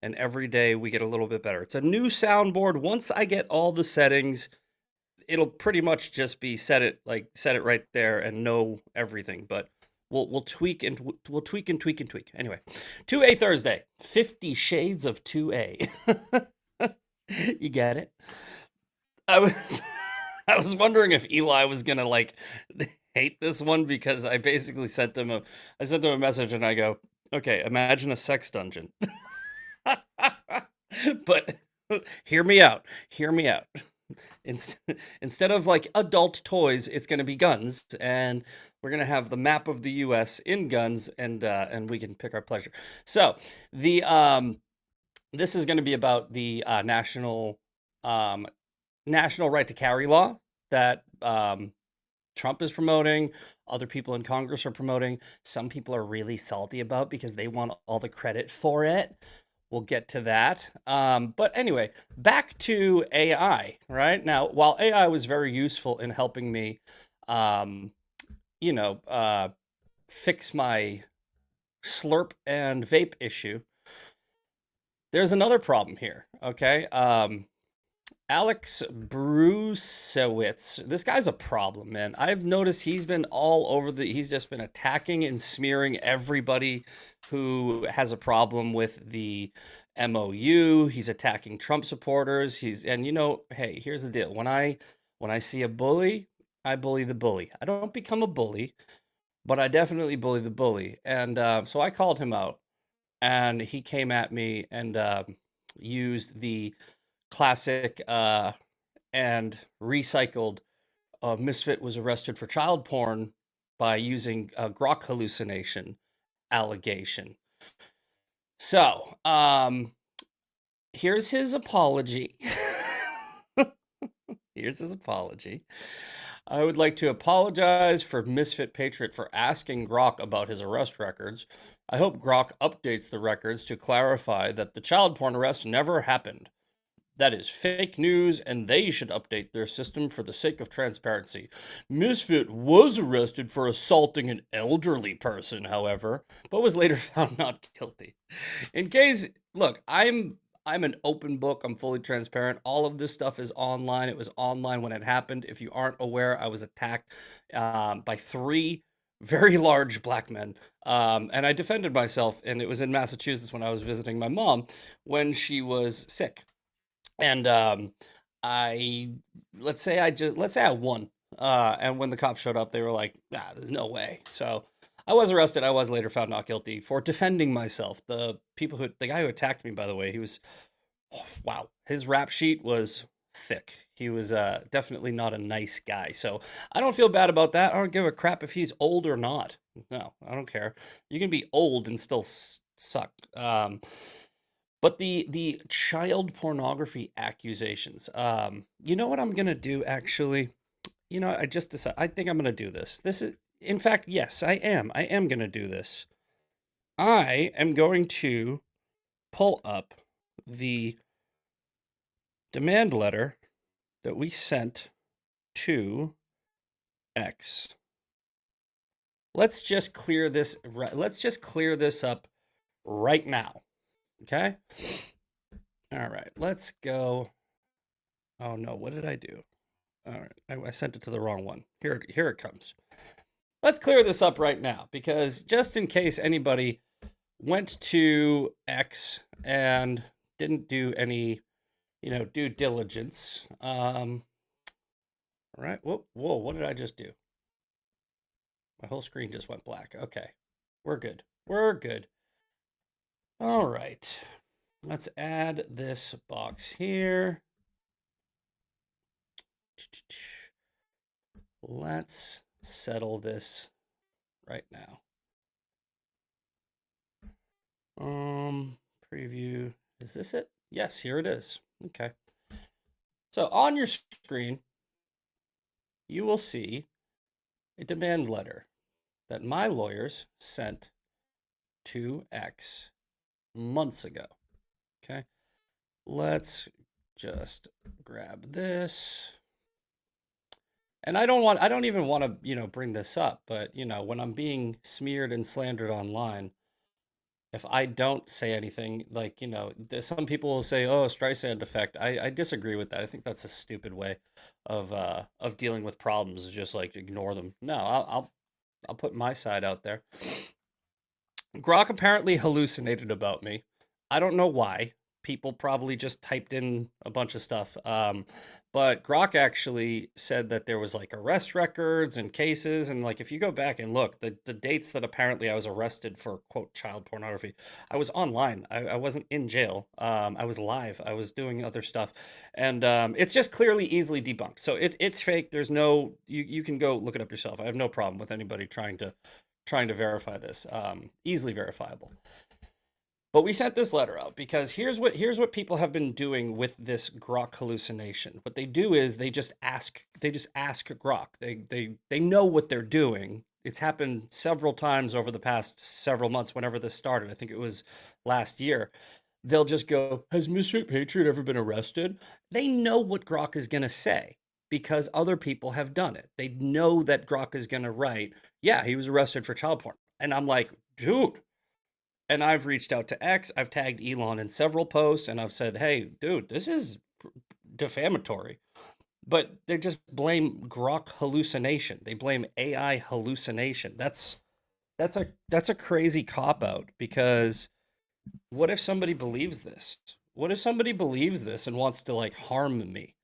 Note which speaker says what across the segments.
Speaker 1: and every day we get a little bit better. It's a new soundboard. Once I get all the settings, it'll pretty much just be set it right there and know everything. But we'll tweak and we'll tweak and tweak and tweak. Anyway, 2A Thursday, 50 Shades of 2A. You get it? I was I was wondering if Eli was gonna like hate this one because I sent him a message and I go, okay, imagine a sex dungeon. But hear me out. Hear me out. Inst- Instead of like adult toys, it's going to be guns, and we're going to have the map of the U.S. in guns, and we can pick our pleasure. So the this is going to be about the um, national right to carry law that Trump is promoting. Other people in Congress are promoting. Some people are really salty about because they want all the credit for it. We'll get to that. But anyway, back to AI, right? Now, while AI was very useful in helping me, um, you know, fix my slurp and vape issue, there's another problem here, okay? Alex Bruesewitz, this guy's a problem, man. I've noticed he's just been attacking and smearing everybody who has a problem with the MOU. He's attacking Trump supporters. And hey, here's the deal. When I see a bully, I bully the bully. I don't become a bully, but I definitely bully the bully. And so I called him out, and he came at me and used the classic and recycled Misfit was arrested for child porn by using a grok hallucination allegation. So, here's his apology. Here's his apology. I would like to apologize for Misfit Patriot for asking Grok about his arrest records. I hope Grok updates the records to clarify that the child porn arrest never happened. That is fake news, and they should update their system for the sake of transparency. Misfit was arrested for assaulting an elderly person, however, but was later found not guilty. In case, look, I'm an open book. I'm fully transparent. All of this stuff is online. It was online when it happened. If you aren't aware, I was attacked by three very large black men. And I defended myself, and it was in Massachusetts when I was visiting my mom when she was sick. And I let's say I won. And when the cops showed up, they were like, "Nah, there's no way." So I was arrested. I was later found not guilty for defending myself. The guy who attacked me, by the way, he was, oh, wow, his rap sheet was thick. He was definitely not a nice guy. So I don't feel bad about that. I don't give a crap if he's old or not. No, I don't care. You can be old and still suck. But the child pornography accusations. You know what I'm gonna do actually? I just decided. I think I'm gonna do this. This is, in fact, yes, I am. I am gonna do this. I am going to pull up the demand letter that we sent to X. Let's just clear this. Let's just clear this up right now. Okay. All right. Let's go. Oh no, what did I do? All right, I sent it to the wrong one. Here it comes. Let's clear this up right now because just in case anybody went to X and didn't do any, due diligence. All right. Whoa, what did I just do? My whole screen just went black. Okay, we're good. We're good. All right. Let's add this box here. Let's settle this right now. Preview. Is this it? Yes, here it is. Okay. So on your screen, you will see a demand letter that my lawyers sent to X months ago. Okay. Let's just grab this. And I don't even want to, bring this up, but when I'm being smeared and slandered online, if I don't say anything, like, some people will say, "Oh, Streisand effect." I disagree with that. I think that's a stupid way of dealing with problems, is just like ignore them. No, I'll put my side out there. Grok apparently hallucinated about me. I don't know why. People probably just typed in a bunch of stuff. But Grok actually said that there was like arrest records and cases. And like, if you go back and look, the dates that apparently I was arrested for, quote, child pornography, I was online. I wasn't in jail. I was live. I was doing other stuff. And it's just clearly easily debunked. So it's fake. There's no, you can go look it up yourself. I have no problem with anybody trying to verify this, easily verifiable. But we sent this letter out because here's what people have been doing with this Grok hallucination. What they do is they just ask Grok. They know what they're doing. It's happened several times over the past several months. Whenever this started, I think it was last year. They'll just go, "Has Misfit Patriot ever been arrested?" They know what Grok is going to say because other people have done it. They know that Grok is going to write, "Yeah, he was arrested for child porn." And I'm like, dude. And I've reached out to X. I've tagged Elon in several posts and I've said, "Hey, dude, this is defamatory." But they just blame Grok hallucination. They blame AI hallucination. That's a crazy cop out, because what if somebody believes this? What if somebody believes this and wants to like harm me?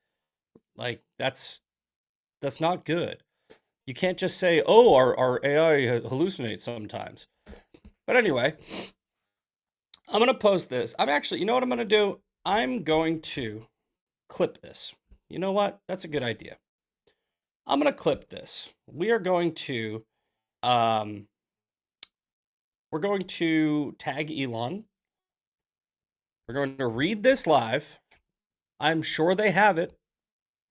Speaker 1: Like, that's not good. You can't just say, "Oh, our AI hallucinates sometimes." But anyway, I'm going to post this. I'm actually, you know what I'm going to do? I'm going to clip this. You know what? That's a good idea. I'm going to clip this. Um, we're going to tag Elon. We're going to read this live. I'm sure they have it,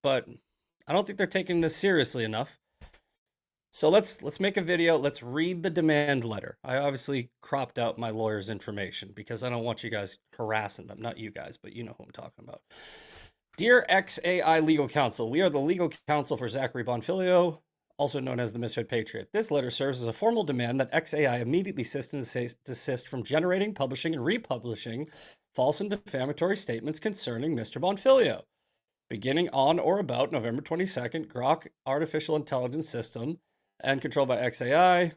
Speaker 1: but I don't think they're taking this seriously enough. So let's make a video. Let's read the demand letter. I obviously cropped out my lawyer's information because I don't want you guys harassing them. Not you guys, but you know who I'm talking about. Dear XAI Legal Counsel, we are the legal counsel for Zachary Bonfilio, also known as the Misfit Patriot. This letter serves as a formal demand that XAI immediately cease and desist from generating, publishing, and republishing false and defamatory statements concerning Mr. Bonfilio. Beginning on or about November 22nd, Grok Artificial Intelligence System and controlled by XAI,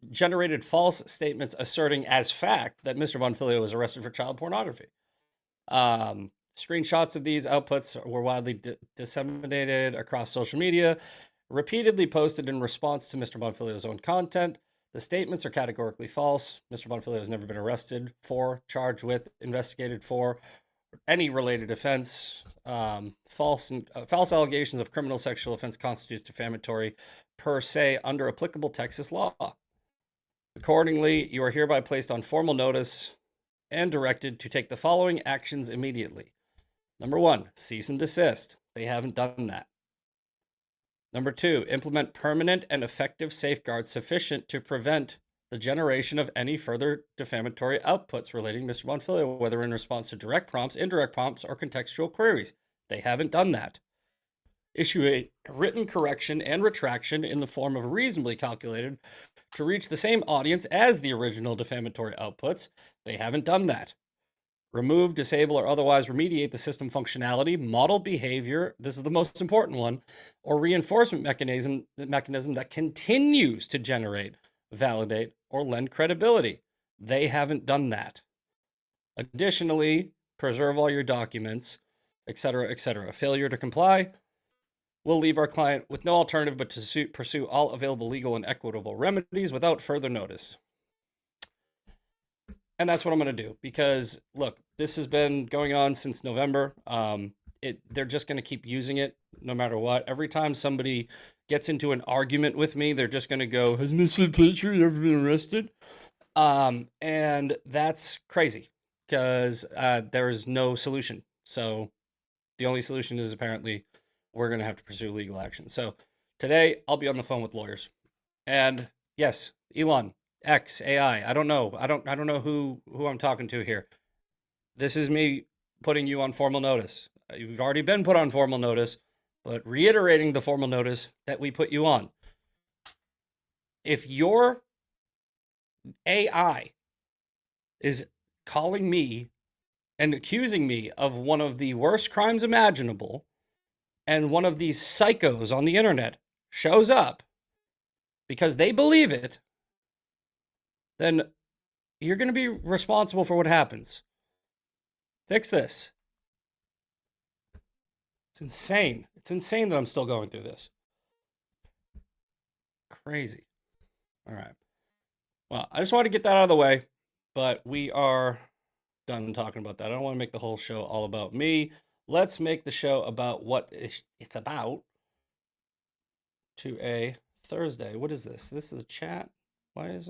Speaker 1: generated false statements asserting as fact that Mr. Bonfilio was arrested for child pornography. Screenshots of these outputs were widely disseminated across social media, repeatedly posted in response to Mr. Bonfilio's own content. The statements are categorically false. Mr. Bonfilio has never been arrested for, charged with, investigated for any related offense. False allegations of criminal sexual offense constitutes defamatory per se under applicable Texas law. Accordingly, you are hereby placed on formal notice and directed to take the following actions immediately. Number 1, cease and desist. They haven't done that. Number 2, implement permanent and effective safeguards sufficient to prevent the generation of any further defamatory outputs relating to Mr. Bonfilio, whether in response to direct prompts, indirect prompts, or contextual queries. They haven't done that. Issue a written correction and retraction in the form of reasonably calculated to reach the same audience as the original defamatory outputs. They haven't done that. Remove, disable, or otherwise remediate the system functionality, model behavior, this is the most important one, or reinforcement mechanism that continues to generate, validate, or lend credibility. They haven't done that. Additionally, preserve all your documents, etc., etc. Failure to comply will leave our client with no alternative but to pursue all available legal and equitable remedies without further notice. And that's what I'm going to do, because look, this has been going on since November. They're just going to keep using it no matter what. Every time somebody gets into an argument with me, they're just going to go, "Has Misfit Patriot ever been arrested?" And that's crazy, because there is no solution. So the only solution is apparently we're going to have to pursue legal action. So today I'll be on the phone with lawyers. And yes, Elon, X, AI, I don't know. I don't know who I'm talking to here. This is me putting you on formal notice. You've already been put on formal notice, but reiterating the formal notice that we put you on. If your AI is calling me and accusing me of one of the worst crimes imaginable, and one of these psychos on the internet shows up because they believe it, then you're going to be responsible for what happens. Fix this. It's insane. It's insane that I'm still going through this. Crazy. All right. Well, I just want to get that out of the way, but we are done talking about that. I don't want to make the whole show all about me. Let's make the show about what it's about to a Thursday. What is this? This is a chat. Why is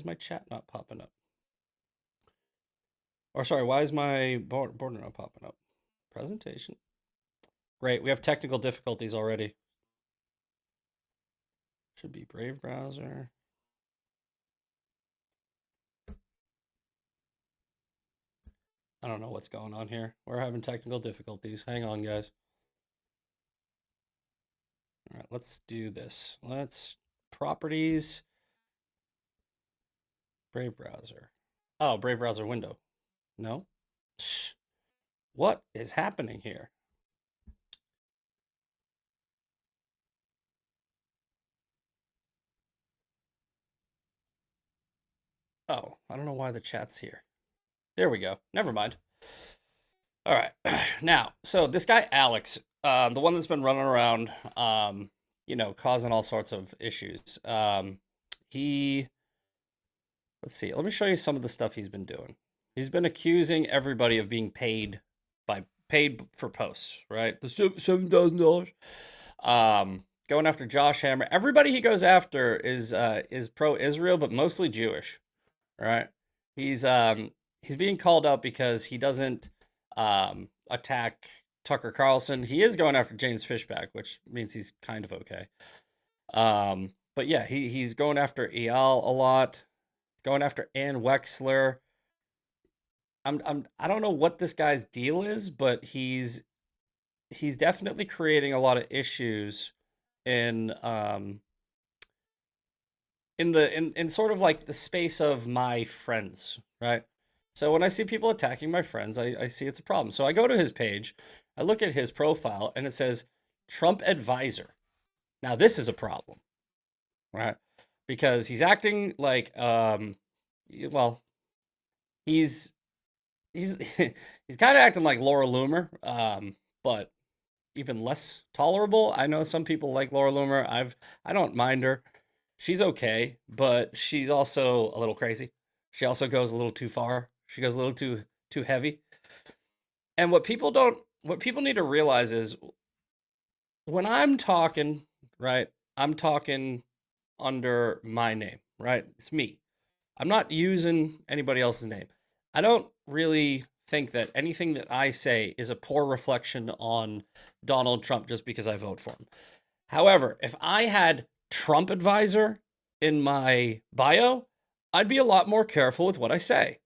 Speaker 1: my chat not popping up? Or sorry, why is my border not popping up? Presentation. Great, we have technical difficulties already. Should be Brave browser. I don't know what's going on here. We're having technical difficulties. Hang on, guys. All right, let's do this. Let's properties. Brave browser. Oh, Brave browser window. No? What is happening here? Oh, I don't know why the chat's here. There we go. Never mind. All right. Now, so this guy, Alex, the one that's been running around, causing all sorts of issues. Let's see. Let me show you some of the stuff he's been doing. He's been accusing everybody of being paid for posts, right? The $7,000. Going after Josh Hammer. Everybody he goes after is pro-Israel, but mostly Jewish, right? He's being called out because he doesn't attack Tucker Carlson. He is going after James Fishback, which means he's kind of okay. But yeah, he's going after Eyal a lot, going after Ann Wexler. I don't know what this guy's deal is, but he's definitely creating a lot of issues in sort of like the space of my friends, right? So when I see people attacking my friends, I see it's a problem. So I go to his page, I look at his profile, and it says Trump advisor. Now this is a problem, right? Because he's acting like he's he's kind of acting like Laura Loomer, but even less tolerable. I know some people like Laura Loomer. I don't mind her. She's okay, but she's also a little crazy. She also goes a little too far. She goes a little too heavy. And what people need to realize is when I'm talking, right? I'm talking under my name, right? It's me. I'm not using anybody else's name. I don't really think that anything that I say is a poor reflection on Donald Trump just because I vote for him. However, if I had Trump advisor in my bio, I'd be a lot more careful with what I say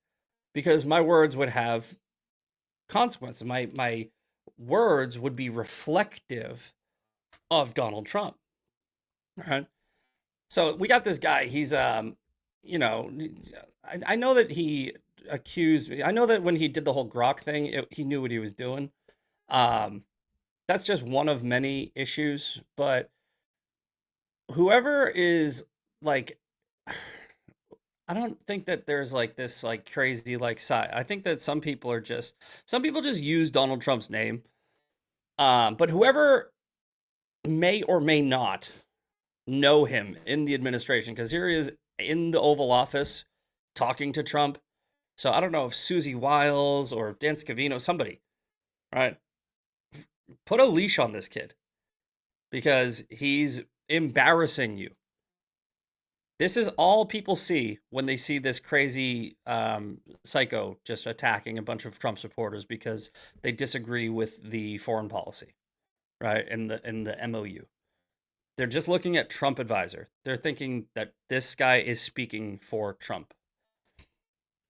Speaker 1: because my words would have consequences. My words would be reflective of Donald Trump. All right. So we got this guy. He's I know that he accused me. I know that when he did the whole Grok thing, he knew what he was doing. That's just one of many issues, but whoever is like, I don't think that there's like this like crazy like side. I think that some people just use Donald Trump's name. But whoever may or may not know him in the administration, because here he is in the Oval Office talking to Trump. So I don't know if Susie Wiles or Dan Scavino, somebody, right? Put a leash on this kid because he's embarrassing you. This is all people see when they see this crazy psycho just attacking a bunch of Trump supporters because they disagree with the foreign policy, right? In the MOU. They're just looking at Trump advisor. They're thinking that this guy is speaking for Trump.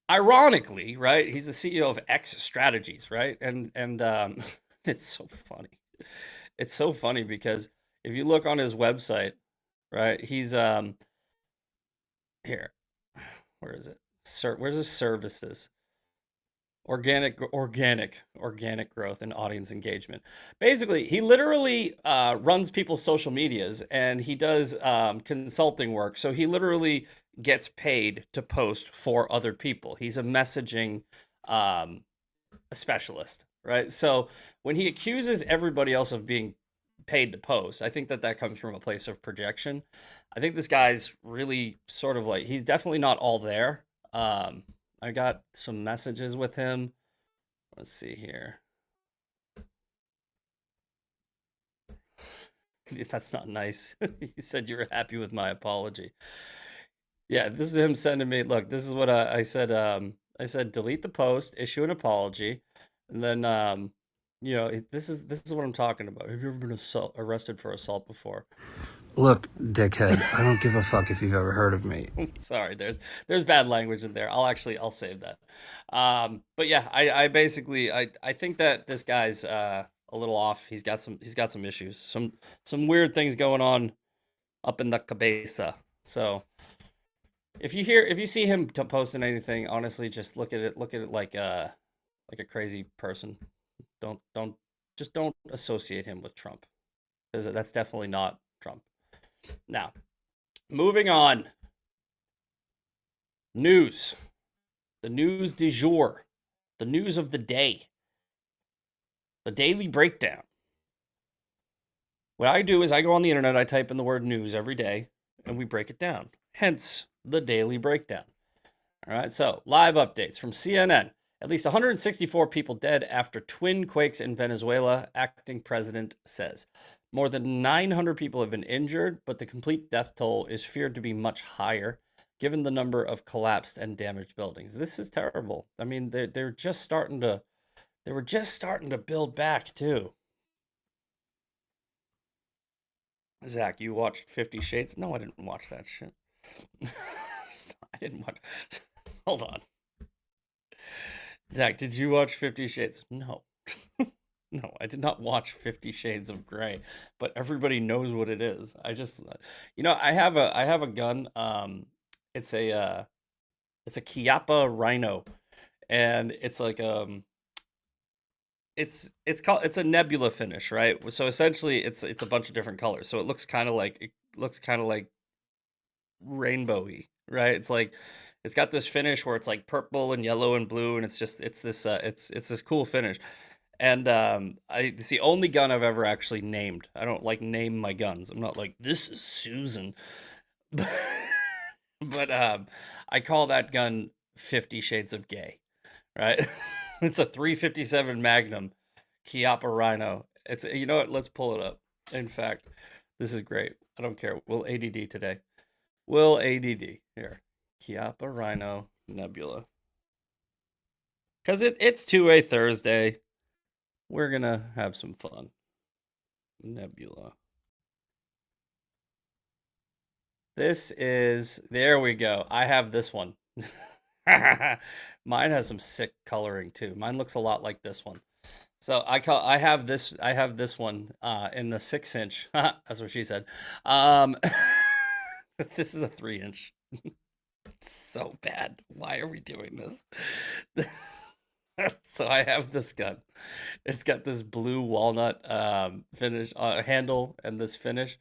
Speaker 1: Ironically, right? He's the CEO of X Strategies, right? And it's so funny. It's so funny because if you look on his website, right? He's here. Where is it? Where's the services? Organic growth and audience engagement. Basically, he literally runs people's social medias and he does consulting work. So he literally gets paid to post for other people. He's a messaging um, a specialist, right? So when he accuses everybody else of being paid to post, I think that that comes from a place of projection. I think this guy's really sort of like he's definitely not all there. I got some messages with him. Let's see here. That's not nice. You said you were happy with my apology. Yeah, this is him sending me. Look, this is what I said. I said delete the post, issue an apology, and then this is what I'm talking about. Have you ever been arrested for assault before?
Speaker 2: Look, dickhead, I don't give a fuck if you've ever heard of me.
Speaker 1: Sorry, there's bad language in there. I'll save that. But yeah, I basically I think that this guy's a little off. He's got some issues, some weird things going on up in the cabeza. So if you see him posting anything, honestly, just look at it like a crazy person. Don't just don't associate him with Trump because that's definitely not Trump. Now, moving on. News. The news du jour. The news of the day. The daily breakdown. What I do is I go on the internet, I type in the word news every day, and we break it down. Hence, the daily breakdown. All right, so live updates from CNN. At least 164 people dead after twin quakes in Venezuela, acting president says. More than 900 people have been injured, but the complete death toll is feared to be much higher, given the number of collapsed and damaged buildings. This is terrible. I mean, they're just starting to they were just starting to build back too. Zach, you watched 50 Shades? No, I didn't watch that shit. I didn't watch. Hold on. Zach, did you watch 50 Shades? No. No, I did not watch 50 Shades of Grey, but everybody knows what it is. I have a gun. It's a Chiappa Rhino, and it's a nebula finish, right? So essentially, it's a bunch of different colors. So it looks kind of like rainbowy, right? It's got this finish where it's like purple and yellow and blue, and it's this cool finish. And it's the only gun I've ever actually named. I don't like name my guns. I'm not like this is Susan, but I call that gun 50 Shades of Gay, right? It's a 357 Magnum Chiappa Rhino. You know what? Let's pull it up. In fact, this is great. I don't care. We'll ADD today. We'll ADD here. Chiappa Rhino Nebula. Because it's 2A Thursday. We're gonna have some fun. Nebula. There we go. I have this one. Mine has some sick coloring too. Mine looks a lot like this one. So I have this one in the 6 inch. That's what she said. Um this is a 3 inch. So bad. Why are we doing this? So I have this gun. It's got this blue walnut finish handle and this finish.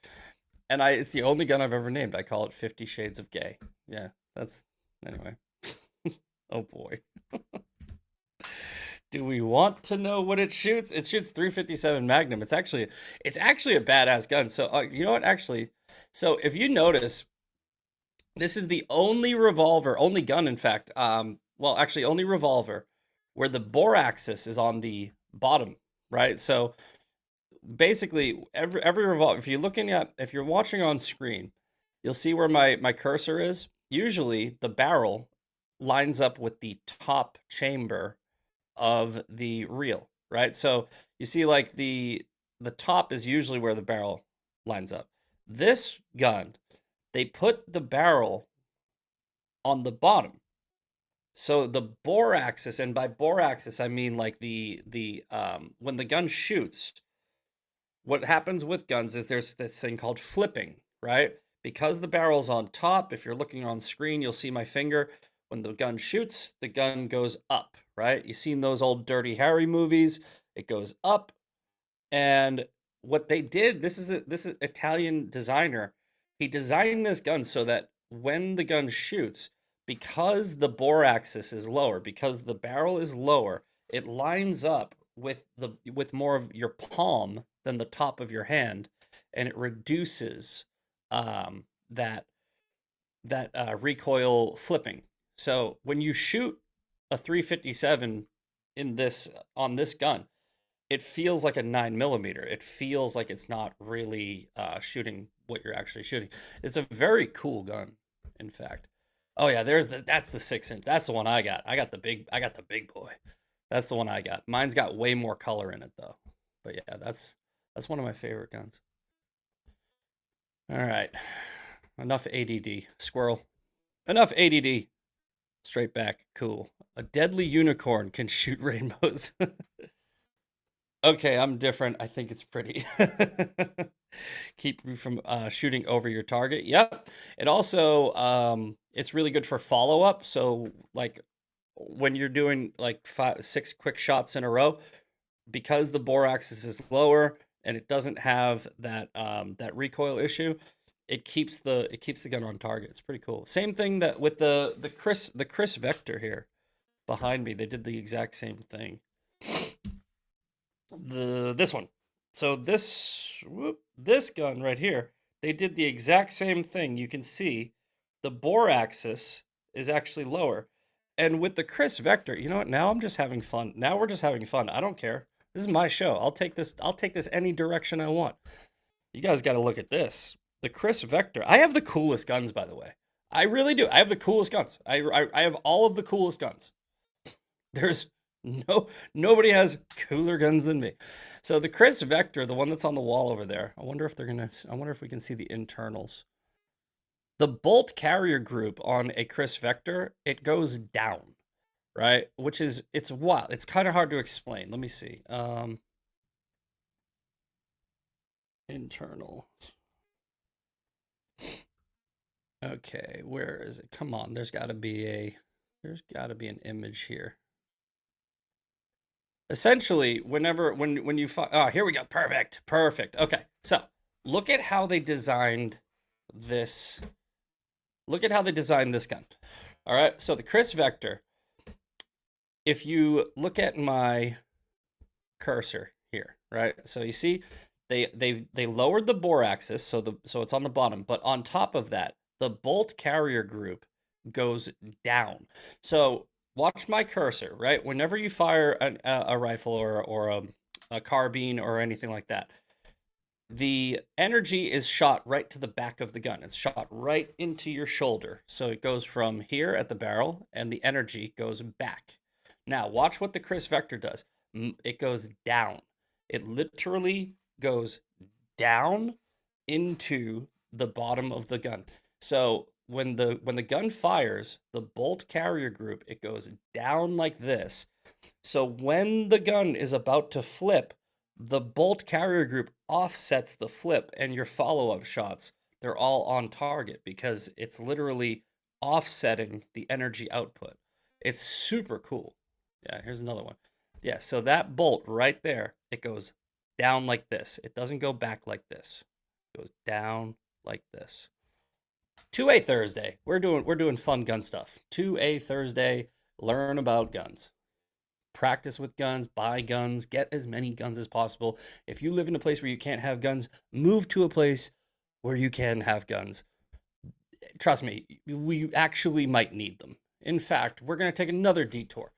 Speaker 1: And it's the only gun I've ever named. I call it 50 Shades of Gay. Yeah, that's anyway. Oh boy. Do we want to know what it shoots? It shoots 357 Magnum. It's actually a badass gun. So you know what? Actually, so if you notice, this is the only revolver, only gun, in fact. Well, actually, only revolver where the bore axis is on the bottom, right? So basically, every revolver. If you're watching on screen, you'll see where my cursor is. Usually, the barrel lines up with the top chamber of the reel, right? So you see like the top is usually where the barrel lines up. This gun, they put the barrel on the bottom. So the bore axis, and by bore axis I mean like the when the gun shoots, what happens with guns is there's this thing called flipping, right? Because the barrel's on top, if you're looking on screen, you'll see my finger. When the gun shoots, the gun goes up, right? You've seen those old Dirty Harry movies. It goes up. And what they did, this is Italian designer. He designed this gun so that when the gun shoots, because the bore axis is lower, because the barrel is lower, it lines up with more of your palm than the top of your hand, and it reduces that recoil flipping. So when you shoot a 357 in this on this gun, it feels like a 9 millimeter. It feels like it's not really shooting what you're actually shooting. It's a very cool gun, in fact. Oh yeah, that's the 6 inch. That's the one I got. I got the big boy. That's the one I got. Mine's got way more color in it though. But yeah, that's one of my favorite guns. All right. Enough ADD. Squirrel. Enough ADD. Straight back. Cool. A deadly unicorn can shoot rainbows. Okay, I'm different. I think it's pretty. Keep you from shooting over your target. Yep. It also it's really good for follow up. So like when you're doing like 6 quick shots in a row, because the bore axis is lower and it doesn't have that recoil issue, it keeps the gun on target. It's pretty cool. Same thing that with the Chris Vector here behind me. They did the exact same thing. This one. So this gun right here, they did the exact same thing. You can see the bore axis is actually lower. And with the Chris Vector, you know what? Now I'm just having fun. Now we're just having fun. I don't care. This is my show. I'll take this any direction I want. You guys got to look at this. The Chris Vector. I have the coolest guns, by the way. I really do. I have the coolest guns. I have all of the coolest guns. There's nobody has cooler guns than me. So the Chris Vector, the one that's on the wall over there. I wonder if we can see the internals. The bolt carrier group on a Chris Vector, it goes down, right? It's wild. It's kind of hard to explain. Let me see. Internal. Okay, where is it? Come on, there's got to be an image here. Essentially, when you here we go. Perfect. Okay. So, look at how they designed this. Look at how they designed this gun. All right. So the Chris Vector, if you look at my cursor here, right? So you see they lowered the bore axis so it's on the bottom, but on top of that, the bolt carrier group goes down. So watch my cursor, right? Whenever you fire a rifle or a carbine or anything like that, the energy is shot right to the back of the gun. It's shot right into your shoulder. So it goes from here at the barrel and the energy goes back. Now, watch what the Chris Vector does. It goes down. It literally goes down into the bottom of the gun. So when the gun fires, the bolt carrier group, it goes down like this. So when the gun is about to flip, the bolt carrier group offsets the flip, and your follow-up shots, they're all on target because it's literally offsetting the energy output. It's super cool. Yeah, here's another one. Yeah, so that bolt right there, it goes down like this. It doesn't go back like this. It goes down like this. 2A Thursday. We're doing fun gun stuff. 2A Thursday. Learn about guns. Practice with guns, buy guns, get as many guns as possible. If you live in a place where you can't have guns, move to a place where you can have guns. Trust me, we actually might need them. In fact, we're going to take another detour.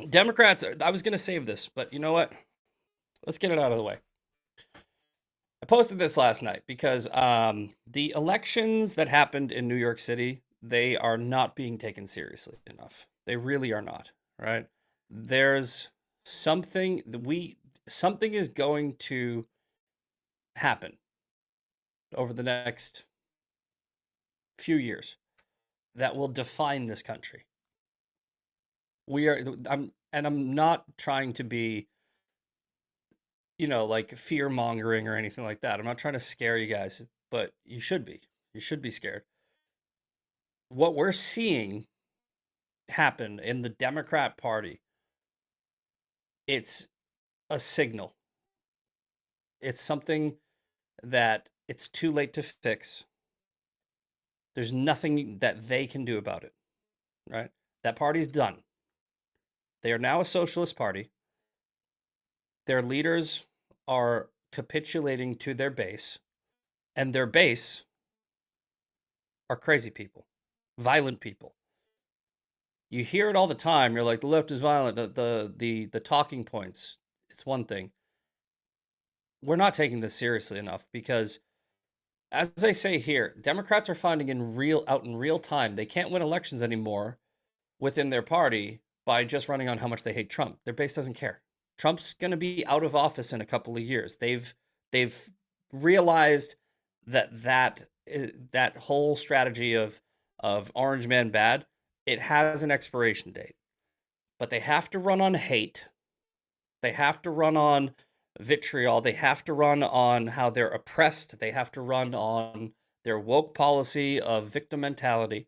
Speaker 1: Democrats, I was going to save this, but you know what? Let's get it out of the way. I posted this last night because the elections that happened in New York City, they are not being taken seriously enough. They really are not. Right? There's something is going to happen over the next few years that will define this country. I'm not trying to be, like fear mongering or anything like that. I'm not trying to scare you guys, but you should be. You should be scared. what we're seeing happen in the Democrat Party, it's a signal. It's something that it's too late to fix. There's nothing that they can do about it, right? That party's done. They are now a socialist party. Their leaders are capitulating to their base, and their base are crazy people, violent people. You hear it all the time. You're like, the left is violent. The talking points. It's one thing. We're not taking this seriously enough because, as I say here, Democrats are finding out in real time they can't win elections anymore within their party by just running on how much they hate Trump. Their base doesn't care. Trump's going to be out of office in a couple of years. They've realized that whole strategy of orange man bad, it has an expiration date. But they have to run on hate. They have to run on vitriol. They have to run on how they're oppressed. They have to run on their woke policy of victim mentality.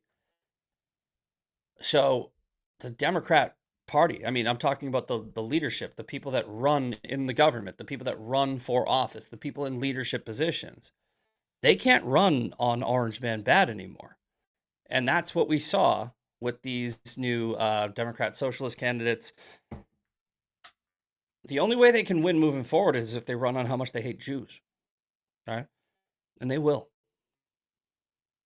Speaker 1: So the Democrat Party, I mean, I'm talking about the leadership, the people that run in the government, the people that run for office, the people in leadership positions. They can't run on orange man bad anymore. And that's what we saw with these new Democrat socialist candidates. The only way they can win moving forward is if they run on how much they hate Jews. Right? And they will.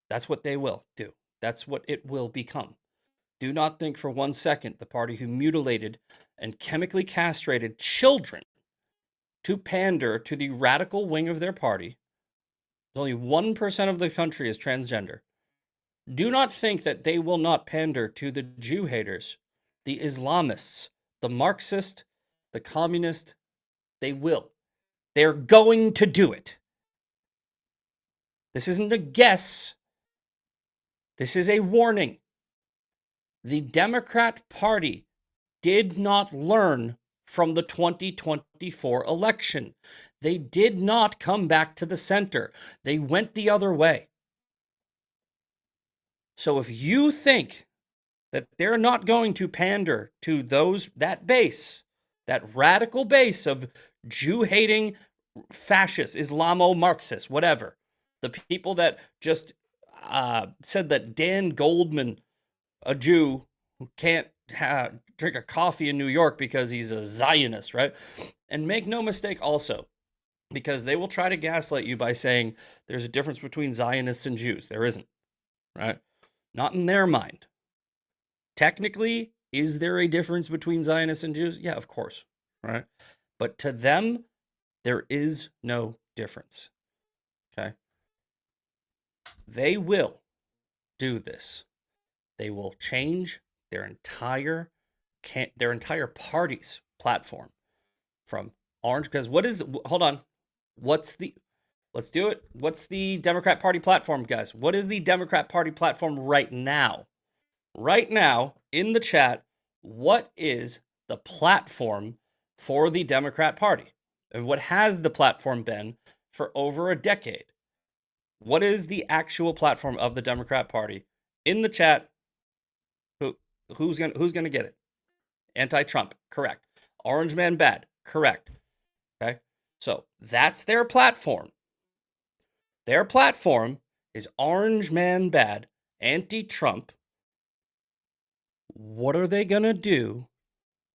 Speaker 1: That's what they will do. That's what it will become. Do not think for 1 second the party who mutilated and chemically castrated children to pander to the radical wing of their party. Only 1% of the country is transgender. Do not think that they will not pander to the Jew haters, the Islamists, the Marxist, the communist. They will. They're going to do it. This isn't a guess. This is a warning. The Democrat Party did not learn from the 2024 election. They did not come back to the center. They went the other way. So if you think that they're not going to pander to that base, that radical base of Jew-hating fascists, Islamo-Marxists, whatever, the people that just said that Dan Goldman, a Jew who can't drink a coffee in New York because he's a Zionist, right? And make no mistake also, because they will try to gaslight you by saying there's a difference between Zionists and Jews. There isn't, right? Not in their mind. Technically, is there a difference between Zionists and Jews? Yeah, of course, right? But to them, there is no difference, okay? They will do this. They will change their entire party's platform from orange. Because let's do it. What's the Democrat Party platform, guys? What is the Democrat Party platform right now? Right now, in the chat, what is the platform for the Democrat Party? And what has the platform been for over a decade? What is the actual platform of the Democrat Party? In the chat, who's gonna get it? Anti-Trump, correct. Orange man bad, correct. Okay, so that's their platform. Their platform is orange man bad, anti-Trump. What are they gonna do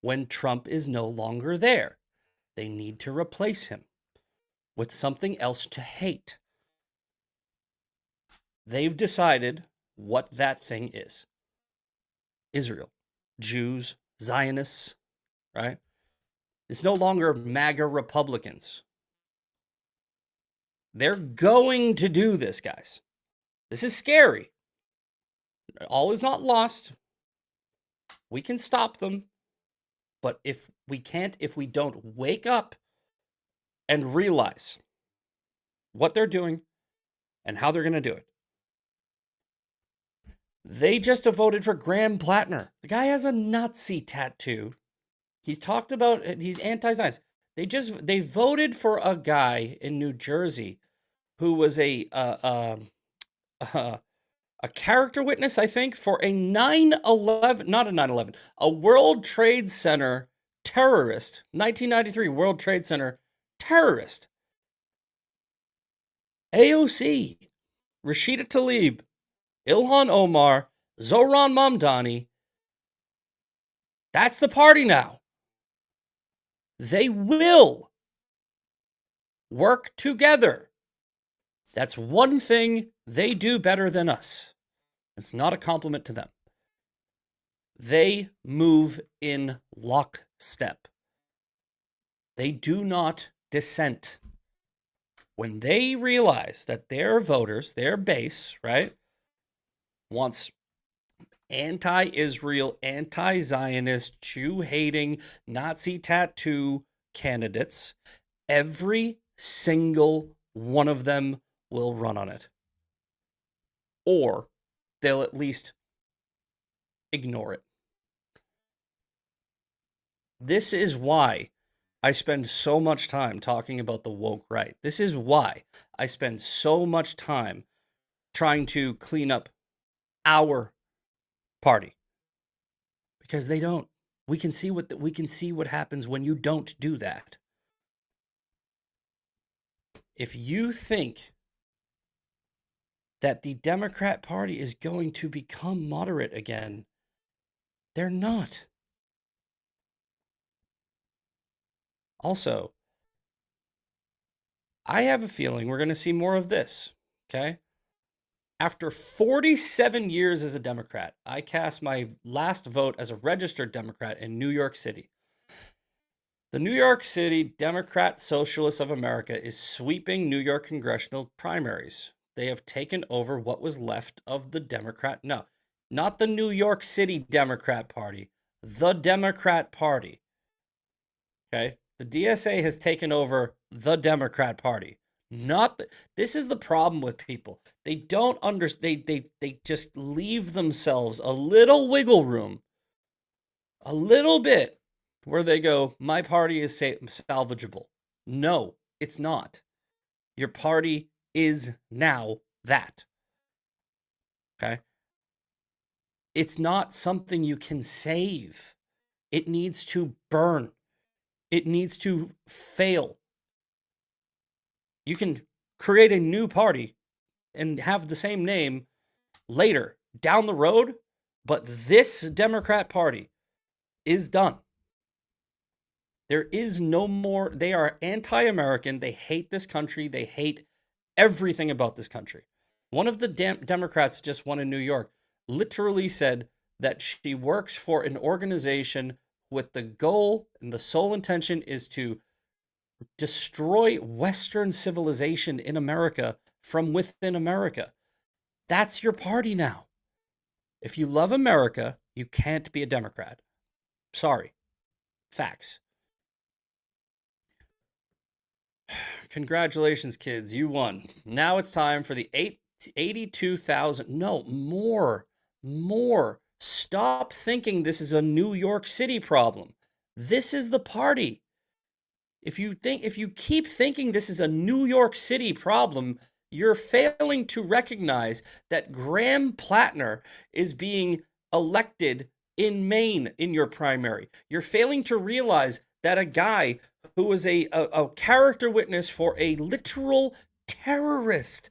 Speaker 1: when Trump is no longer there? They need to replace him with something else to hate. They've decided what that thing is. Israel, Jews, Zionists, right? It's no longer MAGA Republicans. They're going to do this, guys. This is scary. All is not lost. We can stop them. But if we don't wake up and realize what they're doing and how they're going to do it. They just voted for Graham Plattner. The guy has a Nazi tattoo. He's talked about, he's anti-Zionist. They voted for a guy in New Jersey who was a a character witness, I think, for a 9/11, not a 9/11, a World Trade Center terrorist, 1993 World Trade Center terrorist. AOC, Rashida Tlaib, Ilhan Omar, Zohran Mamdani. That's the party now. They will work together. That's one thing they do better than us. It's not a compliment to them. They move in lockstep. They do not dissent. When they realize that their voters, their base, right, wants anti-Israel, anti-Zionist, Jew-hating, Nazi tattoo candidates, every single one of them will run on it. Or they'll at least ignore it. This is why I spend so much time talking about the woke right. This is why I spend so much time trying to clean up our party. Because they don't. We can see what happens when you don't do that. If you think that the Democrat Party is going to become moderate again, they're not. Also, I have a feeling we're going to see more of this, okay? After 47 years as a Democrat, I cast my last vote as a registered Democrat in New York City. The New York City Democrat Socialists of America is sweeping New York congressional primaries. They have taken over what was left of the Democrat. No, not the New York City Democrat Party, the Democrat Party. Okay? The DSA has taken over the Democrat Party. This is the problem with people. They don't understand. They just leave themselves a little wiggle room, a little bit, where they go, my party is salvageable. No, it's not. Your party is now that. Okay? It's not something you can save. It needs to burn. It needs to fail. You can create a new party and have the same name later, down the road, but this Democrat Party is done. There is no more. They are anti-American. They hate this country. They hate everything about this country. One of the Democrats just won in New York literally said that she works for an organization with the goal and the sole intention is to destroy Western civilization in America from within America. That's your party now. If you love America, you can't be a Democrat. Sorry. Facts. Congratulations, kids. You won. Now it's time for the 82,000. No, more. Stop thinking this is a New York City problem. This is the party. If you keep thinking this is a New York City problem, you're failing to recognize that Graham Plattner is being elected in Maine in your primary. You're failing to realize that a guy who was a character witness for a literal terrorist,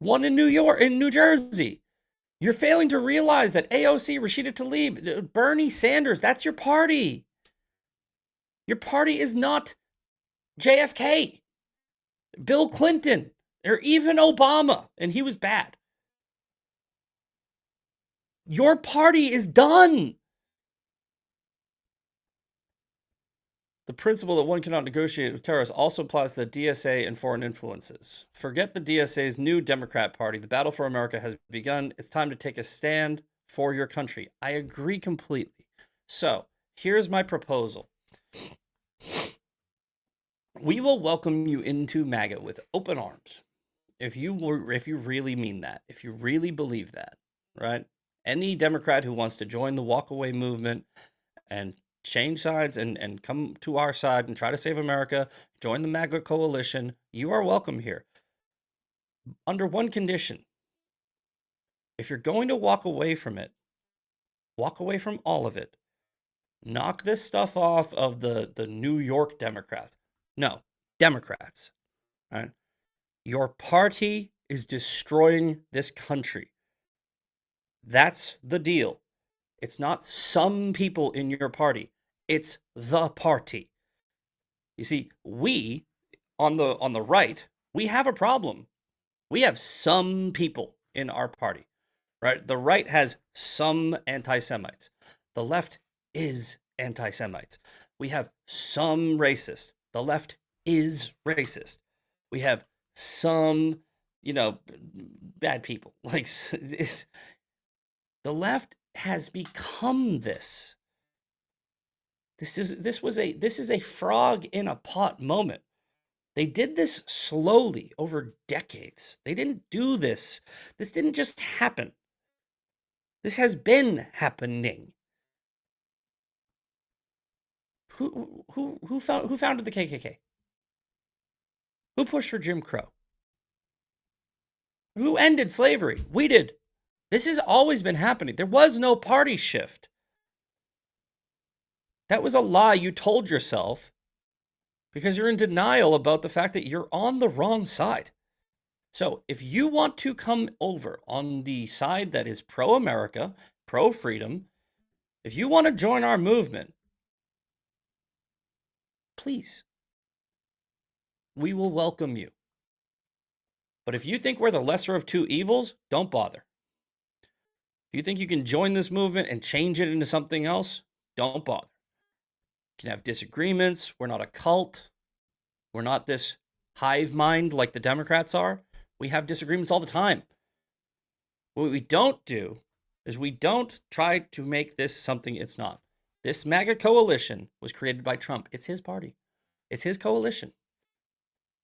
Speaker 1: won in New Jersey. You're failing to realize that AOC, Rashida Tlaib, Bernie Sanders, that's your party. Your party is not JFK, Bill Clinton, or even Obama, and he was bad. Your party is done. The principle that one cannot negotiate with terrorists also applies to the DSA and foreign influences. Forget the DSA's new Democrat Party. The battle for America has begun. It's time to take a stand for your country. I agree completely. So, here's my proposal. We will welcome you into MAGA with open arms. If you really mean that, if you really believe that, right? Any Democrat who wants to join the walkaway movement and change sides and come to our side and try to save America, join the MAGA coalition, you are welcome here. under one condition. If you're going to walk away from it, walk away from all of it. Knock this stuff off of the New York Democrats. No, Democrats. Right? Your party is destroying this country. That's the deal. It's not some people in your party. It's the party. You see, we on the right, we have a problem. We have some people in our party, right? The right has some anti-Semites. The left is anti-Semites. We have some racists. The left is racist. We have some, bad people. Like the left has become this. This is a frog in a pot moment. They did this slowly over decades. They didn't do this. This didn't just happen. This has been happening. Who founded the KKK? Who pushed for Jim Crow? Who ended slavery? We did. This has always been happening. There was no party shift. That was a lie you told yourself because you're in denial about the fact that you're on the wrong side. So if you want to come over on the side that is pro-America, pro-freedom, if you want to join our movement, please, we will welcome you. But if you think we're the lesser of two evils, don't bother. If you think you can join this movement and change it into something else, don't bother. You can have disagreements. We're not a cult. We're not this hive mind like the Democrats are. We have disagreements all the time. What we don't do is we don't try to make this something it's not. This MAGA coalition was created by Trump. It's his party. It's his coalition.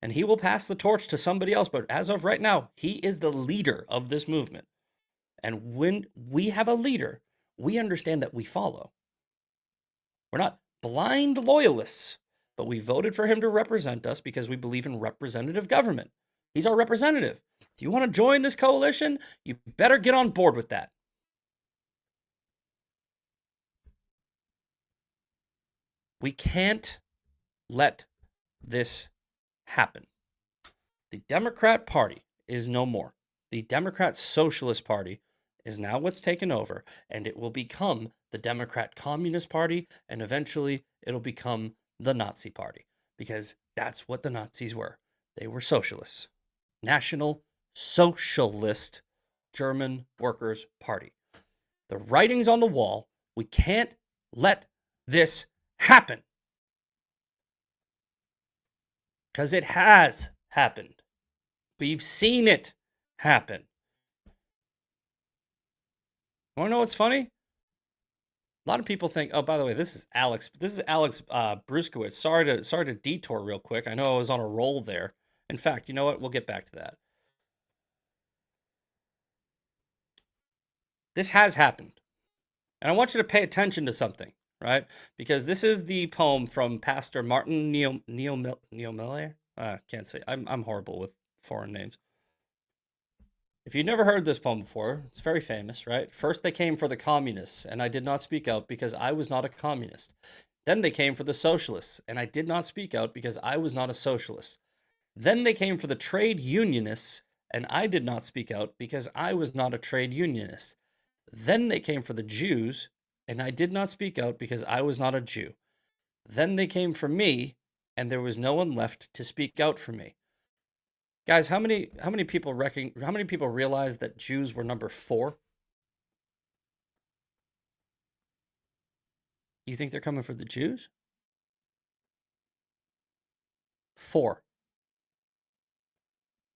Speaker 1: And he will pass the torch to somebody else. But as of right now, he is the leader of this movement. And when we have a leader, we understand that we follow. We're not blind loyalists, but we voted for him to represent us because we believe in representative government. He's our representative. If you want to join this coalition, you better get on board with that. We can't let this happen. The Democrat Party is no more. The Democrat Socialist Party is now what's taken over, and it will become the Democrat Communist Party, and eventually it'll become the Nazi Party, because that's what the Nazis were. They were socialists. National Socialist German Workers' Party. The writing's on the wall. We can't let this happen. Because it has happened. We've seen it happen. Want to know what's funny? A lot of people think, oh, by the way, this is Alex Bruesewitz. Sorry to detour real quick. I know I was on a roll there. In fact, you know what? We'll get back to that. This has happened. And I want you to pay attention to something, right? Because this is the poem from Pastor Martin Niemöller. Can't say. I'm horrible with foreign names. If you've never heard this poem before, it's very famous, right? First they came for the communists, and I did not speak out because I was not a communist. Then they came for the socialists, and I did not speak out because I was not a socialist. Then they came for the trade unionists, and I did not speak out because I was not a trade unionist. Then they came for the Jews, and I did not speak out because I was not a Jew. Then they came for me, and there was no one left to speak out for me. Guys, how many people realize that Jews were number 4? You think they're coming for the Jews? 4.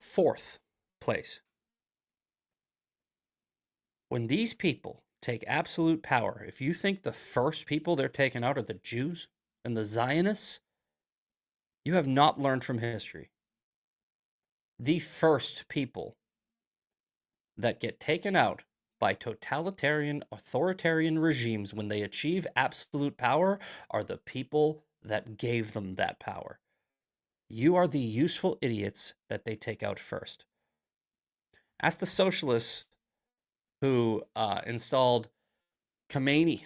Speaker 1: 4th place. When these people take absolute power, if you think the first people they're taking out are the Jews and the Zionists, you have not learned from history. The first people that get taken out by totalitarian, authoritarian regimes when they achieve absolute power are the people that gave them that power. You are the useful idiots that they take out first. Ask the socialists who installed Khomeini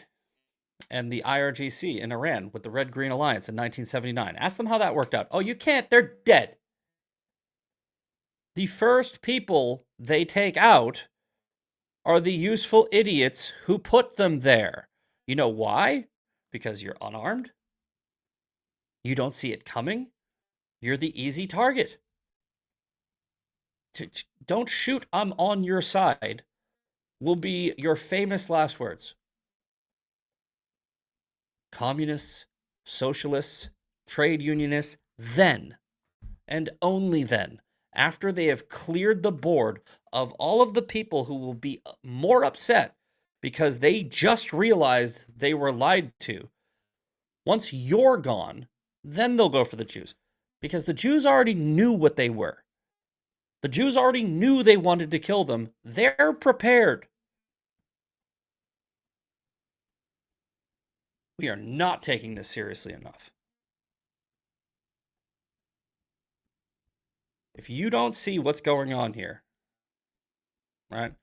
Speaker 1: and the IRGC in Iran with the Red Green Alliance in 1979. Ask them how that worked out. Oh, you can't. They're dead. The first people they take out are the useful idiots who put them there. You know why? Because you're unarmed. You don't see it coming. You're the easy target. Don't shoot, I'm on your side, will be your famous last words. Communists, socialists, trade unionists, then, and only then, after they have cleared the board of all of the people who will be more upset because they just realized they were lied to, once you're gone, then they'll go for the Jews. Because the Jews already knew what they were. The Jews already knew they wanted to kill them. They're prepared. We are not taking this seriously enough. If you don't see what's going on here, right,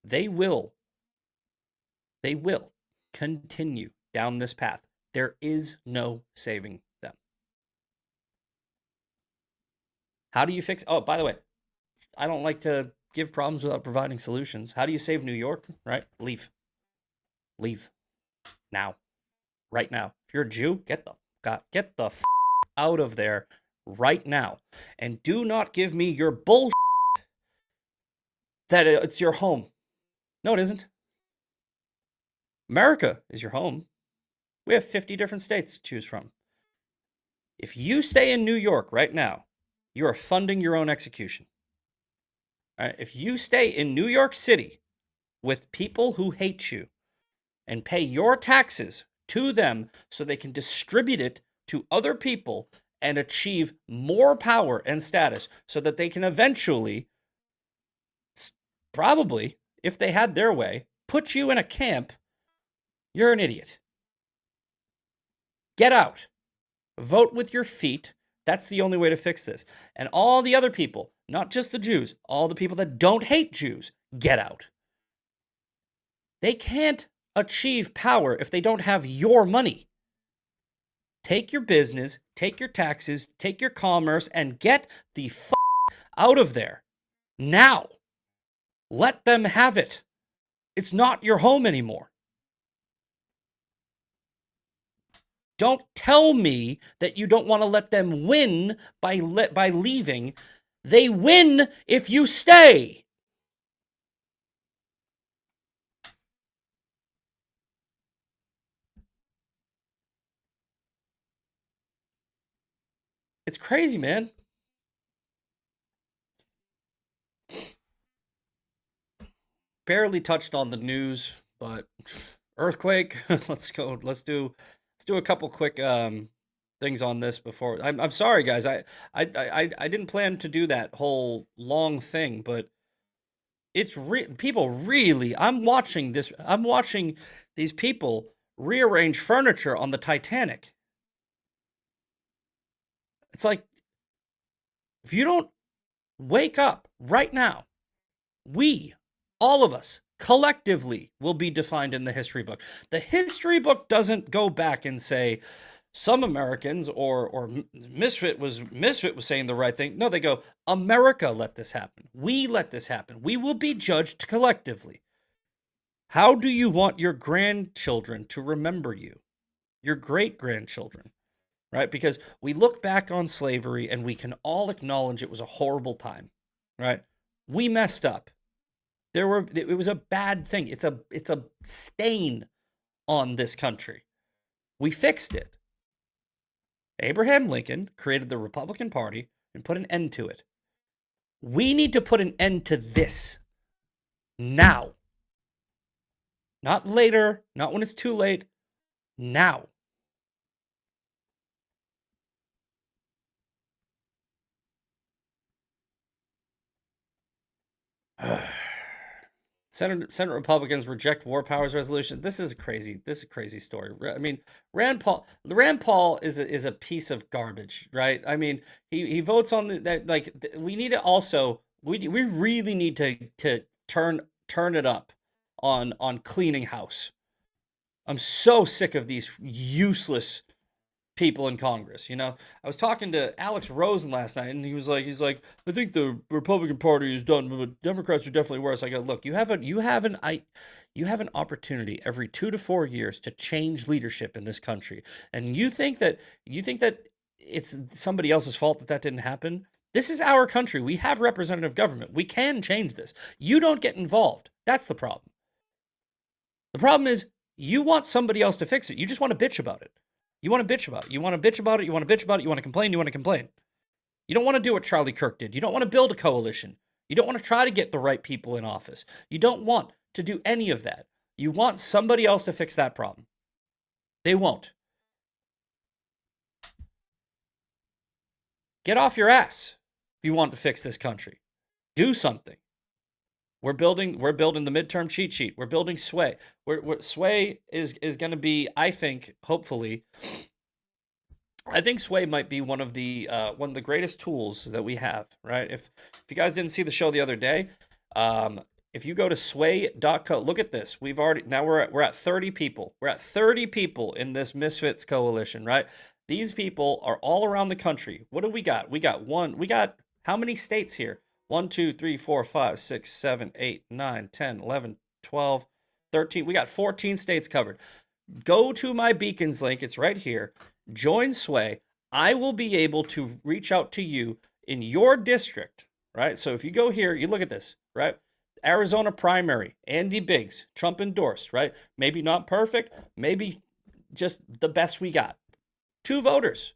Speaker 1: they will continue down this path. There is no saving them. How do you fix? Oh, by the way, I don't like to give problems without providing solutions. How do you save New York? Right? Leave. Now. Right now. If you're a Jew, get the out of there right now. And do not give me your bullshit that it's your home. No, it isn't. America is your home. We have 50 different states to choose from. If you stay in New York right now, you are funding your own execution. All right? If you stay in New York City with people who hate you and pay your taxes to them so they can distribute it to other people and achieve more power and status so that they can eventually, probably, if they had their way, put you in a camp, you're an idiot. Get out. Vote with your feet. That's the only way to fix this. And all the other people, not just the Jews, all the people that don't hate Jews, get out. They can't achieve power if they don't have your money. Take your business, take your taxes, take your commerce, and get the out of there. Now. Let them have it. It's not your home anymore. Don't tell me that you don't want to let them win by leaving. They win if you stay. It's crazy, man. Barely touched on the news, but earthquake. Let's do a couple quick things on this before. I'm sorry, guys. I didn't plan to do that whole long thing, but it's people really. I'm watching these people rearrange furniture on the Titanic. It's like, if you don't wake up right now, all of us, collectively will be defined in the history book. The history book doesn't go back and say some Americans or Misfit was saying the right thing. No, they go, America let this happen. We let this happen. We will be judged collectively. How do you want your grandchildren to remember you? Your great-grandchildren, right? Because we look back on slavery and we can all acknowledge it was a horrible time, right? We messed up. It was a bad thing. It's a stain on this country. We fixed it. Abraham Lincoln created the Republican Party and put an end to it. We need to put an end to this now. Not later, not when it's too late. Now. Senate Republicans reject war powers resolution. This is a crazy story. I mean, Rand Paul is a piece of garbage, right? I mean, he votes on that. Like, we need to also We really need to turn it up on cleaning house. I'm so sick of these useless people in Congress. I was talking to Alex Rosen last night, and he's like, I think the Republican Party is done, but Democrats are definitely worse. I go, look, you have an opportunity every 2 to 4 years to change leadership in this country, and you think that it's somebody else's fault that didn't happen. This is our country. We have representative government. We can change this. You don't get involved. That's the problem. The problem is you want somebody else to fix it. You just want to bitch about it. You want to bitch about it. You want to bitch about it. You want to bitch about it. You want to complain. You want to complain. You don't want to do what Charlie Kirk did. You don't want to build a coalition. You don't want to try to get the right people in office. You don't want to do any of that. You want somebody else to fix that problem. They won't. Get off your ass if you want to fix this country. Do something. We're building the midterm cheat sheet. We're building Sway. Sway is going to be, I think, hopefully, I think Sway might be one of the greatest tools that we have, right? If you guys didn't see the show the other day, if you go to sway.co, look at this. We're at 30 people. We're at 30 people in this Misfits coalition, right? These people are all around the country. What do we got? We got how many states here? 1, 2, 3, 4, 5, 6, 7, 8, 9, 10, 11, 12, 13. We got 14 states covered. Go to my Beacons link. It's right here. Join Sway. I will be able to reach out to you in your district, right? So if you go here, you look at this, right? Arizona primary, Andy Biggs, Trump endorsed, right? Maybe not perfect, maybe just the best we got. 2 voters.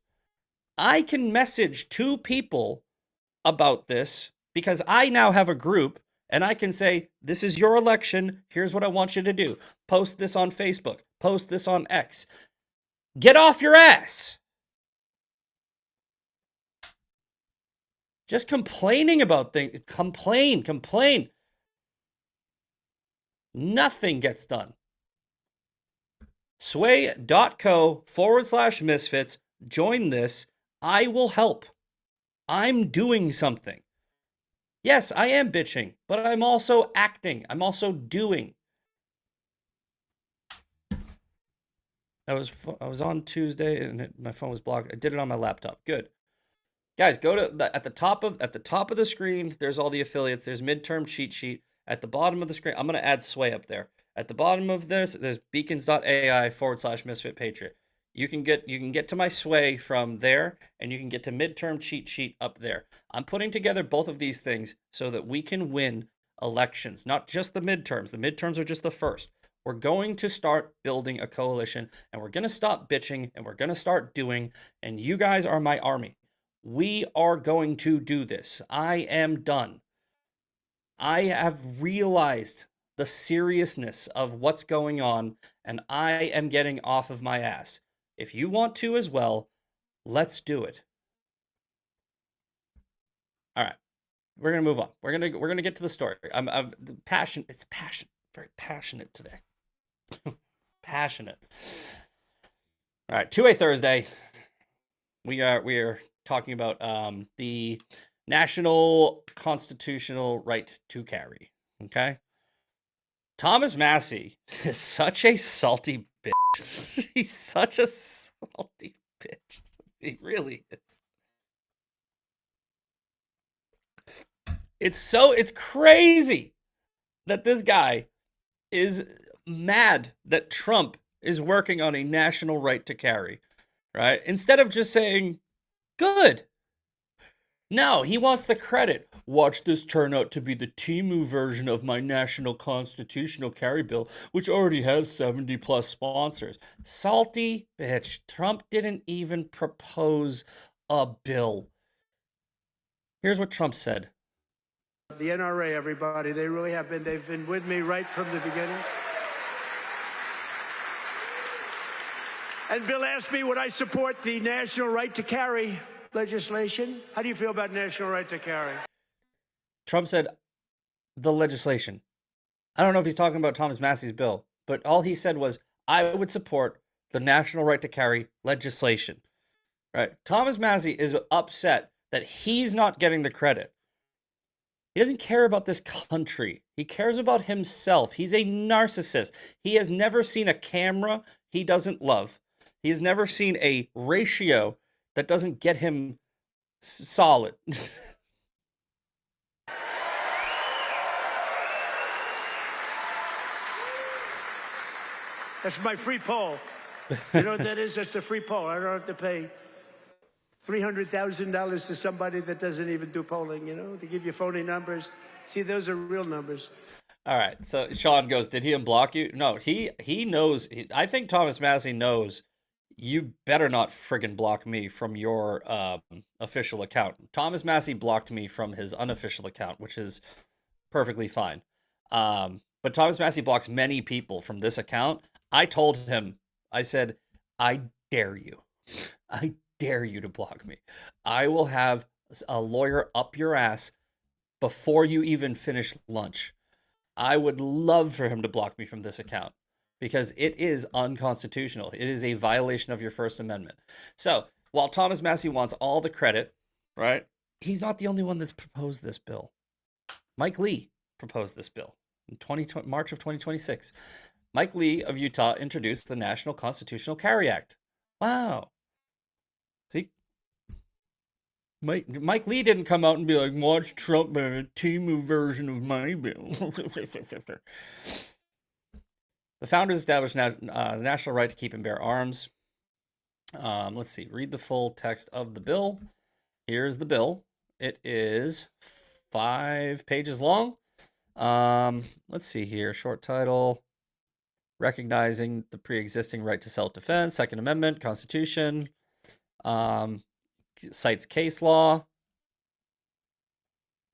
Speaker 1: I can message 2 people about this because I now have a group and I can say, this is your election. Here's what I want you to do. Post this on Facebook. Post this on X. Get off your ass. Just complaining about things. Complain. Nothing gets done. Sway.co/misfits. Join this. I will help. I'm doing something. Yes, I am bitching, but I'm also acting. I'm also doing. I was on Tuesday and my phone was blocked. I did it on my laptop. Good. Guys, go to at the top of the screen, there's all the affiliates. There's midterm cheat sheet. At the bottom of the screen, I'm going to add Sway up there. At the bottom of this, there's beacons.ai/misfit patriot. You can get to my Sway from there, and you can get to midterm cheat sheet up there. I'm putting together both of these things so that we can win elections, not just the midterms. The midterms are just the first. We're going to start building a coalition, and we're going to stop bitching, and we're going to start doing, and you guys are my army. We are going to do this. I am done. I have realized the seriousness of what's going on, and I am getting off of my ass. If you want to as well, let's do it. All right, we're gonna move on. We're gonna get to the story. I'm passionate. It's passion. Very passionate today. Passionate. All right, 2A Thursday. We are talking about the national constitutional right to carry. Okay. Thomas Massie is such a salty bitch. He's such a salty bitch. He really is. It's crazy that this guy is mad that Trump is working on a national right to carry, right? Instead of just saying, good. No, he wants the credit. Watch this turn out to be the Timu version of my national constitutional carry bill, which already has 70 plus sponsors. Salty bitch. Trump didn't even propose a bill. Here's what Trump said.
Speaker 3: The NRA, everybody, they really have been. They've been with me right from the beginning. And Bill asked me, would I support the national right to carry legislation? How do you feel about national right to carry?
Speaker 1: Trump said the legislation. I don't know if he's talking about Thomas Massie's bill, but all he said was, I would support the national right to carry legislation. Right? Thomas Massie is upset that he's not getting the credit. He doesn't care about this country. He cares about himself. He's a narcissist. He has never seen a camera he doesn't love. He has never seen a ratio that doesn't get him solid.
Speaker 3: That's my free poll. You know what that is? That's a free poll. I don't have to pay $300,000 to somebody that doesn't even do polling, you know, to give you phony numbers. See, those are real numbers.
Speaker 1: All right. So Sean goes, did he unblock you? No, he knows. I think Thomas Massey knows you better not friggin' block me from your official account. Thomas Massey blocked me from his unofficial account, which is perfectly fine. But Thomas Massey blocks many people from this account. I told him, I said, I dare you. I dare you to block me. I will have a lawyer up your ass before you even finish lunch. I would love for him to block me from this account because it is unconstitutional. It is a violation of your First Amendment. So while Thomas Massey wants all the credit, right? He's not the only one that's proposed this bill. Mike Lee proposed this bill in March of 2026. Mike Lee of Utah introduced the National Constitutional Carry Act. Wow. See? Mike Lee didn't come out and be like, watch Trump a Timu version of my bill. The founders established the national right to keep and bear arms. Let's see. Read the full text of the bill. Here's the bill. It is 5 pages long. Let's see here. Short title. Recognizing the pre-existing right to self-defense, Second Amendment, Constitution, cites case law,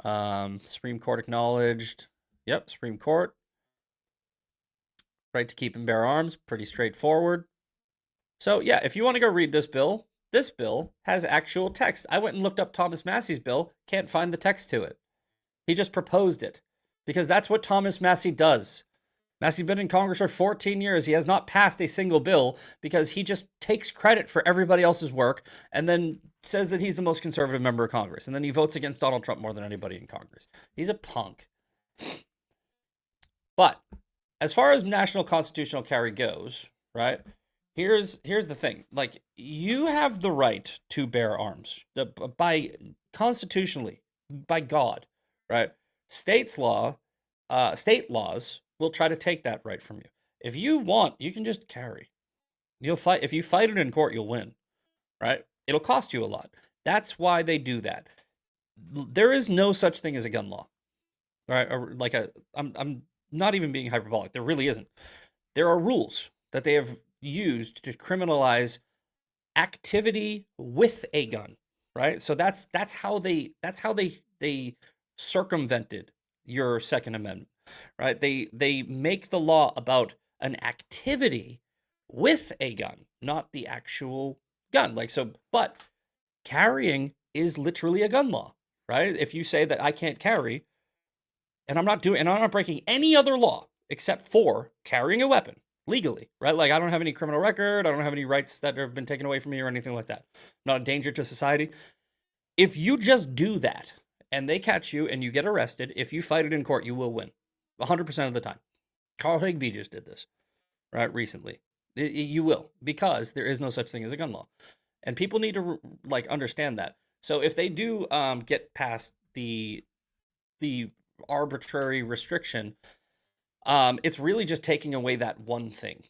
Speaker 1: Supreme Court acknowledged, yep, Supreme Court, right to keep and bear arms, pretty straightforward. So yeah, if you want to go read this bill has actual text. I went and looked up Thomas Massey's bill, can't find the text to it. He just proposed it, because that's what Thomas Massey does. Massey's been in Congress for 14 years. He has not passed a single bill because he just takes credit for everybody else's work and then says that he's the most conservative member of Congress. And then he votes against Donald Trump more than anybody in Congress. He's a punk. But as far as national constitutional carry goes, right, here's the thing. Like, you have the right to bear arms constitutionally, by God, right? State laws will try to take that right from you. If you want, you can just carry. You'll fight. If you fight it in court, you'll win, right? It'll cost you a lot. That's why they do that. There is no such thing as a gun law, right? Or like I'm not even being hyperbolic. There really isn't. There are rules that they have used to criminalize activity with a gun, right? So that's how they circumvented your Second Amendment. Right? They make the law about an activity with a gun, not the actual gun. Like, so, but carrying is literally a gun law, right? If you say that I can't carry, and I'm not breaking any other law except for carrying a weapon legally, right? Like, I don't have any criminal record, I don't have any rights that have been taken away from me or anything like that. Not a danger to society. If you just do that and they catch you and you get arrested, if you fight it in court, you will win. 100% of the time. Carl Higbee just did this, right, recently. You will, because there is no such thing as a gun law. And people need to, like, understand that. So if they do get past the arbitrary restriction, it's really just taking away that one thing,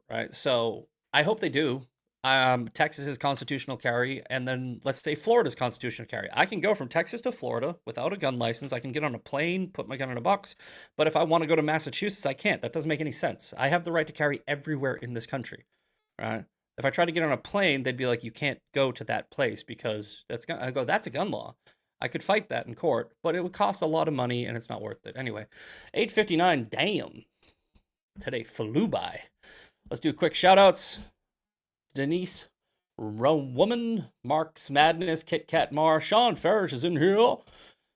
Speaker 1: right? So I hope they do. Texas's constitutional carry, and then let's say Florida's constitutional carry. I can go from Texas to Florida without a gun license. I can get on a plane, put my gun in a box. But if I want to go to Massachusetts, I can't. That doesn't make any sense. I have the right to carry everywhere in this country, right? If I try to get on a plane, they'd be like, you can't go to that place because that's a gun law. I could fight that in court, but it would cost a lot of money and it's not worth it. Anyway, 8:59, damn. Today flew by. Let's do quick shout outs. Denise Woman, Mark's Madness, Kit Kat Mar, Sean Farish is in here,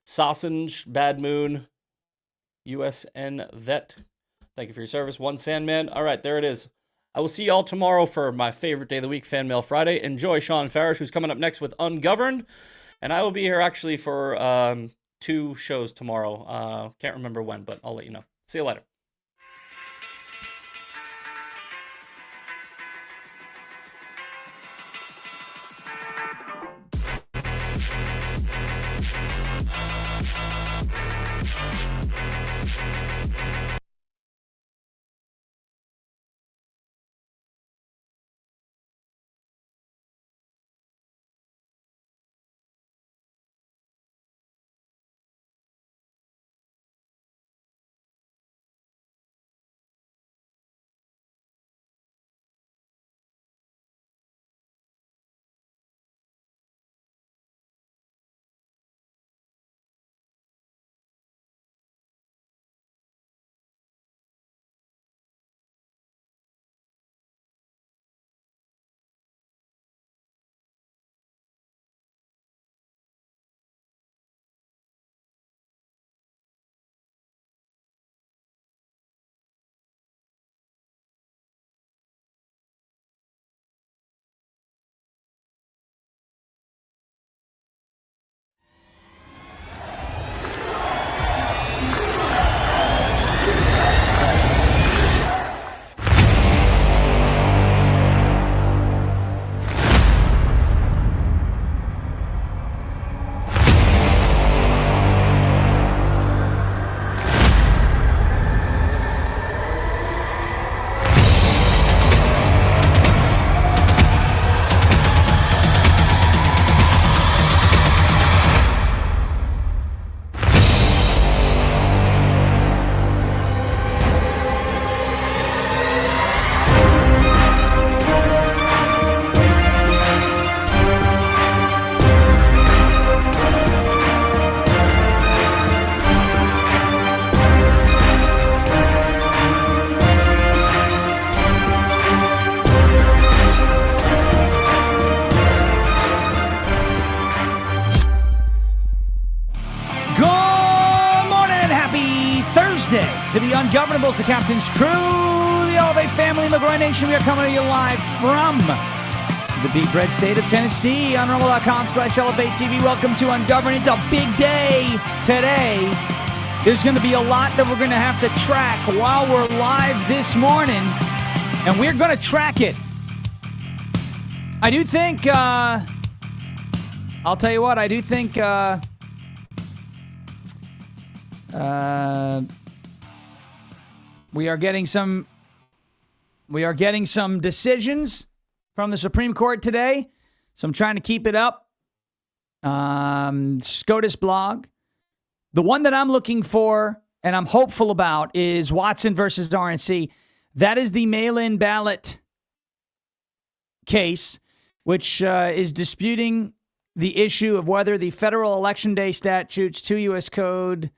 Speaker 1: Sausage, Bad Moon, USN Vet. Thank you for your service. One Sandman. All right, there it is. I will see y'all tomorrow for my favorite day of the week, Fan Mail Friday. Enjoy Sean Farish, who's coming up next with Ungoverned. And I will be here actually for 2 shows tomorrow. Can't remember when, but I'll let you know. See you later.
Speaker 4: To the Ungovernables, the Captain's Crew, the All Day Family, McGroy Nation. We are coming to you live from the deep red state of Tennessee on rumble.com/elevate TV. Welcome to Ungoverned. It's a big day today. There's going to be a lot that we're going to have to track while we're live this morning, and we're going to track it. I do think, I'll tell you what, I do think, we are getting some decisions from the Supreme Court today. So I'm trying to keep it up. SCOTUS blog. The one that I'm looking for and I'm hopeful about is Watson versus RNC. That is the mail-in ballot case, which is disputing the issue of whether the federal election day statutes, 2 U.S. Code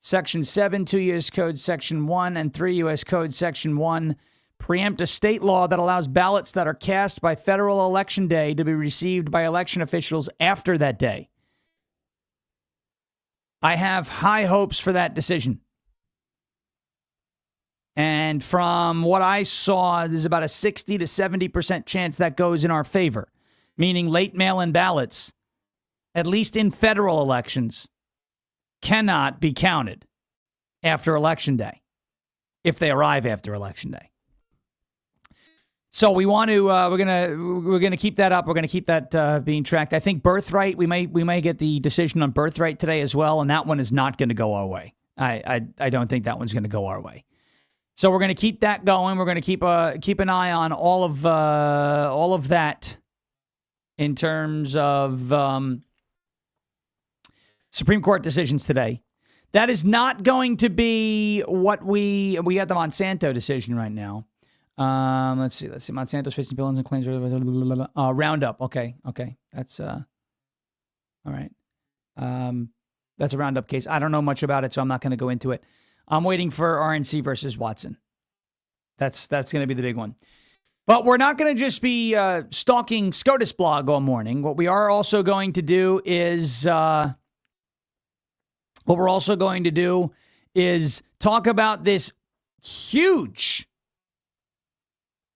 Speaker 4: Section 7, 2 U.S. Code Section 1, and 3 U.S. Code Section 1 preempt a state law that allows ballots that are cast by federal election day to be received by election officials after that day. I have high hopes for that decision. And from what I saw, there's about a 60 to 70% chance that goes in our favor, meaning late mail-in ballots, at least in federal elections, cannot be counted after Election Day, if they arrive after Election Day. So we want to we're gonna keep that up. We're gonna keep that being tracked. I think birthright. We may get the decision on birthright today as well, and that one is not going to go our way. I don't think that one's going to go our way. So we're going to keep that going. We're going to keep an eye on all of that in terms of Supreme Court decisions today. That is not going to be what we got the Monsanto decision right now. Let's see. Monsanto's facing billions and claims. Roundup. Okay. That's all right. That's a Roundup case. I don't know much about it, so I'm not going to go into it. I'm waiting for RNC versus Watson. That's going to be the big one. But we're not going to just be stalking SCOTUS blog all morning. What we are also going to do is talk about this huge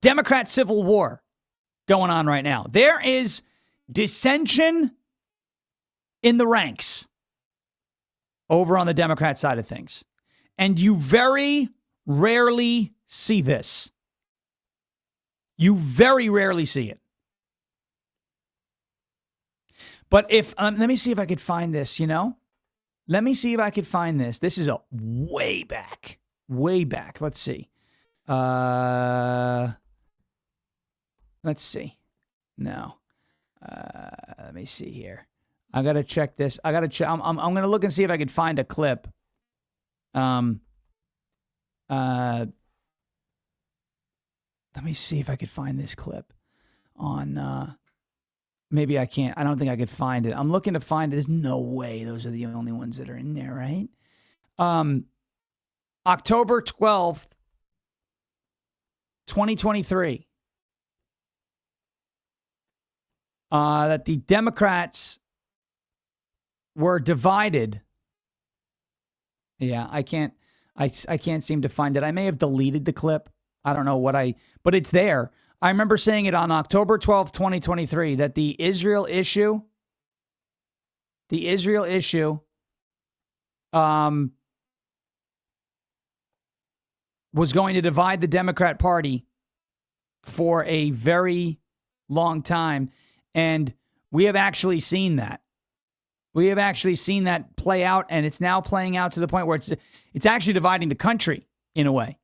Speaker 4: Democrat civil war going on right now. There is dissension in the ranks over on the Democrat side of things. And you very rarely see this. You very rarely see it. But if, let me see if I could find this, Let me see if I could find this. This is a way back. Let's see. Let's see. No. Let me see here. I got to check this. I'm going to look and see if I could find a clip. Let me see if I could find this clip on, maybe I can't. I don't think I could find it. I'm looking to find it. There's no way those are the only ones that are in there, right? October 12th, 2023. That the Democrats were divided. Yeah, I can't seem to find it. I may have deleted the clip. I don't know but it's there. I remember saying it on October 12th, 2023, that the Israel issue was going to divide the Democrat Party for a very long time. And we have actually seen that. We have actually seen that play out, and it's now playing out to the point where it's actually dividing the country in a way.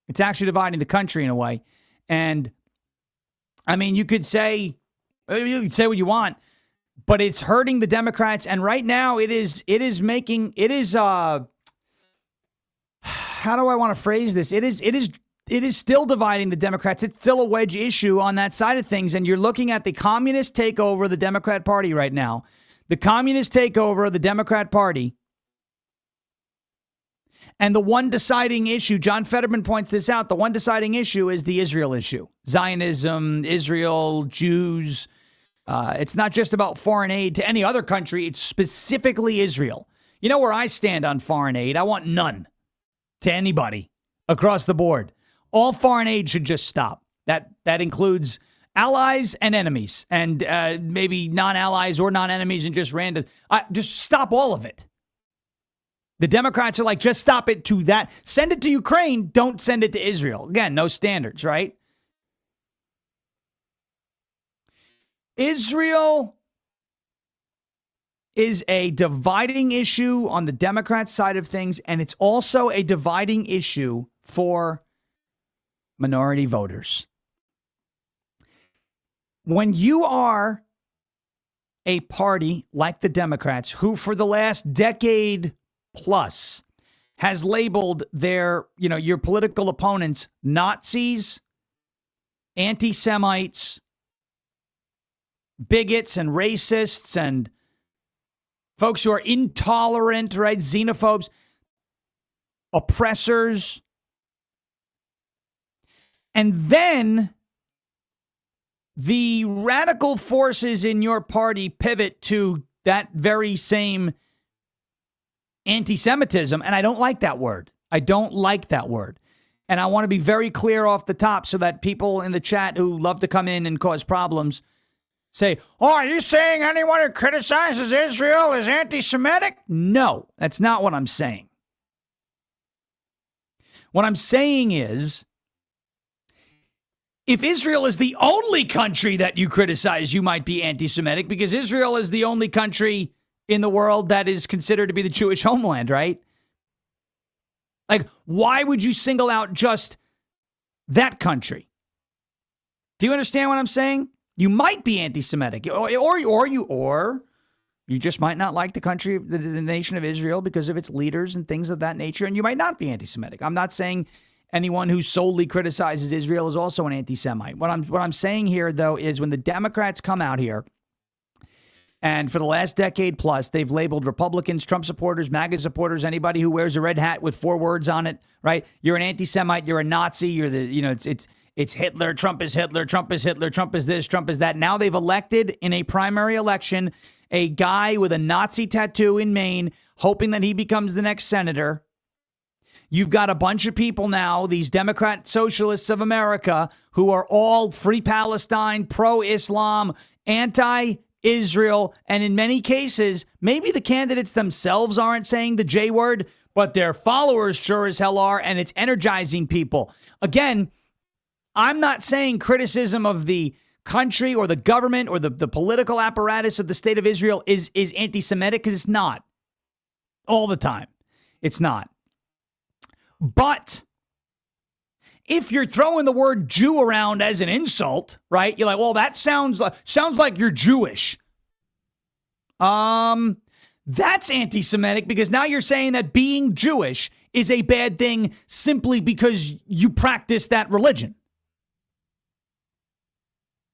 Speaker 4: It's actually dividing the country in a way. And I mean, you could say what you want, but it's hurting the Democrats. And right now it is how do I want to phrase this? It is still dividing the Democrats. It's still a wedge issue on that side of things. And you're looking at the communist takeover of the Democrat Party right now. The communist takeover of the Democrat Party. And the one deciding issue, John Fetterman points this out, the one deciding issue is the Israel issue. Zionism, Israel, Jews. It's not just about foreign aid to any other country. It's specifically Israel. You know where I stand on foreign aid? I want none to anybody across the board. All foreign aid should just stop. That includes allies and enemies, and maybe non-allies or non-enemies, and just random. Just stop all of it. The Democrats are like, just stop it to that. Send it to Ukraine. Don't send it to Israel. Again, no standards, right? Israel is a dividing issue on the Democrat side of things, and it's also a dividing issue for minority voters. When you are a party like the Democrats, who for the last decade plus has labeled your political opponents Nazis, anti-Semites, bigots and racists, and folks who are intolerant, right? Xenophobes, oppressors. And then the radical forces in your party pivot to that very same anti-Semitism. And I don't like that word. And I want to be very clear off the top so that people in the chat who love to come in and cause problems say, oh, are you saying anyone who criticizes Israel is anti-Semitic? No, that's not what I'm saying. What I'm saying is, if Israel is the only country that you criticize, you might be anti-Semitic, because Israel is the only country in the world that is considered to be the Jewish homeland, right? Like, why would you single out just that country? Do you understand what I'm saying? You might be anti-Semitic, or you just might not like the country, the nation of Israel, because of its leaders and things of that nature, and you might not be anti-Semitic. I'm not saying anyone who solely criticizes Israel is also an anti-Semite. What I'm saying here, though, is when the Democrats come out here, and for the last decade plus, they've labeled Republicans, Trump supporters, MAGA supporters, anybody who wears a red hat with 4 words on it, right? You're an anti-Semite, you're a Nazi, you're it's Hitler, Trump is Hitler, Trump is Hitler, Trump is this, Trump is that. Now they've elected in a primary election a guy with a Nazi tattoo in Maine, hoping that he becomes the next senator. You've got a bunch of people now, these Democrat socialists of America, who are all free Palestine, pro-Islam, anti-Israel Israel, and in many cases, maybe the candidates themselves aren't saying the J word, but their followers sure as hell are, and it's energizing people. Again, I'm not saying criticism of the country or the government or the political apparatus of the state of Israel is anti-Semitic, because it's not. All the time. It's not. But if you're throwing the word Jew around as an insult, right? You're like, well, that sounds like you're Jewish. That's anti-Semitic, because now you're saying that being Jewish is a bad thing simply because you practice that religion.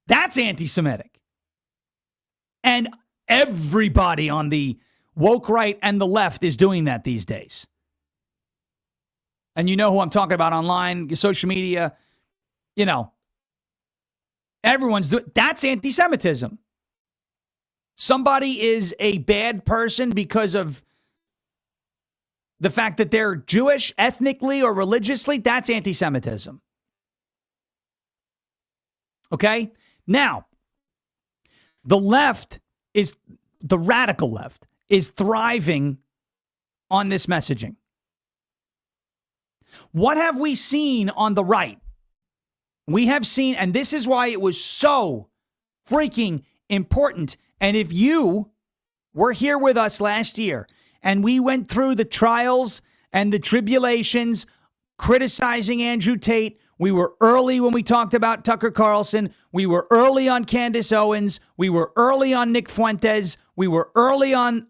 Speaker 4: That's anti-Semitic. And everybody on the woke right and the left is doing that these days. And you know who I'm talking about online, social media, everyone's doing. That's anti-Semitism. Somebody is a bad person because of the fact that they're Jewish, ethnically or religiously. That's anti-Semitism. Okay? Now, the radical left is thriving on this messaging. What have we seen on the right? We have seen, and this is why it was so freaking important. And if you were here with us last year and we went through the trials and the tribulations criticizing Andrew Tate, we were early when we talked about Tucker Carlson. We were early on Candace Owens. We were early on Nick Fuentes. We were early on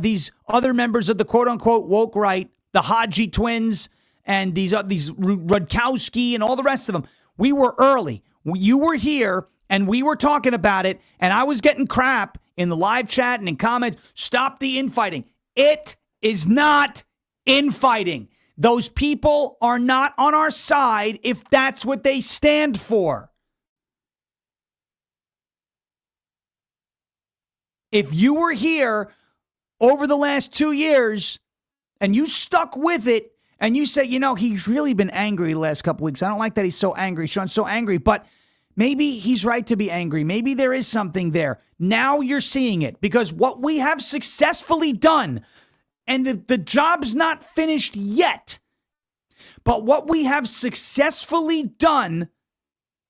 Speaker 4: these other members of the quote-unquote woke right, the Haji twins, and these Rudkowski and all the rest of them. We were early. You were here, and we were talking about it, and I was getting crap in the live chat and in comments. Stop the infighting. It is not infighting. Those people are not on our side if that's what they stand for. If you were here over the last 2 years and you stuck with it and you say, he's really been angry the last couple weeks. I don't like that he's so angry. Sean's so angry, but maybe he's right to be angry. Maybe there is something there. Now you're seeing it, because what we have successfully done, and the job's not finished yet, but what we have successfully done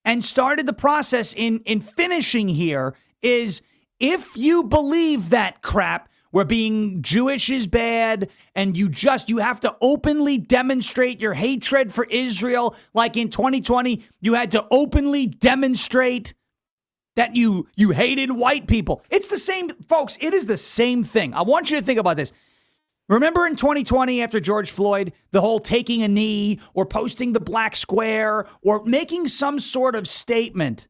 Speaker 4: and started the process in finishing here is, if you believe that crap, where being Jewish is bad, and you have to openly demonstrate your hatred for Israel, like in 2020, you had to openly demonstrate that you hated white people. It's the same, folks, it is the same thing. I want you to think about this. Remember in 2020, after George Floyd, the whole taking a knee or posting the black square or making some sort of statement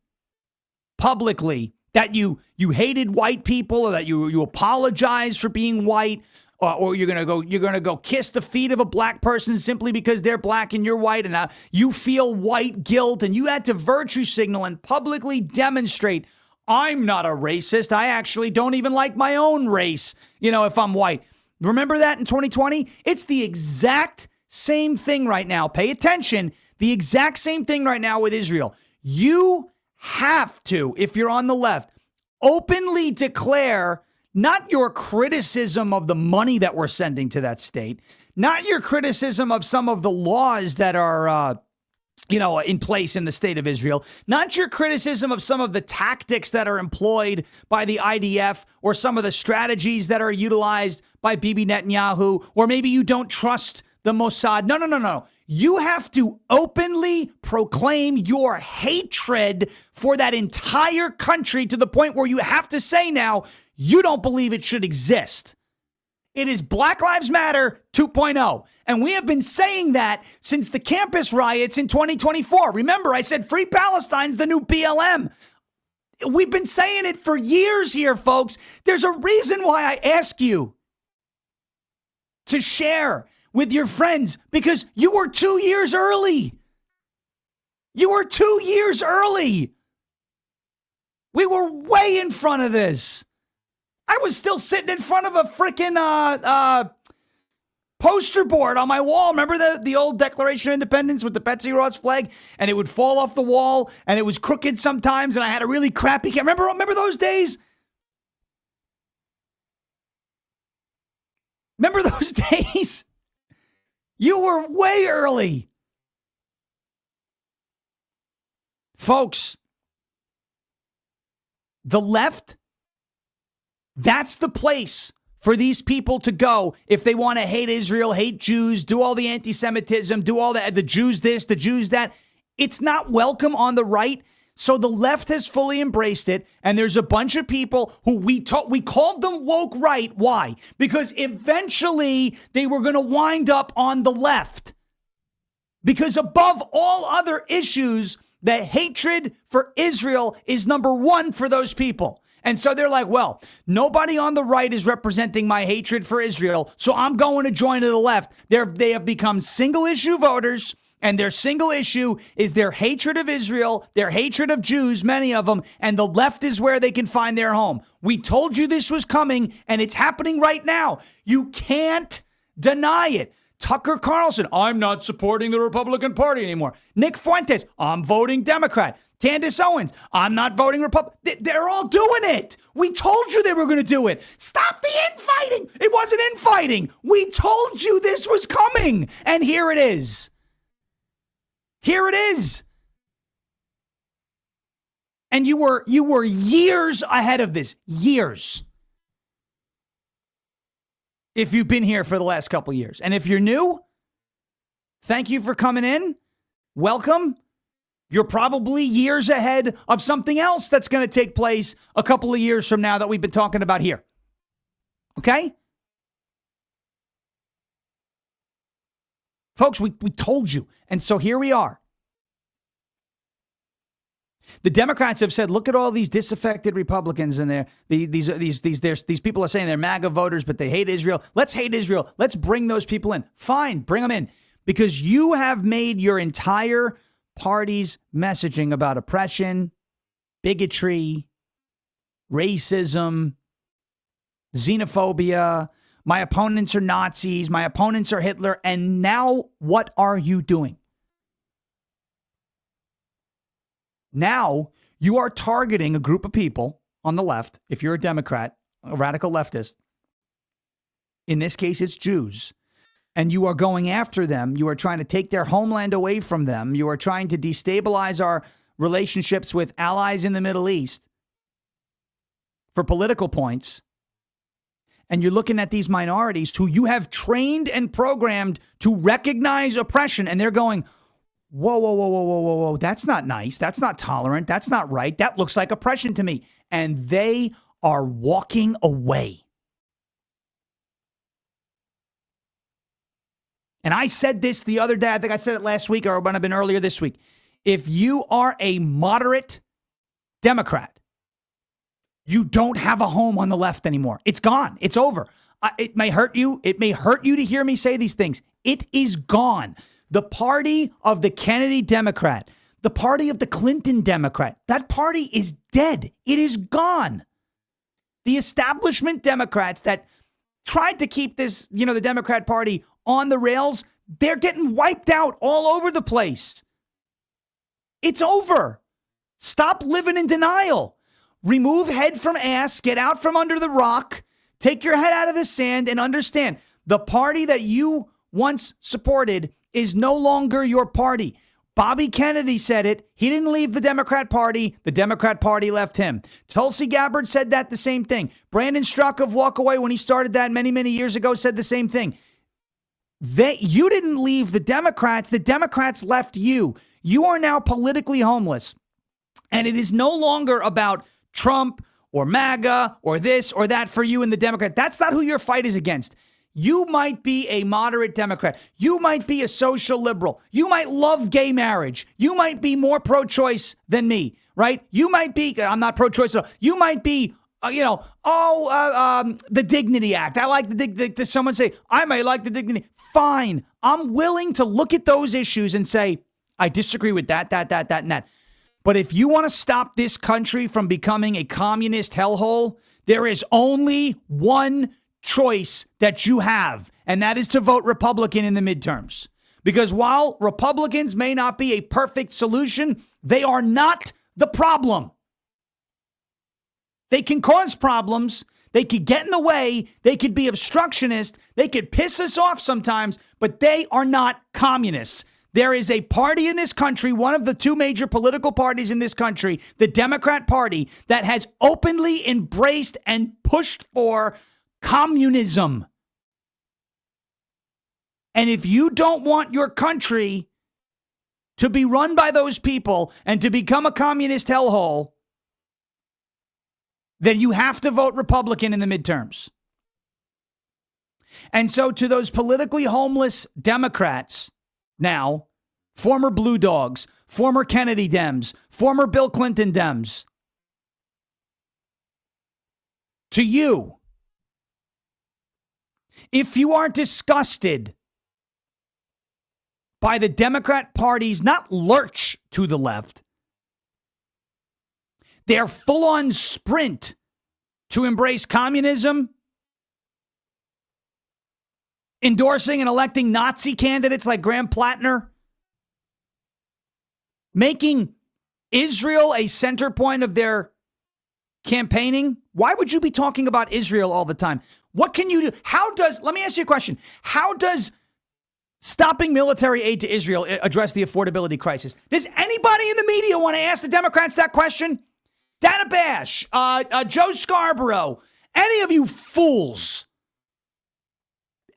Speaker 4: publicly that you hated white people, or that you apologize for being white, or you're gonna go kiss the feet of a black person simply because they're black and you're white, and you feel white guilt, and you had to virtue signal and publicly demonstrate, I'm not a racist. I actually don't even like my own race, if I'm white. Remember that in 2020? It's the exact same thing right now. Pay attention. The exact same thing right now with Israel. You have to, if you're on the left, openly declare not your criticism of the money that we're sending to that state, not your criticism of some of the laws that are, in place in the state of Israel, not your criticism of some of the tactics that are employed by the IDF, or some of the strategies that are utilized by Bibi Netanyahu, or maybe you don't trust the Mossad. No. You have to openly proclaim your hatred for that entire country, to the point where you have to say now, you don't believe it should exist. It is Black Lives Matter 2.0. And we have been saying that since the campus riots in 2024. Remember, I said Free Palestine's the new BLM. We've been saying it for years here, folks. There's a reason why I ask you to share with your friends, because you were 2 years early. You were 2 years early. We were way in front of this. I was still sitting in front of a freaking poster board on my wall. Remember the old Declaration of Independence with the Betsy Ross flag? And it would fall off the wall, and it was crooked sometimes, and I had a really crappy camera. Remember those days? Remember those days? You were way early. Folks, the left, that's the place for these people to go if they want to hate Israel, hate Jews, do all the anti-Semitism, do all the Jews this, the Jews that. It's not welcome on the right. So the left has fully embraced it. And there's a bunch of people who we called them woke right. Why? Because eventually they were going to wind up on the left. Because above all other issues, the hatred for Israel is number one for those people. And so they're like, well, nobody on the right is representing my hatred for Israel, so I'm going to join to the left. They have become single issue voters, and their single issue is their hatred of Israel, their hatred of Jews, many of them, and the left is where they can find their home. We told you this was coming, and it's happening right now. You can't deny it. Tucker Carlson, I'm not supporting the Republican Party anymore. Nick Fuentes, I'm voting Democrat. Candace Owens, I'm not voting Republican. They're all doing it. We told you they were going to do it. Stop the infighting. It wasn't infighting. We told you this was coming. And here it is. Here it is. And you were years ahead of this. Years. If you've been here for the last couple years. And if you're new, thank you for coming in. Welcome. You're probably years ahead of something else that's going to take place a couple of years from now that we've been talking about here. Okay? Folks, we told you. And so here we are. The Democrats have said, look at all these disaffected Republicans in there. These people are saying they're MAGA voters, but they hate Israel. Let's hate Israel. Let's bring those people in. Fine, bring them in. Because you have made your entire party's messaging about oppression, bigotry, racism, xenophobia. My opponents are Nazis. My opponents are Hitler. And now what are you doing? Now you are targeting a group of people on the left. If you're a Democrat, a radical leftist, in this case, it's Jews, and you are going after them. You are trying to take their homeland away from them. You are trying to destabilize our relationships with allies in the Middle East for political points. And you're looking at these minorities who you have trained and programmed to recognize oppression. And they're going, whoa. That's not nice. That's not tolerant. That's not right. That looks like oppression to me. And they are walking away. And I said this the other day. I think I said it last week or it might have been earlier this week. If you are a moderate Democrat, you don't have a home on the left anymore. It's gone. It's over. It may hurt you. It may hurt you to hear me say these things. It is gone. The party of the Kennedy Democrat, the party of the Clinton Democrat, that party is dead. It is gone. The establishment Democrats that tried to keep this, the Democrat Party on the rails, they're getting wiped out all over the place. It's over. Stop living in denial. Remove head from ass, get out from under the rock, take your head out of the sand and understand the party that you once supported is no longer your party. Bobby Kennedy said it. He didn't leave the Democrat Party. The Democrat Party left him. Tulsi Gabbard said that the same thing. Brandon Strzok of Walk Away, when he started that many, many years ago, said the same thing. You didn't leave the Democrats. The Democrats left you. You are now politically homeless. And it is no longer about Trump or MAGA or this or that for you and the Democrat. That's not who your fight is against. You might be a moderate Democrat. You might be a social liberal. You might love gay marriage. You might be more pro-choice than me, right? You might be, I'm not pro-choice at all. You might be, the Dignity Act. I like the someone say, I might like the Dignity. Fine. I'm willing to look at those issues and say, I disagree with that, and that. But if you want to stop this country from becoming a communist hellhole, there is only one choice that you have, and that is to vote Republican in the midterms. Because while Republicans may not be a perfect solution, they are not the problem. They can cause problems. They could get in the way. They could be obstructionist. They could piss us off sometimes, but they are not communists. There is a party in this country, one of the two major political parties in this country, the Democrat Party, that has openly embraced and pushed for communism. And if you don't want your country to be run by those people and to become a communist hellhole, then you have to vote Republican in the midterms. And so to those politically homeless Democrats now, former Blue Dogs, former Kennedy Dems, former Bill Clinton Dems, to you, if you are disgusted by the Democrat Party's not lurch to the left, their full-on sprint to embrace communism, endorsing and electing Nazi candidates like Graham Plattner, making Israel a center point of their campaigning. Why would you be talking about Israel all the time? What can you do? Let me ask you a question. How does stopping military aid to Israel address the affordability crisis? Does anybody in the media want to ask the Democrats that question? Dana Bash, Joe Scarborough, any of you fools.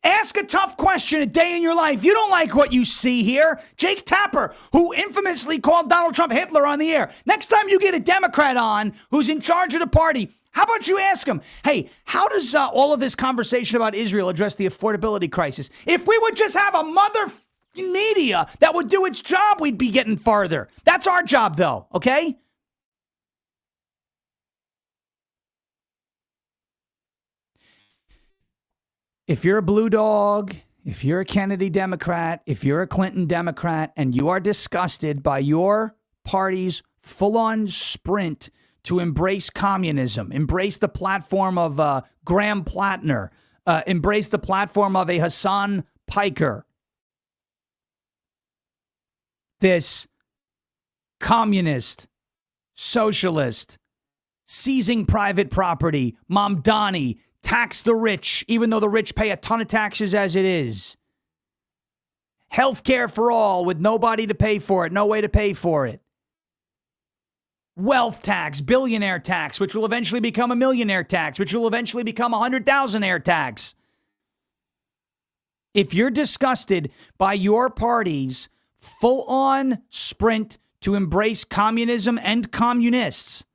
Speaker 4: Ask a tough question a day in your life. You don't like what you see here. Jake Tapper, who infamously called Donald Trump Hitler on the air. Next time you get a Democrat on who's in charge of the party, how about you ask him, hey, how does all of this conversation about Israel address the affordability crisis? If we would just have a mother media that would do its job, we'd be getting farther. That's our job, though, okay? If you're a Blue Dog, if you're a Kennedy Democrat, if you're a Clinton Democrat, and you are disgusted by your party's full-on sprint to embrace communism, embrace the platform of Graham Plattner, embrace the platform of a Hassan Piker, this communist, socialist, seizing private property, Mamdani, tax the rich, even though the rich pay a ton of taxes as it is. Healthcare for all with nobody to pay for it, no way to pay for it. Wealth tax, billionaire tax, which will eventually become a millionaire tax, which will eventually become a 100,000-aire tax. If you're disgusted by your party's full-on sprint to embrace communism and communists,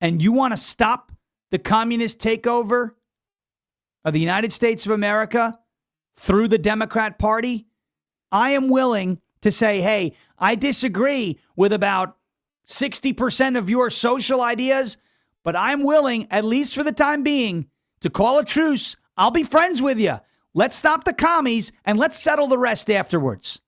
Speaker 4: and you want to stop the communist takeover of the United States of America through the Democrat Party, I am willing to say, hey, I disagree with about 60% of your social ideas, but I'm willing, at least for the time being, to call a truce. I'll be friends with you. Let's stop the commies and let's settle the rest afterwards.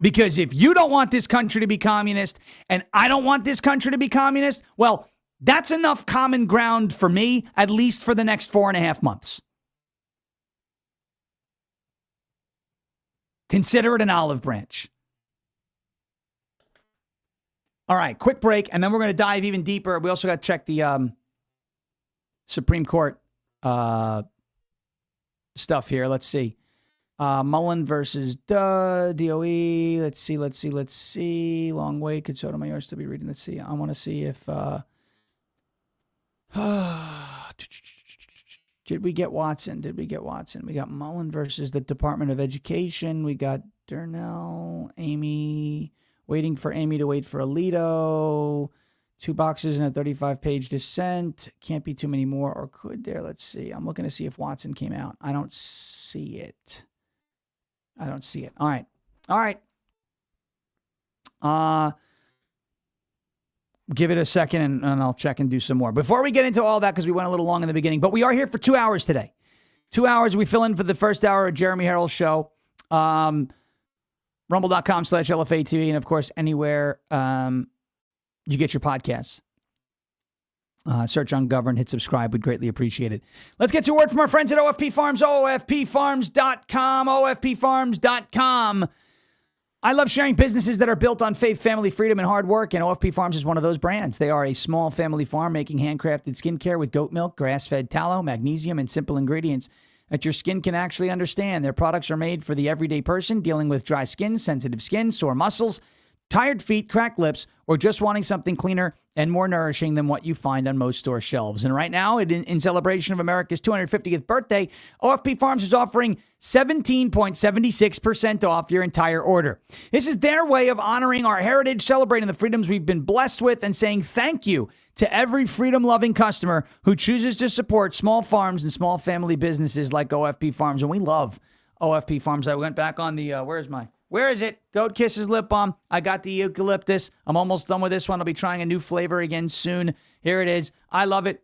Speaker 4: Because if you don't want this country to be communist and I don't want this country to be communist, well, that's enough common ground for me, at least for the next 4.5 months. Consider it an olive branch. All right, quick break, and then we're going to dive even deeper. We also got to check the Supreme Court stuff here. Let's see. Mullen versus DOE. Let's see. Long wait. Could Sotomayor still be reading? Let's see. I want to see if... Did we get Watson? We got Mullen versus the Department of Education. We got Durnell, Amy, waiting for Amy to wait for Alito. 2 boxes and a 35-page dissent. Can't be too many more, or could there? Let's see. I'm looking to see if Watson came out. I don't see it. All right. Give it a second and I'll check and do some more. Before we get into all that, because we went a little long in the beginning, but we are here for 2 hours today. 2 hours. We fill in for the first hour of Jeremy Herrell's show. Rumble.com/LFA TV. And of course, anywhere you get your podcasts. Search Ungoverned, hit subscribe. We'd greatly appreciate it. Let's get to a word from our friends at OFP Farms, OFPFarms.com, OFPFarms.com. I love sharing businesses that are built on faith, family, freedom, and hard work, and OFP Farms is one of those brands. They are a small family farm making handcrafted skincare with goat milk, grass-fed tallow, magnesium, and simple ingredients that your skin can actually understand. Their products are made for the everyday person dealing with dry skin, sensitive skin, sore muscles, tired feet, cracked lips, or just wanting something cleaner and more nourishing than what you find on most store shelves. And right now, in celebration of America's 250th birthday, OFP Farms is offering 17.76% off your entire order. This is their way of honoring our heritage, celebrating the freedoms we've been blessed with, and saying thank you to every freedom-loving customer who chooses to support small farms and small family businesses like OFP Farms. And we love OFP Farms. I went back on the, where is it? Goat Kisses lip balm. I got the eucalyptus. I'm almost done with this one. I'll be trying a new flavor again soon. Here it is. I love it.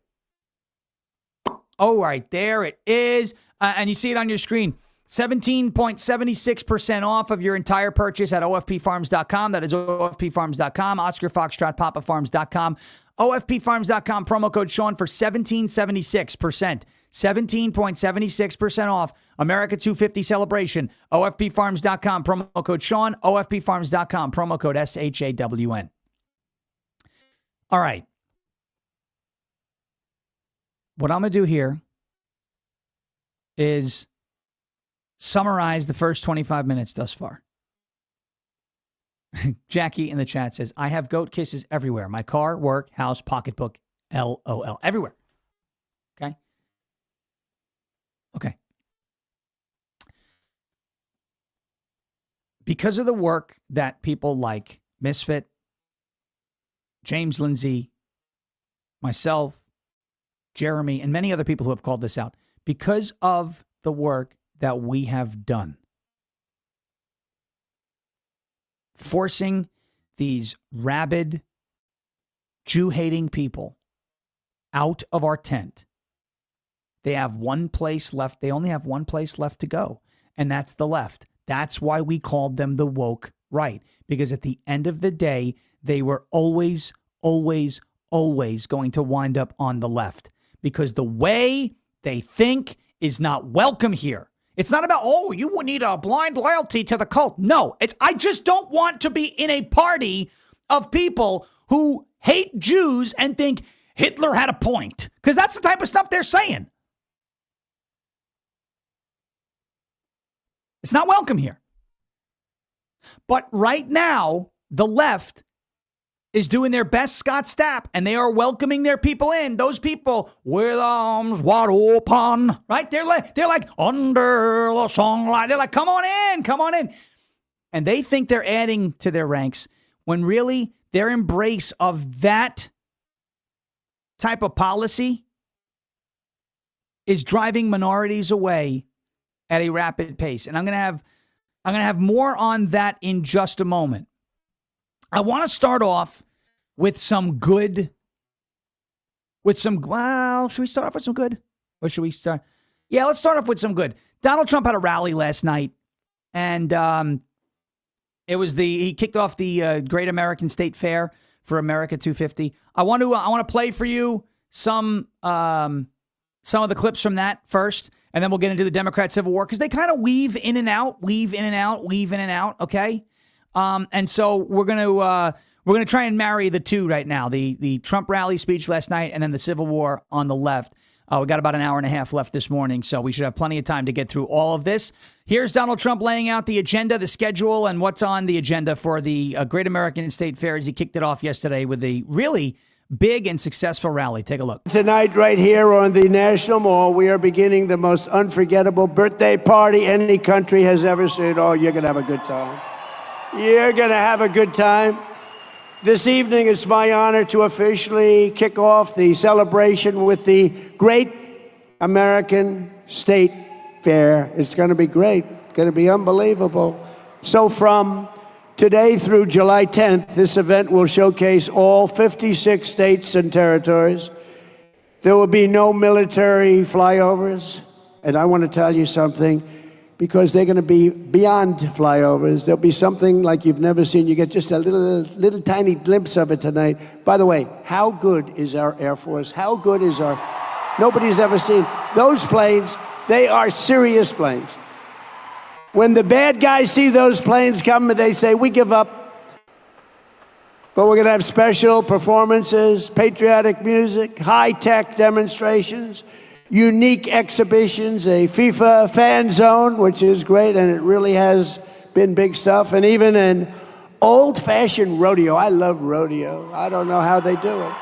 Speaker 4: Oh, right there it is. And you see it on your screen. 17.76% off of your entire purchase at OFPFarms.com. That is OFPFarms.com. Oscar Foxtrot PapaFarms.com. OFPFarms.com. Promo code Sean for 17.76%. 17.76% off America 250 celebration. OFPFarms.com. Promo code Sean. OFPFarms.com. Promo code SHAWN. All right. What I'm going to do here is summarize the first 25 minutes thus far. Jackie in the chat says, I have goat kisses everywhere. My car, work, house, pocketbook, LOL. Everywhere. Okay? Okay. Because of the work that people like Misfit, James Lindsay, myself, Jeremy, and many other people who have called this out, because of the work that we have done, forcing these rabid, Jew-hating people out of our tent, they have one place left. They only have one place left to go, and that's the left. That's why we called them the woke right, because at the end of the day, they were always, always, always going to wind up on the left, because the way they think is not welcome here. It's not about, oh, you would need a blind loyalty to the cult. No, I just don't want to be in a party of people who hate Jews and think Hitler had a point, because that's the type of stuff they're saying. It's not welcome here. But right now, the left is doing their best Scott Stapp, and they are welcoming their people in. Those people with arms wide open, right? They're like under the sunlight. They're like, come on in, come on in. And they think they're adding to their ranks when really their embrace of that type of policy is driving minorities away at a rapid pace. And I'm going to have more on that in just a moment. I want to start off with some good, should we start off with some good? Or should we start? Yeah, let's start off with some good. Donald Trump had a rally last night, and he kicked off the Great American State Fair for America 250. I want to play for you some of the clips from that first, and then we'll get into the Democrat Civil War, because they kind of weave in and out, okay? And so we're gonna try and marry the two right now. The Trump rally speech last night, and then the Civil War on the left. We got about an hour and a half left this morning, so we should have plenty of time to get through all of this. Here's Donald Trump laying out the agenda, the schedule, and what's on the agenda for the Great American State Fair as he kicked it off yesterday with a really big and successful rally. Take a look.
Speaker 3: Tonight, right here on the National Mall, we are beginning the most unforgettable birthday party any country has ever seen. Oh, you're going to have a good time. You're going to have a good time. This evening, it's my honor to officially kick off the celebration with the Great American State Fair. It's going to be great. It's going to be unbelievable. So from today through July 10th, this event will showcase all 56 states and territories. There will be no military flyovers. And I want to tell you something, because they're going to be beyond flyovers. There'll be something like you've never seen. You get just a little tiny glimpse of it tonight. By the way, how good is our Air Force? How good is nobody's ever seen. Those planes, they are serious planes. When the bad guys see those planes coming, they say, we give up. But we're going to have special performances, patriotic music, high-tech demonstrations, unique exhibitions, a FIFA fan zone, which is great, and it really has been big stuff, and even an old-fashioned rodeo. I love rodeo. I don't know how they do it.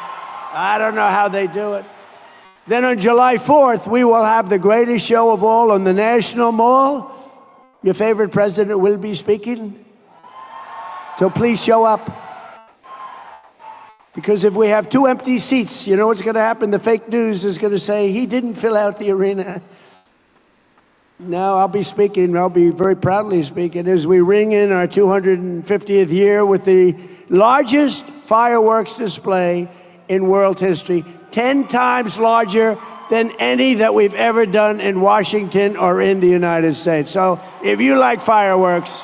Speaker 3: I don't know how they do it. Then on July 4th, we will have the greatest show of all on the National Mall. Your favorite president will be speaking. So please show up. Because if we have 2 empty seats, you know what's going to happen? The fake news is going to say, he didn't fill out the arena. No, I'll be speaking. I'll be very proudly speaking as we ring in our 250th year with the largest fireworks display in world history, 10 times larger than any that we've ever done in Washington or in the United States. So if you like fireworks,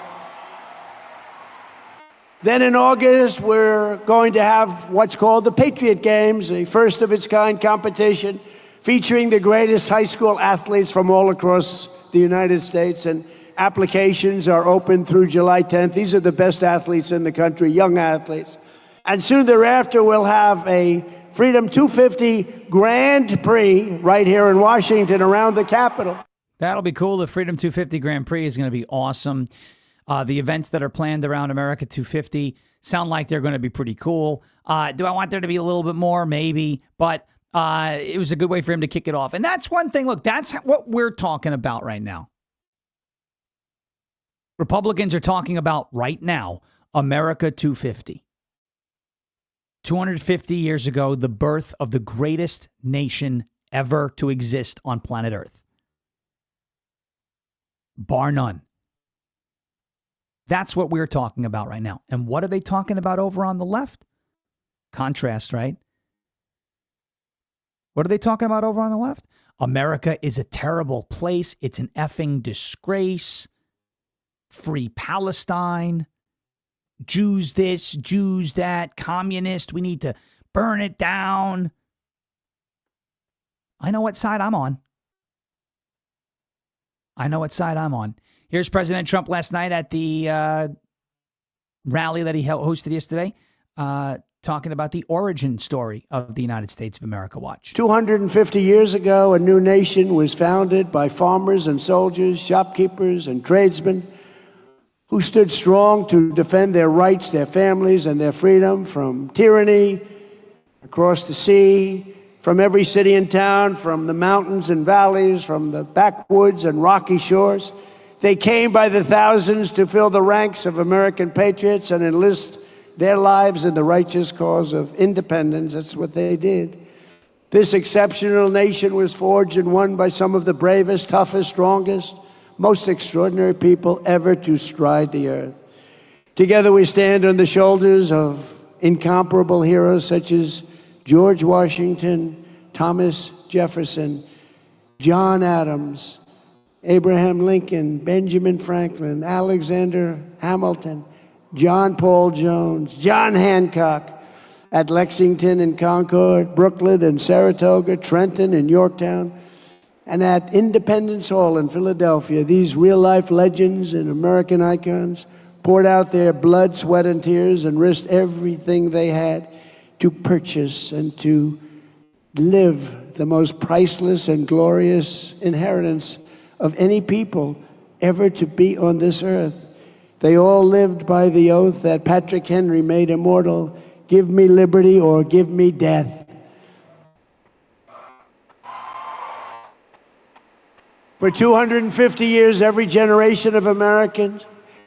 Speaker 3: then in August, we're going to have what's called the Patriot Games, a first-of-its-kind competition featuring the greatest high school athletes from all across the United States. And applications are open through July 10th. These are the best athletes in the country, young athletes. And soon thereafter, we'll have a Freedom 250 Grand Prix right here in Washington around the Capitol.
Speaker 4: That'll be cool. The Freedom 250 Grand Prix is going to be awesome. The events that are planned around America 250 sound like they're going to be pretty cool. Do I want there to be a little bit more? Maybe. But it was a good way for him to kick it off. And that's one thing. Look, that's what we're talking about right now. Republicans are talking about right now America 250. 250 years ago, the birth of the greatest nation ever to exist on planet Earth. Bar none. That's what we're talking about right now. And what are they talking about over on the left? Contrast, right? What are they talking about over on the left? America is a terrible place. It's an effing disgrace. Free Palestine. Jews this, Jews that, communist. We need to burn it down. I know what side I'm on. I know what side I'm on. Here's President Trump last night at the rally that he hosted yesterday, talking about the origin story of the United States of America. Watch.
Speaker 3: 250 years ago, a new nation was founded by farmers and soldiers, shopkeepers and tradesmen who stood strong to defend their rights, their families, and their freedom from tyranny across the sea, from every city and town, from the mountains and valleys, from the backwoods and rocky shores. They came by the thousands to fill the ranks of American patriots and enlist their lives in the righteous cause of independence. That's what they did. This exceptional nation was forged and won by some of the bravest, toughest, strongest, most extraordinary people ever to stride the earth. Together we stand on the shoulders of incomparable heroes such as George Washington, Thomas Jefferson, John Adams, Abraham Lincoln, Benjamin Franklin, Alexander Hamilton, John Paul Jones, John Hancock at Lexington and Concord, Brooklyn and Saratoga, Trenton and Yorktown, and at Independence Hall in Philadelphia. These real-life legends and American icons poured out their blood, sweat, and tears and risked everything they had to purchase and to live the most priceless and glorious inheritance of any people ever to be on this earth. They all lived by the oath that Patrick Henry made immortal: give me liberty or give me death. For 250 years, every generation of Americans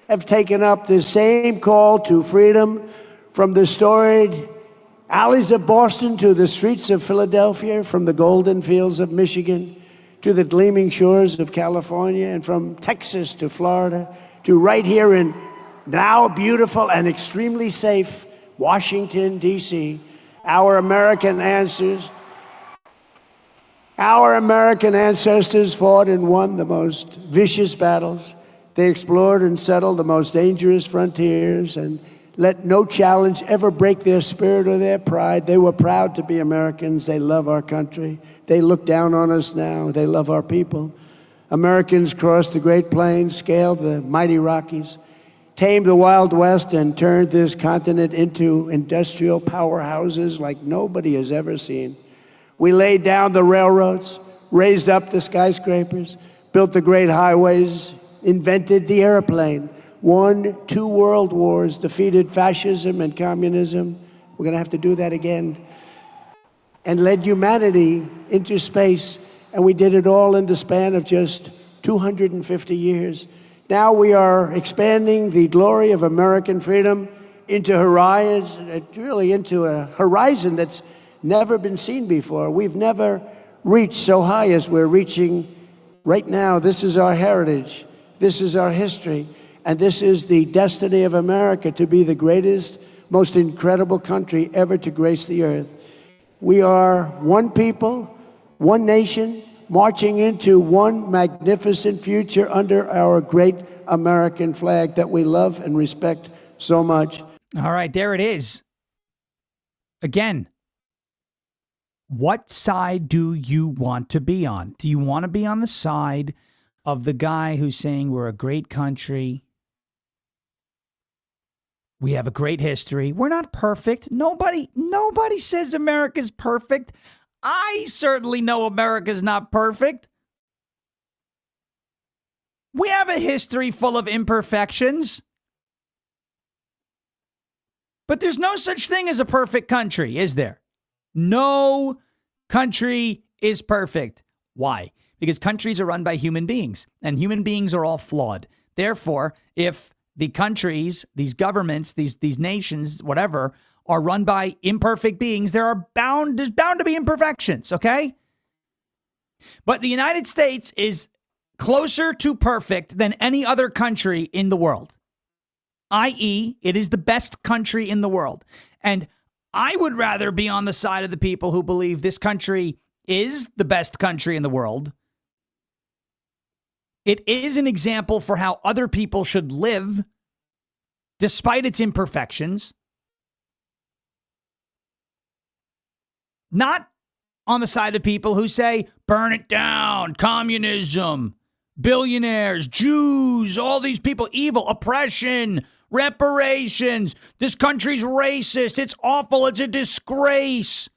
Speaker 3: have taken up the same call to freedom, from the storied alleys of Boston to the streets of Philadelphia, from the golden fields of Michigan to the gleaming shores of California, and from Texas to Florida to right here in now beautiful and extremely safe Washington, D.C. Our American ancestors fought and won the most vicious battles. They explored and settled the most dangerous frontiers and let no challenge ever break their spirit or their pride. They were proud to be Americans. They love our country. They look down on us now. They love our people. Americans crossed the Great Plains, scaled the mighty Rockies, tamed the Wild West, and turned this continent into industrial powerhouses like nobody has ever seen. We laid down the railroads, raised up the skyscrapers, built the great highways, invented the airplane, won 2 world wars, defeated fascism and communism. We're going to have to do that again. And led humanity into space. And we did it all in the span of just 250 years. Now we are expanding the glory of American freedom into really into a horizon that's never been seen before. We've never reached so high as we're reaching right now. This is our heritage. This is our history. And this is the destiny of America, to be the greatest, most incredible country ever to grace the earth. We are one people, one nation, marching into one magnificent future under our great American flag that we love and respect so much.
Speaker 4: All right, there it is. Again, what side do you want to be on? Do you want to be on the side of the guy who's saying we're a great country? We have a great history. We're not perfect. Nobody says America's perfect. I certainly know America's not perfect. We have a history full of imperfections. But there's no such thing as a perfect country, is there? No country is perfect. Why? Because countries are run by human beings, and human beings are all flawed. Therefore, if the countries, these governments, these nations, whatever, are run by imperfect beings, there's bound to be imperfections, okay? But the United States is closer to perfect than any other country in the world, i.e., it is the best country in the world. And I would rather be on the side of the people who believe this country is the best country in the world. It is an example for how other people should live, despite its imperfections. Not on the side of people who say, burn it down, communism, billionaires, Jews, all these people, evil, oppression, reparations, this country's racist, it's awful, it's a disgrace.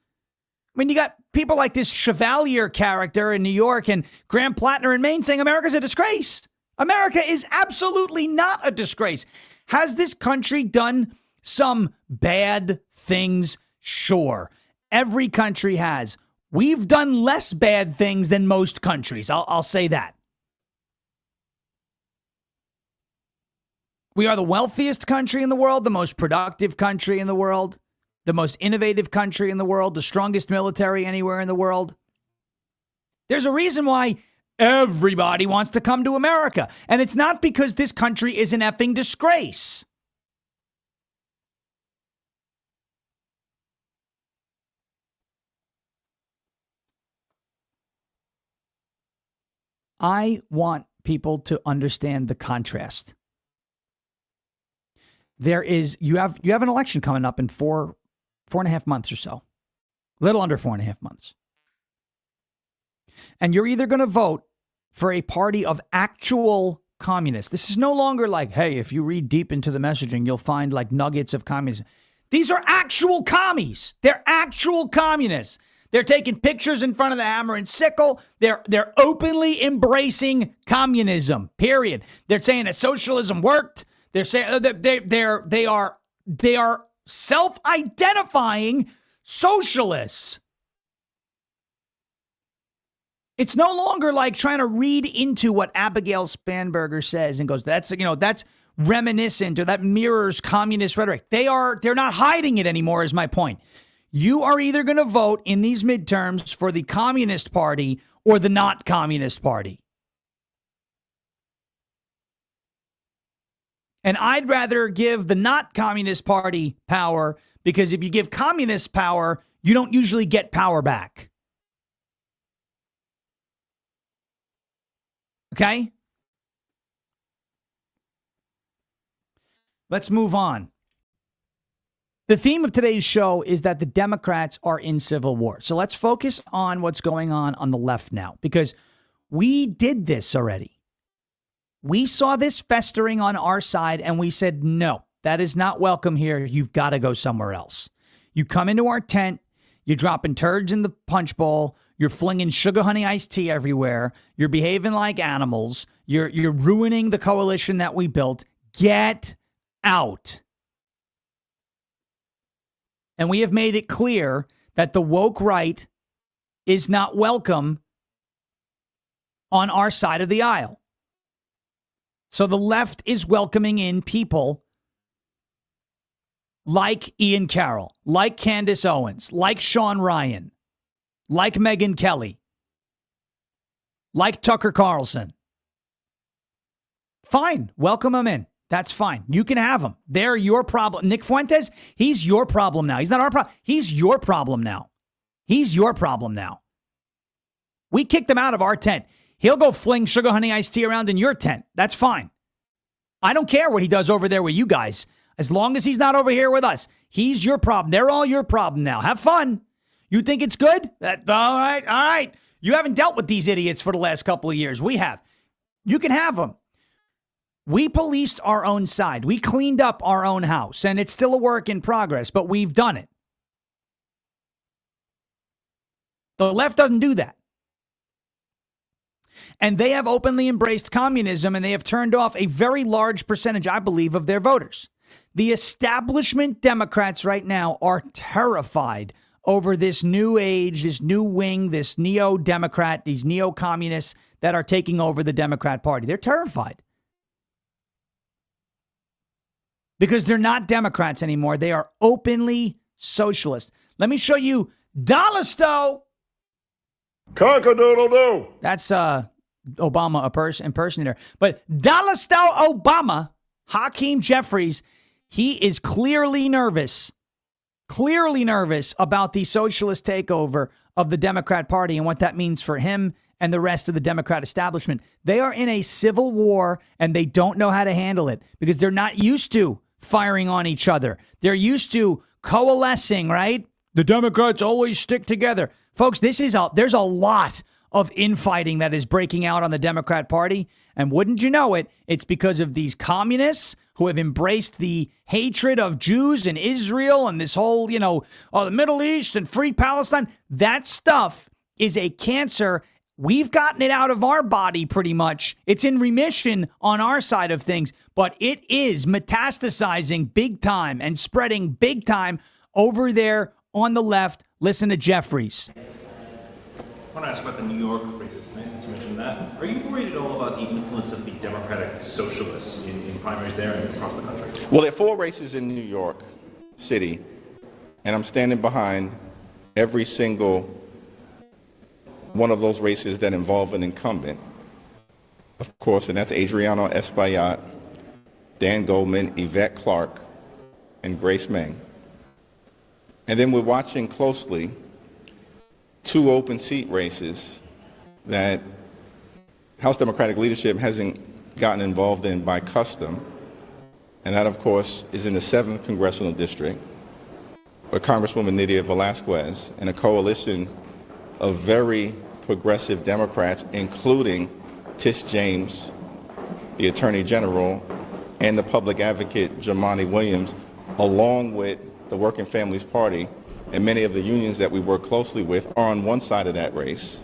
Speaker 4: I mean, you got people like this Chevalier character in New York and Graham Plattner in Maine saying America's a disgrace. America is absolutely not a disgrace. Has this country done some bad things? Sure. Every country has. We've done less bad things than most countries. I'll say that. We are the wealthiest country in the world, the most productive country in the world, the most innovative country in the world, the strongest military anywhere in the world. There's a reason why everybody wants to come to America. And it's not because this country is an effing disgrace. I want people to understand the contrast. You have an election coming up in four and a half months or so. A little under 4.5 months. And you're either going to vote for a party of actual communists. This is no longer like, hey, if you read deep into the messaging, you'll find like nuggets of communism. These are actual commies. They're actual communists. They're taking pictures in front of the hammer and sickle. They're openly embracing communism, period. They're saying that socialism worked. They're saying they are self-identifying socialists. It's no longer like trying to read into what Abigail Spanberger says and goes, that's reminiscent or that mirrors communist rhetoric. They're not hiding it anymore, is my point. You are either going to vote in these midterms for the Communist Party or the not Communist Party. And I'd rather give the not Communist Party power, because if you give communists power, you don't usually get power back. Okay? Let's move on. The theme of today's show is that the Democrats are in civil war. So let's focus on what's going on the left now, because We did this already. We saw this festering on our side and we said, no, that is not welcome here. You've got to go somewhere else. You come into our tent, you're dropping turds in the punch bowl, you're flinging sugar honey iced tea everywhere, you're behaving like animals, you're ruining the coalition that we built. Get out. And we have made it clear that the woke right is not welcome on our side of the aisle. So the left is welcoming in people like Ian Carroll, like Candace Owens, like Sean Ryan, like Megyn Kelly, like Tucker Carlson. Fine, welcome them in. That's fine. You can have them. They're your problem. Nick Fuentes, he's your problem now. He's not our problem. He's your problem now. He's your problem now. We kicked him out of our tent. He'll go fling sugar honey iced tea around in your tent. That's fine. I don't care what he does over there with you guys. As long as he's not over here with us. He's your problem. They're all your problem now. Have fun. You think it's good? All right. You haven't dealt with these idiots for the last couple of years. We have. You can have them. We policed our own side. We cleaned up our own house. And it's still a work in progress, but we've done it. The left doesn't do that. And they have openly embraced communism, and they have turned off a very large percentage, I believe, of their voters. The establishment Democrats right now are terrified over this new age, this new wing, this neo-Democrat, these neo-communists that are taking over the Democrat Party. They're terrified. Because they're not Democrats anymore. They are openly socialist. Let me show you Dollar Store.
Speaker 3: Cock-a-doodle-doo.
Speaker 4: That's Obama impersonator. But Dollar Store Obama, Hakeem Jeffries, he is clearly nervous about the socialist takeover of the Democrat Party and what that means for him and the rest of the Democrat establishment. They are in a civil war and they don't know how to handle it because they're not used to firing on each other. They're used to coalescing, right? The Democrats always stick together. Folks, there's a lot of infighting that is breaking out on the Democrat Party. And wouldn't you know it, it's because of these communists who have embraced the hatred of Jews and Israel and this whole, the Middle East and free Palestine. That stuff is a cancer. We've gotten it out of our body pretty much. It's in remission on our side of things, but it is metastasizing big time and spreading big time over there on the left. Listen to Jeffries.
Speaker 5: I want to ask about the New York races. Since you mentioned that, are you worried at all about the influence of the Democratic Socialists in primaries there and across the country?
Speaker 6: Well, there are 4 races in New York City, and I'm standing behind every single one of those races that involve an incumbent, of course, and that's Adriano Espaillat, Dan Goldman, Yvette Clarke, and Grace Meng. And then we're watching closely 2 open seat races that House Democratic leadership hasn't gotten involved in by custom. And that, of course, is in the 7th Congressional District, where Congresswoman Nydia Velázquez and a coalition of very progressive Democrats, including Tish James, the Attorney General, and the public advocate Jumaane Williams, along with the Working Families Party, and many of the unions that we work closely with are on one side of that race,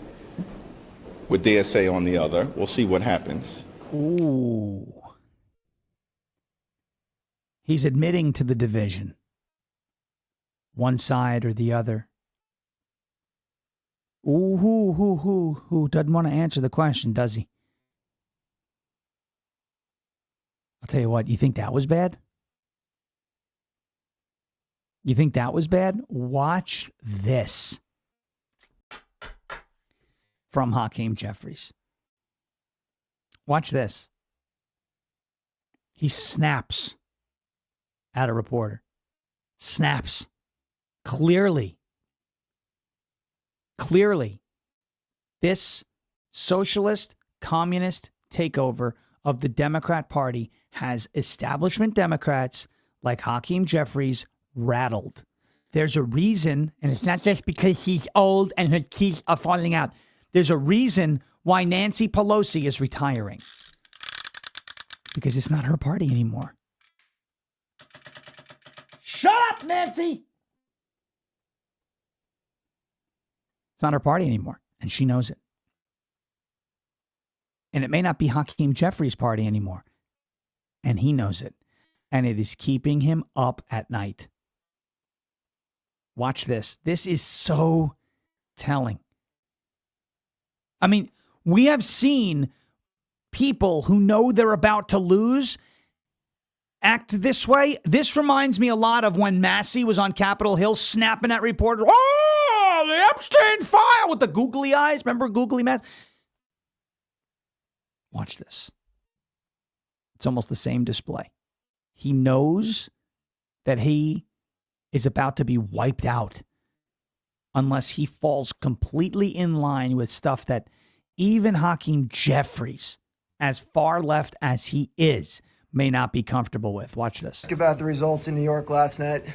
Speaker 6: with DSA on the other. We'll see what happens.
Speaker 4: Ooh. He's admitting to the division. One side or the other. Ooh, who doesn't want to answer the question, does he? I'll tell you what, you think that was bad? You think that was bad? Watch this from Hakeem Jeffries. Watch this. He snaps at a reporter. Snaps. Clearly, this socialist, communist takeover of the Democrat Party has establishment Democrats like Hakeem Jeffries rattled. There's a reason, and it's not just because he's old and his teeth are falling out. There's a reason why Nancy Pelosi is retiring. Because it's not her party anymore. Shut up, Nancy! It's not her party anymore, and she knows it. And it may not be Hakeem Jeffries' party anymore, and he knows it. And it is keeping him up at night. Watch this. This is so telling. I mean, we have seen people who know they're about to lose act this way. This reminds me a lot of when Massey was on Capitol Hill snapping at reporters. Oh, the Epstein file with the googly eyes. Remember googly Mass? Watch this. It's almost the same display. He knows that he is about to be wiped out unless he falls completely in line with stuff that even Hakeem Jeffries, as far left as he is, may not be comfortable with. Watch this.
Speaker 7: Ask about the results in New York last night.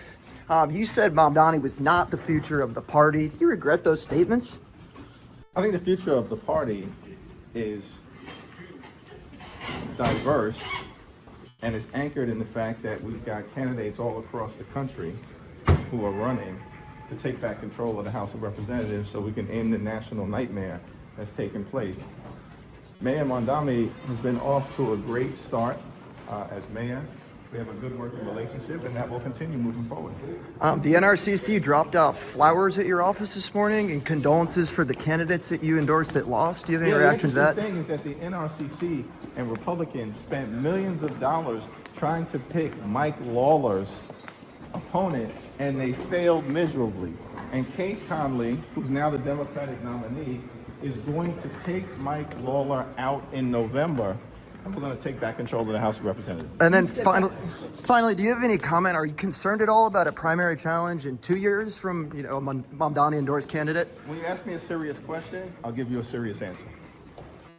Speaker 7: You said Mamdani was not the future of the party. Do you regret those statements?
Speaker 6: I think the future of the party is diverse, and it's anchored in the fact that we've got candidates all across the country who are running to take back control of the House of Representatives so we can end the national nightmare that's taken place. Mayor Mamdani has been off to a great start as mayor. We have a good working relationship, and that will continue moving forward.
Speaker 7: The NRCC dropped off flowers at your office this morning and condolences for the candidates that you endorsed that lost. Do you have any reaction to that?
Speaker 6: The thing is that the NRCC and Republicans spent millions of dollars trying to pick Mike Lawler's opponent, and they failed miserably. And Kate Conley, who's now the Democratic nominee, is going to take Mike Lawler out in November, and we're going to take back control of the House of Representatives.
Speaker 7: And then finally, do you have any comment? Are you concerned at all about a primary challenge in 2 years from, a Mamdani endorsed candidate?
Speaker 6: When you ask me a serious question, I'll give you a serious answer.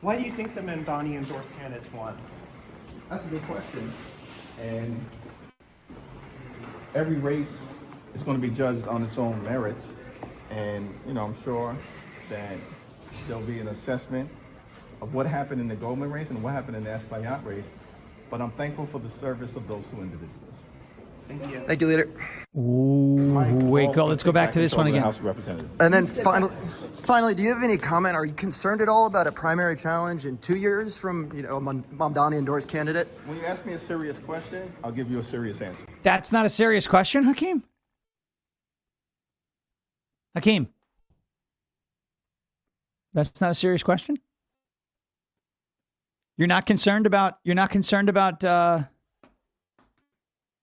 Speaker 8: Why do you think the Mamdani endorsed candidates won?
Speaker 6: That's a good question. And every race is going to be judged on its own merits. And, I'm sure that there'll be an assessment of what happened in the Goldman race and what happened in the Espaillat race. But I'm thankful for the service of those two individuals.
Speaker 8: Thank you.
Speaker 7: Thank you, leader.
Speaker 4: Let's go back to this one again.
Speaker 6: House of Representatives.
Speaker 7: And then finally, do you have any comment? Are you concerned at all about a primary challenge in 2 years from, a Mamdani endorsed candidate?
Speaker 6: When you ask me a serious question, I'll give you a serious answer.
Speaker 4: That's not a serious question, Hakeem? Hakeem? That's not a serious question? You're not concerned about a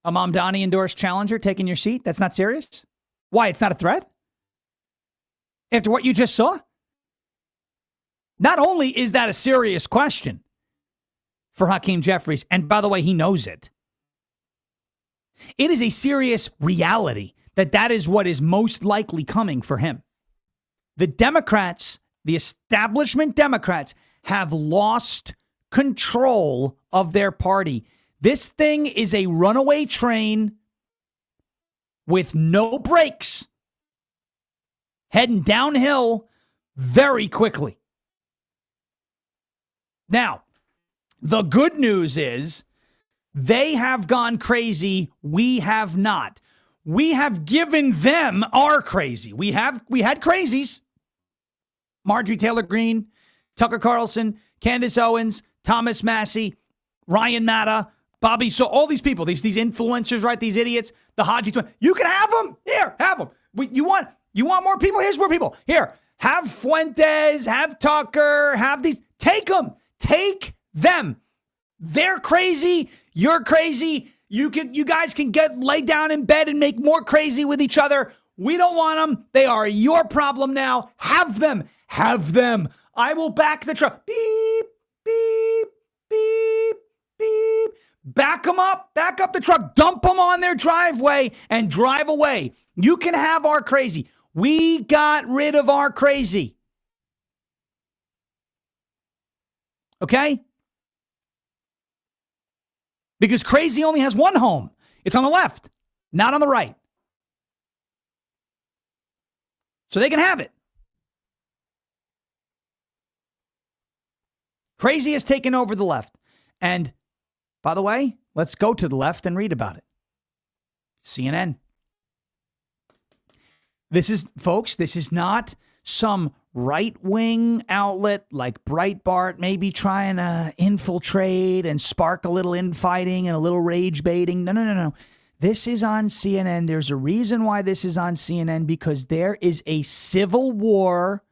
Speaker 4: Mamdani endorsed challenger taking your seat? That's not serious? Why? It's not a threat? After what you just saw? Not only is that a serious question for Hakeem Jeffries, and by the way, he knows it. It is a serious reality that is what is most likely coming for him. The Democrats, the establishment Democrats, have lost control of their party. This thing is a runaway train with no brakes, heading downhill very quickly. Now, the good news is they have gone crazy. We have not. We have given them our crazy. We had crazies. Marjorie Taylor Greene, Tucker Carlson, Candace Owens, Thomas Massey, Ryan Matta, Bobby, so all these people, these influencers, right? These idiots, the Haji twins. You can have them. Here, have them. You want more people? Here's more people. Here, have Fuentes, have Tucker, have these. Take them. Take them. They're crazy. You're crazy. You guys can lay down in bed and make more crazy with each other. We don't want them. They are your problem now. Have them. Have them. I will back the truck. Beep, beep, beep, beep. Back them up. Back up the truck. Dump them on their driveway and drive away. You can have our crazy. We got rid of our crazy. Okay? Because crazy only has one home. It's on the left, not on the right. So they can have it. Crazy has taken over the left. And by the way, let's go to the left and read about it. CNN. This is not some right-wing outlet like Breitbart maybe trying to infiltrate and spark a little infighting and a little rage baiting. No. This is on CNN. There's a reason why this is on CNN, because there is a civil war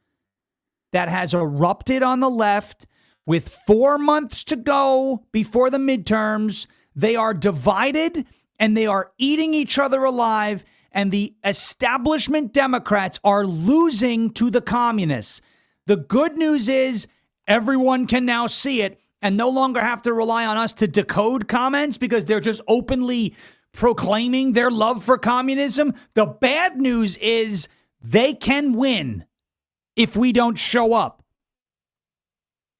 Speaker 4: that has erupted on the left with 4 months to go before the midterms. They are divided and they are eating each other alive. And the establishment Democrats are losing to the communists. The good news is everyone can now see it and no longer have to rely on us to decode comments because they're just openly proclaiming their love for communism. The bad news is they can win if we don't show up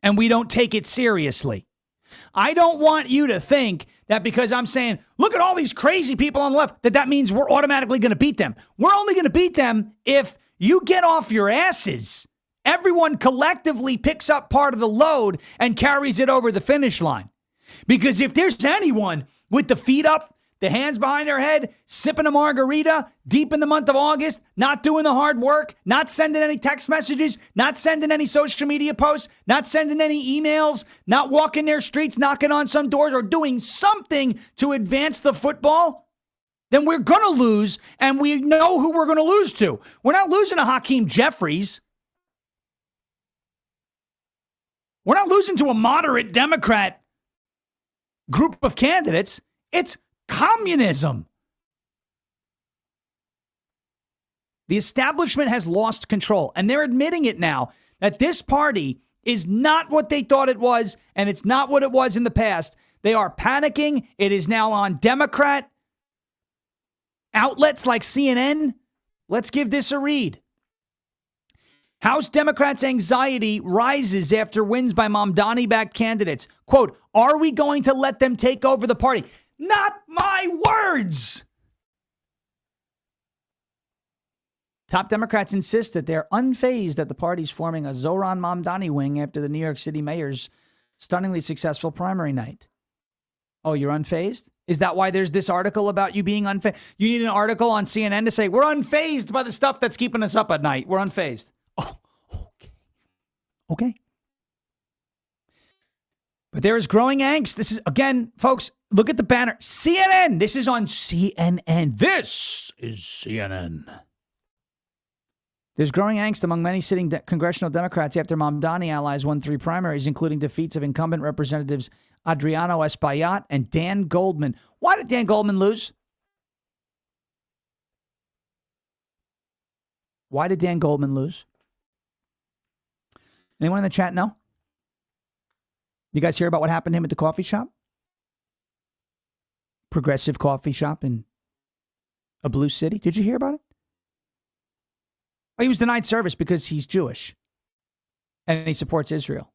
Speaker 4: and we don't take it seriously. I don't want you to think that because I'm saying, look at all these crazy people on the left, that means we're automatically going to beat them. We're only going to beat them if you get off your asses. Everyone collectively picks up part of the load and carries it over the finish line. Because if there's anyone with the feet up, the hands behind their head, sipping a margarita deep in the month of August, not doing the hard work, not sending any text messages, not sending any social media posts, not sending any emails, not walking their streets, knocking on some doors, or doing something to advance the football, then we're going to lose, and we know who we're going to lose to. We're not losing to Hakeem Jeffries. We're not losing to a moderate Democrat group of candidates. It's communism. The establishment has lost control, and they're admitting it now that this party is not what they thought it was, and it's not what it was in the past. They are panicking. It is now on Democrat outlets like CNN. Let's give this a read. House Democrats' anxiety rises after wins by Mamdani-backed candidates. Quote, are we going to let them take over the party? Not my words. Top Democrats insist that they're unfazed that the party's forming a Zohran Mamdani wing after the New York City mayor's stunningly successful primary night. Oh, you're unfazed? Is that why there's this article about you being unfazed? You need an article on CNN to say, we're unfazed by the stuff that's keeping us up at night. We're unfazed. Oh, okay. Okay. But there is growing angst. This is, again, folks, look at the banner. CNN. This is on CNN. This is CNN. There's growing angst among many sitting congressional Democrats after Mamdani allies won 3 primaries, including defeats of incumbent representatives Adriano Espaillat and Dan Goldman. Why did Dan Goldman lose? Why did Dan Goldman lose? Anyone in the chat know? You guys hear about what happened to him at the coffee shop? Progressive coffee shop in a blue city. Did you hear about it? Oh, he was denied service because he's Jewish and he supports Israel.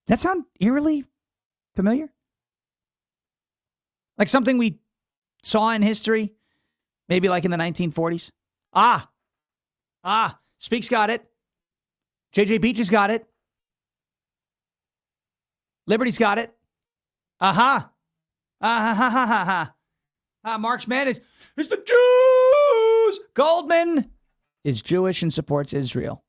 Speaker 4: Does that sound eerily familiar? Like something we saw in history, maybe like in the 1940s? Speaks got it. J.J. Beach has got it. Liberty's got it. Marx Madness. It's the Jews. Goldman is Jewish and supports Israel.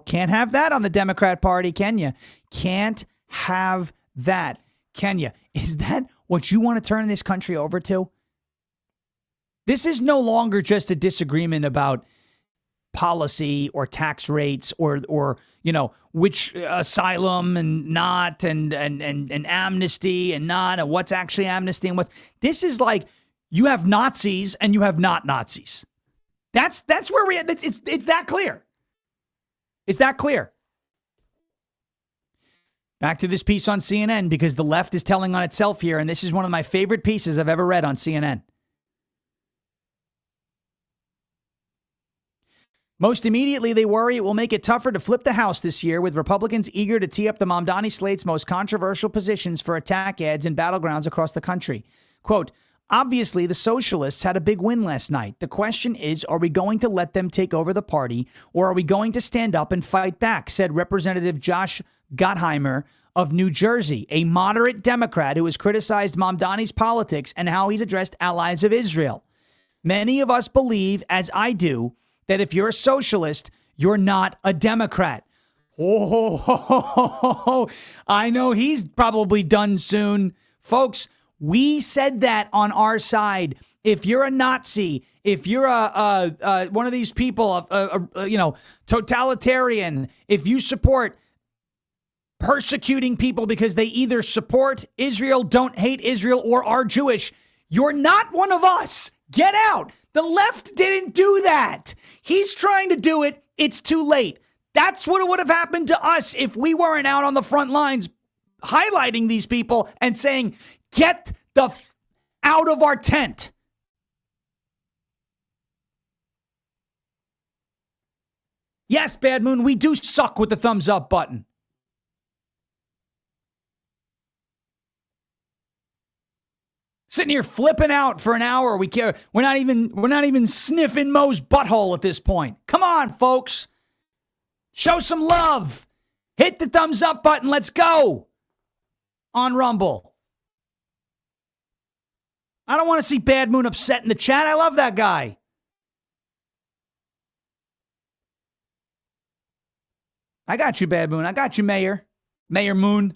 Speaker 4: Can't have that on the Democrat Party, can you? Can't have that, can you? Is that what you want to turn this country over to? This is no longer just a disagreement about policy or tax rates or you know, which asylum and not and amnesty and not and what's actually amnesty and what's. This is like you have Nazis and you have not Nazis. That's where we it's that clear. It's that clear. Back to this piece on CNN because the left is telling on itself here, and this is one of my favorite pieces I've ever read on CNN. Most immediately, they worry it will make it tougher to flip the House this year, with Republicans eager to tee up the Mamdani slate's most controversial positions for attack ads in battlegrounds across the country. Quote, Obviously, the socialists had a big win last night. The question is, are we going to let them take over the party, or are we going to stand up and fight back, said Representative Josh Gottheimer of New Jersey, a moderate Democrat who has criticized Mamdani's politics and how he's addressed allies of Israel. Many of us believe, as I do, that if you're a socialist, you're not a Democrat. Oh, I know he's probably done soon. Folks, we said that on our side. If you're a Nazi, if you're one of these people, totalitarian, if you support persecuting people because they either support Israel, don't hate Israel, or are Jewish, you're not one of us. Get out. The left didn't do that. He's trying to do it. It's too late. That's what would have happened to us if we weren't out on the front lines highlighting these people and saying, get the out of our tent. Yes, Bad Moon, we do suck with the thumbs up button. Sitting here flipping out for an hour. We care. We're not even sniffing Mo's butthole at this point. Come on, folks. Show some love. Hit the thumbs up button. Let's go. On Rumble. I don't want to see Bad Moon upset in the chat. I love that guy. I got you, Bad Moon. I got you, Mayor. Mayor Moon.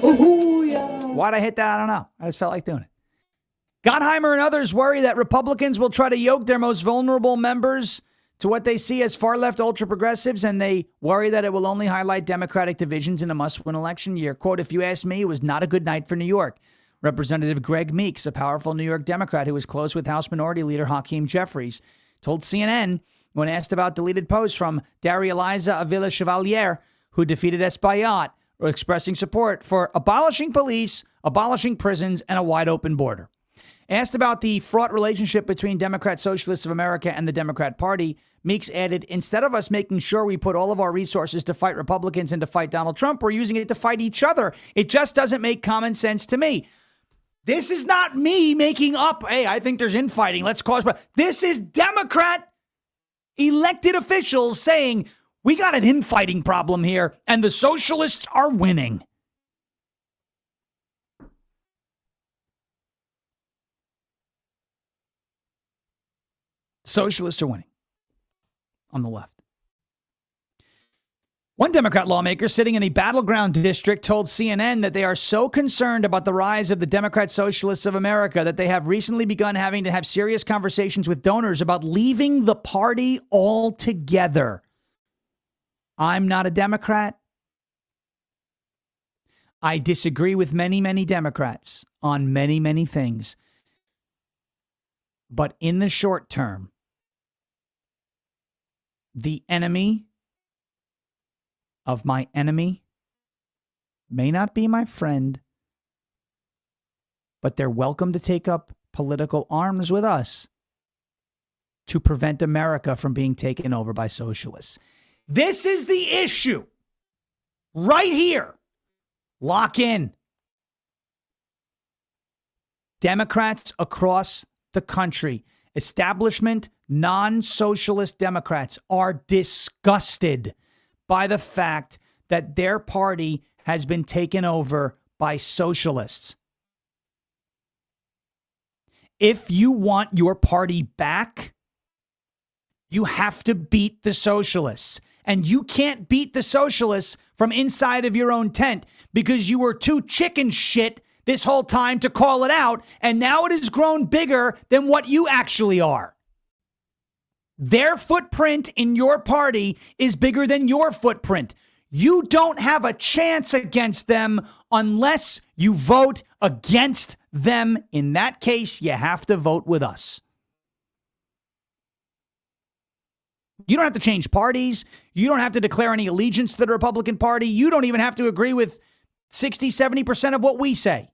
Speaker 4: Ooh, yeah. Why'd I hit that? I don't know. I just felt like doing it. Gottheimer and others worry that Republicans will try to yoke their most vulnerable members to what they see as far-left ultra-progressives, and they worry that it will only highlight Democratic divisions in a must-win election year. Quote, if you ask me, it was not a good night for New York. Representative Greg Meeks, a powerful New York Democrat who was close with House Minority Leader Hakeem Jeffries, told CNN when asked about deleted posts from Daria Eliza Avila Chevalier, who defeated Espaillat, expressing support for abolishing police, abolishing prisons, and a wide-open border. Asked about the fraught relationship between Democrat Socialists of America and the Democrat Party, Meeks added, instead of us making sure we put all of our resources to fight Republicans and to fight Donald Trump, we're using it to fight each other. It just doesn't make common sense to me. This is not me making up, hey, I think there's infighting. Let's cause. This is Democrat elected officials saying, we got an infighting problem here, and the socialists are winning. Socialists are winning on the left. One Democrat lawmaker sitting in a battleground district told CNN that they are so concerned about the rise of the Democrat Socialists of America that they have recently begun having to have serious conversations with donors about leaving the party altogether. I'm not a Democrat. I disagree with many, many Democrats on many, many things. But in the short term, the enemy of my enemy may not be my friend, but they're welcome to take up political arms with us to prevent America from being taken over by socialists. This is the issue right here. Lock in. Democrats across the country, establishment, non-socialist Democrats are disgusted by the fact that their party has been taken over by socialists. If you want your party back, you have to beat the socialists. And you can't beat the socialists from inside of your own tent because you were too chicken shit this whole time to call it out. And now it has grown bigger than what you actually are. Their footprint in your party is bigger than your footprint. You don't have a chance against them unless you vote against them. In that case, you have to vote with us. You don't have to change parties. You don't have to declare any allegiance to the Republican Party. You don't even have to agree with 60, 70% of what we say.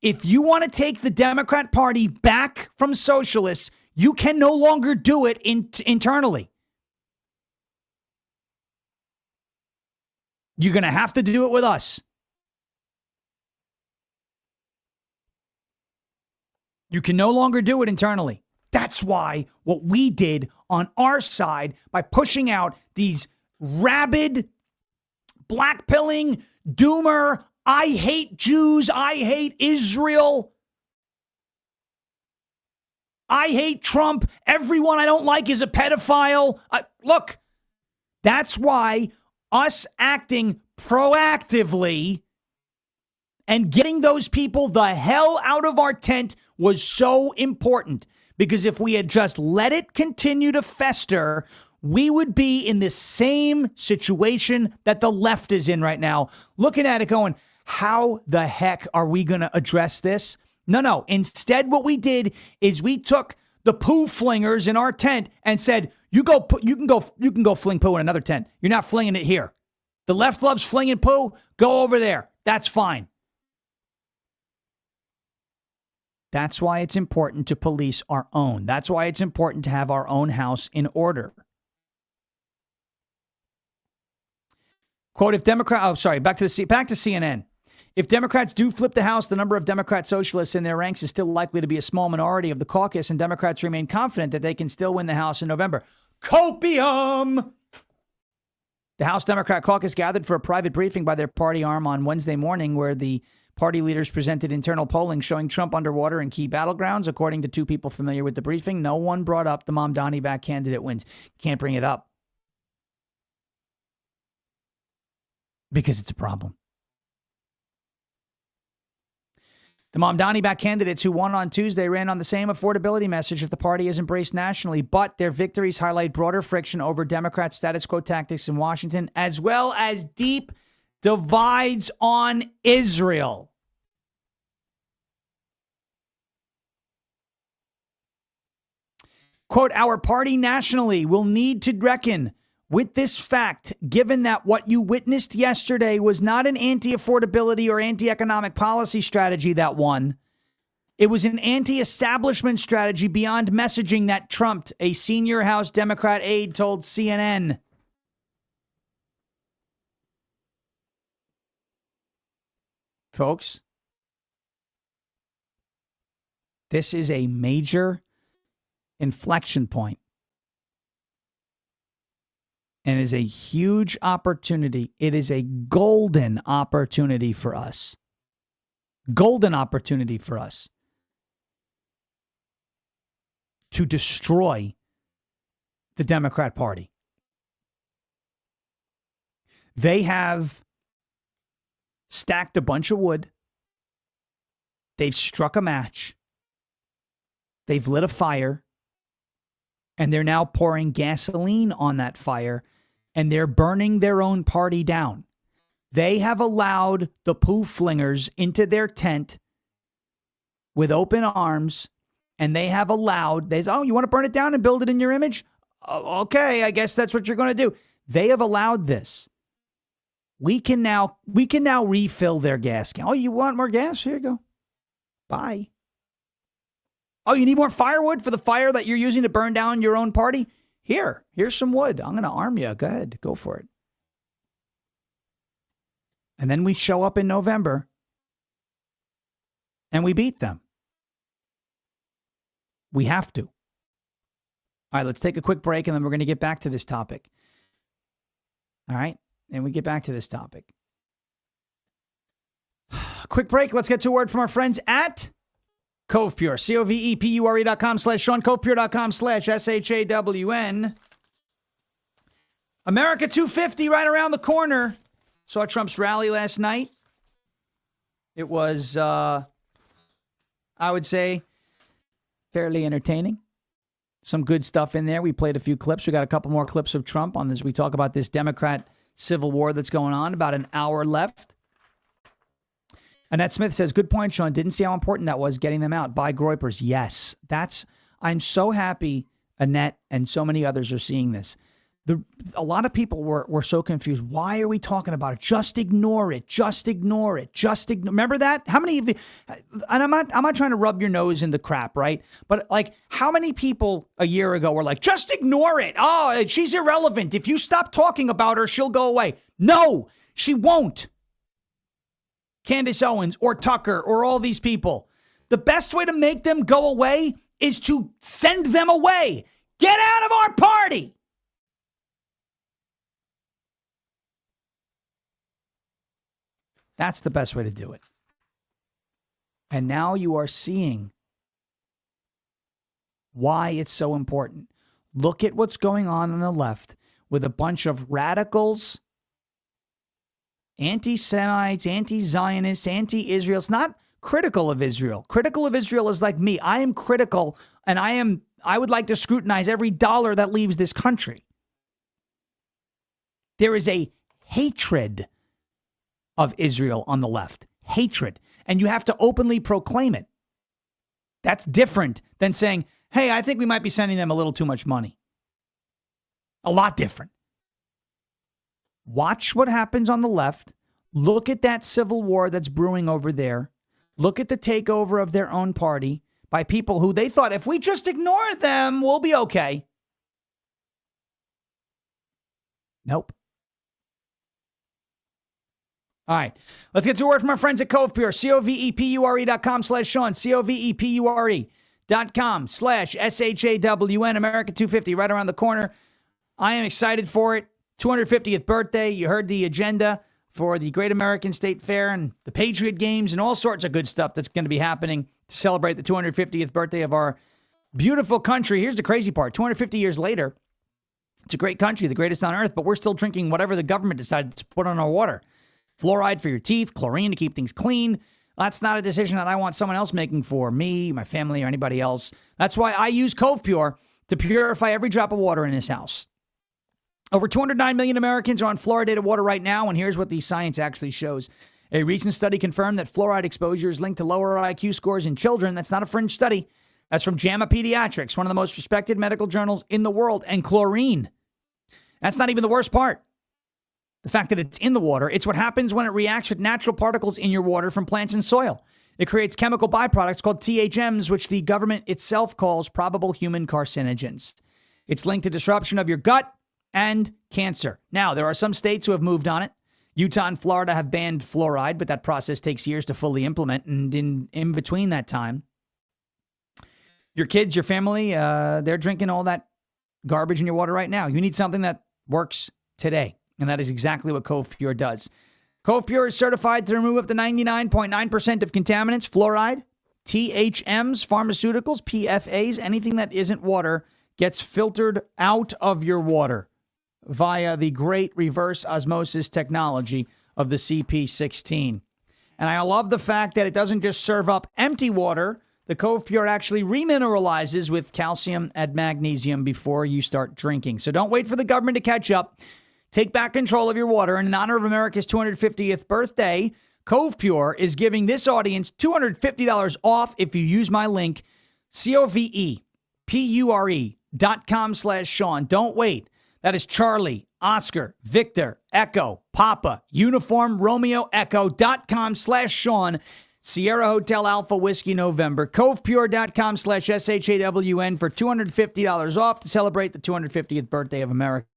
Speaker 4: If you want to take the Democrat Party back from socialists, you can no longer do it internally. You're going to have to do it with us. You can no longer do it internally. That's why what we did on our side by pushing out these rabid, blackpilling, doomer, I hate Jews, I hate Israel, I hate Trump, everyone I don't like is a pedophile. Look, that's why us acting proactively and getting those people the hell out of our tent was so important. Because if we had just let it continue to fester, we would be in the same situation that the left is in right now, looking at it going, how the heck are we going to address this? No. Instead, what we did is we took the poo flingers in our tent and said, you can go fling poo in another tent. You're not flinging it here. The left loves flinging poo. Go over there. That's fine. That's why it's important to police our own. That's why it's important to have our own house in order. Quote, back to CNN. If Democrats do flip the House, the number of Democrat socialists in their ranks is still likely to be a small minority of the caucus, and Democrats remain confident that they can still win the House in November. Copium! The House Democrat caucus gathered for a private briefing by their party arm on Wednesday morning, where the party leaders presented internal polling showing Trump underwater in key battlegrounds. According to two people familiar with the briefing, no one brought up the Mamdani-backed candidate wins. Can't bring it up because it's a problem. The Mamdani-backed candidates who won on Tuesday ran on the same affordability message that the party has embraced nationally, but their victories highlight broader friction over Democrat status quo tactics in Washington, as well as deep divides on Israel. Quote, our party nationally will need to reckon with this fact, given that what you witnessed yesterday was not an anti-affordability or anti-economic policy strategy that won. It was an anti-establishment strategy beyond messaging that trumped, a senior House Democrat aide told CNN. Folks, this is a major inflection point. And it is a huge opportunity. It is a golden opportunity for us. Golden opportunity for us to destroy the Democrat Party. They have stacked a bunch of wood. They've struck a match. They've lit a fire. And they're now pouring gasoline on that fire. And they're burning their own party down. They have allowed the poo flingers into their tent with open arms. And they have allowed, you want to burn it down and build it in your image? Okay, I guess that's what you're going to do. They have allowed this. We can now refill their gas can. Oh, you want more gas? Here you go. Bye. Oh, you need more firewood for the fire that you're using to burn down your own party? Here's some wood. I'm going to arm you. Go ahead. Go for it. And then we show up in November and we beat them. We have to. All right, let's take a quick break and then we're going to get back to this topic. All right, and we get back to this topic. Quick break. Let's get to a word from our friends at CovePure, COVEPURE.com/Sean, CovePure.com/SHAWN. America 250 right around the corner. Saw Trump's rally last night. It was, I would say, fairly entertaining. Some good stuff in there. We played a few clips. We got a couple more clips of Trump on this. We talk about this Democrat civil war that's going on. About an hour left. Annette Smith says, good point, Sean. Didn't see how important that was getting them out. Buy Groypers. Yes, I'm so happy Annette and so many others are seeing this. A lot of people were so confused. Why are we talking about it? Just ignore it. Just ignore it. Remember that? How many of you, and I'm not trying to rub your nose in the crap, right? But like, how many people a year ago were like, just ignore it. Oh, she's irrelevant. If you stop talking about her, she'll go away. No, she won't. Candace Owens or Tucker or all these people. The best way to make them go away is to send them away. Get out of our party. That's the best way to do it. And now you are seeing why it's so important. Look at what's going on the left with a bunch of radicals, anti-Semites, anti-Zionists, anti-Israel. It's not critical of Israel. Critical of Israel is like me. I am critical, and I would like to scrutinize every dollar that leaves this country. There is a hatred of Israel on the left. Hatred. And you have to openly proclaim it. That's different than saying, hey, I think we might be sending them a little too much money. A lot different. Watch what happens on the left. Look at that civil war that's brewing over there. Look at the takeover of their own party by people who they thought if we just ignore them, we'll be okay. Nope. All right, let's get to a word from our friends at CovePure, COVEPURE.com/Sean, COVEPURE.com/SHAWN, America 250, right around the corner. I am excited for it. 250th birthday. You heard the agenda for the Great American State Fair and the Patriot Games and all sorts of good stuff that's going to be happening to celebrate the 250th birthday of our beautiful country. Here's the crazy part. 250 years later, it's a great country, the greatest on earth, but we're still drinking whatever the government decided to put on our water. Fluoride for your teeth, chlorine to keep things clean. That's not a decision that I want someone else making for me, my family, or anybody else. That's why I use CovePure to purify every drop of water in this house. Over 209 million Americans are on fluoridated water right now, and here's what the science actually shows. A recent study confirmed that fluoride exposure is linked to lower IQ scores in children. That's not a fringe study. That's from JAMA Pediatrics, one of the most respected medical journals in the world. And chlorine. That's not even the worst part. The fact that it's in the water, it's what happens when it reacts with natural particles in your water from plants and soil. It creates chemical byproducts called THMs, which the government itself calls probable human carcinogens. It's linked to disruption of your gut and cancer. Now, there are some states who have moved on it. Utah and Florida have banned fluoride, but that process takes years to fully implement. And in between that time, your kids, your family, they're drinking all that garbage in your water right now. You need something that works today. And that is exactly what CovePure does. CovePure is certified to remove up to 99.9% of contaminants, fluoride, THMs, pharmaceuticals, PFAs, anything that isn't water gets filtered out of your water via the great reverse osmosis technology of the CP16. And I love the fact that it doesn't just serve up empty water. The CovePure actually remineralizes with calcium and magnesium before you start drinking. So don't wait for the government to catch up. Take back control of your water. And in honor of America's 250th birthday, CovePure is giving this audience $250 off if you use my link, COVEPURE.com/Sean. Don't wait. That is Charlie, Oscar, Victor, Echo, Papa, Uniform, Romeo, Echo.com/Sean. Sierra Hotel Alpha Whiskey November. CovePure.com/SHAWN for $250 off to celebrate the 250th birthday of America.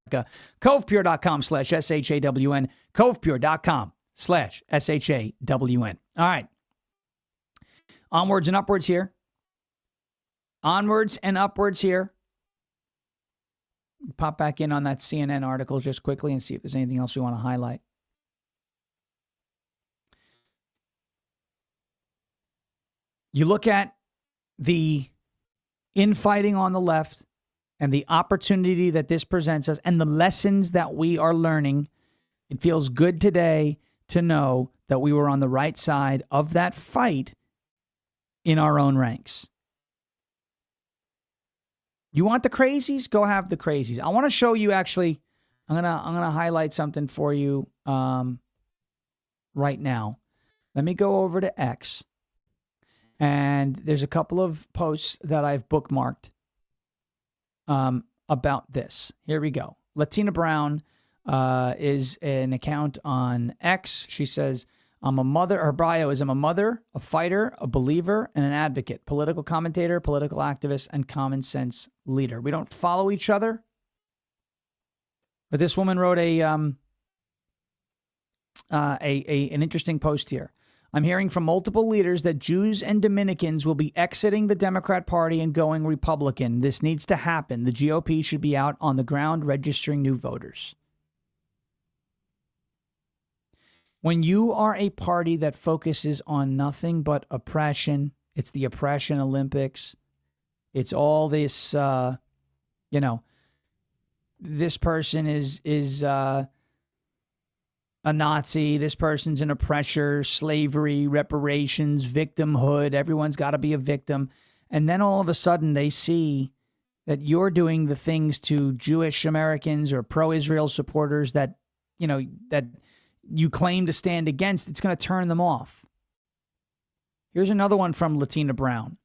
Speaker 4: CovePure.com/SHAWN. CovePure.com/SHAWN. All right. Onwards and upwards here. Onwards and upwards here. Pop back in on that CNN article just quickly and see if there's anything else we want to highlight. You look at the infighting on the left and the opportunity that this presents us and the lessons that we are learning. It feels good today to know that we were on the right side of that fight in our own ranks. You want the crazies? Go have the crazies. I want to show you actually, I'm gonna highlight something for you right now. Let me go over to X. And there's a couple of posts that I've bookmarked about this. Here we go. Latina Brown is an account on X. She says, I'm a mother. Her bio is I'm a mother, a fighter, a believer, and an advocate, political commentator, political activist, and common sense leader. We don't follow each other. But this woman wrote an interesting post here. I'm hearing from multiple leaders that Jews and Dominicans will be exiting the Democrat Party and going Republican. This needs to happen. The GOP should be out on the ground registering new voters. When you are a party that focuses on nothing but oppression, it's the oppression Olympics. It's all this, this person is a Nazi. This person's an oppressor, slavery, reparations, victimhood. Everyone's got to be a victim. And then all of a sudden they see that you're doing the things to Jewish Americans or pro-Israel supporters that you claim to stand against. It's going to turn them off. Here's another one from Latina Brown.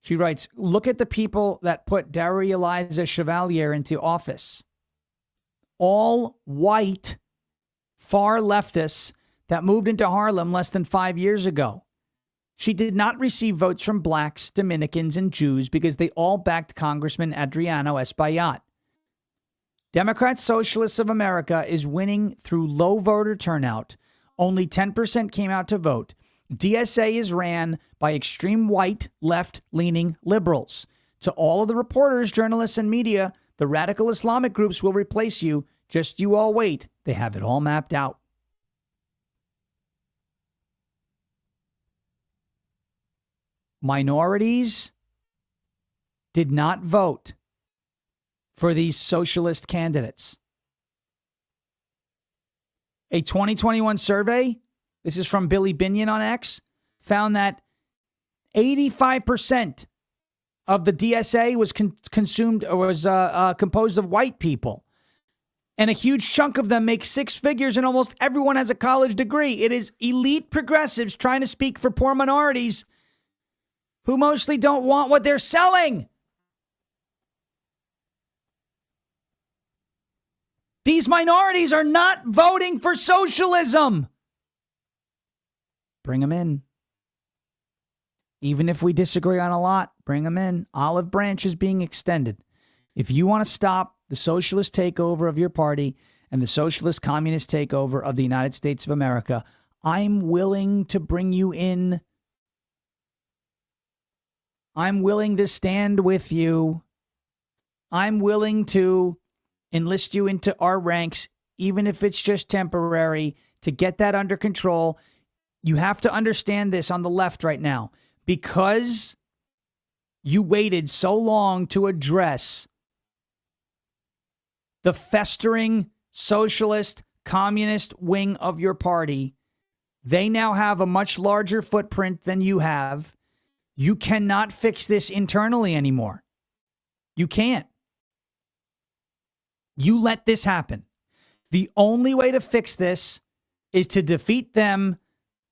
Speaker 4: She writes, look at the people that put Daria Eliza Chevalier into office. All white, far leftists that moved into Harlem less than 5 years ago. She did not receive votes from blacks, Dominicans, and Jews because they all backed Congressman Adriano Espaillat. Democrat Socialists of America is winning through low voter turnout. Only 10% came out to vote. DSA is ran by extreme white, left-leaning liberals. To all of the reporters, journalists, and media, the radical Islamic groups will replace you. Just you all wait. They have it all mapped out. Minorities did not vote for these socialist candidates. A 2021 survey, this is from Billy Binion on X, found that 85% of the DSA was composed of white people. And a huge chunk of them make six figures, and almost everyone has a college degree. It is elite progressives trying to speak for poor minorities who mostly don't want what they're selling. These minorities are not voting for socialism. Bring them in. Even if we disagree on a lot, bring them in. Olive branch is being extended. If you want to stop the socialist takeover of your party and the socialist communist takeover of the United States of America, I'm willing to bring you in. I'm willing to stand with you. I'm willing to enlist you into our ranks, even if it's just temporary, to get that under control. You have to understand this on the left right now. Because you waited so long to address the festering socialist, communist wing of your party, they now have a much larger footprint than you have. You cannot fix this internally anymore. You can't. You let this happen. The only way to fix this is to defeat them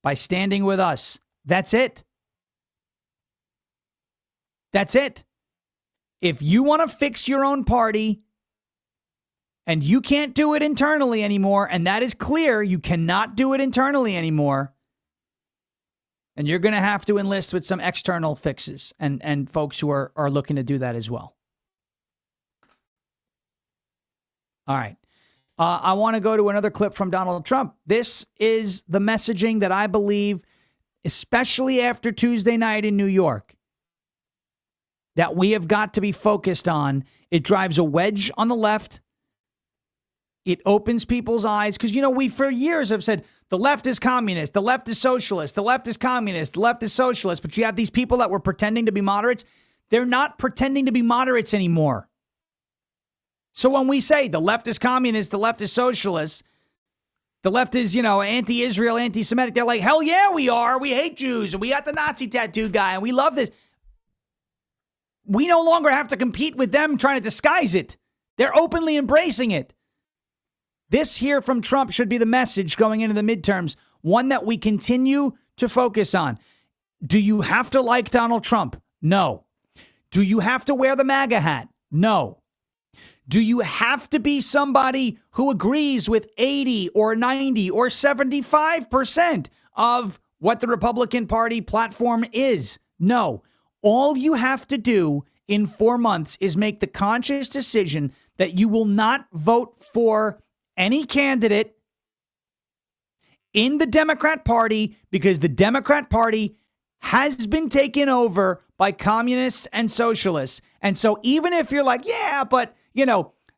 Speaker 4: by standing with us. That's it. That's it. If you want to fix your own party and you can't do it internally anymore, and that is clear, you cannot do it internally anymore, and you're going to have to enlist with some external fixes and folks who are looking to do that as well. All right. I want to go to another clip from Donald Trump. This is the messaging that I believe, especially after Tuesday night in New York, that we have got to be focused on. It drives a wedge on the left. It opens people's eyes. Because, we for years have said the left is communist, the left is socialist, the left is communist, the left is socialist. But you have these people that were pretending to be moderates. They're not pretending to be moderates anymore. So when we say the left is communist, the left is socialist, the left is, anti-Israel, anti-Semitic, they're like, hell yeah, we are. We hate Jews. And we got the Nazi tattoo guy. And we love this. We no longer have to compete with them trying to disguise it. They're openly embracing it. This here from Trump should be the message going into the midterms, one that we continue to focus on. Do you have to like Donald Trump? No. Do you have to wear the MAGA hat? No. Do you have to be somebody who agrees with 80 or 90 or 75% of what the Republican Party platform is? No. All you have to do in 4 months is make the conscious decision that you will not vote for any candidate in the Democrat Party because the Democrat Party has been taken over by communists and socialists. And so even if you're like, yeah, but,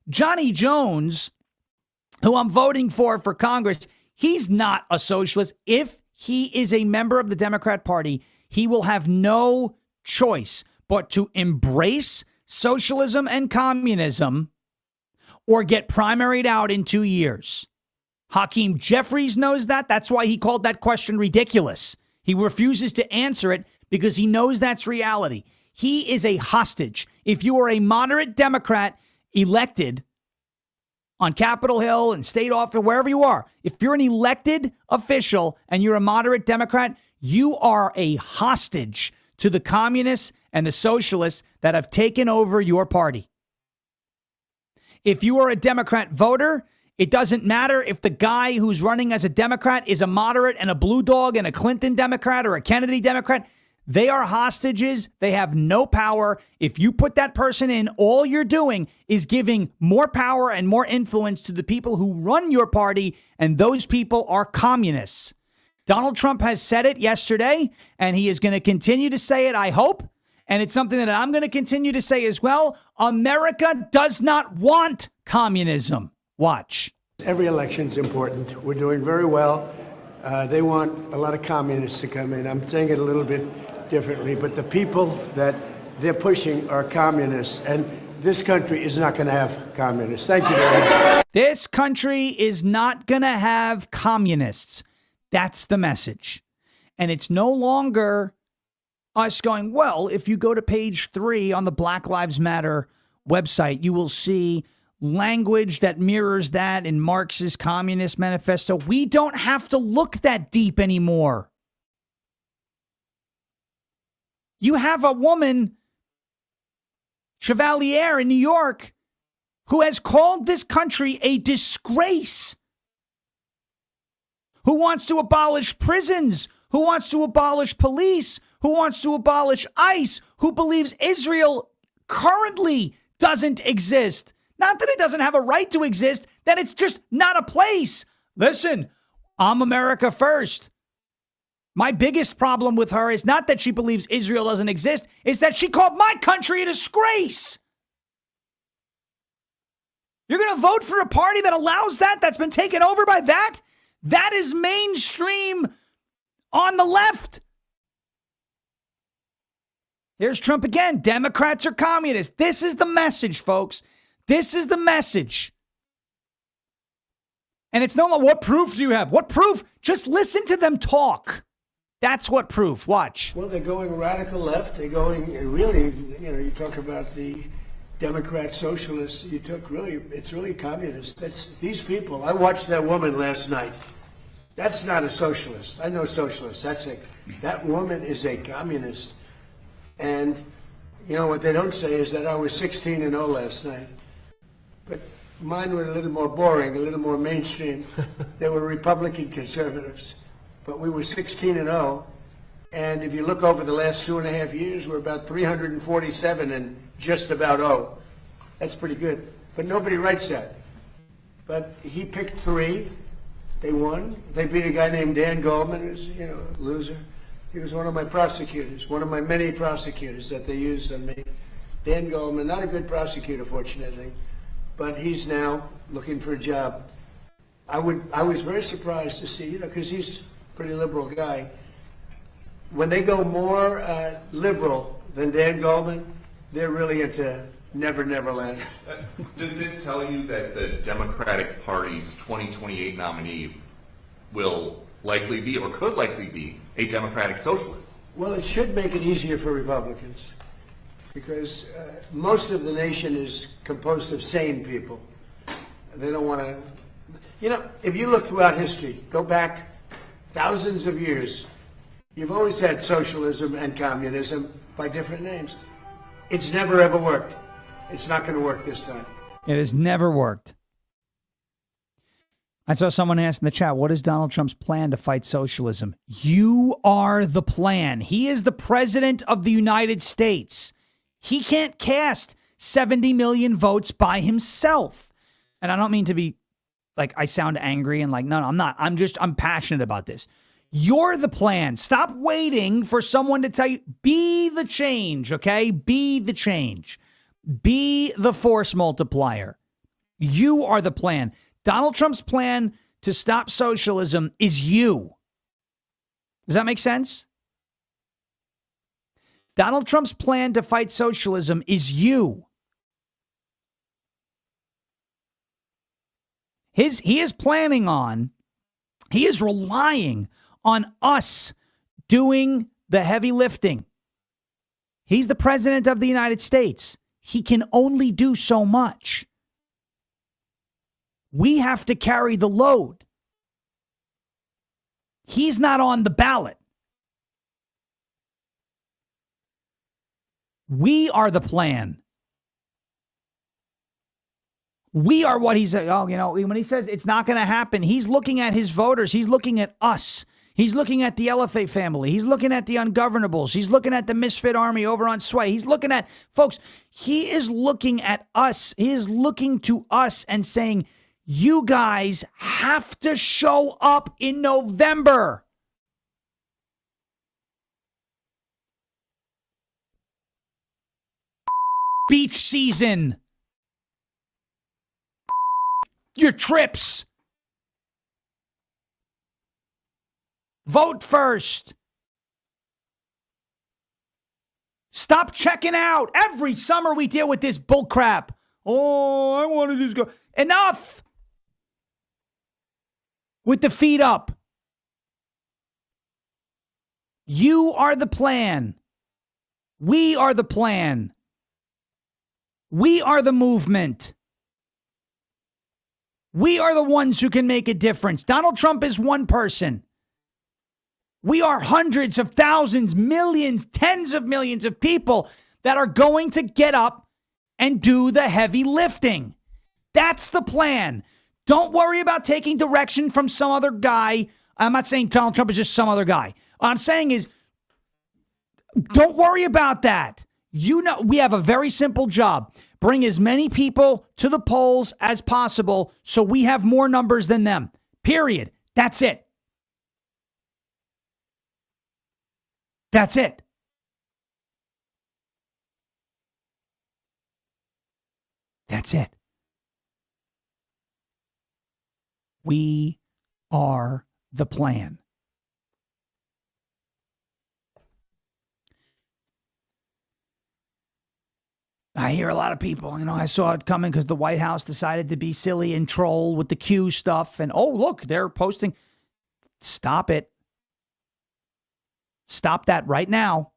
Speaker 4: Johnny Jones, who I'm voting for Congress, he's not a socialist. If he is a member of the Democrat Party, he will have no choice but to embrace socialism and communism or get primaried out in 2 years. Hakeem Jeffries knows that. That's why he called that question ridiculous. He refuses to answer it because he knows that's reality. He is a hostage. If you are a moderate Democrat elected on Capitol Hill and state office, wherever you are, if you're an elected official and you're a moderate Democrat, you are a hostage to the communists and the socialists that have taken over your party. If you are a Democrat voter, it doesn't matter if the guy who's running as a Democrat is a moderate and a blue dog and a Clinton Democrat or a Kennedy Democrat. They are hostages. They have no power. If you put that person in, all you're doing is giving more power and more influence to the people who run your party, and those people are communists. Donald Trump has said it yesterday, and he is going to continue to say it, I hope. And it's something that I'm going to continue to say as well. America does not want communism. Watch.
Speaker 3: Every election's important. We're doing very well. They want a lot of communists to come in. I'm saying it a little bit differently, but the people that they're pushing are communists, and this country is not going to have communists. Thank you very much.
Speaker 4: This country is not going to have communists. That's the message. And it's no longer us going, well, if you go to page 3 on the Black Lives Matter website, you will see language that mirrors that in Marx's Communist Manifesto. We don't have to look that deep anymore. You have a woman, Chevalier in New York, who has called this country a disgrace, who wants to abolish prisons, who wants to abolish police, who wants to abolish ICE, who believes Israel currently doesn't exist. Not that it doesn't have a right to exist, that it's just not a place. Listen, I'm America first. My biggest problem with her is not that she believes Israel doesn't exist, it's that she called my country a disgrace. You're going to vote for a party that allows that, that's been taken over by that? That is mainstream on the left. Here's Trump again. Democrats are communists. This is the message, folks. This is the message. And it's not, what proof do you have? What proof? Just listen to them talk. That's what proof. Watch.
Speaker 3: Well, they're going radical left. They're going really, you talk about the Democrat socialists. It's really communist. That's these people. I watched that woman last night. That's not a socialist. I know socialists. That woman is a communist. And, what they don't say is that I was 16-0 last night. But mine were a little more boring, a little more mainstream. They were Republican conservatives. But we were 16-0. And if you look over the last 2.5 years, we're about 347 and just about 0. That's pretty good. But nobody writes that. But he picked 3. They won. They beat a guy named Dan Goldman, who's, a loser. He was one of my prosecutors, one of my many prosecutors that they used on me. Dan Goldman, not a good prosecutor, fortunately, but he's now looking for a job. I was very surprised to see, because he's a pretty liberal guy. When they go more liberal than Dan Goldman, they're really into Never, Never Land.
Speaker 9: Does this tell you that the Democratic Party's 2028 nominee will likely be, or could likely be, a Democratic socialist?
Speaker 3: Well, it should make it easier for Republicans, because most of the nation is composed of sane people. They don't want to... if you look throughout history, go back thousands of years, you've always had socialism and communism by different names. It's never, ever worked. It's not going to work this time.
Speaker 4: It has never worked. I saw someone ask in the chat, what is Donald Trump's plan to fight socialism? You are the plan. He is the president of the United States. He can't cast 70 million votes by himself. And I don't mean to be like I sound angry and like, no, I'm not. I'm passionate about this. You're the plan. Stop waiting for someone to tell you. Be the change, okay? Be the change. Be the force multiplier. You are the plan. Donald Trump's plan to stop socialism is you. Does that make sense? Donald Trump's plan to fight socialism is you. He is relying on us doing the heavy lifting. He's the president of the United States. He can only do so much. We have to carry the load. He's not on the ballot. We are the plan. We are what he's, when he says it's not going to happen, he's looking at his voters. He's looking at us. He's looking at the LFA family. He's looking at the ungovernables. He's looking at the misfit army over on Sway. He's looking at, folks, he is looking at us. He is looking to us and saying, you guys have to show up in November. Beach season. Your trips. Vote first. Stop checking out. Every summer we deal with this bullcrap. Oh, I want to just go. Enough. With the feet up. You are the plan. We are the plan. We are the movement. We are the ones who can make a difference. Donald Trump is one person. We are hundreds of thousands, millions, tens of millions of people that are going to get up and do the heavy lifting. That's the plan. Don't worry about taking direction from some other guy. I'm not saying Donald Trump is just some other guy. What I'm saying is, don't worry about that. You know, we have a very simple job. Bring as many people to the polls as possible so we have more numbers than them. Period. That's it. That's it. That's it. We are the plan. I hear a lot of people, I saw it coming because the White House decided to be silly and troll with the Q stuff. And, oh, look, they're posting. Stop it. Stop that right now.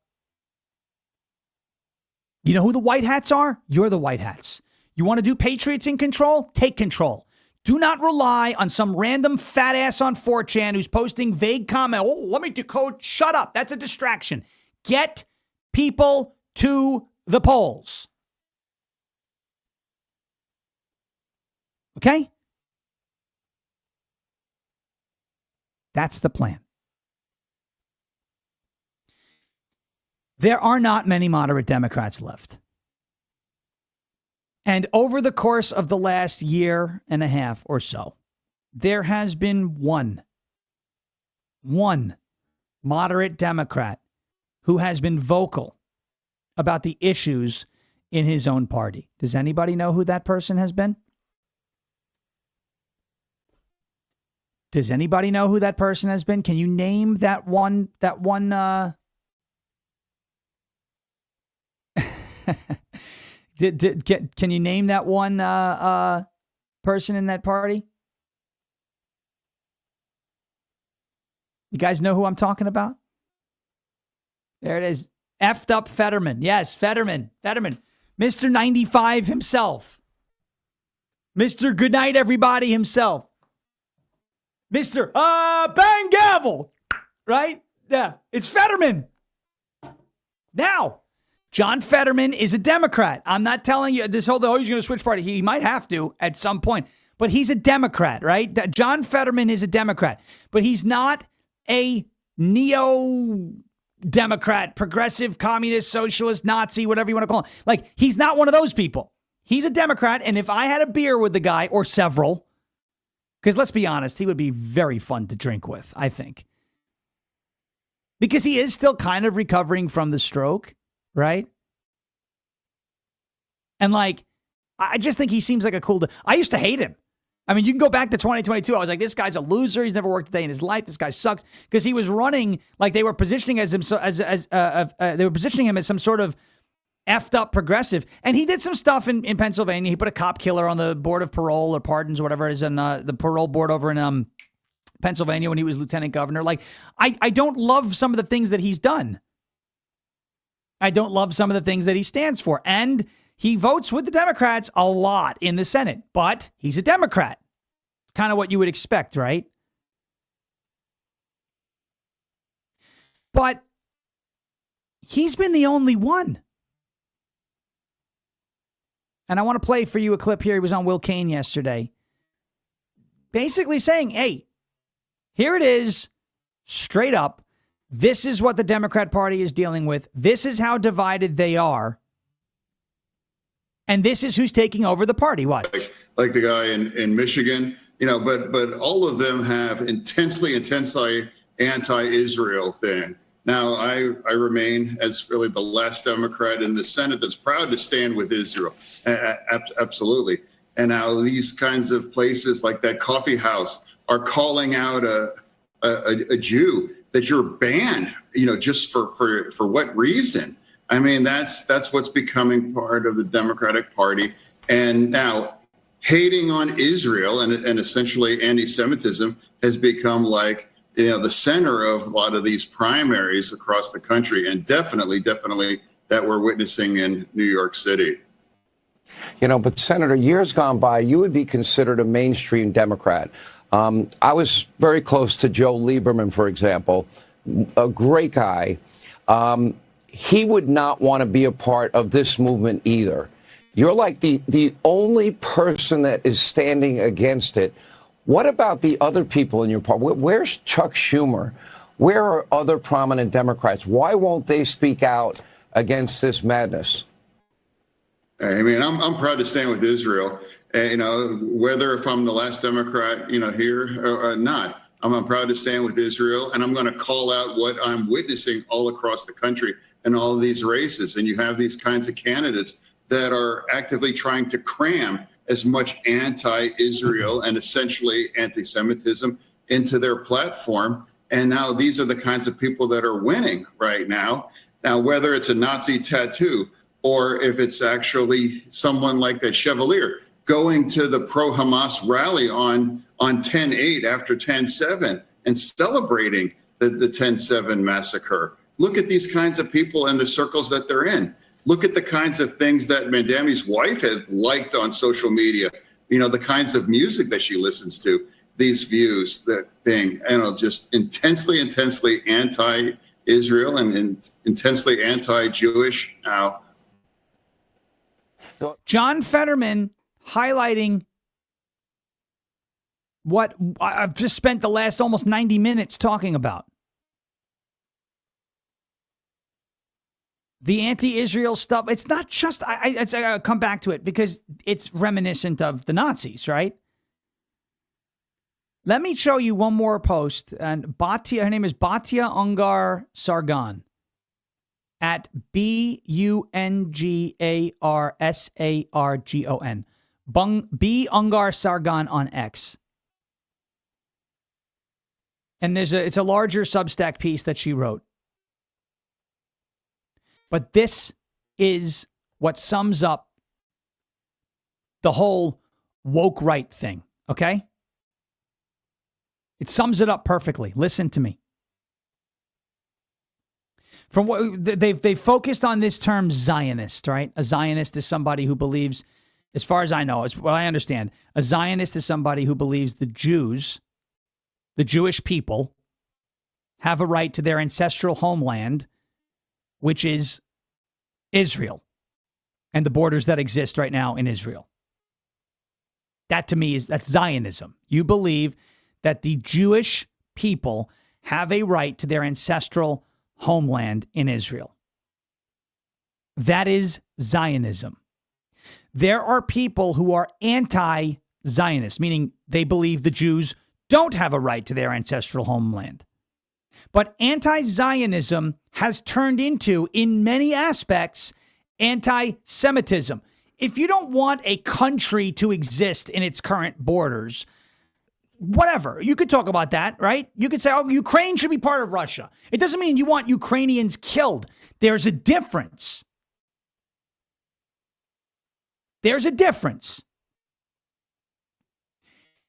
Speaker 4: You know who the white hats are? You're the white hats. You want to do Patriots in control? Take control. Do not rely on some random fat ass on 4chan who's posting vague comment. Oh, let me decode. Shut up. That's a distraction. Get people to the polls. Okay? That's the plan. There are not many moderate Democrats left. And over the course of the last year and a half or so, there has been one moderate Democrat who has been vocal about the issues in his own party. Does anybody know who that person has been? Does anybody know who that person has been? Can you name that one can you name that one person in that party? You guys know who I'm talking about? There it is. Effed up Fetterman. Yes, Fetterman. Mr. 95 himself. Mr. Goodnight Everybody himself. Mr. Bang Gavel. Right? Yeah. It's Fetterman. Now, John Fetterman is a Democrat. I'm not telling you this whole, he's going to switch party. He might have to at some point, but he's a Democrat, right? John Fetterman is a Democrat, but he's not a neo-Democrat, progressive, communist, socialist, Nazi, whatever you want to call him. Like, he's not one of those people. He's a Democrat, and if I had a beer with the guy, or several, Because let's be honest, he would be very fun to drink with, I think. Because he is still kind of recovering from the stroke, right? And like, I just think he seems like a cool dude. I used to hate him. I mean, you can go back to 2022. I was like, this guy's a loser. He's never worked a day in his life. This guy sucks. Because he was running like they were positioning they were positioning him as some sort of effed up progressive. And he did some stuff in Pennsylvania. He put a cop killer on the board of parole or pardons or whatever it is, in the parole board over in Pennsylvania when he was lieutenant governor. Like, I don't love some of the things that he's done. I don't love some of the things that he stands for. And he votes with the Democrats a lot in the Senate, but he's a Democrat. It's kind of what you would expect, right? But he's been the only one. And I want to play for you a clip here. He was on Will Cain yesterday. Basically saying, hey, here it is, straight up. This is what the Democrat Party is dealing with. This is how divided they are. And this is who's taking over the party. What?
Speaker 10: Like the guy in Michigan, but all of them have intensely anti-Israel thing. Now, I remain as really the last Democrat in the Senate that's proud to stand with Israel. Absolutely. And now these kinds of places like that coffee house are calling out a Jew that you're banned, just for what reason? I mean, that's what's becoming part of the Democratic Party. And now hating on Israel and essentially anti-Semitism has become like, the center of a lot of these primaries across the country. And definitely that we're witnessing in New York City.
Speaker 11: But Senator, years gone by, you would be considered a mainstream Democrat. I was very close to Joe Lieberman, for example, a great guy. He would not want to be a part of this movement either. You're like the only person that is standing against it. What about the other people in your party? Where's Chuck Schumer? Where are other prominent Democrats? Why won't they speak out against this madness?
Speaker 10: I mean, I'm proud to stand with Israel, whether if I'm the last Democrat, here or not. I'm proud to stand with Israel, and I'm going to call out what I'm witnessing all across the country in all of these races. And you have these kinds of candidates that are actively trying to cram as much anti-Israel and essentially anti-Semitism into their platform. And now these are the kinds of people that are winning right now. Now, whether it's a Nazi tattoo or if it's actually someone like a Chevalier going to the pro-Hamas rally on 10/8 after 10/7 and celebrating the 10/7 massacre. Look at these kinds of people and the circles that they're in. Look at the kinds of things that Mandami's wife had liked on social media, the kinds of music that she listens to, these views, that thing, just intensely anti-Israel and intensely anti-Jewish now.
Speaker 4: John Fetterman highlighting what I've just spent the last almost 90 minutes talking about. The anti-Israel stuff, it's not just, I'll come back to it because it's reminiscent of the Nazis, right? Let me show you one more post. And Batya, her name is Batya Ungar Sargon at BUNGARSARGON. B Ungar Sargon on X. And it's a larger Substack piece that she wrote. But this is what sums up the whole woke right thing, okay? It sums it up perfectly. Listen to me. From what they've focused on this term Zionist, right? A Zionist is somebody who believes, as far as I know, it's what I understand, a Zionist is somebody who believes the Jews, the Jewish people, have a right to their ancestral homeland, which is Israel and the borders that exist right now in Israel. That to me that's Zionism. You believe that the Jewish people have a right to their ancestral homeland in Israel. That is Zionism. There are people who are anti Zionists, meaning they believe the Jews don't have a right to their ancestral homeland. But anti-Zionism has turned into, in many aspects, anti-Semitism. If you don't want a country to exist in its current borders, whatever, you could talk about that, right? You could say, oh, Ukraine should be part of Russia. It doesn't mean you want Ukrainians killed. There's a difference. There's a difference.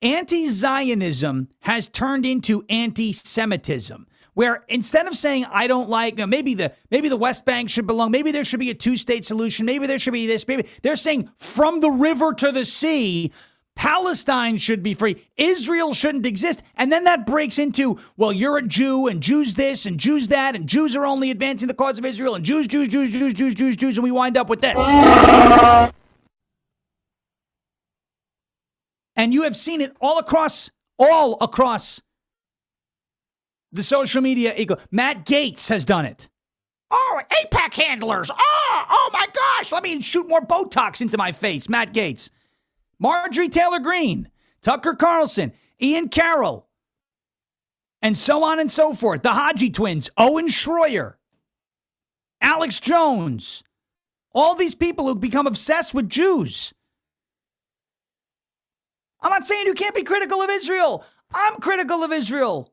Speaker 4: Anti-Zionism has turned into anti-Semitism, where instead of saying, I don't like, maybe the West Bank should belong, maybe there should be a two-state solution, maybe there should be this, maybe they're saying from the river to the sea, Palestine should be free, Israel shouldn't exist. And then that breaks into, well, you're a Jew and Jews this and Jews that, and Jews are only advancing the cause of Israel, and Jews, and we wind up with this. And you have seen it all across the social media. Matt Gaetz has done it. Oh, AIPAC handlers. Oh my gosh. Let me shoot more Botox into my face. Matt Gaetz. Marjorie Taylor Greene. Tucker Carlson. Ian Carroll. And so on and so forth. The Haji twins. Owen Schroyer. Alex Jones. All these people who become obsessed with Jews. I'm not saying you can't be critical of Israel. I'm critical of Israel.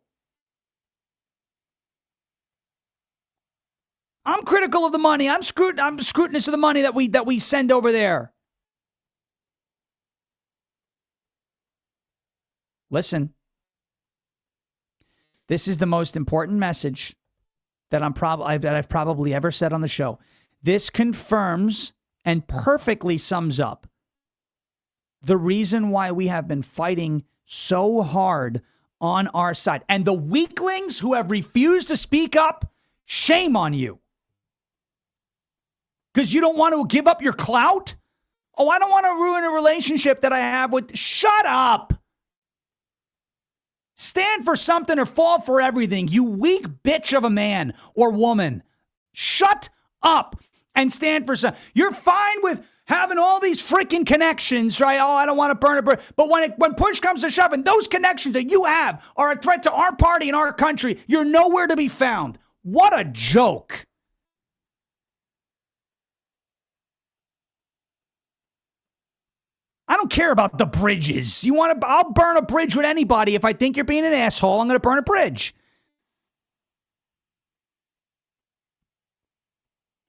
Speaker 4: I'm critical of the money. I'm scrutinous of the money that we send over there. Listen. This is the most important message that I've probably ever said on the show. This confirms and perfectly sums up the reason why we have been fighting so hard on our side. And the weaklings who have refused to speak up, shame on you. Because you don't want to give up your clout? Oh, I don't want to ruin a relationship that I have with... Shut up! Stand for something or fall for everything, you weak bitch of a man or woman. Shut up and stand for something. You're fine with having all these freaking connections, right? Oh, I don't want to burn a bridge. But when push comes to shove, and those connections that you have are a threat to our party and our country, you're nowhere to be found. What a joke. I don't care about the bridges. I'll burn a bridge with anybody. If I think you're being an asshole, I'm going to burn a bridge.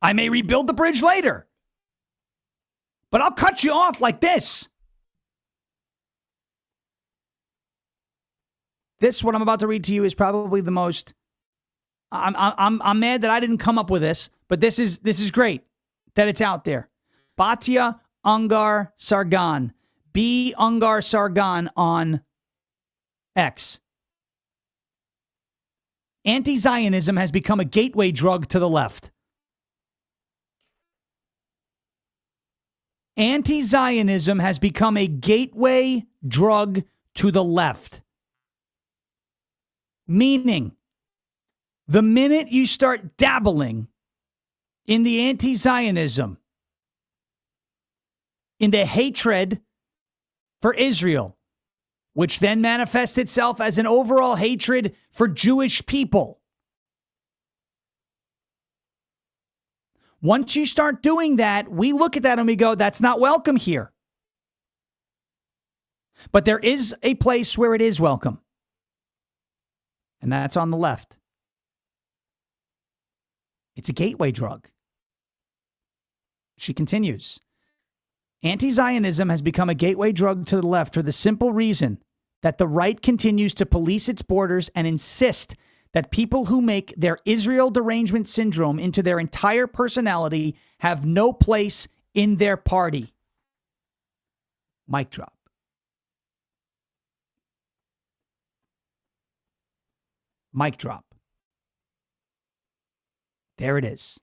Speaker 4: I may rebuild the bridge later. But I'll cut you off like this. This, what I'm about to read to you, is probably the most... I'm mad that I didn't come up with this, but this is great that it's out there. Batya Ungar Sargon. B. Ungar Sargon on X. Anti-Zionism has become a gateway drug to the left. Anti-Zionism has become a gateway drug to the left. Meaning, the minute you start dabbling in the anti-Zionism, in the hatred for Israel, which then manifests itself as an overall hatred for Jewish people. Once you start doing that, we look at that and we go, that's not welcome here. But there is a place where it is welcome. And that's on the left. It's a gateway drug. She continues. Anti-Zionism has become a gateway drug to the left for the simple reason that the right continues to police its borders and insist that people who make their Israel derangement syndrome into their entire personality have no place in their party. Mic drop. Mic drop. There it is.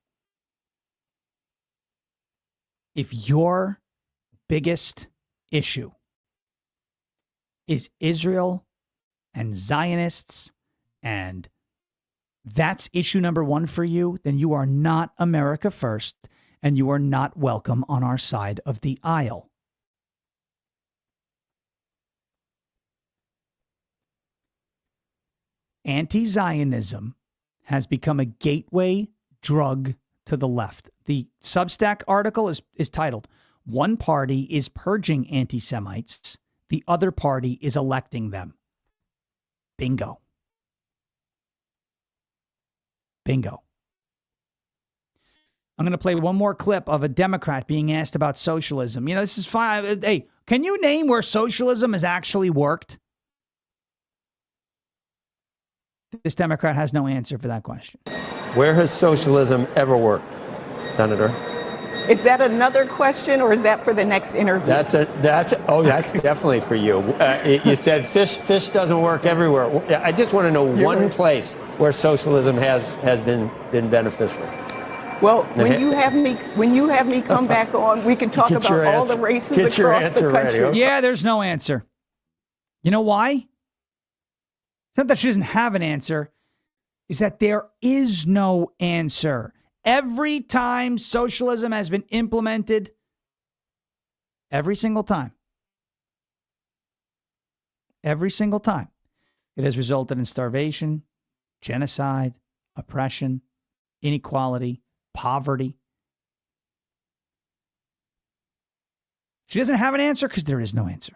Speaker 4: If your biggest issue is Israel and Zionists, and that's issue number one for you, then you are not America first, and you are not welcome on our side of the aisle. Anti-Zionism has become a gateway drug to the left. The Substack article is titled, "One Party is Purging Anti-Semites, the Other Party is Electing Them." Bingo. Bingo. I'm going to play one more clip of a Democrat being asked about socialism. This is fine. Hey, can you name where socialism has actually worked? This Democrat has no answer for that question.
Speaker 12: Where has socialism ever worked, Senator?
Speaker 13: Is that another question, or is that for the next interview?
Speaker 12: That's definitely for you. You said fish doesn't work everywhere. I just want to know one place where socialism has been beneficial.
Speaker 13: Well, when you have me come back on, we can talk about all the races across the country.
Speaker 12: Ready.
Speaker 4: Yeah, there's no answer. You know why? It's not that she doesn't have an answer. It's that there is no answer. Every time socialism has been implemented, every single time, it has resulted in starvation, genocide, oppression, inequality, poverty. She doesn't have an answer because there is no answer.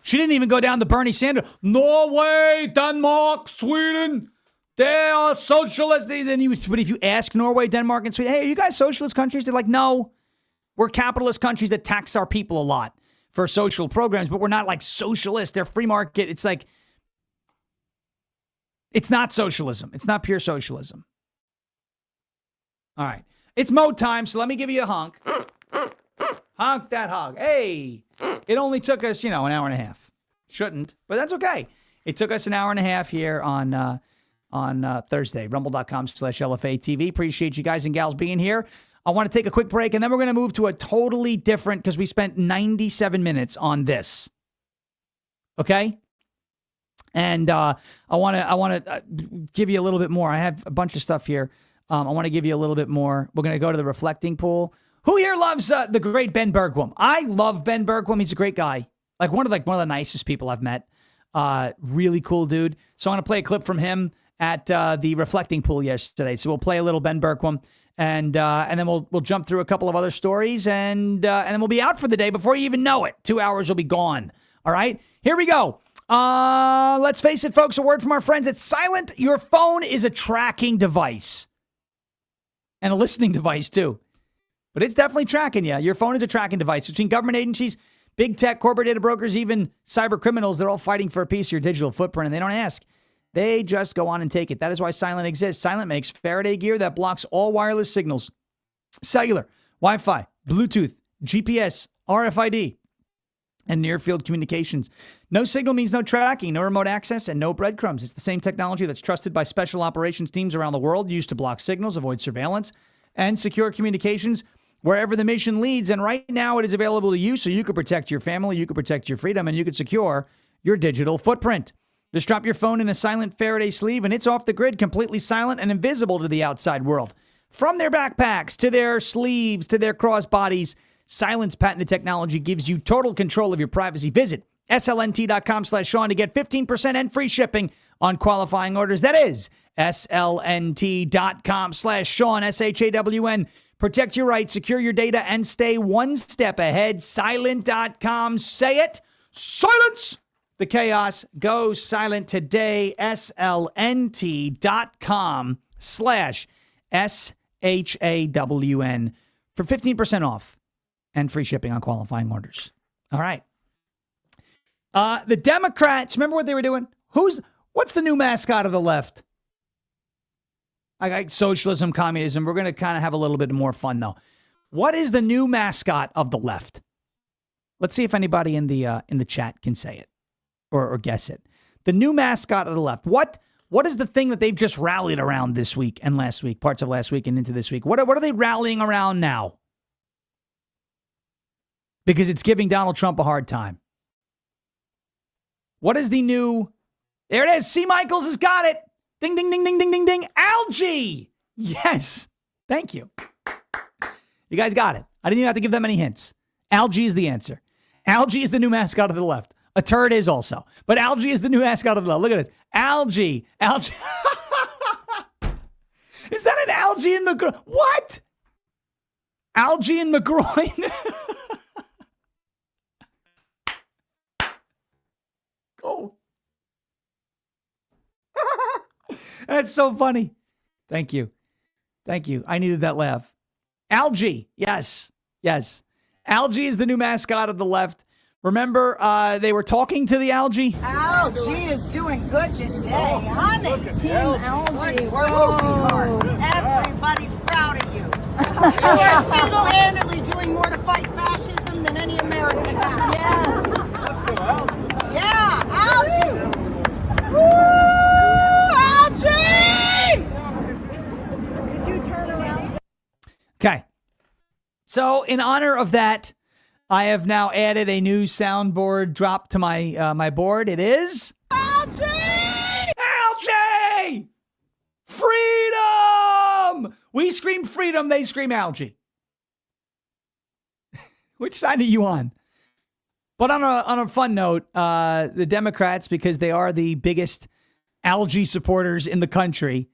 Speaker 4: She didn't even go down the Bernie Sanders. Norway, Denmark, Sweden, they are socialist. But if you ask Norway, Denmark, and Sweden, hey, are you guys socialist countries? They're like, no, we're capitalist countries that tax our people a lot for social programs, but we're not like socialist. They're free market. It's like, it's not socialism. It's not pure socialism. All right. It's Mo time, so let me give you a honk. Honk that hog. Hey, it only took us, an hour and a half. Shouldn't, but that's okay. It took us an hour and a half here on Thursday. Rumble.com/LFA-TV. Appreciate you guys and gals being here. I want to take a quick break, and then we're going to move to a totally different, because we spent 97 minutes on this. Okay? And I want to give you a little bit more. I have a bunch of stuff here. I want to give you a little bit more. We're going to go to the reflecting pool. Who here loves the great Ben Bergquam? I love Ben Bergquam. He's a great guy. One of the nicest people I've met. Really cool dude. So I'm going to play a clip from him at the reflecting pool yesterday. So we'll play a little Ben Bergquam, and then we'll jump through a couple of other stories, and then we'll be out for the day before you even know it. 2 hours will be gone. All right, here we go. Let's face it, folks. A word from our friends at Silent. Your phone is a tracking device and a listening device too. But it's definitely tracking you. Your phone is a tracking device. Between government agencies, big tech, corporate data brokers, even cyber criminals, they're all fighting for a piece of your digital footprint, and they don't ask. They just go on and take it. That is why Silent exists. Silent makes Faraday gear that blocks all wireless signals. Cellular, Wi-Fi, Bluetooth, GPS, RFID, and near-field communications. No signal means no tracking, no remote access, and no breadcrumbs. It's the same technology that's trusted by special operations teams around the world, used to block signals, avoid surveillance, and secure communications wherever the mission leads. And right now it is available to you so you can protect your family, you can protect your freedom, and you can secure your digital footprint. Just drop your phone in a Silent Faraday sleeve and it's off the grid, completely silent and invisible to the outside world. From their backpacks to their sleeves to their crossbodies, Silent's patented technology gives you total control of your privacy. Visit slnt.com/Sean to get 15% and free shipping on qualifying orders. That is slnt.com/Sean, SHAWN. Protect your rights, secure your data, and stay one step ahead. Silent.com. Say it. Silence the chaos. Go silent today. slnt.com/SHAWN for 15% off and free shipping on qualifying orders. All right. The Democrats, remember what they were doing? What's the new mascot of the left? I like socialism, communism. We're going to kind of have a little bit more fun, though. What is the new mascot of the left? Let's see if anybody in the chat can say it or guess it. The new mascot of the left. What is the thing that they've just rallied around this week and last week, parts of last week and into this week? What are they rallying around now? Because it's giving Donald Trump a hard time. What is the new... There it is. C. Michaels has got it. Ding, ding, ding, ding, ding, ding, ding. Algae. Yes. Thank you. You guys got it. I didn't even have to give them any hints. Algae is the answer. Algae is the new mascot of the left. A turd is also. But Algie is the new mascot of the left. Look at this. Algie. Is that an Algie and McGroin? What? Algie and McGroin? Go. That's so funny. Thank you. I needed that laugh. Algie. Yes. Algie is the new mascot of the left. Remember, they were talking to the algae?
Speaker 13: Algie is doing good today, honey. Team Algie. We're sweethearts. Everybody's proud of you. You are single-handedly doing more to fight fascism than any American has. Yes. Let's go, Algie. Yeah, Algie. Woo! Algie! Did you turn around?
Speaker 4: Okay. So, in honor of that, I have now added a new soundboard drop to my my board. It is Algie! Algie! Freedom! We scream freedom, they scream algae. Which side are you on? But on a fun note, the Democrats, because they are the biggest algae supporters in the country,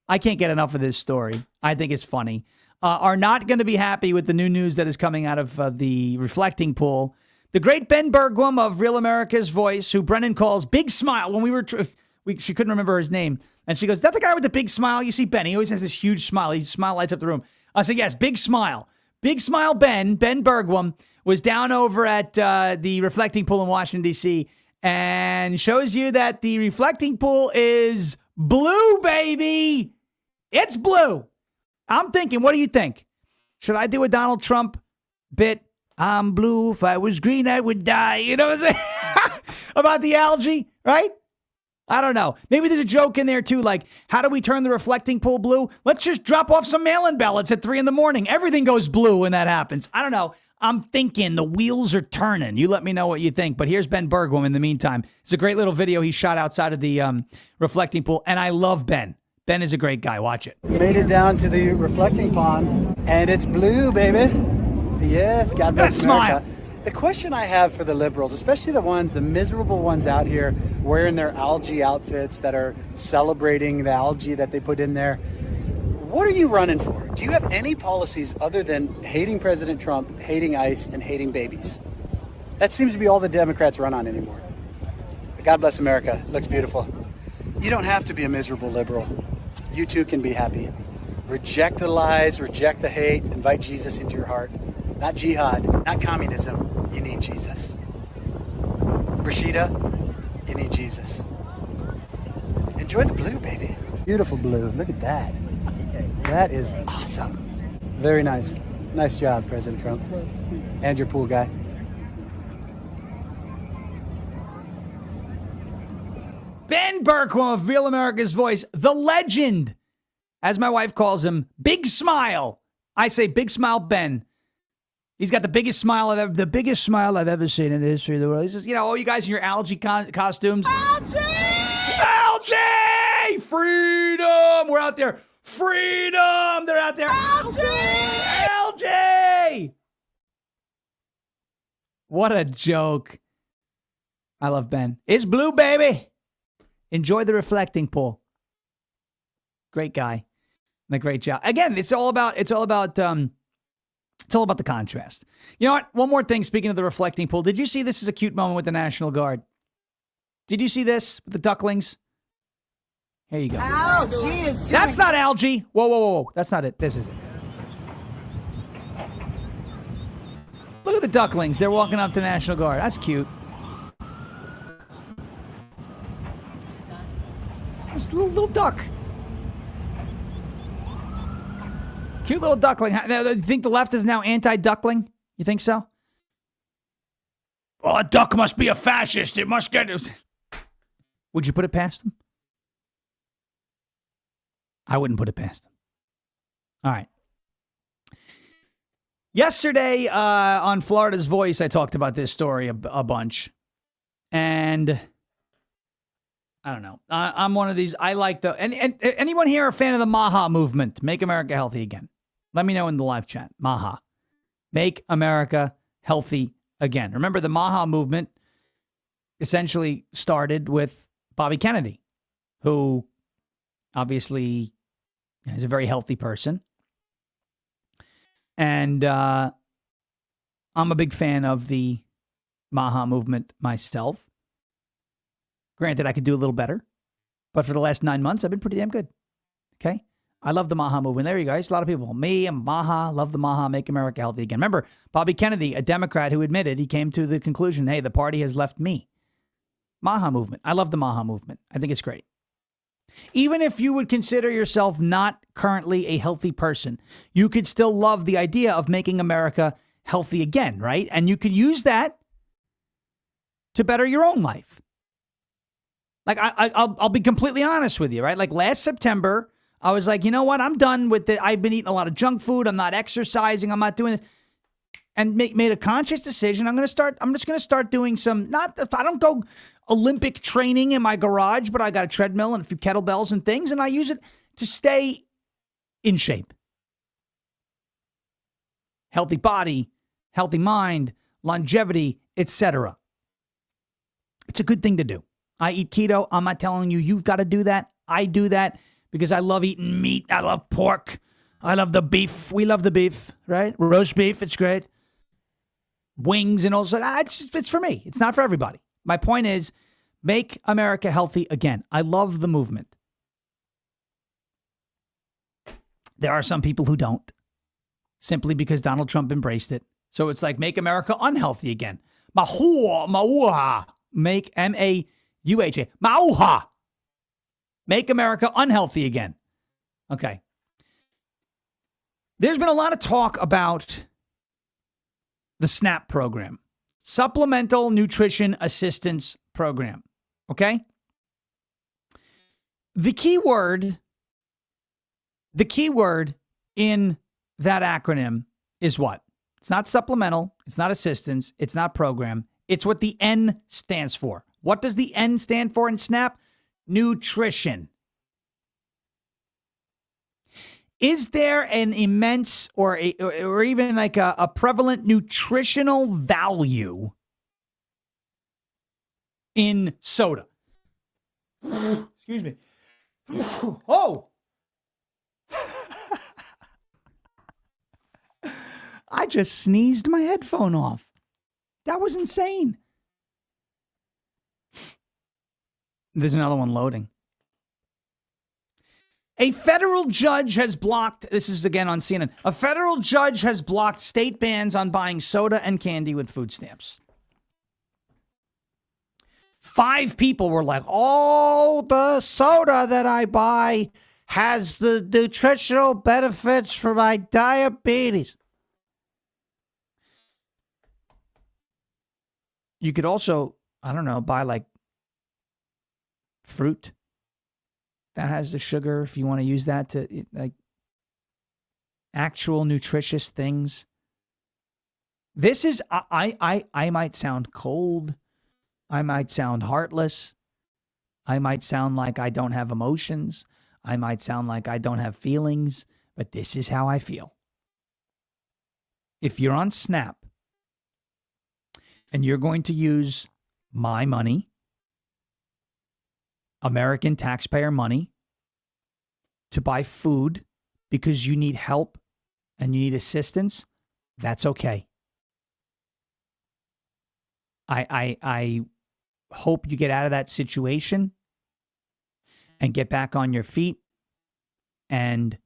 Speaker 4: I can't get enough of this story. I think it's funny. Are not going to be happy with the new news that is coming out of the reflecting pool. The great Ben Bergwam of Real America's Voice, who Brennan calls Big Smile. When she couldn't remember his name. And she goes, that the guy with the big smile? You see Ben, he always has this huge smile. His smile lights up the room. I said, yes, Big Smile. Big Smile Ben Bergwam was down over at the reflecting pool in Washington, D.C. and shows you that the reflecting pool is blue, baby. It's blue. I'm thinking, what do you think? Should I do a Donald Trump bit? I'm blue. If I was green, I would die. You know what I'm saying? About the algae, right? I don't know. Maybe there's a joke in there, too, like, how do we turn the reflecting pool blue? Let's just drop off some mail-in ballots at 3 a.m. Everything goes blue when that happens. I don't know. I'm thinking the wheels are turning. You let me know what you think. But here's Ben Bergwam in the meantime. It's a great little video he shot outside of the reflecting pool, and I love Ben. Ben is a great guy. Watch it.
Speaker 2: Made it down to the reflecting pond, and it's blue, baby. Yes, God bless America.
Speaker 4: Smile.
Speaker 2: The question I have for the liberals, especially the miserable ones out here wearing their algae outfits that are celebrating the algae that they put in there, what are you running for? Do you have any policies other than hating President Trump, hating ICE, and hating babies? That seems to be all the Democrats run on anymore. God bless America. Looks beautiful. You don't have to be a miserable liberal. You too can be happy. Reject the lies, reject the hate, invite Jesus into your heart. Not jihad, not communism. You need Jesus. Rashida, you need Jesus. Enjoy the blue, baby. Beautiful blue. Look at that. That is awesome. Very nice. Nice job, President Trump. And your pool guy.
Speaker 4: Ben Bergwam of Real America's Voice, the legend, as my wife calls him, Big Smile. I say Big Smile Ben. He's got the biggest smile I've ever seen in the history of the world. He says, all you guys in your algae costumes. Algae! Algae! Freedom! We're out there. Freedom! They're out there. Algae! Algae! What a joke. I love Ben. It's blue, baby. Enjoy the reflecting pool. Great guy. And a great job. Again, it's all about the contrast. You know what? One more thing, speaking of the reflecting pool. Did you see this is a cute moment with the National Guard? Did you see this with the ducklings? Here you go.
Speaker 13: Algie is doing...
Speaker 4: That's not algae. Whoa. That's not it. This is it. Look at the ducklings. They're walking up to the National Guard. That's cute. This little duck. Cute little duckling. Now, you think the left is now anti-duckling? You think so? Well, a duck must be a fascist. It must get... Would you put it past them? I wouldn't put it past them. All right. Yesterday on Florida's Voice, I talked about this story a bunch. And... I don't know. I'm one of these. I like the... And anyone here a fan of the MAHA movement? Make America Healthy Again. Let me know in the live chat. MAHA. Make America Healthy Again. Remember, the MAHA movement essentially started with Bobby Kennedy, who obviously is a very healthy person. And I'm a big fan of the Maha movement myself. Granted, I could do a little better, but for the last 9 months, I've been pretty damn good. Okay? I love the Maha movement. There you go. It's a lot of people. Me and Maha, love the Maha, make America healthy again. Remember, Bobby Kennedy, a Democrat who admitted he came to the conclusion, hey, the party has left me. Maha movement. I love the Maha movement. I think it's great. Even if you would consider yourself not currently a healthy person, you could still love the idea of making America healthy again, right? And you could use that to better your own life. Like, I'll be completely honest with you, right? Like last September, I was like, you know what? I'm done with it. I've been eating a lot of junk food. I'm not exercising. I'm not doing it. And made a conscious decision. I'm just going to start doing some, I don't go Olympic training in my garage, but I got a treadmill and a few kettlebells and things, and I use it to stay in shape. Healthy body, healthy mind, longevity, etc. It's a good thing to do. I eat keto. I'm not telling you you've got to do that. I do that because I love eating meat. I love pork. I love the beef. We love the beef, right? Roast beef, it's great. Wings and all that. It's for me. It's not for everybody. My point is, make America healthy again. I love the movement. There are some people who don't, simply because Donald Trump embraced it. So it's like, make America unhealthy again. Mauha. Make M-A-U-H-A. Mauha. Make America unhealthy again. Okay. There's been a lot of talk about the SNAP program, Supplemental Nutrition Assistance Program. Okay? The key word in that acronym is what? It's not supplemental. It's not assistance. It's not program. It's what the N stands for. What does the N stand for in SNAP? Nutrition. Is there an immense or even like a prevalent nutritional value in soda? Excuse me. Oh! I just sneezed my headphone off. That was insane. There's another one loading. A federal judge has blocked, this is again on CNN, a federal judge has blocked state bans on buying soda and candy with food stamps. 5 people were like, oh, the soda that I buy has the nutritional benefits for my diabetes. You could also, I don't know, buy like fruit that has the sugar if you want to use that to like actual nutritious things. This is, I might sound cold. I might sound heartless. I might sound like I don't have emotions. I might sound like I don't have feelings, but this is how I feel. If you're on SNAP and you're going to use my money, American taxpayer money, to buy food because you need help and you need assistance, that's okay. I hope you get out of that situation and get back on your feet. And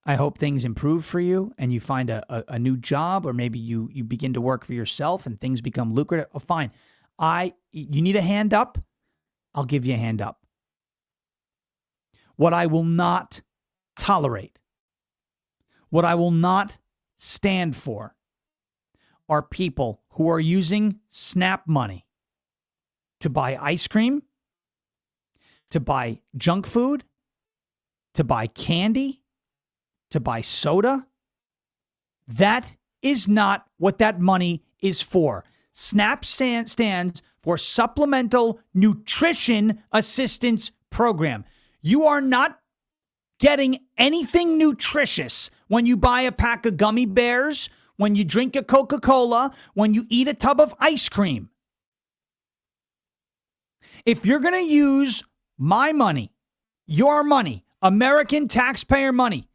Speaker 4: I hope things improve for you and you find a new job, or maybe you begin to work for yourself and things become lucrative. Oh, fine. You need a hand up? I'll give you a hand up. What I will not tolerate, what I will not stand for, are people who are using SNAP money to buy ice cream, to buy junk food, to buy candy, to buy soda. That is not what that money is for. SNAP stands for Supplemental Nutrition Assistance Program. You are not getting anything nutritious when you buy a pack of gummy bears, when you drink a Coca-Cola, when you eat a tub of ice cream. If you're going to use my money, your money, American taxpayer money,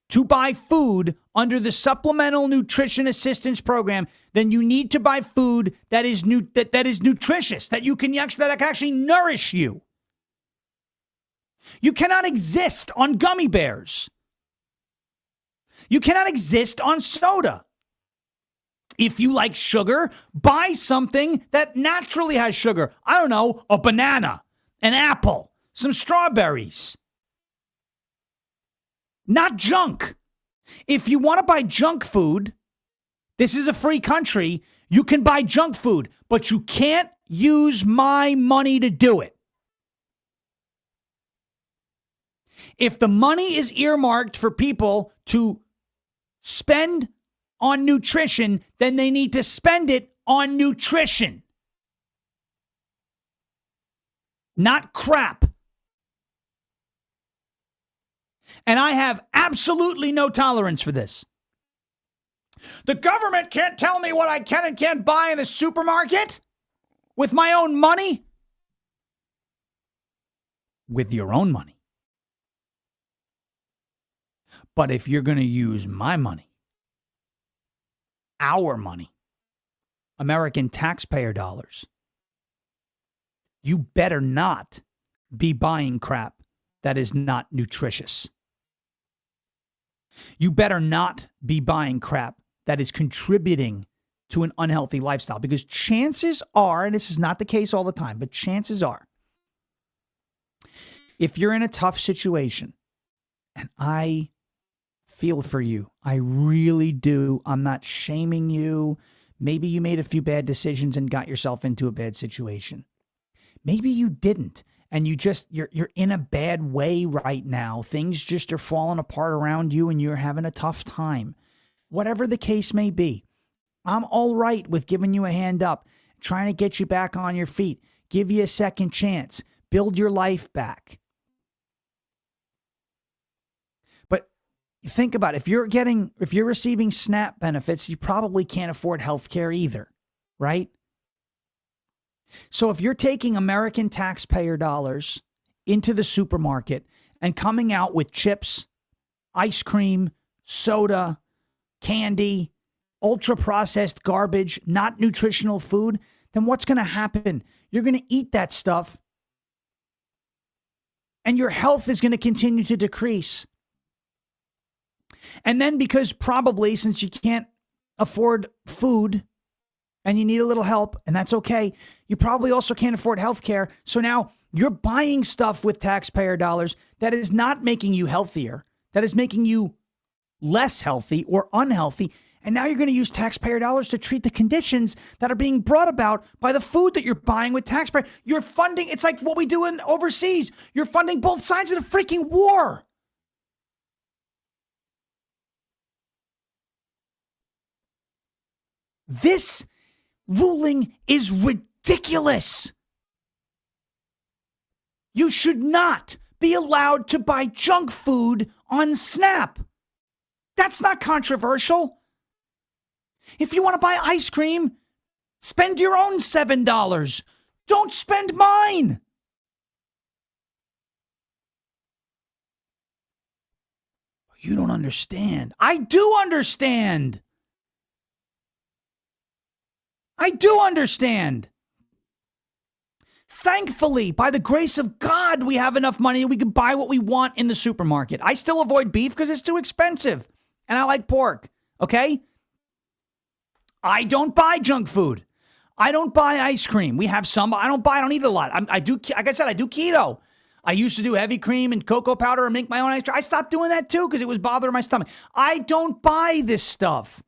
Speaker 4: to buy food under the Supplemental Nutrition Assistance Program, then you need to buy food that is that is nutritious, that can actually nourish you. You cannot exist on gummy bears. You cannot exist on soda. If you like sugar, buy something that naturally has sugar. I don't know, a banana, an apple, some strawberries. Not junk. If you want to buy junk food, this is a free country. You can buy junk food, but you can't use my money to do it. If the money is earmarked for people to spend on nutrition, then they need to spend it on nutrition, not crap. And I have absolutely no tolerance for this. The government can't tell me what I can and can't buy in the supermarket with my own money. With your own money. But if you're going to use my money, our money, American taxpayer dollars, you better not be buying crap that is not nutritious. You better not be buying crap that is contributing to an unhealthy lifestyle, because chances are, and this is not the case all the time, but chances are, if you're in a tough situation, and I feel for you, I really do. I'm not shaming you. Maybe you made a few bad decisions and got yourself into a bad situation. Maybe you didn't. And you're in a bad way right now. Things just are falling apart around you and you're having a tough time. Whatever the case may be, I'm all right with giving you a hand up, trying to get you back on your feet, give you a second chance, build your life back. But think about it. If you're receiving SNAP benefits, you probably can't afford health care either, right? So if you're taking American taxpayer dollars into the supermarket and coming out with chips, ice cream, soda, candy, ultra-processed garbage, not nutritional food, then what's going to happen? You're going to eat that stuff, and your health is going to continue to decrease. And then because probably since you can't afford food, and you need a little help, and that's okay, you probably also can't afford health care. So now you're buying stuff with taxpayer dollars that is not making you healthier, that is making you less healthy or unhealthy. And now you're going to use taxpayer dollars to treat the conditions that are being brought about by the food that you're buying with taxpayer. You're funding, it's like what we do in overseas. You're funding both sides of the freaking war. This ruling is ridiculous. You should not be allowed to buy junk food on SNAP. That's not controversial. If you want to buy ice cream, spend your own $7. Don't spend mine. You don't understand. I do understand. I do understand. Thankfully, by the grace of God, we have enough money we can buy what we want in the supermarket. I still avoid beef because it's too expensive. And I like pork. Okay? I don't buy junk food. I don't buy ice cream. We have some, but I don't eat a lot. I do, like I said, I do keto. I used to do heavy cream and cocoa powder and make my own ice cream. I stopped doing that too because it was bothering my stomach. I don't buy this stuff.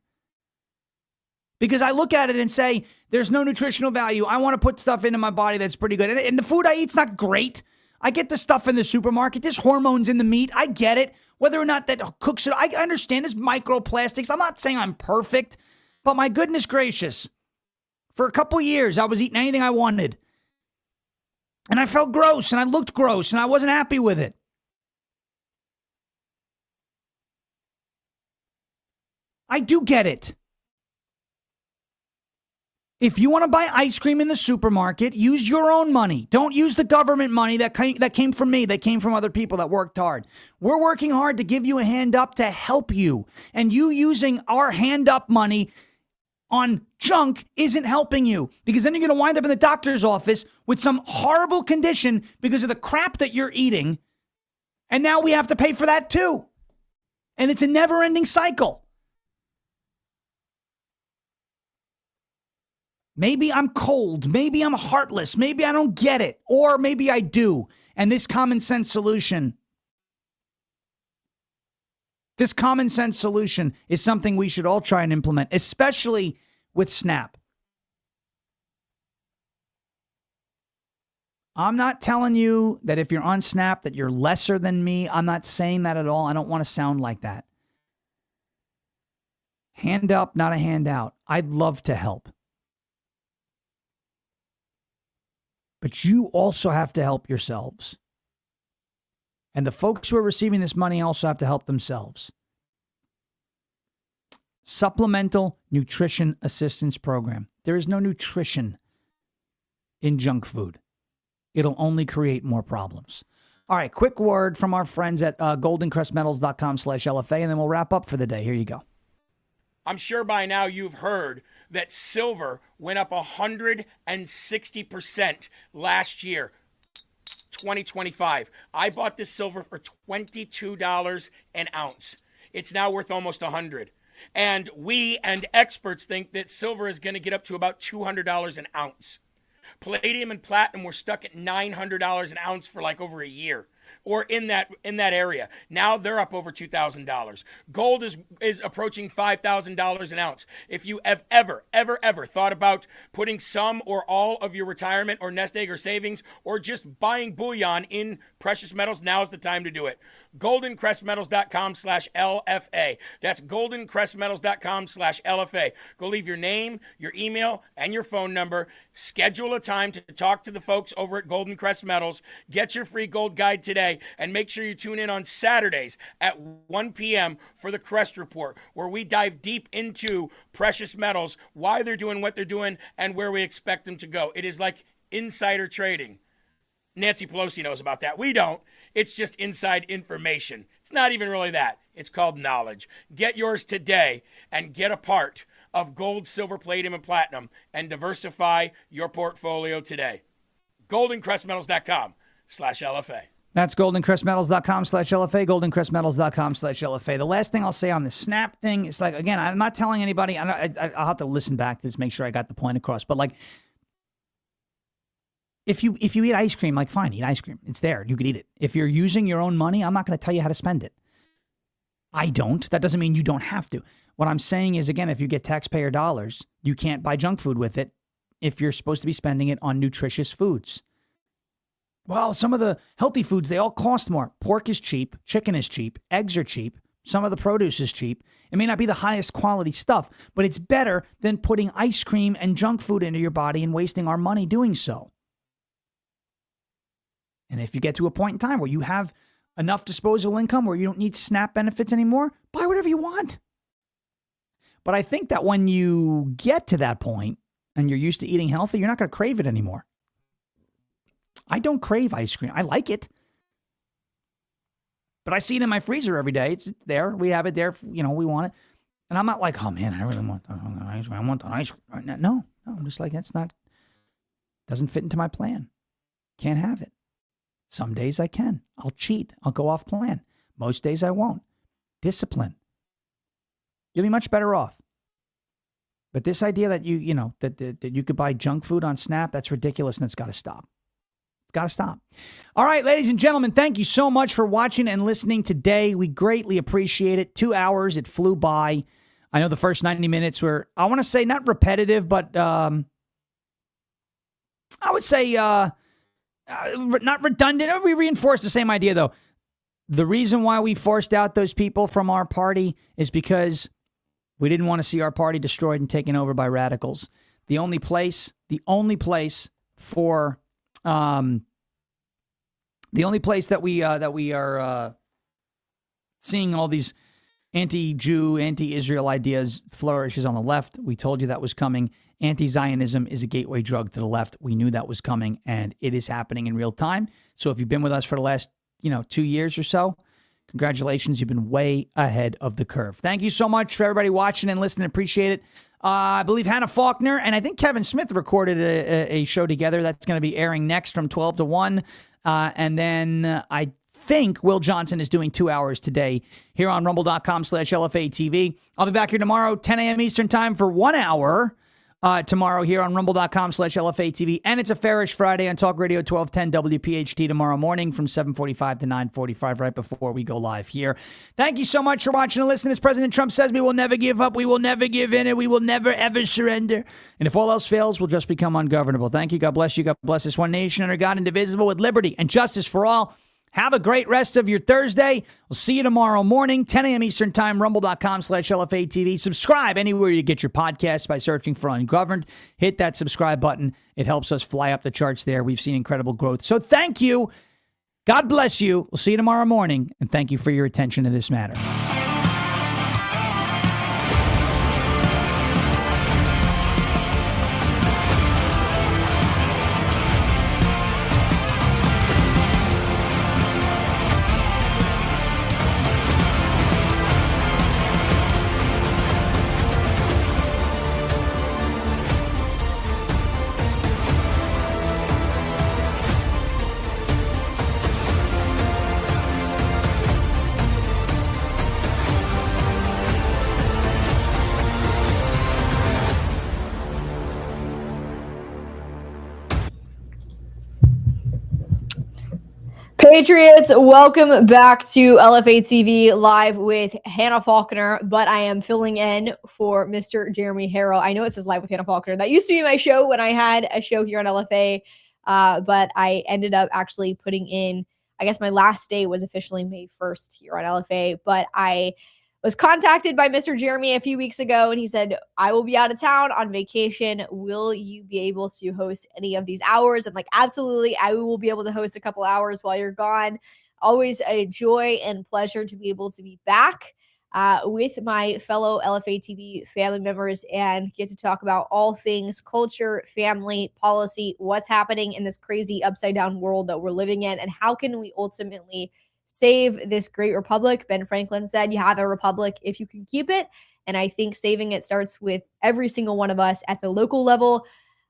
Speaker 4: Because I look at it and say, there's no nutritional value. I want to put stuff into my body that's pretty good. And the food I eat's not great. I get the stuff in the supermarket. There's hormones in the meat. I get it. Whether or not that cooks it, I understand there's microplastics. I'm not saying I'm perfect. But my goodness gracious, for a couple years, I was eating anything I wanted. And I felt gross, and I looked gross, and I wasn't happy with it. I do get it. If you want to buy ice cream in the supermarket, use your own money. Don't use the government money that came from me, that came from other people that worked hard. We're working hard to give you a hand up to help you. And you using our hand up money on junk isn't helping you, because then you're going to wind up in the doctor's office with some horrible condition because of the crap that you're eating. And now we have to pay for that too. And it's a never-ending cycle. Maybe I'm cold. Maybe I'm heartless. Maybe I don't get it. Or maybe I do. And this common sense solution is something we should all try and implement, especially with SNAP. I'm not telling you that if you're on SNAP that you're lesser than me. I'm not saying that at all. I don't want to sound like that. Hand up, not a handout. I'd love to help. But you also have to help yourselves. And the folks who are receiving this money also have to help themselves. Supplemental Nutrition Assistance Program. There is no nutrition in junk food. It'll only create more problems. All right, quick word from our friends at goldencrestmetals.com/LFA, and then we'll wrap up for the day. Here you go.
Speaker 14: I'm sure by now you've heard that silver went up 160% last year, 2025. I bought this silver for $22 an ounce. It's now worth almost $100. And we and experts think that silver is going to get up to about $200 an ounce. Palladium and platinum were stuck at $900 an ounce for like over a year, or in that area. Now they're up over $2,000. Gold is approaching $5,000 an ounce. If you have ever thought about putting some or all of your retirement or nest egg or savings or just buying bullion in precious metals, now's the time to do it. goldencrestmetals.com/LFA. That's goldencrestmetals.com/LFA. Go leave your name, your email, and your phone number. Schedule a time to talk to the folks over at Golden Crest Metals. Get your free gold guide today, and make sure you tune in on Saturdays at 1 p.m. for the Crest Report, where we dive deep into precious metals, why they're doing what they're doing, and where we expect them to go. It is like insider trading. Nancy Pelosi knows about that. We don't. It's just inside information. It's not even really that. It's called knowledge. Get yours today and get a part of gold, silver, palladium, and platinum, and diversify your portfolio today. goldencrestmetals.com/LFA.
Speaker 4: That's goldencrestmetals.com/LFA, goldencrestmetals.com/LFA. The last thing I'll say on the SNAP thing is, like, again, I'm not telling anybody. I'll have to listen back to this, make sure I got the point across. But, like, if you eat ice cream, like, fine, eat ice cream. It's there. You could eat it. If you're using your own money, I'm not going to tell you how to spend it. I don't. That doesn't mean you don't have to. What I'm saying is, again, if you get taxpayer dollars, you can't buy junk food with it if you're supposed to be spending it on nutritious foods. Well, some of the healthy foods, they all cost more. Pork is cheap. Chicken is cheap. Eggs are cheap. Some of the produce is cheap. It may not be the highest quality stuff, but it's better than putting ice cream and junk food into your body and wasting our money doing so. And if you get to a point in time where you have enough disposable income where you don't need SNAP benefits anymore, buy whatever you want. But I think that when you get to that point and you're used to eating healthy, you're not going to crave it anymore. I don't crave ice cream. I like it. But I see it in my freezer every day. It's there. We have it there. We want it. And I'm not like, oh, man, I really want ice cream. I want the ice cream right now. No, I'm just like, doesn't fit into my plan. Can't have it. Some days I can. I'll cheat. I'll go off plan. Most days I won't. Discipline. You'll be much better off. But this idea that that you could buy junk food on SNAP, that's ridiculous, and it's got to stop. It's got to stop. All right, ladies and gentlemen, thank you so much for watching and listening today. We greatly appreciate it. 2 hours, it flew by. I know the first 90 minutes were, I want to say, not repetitive, but I would say not redundant. We reinforced the same idea, though. The reason why we forced out those people from our party is because we didn't want to see our party destroyed and taken over by radicals. The only place for the only place that we are seeing all these Anti-Jew, anti-Israel ideas flourishes on the left. We told you that was coming. Anti-Zionism is a gateway drug to the left. We knew that was coming, and it is happening in real time. So if you've been with us for the last, 2 years or so, congratulations. You've been way ahead of the curve. Thank you so much for everybody watching and listening. Appreciate it. I believe Hannah Faulkner and I think Kevin Smith recorded a show together that's going to be airing next from 12 to 1. And then I think Will Johnson is doing 2 hours today here on rumble.com/LFA TV. I'll be back here tomorrow, 10 a.m. Eastern time for 1 hour tomorrow here on rumble.com/LFA TV. And it's a Fairish Friday on Talk Radio 1210 WPHT tomorrow morning from 7:45 to 9:45 right before we go live here. Thank you so much for watching and listening. As President Trump says, we will never give up, we will never give in, and we will never ever surrender. And if all else fails, we'll just become ungovernable. Thank you. God bless you. God bless this one nation under God, indivisible, with liberty and justice for all. Have a great rest of your Thursday. We'll see you tomorrow morning, 10 a.m. Eastern time, rumble.com/LFA TV. Subscribe anywhere you get your podcasts by searching for Ungoverned. Hit that subscribe button. It helps us fly up the charts there. We've seen incredible growth. So thank you. God bless you. We'll see you tomorrow morning. And thank you for your attention to this matter.
Speaker 15: Patriots, welcome back to LFA TV live with Hannah Faulkner, but I am filling in for Mr. Jeremy Herrell. I know it says live with Hannah Faulkner. That used to be my show when I had a show here on LFA, but I ended up actually putting in, I guess my last day was officially May 1st here on LFA, but I was contacted by Mr. Jeremy a few weeks ago, and he said, I will be out of town on vacation. Will you be able to host any of these hours? I'm like, absolutely. I will be able to host a couple hours while you're gone. Always a joy and pleasure to be able to be back with my fellow LFA TV family members and get to talk about all things culture, family, policy, what's happening in this crazy upside down world that we're living in, and how can we ultimately save this great republic. Ben Franklin said, you have a republic if you can keep it. And I think saving it starts with every single one of us at the local level.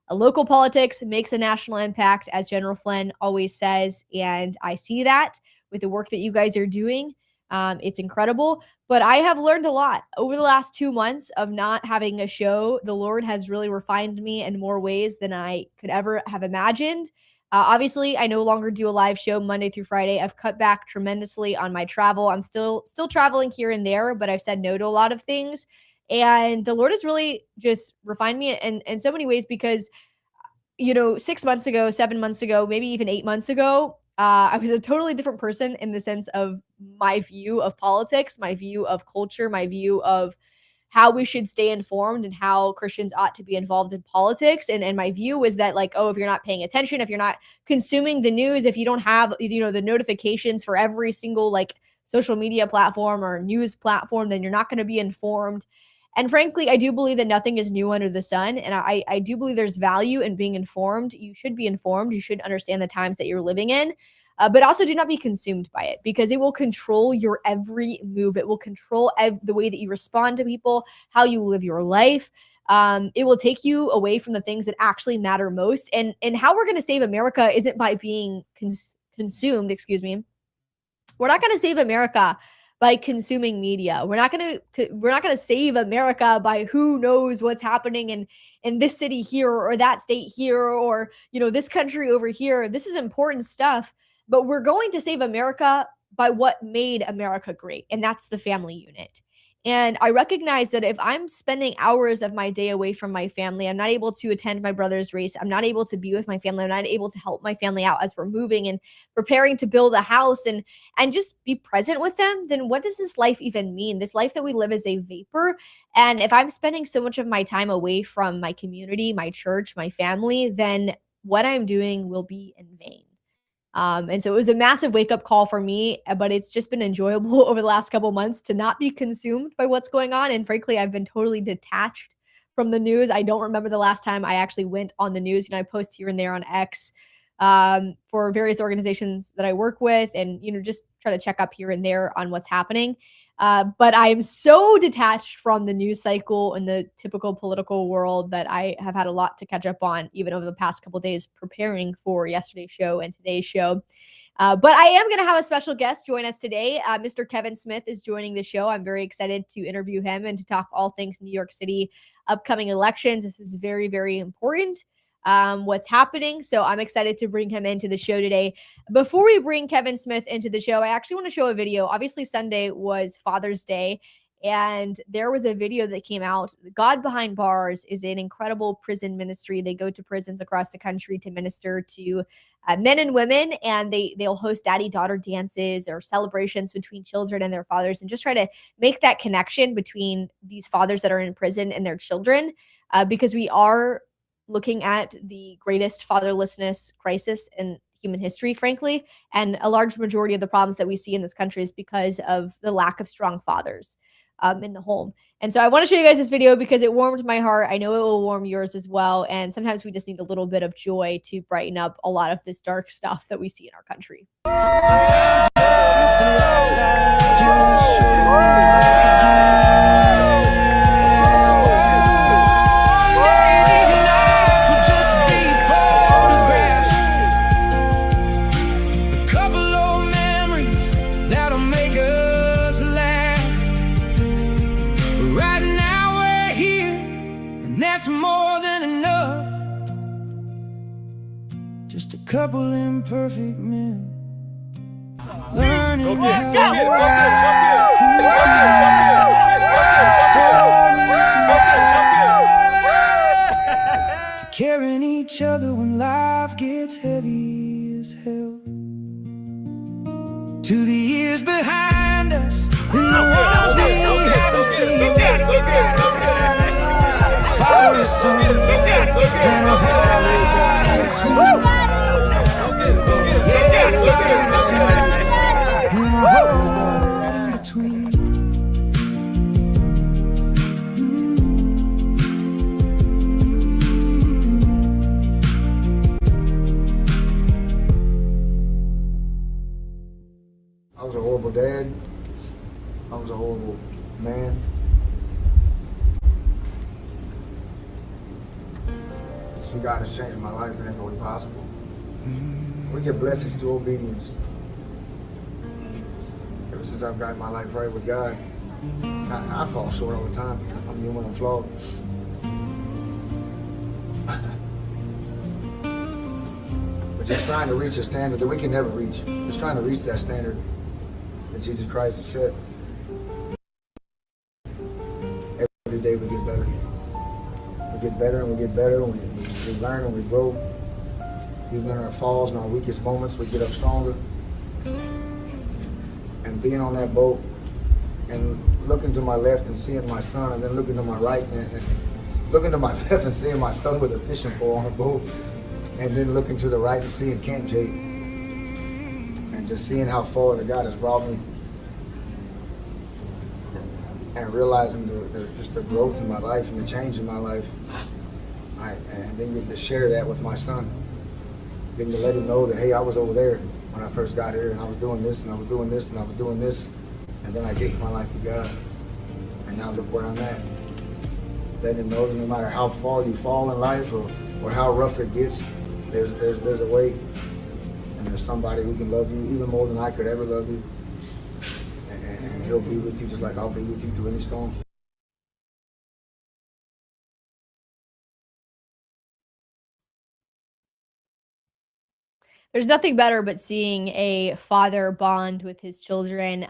Speaker 15: A local politics makes a national impact, as General Flynn always says. And I see that with the work that you guys are doing. It's incredible. But I have learned a lot over the last 2 months of not having a show. The Lord has really refined me in more ways than I could ever have imagined. Obviously, I no longer do a live show Monday through Friday. I've cut back tremendously on my travel. I'm still traveling here and there, but I've said no to a lot of things. And the Lord has really just refined me in so many ways because, 6 months ago, 7 months ago, maybe even 8 months ago, I was a totally different person in the sense of my view of politics, my view of culture, my view of how we should stay informed and how Christians ought to be involved in politics. And my view was that, like, if you're not paying attention, if you're not consuming the news, if you don't have, the notifications for every single social media platform or news platform, then you're not going to be informed. And frankly, I do believe that nothing is new under the sun. And I do believe there's value in being informed. You should be informed. You should understand the times that you're living in. But also do not be consumed by it because it will control your every move. It will control the way that you respond to people, how you live your life. It will take you away from the things that actually matter most. And how we're going to save America isn't by being consumed, We're not going to save America by consuming media. We're not going to save America by who knows what's happening in this city here or that state here or, this country over here. This is important stuff. But we're going to save America by what made America great, and that's the family unit. And I recognize that if I'm spending hours of my day away from my family, I'm not able to attend my brother's race, I'm not able to be with my family, I'm not able to help my family out as we're moving and preparing to build a house and just be present with them, then what does this life even mean? This life that we live is a vapor. And if I'm spending so much of my time away from my community, my church, my family, then what I'm doing will be in vain. And so it was a massive wake up call for me, but it's just been enjoyable over the last couple months to not be consumed by what's going on. And frankly, I've been totally detached from the news. I don't remember the last time I actually went on the news. I post here and there on X for various organizations that I work with, and just try to check up here and there on what's happening. But I am so detached from the news cycle and the typical political world that I have had a lot to catch up on, even over the past couple of days preparing for yesterday's show and today's show. But I am going to have a special guest join us today. Mr. Kevin Smith is joining the show. I'm very excited to interview him and to talk all things New York City upcoming elections. This is very, very important. What's happening. So I'm excited to bring him into the show today. Before we bring Kevin Smith into the show, I actually want to show a video. Obviously, Sunday was Father's Day, and there was a video that came out. God Behind Bars is an incredible prison ministry. They go to prisons across the country to minister to men and women, and they'll host daddy-daughter dances or celebrations between children and their fathers, and just try to make that connection between these fathers that are in prison and their children, because we are looking at the greatest fatherlessness crisis in human history, frankly. And a large majority of the problems that we see in this country is because of the lack of strong fathers in the home. And so I want to show you guys this video because it warmed my heart. I know it will warm yours as well. And sometimes we just need a little bit of joy to brighten up a lot of this dark stuff that we see in our country.
Speaker 16: Couple imperfect men learning to carrying each other when life gets heavy as hell. To the years behind us and the ones we haven't seen. Father, son, and a whole lot in between.
Speaker 17: I was a horrible dad. I was a horrible man. So God has changed my life in every way possible. We get blessings through obedience. Ever since I've gotten my life right with God, I fall short all the time. I'm human, I'm flawed. But just trying to reach a standard that we can never reach. Just trying to reach that standard that Jesus Christ has set. Every day we get better. We get better and we get better, and we learn and we grow. Even in our falls and our weakest moments, we get up stronger. And being on that boat and looking to my left and seeing my son, and then looking to my right and looking to my left and seeing my son with a fishing pole on a boat, and then looking to the right and seeing Camp Jake, and just seeing how far that God has brought me, and realizing just the growth in my life and the change in my life, and then getting to share that with my son. Getting to let him know that, hey, I was over there when I first got here, and I was doing this, and I was doing this, and I was doing this, and then I gave my life to God, and now look where I'm at. Letting him know that no matter how far you fall in life or how rough it gets, there's a way, and there's somebody who can love you even more than I could ever love you, and he'll be with you just like I'll be with you through any storm.
Speaker 15: There's nothing better but seeing a father bond with his children.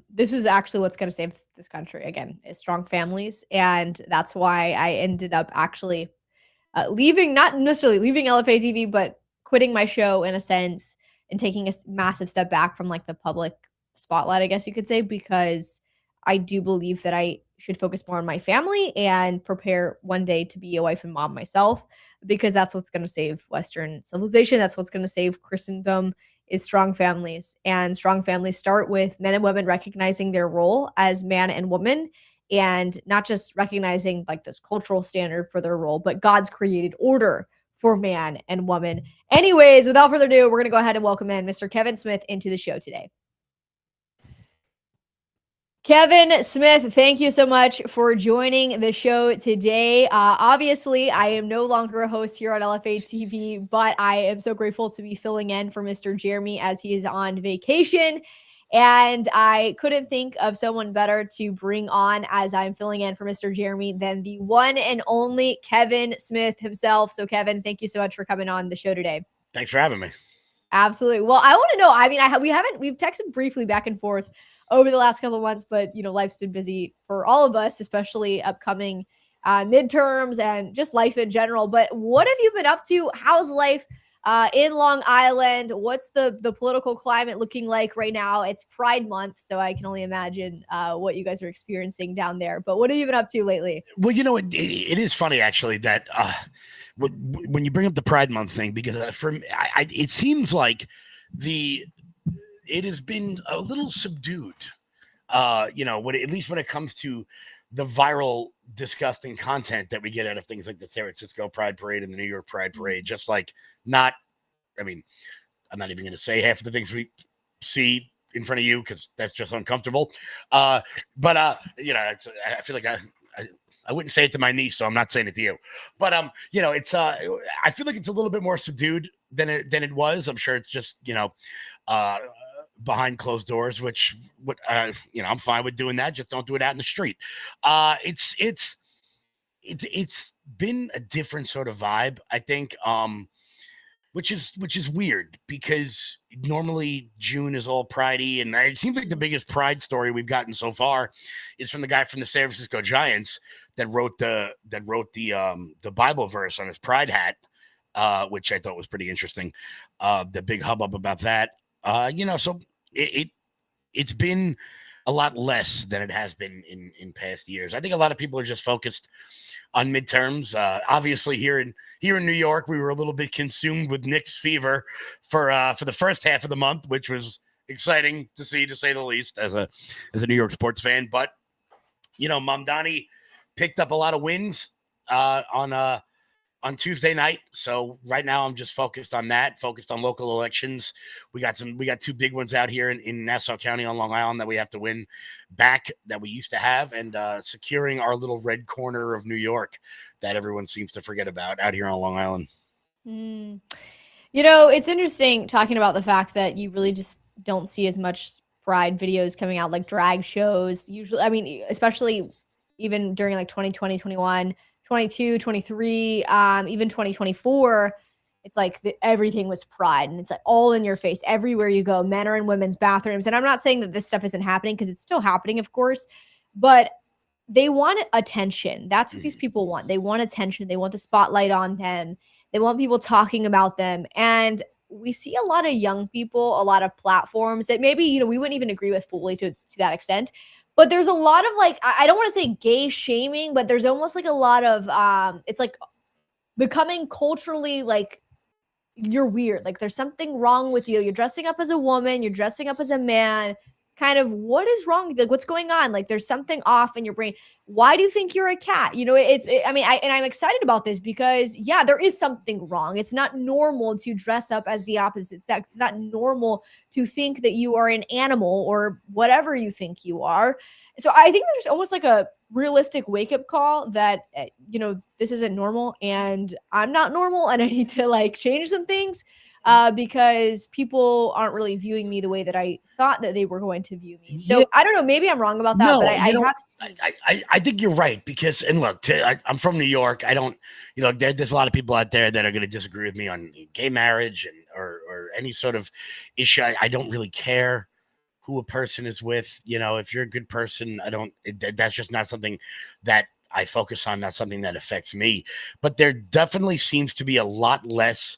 Speaker 15: This is actually what's going to save this country, again, is strong families. And that's why I ended up actually leaving, not necessarily leaving LFA TV, but quitting my show in a sense and taking a massive step back from like the public spotlight, I guess you could say, because I do believe that I should focus more on my family and prepare one day to be a wife and mom myself, because that's what's going to save Western civilization. That's what's going to save Christendom is strong families. And strong families start with men and women recognizing their role as man and woman, and not just recognizing like this cultural standard for their role, but God's created order for man and woman. Anyways, without further ado, we're going to go ahead and welcome in Mr. Kevin Smith into the show today. Kevin Smith, thank you so much for joining the show today. Obviously, I am no longer a host here on LFA TV, but I am so grateful to be filling in for Mr. Jeremy as he is on vacation. And I couldn't think of someone better to bring on as I'm filling in for Mr. Jeremy than the one and only Kevin Smith himself. So, Kevin, thank you so much for coming on the show today.
Speaker 18: Thanks for having me.
Speaker 15: Absolutely. Well, I want to know, I mean, we've texted briefly back and forth over the last couple of months, but life's been busy for all of us, especially upcoming midterms and just life in general. But what have you been up to? How's life in Long Island? What's the political climate looking like right now? It's Pride Month, so I can only imagine what you guys are experiencing down there. But what have you been up to lately?
Speaker 18: Well, it is funny actually that when you bring up the Pride Month thing, because it seems like it has been a little subdued, at least when it comes to the viral, disgusting content that we get out of things like the San Francisco Pride Parade and the New York Pride Parade. Just like I'm not even going to say half of the things we see in front of you because that's just uncomfortable. I feel like I wouldn't say it to my niece, so I'm not saying it to you. But it's I feel like it's a little bit more subdued than it was. I'm sure it's just behind closed doors, which I'm fine with doing that. Just don't do it out in the street. It's been a different sort of vibe, I think, which is weird because normally June is all pridey, and it seems like the biggest Pride story we've gotten so far is from the guy from the San Francisco Giants that wrote the Bible verse on his Pride hat, which I thought was pretty interesting. The big hubbub about that. So it's been a lot less than it has been in past years. I think a lot of people are just focused on midterms. Obviously, here in New York, we were a little bit consumed with Knicks fever for the first half of the month, which was exciting to see, to say the least, as a New York sports fan. But Mamdani picked up a lot of wins on Tuesday night. So right now I'm just focused on local elections. We got two big ones out here in Nassau County on Long Island that we have to win back that we used to have, and securing our little red corner of New York that everyone seems to forget about out here on Long Island.
Speaker 15: It's interesting talking about the fact that you really just don't see as much Pride videos coming out, like drag shows. Usually, I mean, especially even during like 2020, 21, 22, 23, even 2024, it's like everything was Pride, and it's like all in your face everywhere you go. Men are in women's bathrooms. And I'm not saying that this stuff isn't happening, because it's still happening, of course, but they want attention. That's what these people want. They want attention. They want the spotlight on them. They want people talking about them. And we see a lot of young people, a lot of platforms that maybe, we wouldn't even agree with fully to that extent. But there's a lot of like, I don't want to say gay shaming, but there's almost like a lot of, it's like becoming culturally like, you're weird. Like there's something wrong with you. You're dressing up as a woman. You're dressing up as a man. Kind of what is wrong? Like what's going on? Like there's something off in your brain. Why do you think you're a cat? I'm excited about this because there is something wrong. It's not normal to dress up as the opposite sex. It's not normal to think that you are an animal or whatever you think you are. So I think there's almost like a realistic wake-up call that, this isn't normal and I'm not normal and I need to like change some things. Because people aren't really viewing me the way that I thought that they were going to view me. So I don't know, maybe I'm wrong about that,
Speaker 18: No,
Speaker 15: but I
Speaker 18: think you're right, because, and look, I'm from New York. I don't, there's a lot of people out there that are going to disagree with me on gay marriage or any sort of issue. I don't really care who a person is with. If you're a good person, that's just not something that I focus on, not something that affects me. But there definitely seems to be a lot less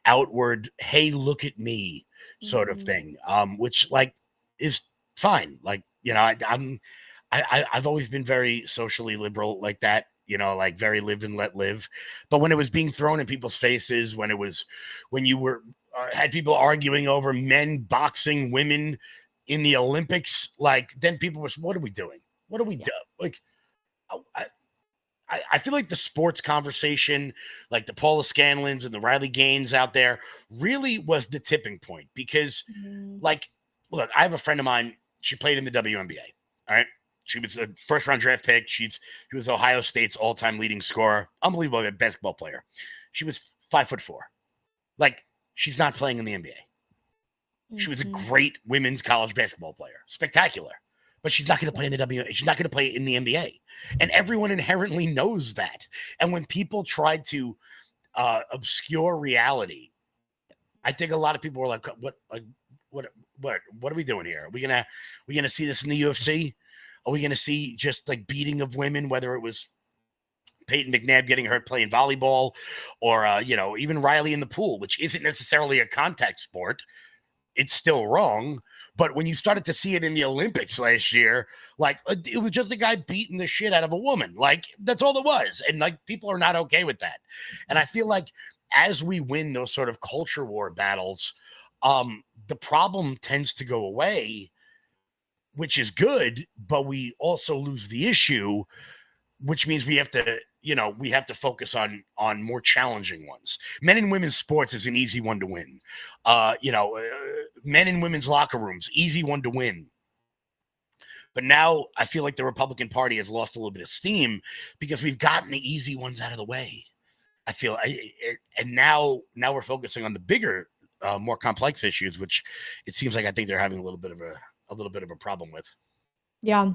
Speaker 18: outward, hey, look at me sort of thing, which like is fine. Like, I've always been very socially liberal like that, like very live and let live. But when it was being thrown in people's faces, when you were had people arguing over men boxing women in the Olympics. Like, then people were, what are we doing? What do we do? Like, I feel like the sports conversation, like the Paula Scanlons and the Riley Gaines out there, really was the tipping point because, like, look, I have a friend of mine. She played in the WNBA. All right. She was a first-round draft pick. She was Ohio State's all-time leading scorer. Unbelievable basketball player. She was 5'4". Like, she's not playing in the NBA. She was a great women's college basketball player. Spectacular. But she's not going to play in the WNBA. She's not going to play in the NBA. And everyone inherently knows that. And when people try to obscure reality, I think a lot of people were like, what are we doing here? Are we gonna see this in the UFC? Are we gonna see just like beating of women, whether it was Peyton McNabb getting hurt playing volleyball, or even Riley in the pool, which isn't necessarily a contact sport. It's still wrong. But when you started to see it in the Olympics last year, like, it was just a guy beating the shit out of a woman. Like, that's all it was. And like, people are not okay with that. And I feel like as we win those sort of culture war battles, the problem tends to go away, which is good, but we also lose the issue, which means we have to focus on more challenging ones. Men and women's sports is an easy one to win. Men and women's locker rooms, easy one to win. But now I feel like the Republican Party has lost a little bit of steam because we've gotten the easy ones out of the way. I feel, and now we're focusing on the bigger, more complex issues, which it seems like I think they're having a little bit of a problem with.
Speaker 15: Yeah.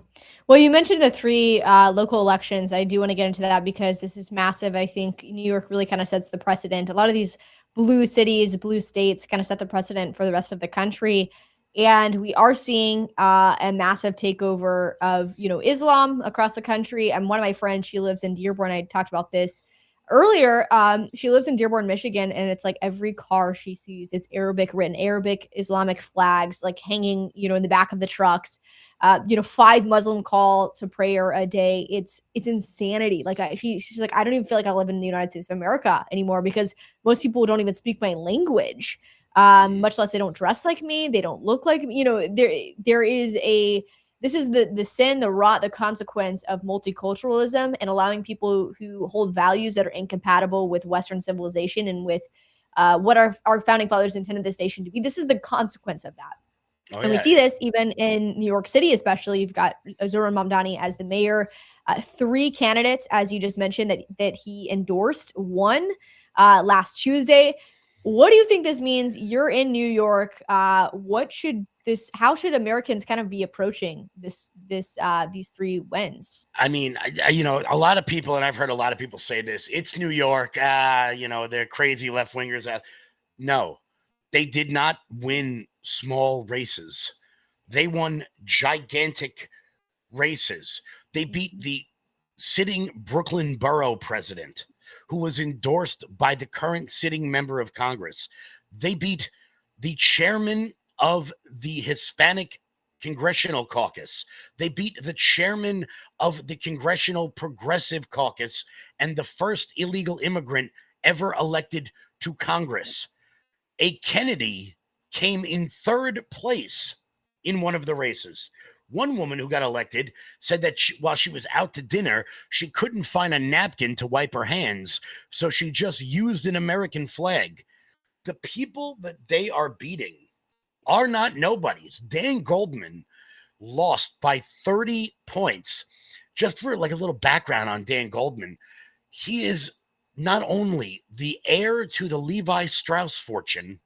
Speaker 15: Well, you mentioned the 3 local elections. I do want to get into that because this is massive. I think New York really kind of sets the precedent. A lot of these blue cities, blue states kind of set the precedent for the rest of the country. And we are seeing a massive takeover of, Islam across the country. And one of my friends, she lives in Dearborn. I talked about this earlier. She lives in Dearborn, Michigan, and it's like every car she sees, it's Arabic written, Arabic Islamic flags like hanging, in the back of the trucks. 5 Muslim call to prayer a day. It's insanity. Like she's like, I don't even feel like I live in the United States of America anymore because most people don't even speak my language. Much less they don't dress like me. They don't look like me. There is this is the sin, the rot, the consequence of multiculturalism and allowing people who hold values that are incompatible with Western civilization and with what our founding fathers intended this nation to be. This is the consequence of that. And we see this even in New York City, especially. You've got Zohran Mamdani as the mayor, 3 candidates, as you just mentioned, that he endorsed, one last Tuesday. What do you think this means? You're in New York. How should Americans kind of be approaching these 3 wins?
Speaker 18: I mean, a lot of people, and I've heard a lot of people say this, it's New York. They're crazy left wingers. No, they did not win small races. They won gigantic races. They beat the sitting Brooklyn borough president, who was endorsed by the current sitting member of Congress. They beat the chairman of the Hispanic Congressional Caucus. They beat the chairman of the Congressional Progressive Caucus and the first illegal immigrant ever elected to Congress. A Kennedy came in 3rd place in one of the races. One woman who got elected said that while she was out to dinner, she couldn't find a napkin to wipe her hands, so she just used an American flag. The people that they are beating are not nobodies. Dan Goldman lost by 30 points. Just for like a little background on Dan Goldman, he is not only the heir to the Levi Strauss fortune,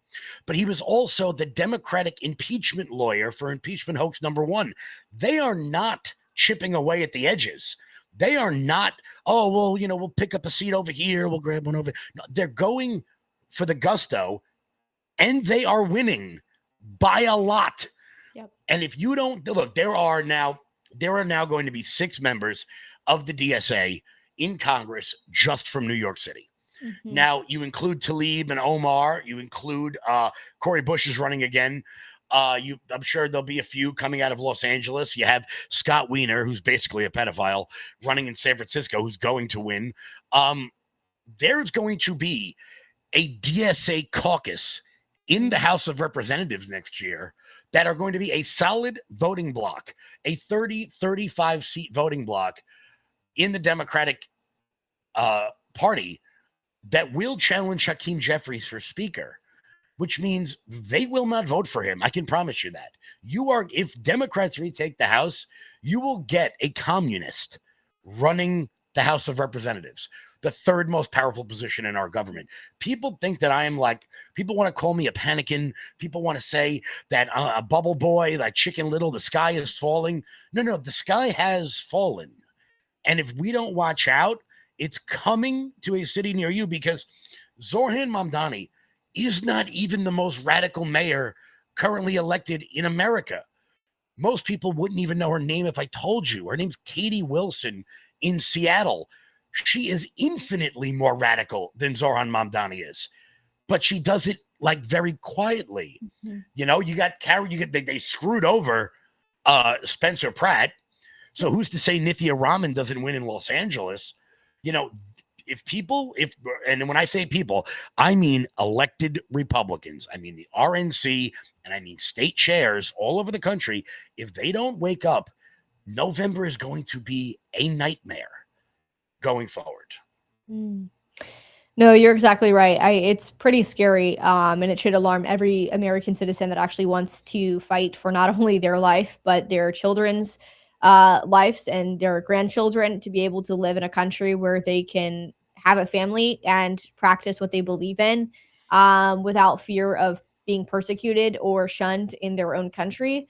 Speaker 18: but he was also the Democratic impeachment lawyer for impeachment hoax #1. They are not chipping away at the edges. They are not, we'll pick up a seat over here, we'll grab one over. No, they're going for the gusto, and they are winning by a lot.
Speaker 15: Yep.
Speaker 18: And if you don't look, there are now going to be 6 members of the DSA in Congress just from New York City.
Speaker 15: Mm-hmm.
Speaker 18: Now, you include Tlaib and Omar. You include Cori Bush is running again. I'm sure there'll be a few coming out of Los Angeles. You have Scott Wiener, who's basically a pedophile, running in San Francisco, who's going to win. There's going to be a DSA caucus in the House of Representatives next year that are going to be a solid voting block, a 30, 35 seat voting block in the Democratic Party that will challenge Hakeem Jeffries for Speaker, which means they will not vote for him. I can promise you that. If Democrats retake the House, you will get a communist running the House of Representatives, the third most powerful position in our government. People think that I am people want to call me a panikin. People want to say that a bubble boy, like Chicken Little, the sky is falling. No, the sky has fallen. And if we don't watch out, it's coming to a city near you, because Zoran Mamdani is not even the most radical mayor currently elected in America. Most people wouldn't even know her name if I told you. Her name's Katie Wilson in Seattle. She is infinitely more radical than Zoran Mamdani is, but she does it very quietly. Mm-hmm. You got they screwed over Spencer Pratt. So who's to say Nithya Raman doesn't win in Los Angeles? And when I say people, I mean elected Republicans. I mean the RNC, and I mean state chairs all over the country. If they don't wake up, November is going to be a nightmare going forward.
Speaker 15: No, you're exactly right. It's pretty scary, and it should alarm every American citizen that actually wants to fight for not only their life, but their children's lives and their grandchildren, to be able to live in a country where they can have a family and practice what they believe in without fear of being persecuted or shunned in their own country.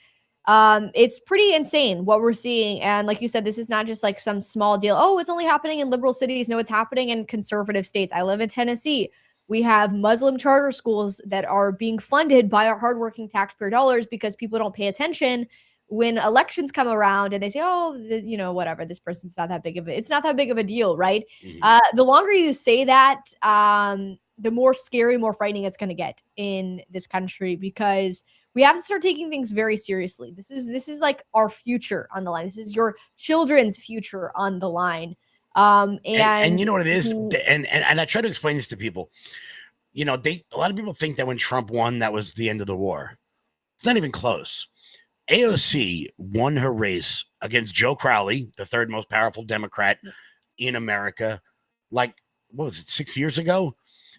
Speaker 15: It's pretty insane what we're seeing. And like you said, this is not just some small deal. Oh, it's only happening in liberal cities. No, it's happening in conservative states. I live in Tennessee. We have Muslim charter schools that are being funded by our hardworking taxpayer dollars because people don't pay attention when elections come around and they say, oh, whatever, this person's not that big of it's not that big of a deal, right? Mm-hmm. The longer you say that, the more scary, more frightening it's going to get in this country, because we have to start taking things very seriously. This is our future on the line. This is your children's future on the line. And
Speaker 18: you know what it is? And I try to explain this to people. A lot of people think that when Trump won, that was the end of the war. It's not even close. AOC won her race against Joe Crowley, the third most powerful Democrat in America, what was it, 6 years ago?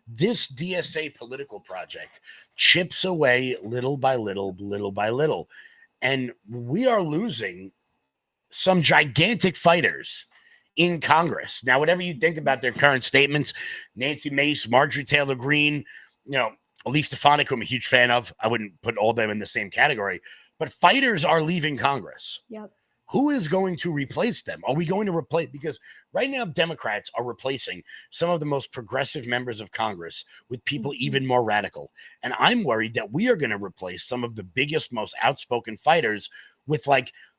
Speaker 18: This DSA political project chips away little by little, little by little. And we are losing some gigantic fighters in Congress. Now, whatever you think about their current statements, Nancy Mace, Marjorie Taylor Greene, Elise Stefanik, who I'm a huge fan of, I wouldn't put all of them in the same category. But fighters are leaving Congress.
Speaker 15: Yep.
Speaker 18: Who is going to replace them? Are we going to replace? Because right now, Democrats are replacing some of the most progressive members of Congress with people even more radical. And I'm worried that we are going to replace some of the biggest, most outspoken fighters with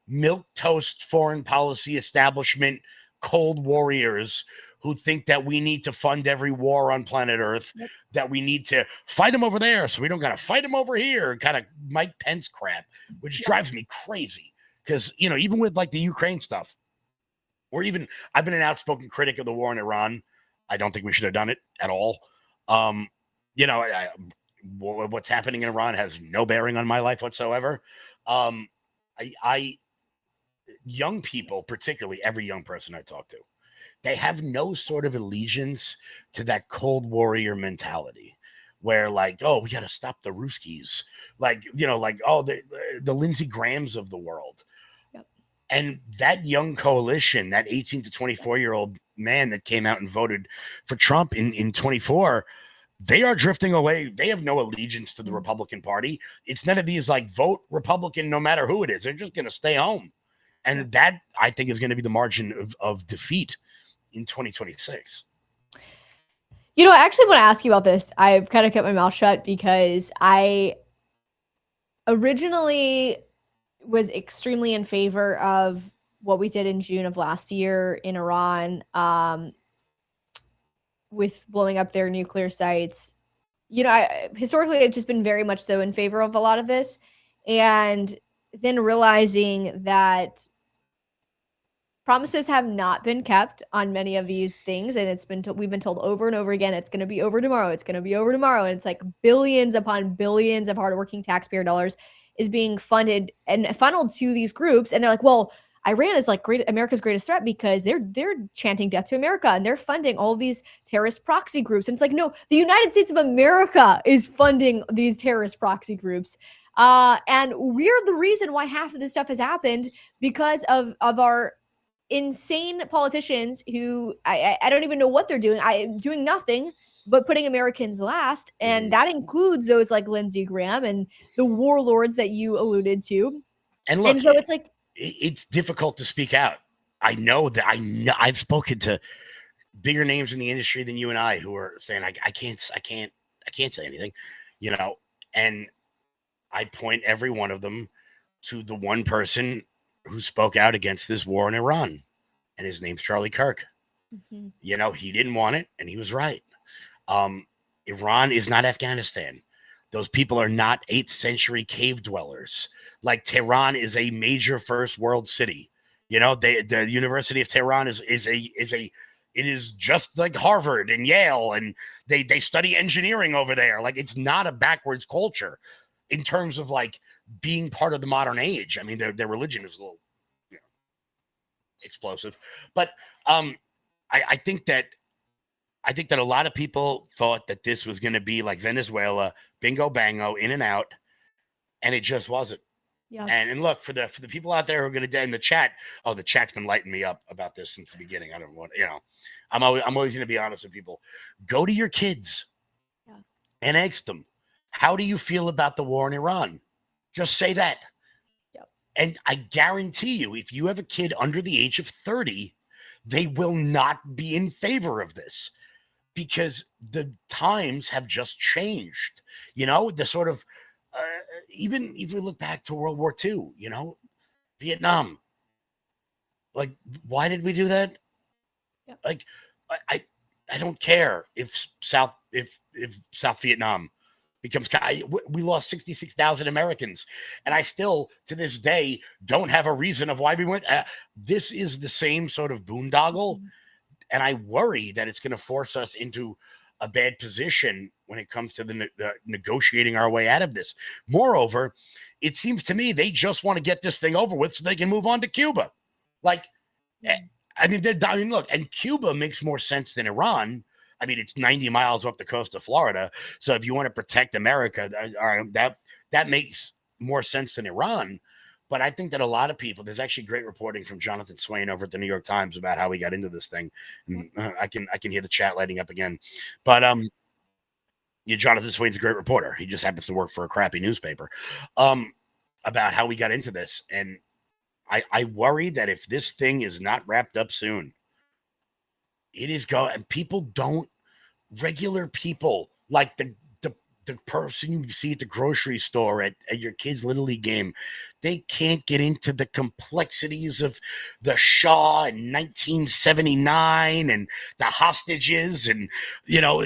Speaker 18: milquetoast foreign policy establishment, cold warriors who think that we need to fund every war on planet Earth, that we need to fight them over there, so we don't got to fight them over here, kind of Mike Pence crap, which drives me crazy. Because, even with the Ukraine stuff, or even I've been an outspoken critic of the war in Iran. I don't think we should have done it at all. What's happening in Iran has no bearing on my life whatsoever. Young people, particularly every young person I talk to, they have no sort of allegiance to that cold warrior mentality where we got to stop the Ruskies, the Lindsey Grahams of the world. Yep. And that young coalition, that 18 to 24-year-old man that came out and voted for Trump in 24, they are drifting away. They have no allegiance to the Republican Party. It's none of these vote Republican no matter who it is. They're just going to stay home. And that, I think, is going to be the margin of defeat in 2026.
Speaker 15: I actually want to ask you about this. I've kind of kept my mouth shut because I originally was extremely in favor of what we did in June of last year in Iran, with blowing up their nuclear sites. Historically, I've just been very much so in favor of a lot of this. And then realizing that promises have not been kept on many of these things, and we've been told over and over again, it's going to be over tomorrow. It's going to be over tomorrow, and it's like billions upon billions of hardworking taxpayer dollars is being funded and funneled to these groups, and they're like, well, Iran is like America's greatest threat because they're chanting death to America and they're funding all these terrorist proxy groups. And it's like, no, the United States of America is funding these terrorist proxy groups. And we're the reason why half of this stuff has happened because of our insane politicians who I don't even know what they're doing. Doing nothing but putting Americans last. And that includes those like Lindsey Graham and the warlords that you alluded to.
Speaker 18: And look,
Speaker 15: so it's like,
Speaker 18: it's difficult to speak out. I know I've spoken to bigger names in the industry than you and I who are saying I can't say anything, you know, and I point every one of them to the one person who spoke out against this war in Iran, and his name's Charlie Kirk.
Speaker 15: Mm-hmm.
Speaker 18: You know, he didn't want it, and he was right. Iran is not Afghanistan. Those people are not 8th century cave dwellers. Like Tehran is a major first world city. You know, the University of Tehran it is just like Harvard and Yale, and they study engineering over there. Like, it's not a backwards culture in terms of like being part of the modern age. I mean, their religion is a little, you know, explosive, but I think that a lot of people thought that this was going to be like Venezuela, bingo bango, in and out, and it just wasn't.
Speaker 15: Yeah.
Speaker 18: And look, for the people out there who are going to in the chat, the chat's been lighting me up about this since the beginning. I don't want, you know, I'm always going to be honest with people. Go to your kids and ask them, how do you feel about the war in Iran? Just say that.
Speaker 15: Yep.
Speaker 18: And I guarantee you, if you have a kid under the age of 30, they will not be in favor of this, because the times have just changed. You know, the sort of, even if we look back to World War II, you know, Vietnam, like, why did we do that?
Speaker 15: Yep.
Speaker 18: Like, I don't care if South Vietnam becomes, we lost 66,000 Americans, and I still to this day don't have a reason of why we went. This is the same sort of boondoggle, and I worry that it's going to force us into a bad position when it comes to the negotiating our way out of this. Moreover, it seems to me they just want to get this thing over with so they can move on to Cuba. Like, I mean, look, and Cuba makes more sense than Iran. I mean, it's 90 miles off the coast of Florida. So if you want to protect America, that makes more sense than Iran. But I think that a lot of people, there's actually great reporting from Jonathan Swain over at the New York Times about how we got into this thing. And I can hear the chat lighting up again. But Jonathan Swain's a great reporter. He just happens to work for a crappy newspaper, about how we got into this. And I worry that if this thing is not wrapped up soon, it is going. And regular people like the person you see at the grocery store, at your kid's Little League game, they can't get into the complexities of the Shah in 1979 and the hostages and, you know,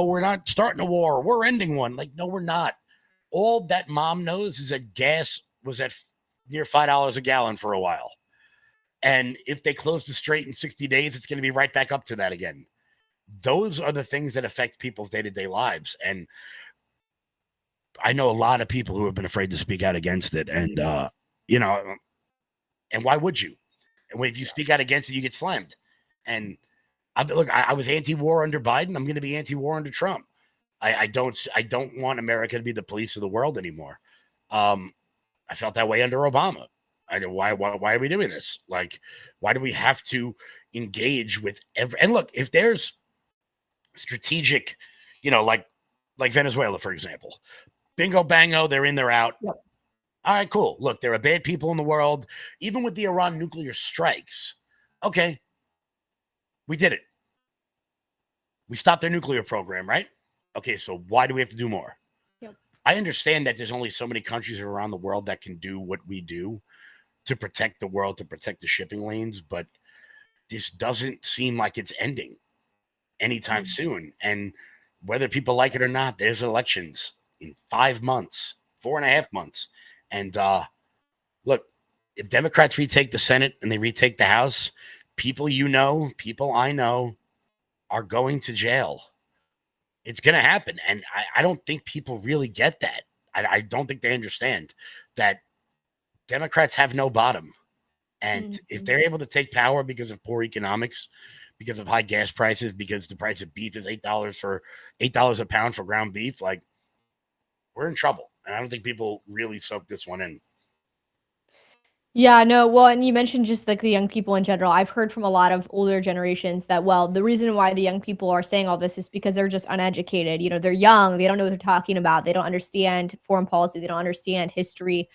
Speaker 18: we're not starting a war, we're ending one. Like, no, we're not. All that mom knows is that gas was at near $5 a gallon for a while. And if they close the strait in 60 days, it's going to be right back up to that again. Those are the things that affect people's day-to-day lives. And I know a lot of people who have been afraid to speak out against it. And, you know, and why would you? And if you speak out against it, you get slammed. And I was anti-war under Biden. I'm going to be anti-war under Trump. I don't want America to be the police of the world anymore. I felt that way under Obama. Why are we doing this? Like, why do we have to engage with and look, if there's strategic, you know, like Venezuela, for example, bingo bango, they're in, they're out.
Speaker 15: Yep.
Speaker 18: All right, cool. Look, there are bad people in the world, even with the Iran nuclear strikes. Okay. We did it. We stopped their nuclear program, right? Okay. So why do we have to do more?
Speaker 15: Yep.
Speaker 18: I understand that there's only so many countries around the world that can do what we do to protect the world, to protect the shipping lanes, but this doesn't seem like it's ending anytime soon. And whether people like it or not, there's elections in 5 months, 4.5 months. And look, if Democrats retake the Senate and they retake the House, people people I know are going to jail. It's going to happen. And I don't think people really get that. I don't think they understand that Democrats have no bottom. And if they're able to take power because of poor economics, because of high gas prices, because the price of beef is $8 a pound for ground beef, like, we're in trouble. And I don't think people really soak this one in.
Speaker 15: Yeah, no, well, and you mentioned just like the young people in general. I've heard from a lot of older generations that, well, the reason why the young people are saying all this is because they're just uneducated. You know, they're young, they don't know what they're talking about, they don't understand foreign policy, they don't understand history.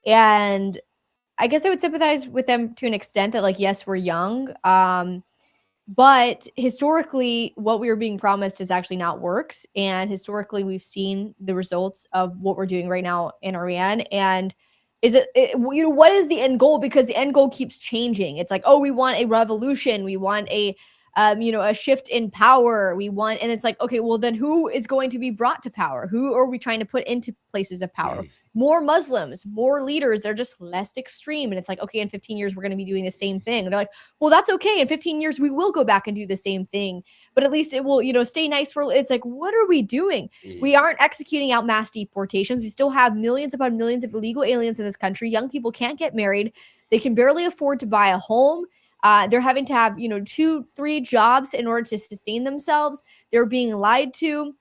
Speaker 15: And I guess I would sympathize with them to an extent that, like, yes, we're young. But historically, what we were being promised has actually not worked. And historically, we've seen the results of what we're doing right now in Iran. And what is the end goal? Because the end goal keeps changing. It's like, oh, we want a revolution. We want a shift in power. And it's like, okay, well, then who is going to be brought to power? Who are we trying to put into places of power? More Muslims, more leaders. They're just less extreme. And it's like, okay, in 15 years, we're going to be doing the same thing. And they're like, well, that's okay. In 15 years, we will go back and do the same thing, but at least it will, stay nice for, it's like, what are we doing? We aren't executing out mass deportations. We still have millions upon millions of illegal aliens in this country. Young people can't get married. They can barely afford to buy a home. They're having to have, 2-3 jobs in order to sustain themselves. They're being lied to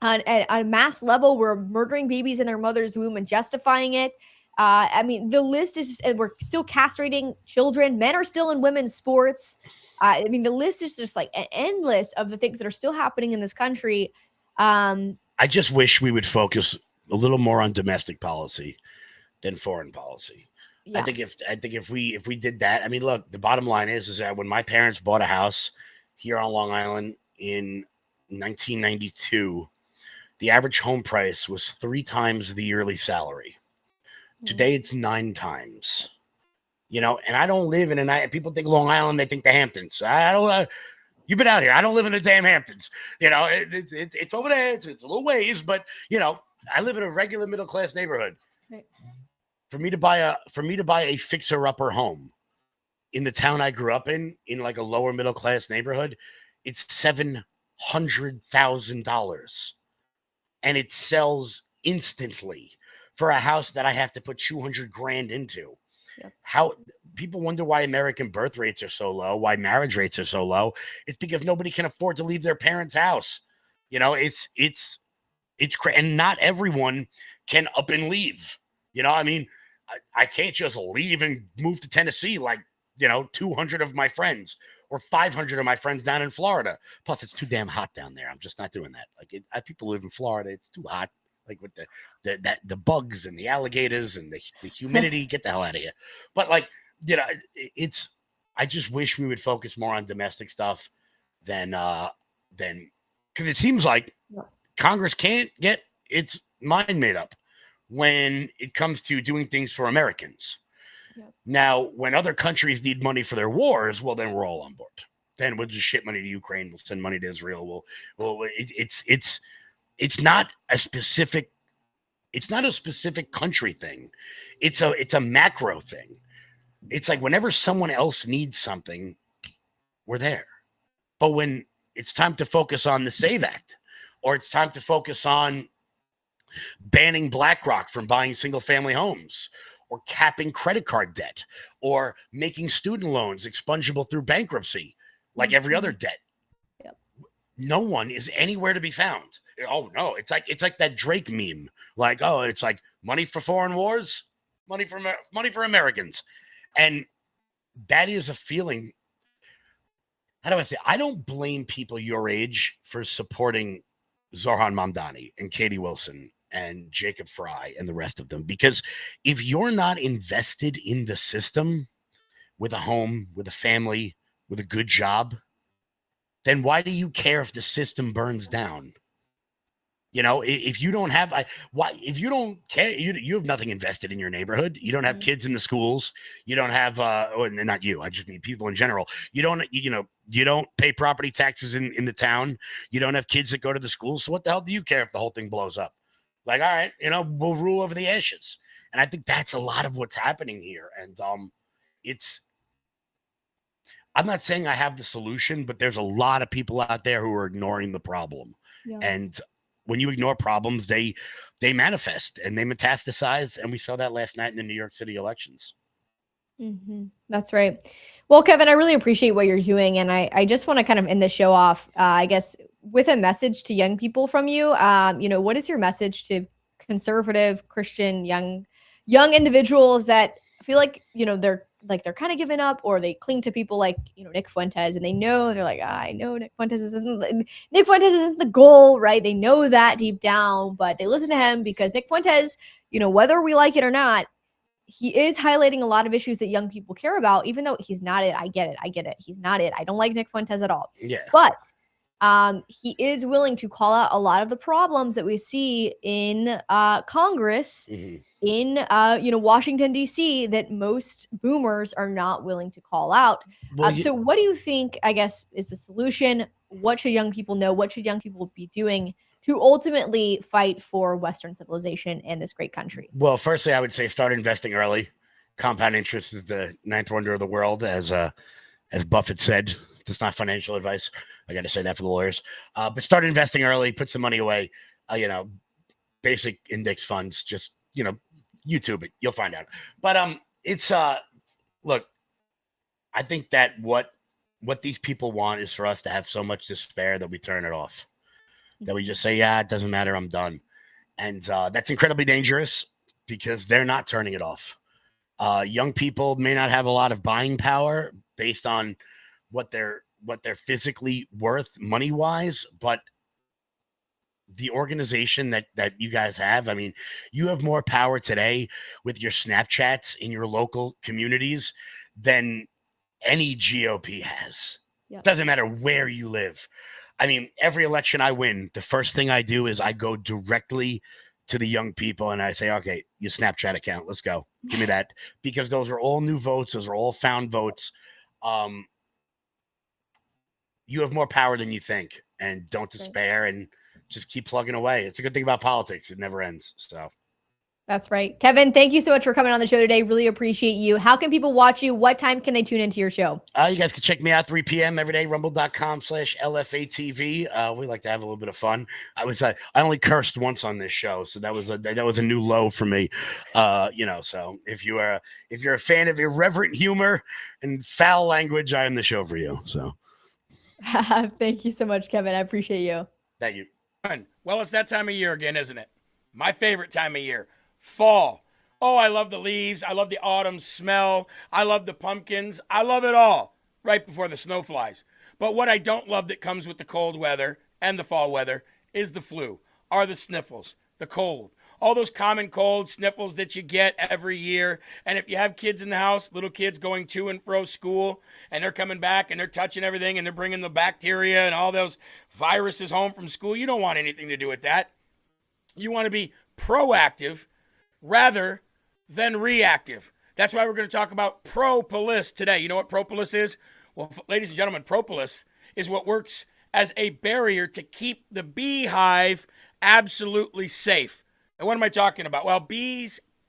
Speaker 15: on a mass level. We're murdering babies in their mother's womb and justifying it. The list is just, and we're still castrating children. Men are still in women's sports. The list is just like endless of the things that are still happening in this country.
Speaker 18: I just wish we would focus a little more on domestic policy than foreign policy. Yeah. I think if we did that, look, the bottom line is that when my parents bought a house here on Long Island in 1992, the average home price was 3 times the yearly salary. Today it's 9 times. And I don't live in people think Long Island, they think the Hamptons. I don't. You've been out here. I don't live in the damn Hamptons. It's over there. It's a little ways, but I live in a regular middle class neighborhood. Right. For me to buy a fixer-upper home in the town I grew up in like a lower middle class neighborhood, it's $700,000, and it sells instantly for a house that I have to put $200,000 into. Yep. How people wonder why American birth rates are so low, why marriage rates are so low. It's because nobody can afford to leave their parents' house. It's and not everyone can up and leave. I can't just leave and move to Tennessee like, 200 of my friends or 500 of my friends down in Florida. Plus, it's too damn hot down there. I'm just not doing that. Like, people live in Florida. It's too hot. Like with the bugs and the alligators and the humidity. Get the hell out of here. But I just wish we would focus more on domestic stuff than because it seems like Congress can't get its mind made up when it comes to doing things for Americans. Yep. Now, when other countries need money for their wars, well, then we're all on board. Then we'll just ship money to Ukraine. We'll send money to Israel. It's not a specific country thing. It's a macro thing. It's like whenever someone else needs something, we're there. But when it's time to focus on the SAVE Act, or it's time to focus on banning BlackRock from buying single-family homes, or capping credit card debt, or making student loans expungible through bankruptcy, like every other debt. Yep. No one is anywhere to be found. Oh no, it's like that Drake meme. Like, oh, it's like money for foreign wars, money for Americans, and that is a feeling. How do I say? I don't blame people your age for supporting Zohran Mamdani and Katie Wilson and Jacob Fry and the rest of them, because if you're not invested in the system with a home, with a family, with a good job, then why do you care if the system burns down? If you don't have, if you don't care, you have nothing invested in your neighborhood. You don't have kids in the schools. You don't have, not you. I just mean people in general. You don't pay property taxes in the town. You don't have kids that go to the school. So what the hell do you care if the whole thing blows up? Like, all right, we'll rule over the ashes. And I think that's a lot of what's happening here. And I'm not saying I have the solution, but there's a lot of people out there who are ignoring the problem.
Speaker 15: Yeah.
Speaker 18: And when you ignore problems, they manifest and they metastasize. And we saw that last night in the New York City elections.
Speaker 15: That's right. Well, Kevin, I really appreciate what you're doing. And I just want to kind of end the show off, I guess, with a message to young people from you. What is your message to conservative, Christian, young individuals that feel like, they're kind of giving up, or they cling to people like, Nick Fuentes, and they're like, I know Nick Fuentes isn't the goal, right? They know that deep down, but they listen to him because Nick Fuentes, whether we like it or not, he is highlighting a lot of issues that young people care about, even though he's not it. I get it. He's not it. I don't like Nick Fuentes at all.
Speaker 18: Yeah.
Speaker 15: But he is willing to call out a lot of the problems that we see in Congress, in Washington, D.C., that most boomers are not willing to call out. So what do you think, I guess, is the solution? What should young people know? What should young people be doing to ultimately fight for Western civilization and this great country?
Speaker 18: Well, firstly, I would say start investing early. Compound interest is the ninth wonder of the world, as Buffett said. It's not financial advice. I got to say that for the lawyers. But start investing early. Put some money away. Basic index funds. Just YouTube it. You'll find out. But it's look. I think that what these people want is for us to have so much despair that we turn it off. That we just say, yeah, it doesn't matter, I'm done. And that's incredibly dangerous because they're not turning it off. Young people may not have a lot of buying power based on what they're physically worth money-wise, but the organization that you guys have, I mean, you have more power today with your Snapchats in your local communities than any GOP has. Yep. Doesn't matter where you live. I mean, every election I win, the first thing I do is I go directly to the young people and I say, okay, your Snapchat account, let's go. Give me that. Because those are all new votes. Those are all found votes. You have more power than you think, and don't despair and just keep plugging away. It's a good thing about politics. It never ends. So.
Speaker 15: That's right. Kevin, thank you so much for coming on the show today. Really appreciate you. How can people watch you? What time can they tune into your show?
Speaker 18: You guys can check me out 3 p.m. every day, rumble.com/LFATV. We like to have a little bit of fun. I only cursed once on this show, so that was a new low for me. So if you're a fan of irreverent humor and foul language, I am the show for you. So
Speaker 15: thank you so much, Kevin. I appreciate you.
Speaker 18: Thank you.
Speaker 14: Well, it's that time of year again, isn't it? My favorite time of year. Fall. Oh, I love the leaves. I love the autumn smell. I love the pumpkins. I love it all right before the snow flies. But what I don't love that comes with the cold weather and the fall weather is the flu, are the sniffles, the cold. All those common cold sniffles that you get every year. And if you have kids in the house, little kids going to and fro school, and they're coming back and they're touching everything and they're bringing the bacteria and all those viruses home from school, you don't want anything to do with that. You want to be proactive rather than reactive. That's why we're going to talk about propolis today. You know what propolis is? Well, ladies and gentlemen, propolis is what works as a barrier to keep the beehive absolutely safe. And what am I talking about? Well,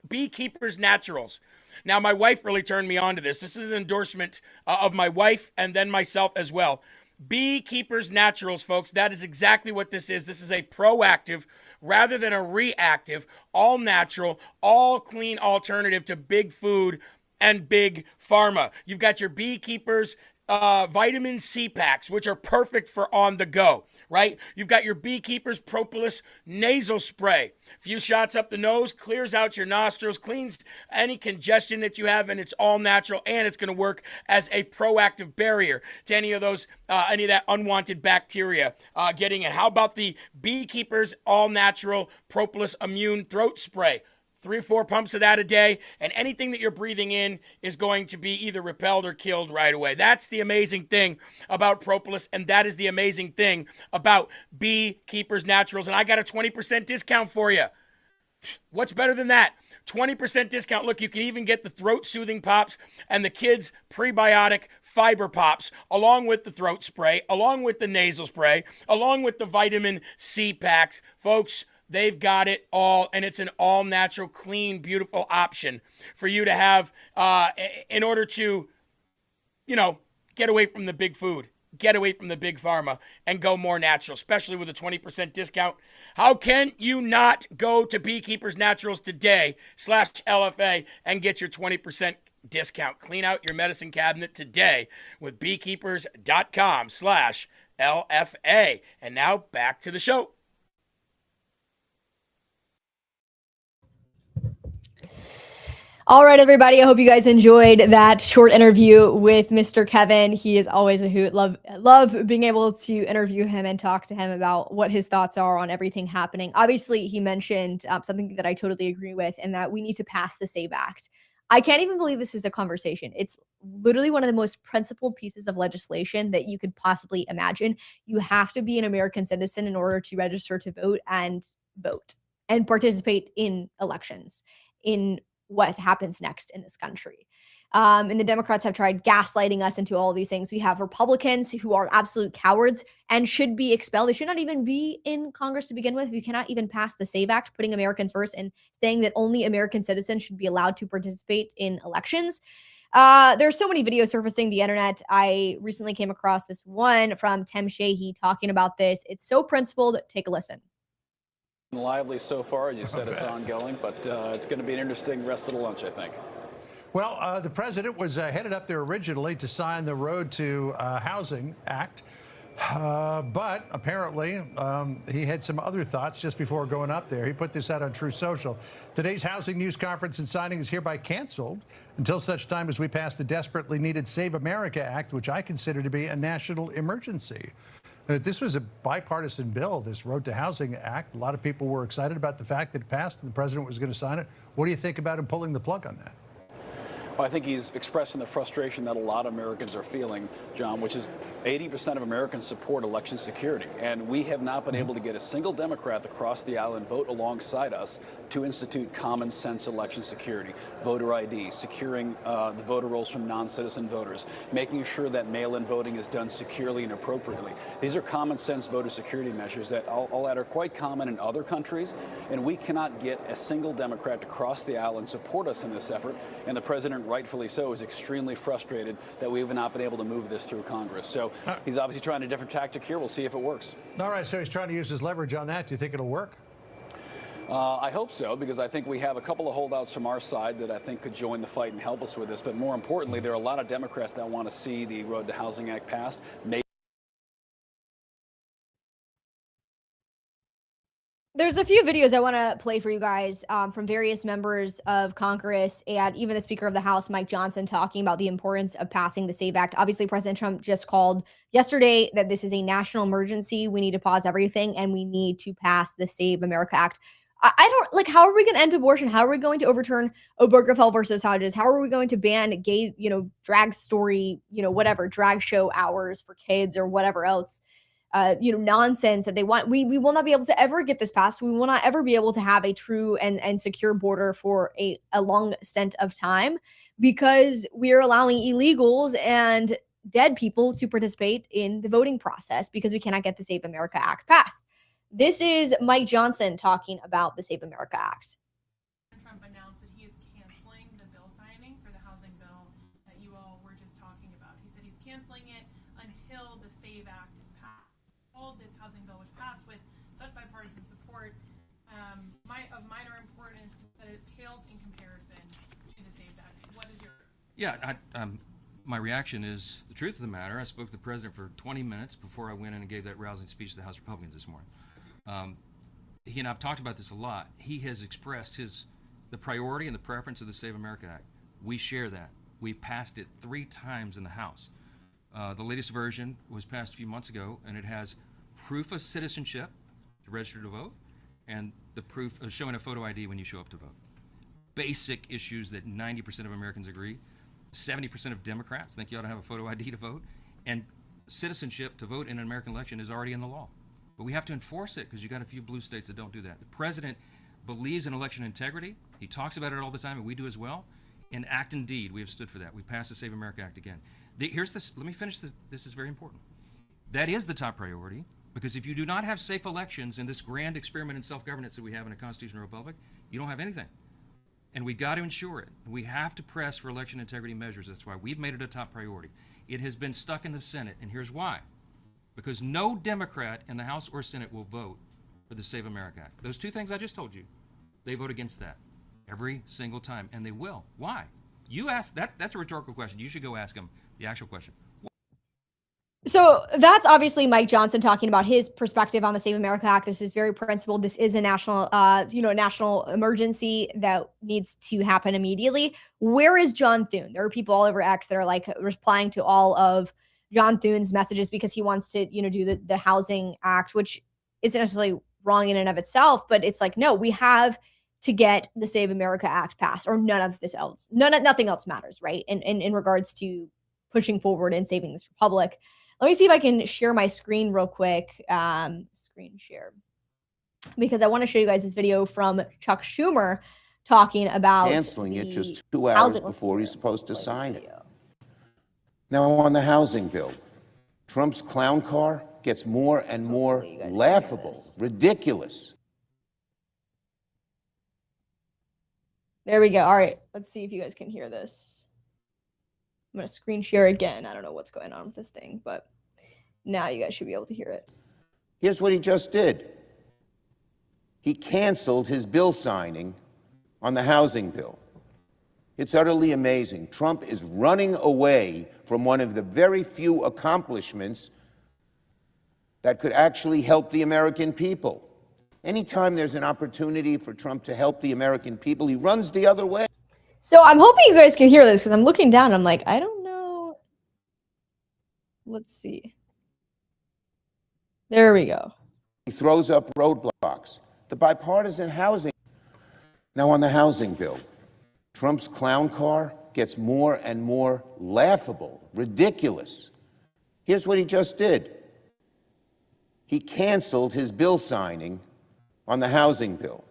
Speaker 14: Beekeepers Naturals. Now, my wife really turned me on to this. This is an endorsement of my wife and then myself as well. Beekeepers Naturals, folks, that is exactly what this is. This is a proactive rather than a reactive, all natural, all clean alternative to big food and big pharma. You've got your Beekeepers vitamin C packs, which are perfect for on the go, right? You've got your Beekeepers Propolis nasal spray. A few shots up the nose, clears out your nostrils, cleans any congestion that you have, and it's all natural, and it's going to work as a proactive barrier to any of that unwanted bacteria getting in. How about the Beekeepers All Natural Propolis Immune Throat Spray? 3 or 4 pumps of that a day, and anything that you're breathing in is going to be either repelled or killed right away. That's the amazing thing about propolis, and that is the amazing thing about Beekeepers Naturals. And I got a 20% discount for you. What's better than that? 20% discount. Look, you can even get the throat soothing pops and the kids prebiotic fiber pops along with the throat spray, along with the nasal spray, along with the vitamin C packs. Folks, They've got it all, and it's an all-natural, clean, beautiful option for you to have in order to, get away from the big food, get away from the big pharma, and go more natural, especially with a 20% discount. How can you not go to Beekeepers Naturals today /LFA and get your 20% discount? Clean out your medicine cabinet today with beekeepers.com/LFA. And now back to the show.
Speaker 15: All right, everybody. I hope you guys enjoyed that short interview with Mr. Kevin. He is always a hoot. Love being able to interview him and talk to him about what his thoughts are on everything happening. Obviously, he mentioned something that I totally agree with, and that we need to pass the SAVE Act. I can't even believe this is a conversation. It's literally one of the most principled pieces of legislation that you could possibly imagine. You have to be an American citizen in order to register to vote and participate in elections, in what happens next in this country. And the Democrats have tried gaslighting us into all of these things. We have Republicans who are absolute cowards and should be expelled. They should not even be in Congress to begin with. You cannot even pass the SAVE Act, putting Americans first and saying that only American citizens should be allowed to participate in elections. There's so many videos surfacing the internet. I recently came across this one from Tim Sheehy talking about this. It's so principled. Take a listen.
Speaker 19: Lively so far. As you said, it's ongoing, but it's going to be an interesting rest of the lunch, I think.
Speaker 20: Well, the president was headed up there originally to sign the Road to Housing Act, but apparently he had some other thoughts just before going up there. He put this out on True Social. Today's housing news conference and signing is hereby canceled until such time as we pass the desperately needed Save America Act, which I consider to be a national emergency. This was a bipartisan bill, this Road to Housing Act. A lot of people were excited about the fact that it passed and the president was going to sign it. What do you think about him pulling the plug on that?
Speaker 19: Well, I think he's expressing the frustration that a lot of Americans are feeling, John, which is 80% of Americans support election security. And we have not been able to get a single Democrat across the aisle and vote alongside us to institute common sense election security, voter ID, securing the voter rolls from non-citizen voters, making sure that mail-in voting is done securely and appropriately. These are common sense voter security measures that all that are quite common in other countries. And we cannot get a single Democrat to cross the aisle and support us in this effort. And the president, rightfully so, is extremely frustrated that we have not been able to move this through Congress. So he's obviously trying a different tactic here. We'll see if it works.
Speaker 20: All right, so he's trying to use his leverage on that. Do you think it'll work?
Speaker 19: I hope so, because I think we have a couple of holdouts from our side that I think could join the fight and help us with this. But more importantly, there are a lot of Democrats that want to see the Road to Housing Act passed.
Speaker 15: There's a few videos I want to play for you guys from various members of Congress and even the Speaker of the House, Mike Johnson, talking about the importance of passing the SAVE Act. Obviously, President Trump just called yesterday that this is a national emergency. We need to pause everything and we need to pass the Save America Act. I don't like, how are we going to end abortion? How are we going to overturn Obergefell versus Hodges? How are we going to ban gay, drag story, whatever, drag show hours for kids or whatever else? Nonsense that they want. We will not be able to ever get this passed. We will not ever be able to have a true and secure border for a long stint of time because we are allowing illegals and dead people to participate in the voting process because we cannot get the Save America Act passed. This is Mike Johnson talking about the Save America Act.
Speaker 21: Trump announced that he is canceling the bill signing for the housing bill that you all were just talking about. He said he's canceling it until the SAVE Act is passed. All this housing bill was passed with such bipartisan support of minor importance that it pales in comparison to the SAVE Act. What is your...
Speaker 22: Yeah, my reaction is the truth of the matter. I spoke to the president for 20 minutes before I went in and gave that rousing speech to the House Republicans this morning. He and I've talked about this a lot. He has expressed the priority and the preference of the Save America Act. We share that. We passed it 3 times in the House. The latest version was passed a few months ago, and it has proof of citizenship to register to vote and the proof of showing a photo ID when you show up to vote. Basic issues that 90% of Americans agree. 70% of Democrats think you ought to have a photo ID to vote. And citizenship to vote in an American election is already in the law. But we have to enforce it because you've got a few blue states that don't do that. The president believes in election integrity. He talks about it all the time, and we do as well. In act and deed, we have stood for that. We passed the Save America Act again. Let me finish this. This is very important. That is the top priority. Because if you do not have safe elections in this grand experiment in self-governance that we have in a constitutional republic, you don't have anything. And we got to ensure it. We have to press for election integrity measures. That's why we've made it a top priority. It has been stuck in the Senate, and here's why. Because no Democrat in the House or Senate will vote for the Save America Act. Those two things I just told you, they vote against that every single time, and they will. Why? You ask that. That's a rhetorical question. You should go ask them the actual question.
Speaker 15: So that's obviously Mike Johnson talking about his perspective on the Save America Act. This is very principled. This is a national, national emergency that needs to happen immediately. Where is John Thune? There are people all over X that are like replying to all of John Thune's messages because he wants to, do the Housing Act, which isn't necessarily wrong in and of itself, but it's like, no, we have to get the Save America Act passed, or nothing else matters, right? In regards to pushing forward and saving this republic. Let me see if I can share my screen real quick. Screen share. Because I want to show you guys this video from Chuck Schumer talking about
Speaker 1: canceling it just 2 hours before he's supposed to sign it. Now on the housing bill, Trump's clown car gets more and more laughable, ridiculous.
Speaker 15: There we go. All right, let's see if you guys can hear this. I'm going to screen share again. I don't know what's going on with this thing, but now you guys should be able to hear it.
Speaker 1: Here's what he just did. He canceled his bill signing on the housing bill. It's utterly amazing. Trump is running away from one of the very few accomplishments that could actually help the American people. Anytime there's an opportunity for Trump to help the American people, he runs the other way.
Speaker 15: So I'm hoping you guys can hear this because I'm looking down. I'm like, I don't know. Let's see. There we go.
Speaker 1: He throws up roadblocks. The bipartisan housing. Now on the housing bill, Trump's clown car gets more and more laughable, ridiculous. Here's what he just did. He canceled his bill signing on the housing bill.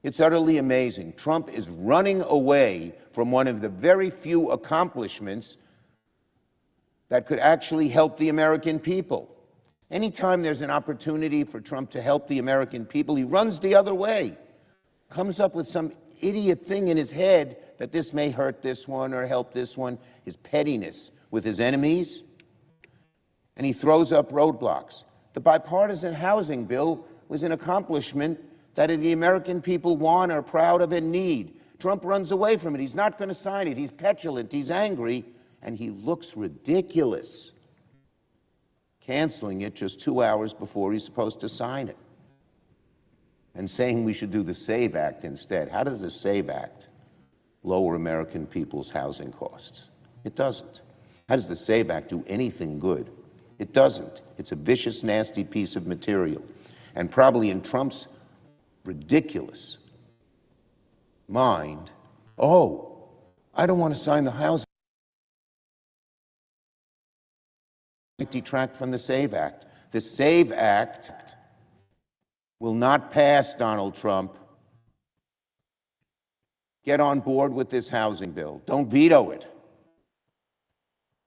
Speaker 1: It's utterly amazing. Trump is running away from one of the very few accomplishments that could actually help the American people. Anytime there's an opportunity for Trump to help the American people, he runs the other way. Comes up with some idiot thing in his head that this may hurt this one or help this one, his pettiness with his enemies, and he throws up roadblocks. The bipartisan housing bill was an accomplishment that the American people want, are proud of, and need. Trump runs away from it. He's not going to sign it. He's petulant. He's angry. And he looks ridiculous, canceling it just 2 hours before he's supposed to sign it and saying we should do the SAVE Act instead. How does the SAVE Act lower American people's housing costs? It doesn't. How does the SAVE Act do anything good? It doesn't. It's a vicious, nasty piece of material. And probably in Trump's ridiculous mind, oh, I don't want to sign the housing. Detract from the SAVE Act. The SAVE Act will not pass, Donald Trump. Get on board with this housing bill. Don't veto it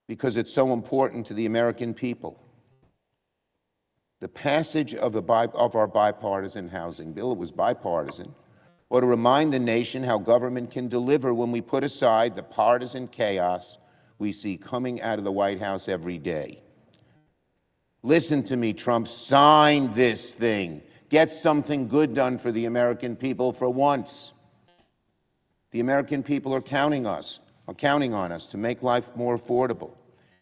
Speaker 1: because it's so important to the American people. The passage of our bipartisan housing bill, it was bipartisan, ought to remind the nation how government can deliver when we put aside the partisan chaos we see coming out of the White House every day. Listen to me, Trump, sign this thing. Get something good done for the American people for once. The American people are counting on us to make life more affordable,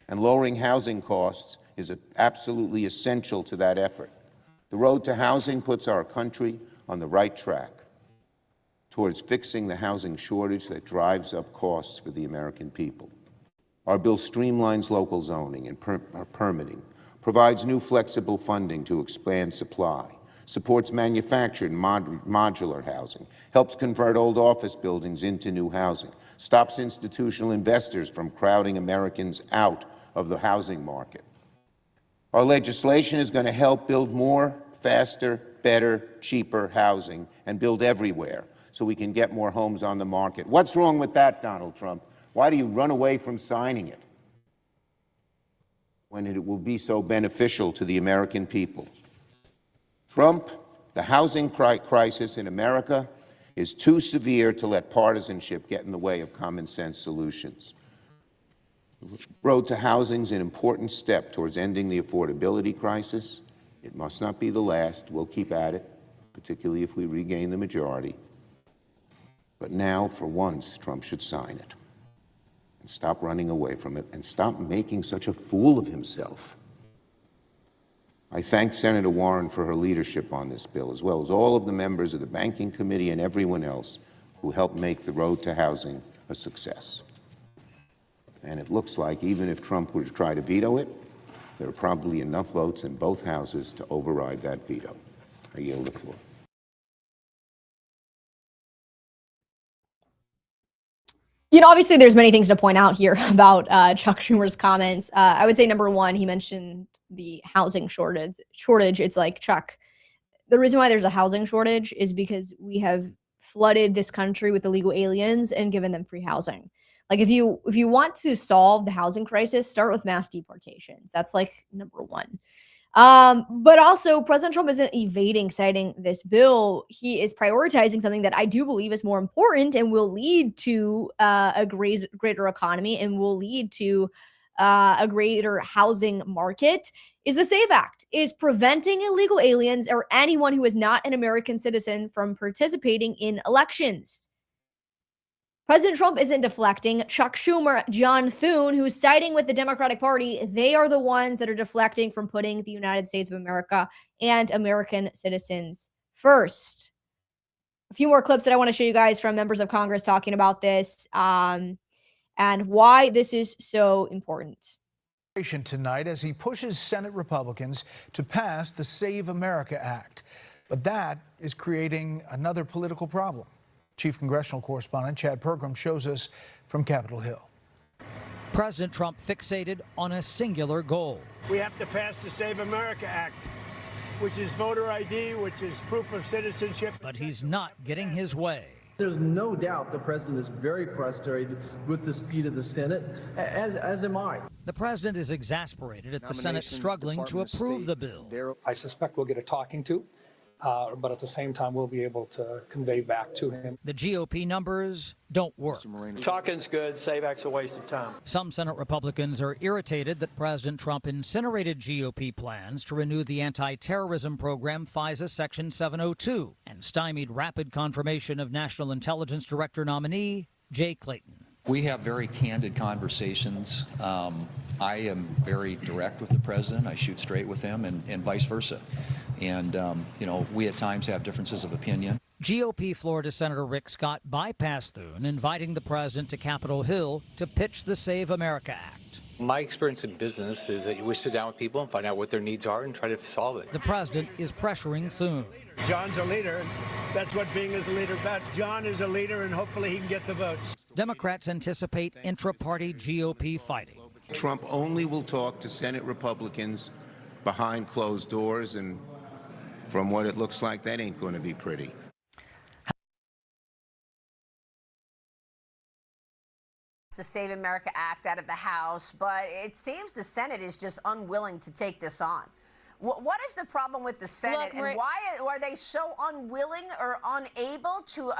Speaker 1: and lowering housing costs is absolutely essential to that effort. The road to housing puts our country on the right track towards fixing the housing shortage that drives up costs for the American people. Our bill streamlines local zoning and permitting, provides new flexible funding to expand supply, supports manufactured and modular housing, helps convert old office buildings into new housing, stops institutional investors from crowding Americans out of the housing market. Our legislation is going to help build more, faster, better, cheaper housing and build everywhere so we can get more homes on the market. What's wrong with that, Donald Trump? Why do you run away from signing it? when it will be so beneficial to the American people. Trump, the housing crisis in America is too severe to let partisanship get in the way of common sense solutions. The road to housing is an important step towards ending the affordability crisis. It must not be the last. We'll keep at it, particularly if we regain the majority. But now, for once, Trump should sign it and stop running away from it and stop making such a fool of himself. I thank Senator Warren for her leadership on this bill, as well as all of the members of the Banking Committee and everyone else who helped make the road to housing a success. And it looks like even if Trump were to try to veto it, there are probably enough votes in both houses to override that veto. I yield the floor.
Speaker 15: You know, obviously there's many things to point out here about Chuck Schumer's comments. I would say number one, he mentioned the housing shortage. It's like, Chuck, the reason why there's a housing shortage is because we have flooded this country with illegal aliens and given them free housing. Like, if you want to solve the housing crisis, start with mass deportations. That's like number one. But also, President Trump isn't evading citing this bill. He is prioritizing something that I do believe is more important and will lead to a greater economy and will lead to a greater housing market, is the SAVE Act, is preventing illegal aliens or anyone who is not an American citizen from participating in elections. President Trump isn't deflecting. Chuck Schumer, John Thune, who's siding with the Democratic Party, they are the ones that are deflecting from putting the United States of America and American citizens first. A few more clips that I want to show you guys from members of Congress talking about this and why this is so important.
Speaker 5: Tonight as he pushes Senate Republicans to pass the Save America Act. But that is creating another political problem. Chief Congressional Correspondent Chad Pergram shows us from Capitol Hill.
Speaker 4: President Trump fixated on a singular goal.
Speaker 3: We have to pass the Save America Act, which is voter ID, which is proof of citizenship.
Speaker 4: But he's not getting his way.
Speaker 8: There's no doubt the president is very frustrated with the speed of the Senate, as am I.
Speaker 4: The president is exasperated at the Senate struggling to approve the bill.
Speaker 23: I suspect we'll get a talking to. But at the same time, we'll be able to convey back to him.
Speaker 4: The GOP numbers don't work.
Speaker 8: Talking's good, SAVE Act's a waste of time.
Speaker 4: Some Senate Republicans are irritated that President Trump incinerated GOP plans to renew the anti-terrorism program FISA Section 702 and stymied rapid confirmation of National Intelligence Director nominee Jay Clayton.
Speaker 24: We have very candid conversations. I am very direct with the president. I shoot straight with him and vice versa. And, we at times have differences of opinion.
Speaker 4: GOP Florida Senator Rick Scott bypassed Thune, inviting the president to Capitol Hill to pitch the Save America Act.
Speaker 25: My experience in business is that we sit down with people and find out what their needs are and try to solve it.
Speaker 4: The president is pressuring Thune.
Speaker 3: John's a leader. That's what being as a leader about. John is a leader, and hopefully he can get the votes.
Speaker 4: Democrats anticipate intra-party GOP fighting.
Speaker 1: Trump only will talk to Senate Republicans behind closed doors, and from what it looks like, that ain't going to be pretty.
Speaker 26: The Save America Act out of the House, but it seems the Senate is just unwilling to take this on. What is the problem with the Senate, and why are they so unwilling or unable to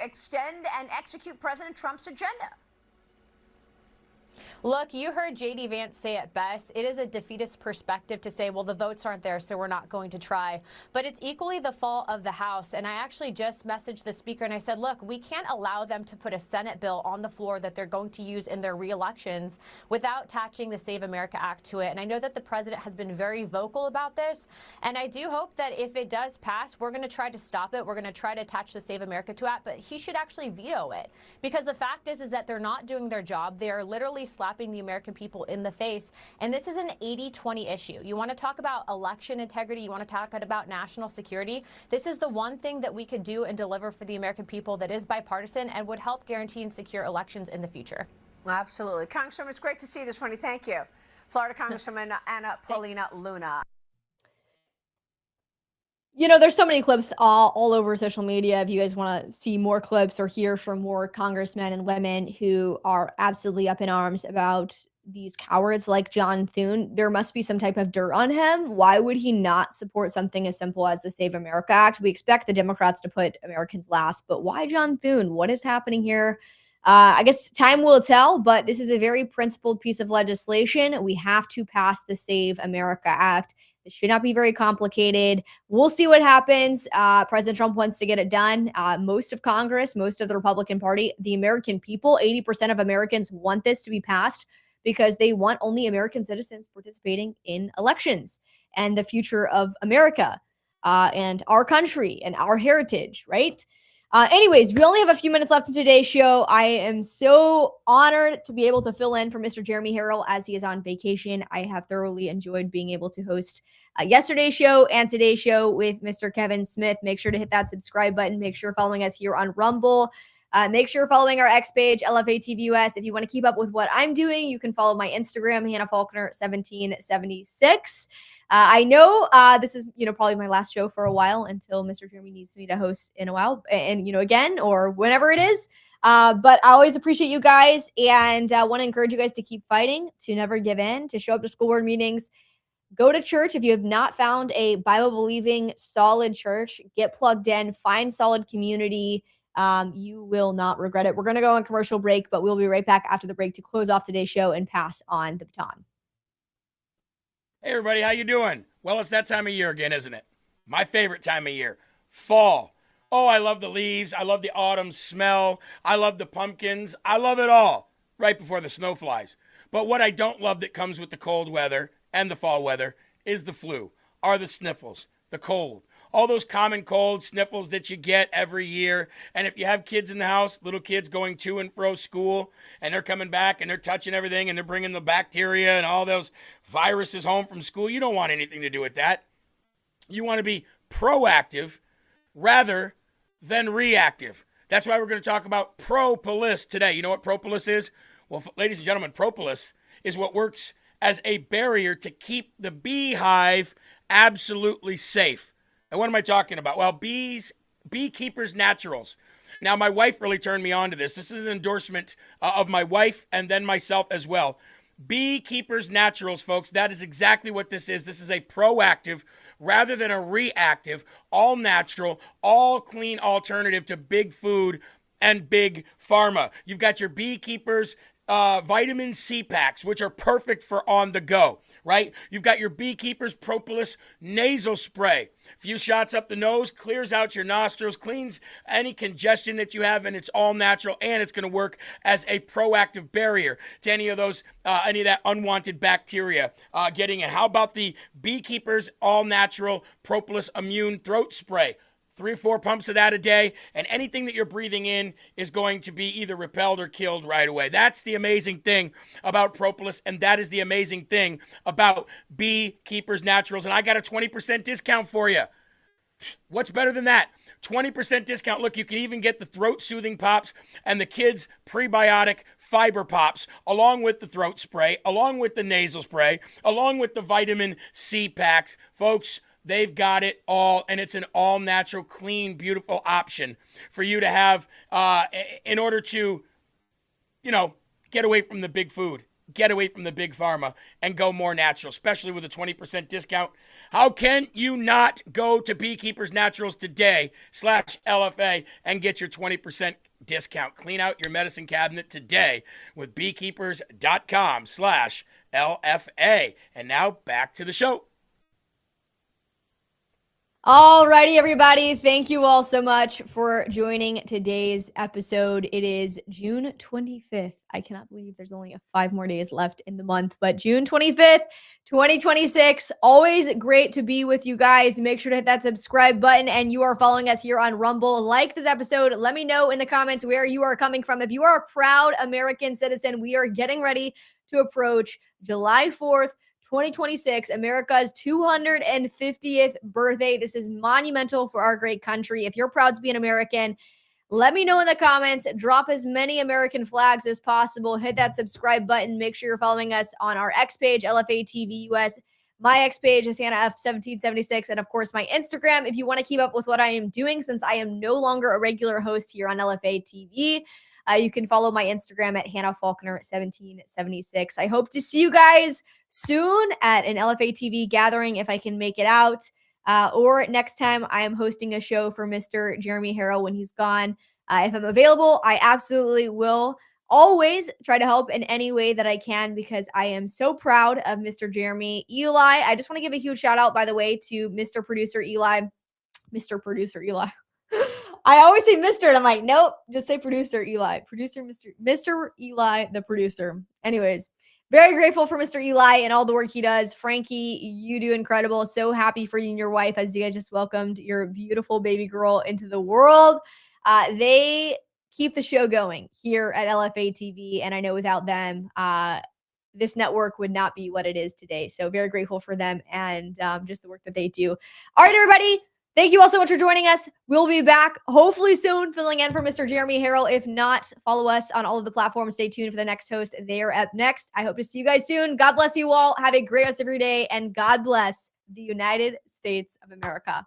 Speaker 26: extend and execute President Trump's agenda?
Speaker 27: Look, you heard J.D. Vance say it best. It is a defeatist perspective to say, well, the votes aren't there, so we're not going to try. But it's equally the fault of the House. And I actually just messaged the speaker and I said, look, we can't allow them to put a Senate bill on the floor that they're going to use in their re-elections without attaching the Save America Act to it. And I know that the president has been very vocal about this. And I do hope that if it does pass, we're going to try to stop it. We're going to try to attach the Save America to it. But he should actually veto it. Because the fact is that they're not doing their job. They are literally slapping the American people in the face. And this is an 80-20 issue. You want to talk about election integrity, you want to talk about national security. This is the one thing that we could do and deliver for the American people that is bipartisan and would help guarantee and secure elections in the future.
Speaker 26: Absolutely. Congresswoman, it's great to see you this morning. Thank you. Florida Congresswoman Anna Paulina Luna.
Speaker 15: You know, there's so many clips all over social media. If you guys want to see more clips or hear from more congressmen and women who are absolutely up in arms about these cowards like John Thune, there must be some type of dirt on him. Why would he not support something as simple as the Save America Act? We expect the Democrats to put Americans last, but why John Thune? What is happening here? I guess time will tell, but this is a very principled piece of legislation. We have to pass the Save America Act. It should not be very complicated. We'll see what happens. President Trump wants to get it done. Most of Congress, most of the Republican Party, the American people, 80% of Americans want this to be passed because they want only American citizens participating in elections and the future of America and our country and our heritage, right? Anyways, we only have a few minutes left in today's show. I am so honored to be able to fill in for Mr. Jeremy Herrell as he is on vacation. I have thoroughly enjoyed being able to host yesterday's show and today's show with Mr. Kevin Smith. Make sure to hit that subscribe button. Make sure you're following us here on Rumble. Make sure you're following our X page, LFA TV US. If you want to keep up with what I'm doing, you can follow my Instagram, Hannah Faulkner 1776. I know this is, probably my last show for a while until Mr. Jeremy needs me to host in a while and again, or whenever it is. But I always appreciate you guys and want to encourage you guys to keep fighting, to never give in, to show up to school board meetings. Go to church. If you have not found a Bible-believing, solid church, get plugged in, find solid community. You will not regret it. We're going to go on commercial break, but we'll be right back after the break to close off today's show and pass on the baton.
Speaker 14: Hey everybody, how you doing? Well, it's that time of year again, isn't it? My favorite time of year, fall. Oh, I love the leaves. I love the autumn smell. I love the pumpkins. I love it all right before the snow flies. But what I don't love that comes with the cold weather and the fall weather is the flu, are the sniffles, the cold. All those common cold sniffles that you get every year. And if you have kids in the house, little kids going to and fro school, and they're coming back and they're touching everything and they're bringing the bacteria and all those viruses home from school, you don't want anything to do with that. You want to be proactive rather than reactive. That's why we're going to talk about propolis today. You know what propolis is? Well, ladies and gentlemen, propolis is what works as a barrier to keep the beehive absolutely safe. And what am I talking about? Well, Beekeepers Naturals. Now, my wife really turned me on to this. This is an endorsement of my wife and then myself as well. Beekeepers Naturals, folks, that is exactly what this is. This is a proactive rather than a reactive, all natural, all clean alternative to big food and big pharma. You've got your Beekeepers vitamin C packs, which are perfect for on the go, right? You've got your Beekeepers Propolis nasal spray. A few shots up the nose, clears out your nostrils, cleans any congestion that you have, and it's all natural, and it's going to work as a proactive barrier to any of that unwanted bacteria getting in. How about the Beekeepers All Natural Propolis Immune Throat Spray? 3 or 4 pumps of that a day, and anything that you're breathing in is going to be either repelled or killed right away. That's the amazing thing about propolis, and that is the amazing thing about Beekeepers Naturals. And I got a 20% discount for you. What's better than that? 20% discount. Look, you can even get the throat soothing pops and the kids prebiotic fiber pops along with the throat spray, along with the nasal spray, along with the vitamin C packs. Folks, they've got it all, and it's an all-natural, clean, beautiful option for you to have in order to, get away from the big food, get away from the big pharma, and go more natural, especially with a 20% discount. How can you not go to Beekeepers Naturals today /LFA and get your 20% discount? Clean out your medicine cabinet today with beekeepers.com/LFA. And now back to the show.
Speaker 15: Alrighty, everybody. Thank you all so much for joining today's episode. It is June 25th. I cannot believe there's only 5 more days left in the month, but June 25th, 2026. Always great to be with you guys. Make sure to hit that subscribe button, and you are following us here on Rumble. Like this episode. Let me know in the comments where you are coming from. If you are a proud American citizen, we are getting ready to approach July 4th, 2026, America's 250th birthday. This is monumental for our great country. If you're proud to be an American, let me know in the comments. Drop as many American flags as possible. Hit that subscribe button. Make sure you're following us on our X page, LFA TV US. My X page is Hannah F1776. And of course, my Instagram, if you want to keep up with what I am doing, since I am no longer a regular host here on LFA TV. You can follow my Instagram at Hannah Faulkner 1776. I hope to see you guys soon at an LFA TV gathering if I can make it out. Or next time I am hosting a show for Mr. Jeremy Herrell when he's gone. If I'm available, I absolutely will always try to help in any way that I can because I am so proud of Mr. Jeremy. Eli, I just want to give a huge shout out, by the way, to Mr. Producer Eli. Mr. Producer Eli. I always say Mr. and I'm like, nope, just say Producer Eli. Producer Mr. Eli, the producer. Anyways, very grateful for Mr. Eli and all the work he does. Frankie, you do incredible. So happy for you and your wife as you guys just welcomed your beautiful baby girl into the world. They keep the show going here at LFA TV. And I know without them, this network would not be what it is today. So very grateful for them and just the work that they do. All right, everybody. Thank you all so much for joining us. We'll be back hopefully soon filling in for Mr. Jeremy Herrell. If not, follow us on all of the platforms. Stay tuned for the next host. They are up next. I hope to see you guys soon. God bless you all. Have a great rest of your day. And God bless the United States of America.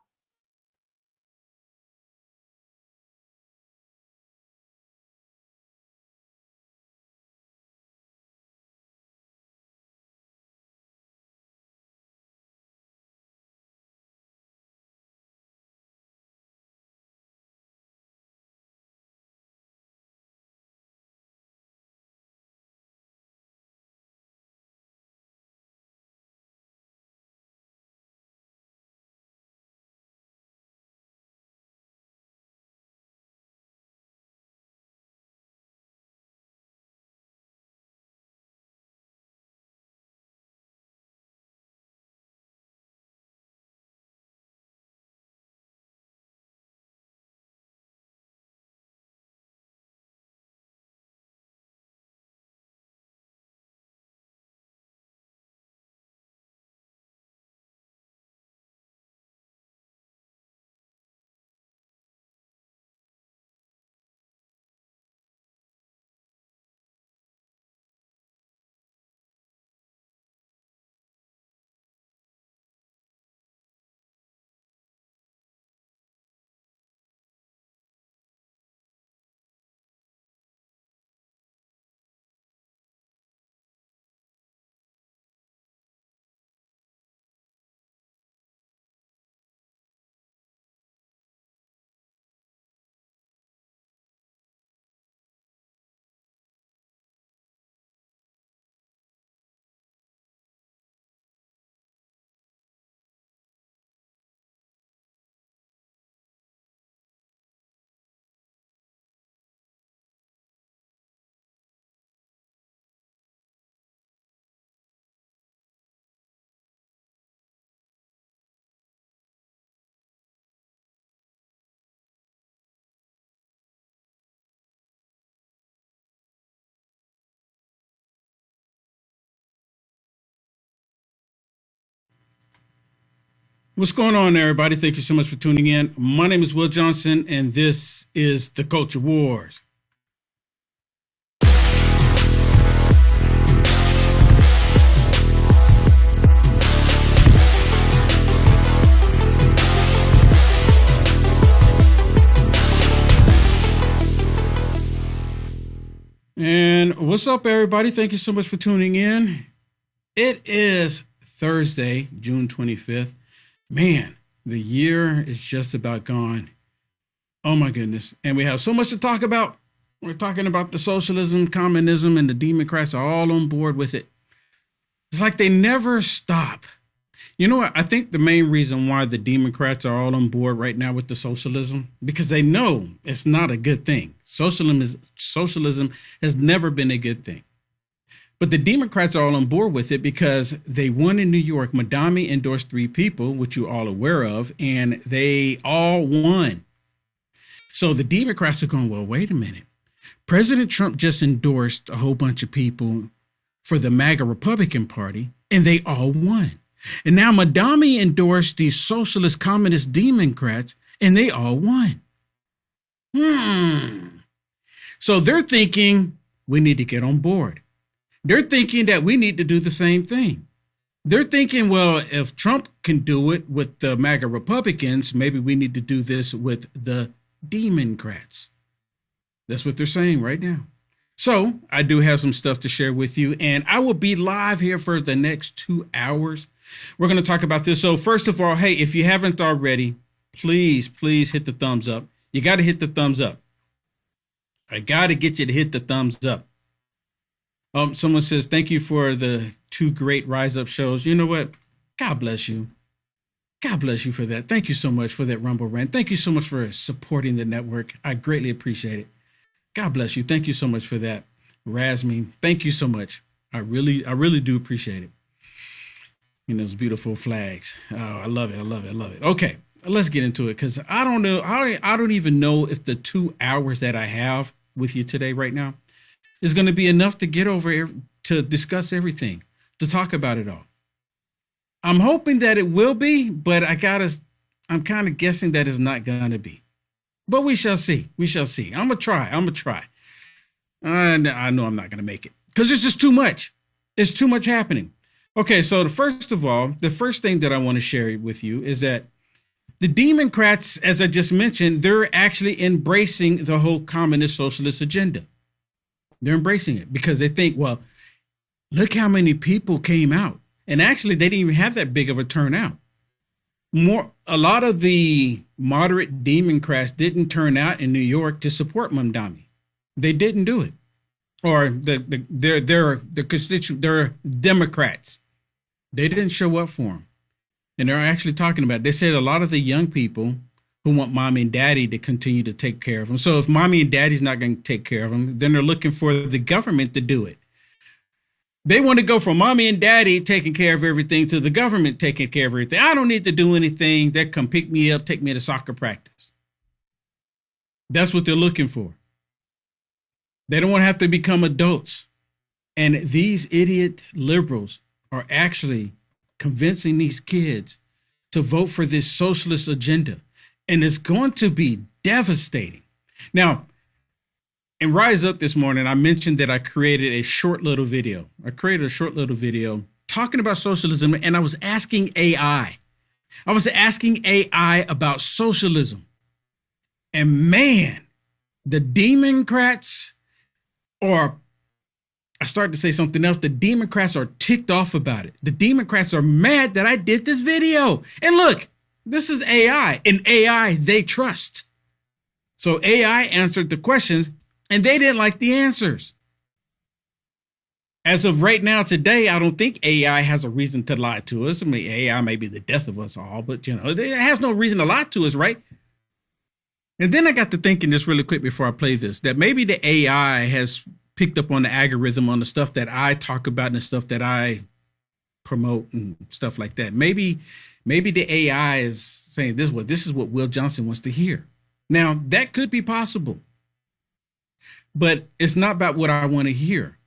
Speaker 2: What's going on, everybody? Thank you so much for tuning in. My name is Will Johnson, and this is The Culture Wars. And what's up, everybody? Thank you so much for tuning in. It is Thursday, June 25th. Man, the year is just about gone. Oh my goodness. And we have so much to talk about. We're talking about the socialism, communism, and the Democrats are all on board with it. It's like they never stop. You know what? I think the main reason why the Democrats are all on board right now with the socialism, because they know it's not a good thing. Socialism has never been a good thing. But the Democrats are all on board with it because they won in New York. Madami endorsed 3 people, which you're all aware of, and they all won. So the Democrats are going, well, wait a minute. President Trump just endorsed a whole bunch of people for the MAGA Republican Party, and they all won. And now Madami endorsed these socialist communist Democrats, and they all won. So they're thinking we need to get on board. They're thinking that we need to do the same thing. They're thinking, well, if Trump can do it with the MAGA Republicans, maybe we need to do this with the Democrats. That's what they're saying right now. So I do have some stuff to share with you, and I will be live here for the next 2 hours. We're going to talk about this. So first of all, hey, if you haven't already, please hit the thumbs up. You got to hit the thumbs up. I got to get you to hit the thumbs up. Someone says, thank you for the 2 great Rise Up shows. You know what? God bless you. God bless you for that. Thank you so much for that Rumble rant. Thank you so much for supporting the network. I greatly appreciate it. God bless you. Thank you so much for that. Razmi, thank you so much. I really do appreciate it. You know, those beautiful flags. Oh, I love it. I love it. I love it. Okay, let's get into it, because I don't know. I don't even know if the 2 hours that I have with you today right now is going to be enough to get over to discuss everything, to talk about it all. I'm hoping that it will be, but I'm kind of guessing that it's not going to be. But we shall see. We shall see. I'm going to try. And I know I'm not going to make it because it's just too much. It's too much happening. Okay, so first of all, the first thing that I want to share with you is that the Democrats, as I just mentioned, they're actually embracing the whole communist socialist agenda. They're embracing it because they think, well, look how many people came out. And actually, they didn't even have that big of a turnout. A lot of the moderate Democrats didn't turn out in New York to support Mamdani. They didn't do it. Or they're Democrats. They didn't show up for him. And they're actually talking about it. They said a lot of the young people who want mommy and daddy to continue to take care of them. So if mommy and daddy's not going to take care of them, then they're looking for the government to do it. They want to go from mommy and daddy taking care of everything to the government taking care of everything. I don't need to do anything. They come pick me up, take me to soccer practice. That's what they're looking for. They don't want to have to become adults. And these idiot liberals are actually convincing these kids to vote for this socialist agenda. And it's going to be devastating. Now, in Rise Up this morning, I mentioned that I created a short little video. Talking about socialism, and I was asking AI. I was asking AI about socialism. And man, the Democrats, or I started to say something else, the Democrats are ticked off about it. The Democrats are mad that I did this video. And look, this is AI, and AI they trust. So AI answered the questions, and they didn't like the answers. As of right now, today, I don't think AI has a reason to lie to us. I mean, AI may be the death of us all, but, you know, it has no reason to lie to us, right? And then I got to thinking just really quick before I play this, that maybe the AI has picked up on the algorithm on the stuff that I talk about and the stuff that I promote and stuff like that. Maybe the AI is saying this is what Will Johnson wants to hear. Now, that could be possible. But it's not about what I want to hear.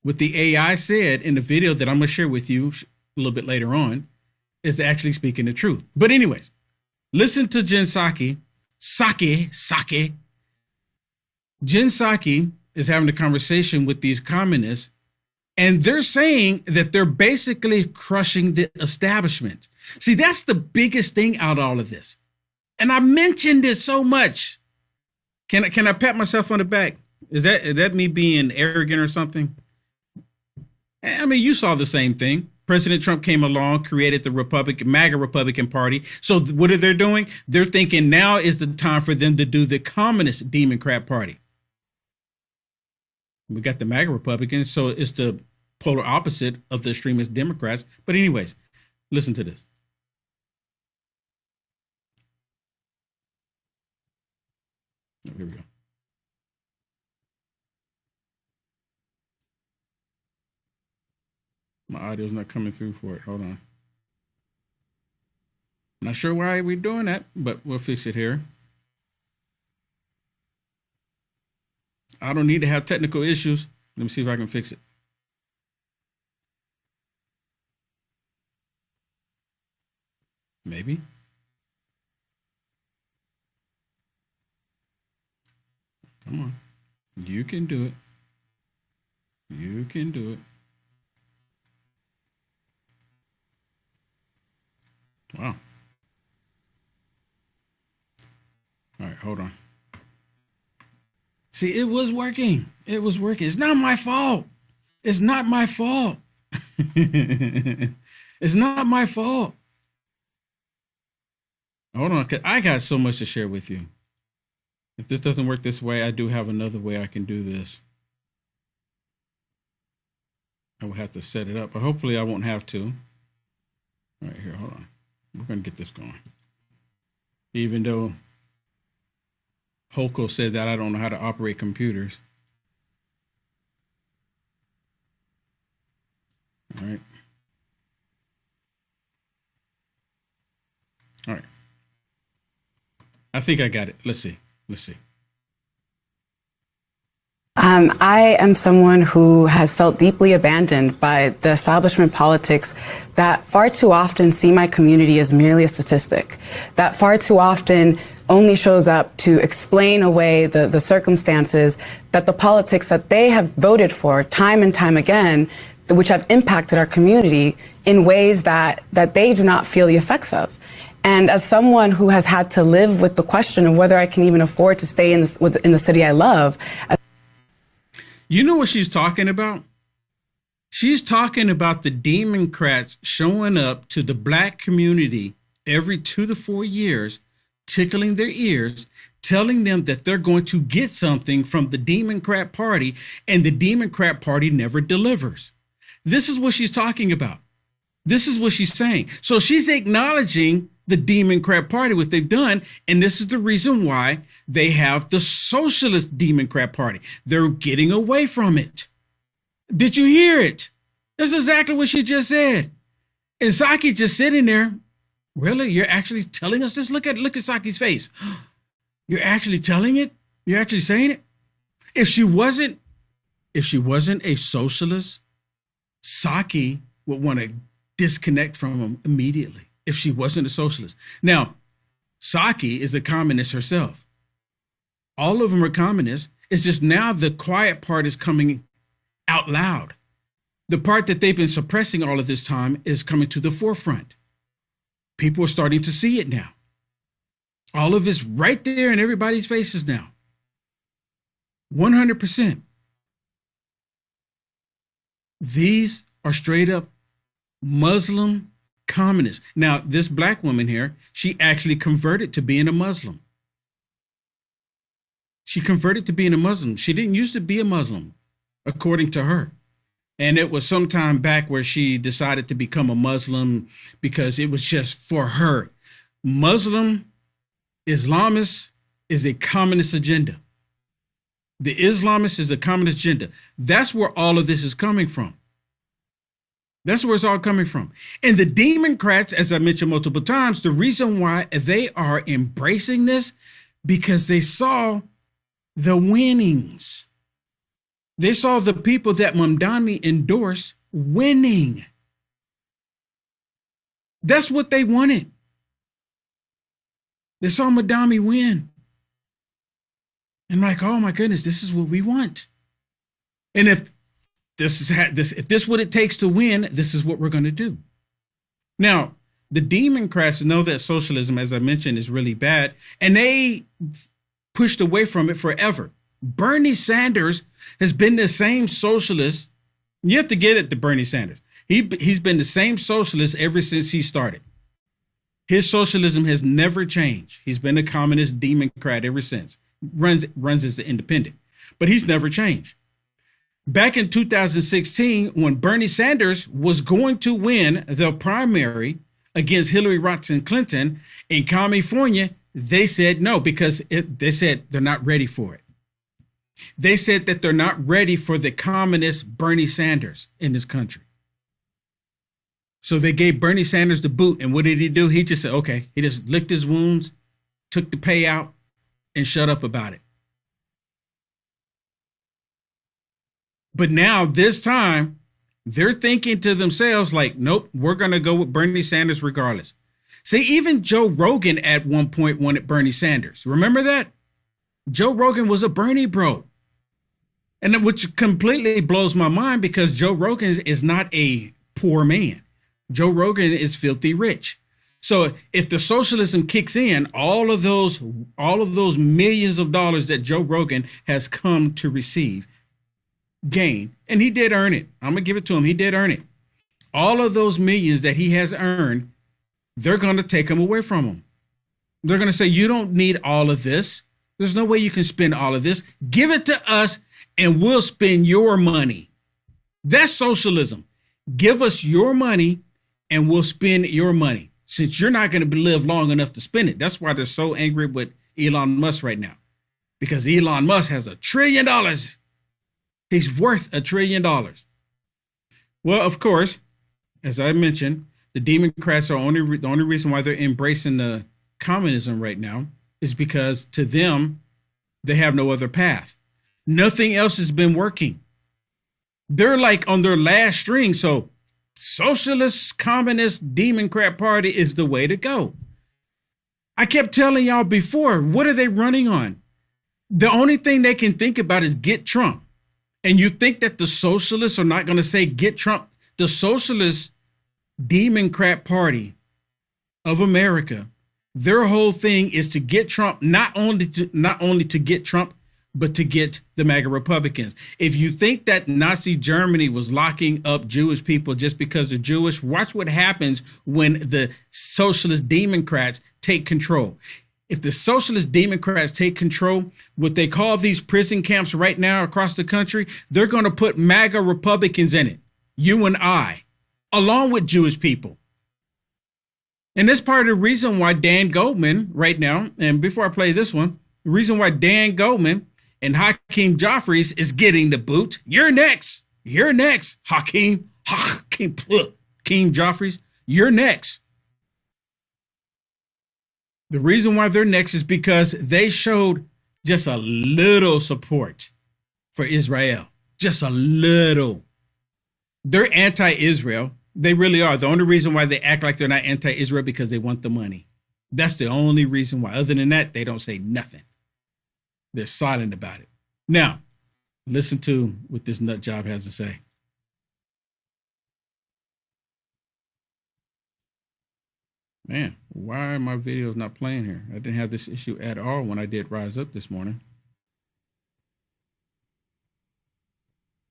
Speaker 2: What the AI said in the video that I'm going to share with you a little bit later on is actually speaking the truth. But anyways, listen to Jen Psaki. Jen Psaki is having a conversation with these communists, and they're saying that they're basically crushing the establishment. See, that's the biggest thing out of all of this. And I mentioned it so much. Can I pat myself on the back? Is that me being arrogant or something? I mean, you saw the same thing. President Trump came along, created the MAGA Republican Party. So what are they doing? They're thinking now is the time for them to do the Communist Democrat Party. We got the MAGA Republicans, so it's the polar opposite of the extremist Democrats. But anyways, listen to this. Oh, here we go. My audio's not coming through for it. Hold on. Not sure why we're doing that, but we'll fix it here. I don't need to have technical issues. Let me see if I can fix it. Maybe. Come on. You can do it. You can do it. Wow. All right, hold on. See, See, it was working. It was working. It's not my fault. It's not my fault. It's not my fault. Hold on, 'cause I got so much to share with you. If this doesn't work this way, I do have another way I can do this. I will have to set it up, but hopefully I won't have to. All right, here, hold on. We're going to get this going. Even though Holko said that I don't know how to operate computers. All right. All right. I think I got it. Let's see. Let's see.
Speaker 6: I am someone who has felt deeply abandoned by the establishment politics that far too often see my community as merely a statistic, that far too often only shows up to explain away the circumstances that the politics that they have voted for time and time again, which have impacted our community in ways that they do not feel the effects of. And as someone who has had to live with the question of whether I can even afford to stay in the city I love.
Speaker 2: You know what she's talking about? She's talking about the Democrats showing up to the black community every 2 to 4 years, tickling their ears, telling them that they're going to get something from the Democrat Party, and the Democrat Party never delivers. This is what she's talking about. This is what she's saying. So she's acknowledging the Democrat Party, what they've done, and this is the reason why they have the Socialist Democrat Party. They're getting away from it. Did you hear it? That's exactly what she just said. And Saki just sitting there. Really? You're actually telling us this? Look at Saki's face. You're actually telling it? You're actually saying it? If she wasn't a socialist, Saki would want to disconnect from him immediately. If she wasn't a socialist. Now, Saki is a communist herself. All of them are communists. It's just now the quiet part is coming out loud. The part that they've been suppressing all of this time is coming to the forefront. People are starting to see it now. All of it's right there in everybody's faces now. 100%. These are straight up Muslim communists. Now, this black woman here, she actually converted to being a Muslim. She converted to being a Muslim. She didn't used to be a Muslim, according to her. And it was some time back where she decided to become a Muslim because it was just for her. Muslim, Islamist is a communist agenda. The Islamist is a communist agenda. That's where all of this is coming from. That's where it's all coming from. And the Democrats, as I mentioned multiple times, the reason why they are embracing this, because they saw the winnings. They saw the people that Mamdani endorsed winning. That's what they wanted. They saw Mamdani win. And like, oh my goodness, this is what we want. And if this is what it takes to win, this is what we're going to do. Now, the Democrats know that socialism, as I mentioned, is really bad, and they pushed away from it forever. Bernie Sanders has been the same socialist. You have to get it to Bernie Sanders. He's been the same socialist ever since he started. His socialism has never changed. He's been a communist Democrat ever since. Runs as an independent, but he's never changed. Back in 2016, when Bernie Sanders was going to win the primary against Hillary Clinton in California, they said no, because they said they're not ready for it. They said that they're not ready for the communist Bernie Sanders in this country. So they gave Bernie Sanders the boot. And what did he do? He just said, okay. He just licked his wounds, took the payout, and shut up about it. But now, this time, they're thinking to themselves like, nope, we're going to go with Bernie Sanders regardless. See, even Joe Rogan at one point wanted Bernie Sanders. Remember that? Joe Rogan was a Bernie bro. And which completely blows my mind, because Joe Rogan is not a poor man. Joe Rogan is filthy rich. So if the socialism kicks in, all of those millions of dollars that Joe Rogan has come to receive, gain, and he did earn it. I'm gonna give it to him. He did earn it. All of those millions that he has earned, they're going to take them away from him. They're going to say, you don't need all of this. There's no way you can spend all of this. Give it to us and we'll spend your money. That's socialism. Give us your money and we'll spend your money, since you're not going to live long enough to spend it. That's why they're so angry with Elon Musk right now, because Elon Musk has $1 trillion. He's worth $1 trillion. Well, of course, as I mentioned, the Democrats are the only reason why they're embracing the communism right now is because to them, they have no other path. Nothing else has been working. They're like on their last string. So socialist, communist, Democrat party is the way to go. I kept telling y'all before, what are they running on? The only thing they can think about is get Trump. And you think that the socialists are not going to say get Trump? The socialist Democrat Party of America, their whole thing is to get Trump, not only to get Trump, but to get the MAGA Republicans. If you think that Nazi Germany was locking up Jewish people just because they're Jewish, watch what happens when the socialist Democrats take control. If the socialist Democrats take control, what they call these prison camps right now across the country, they're going to put MAGA Republicans in it, you and I, along with Jewish people. And that's part of the reason why Dan Goldman right now, and before I play this one, the reason why Dan Goldman and Hakeem Jeffries is getting the boot. You're next. You're next, Hakeem Jeffries. You're next. The reason why they're next is because they showed just a little support for Israel. Just a little. They're anti-Israel. They really are. The only reason why they act like they're not anti-Israel because they want the money. That's the only reason why. Other than that, they don't say nothing. They're silent about it. Now, listen to what this nut job has to say. Man, why are my videos not playing here? I didn't have this issue at all when I did Rise Up this morning.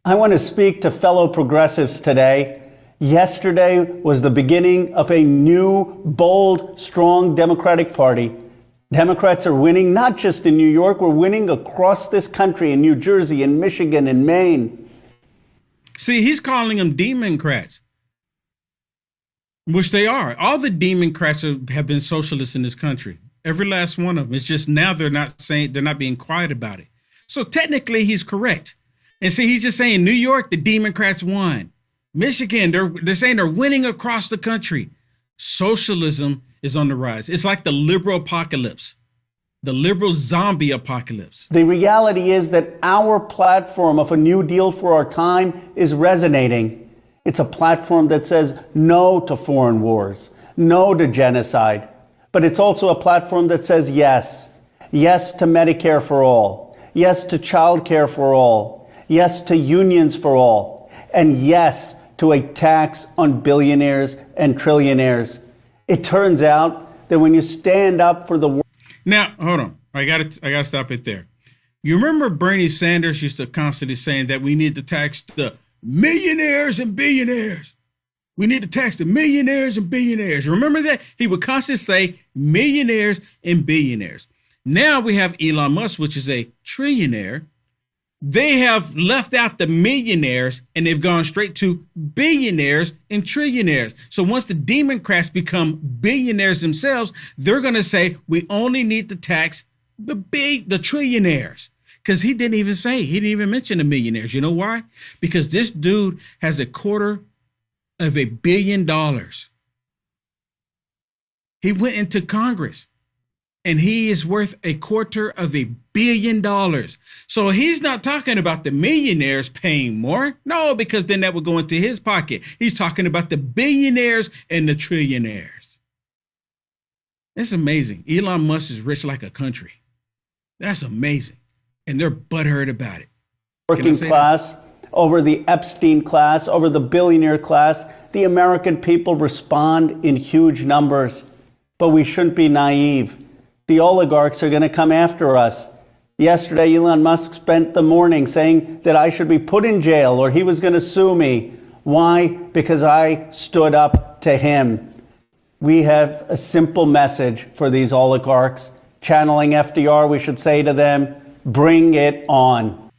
Speaker 7: I want to speak to fellow progressives today. Yesterday was the beginning of a new, bold, strong Democratic Party. Democrats are winning not just in New York, we're winning across this country, in New Jersey, in Michigan, in Maine.
Speaker 2: See, he's calling them Democrats, which they are. All the Democrats have been socialists in this country. Every last one of them. It's just now they're not being quiet about it. So technically he's correct. And see, he's just saying New York, the Democrats won. Michigan, they're saying they're winning across the country. Socialism is on the rise. It's like the liberal apocalypse, the liberal zombie apocalypse.
Speaker 7: The reality is that our platform of a New Deal for our time is resonating. It's a platform that says no to foreign wars, no to genocide. But it's also a platform that says yes. Yes to Medicare for all. Yes to child care for all. Yes to unions for all. And yes to a tax on billionaires and trillionaires. It turns out that when you stand up for the world.
Speaker 2: Now, hold on. I gotta stop it there. You remember Bernie Sanders used to constantly saying that we need to tax the millionaires and billionaires. We need to tax the millionaires and billionaires. Remember that? He would constantly say millionaires and billionaires. Now we have Elon Musk, which is a trillionaire. They have left out the millionaires and they've gone straight to billionaires and trillionaires. So once the Democrats become billionaires themselves, they're going to say we only need to tax the trillionaires. Because he didn't even mention the millionaires. You know why? Because this dude has $250 million. He went into Congress and he is worth $250 million. So he's not talking about the millionaires paying more. No, because then that would go into his pocket. He's talking about the billionaires and the trillionaires. It's amazing. Elon Musk is rich like a country. That's amazing. And they're butthurt about it.
Speaker 7: Working class, over the Epstein class, over the billionaire class, the American people respond in huge numbers. but we shouldn't be naive. The oligarchs are going to come after us. Yesterday, Elon Musk spent the morning saying that I should be put in jail or he was going to sue me. Why? Because I stood up to him. We have a simple message for these oligarchs. Channeling FDR, we should say to them, bring it on.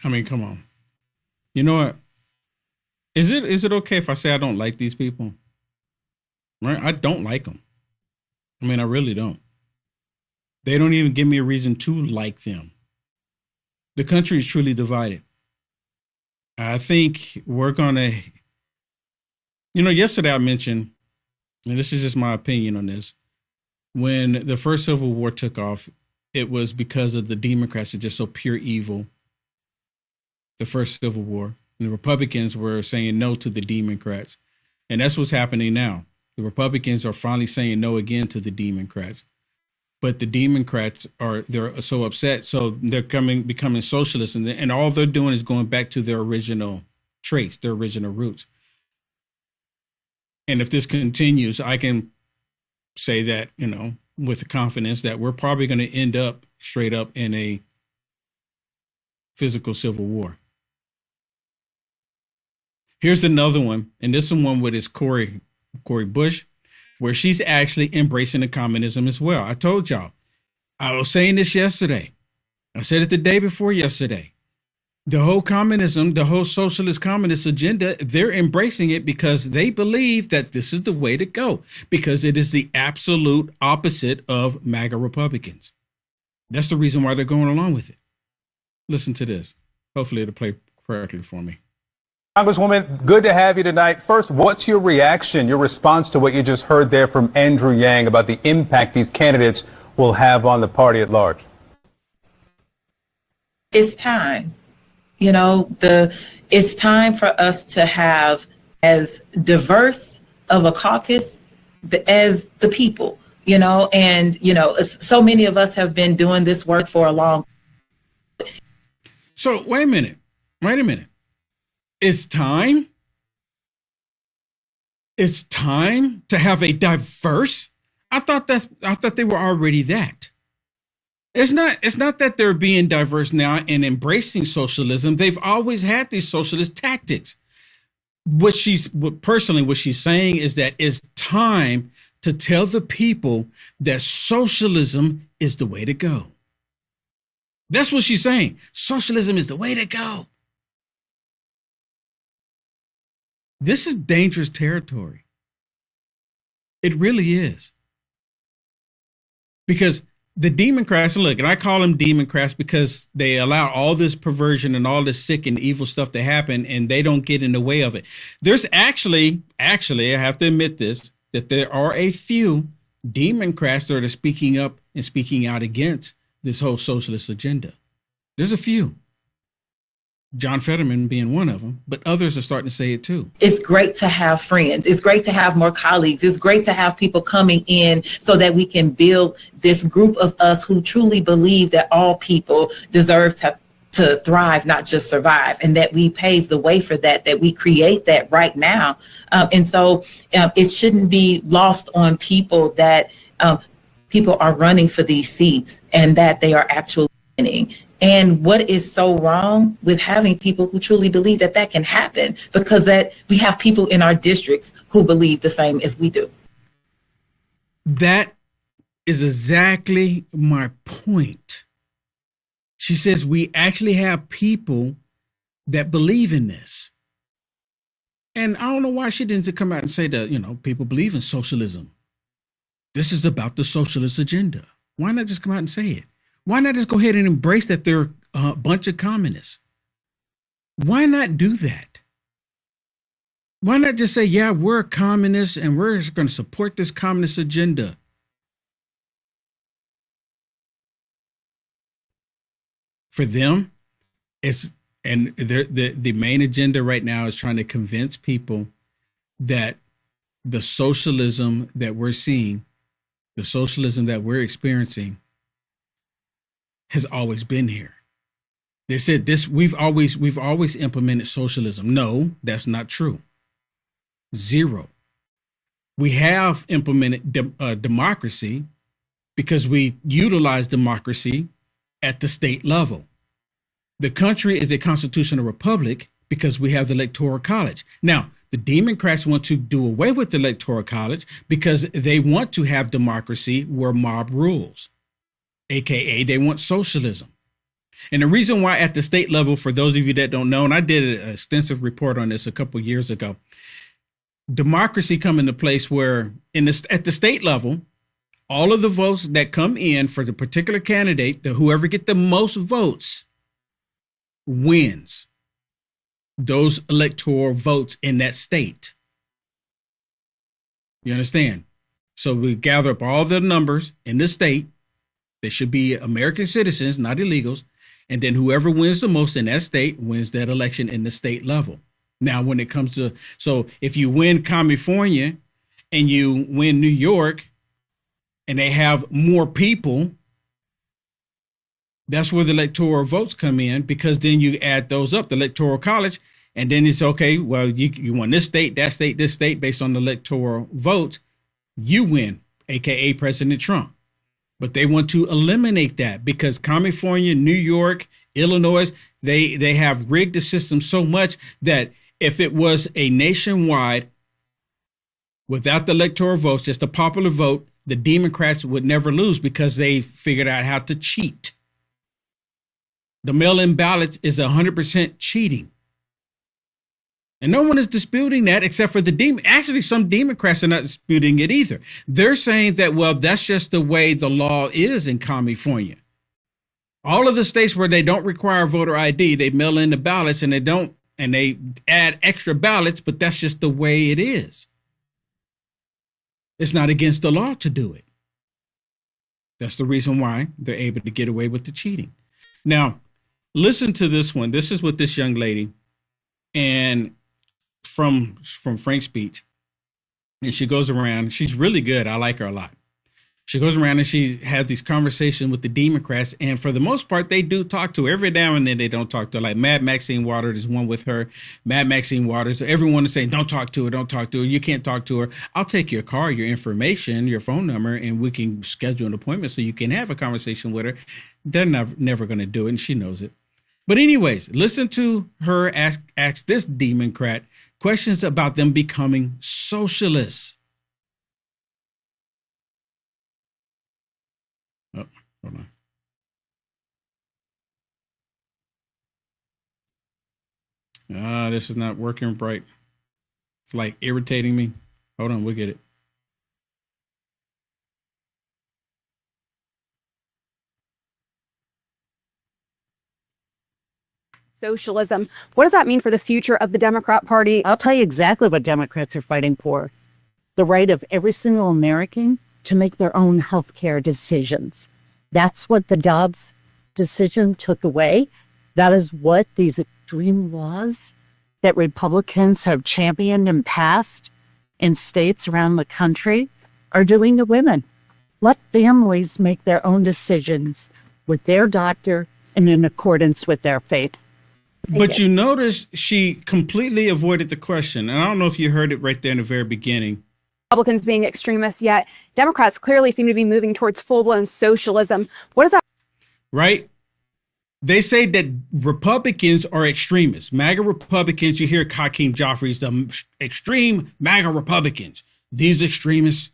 Speaker 2: I mean, come on. You know what? Is it okay if I say I don't like these people? Right? I don't like them. I mean, I really don't. They don't even give me a reason to like them. The country is truly divided. I think we're going to, yesterday I mentioned, and this is just my opinion on this, when the first Civil War took off, it was because of the Democrats are just so pure evil. The first Civil War. And the Republicans were saying no to the Democrats. And that's what's happening now. The Republicans are finally saying no again to the Democrats. But the Democrats they're so upset, so they're becoming socialists, and all they're doing is going back to their original traits, their original roots. And if this continues, I can say that, with confidence that we're probably going to end up straight up in a physical civil war. Here's another one, and this one with his Cori Bush, where she's actually embracing the communism as well. I told y'all, I was saying this yesterday. I said it the day before yesterday. The whole communism, the whole socialist communist agenda, they're embracing it because they believe that this is the way to go, because it is the absolute opposite of MAGA Republicans. That's the reason why they're going along with it. Listen to this. Hopefully it'll play correctly for me.
Speaker 9: Congresswoman, good to have you tonight. First, what's your reaction, your response to what you just heard there from Andrew Yang about the impact these candidates will have on the party at large?
Speaker 10: It's time. It's time for us to have as diverse of a caucus as the people, so many of us have been doing this work for a long time.
Speaker 2: So wait a minute. It's time. It's time to have a diverse. I thought they were already that. It's not that they're being diverse now and embracing socialism. They've always had these socialist tactics. What she's saying is that it's time to tell the people that socialism is the way to go. That's what she's saying. Socialism is the way to go. This is dangerous territory. It really is. Because the Democrats, and I call them Democrats because they allow all this perversion and all this sick and evil stuff to happen, and they don't get in the way of it. There's actually, I have to admit this, that there are a few Democrats that are speaking up and speaking out against this whole socialist agenda. There's a few. John Fetterman being one of them, but others are starting to say it too.
Speaker 10: It's great to have friends. It's great to have more colleagues. It's great to have people coming in so that we can build this group of us who truly believe that all people deserve to thrive, not just survive, and that we pave the way for that we create that right now. And so it shouldn't be lost on people that people are running for these seats and that they are actually winning. And what is so wrong with having people who truly believe that can happen, because that we have people in our districts who believe the same as we do.
Speaker 2: That is exactly my point. She says we actually have people that believe in this. And I don't know why she didn't come out and say that, people believe in socialism. This is about the socialist agenda. Why not just come out and say it? Why not just go ahead and embrace that they're a bunch of communists? Why not do that? Why not just say, yeah, we're communists and we're going to support this communist agenda? For them, the main agenda right now is trying to convince people that the socialism that we're seeing, the socialism that we're experiencing, has always been here. They said this, we've always implemented socialism. No, that's not true. Zero. We have implemented democracy because we utilize democracy at the state level. The country is a constitutional republic because we have the Electoral College. Now, the Democrats want to do away with the Electoral College because they want to have democracy where mob rules, AKA they want socialism. And the reason why at the state level, for those of you that don't know, and I did an extensive report on this a couple of years ago, democracy come into place where at the state level, all of the votes that come in for the particular candidate, whoever get the most votes wins those electoral votes in that state. You understand? So we gather up all the numbers in the state. They should be American citizens, not illegals. And then whoever wins the most in that state wins that election in the state level. Now, when it comes to, so if you win California and you win New York and they have more people, that's where the electoral votes come in, because then you add those up, the Electoral College, and then it's okay, well, you won this state, that state, this state, based on the electoral votes, you win, AKA President Trump. But they want to eliminate that because California, New York, Illinois, they have rigged the system so much that if it was a nationwide, without the electoral votes, just a popular vote, the Democrats would never lose because they figured out how to cheat. The mail-in ballots is 100% cheating. And no one is disputing that except for actually some Democrats are not disputing it either. They're saying that, well, that's just the way the law is in California. All of the states where they don't require voter ID, they mail in the ballots and they add extra ballots, but that's just the way it is. It's not against the law to do it. That's the reason why they're able to get away with the cheating. Now, listen to this one. This is with this young lady, and from Frank's speech, and she goes around. She's really good. I like her a lot. She goes around and she has these conversations with the Democrats, and for the most part, they do talk to her. Every now and then, they don't talk to her. Like Mad Maxine Waters is one with her. Mad Maxine Waters. Everyone is saying, "Don't talk to her. Don't talk to her. You can't talk to her. I'll take your car, your information, your phone number, and we can schedule an appointment so you can have a conversation with her." They're never going to do it, and she knows it. But anyways, listen to her ask this Democrat questions about them becoming socialists. Oh, hold on. This is not working right. It's like irritating me. Hold on, we'll get it.
Speaker 11: Socialism. What does that mean for the future of the Democrat Party?
Speaker 12: I'll tell you exactly what Democrats are fighting for. The right of every single American to make their own health care decisions. That's what the Dobbs decision took away. That is what these extreme laws that Republicans have championed and passed in states around the country are doing to women. Let families make their own decisions with their doctor and in accordance with their faith.
Speaker 2: But you notice she completely avoided the question. And I don't know if you heard it right there in the very beginning.
Speaker 11: Republicans being extremists, yet Democrats clearly seem to be moving towards full-blown socialism. What does that?
Speaker 2: Right? They say that Republicans are extremists. MAGA Republicans, you hear Hakeem Joffrey's the extreme MAGA Republicans. These extremists.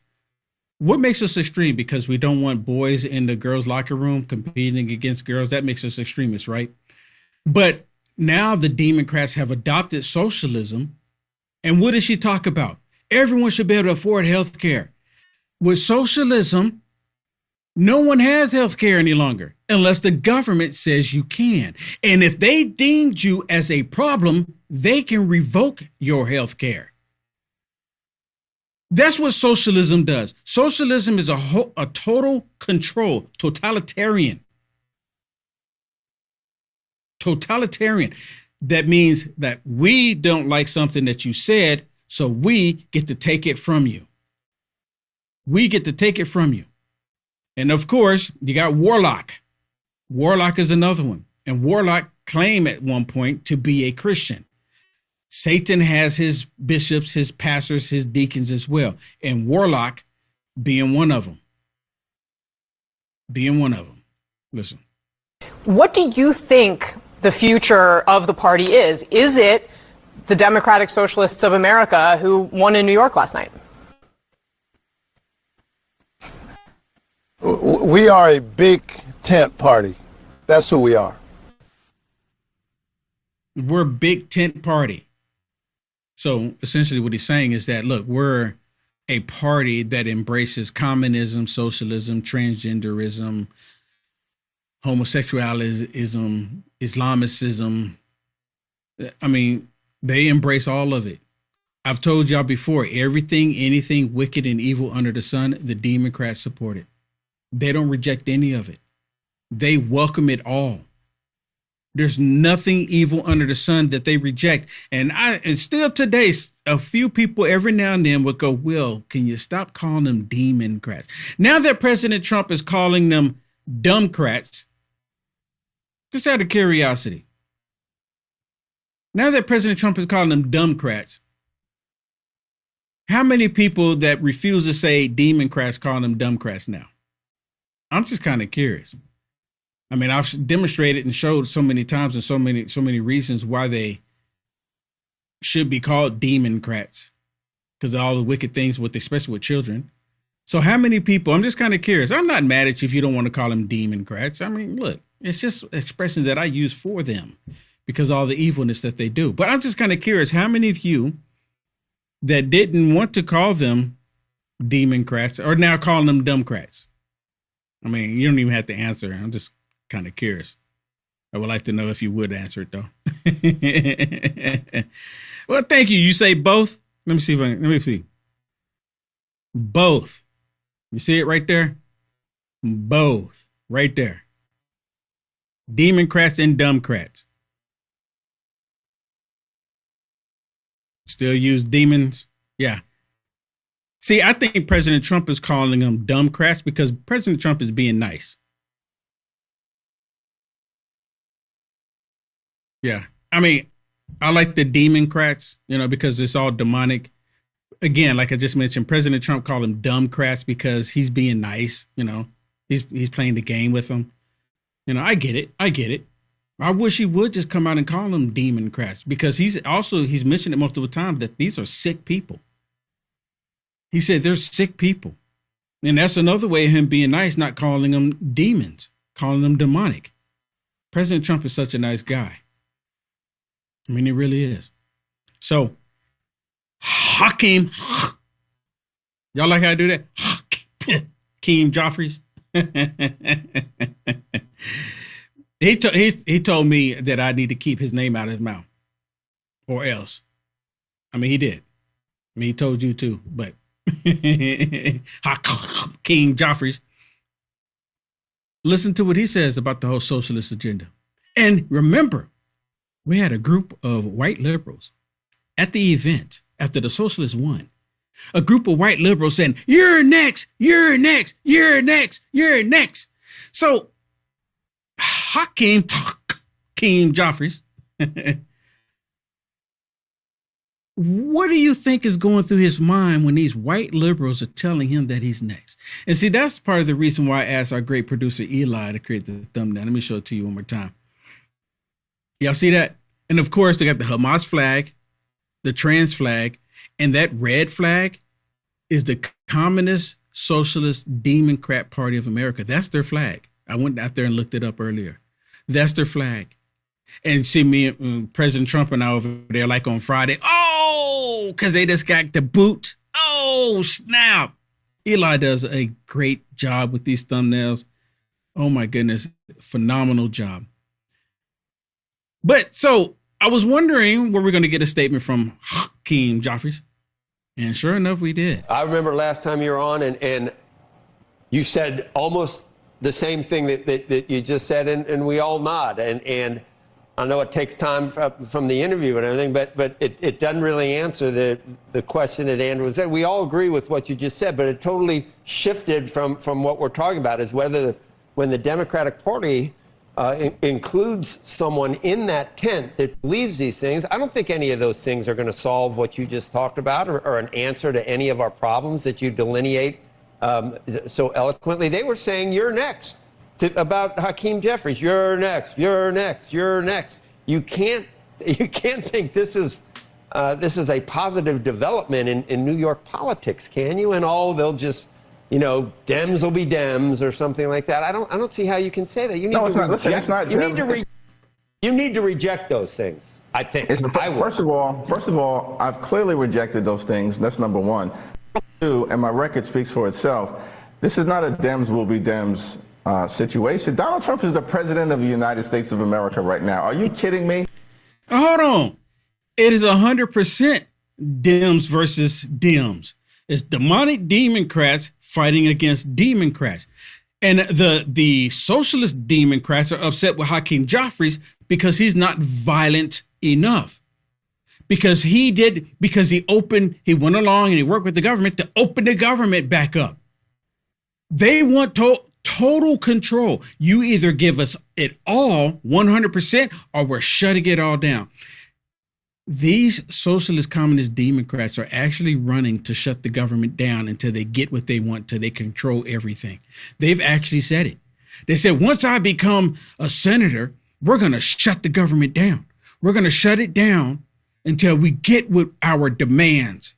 Speaker 2: What makes us extreme? Because we don't want boys in the girls' locker room competing against girls. That makes us extremists, right? But now the Democrats have adopted socialism. And what does she talk about? Everyone should be able to afford health care. With socialism, no one has health care any longer unless the government says you can. And if they deemed you as a problem, they can revoke your health care. That's what socialism does. Socialism is a total control, totalitarian. Totalitarian. That means that we don't like something that you said, so we get to take it from you. We get to take it from you. And of course, you got Warlock. Warlock is another one. And Warlock claimed at one point to be a Christian. Satan has his bishops, his pastors, his deacons as well, and Warlock being one of them. Listen.
Speaker 13: What do you think the future of the party is? Is it the Democratic Socialists of America who won in New York last night?
Speaker 16: We are a big tent party. That's who we are.
Speaker 2: We're a big tent party. So essentially what he's saying is that, look, we're a party that embraces communism, socialism, transgenderism, homosexualism, Islamicism. I mean, they embrace all of it. I've told y'all before, anything wicked and evil under the sun, the Democrats support it. They don't reject any of it. They welcome it all. There's nothing evil under the sun that they reject. And still today, a few people every now and then would go, Will, can you stop calling them Democrats? Now that President Trump is calling them Dumbcrats, just out of curiosity, now that President Trump is calling them Dumbcrats, how many people that refuse to say Democrats call them Dumbcrats now? I'm just kind of curious. I mean, I've demonstrated and showed so many times and so many reasons why they should be called Democrats, because of all the wicked things especially with children. So how many people, I'm just kind of curious. I'm not mad at you if you don't want to call them Democrats. I mean, look, it's just an expression that I use for them because of all the evilness that they do. But I'm just kind of curious, how many of you that didn't want to call them Democrats are now calling them Dumbcrats? I mean, you don't even have to answer. I'm just kind of curious. I would like to know if you would answer it, though. Well, thank you. You say both? Let me see. Both. You see it right there? Both. Right there. Democrats and Dumbcrats. Still use demons? Yeah. See, I think President Trump is calling them Dumbcrats because President Trump is being nice. Yeah. I mean, I like the Democrats, because it's all demonic. Again, like I just mentioned, President Trump called them Dumbcrats because he's being nice. He's playing the game with them. I get it. I wish he would just come out and call them Democrats because he's mentioned it multiple times that these are sick people. He said they're sick people. And that's another way of him being nice, not calling them demons, calling them demonic. President Trump is such a nice guy. I mean, he really is. So, Hakeem, y'all like how I do that? Hakeem Joffreys. He told me that I need to keep his name out of his mouth or else. I mean, he did. I mean, he told you too, but Hakeem Joffreys. Listen to what he says about the whole socialist agenda. And remember, we had a group of white liberals at the event after the socialists won. A group of white liberals saying, "You're next, you're next, you're next, you're next." So Hakeem Joffreys, what do you think is going through his mind when these white liberals are telling him that he's next? And see, that's part of the reason why I asked our great producer Eli to create the thumbnail. Let me show it to you one more time. Y'all see that? And of course, they got the Hamas flag, the trans flag, and that red flag is the Communist Socialist Democrat Party of America. That's their flag. I went out there and looked it up earlier. That's their flag. And see me and President Trump and I over there like on Friday. Oh, because they just got the boot. Oh, snap. Eli does a great job with these thumbnails. Oh, my goodness. Phenomenal job. But so I was wondering, were we going to get a statement from Hakeem Joffreys? And sure enough, we did.
Speaker 17: I remember last time you were on and you said almost the same thing that you just said, and we all nod. And I know it takes time from the interview and everything, but it doesn't really answer the question that Andrew said. We all agree with what you just said, but it totally shifted from what we're talking about is whether when the Democratic Party includes someone in that tent that believes these things, I don't think any of those things are going to solve what you just talked about or an answer to any of our problems that you delineate so eloquently. They were saying, you're next, about Hakeem Jeffries. You're next, you're next, you're next. You can't think this is a positive development in New York politics, can you? And they'll just, Dems will be Dems or something like that. I don't see how you can say that. You need to reject.
Speaker 5: It's not.
Speaker 17: You need to reject those things. I think.
Speaker 5: First of all, I've clearly rejected those things. That's number one. Two, and my record speaks for itself. This is not a Dems will be Dems situation. Donald Trump is the president of the United States of America right now. Are you kidding me?
Speaker 2: Hold on. It is 100% Dems versus Dems. It's demonic Democrats fighting against Democrats. And the socialist Democrats are upset with Hakeem Jeffries because he's not violent enough. Because he went along and he worked with the government to open the government back up. They want total control. You either give us it all 100% or we're shutting it all down. These socialist communist Democrats are actually running to shut the government down until they get what they want, till they control everything. They've actually said it. They said, once I become a senator, we're going to shut the government down. We're going to shut it down until we get what our demands,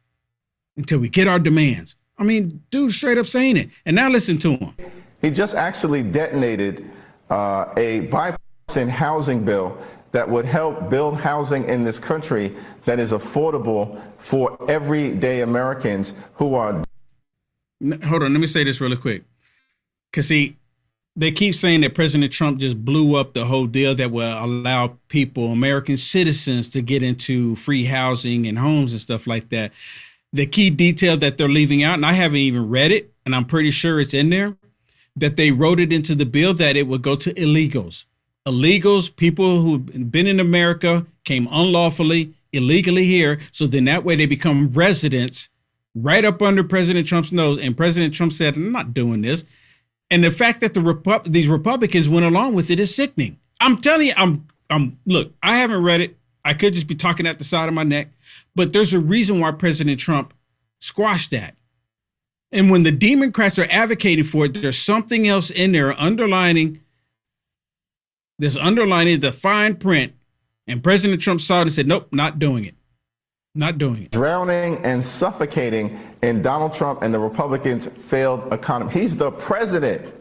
Speaker 2: until we get our demands. I mean, dude, straight up saying it. And now listen to him.
Speaker 5: He just actually detonated a bipartisan housing bill that would help build housing in this country that is affordable for everyday Americans who are.
Speaker 2: Hold on, let me say this really quick. Because, they keep saying that President Trump just blew up the whole deal that will allow people, American citizens, to get into free housing and homes and stuff like that. The key detail that they're leaving out, and I haven't even read it, and I'm pretty sure it's in there, that they wrote it into the bill that it would go to illegals. Illegals, people who've been in America, came unlawfully, illegally here. So then that way they become residents right up under President Trump's nose. And President Trump said, I'm not doing this. And the fact that these Republicans went along with it is sickening. I'm telling you, look, I haven't read it. I could just be talking at the side of my neck, but there's a reason why President Trump squashed that. And when the Democrats are advocating for it, there's something else in there underlining the fine print, and President Trump saw it and said, nope, not doing it. Not doing it.
Speaker 5: Drowning and suffocating in Donald Trump and the Republicans' failed economy. He's the president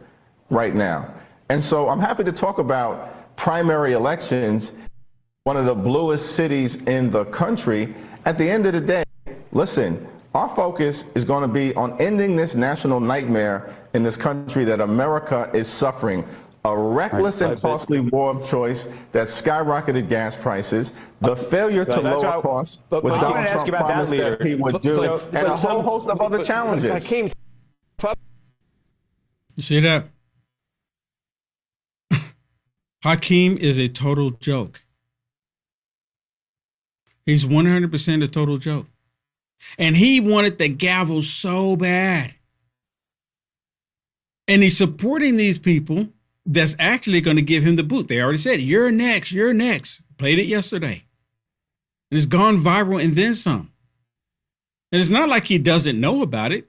Speaker 5: right now. And so I'm happy to talk about primary elections, one of the bluest cities in the country. At the end of the day, listen, our focus is going to be on ending this national nightmare in this country that America is suffering. A reckless and costly war of choice that skyrocketed gas prices, the failure to lower costs, which Donald Trump promised that he would do, and a whole host of other challenges.
Speaker 2: You see that? Hakeem is a total joke. He's 100% a total joke. And he wanted the gavel so bad. And he's supporting these people that's actually going to give him the boot. They already said, you're next, you're next. Played it yesterday. And it's gone viral and then some. And it's not like he doesn't know about it,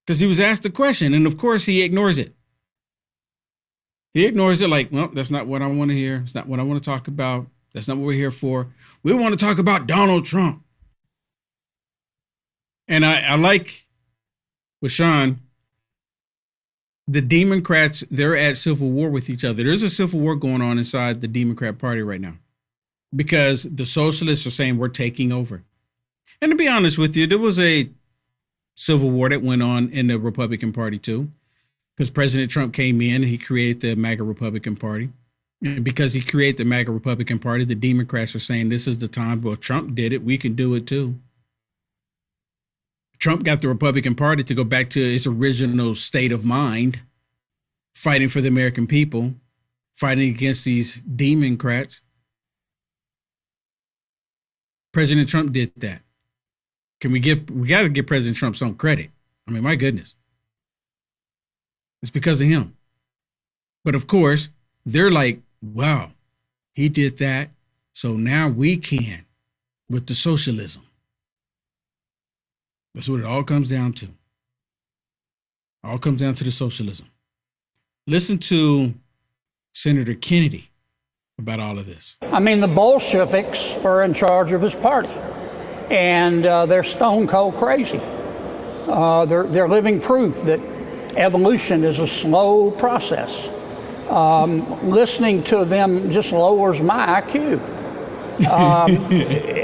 Speaker 2: because he was asked a question, and of course he ignores it. He ignores it like, well, that's not what I want to hear. It's not what I want to talk about. That's not what we're here for. We want to talk about Donald Trump. And I like with Sean, the Democrats, they're at civil war with each other. There's a civil war going on inside the Democrat Party right now because the socialists are saying we're taking over. And to be honest with you, there was a civil war that went on in the Republican Party too, because President Trump came in and he created the MAGA Republican Party. And because he created the MAGA Republican Party, the Democrats are saying this is the time. Well, Trump did it. We can do it too. Trump got the Republican Party to go back to its original state of mind, fighting for the American people, fighting against these Democrats. President Trump did that. We got to give President Trump some credit. I mean, my goodness. It's because of him. But of course, they're like, wow, he did that. So now we can with the socialism. That's what it all comes down to. All comes down to the socialism. Listen to Senator Kennedy about all of this.
Speaker 8: I mean, the Bolsheviks are in charge of his party, and they're stone cold crazy. They're living proof that evolution is a slow process. Listening to them just lowers my IQ.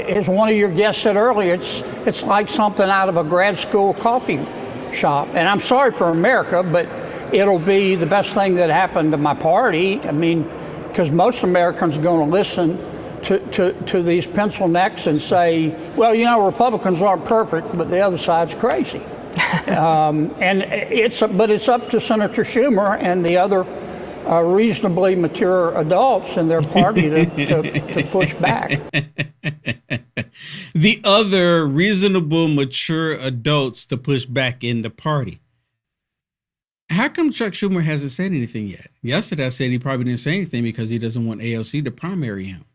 Speaker 8: As one of your guests said earlier, it's like something out of a grad school coffee shop. And I'm sorry for America, but it'll be the best thing that happened to my party. I mean, because most Americans are going to listen to these pencil necks and say, well, you know, Republicans aren't perfect, but the other side's crazy. And it's up to Senator Schumer and the other reasonably mature adults in their party to push back.
Speaker 2: The other reasonable, mature adults to push back in the party. How come Chuck Schumer hasn't said anything yet? Yesterday I said he probably didn't say anything because he doesn't want AOC to primary him.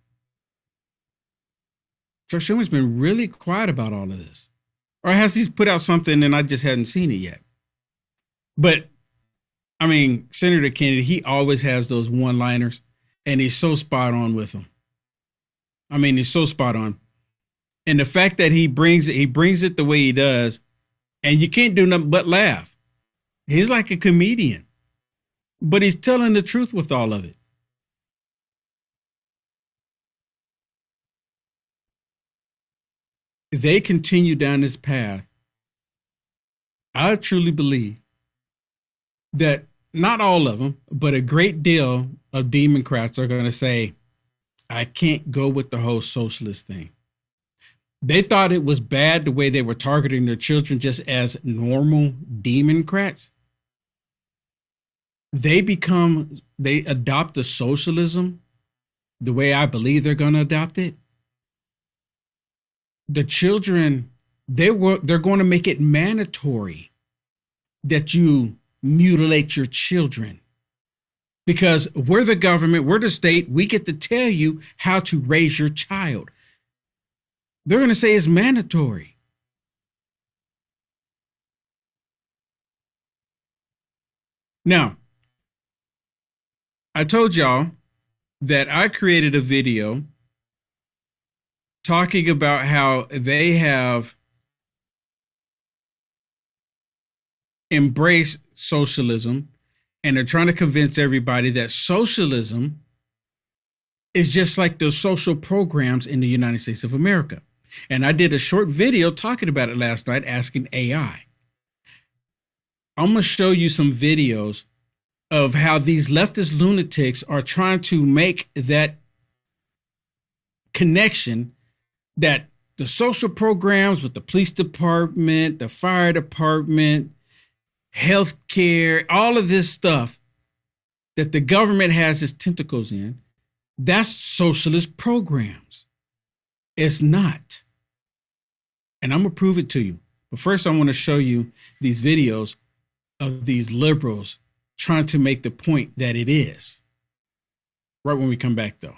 Speaker 2: Chuck Schumer's been really quiet about all of this. Or has he put out something and I just hadn't seen it yet? But, I mean, Senator Kennedy, he always has those one-liners, and he's so spot on with them. I mean, he's so spot on. And the fact that he brings it the way he does, and you can't do nothing but laugh. He's like a comedian, but he's telling the truth with all of it. They continue down this path. I truly believe that not all of them, but a great deal of Democrats are going to say, I can't go with the whole socialist thing. They thought it was bad the way they were targeting their children just as normal Democrats. They adopt the socialism the way I believe they're going to adopt it. The children, they're going to make it mandatory that you mutilate your children. Because we're the government, we're the state, we get to tell you how to raise your child. They're going to say it's mandatory. Now, I told y'all that I created a video talking about how they have embraced socialism and they're trying to convince everybody that socialism is just like the social programs in the United States of America. And I did a short video talking about it last night, asking AI. I'm going to show you some videos of how these leftist lunatics are trying to make that connection that the social programs with the police department, the fire department, healthcare, all of this stuff that the government has its tentacles in, that's socialist programs. It's not. And I'm going to prove it to you. But first, I want to show you these videos of these liberals trying to make the point that it is. Right when we come back, though.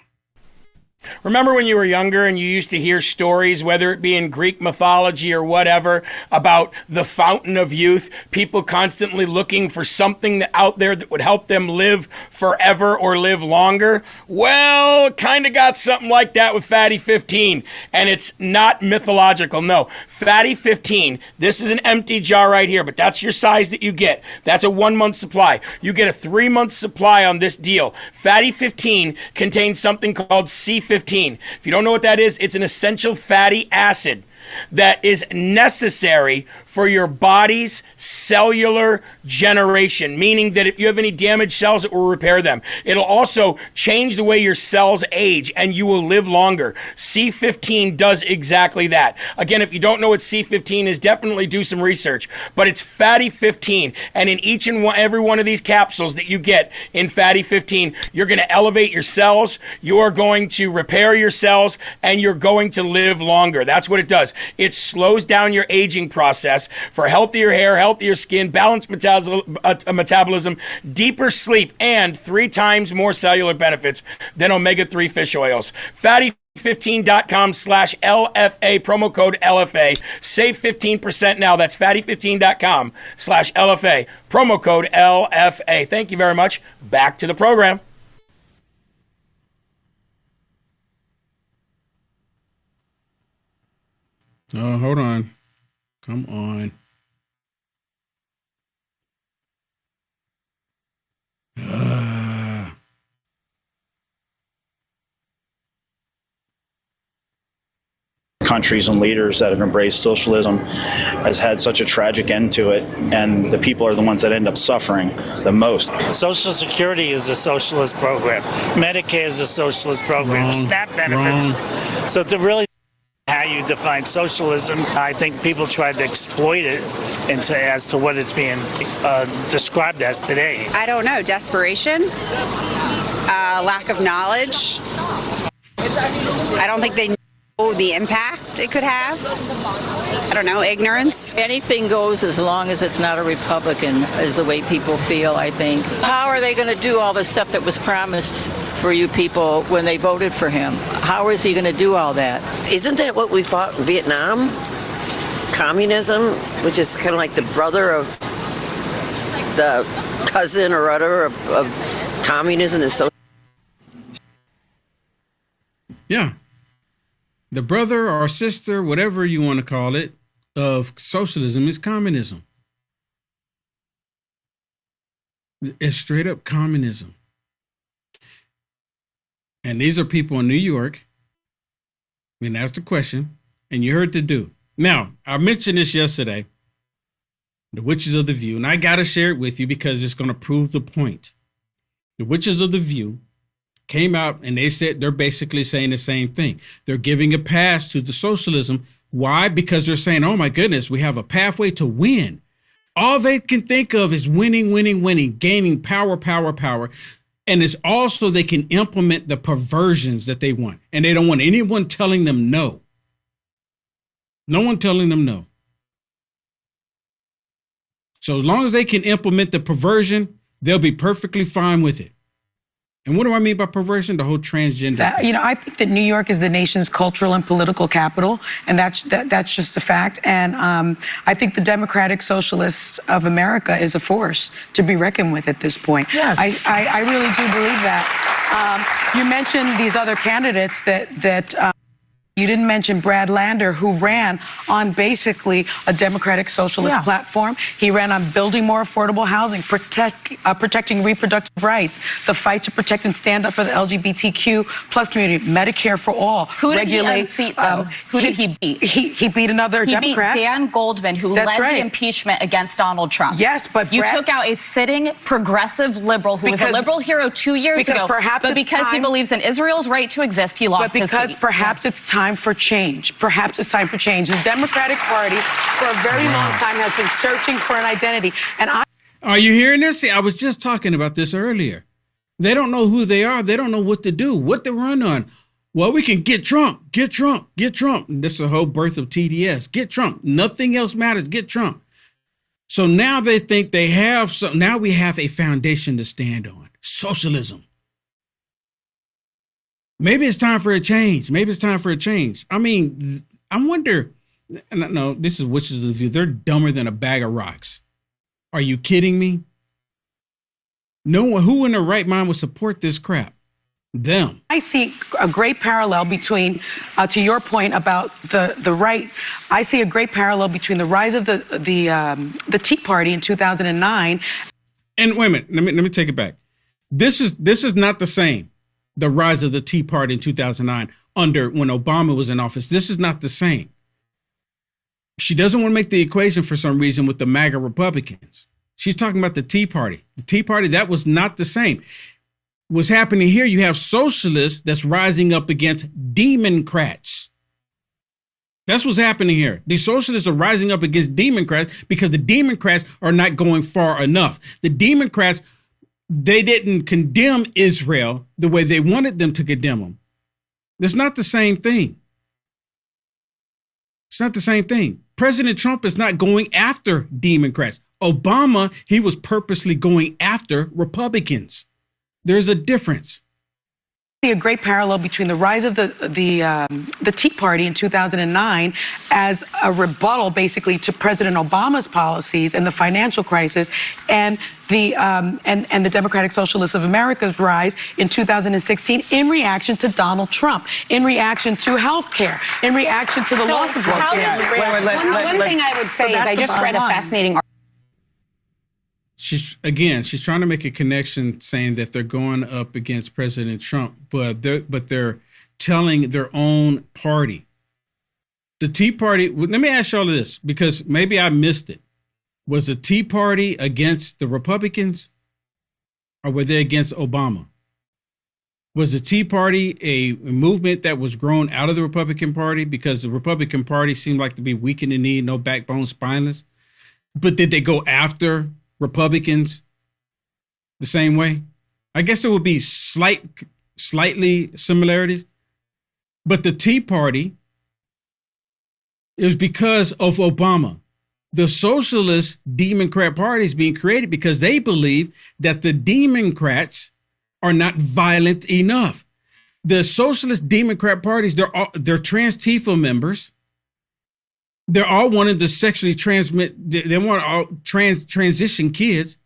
Speaker 14: Remember when you were younger and you used to hear stories, whether it be in Greek mythology or whatever, about the fountain of youth, people constantly looking for something out there that would help them live forever or live longer? Well, kind of got something like that with Fatty 15, and it's not mythological. No, Fatty 15, this is an empty jar right here, but that's your size that you get. That's a 1 month supply. You get a 3 month supply on this deal. Fatty 15 contains something called C15. If you don't know what that is, it's an essential fatty acid that is necessary for your body's cellular generation, meaning that if you have any damaged cells, it will repair them. It'll also change the way your cells age and you will live longer. C15 does exactly that. Again, if you don't know what C15 is, definitely do some research, but it's Fatty 15, and in each and every one of these capsules that you get in Fatty 15, you're going to elevate your cells, you are going to repair your cells, and you're going to live longer. That's what it does. does. It slows down your aging process for healthier hair, healthier skin, balanced metabolism, deeper sleep, and 3 times more cellular benefits than omega-3 fish oils. Fatty15.com/LFA, promo code LFA. Save 15% now. That's fatty15.com/LFA, promo code LFA. Thank you very much. Back to the program.
Speaker 2: Oh, hold on. Come on.
Speaker 18: Countries and leaders that have embraced socialism has had such a tragic end to it, and the people are the ones that end up suffering the most.
Speaker 19: Social Security is a socialist program. Medicare is a socialist program. SNAP benefits. So to really how you define socialism, I think people tried to exploit it as to what it's being described as today.
Speaker 20: I don't know. Desperation, lack of knowledge. I don't think they know the impact it could have. I don't know, ignorance.
Speaker 21: Anything goes as long as it's not a Republican, is the way people feel, I think. How are they going to do all the stuff that was promised for you people when they voted for him? How is he going to do all that?
Speaker 22: Isn't that what we fought in Vietnam? Communism, which is kind of like the brother of the cousin or other of communism and so.
Speaker 2: Yeah. The brother or sister, whatever you want to call it, of socialism is communism. It's straight up communism. And these are people in New York. And that's the question. And you heard the do. Now, I mentioned this yesterday, the Witches of the View, and I got to share it with you because it's going to prove the point. The Witches of the View came out and they said they're basically saying the same thing. They're giving a pass to the socialism. Why? Because they're saying, oh my goodness, we have a pathway to win. All they can think of is winning, gaining power. And it's also they can implement the perversions that they want. And they don't want anyone telling them no. No one telling them no. So as long as they can implement the perversion, they'll be perfectly fine with it. And what do I mean by perversion? The whole transgender thing.
Speaker 23: I think that New York is the nation's cultural and political capital, and that's just a fact. And I think the Democratic Socialists of America is a force to be reckoned with at this point. Yes. I really do believe that. You mentioned these other candidates that you didn't mention Brad Lander, who ran on basically a democratic socialist platform. He ran on building more affordable housing, protecting reproductive rights, the fight to protect and stand up for the LGBTQ plus community, Medicare for all.
Speaker 24: Who did he unseat, though? Who did he beat?
Speaker 23: He beat another Democrat.
Speaker 24: He beat Dan Goldman, who led the impeachment against Donald Trump.
Speaker 23: Yes, but
Speaker 24: you took out a sitting progressive liberal who was a liberal hero 2 years ago. But because he believes in Israel's right to exist, he lost his seat.
Speaker 23: But because perhaps it's time for change. Perhaps it's time for change. The Democratic Party, for a very long time, has been searching for an identity. And
Speaker 2: Are you hearing this? See, I was just talking about this earlier. They don't know who they are. They don't know what to do, what to run on. Well, we can get Trump, get Trump, get Trump. And this is the whole birth of TDS. Get Trump. Nothing else matters. Get Trump. So now they think they have, now we have a foundation to stand on. Socialism. Maybe it's time for a change. I mean, I wonder, no, this is Witches of the View. They're dumber than a bag of rocks. Are you kidding me? No one, who in their right mind would support this crap? Them.
Speaker 23: I see a great parallel between, to your point about the right, I see a great parallel between the rise of the Tea Party in 2009.
Speaker 2: And wait a minute, let me take it back. This is not the same. The rise of the Tea Party in 2009 when Obama was in office. This is not the same. She doesn't want to make the equation for some reason with the MAGA Republicans. She's talking about the Tea Party. The Tea Party, that was not the same. What's happening here, you have socialists that's rising up against Democrats. That's what's happening here. The socialists are rising up against Democrats because the Democrats are not going far enough. The Democrats, they didn't condemn Israel the way they wanted them to condemn them. It's not the same thing. It's not the same thing. President Trump is not going after Democrats. Obama, he was purposely going after Republicans. There's a difference.
Speaker 23: A great parallel between the rise of the Tea Party in 2009 as a rebuttal, basically, to President Obama's policies and the financial crisis, and the Democratic Socialists of America's rise in 2016 in reaction to Donald Trump, in reaction to health care, in reaction to the loss of health care.
Speaker 1: One thing I would say is I just read a fascinating article.
Speaker 2: She's trying to make a connection saying that they're going up against President Trump, but they're telling their own party. The Tea Party, let me ask you all of this, because maybe I missed it. Was the Tea Party against the Republicans, or were they against Obama? Was the Tea Party a movement that was grown out of the Republican Party because the Republican Party seemed like to be weak in the knee, no backbone, spineless? But did they go after Republicans the same way? I guess there would be slightly similarities, but the Tea Party, it was because of Obama. The Socialist Democrat Party is being created because they believe that the Democrats are not violent enough. The Socialist Democrat parties, they're trans Tifa members. They're all wanting to sexually transmit. They want all transition kids.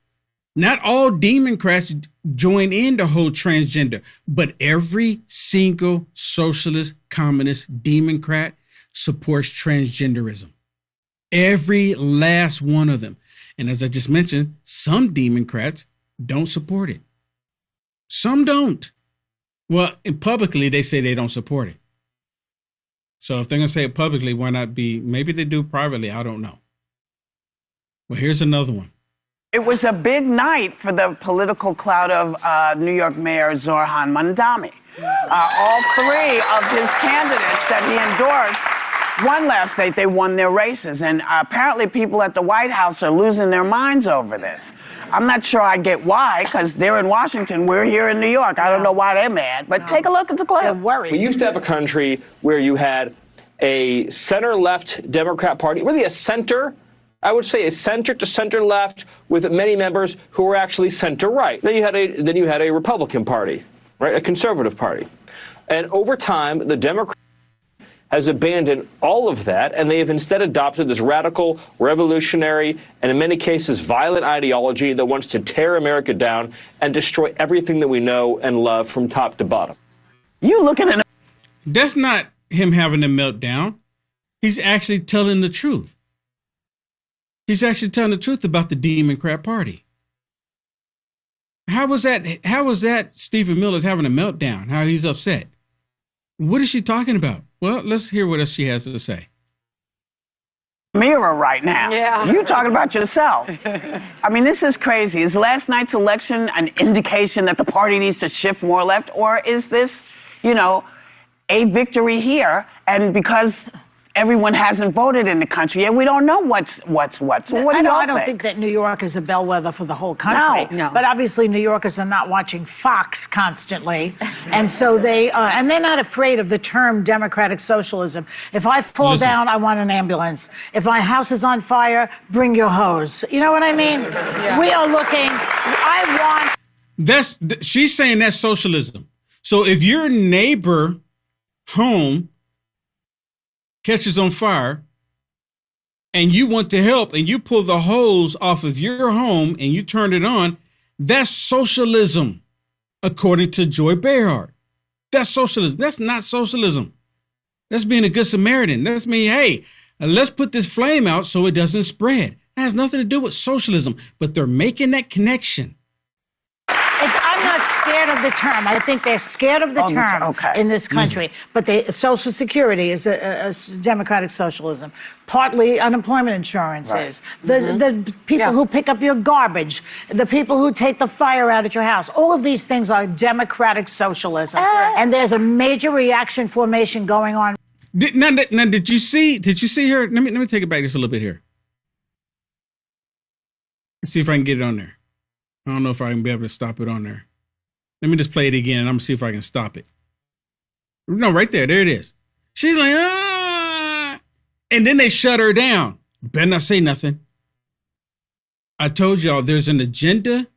Speaker 2: Not all Democrats join in the whole transgender, but every single socialist, communist Democrat supports transgenderism. Every last one of them. And as I just mentioned, some Democrats don't support it. Some don't. Well, publicly, they say they don't support it. So if they're going to say it publicly, why not be? Maybe they do privately. I don't know. Well, here's another one.
Speaker 3: It was a big night for the political clout of New York Mayor Zohran Mamdani. All three of his candidates that he endorsed won last night. They won their races. And apparently people at the White House are losing their minds over this. I'm not sure I get why, because they're in Washington. We're here in New York. I don't know why they're mad. But take a look at the clip.
Speaker 4: We used to have a country where you had a center-left Democrat Party, really a center, I would say a center to center-left with many members who were actually center-right. Then you had a Republican Party, right, a conservative party. And over time, the Democrat has abandoned all of that, and they have instead adopted this radical, revolutionary, and in many cases violent ideology that wants to tear America down and destroy everything that we know and love from top to bottom.
Speaker 3: You looking at
Speaker 2: That's not him having a meltdown. He's actually telling the truth. He's actually telling the truth about the Democrat Party. How was that Stephen Miller's having a meltdown? How he's upset? What is she talking about? Well, let's hear what else she has to say.
Speaker 3: Mirror right now.
Speaker 20: Yeah.
Speaker 3: You talking about yourself. I mean, this is crazy. Is last night's election an indication that the party needs to shift more left? Or is this, a victory here? And because everyone hasn't voted in the country yet, we don't know what's what. So what do you all
Speaker 15: I don't think that New York is a bellwether for the whole country.
Speaker 3: No.
Speaker 15: But obviously New Yorkers are not watching Fox constantly. And so they're not afraid of the term democratic socialism. If I fall down, I want an ambulance. If my house is on fire, bring your hose. You know what I mean? Yeah. We are looking,
Speaker 2: She's saying that's socialism. So if your neighbor home catches on fire and you want to help and you pull the hose off of your home and you turn it on, that's socialism, according to Joy Behar. That's socialism. That's not socialism. That's being a good Samaritan. That's me, hey, let's put this flame out so it doesn't spread. It has nothing to do with socialism, but they're making that connection.
Speaker 15: I'm not scared of the term. I think they're scared of the term in this country. But Social Security is a democratic socialism. Partly unemployment insurance is. The people who pick up your garbage, the people who take the fire out at your house, all of these things are democratic socialism. And there's a major reaction formation going on.
Speaker 2: Now, did you see her? Let me take it back just a little bit here. Let's see if I can get it on there. I don't know if I can be able to stop it on there. Let me just play it again, and I'm going to see if I can stop it. No, right there. There it is. She's like, And then they shut her down. Better not say nothing. I told y'all there's an agenda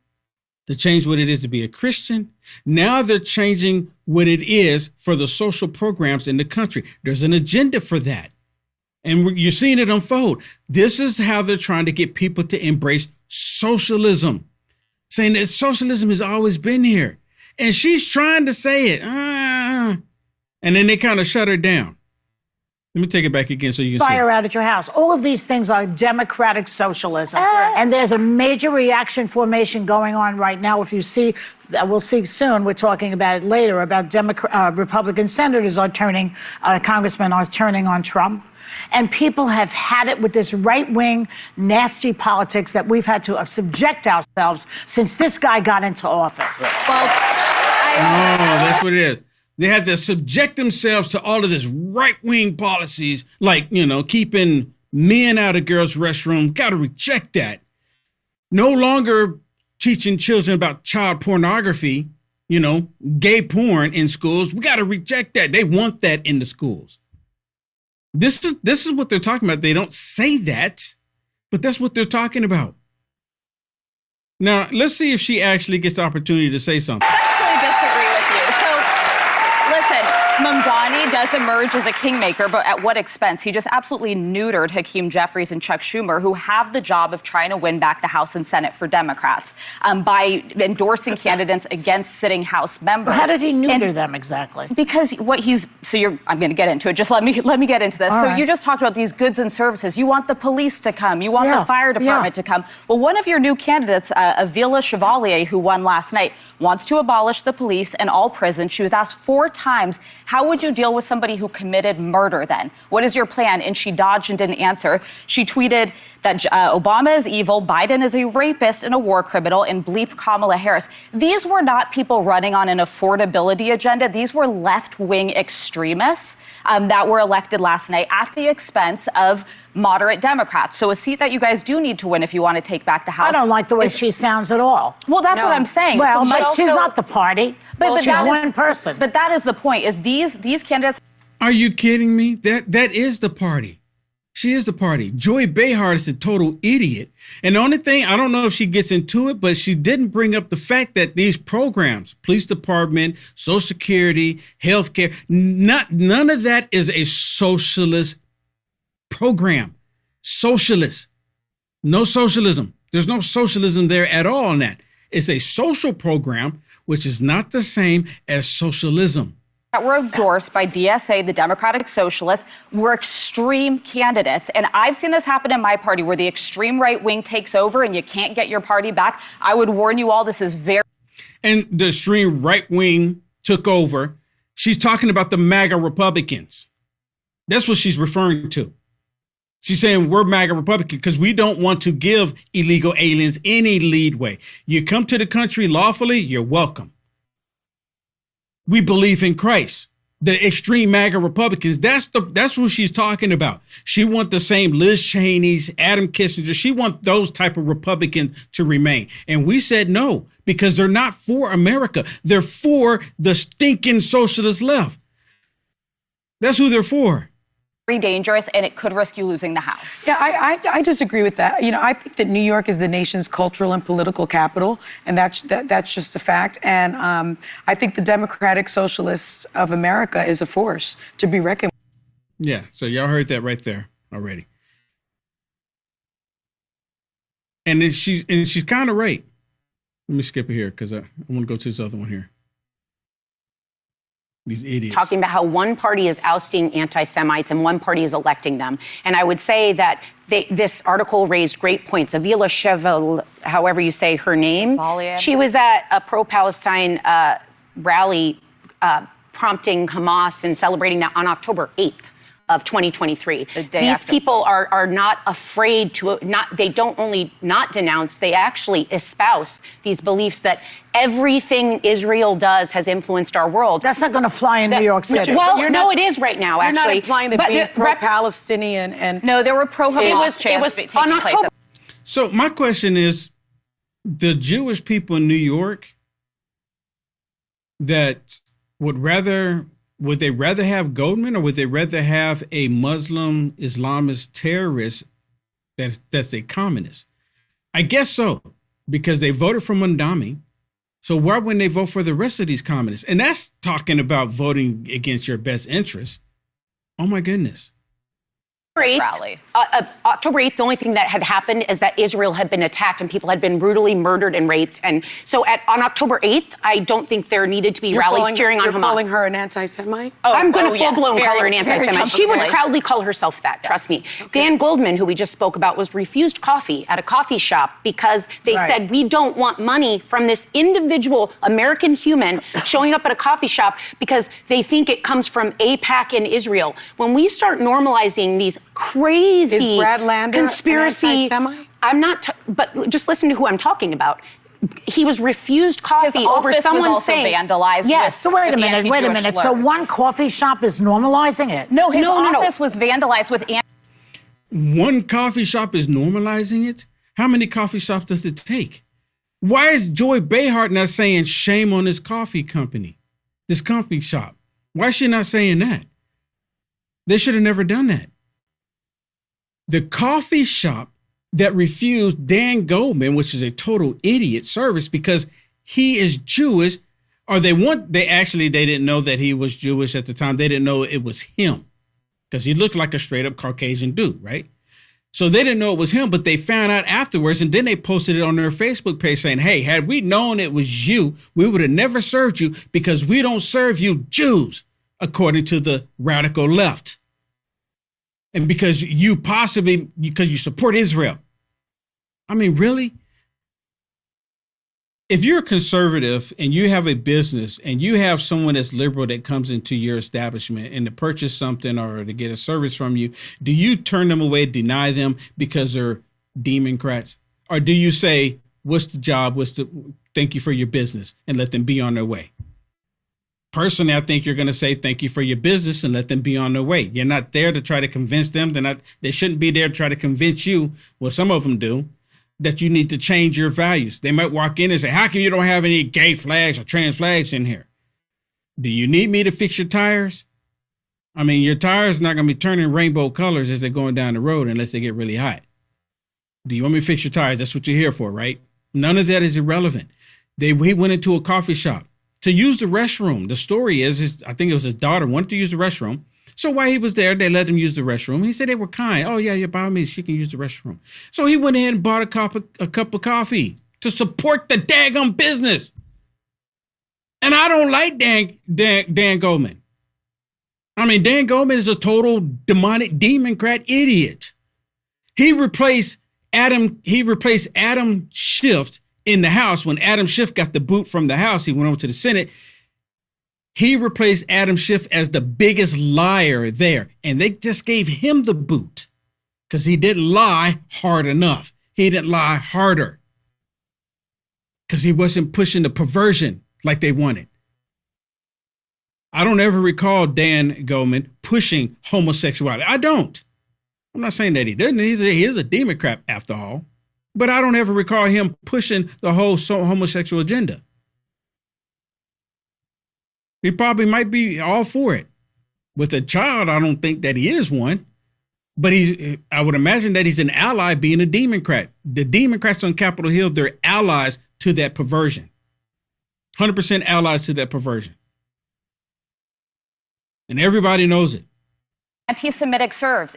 Speaker 2: to change what it is to be a Christian. Now they're changing what it is for the social programs in the country. There's an agenda for that. And you're seeing it unfold. This is how they're trying to get people to embrace socialism, saying that socialism has always been here. And she's trying to say it. And then they kind of shut her down. Let me take it back again so you can
Speaker 15: Fire out at your house. All of these things are democratic socialism. And there's a major reaction formation going on right now. If you see, we'll see soon, we're talking about it later, about Republican senators are turning, congressmen are turning on Trump. And people have had it with this right-wing, nasty politics that we've had to subject ourselves since this guy got into office.
Speaker 2: Well, that's what it is. They had to subject themselves to all of this right-wing policies, like, keeping men out of girls' restroom. Got to reject that. No longer teaching children about child pornography, gay porn in schools. We got to reject that. They want that in the schools. This is what they're talking about. They don't say that, but that's what they're talking about. Now, let's see if she actually gets the opportunity to say something.
Speaker 24: Mamdani does emerge as a kingmaker, but at what expense? He just absolutely neutered Hakeem Jeffries and Chuck Schumer, who have the job of trying to win back the House and Senate for Democrats by endorsing candidates against sitting House members.
Speaker 15: How did he neuter them exactly?
Speaker 24: Because I'm going to get into it. Just let me get into this. You just talked about these goods and services. You want the police to come. You want the fire department to come. Well, one of your new candidates, Avila Chevalier, who won last night, wants to abolish the police and all prisons. She was asked 4 times, how would you deal with somebody who committed murder then? What is your plan? And she dodged and didn't answer. She tweeted that Obama is evil, Biden is a rapist and a war criminal, and bleep Kamala Harris. These were not people running on an affordability agenda. These were left-wing extremists that were elected last night at the expense of moderate Democrats. So a seat that you guys do need to win if you want to take back the House.
Speaker 15: I don't like the way she sounds at all.
Speaker 24: Well, that's what I'm saying.
Speaker 15: Well, but she's not the party. But she's one person.
Speaker 24: But that is the point, is these candidates.
Speaker 2: Are you kidding me? That is the party. She is the party. Joy Behar is a total idiot. And the only thing, I don't know if she gets into it, but she didn't bring up the fact that these programs, police department, Social Security, healthcare, none of that is a socialist program. Socialist. No socialism. There's no socialism there at all in that. It's a social program, which is not the same as socialism.
Speaker 24: That were endorsed by DSA, the Democratic Socialists, were extreme candidates. And I've seen this happen in my party where the extreme right wing takes over and you can't get your party back. I would warn you all, this is very.
Speaker 2: And the extreme right wing took over. She's talking about the MAGA Republicans. That's what she's referring to. She's saying we're MAGA Republican because we don't want to give illegal aliens any leadway. You come to the country lawfully, you're welcome. We believe in Christ. The extreme MAGA Republicans, that's what she's talking about. She wants the same Liz Cheney's, Adam Kissinger. She wants those type of Republicans to remain. And we said no, because they're not for America. They're for the stinking socialist left. That's who they're for.
Speaker 24: Very dangerous, and it could risk you losing the House.
Speaker 23: Yeah, I disagree with that. I think that New York is the nation's cultural and political capital, and that's just a fact. And I think the Democratic Socialists of America is a force to be reckoned with.
Speaker 2: Yeah, so y'all heard that right there already. And then she's kind of right. Let me skip it here because I want to go to this other one here. These idiots.
Speaker 1: Talking about how one party is ousting anti-Semites and one party is electing them. And I would say that this article raised great points. Avila Chevalier, however you say her name, she was at a pro-Palestine rally prompting Hamas and celebrating that on October 8th. Of 2023. These people are not afraid to they don't only not denounce, they actually espouse these beliefs that everything Israel does has influenced our world.
Speaker 15: That's not going to fly in New York City.
Speaker 1: Well, no, it is right now, actually.
Speaker 23: You're not implying that being pro-Palestinian and...
Speaker 24: No, there were pro-Hamas chants taking place.
Speaker 2: So my question is, the Jewish people in New York that would rather would they rather have Goldman, or would they rather have a Muslim Islamist terrorist that's a communist? I guess so, because they voted for Mondami. So why wouldn't they vote for the rest of these communists? And that's talking about voting against your best interests. Oh, my goodness.
Speaker 1: October 8th, the only thing that had happened is that Israel had been attacked and people had been brutally murdered and raped. And so on October 8th, I don't think there needed to be rallies cheering on Hamas.
Speaker 6: You're calling her an anti-Semite?
Speaker 1: I'm going to full-blown call her an
Speaker 6: very
Speaker 1: anti-Semite. She would proudly call herself that, trust me. Dan Goldman, who we just spoke about, was refused coffee at a coffee shop because they said, we don't want money from this individual American human showing up at a coffee shop because they think it comes from AIPAC in Israel. When we start normalizing these crazy
Speaker 6: Is Brad Lander
Speaker 1: conspiracy.
Speaker 6: an anti-Semite?
Speaker 1: I'm not, but just listen to who I'm talking about. He was refused coffee
Speaker 24: His
Speaker 1: over
Speaker 24: office
Speaker 1: someone
Speaker 24: was also
Speaker 1: saying
Speaker 24: vandalized.
Speaker 1: Yes.
Speaker 15: So wait a minute. So one coffee shop is normalizing it?
Speaker 24: No, his office was vandalized with.
Speaker 2: One coffee shop is normalizing it? How many coffee shops does it take? Why is Joy Behar not saying shame on this coffee company, this coffee shop? Why is she not saying that? They should have never done that. The coffee shop that refused Dan Goldman, which is a total idiot service because he is Jewish, or they didn't know that he was Jewish at the time. They didn't know it was him because he looked like a straight up Caucasian dude, right? So they didn't know it was him, but they found out afterwards, and then they posted it on their Facebook page saying, hey, had we known it was you, we would have never served you because we don't serve you Jews, according to the radical left. And because you support Israel. I mean, really? If you're a conservative and you have a business and you have someone that's liberal that comes into your establishment and to purchase something or to get a service from you, do you turn them away, deny them because they're Democrats? Or do you say, what's the job? Thank you for your business and let them be on their way? Personally, I think you're going to say thank you for your business and let them be on their way. You're not there to try to convince them. They shouldn't be there to try to convince you. Well, some of them do, that you need to change your values. They might walk in and say, how come you don't have any gay flags or trans flags in here? Do you need me to fix your tires? I mean, your tires are not going to be turning rainbow colors as they're going down the road unless they get really hot. Do you want me to fix your tires? That's what you're here for, right? None of that is irrelevant. He went into a coffee shop to use the restroom. The story is I think it was his daughter wanted to use the restroom. So while he was there, they let him use the restroom. He said they were kind. Oh, yeah, by all means, she can use the restroom. So he went in and bought a cup of coffee to support the daggum business. And I don't like Dan Goldman. I mean, Dan Goldman is a total demonic Democrat idiot. He replaced Adam Schiff in the House. When Adam Schiff got the boot from the House, he went over to the Senate. He replaced Adam Schiff as the biggest liar there. And they just gave him the boot because he didn't lie hard enough. He didn't lie harder because he wasn't pushing the perversion like they wanted. I don't ever recall Dan Goldman pushing homosexuality. I don't. I'm not saying that he didn't. He is a Democrat after all. But I don't ever recall him pushing the whole homosexual agenda. He probably might be all for it. With a child, I don't think that he is one. But I would imagine that he's an ally being a Democrat. The Democrats on Capitol Hill, they're allies to that perversion. 100% allies to that perversion. And everybody knows it.
Speaker 24: Anti-Semitic slurs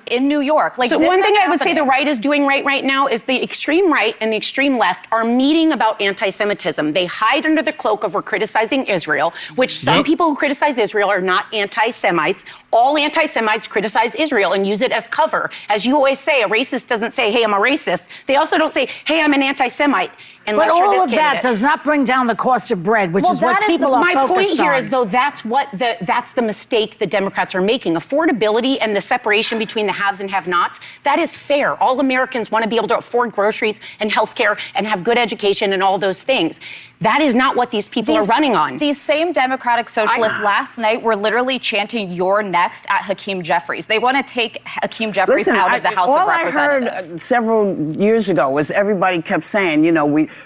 Speaker 24: in New York.
Speaker 1: So one thing I would say the right is doing right now is the extreme right and the extreme left are meeting about anti-Semitism. They hide under the cloak of we're criticizing Israel, which some people who criticize Israel are not anti-Semites. All anti-Semites criticize Israel and use it as cover. As you always say, a racist doesn't say, hey, I'm a racist. They also don't say, hey, I'm an anti-Semite.
Speaker 15: But all of that does not bring down the cost of bread, which is what people are focused on.
Speaker 1: My point here is, though, that's the mistake the Democrats are making. Affordability and the separation between the haves and have-nots, that is fair. All Americans want to be able to afford groceries and health care and have good education and all those things. That is not what these people are running on.
Speaker 24: These same Democratic socialists last night were literally chanting, "You're next" at Hakeem Jeffries. They want to take Hakeem Jeffries out of the House of Representatives.
Speaker 3: All I heard several years ago was everybody kept saying,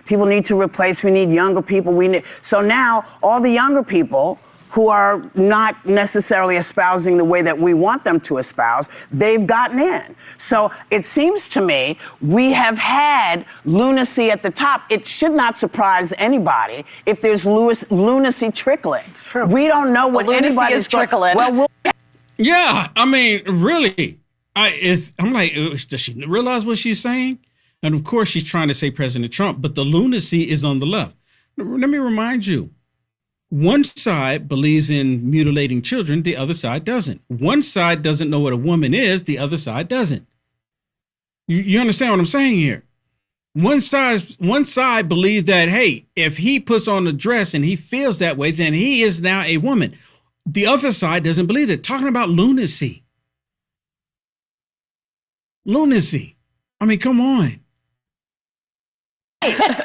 Speaker 3: people need to replace, we need younger people. So now all the younger people who are not necessarily espousing the way that we want them to espouse, they've gotten in. So it seems to me we have had lunacy at the top. It should not surprise anybody if there's lunacy trickling. It's true. We don't know what anybody's
Speaker 24: trickling.
Speaker 2: Yeah, I mean, really, I'm like, does she realize what she's saying? And of course, she's trying to say President Trump, but the lunacy is on the left. Let me remind you. One side believes in mutilating children, the other side doesn't. One side doesn't know what a woman is, the other side doesn't. You understand what I'm saying here? One side believes that, hey, if he puts on a dress and he feels that way, then he is now a woman. The other side doesn't believe it. Talking about lunacy. Lunacy. I mean, come on.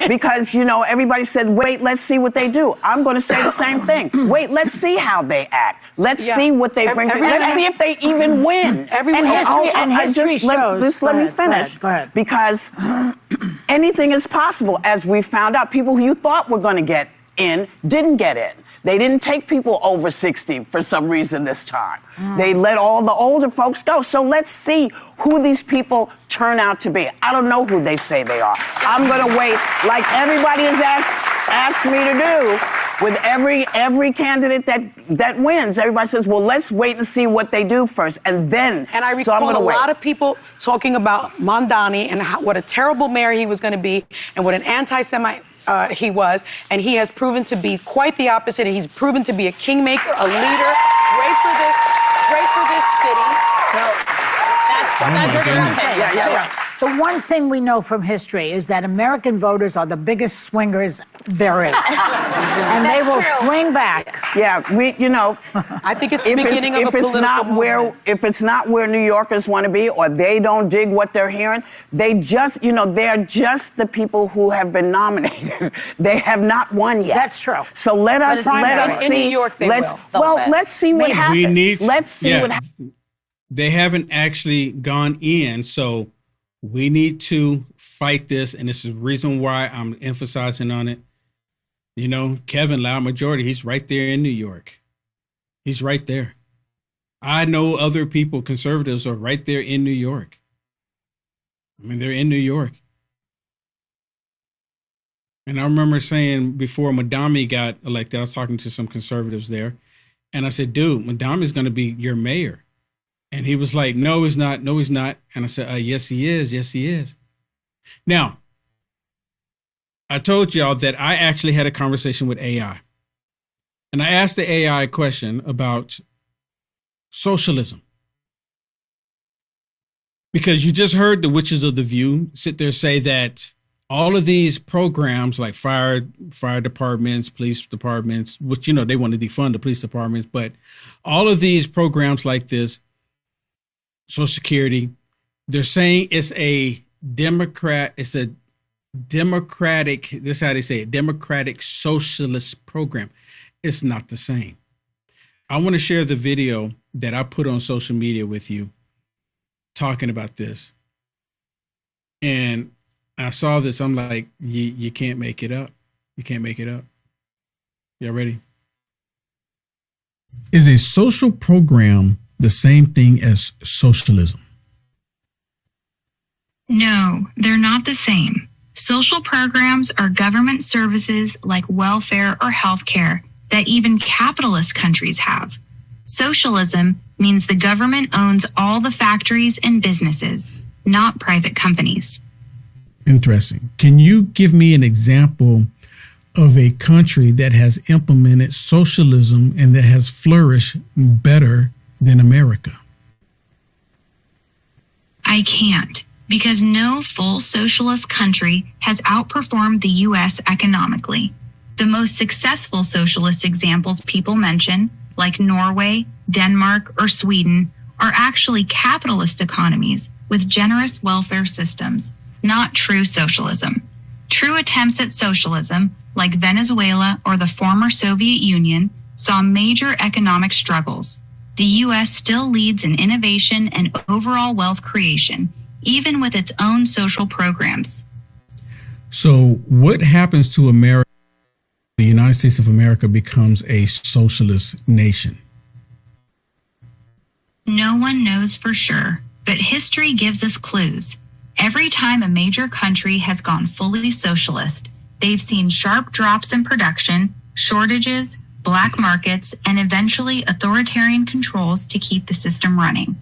Speaker 3: Because, everybody said, wait, let's see what they do. I'm going to say the same thing. Wait, let's see how they act. Let's see what they bring. Let's see if they even win.
Speaker 15: History shows.
Speaker 3: Just let me finish.
Speaker 15: Go ahead.
Speaker 3: Because anything is possible, as we found out. People who you thought were going to get in didn't get in. They didn't take people over 60 for some reason this time. They let all the older folks go. So let's see who these people turn out to be. I don't know who they say they are. I'm going to wait, like everybody has asked me to do with every candidate that wins. Everybody says, well, let's wait and see what they do first. And then,
Speaker 6: and I recall a lot of people talking about Mondani and what a terrible mayor he was going to be and what an anti-Semite he was, and he has proven to be quite the opposite. He's proven to be a kingmaker, a leader, great for this city.
Speaker 15: That's one thing. Yeah. The one thing we know from history is that American voters are the biggest swingers there is. And they will swing back.
Speaker 3: Yeah,
Speaker 6: I think it's the beginning of a political movement.
Speaker 3: If it's not where New Yorkers want to be, or they don't dig what they're hearing, they just, they're just the people who have been nominated. They have not won yet.
Speaker 15: That's true.
Speaker 3: So let us see.
Speaker 6: In New York,
Speaker 3: let's see what happens. Let's see what happens.
Speaker 2: They haven't actually gone in, so we need to fight this, and this is the reason why I'm emphasizing on it. Kevin, loud majority, he's right there in New York. He's right there. I know other people, conservatives, are right there in New York. I mean, they're in New York. And I remember saying before Mondami got elected, I was talking to some conservatives there, and I said, dude, Mondami's going to be your mayor. And he was like, no, he's not. No, he's not. And I said, yes, he is. Yes, he is. Now, I told y'all that I actually had a conversation with AI. And I asked the AI a question about socialism. Because you just heard the witches of the View sit there say that all of these programs like fire departments, police departments, which, they want to defund the police departments, but all of these programs like this, Social Security, they're saying it's a democratic, this is how they say it, democratic socialist program. It's not the same. I want to share the video that I put on social media with you talking about this. And I saw this, I'm like, you can't make it up. You can't make it up. Y'all ready? Is a social program the same thing as socialism?
Speaker 7: No, they're not the same. Social programs are government services like welfare or healthcare that even capitalist countries have. Socialism means the government owns all the factories and businesses, not private companies.
Speaker 2: Interesting. Can you give me an example of a country that has implemented socialism and that has flourished better than America?
Speaker 7: I can't, because no full socialist country has outperformed the U.S. economically. The most successful socialist examples people mention, like Norway, Denmark, or Sweden, are actually capitalist economies with generous welfare systems, not true socialism. True attempts at socialism, like Venezuela or the former Soviet Union, saw major economic struggles. The U.S. still leads in innovation and overall wealth creation, even with its own social programs.
Speaker 2: So what happens to America? the United States of America becomes a socialist nation?
Speaker 7: No one knows for sure, but history gives us clues. Every time a major country has gone fully socialist, they've seen sharp drops in production, shortages, black markets, and eventually authoritarian controls to keep the system running.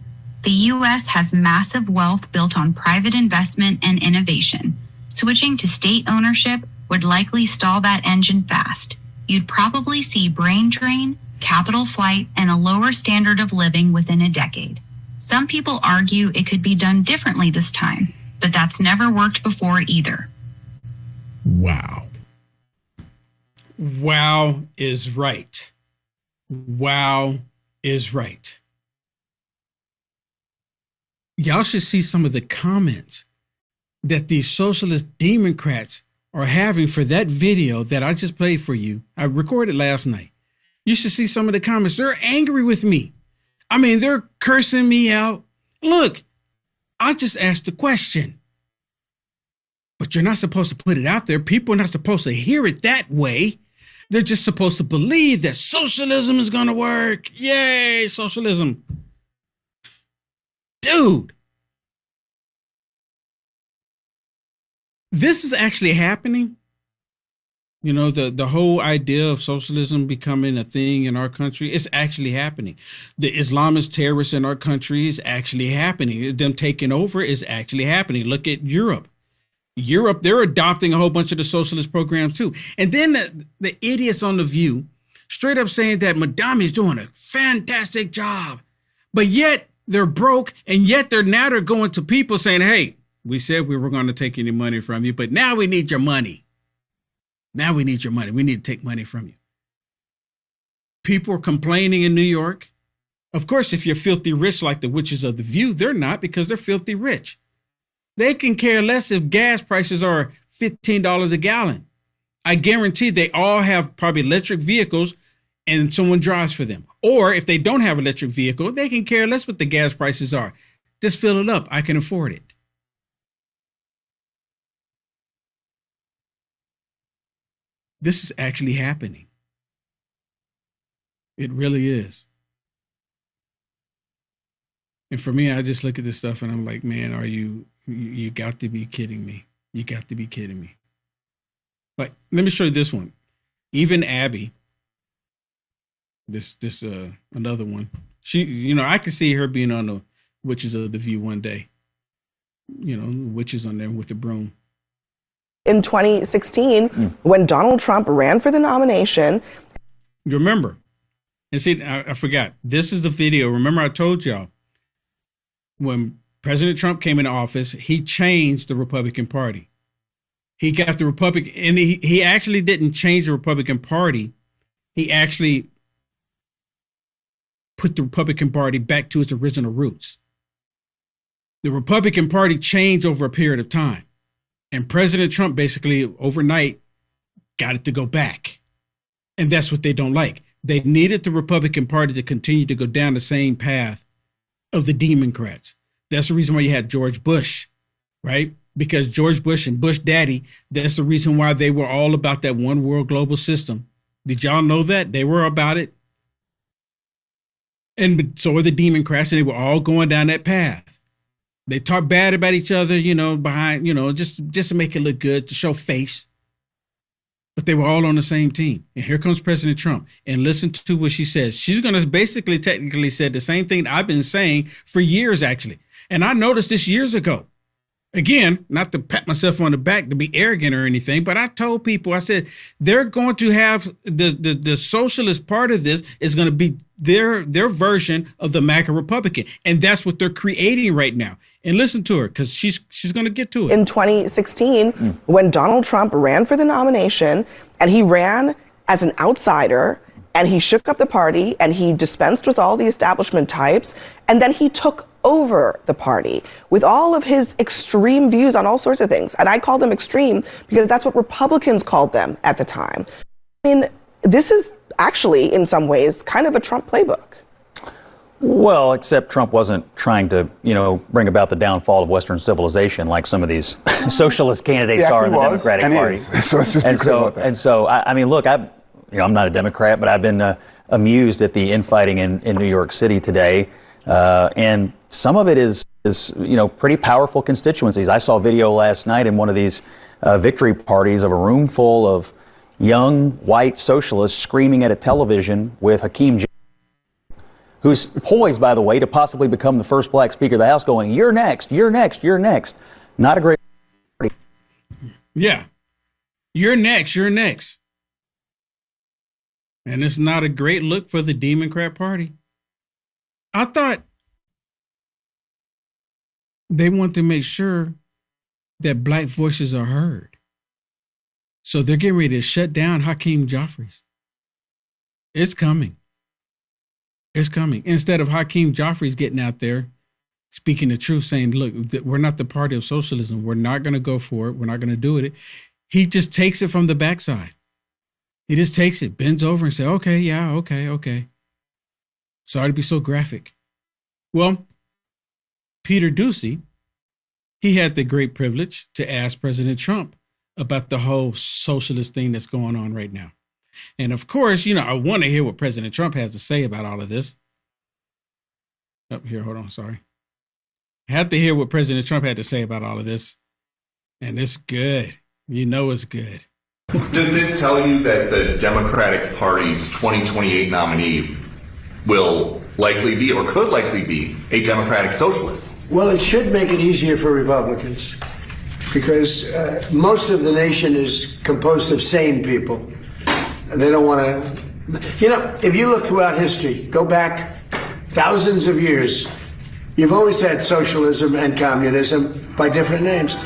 Speaker 7: The U.S. has massive wealth built on private investment and innovation. Switching to state ownership would likely stall that engine fast. You'd probably see brain drain, capital flight, and a lower standard of living within a decade. Some people argue it could be done differently this time, but that's never worked before either.
Speaker 2: Wow. Wow is right. Wow is right. Y'all should see some of the comments that these socialist Democrats are having for that video that I just played for you. I recorded last night. You should see some of the comments. They're angry with me. I mean, they're cursing me out. Look, I just asked a question. But you're not supposed to put it out there. People are not supposed to hear it that way. They're just supposed to believe that socialism is going to work. Yay, socialism. Dude. This is actually happening. You know, the whole idea of socialism becoming a thing in our country is actually happening. The Islamist terrorists in our country is actually happening. Them taking over is actually happening. Look at Europe. Europe, they're adopting a whole bunch of the socialist programs too. And then the idiots on The View straight up saying that Madami is doing a fantastic job, but yet they're broke, and yet they're going to people saying, hey, we said we were going to take any money from you, but now we need your money. Now we need your money. We need to take money from you. People are complaining in New York. Of course, if you're filthy rich like the witches of The View, they're not, because they're filthy rich. They can care less if gas prices are $15 a gallon. I guarantee they all have probably electric vehicles and someone drives for them. Or if they don't have an electric vehicle, they can care less what the gas prices are. Just fill it up. I can afford it. This is actually happening. It really is. And for me, I just look at this stuff and I'm like, man, you got to be kidding me. You got to be kidding me. Like, let me show you this one. Even Abby, another one. She, I could see her being on the Witches of The View one day. Witches on there with the broom.
Speaker 9: In 2016, when Donald Trump ran for the nomination.
Speaker 2: You remember? And see, I forgot. This is the video. Remember, I told y'all when President Trump came into office, he changed the Republican Party. He got the Republican, and he actually didn't change the Republican Party. He actually put the Republican Party back to its original roots. The Republican Party changed over a period of time. And President Trump basically overnight got it to go back. And that's what they don't like. They needed the Republican Party to continue to go down the same path of the Democrats. That's the reason why you had George Bush, right? Because George Bush and Bush Daddy, that's the reason why they were all about that one world global system. Did y'all know that? They were about it. And so were the Democrats, and they were all going down that path. They talk bad about each other, behind, just to make it look good, to show face. But they were all on the same team. And here comes President Trump. And listen to what she says. She's going to basically technically say the same thing I've been saying for years, actually. And I noticed this years ago. Again, not to pat myself on the back to be arrogant or anything, but I told people, I said, they're going to have the socialist part of this is going to be their version of the MAGA Republican. And that's what they're creating right now. And listen to her, because she's going to get to it.
Speaker 9: In 2016, when Donald Trump ran for the nomination, and he ran as an outsider, and he shook up the party, and he dispensed with all the establishment types, and then he took over the party with all of his extreme views on all sorts of things. And I call them extreme because that's what Republicans called them at the time. I mean, this is actually, in some ways, kind of a Trump playbook.
Speaker 10: Well, except Trump wasn't trying to, bring about the downfall of Western civilization like some of these socialist candidates are in the Democratic Party.
Speaker 11: So let's just be clear about that.
Speaker 10: And so, I mean, look, I'm not a Democrat, but I've been amused at the infighting in New York City today, and some of it is pretty powerful constituencies. I saw a video last night in one of these victory parties of a room full of young white socialists screaming at a television with Hakeem Jeffries, who's poised, by the way, to possibly become the first black Speaker of the House, going, "You're next, you're next, you're next." Not a great party.
Speaker 2: Yeah. You're next, you're next. And it's not a great look for the Democrat Party. I thought they want to make sure that black voices are heard. So they're getting ready to shut down Hakeem Jeffries. It's coming. It's coming. Instead of Hakeem Jeffries getting out there, speaking the truth, saying, look, we're not the party of socialism. We're not going to go for it. We're not going to do it. He just takes it from the backside. He just takes it, bends over and says, okay, yeah, okay. Sorry to be so graphic. Well, Peter Doocy, he had the great privilege to ask President Trump about the whole socialist thing that's going on right now. And of course, I want to hear what President Trump has to say about all of this. Up here, hold on, sorry. I have to hear what President Trump had to say about all of this. And it's good. It's good.
Speaker 12: Does this tell you that the Democratic Party's 2028 nominee will likely be, or could likely be, a Democratic socialist?
Speaker 13: Well, it should make it easier for Republicans because most of the nation is composed of sane people. They don't want to, if you look throughout history, go back thousands of years, you've always had socialism and communism by different names.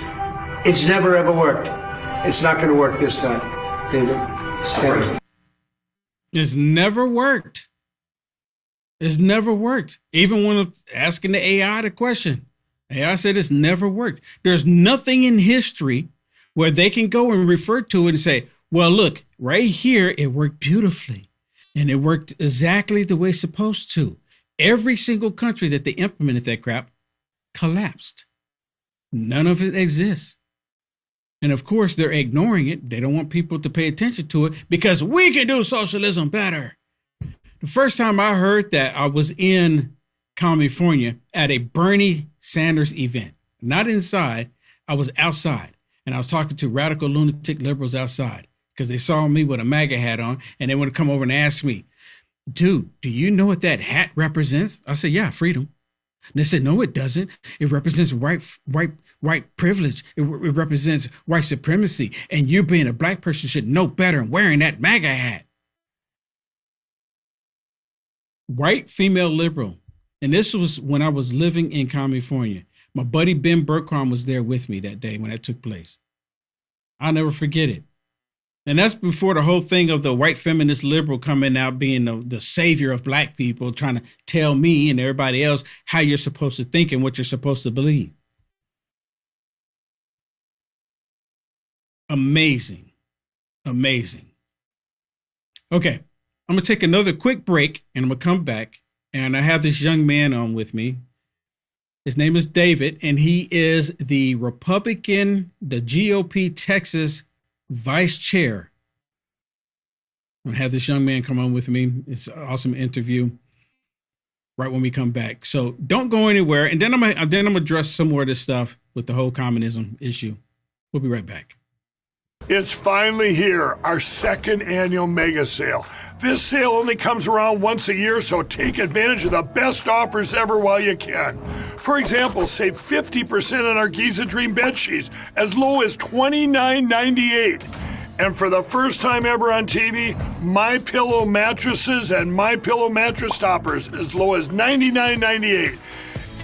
Speaker 13: It's never ever worked. It's not going to work this time either.
Speaker 2: It's never worked. It's never worked. Even when asking the AI the question, AI said it's never worked. There's nothing in history where they can go and refer to it and say, well, look, right here, it worked beautifully. And it worked exactly the way it's supposed to. Every single country that they implemented that crap collapsed. None of it exists. And of course, they're ignoring it. They don't want people to pay attention to it because we can do socialism better. The first time I heard that, I was in California at a Bernie Sanders event. Not inside, I was outside. And I was talking to radical lunatic liberals outside because they saw me with a MAGA hat on and they want to come over and ask me, dude, do you know what that hat represents? I said, yeah, freedom. And they said, no, it doesn't. It represents white privilege. It represents white supremacy. And you being a black person should know better than wearing that MAGA hat. White female liberal. And this was when I was living in California. My buddy Ben Bergquam was there with me that day when that took place. I'll never forget it. And that's before the whole thing of the white feminist liberal coming out being the savior of black people, trying to tell me and everybody else how you're supposed to think and what you're supposed to believe. Amazing. Amazing. Okay, I'm going to take another quick break and I'm going to come back. And I have this young man on with me. His name is David, and he is the Republican, the GOP Texas vice chair. I'm gonna have this young man come on with me. It's an awesome interview right when we come back. So don't go anywhere. And then I'm gonna address some more of this stuff with the whole communism issue. We'll be right back.
Speaker 25: It's finally here, our second annual mega sale. This sale only comes around once a year, so take advantage of the best offers ever while you can. For example, save 50% on our Giza Dream bed sheets, as low as $29.98. And for the first time ever on TV, MyPillow mattresses and MyPillow mattress toppers, as low as $99.98.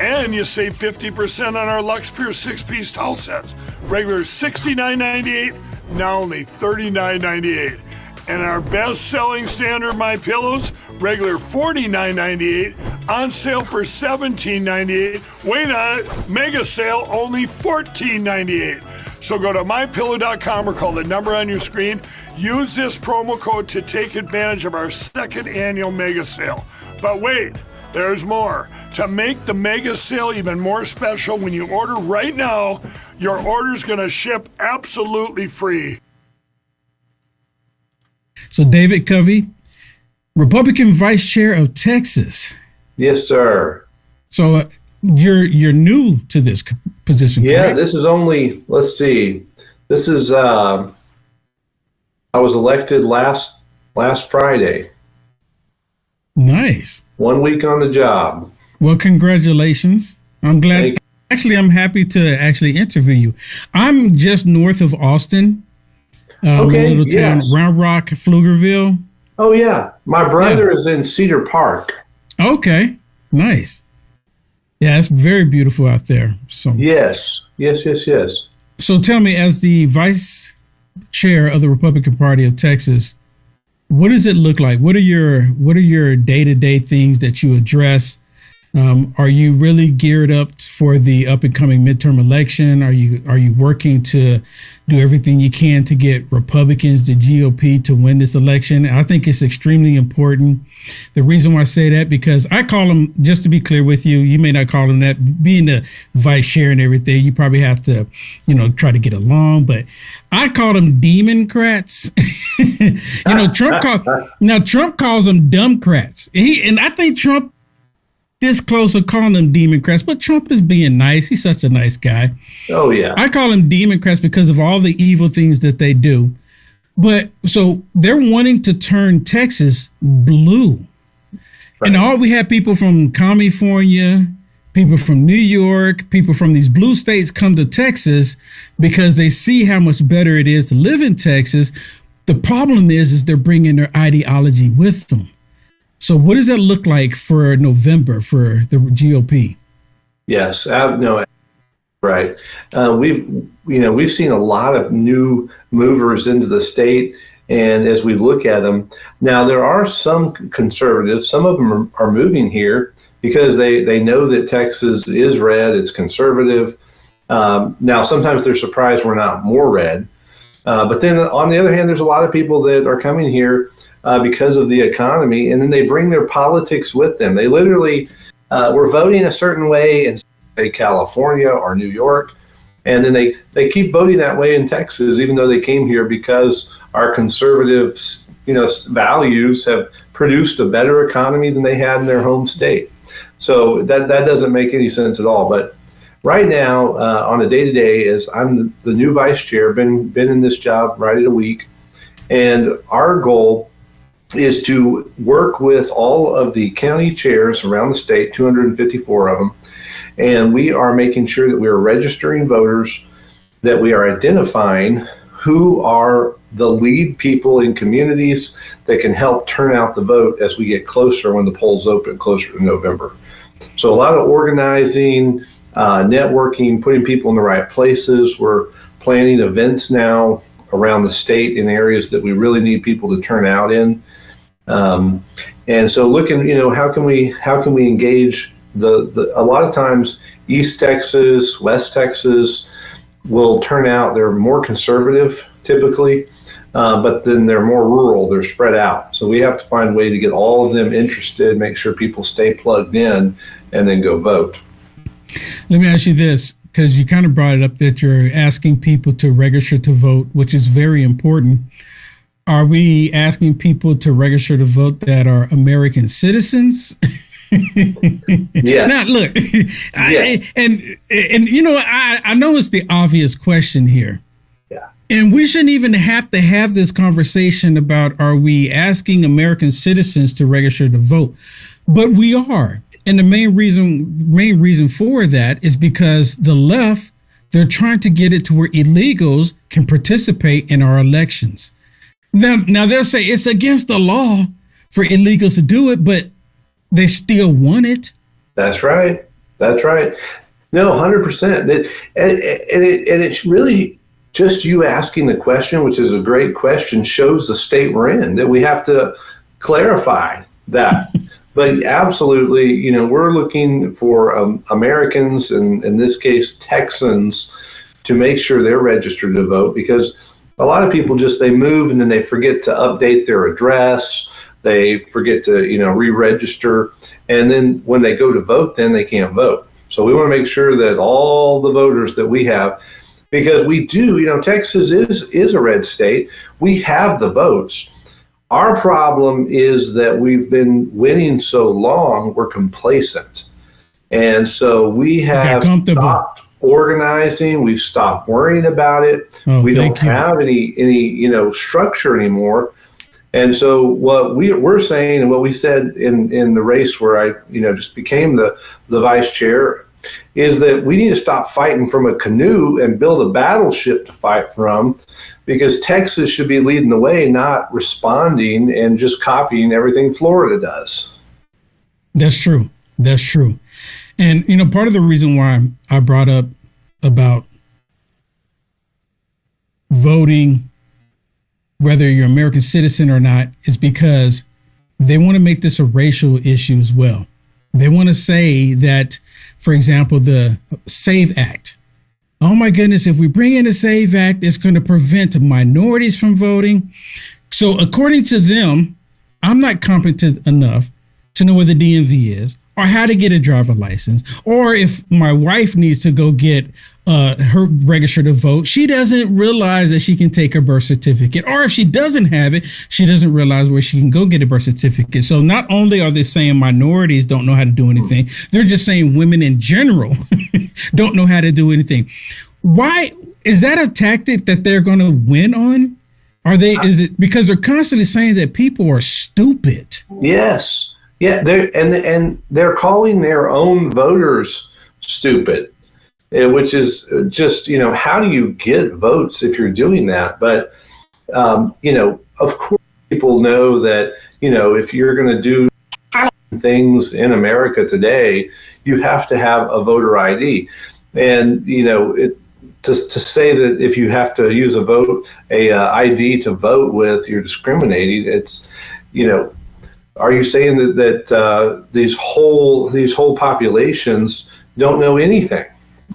Speaker 25: And you save 50% on our Lux Pure 6-piece towel sets. Regular $69.98, now only $39.98. And our best-selling standard MyPillows, regular $49.98, on sale for $17.98. Wait on it, mega sale, only $14.98. So go to MyPillow.com or call the number on your screen. Use this promo code to take advantage of our second annual mega sale. But wait, there's more. To make the mega sale even more special, when you order right now, your order's going to ship absolutely free.
Speaker 2: So David Covey, Republican Vice Chair of Texas.
Speaker 5: Yes, sir.
Speaker 2: So you're new to this position,
Speaker 5: yeah,
Speaker 2: correct?
Speaker 5: This is only, let's see, this is, I was elected last Friday.
Speaker 2: Nice.
Speaker 5: 1 week on the job.
Speaker 2: Well, congratulations. I'm glad. Actually, I'm happy to actually interview you. I'm just north of Austin.
Speaker 5: Okay,
Speaker 2: a little town,
Speaker 5: yes.
Speaker 2: Round Rock, Pflugerville.
Speaker 5: Oh, yeah. My brother is in Cedar Park.
Speaker 2: Okay, nice. Yeah, it's very beautiful out there. So
Speaker 5: Yes.
Speaker 2: So tell me, as the vice chair of the Republican Party of Texas, what does it look like? What are your day-to-day things that you address? Are you really geared up for the up-and-coming midterm election? Are you working to do everything you can to get Republicans, the GOP, to win this election? I think it's extremely important. The reason why I say that, because I call them, just to be clear with you, you may not call them that, being the vice chair and everything, you probably have to, try to get along, but I call them Democrats. Trump calls them Dumbcrats. And I think Trump this close to calling them Democrats, but Trump is being nice. He's such a nice guy.
Speaker 5: Oh, yeah.
Speaker 2: I call them Democrats because of all the evil things that they do. But so they're wanting to turn Texas blue. Right. And we have people from California, people from New York, people from these blue states come to Texas because they see how much better it is to live in Texas. The problem is they're bringing their ideology with them. So what does that look like for November for the GOP?
Speaker 5: Yes, no, right. We've seen a lot of new movers into the state, and as we look at them now, there are some conservatives. Some of them are moving here because they know that Texas is red. It's conservative. Now, sometimes they're surprised we're not more red. But then on the other hand, there's a lot of people that are coming here because of the economy, and then they bring their politics with them. They literally were voting a certain way in, say, California or New York, and then they keep voting that way in Texas, even though they came here because our conservative, values have produced a better economy than they had in their home state. So that doesn't make any sense at all. But right now, on a day-to-day, as I'm the new vice chair, been in this job right at a week, and our goal is to work with all of the county chairs around the state, 254 of them, and we are making sure that we are registering voters, that we are identifying who are the lead people in communities that can help turn out the vote as we get closer, when the polls open closer to November. So a lot of organizing, networking, putting people in the right places. We're planning events now around the state in areas that we really need people to turn out in. And so looking, how can we engage a lot of times East Texas, West Texas will turn out. They're more conservative typically, but then they're more rural. They're spread out. So we have to find a way to get all of them interested, make sure people stay plugged in, and then go vote.
Speaker 2: Let me ask you this, because you kind of brought it up that you're asking people to register to vote, which is very important. Are we asking people to register to vote that are American citizens?
Speaker 5: Yeah.
Speaker 2: Now, look,
Speaker 5: Yeah.
Speaker 2: I know it's the obvious question here.
Speaker 5: Yeah.
Speaker 2: And we shouldn't even have to have this conversation about, are we asking American citizens to register to vote? But we are. And the main reason for that is because the left, they're trying to get it to where illegals can participate in our elections. Now they'll say it's against the law for illegals to do it, but they still want it.
Speaker 5: That's right. No, 100%. And it's really just you asking the question, which is a great question, shows the state we're in, that we have to clarify that. But absolutely, we're looking for Americans, and in this case, Texans, to make sure they're registered to vote, because a lot of people they move and then they forget to update their address, They forget to, re-register. And then when they go to vote, then they can't vote. So we want to make sure that all the voters that we have, because we do, Texas is a red state. We have the votes. Our problem is that we've been winning so long, we're complacent. And so we have stopped organizing. We've stopped worrying about it. We don't have any structure anymore. And so what we're saying, and what we said in the race where I just became the vice chair, is that we need to stop fighting from a canoe and build a battleship to fight from, because Texas should be leading the way, not responding and just copying everything Florida does.
Speaker 2: That's true. That's true. And, part of the reason why I brought up about voting, whether you're an American citizen or not, is because they want to make this a racial issue as well. They want to say that, for example, the SAVE Act. Oh, my goodness, if we bring in the SAVE Act, it's going to prevent minorities from voting. So according to them, I'm not competent enough to know where the DMV is, or how to get a driver license, or if my wife needs to go get her register to vote, she doesn't realize that she can take her birth certificate, or if she doesn't have it, she doesn't realize where she can go get a birth certificate. So not only are they saying minorities don't know how to do anything, they're just saying women in general don't know how to do anything. Why is that a tactic that they're going to win on? Is it because they're constantly saying that people are stupid?
Speaker 5: Yes. Yeah, they're calling their own voters stupid, which is just, how do you get votes if you're doing that? But, of course, people know that, if you're going to do things in America today, you have to have a voter ID. And, to say that if you have to use a ID to vote with, you're discriminating, it's, are you saying that these whole populations don't know anything?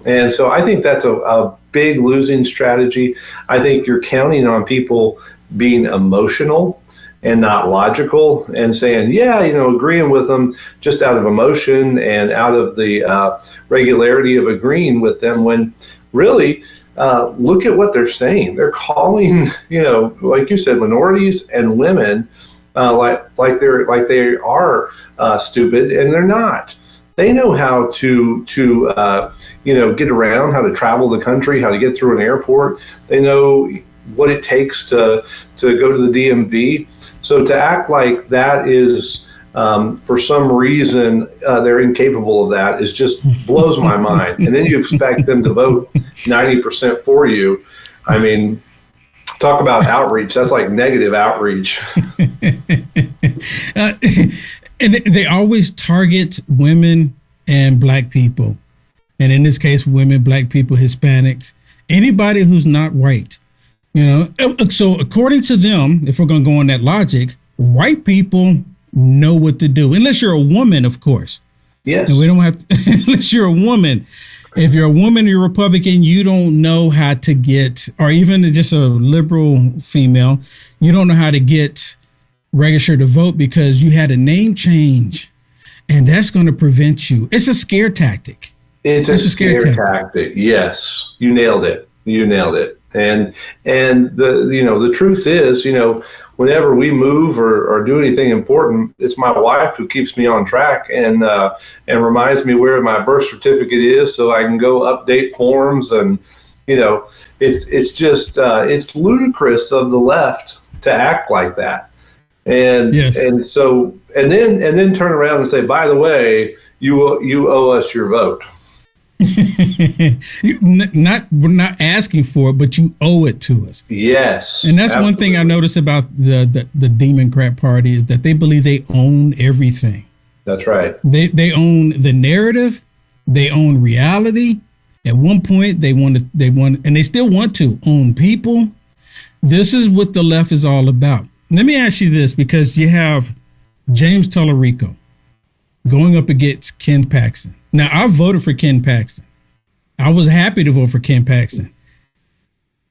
Speaker 5: And so I think that's a big losing strategy. I think you're counting on people being emotional and not logical and saying, agreeing with them just out of emotion and out of the regularity of agreeing with them, when really, look at what they're saying. They're calling, like you said, minorities and women like they are stupid, and they're not. They know how to get around, how to travel the country, how to get through an airport. They know what it takes to go to the DMV. So to act like that is, for some reason, they're incapable of that, is just blows my mind. And then you expect them to vote 90% for you. I mean, talk about outreach. That's like negative outreach.
Speaker 2: And they always target women and black people. And in this case, women, black people, Hispanics, anybody who's not white. So according to them, if we're going to go on that logic, white people know what to do, unless you're a woman, of course.
Speaker 5: Yes.
Speaker 2: And we don't have to, unless you're a woman. If you're a woman, you're a Republican, you don't know how to get, or even just a liberal female, you don't know how to get registered to vote because you had a name change, and that's going to prevent you. It's a scare tactic.
Speaker 5: It's a scare tactic. Yes, you nailed it. And the truth is, whenever we move or do anything important, it's my wife who keeps me on track and reminds me where my birth certificate is so I can go update forms. And, it's just, it's ludicrous of the left to act like that. And, yes. and then turn around and say, by the way, you owe us your vote.
Speaker 2: We're not asking for it, but you owe it to us.
Speaker 5: Yes.
Speaker 2: And that's absolutely. One thing I noticed about the Democrat Party is that they believe they own everything.
Speaker 5: That's right.
Speaker 2: They own the narrative. They own reality. At one point, they want, and they still want to own people. This is what the left is all about. Let me ask you this, because you have James Tallarico going up against Ken Paxton. Now, I voted for Ken Paxton. I was happy to vote for Ken Paxton.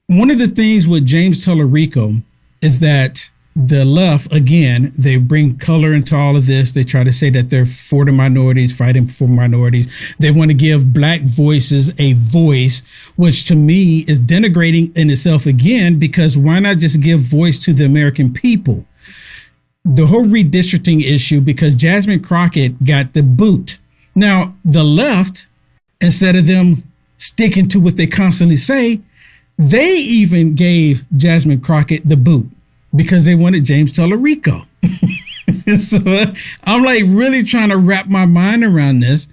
Speaker 2: One of the things with James Tallarico is that the left, again, they bring color into all of this. They try to say that they're for the minorities, fighting for minorities. They want to give black voices a voice, which to me is denigrating in itself again, because why not just give voice to the American people? The whole redistricting issue, because Jasmine Crockett got the boot. Now, the left, instead of them sticking to what they constantly say, they even gave Jasmine Crockett the boot because they wanted James Tallarico. So I'm like really trying to wrap my mind around this.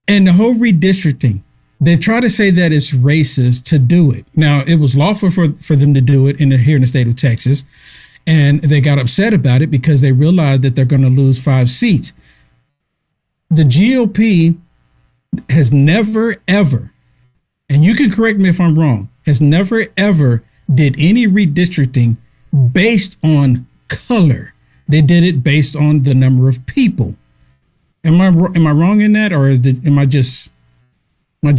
Speaker 2: And the whole redistricting, they try to say that it's racist to do it. Now, it was lawful for them to do it here in the state of Texas. And they got upset about it because they realized that they're going to lose 5 seats. The GOP has never, ever, and you can correct me if I'm wrong, has never, ever did any redistricting based on color. They did it based on the number of people. Am I wrong in that, or am I just wrong?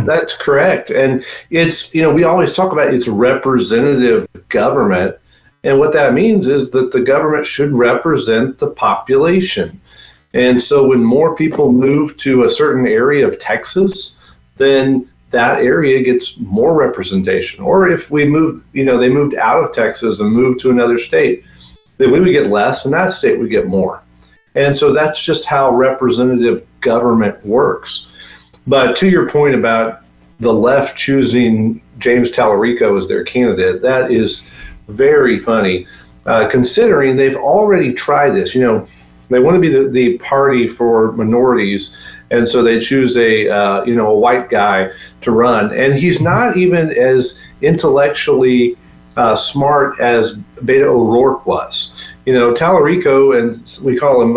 Speaker 5: That's correct. And it's, we always talk about it's representative government. And what that means is that the government should represent the population. And so when more people move to a certain area of Texas, then that area gets more representation. Or if we move, they moved out of Texas and moved to another state, then we would get less and that state would get more. And so that's just how representative government works. But to your point about the left choosing James Tallarico as their candidate, that is very funny, considering they've already tried this. They want to be the party for minorities, and so they choose a white guy to run, and he's not even as intellectually smart as Beto O'Rourke was. Tallarico, and we call him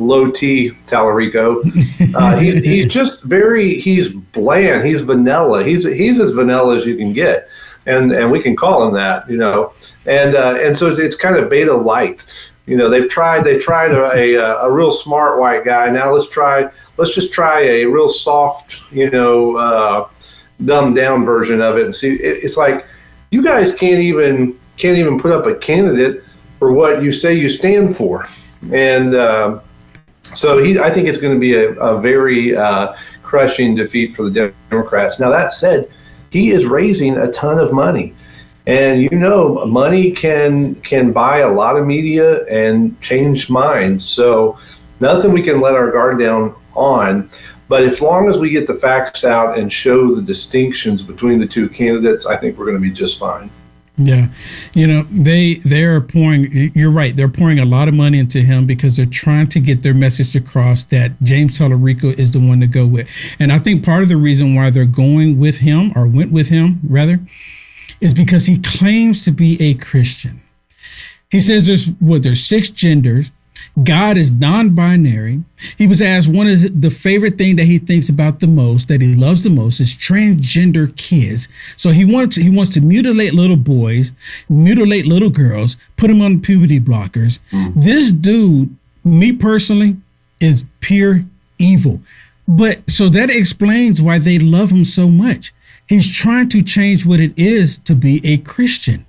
Speaker 5: low T Tallarico. He's just he's bland. He's vanilla. He's as vanilla as you can get. And we can call him that, and so it's kind of beta light. They tried a real smart white guy. Now let's just try a real soft, dumbed down version of it and see. It's like you guys can't even put up a candidate for what you say you stand for, and so I think it's going to be a very crushing defeat for the Democrats. Now that said, he is raising a ton of money, and money can buy a lot of media and change minds. So nothing we can let our guard down on. But as long as we get the facts out and show the distinctions between the two candidates, I think we're going to be just fine.
Speaker 2: Yeah. They're pouring, you're right, they're pouring a lot of money into him because they're trying to get their message across that James Tallarico is the one to go with. And I think part of the reason why they're going with him, or went with him rather, is because he claims to be a Christian. He says there's 6 genders. God is non-binary. He was asked one of the favorite thing that he thinks about the most, that he loves the most, is transgender kids. So he wants to mutilate little boys, mutilate little girls, put them on puberty blockers. This dude, me personally, is pure evil. But so that explains why they love him so much. He's trying to change what it is to be a Christian.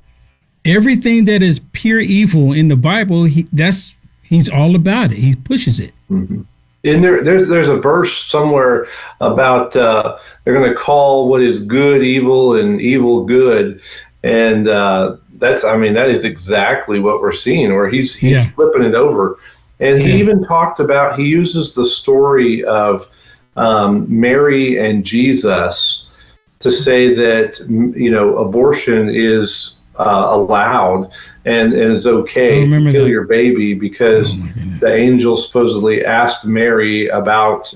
Speaker 2: Everything that is pure evil in the Bible, he's all about it. He pushes it.
Speaker 5: Mm-hmm. And there's a verse somewhere about they're going to call what is good evil and evil good, and that is exactly what we're seeing. Where he's flipping it over, and he even talked about, he uses the story of Mary and Jesus to say that abortion is allowed and is okay to kill your baby because the angel supposedly asked Mary about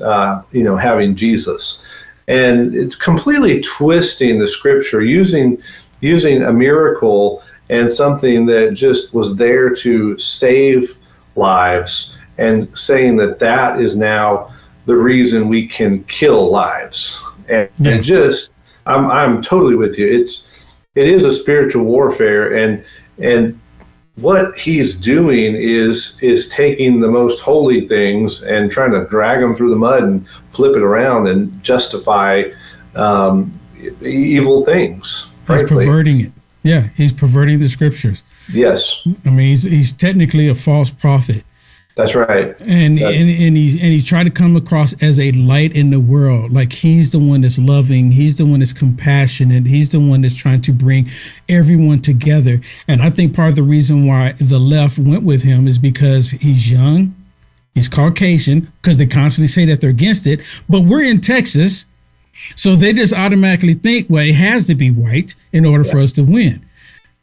Speaker 5: having Jesus, and it's completely twisting the scripture, using a miracle and something that just was there to save lives, and saying that is now the reason we can kill lives. And I'm totally with you. It is a spiritual warfare, and what he's doing is taking the most holy things and trying to drag them through the mud and flip it around and justify evil things. Frankly.
Speaker 2: He's perverting it. Yeah, he's perverting the scriptures.
Speaker 5: Yes.
Speaker 2: I mean, he's technically a false prophet.
Speaker 5: That's right.
Speaker 2: And he tried to come across as a light in the world. Like he's the one that's loving. He's the one that's compassionate. He's the one that's trying to bring everyone together. And I think part of the reason why the left went with him is because he's young, he's Caucasian, because they constantly say that they're against it. But we're in Texas, so they just automatically think, well, it has to be white in order for us to win.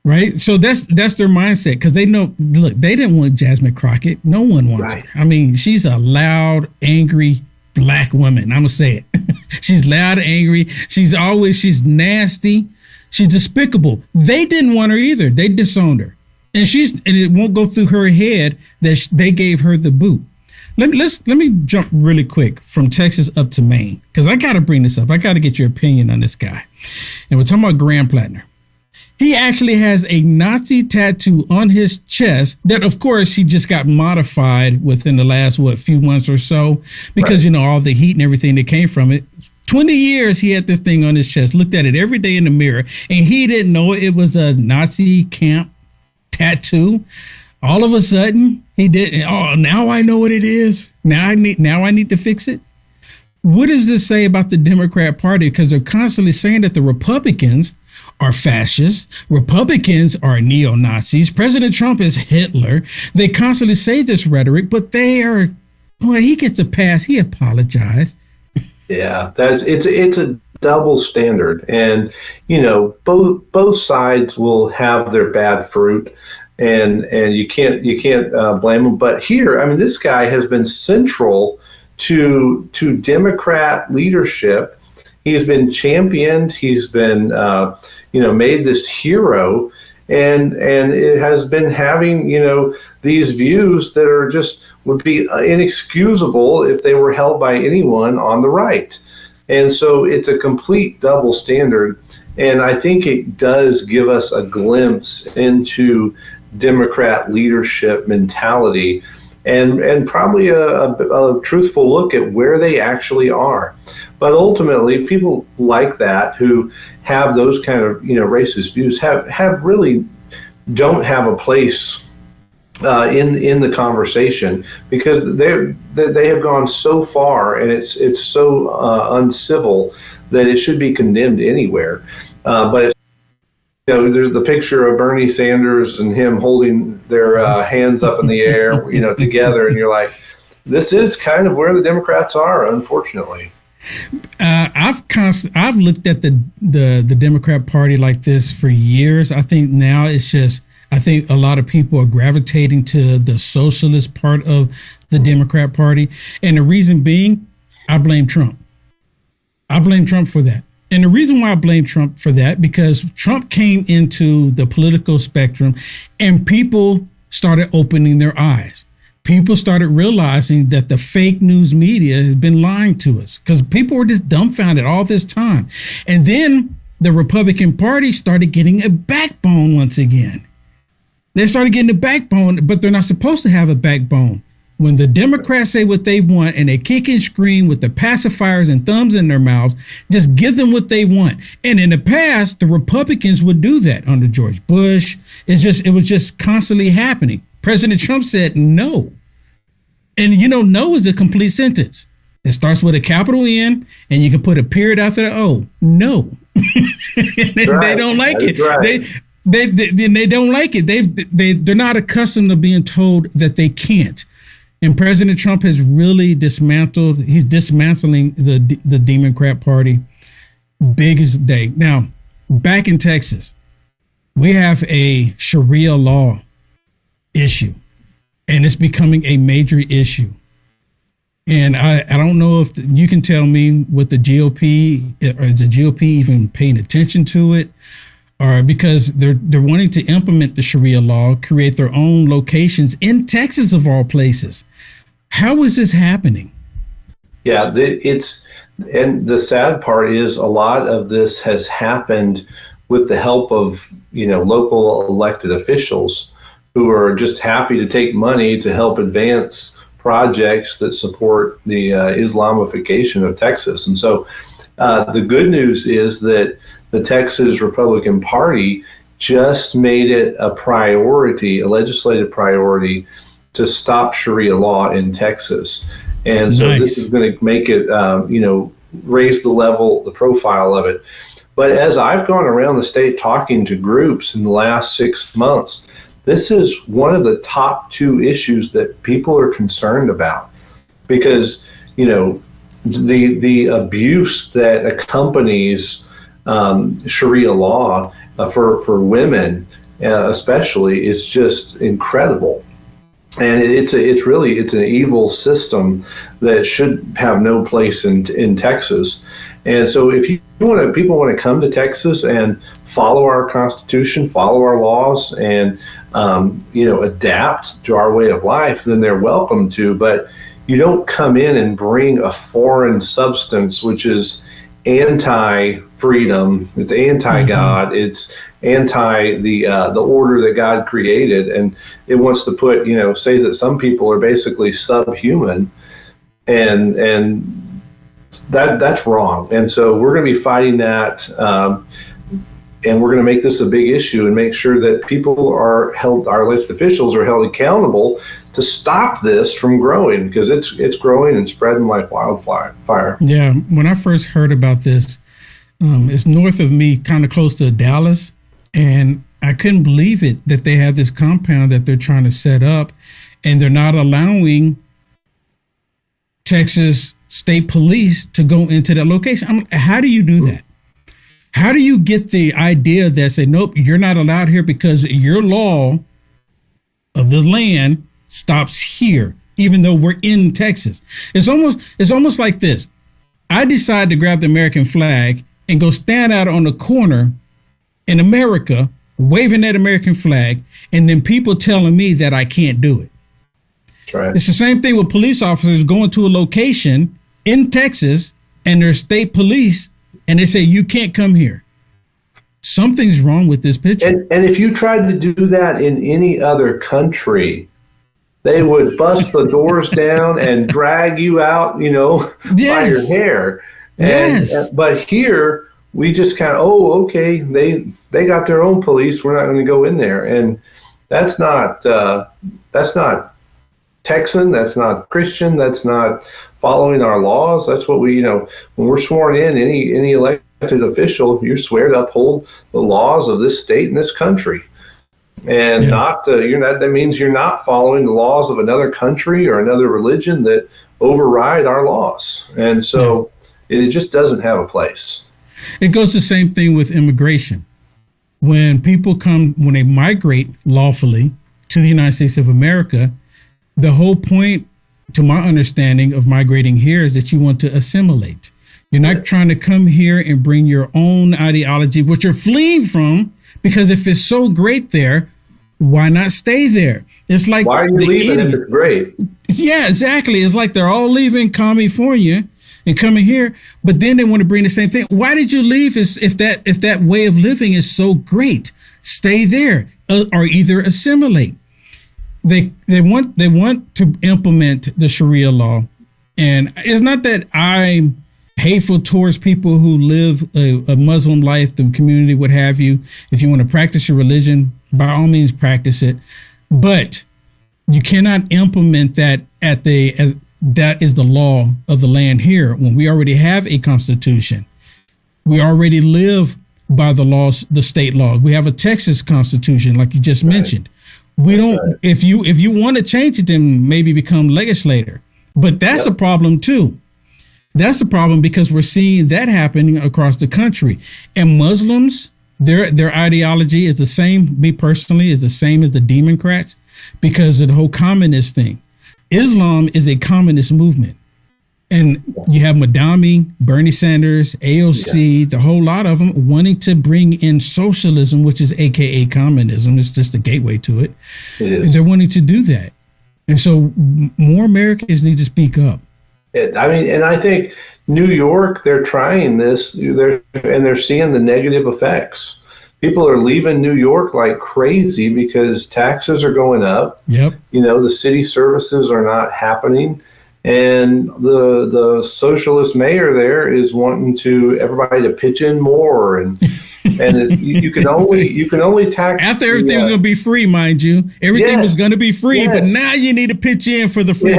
Speaker 2: Right. So that's their mindset, because they know, look, they didn't want Jasmine Crockett. No one wants it. I mean, she's a loud, angry black woman. I'm going to say it. She's loud, angry. She's nasty. She's despicable. They didn't want her either. They disowned her. And it won't go through her head that they gave her the boot. Let me jump really quick from Texas up to Maine, because I got to bring this up. I got to get your opinion on this guy. And we're talking about Graham Plattner. He actually has a Nazi tattoo on his chest that, of course, he just got modified within the last, few months or so, because, all the heat and everything that came from it. 20 years he had this thing on his chest, looked at it every day in the mirror, and he didn't know it was a Nazi camp tattoo. All of a sudden, he did. Oh, now I know what it is. Now I need to fix it. What does this say about the Democrat Party? Because they're constantly saying that the Republicans are fascists. Republicans are neo-Nazis. President Trump is Hitler. They constantly say this rhetoric, but he gets a pass. He apologized.
Speaker 5: Yeah, it's a double standard. And, both sides will have their bad fruit, and you can't blame them. But here, I mean, this guy has been central to Democrat leadership. He's been championed. He's been, made this hero, and it has been having, these views that are would be inexcusable if they were held by anyone on the right. And so it's a complete double standard. And I think it does give us a glimpse into Democrat leadership mentality, and probably a truthful look at where they actually are. But ultimately, people like that who have those kind of racist views have really don't have a place in the conversation, because they have gone so far, and it's so uncivil that it should be condemned anywhere. But it's, there's the picture of Bernie Sanders and him holding their hands up in the air, together, and you're like, this is kind of where the Democrats are, unfortunately.
Speaker 2: I've looked at the Democrat Party like this for years. I think now I think a lot of people are gravitating to the socialist part of the Democrat Party, and the reason being, I blame Trump. I blame Trump for that. And the reason why I blame Trump for that, because Trump came into the political spectrum and people started opening their eyes. People started realizing that the fake news media has been lying to us, because people were just dumbfounded all this time. And then the Republican Party started getting a backbone once again. They started getting a backbone, but they're not supposed to have a backbone. When the Democrats say what they want and they kick and scream with the pacifiers and thumbs in their mouths, just give them what they want. And in the past, the Republicans would do that under George Bush. It was just constantly happening. President Trump said no. And no is a complete sentence. It starts with a capital N, and you can put a period after the O. No. They don't like it. Right. They don't like it. They're not accustomed to being told that they can't. And President Trump has really dismantled. He's dismantling the Democrat Party big as day. Now, back in Texas, we have a Sharia law issue, and it's becoming a major issue. And I don't know if you can tell me what the GOP, or is the GOP even paying attention to it, or because they're wanting to implement the Sharia law, create their own locations in Texas of all places. How is this happening?
Speaker 5: Yeah, and the sad part is a lot of this has happened with the help of local elected officials who are just happy to take money to help advance projects that support the Islamification of Texas. And so the good news is that the Texas Republican Party just made it a priority, a legislative priority, to stop Sharia law in Texas. And so this is going to make it, raise the level, the profile of it. But as I've gone around the state talking to groups in the last 6 months, this is one of the top 2 issues that people are concerned about, because, the abuse that accompanies Sharia law for women, especially, is just incredible. And it's an evil system that should have no place in Texas. And so if people want to come to Texas and follow our Constitution, follow our laws, and adapt to our way of life, then they're welcome to. But you don't come in and bring a foreign substance which is anti-freedom, it's anti-God, it's anti the order that God created, and it wants to put, say that some people are basically subhuman, and that's wrong. And so we're going to be fighting that, and we're going to make this a big issue and make sure that people are held, our elected officials are held accountable to stop this from growing, because it's growing and spreading like wildfire.
Speaker 2: Yeah, when I first heard about this, it's north of me, kind of close to Dallas, and I couldn't believe it that they have this compound that they're trying to set up, and they're not allowing Texas State Police to go into that location. How do you do that? How do you get the idea that say, nope, you're not allowed here because your law of the land stops here, even though we're in Texas? It's almost like this. I decide to grab the American flag and go stand out on the corner in America, waving that American flag, and then people telling me that I can't do it.
Speaker 5: That's right.
Speaker 2: It's the same thing with police officers going to a location in Texas and there's state police and they say, you can't come here. Something's wrong with this picture.
Speaker 5: And if you tried to do that in any other country, they would bust the doors down and drag you out, by your hair. But here, we just kind of, okay, they got their own police. We're not going to go in there. And that's not Texan. That's not Christian. That's not following our laws. That's what we, when we're sworn in, any elected official, you swear to uphold the laws of this state and this country. And that means you're not following the laws of another country or another religion that override our laws. And so it just doesn't have a place.
Speaker 2: It goes the same thing with immigration. When they migrate lawfully to the United States of America, the whole point, to my understanding, of migrating here is that you want to assimilate. You're not trying to come here and bring your own ideology, which you're fleeing from, because if it's so great there, why not stay there? It's like,
Speaker 5: why are you leaving if it's great?
Speaker 2: Yeah, exactly. It's like they're all leaving California and coming here, but then they want to bring the same thing. Why did you leave if that way of living is so great? Stay there or either assimilate. They want to implement the Sharia law, and it's not that I'm hateful towards people who live a Muslim life, the community, what have you. If you want to practice your religion, by all means practice it, but you cannot implement that that is the law of the land here when we already have a constitution. We already live by the laws, the state laws. We have a Texas constitution, like you just mentioned. We don't. If you want to change it, then maybe become legislator. But that's a problem too. That's the problem, because we're seeing that happening across the country. And Muslims, their ideology is the same. Me personally, is the same as the Democrats, because of the whole communist thing. Islam is a communist movement. And you have Madami, Bernie Sanders, AOC, the whole lot of them wanting to bring in socialism, which is AKA communism. It's just a gateway to it.
Speaker 5: It is.
Speaker 2: And they're wanting to do that. And so more Americans need to speak up.
Speaker 5: And I think New York, they're trying this, they're seeing the negative effects. People are leaving New York like crazy because taxes are going up.
Speaker 2: Yep.
Speaker 5: The city services are not happening. And the socialist mayor there is wanting everybody to pitch in more and And you can only tax
Speaker 2: after everything was going to be free, mind you. Everything was going to be free, but now you need to pitch in for the free.
Speaker 5: It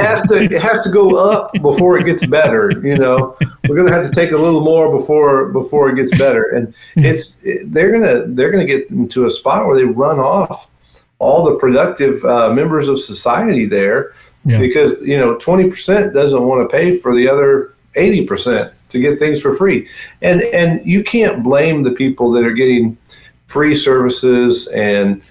Speaker 5: has to go up before it gets better. We're going to have to take a little more before it gets better, and they're going to get into a spot where they run off all the productive members of society there, because 20% doesn't want to pay for the other 80% to get things for free, and you can't blame the people that are getting free services. And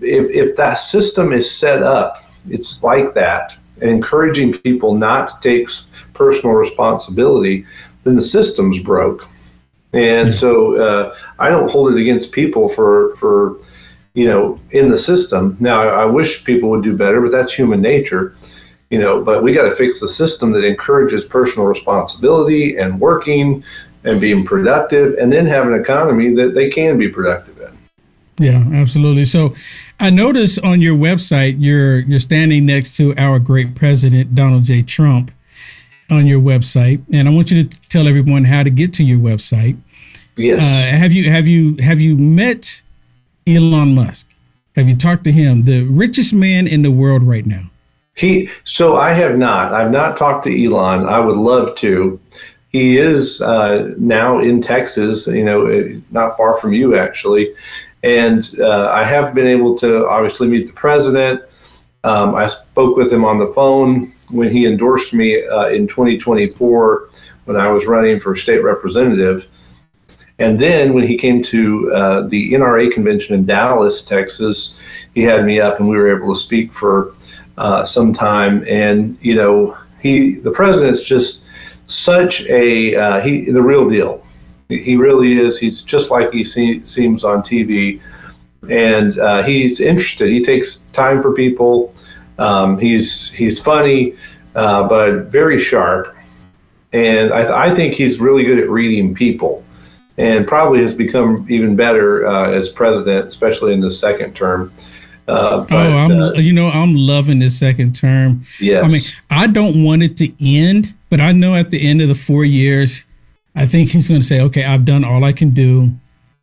Speaker 5: if that system is set up, it's like that, encouraging people not to take personal responsibility, then the system's broke. And so I don't hold it against people for in the system. Now, I wish people would do better, but that's human nature. But we got to fix the system that encourages personal responsibility and working and being productive, and then have an economy that they can be productive in.
Speaker 2: Yeah, absolutely. So I noticed on your website, you're standing next to our great president, Donald J. Trump, on your website. And I want you to tell everyone how to get to your website.
Speaker 5: Yes.
Speaker 2: Have you met Elon Musk? Have you talked to him, the richest man in the world right now?
Speaker 5: So I have not. I've not talked to Elon. I would love to. He is now in Texas, not far from you, actually. And I have been able to obviously meet the president. I spoke with him on the phone when he endorsed me in 2024 when I was running for state representative. And then when he came to the NRA convention in Dallas, Texas, he had me up and we were able to speak for some time. And, the president's just such the real deal. He really is. He's just like he seems on TV. And he's interested. He takes time for people. He's funny, but very sharp. And I think he's really good at reading people, and probably has become even better as president, especially in the second term.
Speaker 2: I'm loving this second term.
Speaker 5: Yes.
Speaker 2: I mean, I don't want it to end, but I know at the end of the 4 years, I think he's going to say, okay, I've done all I can do.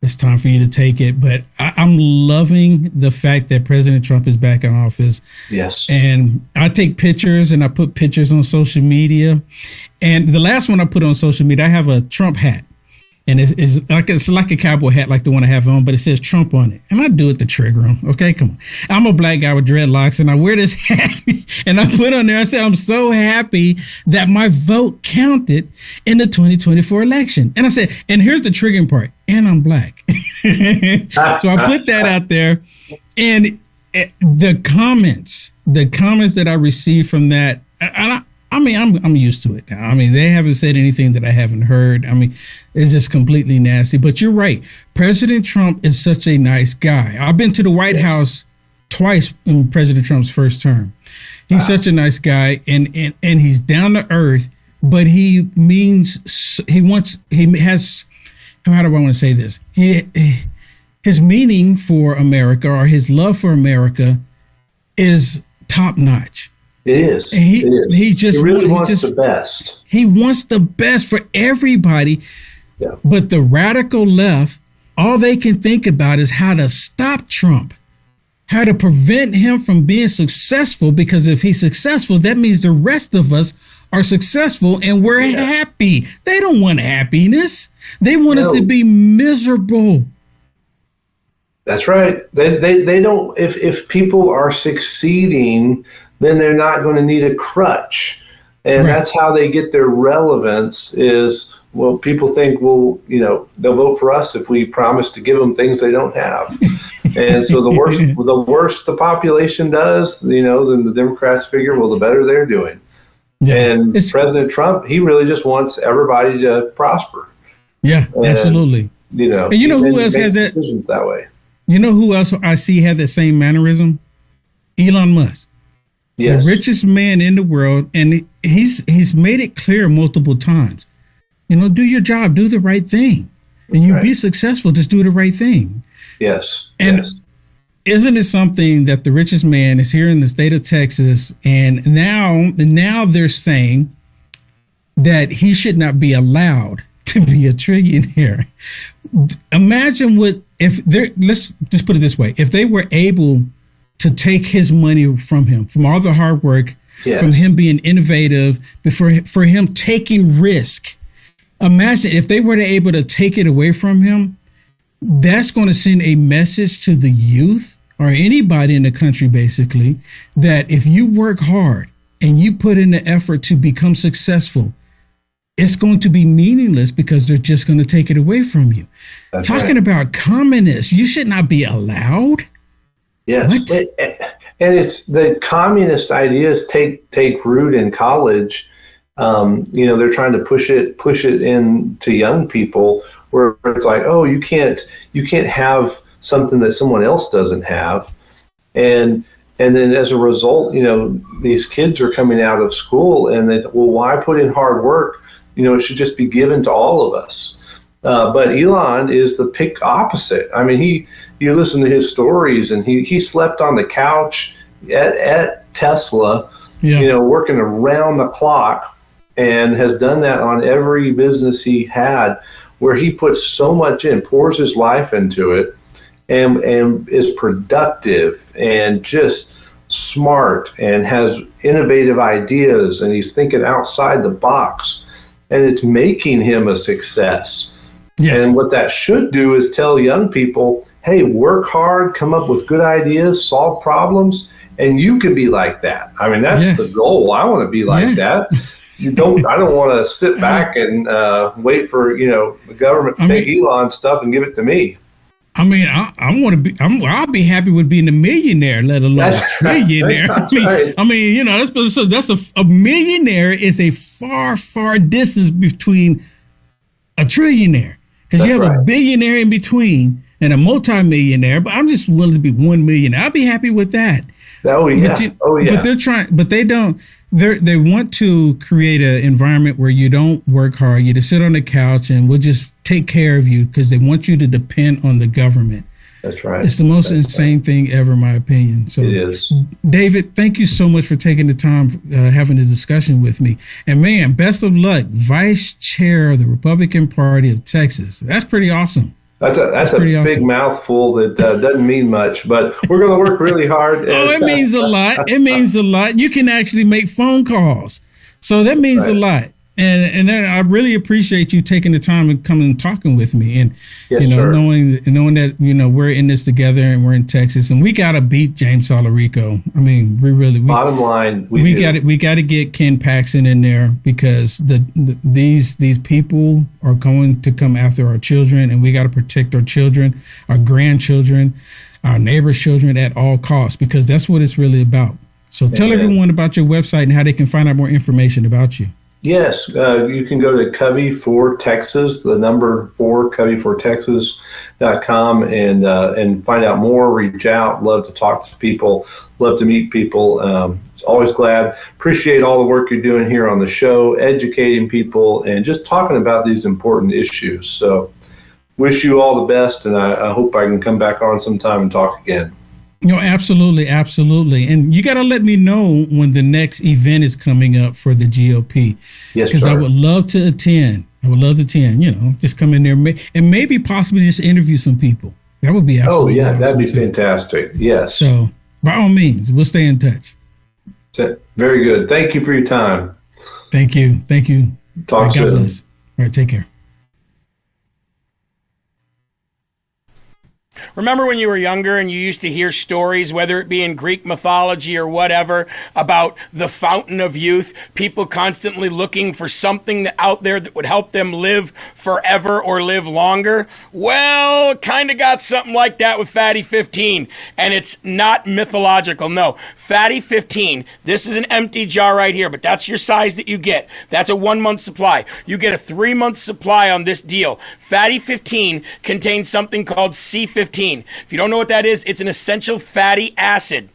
Speaker 2: It's time for you to take it. But I'm loving the fact that President Trump is back in office.
Speaker 5: Yes.
Speaker 2: And I take pictures and I put pictures on social media. And the last one I put on social media, I have a Trump hat. And it's like a cowboy hat, like the one I have on, but it says Trump on it. And I do it to trigger him. Okay, come on. I'm a black guy with dreadlocks, and I wear this hat. And I put on there, I said, I'm so happy that my vote counted in the 2024 election. And I said, and here's the triggering part, and I'm black. So I put that out there. And the comments that I received from that, I'm used to it now. I mean, they haven't said anything that I haven't heard. I mean, it's just completely nasty. But you're right. President Trump is such a nice guy. I've been to the White House twice in President Trump's first term. He's such a nice guy, and he's down to earth. But how do I want to say this? His meaning for America, or his love for America, is top notch.
Speaker 5: It is.
Speaker 2: He really
Speaker 5: wants the best.
Speaker 2: He wants the best for everybody.
Speaker 5: Yeah.
Speaker 2: But the radical left, all they can think about is how to stop Trump, how to prevent him from being successful. Because if he's successful, that means the rest of us are successful and we're happy. They don't want happiness. They want us to be miserable.
Speaker 5: That's right. They don't. If people are succeeding, then they're not going to need a crutch. And that's how they get their relevance is, well, people think, well, they'll vote for us if we promise to give them things they don't have. And so the worse the population does, then the Democrats figure, well, the better they're doing. Yeah. And President Trump, he really just wants everybody to prosper.
Speaker 2: Yeah, absolutely.
Speaker 5: And
Speaker 2: who else has that?
Speaker 5: Decisions that way.
Speaker 2: You know who else I see had that same mannerism? Elon Musk.
Speaker 5: Yes.
Speaker 2: The richest man in the world, and he's made it clear multiple times. Do your job, do the right thing, and you'll be successful. Just do the right thing.
Speaker 5: Yes.
Speaker 2: And isn't it something that the richest man is here in the state of Texas, and now they're saying that he should not be allowed to be a trillionaire. Imagine let's just put it this way. If they were able to take his money from him, from all the hard work, from him being innovative, for him taking risk. Imagine if they were able to take it away from him, that's going to send a message to the youth or anybody in the country, basically, that if you work hard and you put in the effort to become successful, it's going to be meaningless because they're just going to take it away from you. That's Talking about communists, you should not be allowed.
Speaker 5: Yes. And it's the communist ideas take root in college. They're trying to push it into young people where it's like, oh, you can't have something that someone else doesn't have. And then as a result, these kids are coming out of school and they, well, why put in hard work? It should just be given to all of us. But Elon is the pick opposite. I mean, you listen to his stories, and he slept on the couch at Tesla, working around the clock, and has done that on every business he had, where he puts so much in, pours his life into it, and is productive and just smart and has innovative ideas, and he's thinking outside the box. And it's making him a success. Yes. And what that should do is tell young people, hey, work hard, come up with good ideas, solve problems, and you can be like that. I mean, that's the goal. I want to be like that. I don't want to sit back and wait for, the government to take Elon stuff and give it to me.
Speaker 2: I mean, I'll be happy with being a millionaire, let alone a trillionaire. That's a millionaire is a far, far distance between a trillionaire, because you have a billionaire in between and a multimillionaire. But I'm just willing to be 1 million. I'll be happy with that.
Speaker 5: Oh yeah.
Speaker 2: But they're trying. But they don't. They want to create an environment where you don't work hard. You just sit on the couch and we'll just take care of you, because they want you to depend on the government.
Speaker 5: That's right.
Speaker 2: It's the most insane thing ever, in my opinion. So,
Speaker 5: it is.
Speaker 2: David, thank you so much for taking the time, having a discussion with me. And man, best of luck, Vice Chair of the Republican Party of Texas. That's pretty awesome.
Speaker 5: That's a big mouthful that doesn't mean much, but we're going to work really hard.
Speaker 2: It means a lot. It means a lot. You can actually make phone calls. So that means a lot. And I really appreciate you taking the time and coming and talking with me, and knowing that we're in this together and we're in Texas, and we got to beat James Salarico. I mean,
Speaker 5: bottom line,
Speaker 2: we got to get Ken Paxton in there, because these people are going to come after our children, and we got to protect our children, our grandchildren, our neighbors' children at all costs, because that's what it's really about. So tell everyone about your website and how they can find out more information about you.
Speaker 5: Yes, you can go to Covey for Texas, the number 4, coveyfortexas.com, and find out more, reach out. Love to talk to people, love to meet people. Always glad. Appreciate all the work you're doing here on the show, educating people and just talking about these important issues. So wish you all the best, and I hope I can come back on sometime and talk again.
Speaker 2: Absolutely, absolutely. And you got to let me know when the next event is coming up for the GOP.
Speaker 5: Yes,
Speaker 2: because I would love to attend. Just come in there and maybe possibly just interview some people. That would be absolutely awesome.
Speaker 5: That'd be fantastic. Yes.
Speaker 2: So by all means, we'll stay in touch.
Speaker 5: Very good. Thank you for your time.
Speaker 2: Thank you.
Speaker 5: Talk soon.
Speaker 2: God bless. All right, take care.
Speaker 8: Remember when you were younger and you used to hear stories, whether it be in Greek mythology or whatever, about the fountain of youth, people constantly looking for something out there that would help them live forever or live longer? Well, kind of got something like that with Fatty 15, and it's not mythological. No, Fatty 15, this is an empty jar right here, but that's your size that you get. That's a 1-month supply. You get a 3-month supply on this deal. Fatty 15 contains something called C15. If you don't know what that is, it's an essential fatty acid.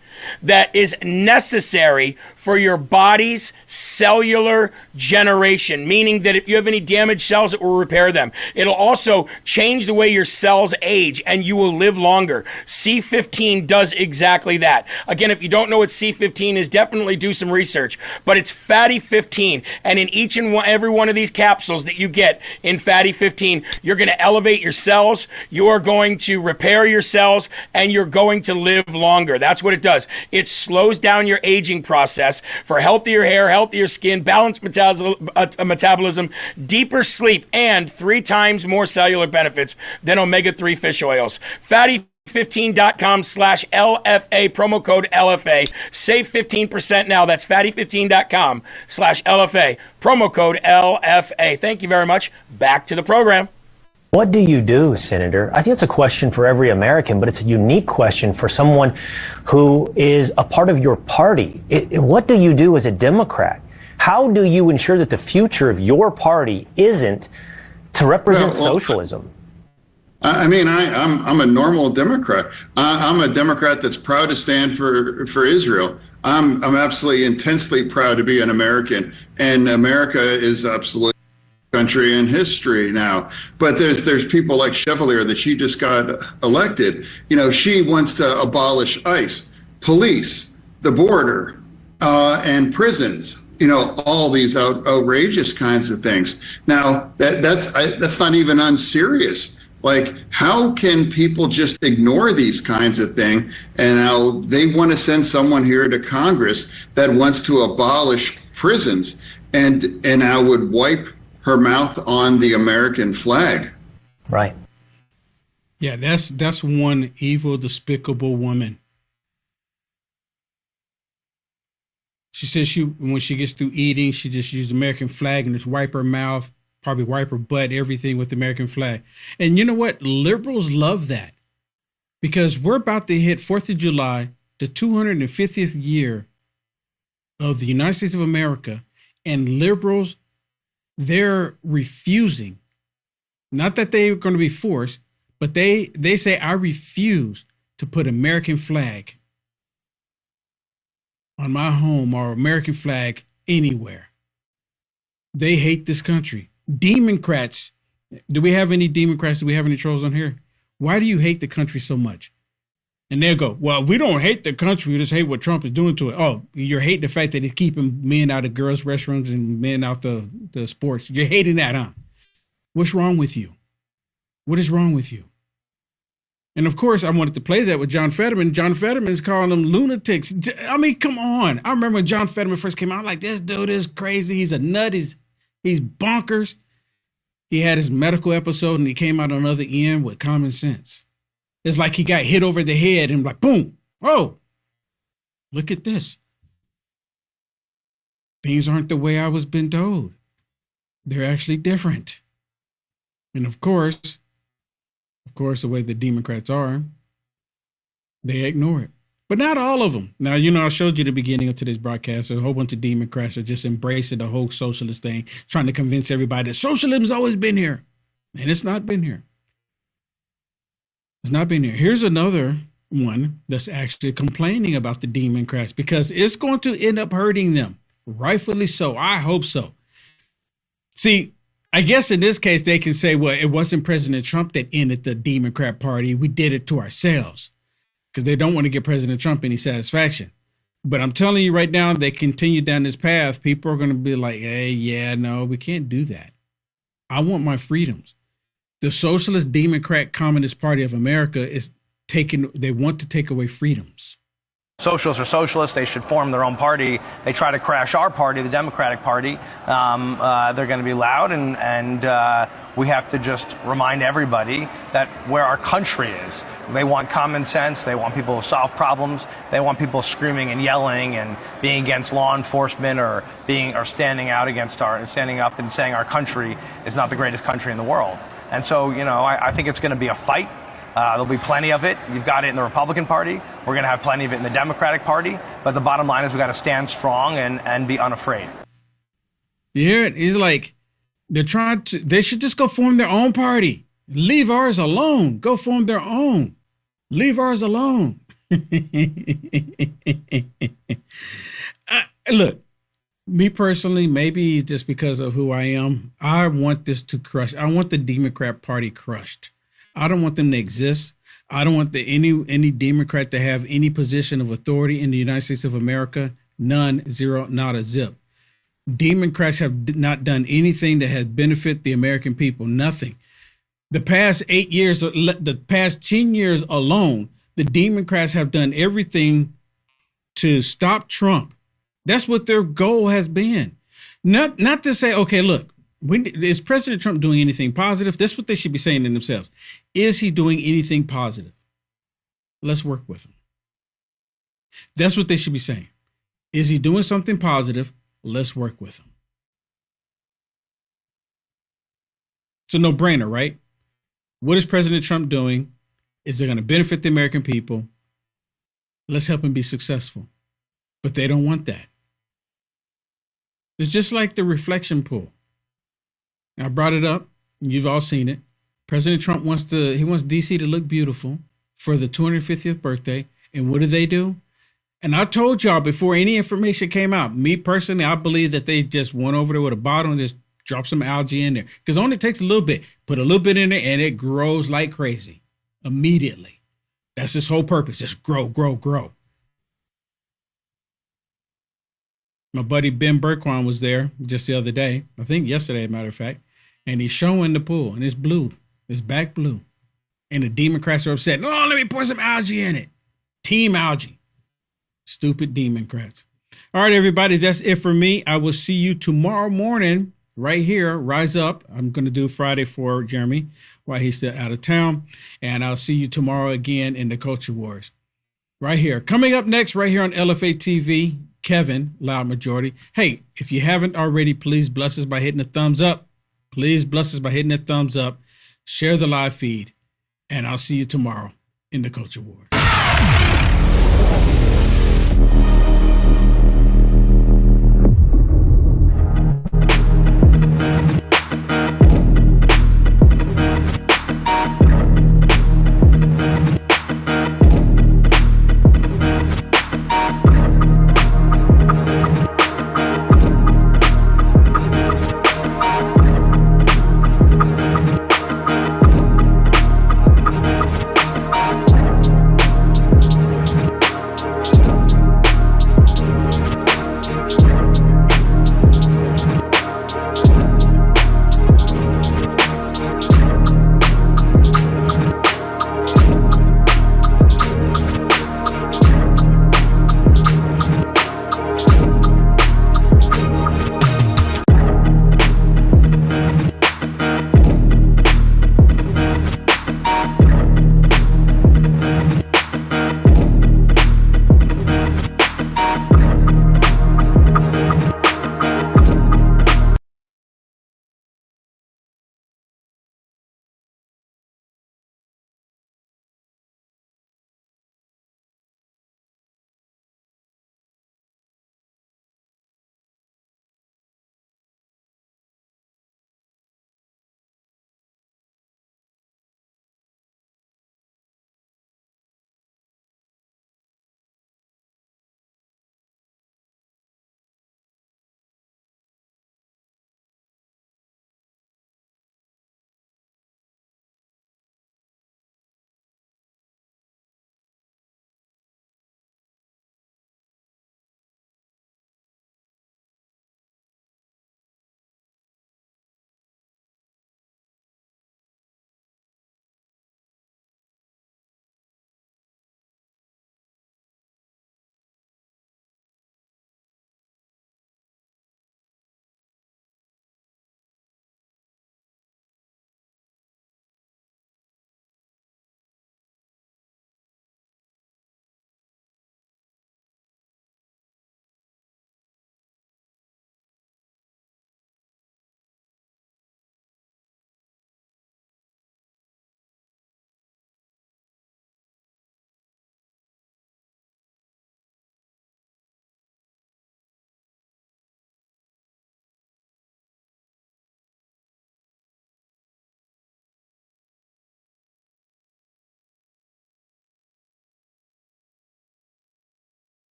Speaker 8: that is necessary for your body's cellular generation, meaning that if you have any damaged cells, it will repair them. It'll also change the way your cells age and you will live longer. C15 does exactly that. Again, if you don't know what C15 is, definitely do some research, but it's Fatty 15. And in each and every one of these capsules that you get in Fatty 15, you're going to elevate your cells, you are going to repair your cells, and you're going to live longer. That's what it does. It slows down your aging process for healthier hair, healthier skin, balanced metabolism, deeper sleep, and 3 times more cellular benefits than omega-3 fish oils. Fatty15.com/LFA, promo code LFA. Save 15% now. That's fatty15.com/LFA, promo code LFA. Thank you very much. Back to the program.
Speaker 11: What do you do, Senator? I think it's a question for every American, but it's a unique question for someone who is a part of your party. What do you do as a Democrat? How do you ensure that the future of your party isn't to represent socialism?
Speaker 14: I mean, I'm a normal Democrat. I'm a Democrat that's proud to stand for Israel. I'm absolutely intensely proud to be an American, and America is absolutely country in history now. But there's people like Chevalier that she just got elected. You know, she wants to abolish ICE, police, the border, and prisons. You know, all these outrageous kinds of things. Now that's not even unserious. Like, how can people just ignore these kinds of things? And now they want to send someone here to Congress that wants to abolish prisons and I would wipe her mouth on the American flag.
Speaker 11: Right.
Speaker 2: Yeah, that's one evil, despicable woman. She says when she gets through eating, she just used the American flag and just wipe her mouth, probably wipe her butt, everything with the American flag. And you know what? Liberals love that because we're about to hit 4th of July, the 250th year of the United States of America, and liberals, they're refusing, not that they're going to be forced, but they say, I refuse to put American flag on my home or American flag anywhere. They hate this country. Democrats, do we have any Democrats? Do we have any trolls on here? Why do you hate the country so much? And they'll go, well, we don't hate the country. We just hate what Trump is doing to it. Oh, you're hating the fact that he's keeping men out of girls' restrooms and men out the sports. You're hating that, huh? What's wrong with you? What is wrong with you? And of course, I wanted to play that with John Fetterman. John Fetterman is calling them lunatics. I mean, come on. I remember when John Fetterman first came out, I'm like, this dude is crazy. He's a nut. He's bonkers. He had his medical episode and he came out on the other end with common sense. It's like he got hit over the head and like, boom, oh, look at this. Things aren't the way I was been told. They're actually different. And of course, the way the Democrats are, they ignore it. But not all of them. Now, you know, I showed you the beginning of today's broadcast. A whole bunch of Democrats are just embracing the whole socialist thing, trying to convince everybody that socialism's always been here. And it's not been here. It's not been here. Here's another one that's actually complaining about the Democrats because it's going to end up hurting them. Rightfully so. I hope so. See, I guess in this case, they can say, well, it wasn't President Trump that ended the Democrat Party. We did it to ourselves because they don't want to give President Trump any satisfaction. But I'm telling you right now, they continue down this path. People are going to be like, hey, yeah, no, we can't do that. I want my freedoms. The Socialist Democrat Communist Party of America they want to take away freedoms.
Speaker 16: Socialists are socialists. They should form their own party. They try to crash our party, the Democratic Party. They're going to be loud, and we have to just remind everybody that where our country is. They want common sense. They want people to solve problems. They want people screaming and yelling and being against law enforcement or standing up and saying our country is not the greatest country in the world. And so, you know, I think it's going to be a fight. There'll be plenty of it. You've got it in the Republican Party. We're going to have plenty of it in the Democratic Party. But the bottom line is we've got to stand strong and be unafraid.
Speaker 2: You hear it? He's like, they should just go form their own party. Leave ours alone. Go form their own. Leave ours alone. Look, me personally, maybe just because of who I am, I want this to crush. I want the Democrat Party crushed. I don't want them to exist. I don't want any Democrat to have any position of authority in the United States of America. None, zero, not a zip. Democrats have not done anything that has benefited the American people. Nothing. The past 8 years, the past 10 years alone, the Democrats have done everything to stop Trump. That's what their goal has been. Not to say, okay, look, is President Trump doing anything positive? That's what they should be saying to themselves. Is he doing anything positive? Let's work with him. That's what they should be saying. Is he doing something positive? Let's work with him. It's a no-brainer, right? What is President Trump doing? Is it going to benefit the American people? Let's help him be successful. But they don't want that. It's just like the reflection pool. I brought it up. You've all seen it. President Trump wants DC to look beautiful for the 250th birthday. And what do? And I told y'all before any information came out, me personally, I believe that they just went over there with a bottle and just dropped some algae in there. Because it only takes a little bit. Put a little bit in there and it grows like crazy immediately. That's its whole purpose. Just grow, grow, grow. My buddy Ben Berquan was there just the other day. I think yesterday, as a matter of fact. And he's showing the pool. And it's blue. It's back blue. And the Democrats are upset. Oh, let me pour some algae in it. Team algae. Stupid Democrats. All right, everybody. That's it for me. I will see you tomorrow morning right here. Rise Up. I'm going to do Friday for Jeremy while he's still out of town. And I'll see you tomorrow again in the Culture Wars. Right here. Coming up next, right here on LFA TV, Kevin, Loud Majority. Hey, if you haven't already, please bless us by hitting a thumbs up. Please bless us by hitting a thumbs up. Share the live feed. And I'll see you tomorrow in the Culture Wars.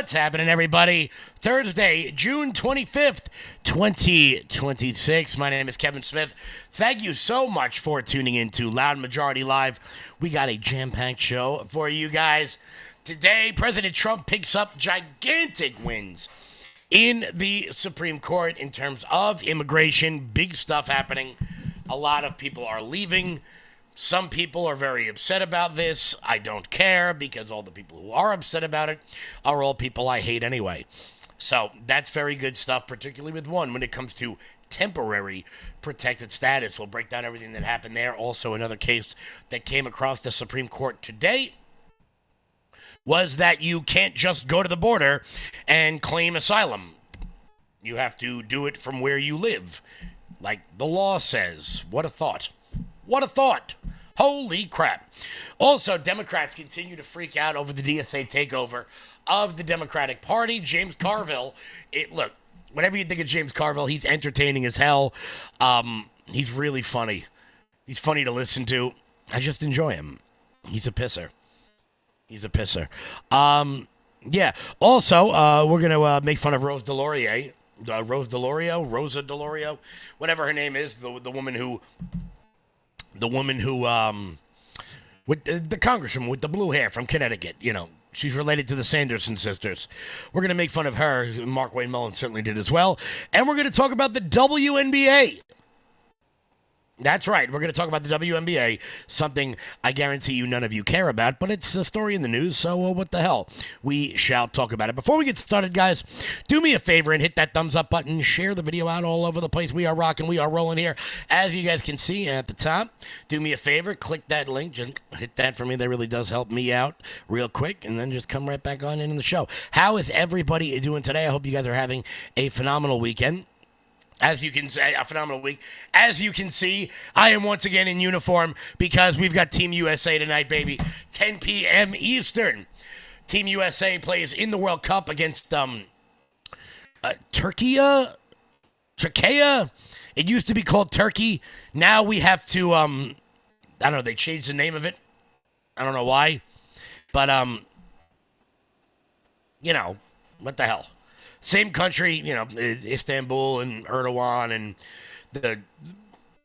Speaker 17: What's happening, everybody? Thursday, June 25th, 2026. My name is Kevin Smith. Thank you so much for tuning in to Loud Majority Live. We got a jam-packed show for you guys. Today, President Trump picks up gigantic wins in the Supreme Court in terms of immigration. Big stuff happening. A lot of people are leaving. Some people are very upset about this. I don't care, because all the people who are upset about it are all people I hate anyway. So that's very good stuff, particularly with one when it comes to temporary protected status. We'll break down everything that happened there. Also, another case that came across the Supreme Court today was that you can't just go to the border and claim asylum. You have to do it from where you live, like the law says. What a thought. What a thought. Holy crap. Also, Democrats continue to freak out over the DSA takeover of the Democratic Party. James Carville, look, whatever you think of James Carville, he's entertaining as hell. He's really funny. He's funny to listen to. I just enjoy him. He's a pisser. He's a pisser. Yeah. Also, we're going to make fun of Rosa DeLauro, whatever her name is, the woman who, with the congresswoman with the blue hair from Connecticut, you know, she's related to the Sanderson sisters. We're going to make fun of her. Mark Wayne Mullin certainly did as well. And we're going to talk about the WNBA. That's right. We're going to talk about the WNBA, something I guarantee you none of you care about, but it's a story in the news, so what the hell? We shall talk about it. Before we get started, guys, do me a favor and hit that thumbs up button. Share the video out all over the place. We are rocking. We are rolling here. As you guys can see at the top, do me a favor. Click that link. Just hit that for me. That really does help me out real quick, and then just come right back on in the show. How is everybody doing today? I hope you guys are having a phenomenal weekend. As you can say, a phenomenal week. As you can see, I am once again in uniform because we've got Team USA tonight, baby. 10 p.m. Eastern. Team USA plays in the World Cup against Turkey. It used to be called Turkey. Now we have to, I don't know, they changed the name of it. I don't know why. But, you know, what the hell? Same country, you know, Istanbul and Erdogan and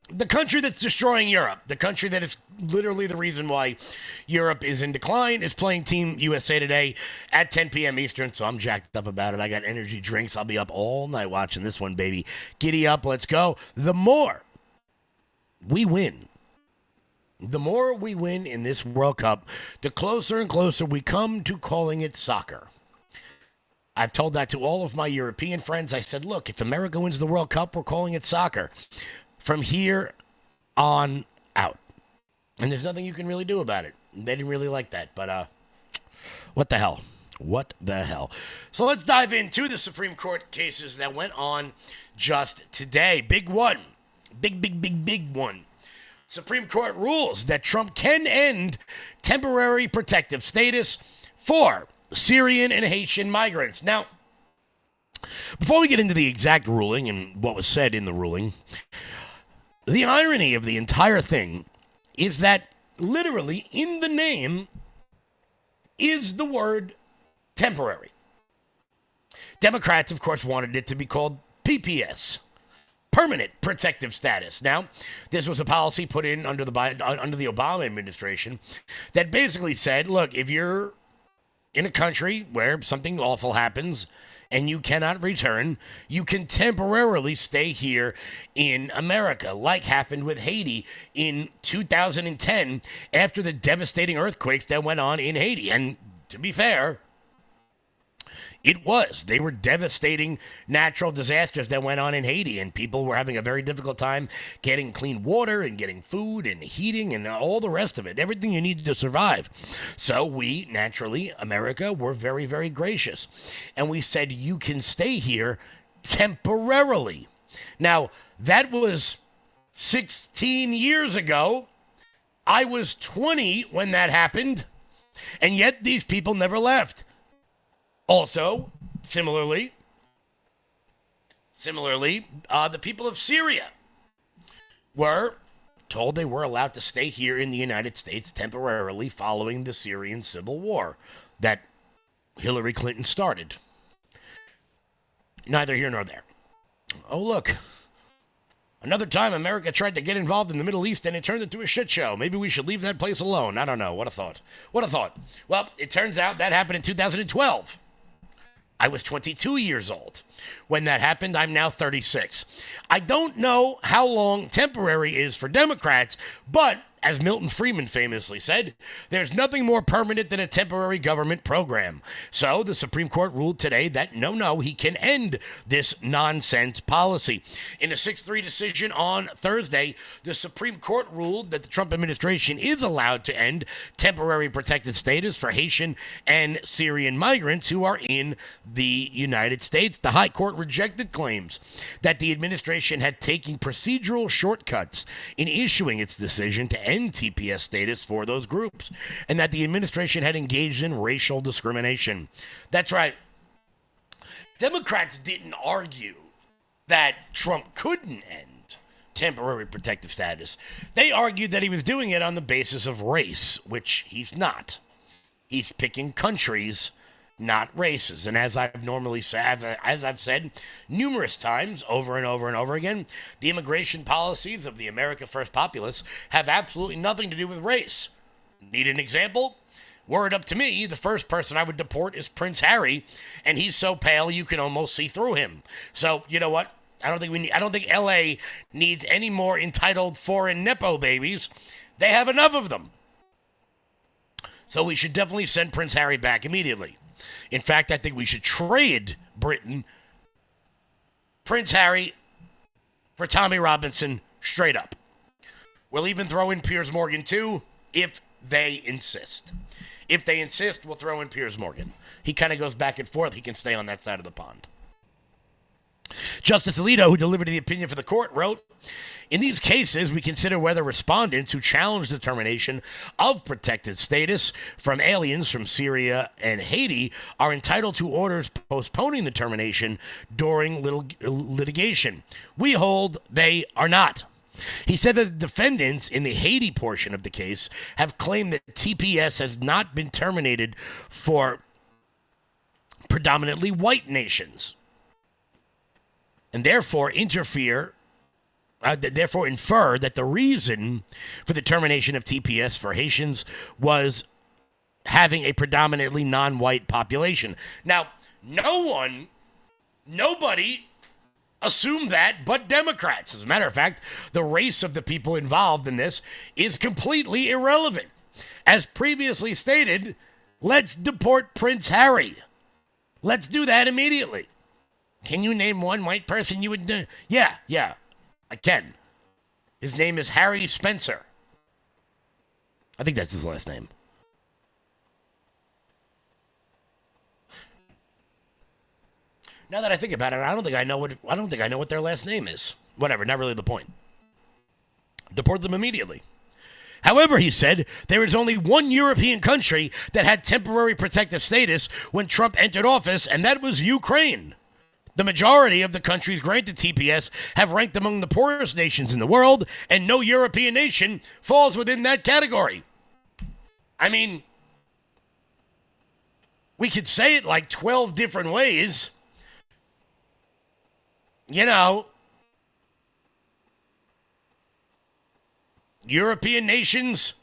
Speaker 17: the country that's destroying Europe, the country that is literally the reason why Europe is in decline, is playing Team USA today at 10 p.m. Eastern, so I'm jacked up about it. I got energy drinks. I'll be up all night watching this one, baby. Giddy up, let's go. The more we win in this World Cup, the closer and closer we come to calling it soccer. I've told that to all of my European friends. I said, look, if America wins the World Cup, we're calling it soccer from here on out. And there's nothing you can really do about it. They didn't really like that, but what the hell? What the hell? So let's dive into the Supreme Court cases that went on just today. Big one. Big one. Supreme Court rules that Trump can end temporary protective status for Syrian and Haitian migrants. Now, before we get into the exact ruling and what was said in the ruling, the irony of the entire thing is that literally in the name is the word temporary. Democrats, of course, wanted it to be called PPS, permanent protective status. Now, this was a policy put in under the Obama administration that basically said, look, if you're in a country where something awful happens and you cannot return, you can temporarily stay here in America, like happened with Haiti in 2010 after the devastating earthquakes that went on in Haiti. And to be fair, they were devastating natural disasters that went on in Haiti, and people were having a very difficult time getting clean water and getting food and heating and all the rest of it, everything you needed to survive. So we, naturally, America, were very, very gracious. And we said, you can stay here temporarily. Now, that was 16 years ago. I was 20 when that happened, and yet these people never left. Also, similarly, the people of Syria were told they were allowed to stay here in the United States temporarily following the Syrian civil war that Hillary Clinton started. Neither here nor there. Oh, look. Another time America tried to get involved in the Middle East and it turned into a shit show. Maybe we should leave that place alone. I don't know. What a thought. What a thought. Well, it turns out that happened in 2012. I was 22 years old. When that happened, I'm now 36. I don't know how long temporary is for Democrats, but as Milton Friedman famously said, there's nothing more permanent than a temporary government program. So the Supreme Court ruled today that no, he can end this nonsense policy. In a 6-3 decision on Thursday, the Supreme Court ruled that the Trump administration is allowed to end temporary protected status for Haitian and Syrian migrants who are in the United States. The High Court rejected claims that the administration had taken procedural shortcuts in issuing its decision to end TPS status for those groups, and that the administration had engaged in racial discrimination. That's right. Democrats didn't argue that Trump couldn't end temporary protective status. They argued that he was doing it on the basis of race, which he's not. He's picking countries, not races. And as I've normally said, as I've said numerous times over and over and over again, the immigration policies of the America First populace have absolutely nothing to do with race. Need an example? Word up to me, the first person I would deport is Prince Harry, and he's so pale you can almost see through him. So, you know what? I don't think LA needs any more entitled foreign nepo babies. They have enough of them. So we should definitely send Prince Harry back immediately. In fact, I think we should trade Britain, Prince Harry, for Tommy Robinson straight up. We'll even throw in Piers Morgan too, if they insist. If they insist, we'll throw in Piers Morgan. He kind of goes back and forth. He can stay on that side of the pond. Justice Alito, who delivered the opinion for the court, wrote, "In these cases, we consider whether respondents who challenge the termination of protected status from aliens from Syria and Haiti are entitled to orders postponing the termination during litigation. We hold they are not." He said that the defendants in the Haiti portion of the case have claimed that TPS has not been terminated for predominantly white nations, and therefore infer that the reason for the termination of TPS for Haitians was having a predominantly non-white population. Now, nobody assumed that but Democrats. As a matter of fact, the race of the people involved in this is completely irrelevant. As previously stated, let's deport Prince Harry. Let's do that immediately. Can you name one white person you would do? Yeah, I can. His name is Harry Spencer. I think that's his last name. Now that I think about it, I don't think I know what their last name is. Whatever, not really the point. Deport them immediately. However, he said, there is only one European country that had temporary protective status when Trump entered office, and that was Ukraine. The majority of the countries granted TPS have ranked among the poorest nations in the world, and no European nation falls within that category. I mean, we could say it like 12 different ways. You know, European nations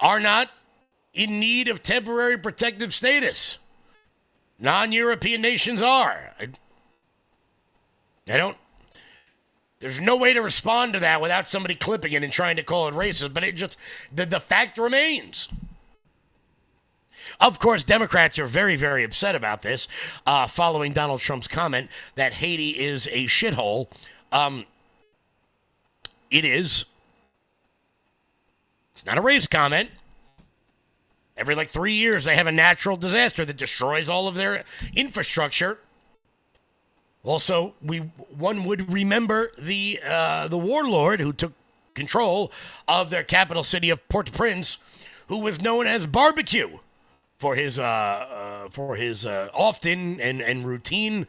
Speaker 17: are not in need of temporary protective status. Non-European nations are. There's no way to respond to that without somebody clipping it and trying to call it racist, but the fact remains. Of course, Democrats are very, very upset about this, following Donald Trump's comment that Haiti is a shithole. It is. It's not a race comment. Every 3 years, they have a natural disaster that destroys all of their infrastructure. Also, one would remember the warlord who took control of their capital city of Port-au-Prince, who was known as Barbecue for his often and routine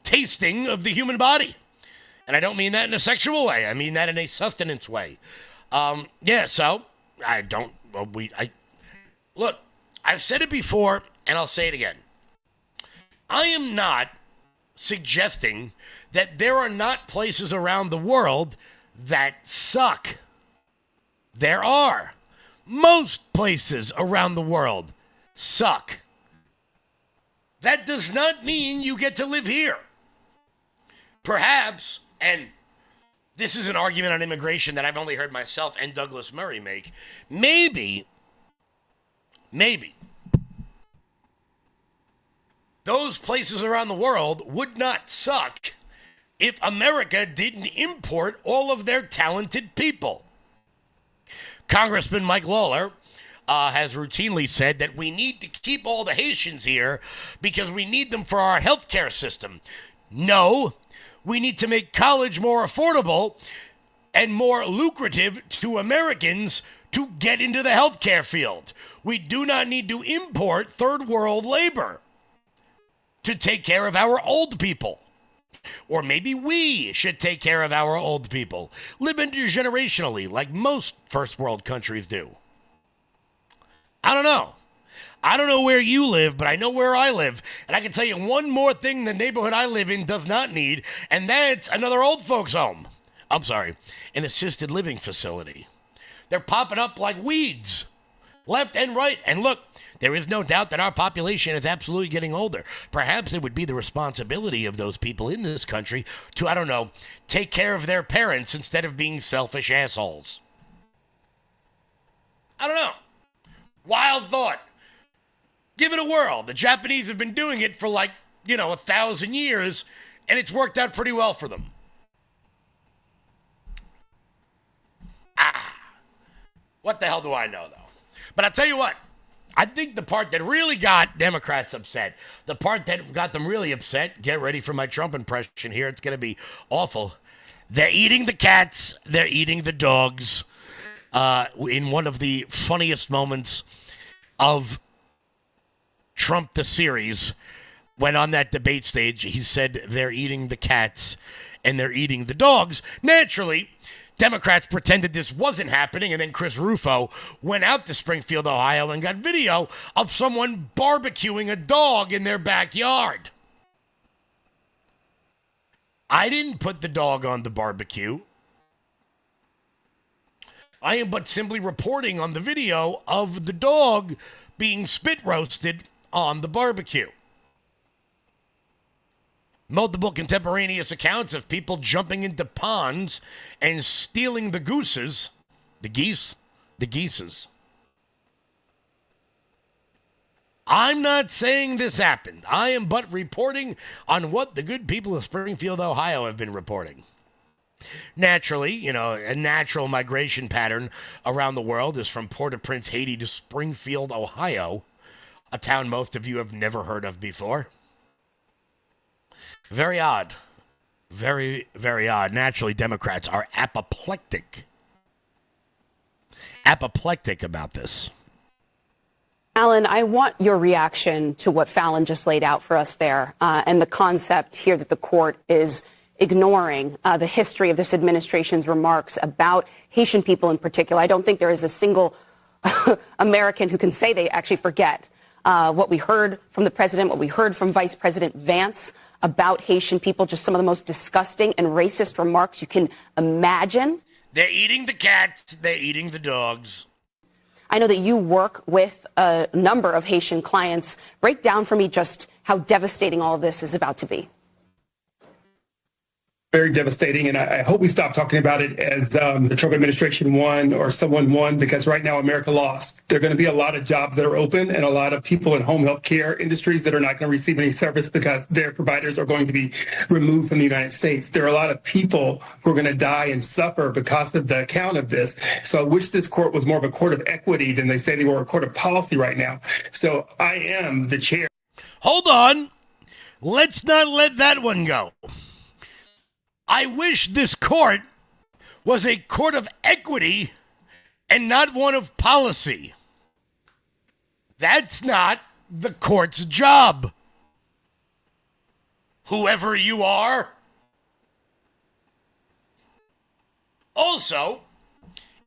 Speaker 17: tasting of the human body. And I don't mean that in a sexual way. I mean that in a sustenance way. So Look, I've said it before, and I'll say it again. I am not suggesting that there are not places around the world that suck. There are. Most places around the world suck. That does not mean you get to live here. Perhaps, and this is an argument on immigration that I've only heard myself and Douglas Murray make, maybe those places around the world would not suck if America didn't import all of their talented people. Congressman Mike Lawler has routinely said that we need to keep all the Haitians here because we need them for our healthcare system. No, we need to make college more affordable and more lucrative to Americans to get into the healthcare field. We do not need to import third world labor to take care of our old people. Or maybe we should take care of our old people. Live intergenerationally like most first world countries do. I don't know. I don't know where you live, but I know where I live. And I can tell you one more thing the neighborhood I live in does not need, and that's another old folks' home. I'm sorry, an assisted living facility. They're popping up like weeds, left and right. And look, there is no doubt that our population is absolutely getting older. Perhaps it would be the responsibility of those people in this country to, I don't know, take care of their parents instead of being selfish assholes. I don't know. Wild thought. Give it a whirl. The Japanese have been doing it for 1,000 years, and it's worked out pretty well for them. What the hell do I know, though? But I'll tell you what. I think the part that really got Democrats upset, the part that got them really upset, get ready for my Trump impression here, it's going to be awful. They're eating the cats, they're eating the dogs. In one of the funniest moments of Trump the series, when on that debate stage, he said they're eating the cats and they're eating the dogs. Naturally, Democrats pretended this wasn't happening, and then Chris Rufo went out to Springfield, Ohio, and got video of someone barbecuing a dog in their backyard. I didn't put the dog on the barbecue. I am but simply reporting on the video of the dog being spit roasted on the barbecue. Multiple contemporaneous accounts of people jumping into ponds and stealing the geeses. I'm not saying this happened. I am but reporting on what the good people of Springfield, Ohio have been reporting. Naturally, a natural migration pattern around the world is from Port-au-Prince, Haiti to Springfield, Ohio, a town most of you have never heard of before. Very odd. Very, very odd. Naturally, Democrats are apoplectic about this.
Speaker 4: Alan, I want your reaction to what Fallon just laid out for us there, and the concept here that the court is ignoring the history of this administration's remarks about Haitian people in particular. I don't think there is a single American who can say they actually forget what we heard from the president, what we heard from Vice President Vance about Haitian people, just some of the most disgusting and racist remarks you can imagine.
Speaker 17: They're eating the cats, they're eating the dogs.
Speaker 4: I know that you work with a number of Haitian clients. Break down for me just how devastating all of this is about to be.
Speaker 18: Very devastating, and I hope we stop talking about it as the Trump administration won or someone won, because right now America lost. There are going to be a lot of jobs that are open and a lot of people in home health care industries that are not going to receive any service because their providers are going to be removed from the United States. There are a lot of people who are going to die and suffer because of the account of this. So I wish this court was more of a court of equity than they say they were a court of policy right now. So I am the chair.
Speaker 17: Hold on. Let's not let that one go. I wish this court was a court of equity and not one of policy. That's not the court's job. Whoever you are. Also,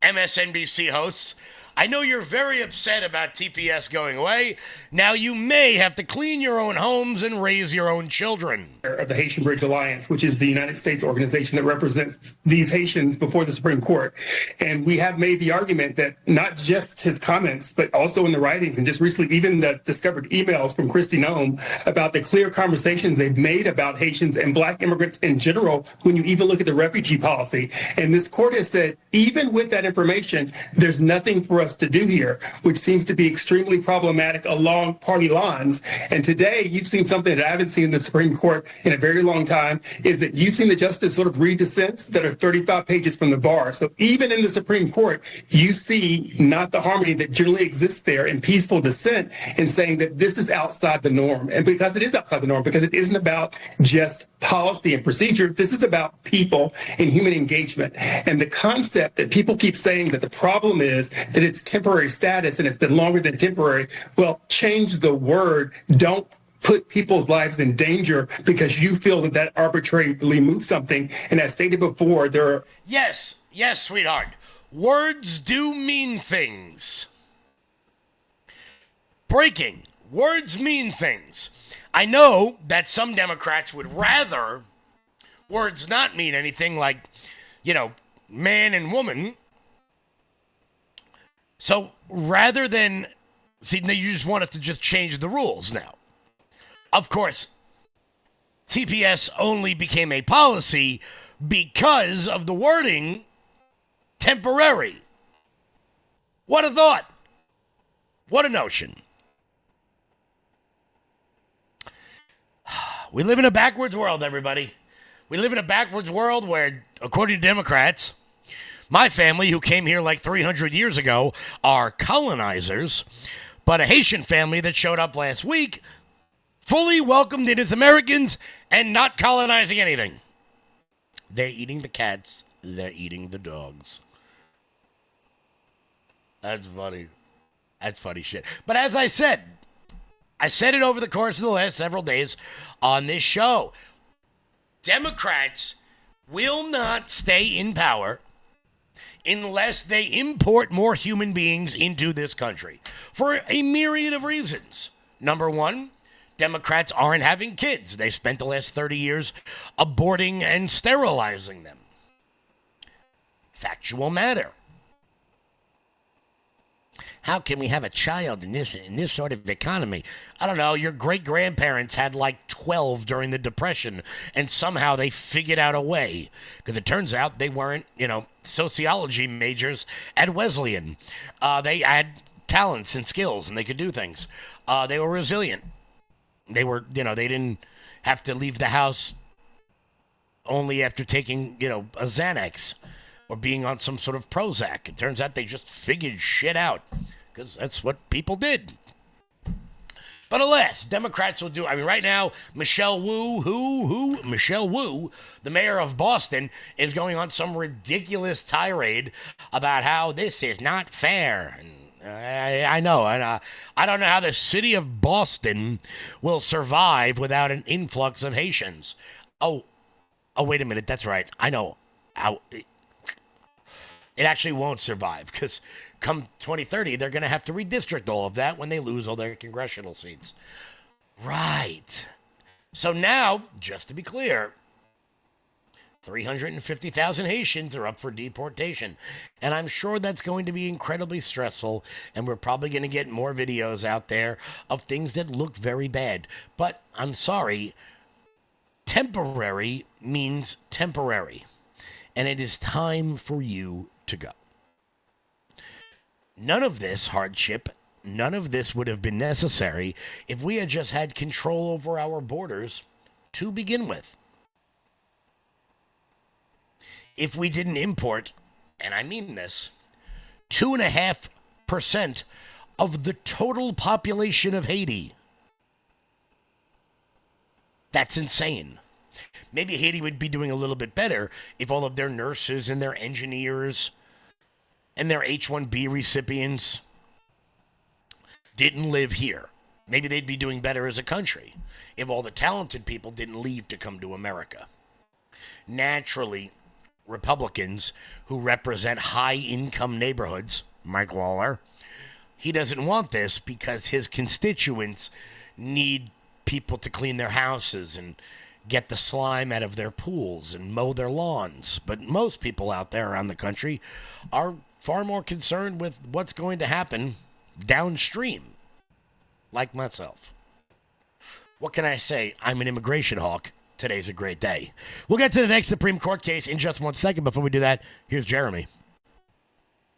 Speaker 17: MSNBC hosts I know you're very upset about TPS going away. Now you may have to clean your own homes and raise your own children.
Speaker 18: Of the Haitian Bridge Alliance, which is the United States organization that represents these Haitians before the Supreme Court. And we have made the argument that not just his comments, but also in the writings, and just recently even the discovered emails from Kristi Noem about the clear conversations they've made about Haitians and Black immigrants in general, when you even look at the refugee policy. And this court has said, even with that information, there's nothing for us to do here, which seems to be extremely problematic along party lines. And today, you've seen something that I haven't seen in the Supreme Court in a very long time, is that you've seen the justice sort of read dissents that are 35 pages from the bar. So even in the Supreme Court, you see not the harmony that generally exists there in peaceful dissent, in saying that this is outside the norm. And because it is outside the norm, because it isn't about just policy and procedure, this is about people and human engagement. And the concept that people keep saying that the problem is that it's temporary status and it's been longer than temporary, well, change the word. Don't put people's lives in danger because you feel that that arbitrarily moves something. And as stated before, there are...
Speaker 17: Yes, sweetheart. Words do mean things. Breaking. Words mean things. I know that some Democrats would rather words not mean anything, like, man and woman. So rather than... See, you just want us to just change the rules now. Of course, TPS only became a policy because of the wording temporary. What a thought. What a notion. We live in a backwards world, everybody. We live in a backwards world where, according to Democrats, my family, who came here like 300 years ago, are colonizers, but a Haitian family that showed up last week fully welcomed in as Americans and not colonizing anything. They're eating the cats. They're eating the dogs. That's funny. That's funny shit. But as I said it over the course of the last several days on this show. Democrats will not stay in power unless they import more human beings into this country for a myriad of reasons. Number one, Democrats aren't having kids. They spent the last 30 years aborting and sterilizing them. Factual matter. How can we have a child in this sort of economy? I don't know. Your great-grandparents had like 12 during the Depression, and somehow they figured out a way. Because it turns out they weren't, sociology majors at Wesleyan. They had talents and skills, and they could do things. They were resilient. They were, they didn't have to leave the house only after taking, a Xanax or being on some sort of Prozac. It turns out they just figured shit out because that's what people did. But alas, Democrats will do. I mean, right now, Michelle Wu, Michelle Wu, the mayor of Boston, is going on some ridiculous tirade about how this is not fair. And I know, and I don't know how the city of Boston will survive without an influx of Haitians. Oh, wait a minute. That's right. I know. It actually won't survive because come 2030, they're going to have to redistrict all of that when they lose all their congressional seats. Right. So now, just to be clear, 350,000 Haitians are up for deportation. And I'm sure that's going to be incredibly stressful. And we're probably going to get more videos out there of things that look very bad. But I'm sorry, temporary means temporary. And it is time for you to go. None of this hardship, none of this would have been necessary if we had just had control over our borders to begin with. If we didn't import, and I mean this, 2.5% of the total population of Haiti. That's insane. Maybe Haiti would be doing a little bit better if all of their nurses and their engineers and their H-1B recipients didn't live here. Maybe they'd be doing better as a country if all the talented people didn't leave to come to America. Naturally, Republicans who represent high-income neighborhoods, Mike Lawler. He doesn't want this because his constituents need people to clean their houses and get the slime out of their pools and mow their lawns. But most people out there around the country are far more concerned with what's going to happen downstream, like myself. What can I say? I'm an immigration hawk. Today's a great day. We'll get to the next Supreme Court case in just 1 second. Before we do that, here's Jeremy.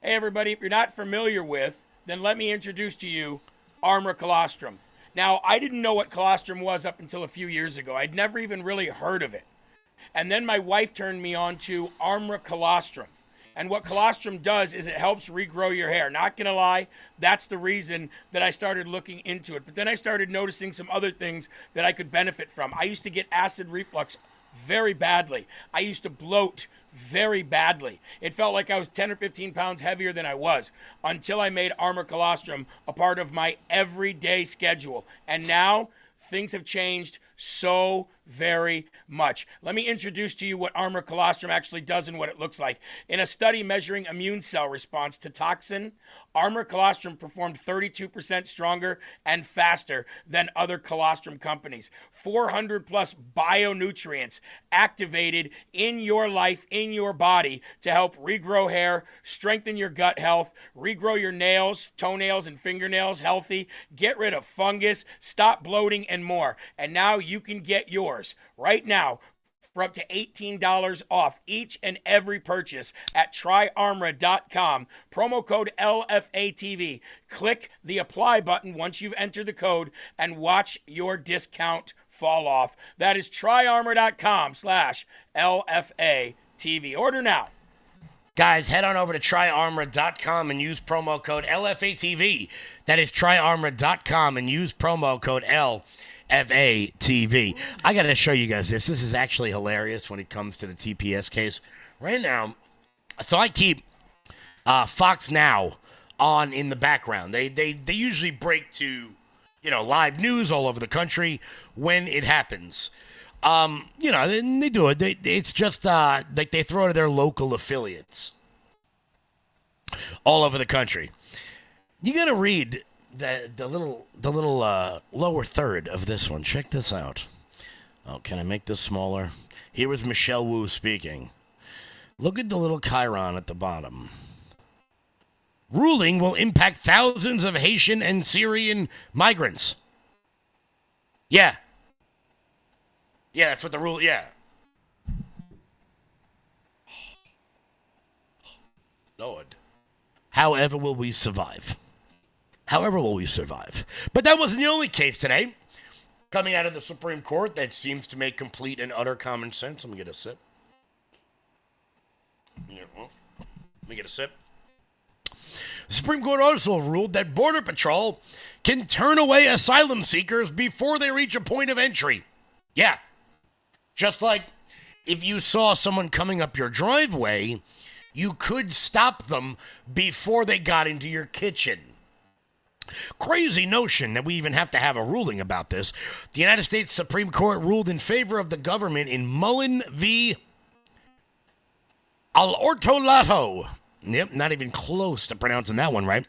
Speaker 8: Hey, everybody, if you're not familiar with, then let me introduce to you Armor Colostrum. Now, I didn't know what colostrum was up until a few years ago. I'd never even really heard of it. And then my wife turned me on to Armor Colostrum. And what colostrum does is it helps regrow your hair. Not going to lie, that's the reason that I started looking into it. But then I started noticing some other things that I could benefit from. I used to get acid reflux very badly. I used to bloat very badly. It felt like I was 10 or 15 pounds heavier than I was until I made Armor Colostrum a part of my everyday schedule. And now things have changed so very much. Let me introduce to you what Armor Colostrum actually does and what it looks like. In a study measuring immune cell response to toxin, Armor Colostrum performed 32% stronger and faster than other colostrum companies. 400 plus bionutrients activated in your life, in your body, to help regrow hair, strengthen your gut health, regrow your nails, toenails, and fingernails healthy, get rid of fungus, stop bloating, and more. And now you can get yours right now for up to $18 off each and every purchase at tryarmra.com. Promo code LFATV. Click the apply button once you've entered the code and watch your discount fall off. That is tryarmra.com/LFATV. Order now.
Speaker 17: Guys, head on over to tryarmra.com and use promo code LFATV. That is tryarmra.com and use promo code LFATV. I got to show you guys this. This is actually hilarious when it comes to the TPS case. Right now, so I keep Fox Now on in the background. They usually break to, live news all over the country when it happens. They do it. It's just like they throw to their local affiliates all over the country. You got to read the little lower third of this one. Check this out. Oh, can I make this smaller? Here is Michelle Wu speaking. Look at the little chyron at the bottom. Ruling will impact thousands of Haitian and Syrian migrants. Yeah, that's what the rule, yeah. Lord. However will we survive? But that wasn't the only case today coming out of the Supreme Court that seems to make complete and utter common sense. Let me get a sip. The Supreme Court also ruled that Border Patrol can turn away asylum seekers before they reach a point of entry. Yeah. Just like if you saw someone coming up your driveway, you could stop them before they got into your kitchen. Crazy notion that we even have to have a ruling about this. The United States Supreme Court ruled in favor of the government in Mullen v. Al-Ortolato. Yep, not even close to pronouncing that one right.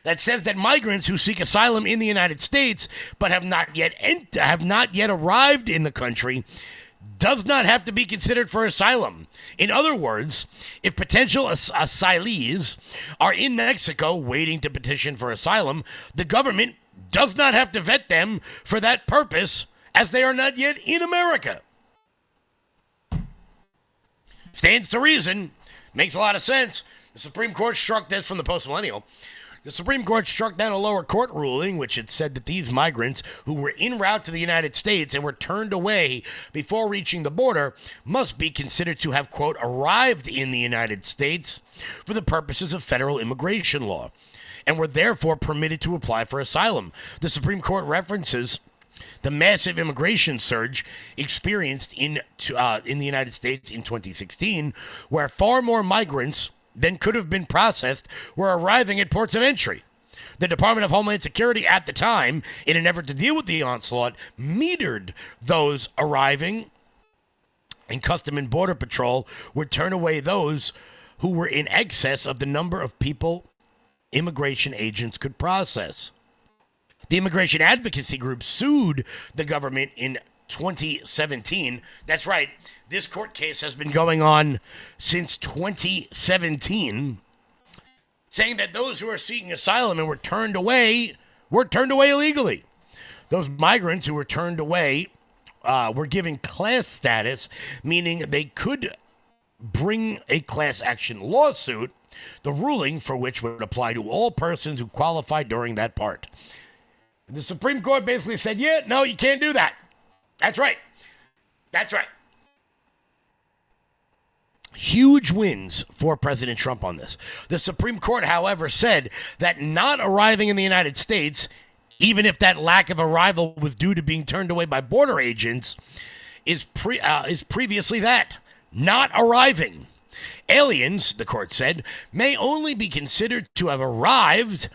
Speaker 17: That says that migrants who seek asylum in the United States but have not yet arrived in the country does not have to be considered for asylum. In other words, if potential asylees are in Mexico waiting to petition for asylum, the government does not have to vet them for that purpose as they are not yet in America. Stands to reason. Makes a lot of sense. The Supreme Court struck this from the Post-Millennial. The Supreme Court struck down a lower court ruling which had said that these migrants who were en route to the United States and were turned away before reaching the border must be considered to have, quote, arrived in the United States for the purposes of federal immigration law and were therefore permitted to apply for asylum. The Supreme Court references the massive immigration surge experienced in the United States in 2016, where far more migrants than could have been processed were arriving at ports of entry. The Department of Homeland Security at the time, in an effort to deal with the onslaught, metered those arriving, and Custom and Border Patrol would turn away those who were in excess of the number of people immigration agents could process. The immigration advocacy group sued the government in 2017. That's right. This court case has been going on since 2017, saying that those who are seeking asylum and were turned away illegally. Those migrants who were turned away were given class status, meaning they could bring a class action lawsuit, the ruling for which would apply to all persons who qualified during that part. The Supreme Court basically said, yeah, no, you can't do that. That's right. That's right. Huge wins for President Trump on this. The Supreme Court, however, said that not arriving in the United States, even if that lack of arrival was due to being turned away by border agents, is previously that. Not arriving. Aliens, the court said, may only be considered to have arrived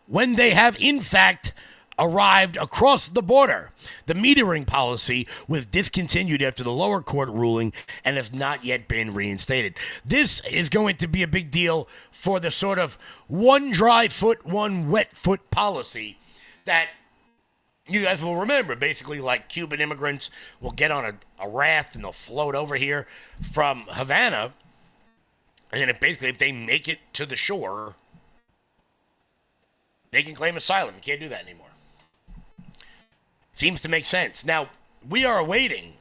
Speaker 17: when they have, in fact, arrived across the border. The metering policy was discontinued after the lower court ruling and has not yet been reinstated. This is going to be a big deal for the sort of one dry foot, one wet foot policy that you guys will remember. Basically, like Cuban immigrants will get on a raft and they'll float over here from Havana. And then basically, if they make it to the shore, they can claim asylum. You can't do that anymore. Seems to make sense. Now, we are awaiting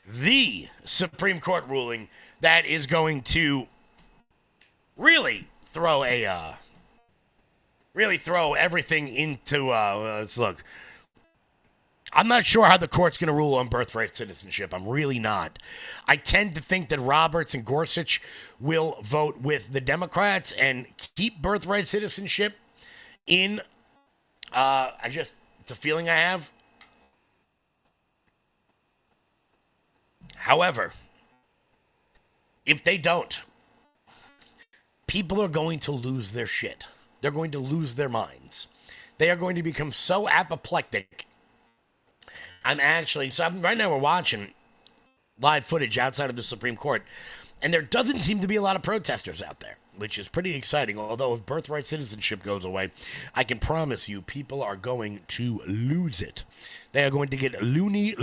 Speaker 17: the Supreme Court ruling that is going to really throw everything into, let's look. I'm not sure how the court's going to rule on birthright citizenship. I'm really not. I tend to think that Roberts and Gorsuch will vote with the Democrats and keep birthright citizenship in, it's a feeling I have. However, if they don't, people are going to lose their shit. They're going to lose their minds. They are going to become so apoplectic. Right now we're watching live footage outside of the Supreme Court, and there doesn't seem to be a lot of protesters out there, which is pretty exciting. Although if birthright citizenship goes away, I can promise you people are going to lose it. They are going to get loony.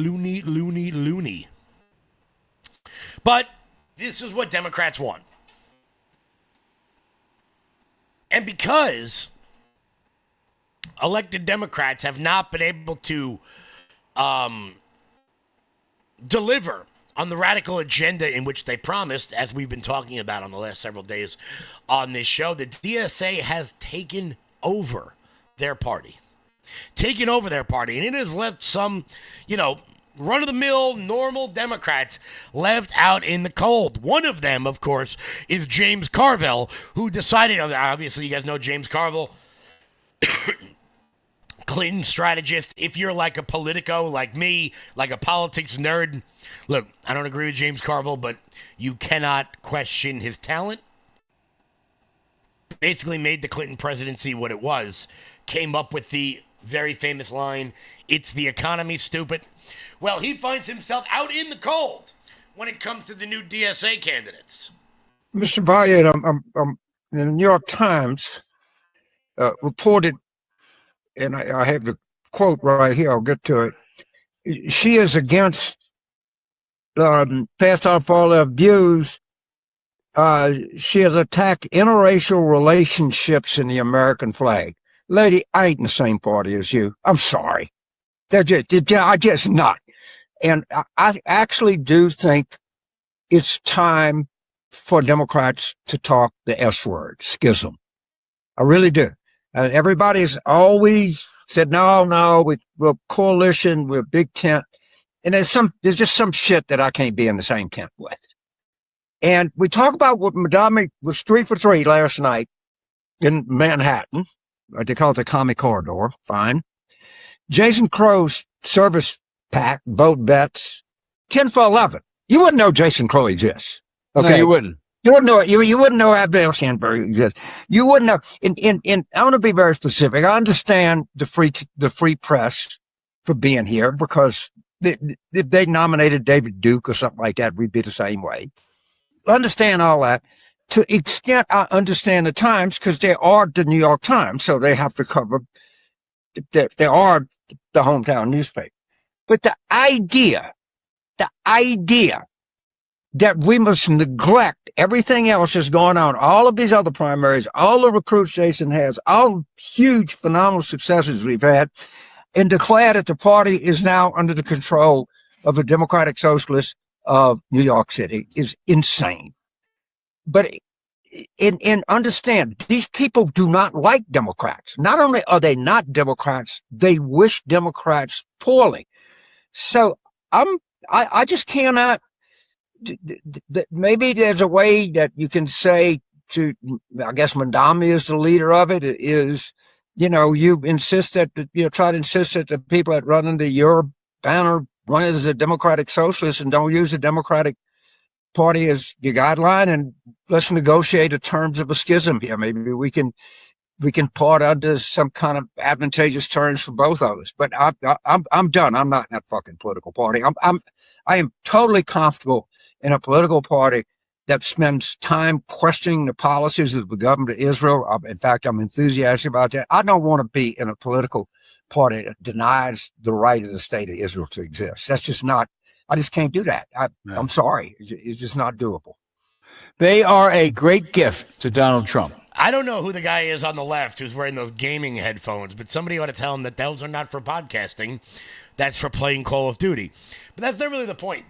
Speaker 17: But this is what Democrats want. And because elected Democrats have not been able to deliver on the radical agenda in which they promised, as we've been talking about on the last several days on this show, the DSA has taken over their party. And it has left some, run-of-the-mill, normal Democrats left out in the cold. One of them, of course, is James Carville, who decided, obviously you guys know James Carville, Clinton strategist. If you're like a politico, like me, like a politics nerd, look, I don't agree with James Carville, but you cannot question his talent. Basically made the Clinton presidency what it was. Came up with the very famous line, "It's the economy, stupid." Well, he finds himself out in the cold when it comes to the new DSA candidates.
Speaker 19: Mr. Valiant, the New York Times reported, and I have the quote right here, I'll get to it. She is against, passed off all her views. She has attacked interracial relationships in the American flag. Lady, I ain't in the same party as you. I'm sorry. I just not. And I actually do think it's time for Democrats to talk the S word, schism. I really do. Everybody's always said, no, we're coalition, we're big tent. And there's just some shit that I can't be in the same tent with. And we talk about what Madame was 3 for 3 last night in Manhattan. They call it the Commie Corridor. Fine. Jason Crow's service pack, vote bets, 10 for 11. You wouldn't know Jason Crow exists. Okay.
Speaker 20: No, you wouldn't.
Speaker 19: You wouldn't know it. You wouldn't know Abdel Sandberg exists. You wouldn't know. I want to be very specific. I understand the free press for being here because if they nominated David Duke or something like that, we'd be the same way. I understand all that. to the extent I understand the Times, because they are the New York Times, so they have to cover, they are the hometown newspaper. But the idea that we must neglect everything else that's going on, all of these other primaries, all the recruits Jason has, all huge, phenomenal successes we've had, and declare that the party is now under the control of the Democratic Socialists of New York City is insane. But and understand, these people do not like Democrats. Not only are they not Democrats, they wish Democrats poorly. So I just cannot. Maybe there's a way that you can say to, I guess Mandami is the leader of it, is, you insist that, try to insist that the people that run under your banner run as a Democratic Socialist and don't use the Democratic Party as your guideline, and let's negotiate the terms of a schism here. Maybe we can part under some kind of advantageous terms for both of us. But I'm done. I'm not in that fucking political party. I am totally comfortable in a political party that spends time questioning the policies of the government of Israel. In fact, I'm enthusiastic about that. I don't want to be in a political party that denies the right of the state of Israel to exist. That's just not, I just can't do that. I'm sorry. It's just not doable.
Speaker 1: They are a great gift to Donald Trump.
Speaker 17: I don't know who the guy is on the left who's wearing those gaming headphones, but somebody ought to tell him that those are not for podcasting. That's for playing Call of Duty. But that's not really the point.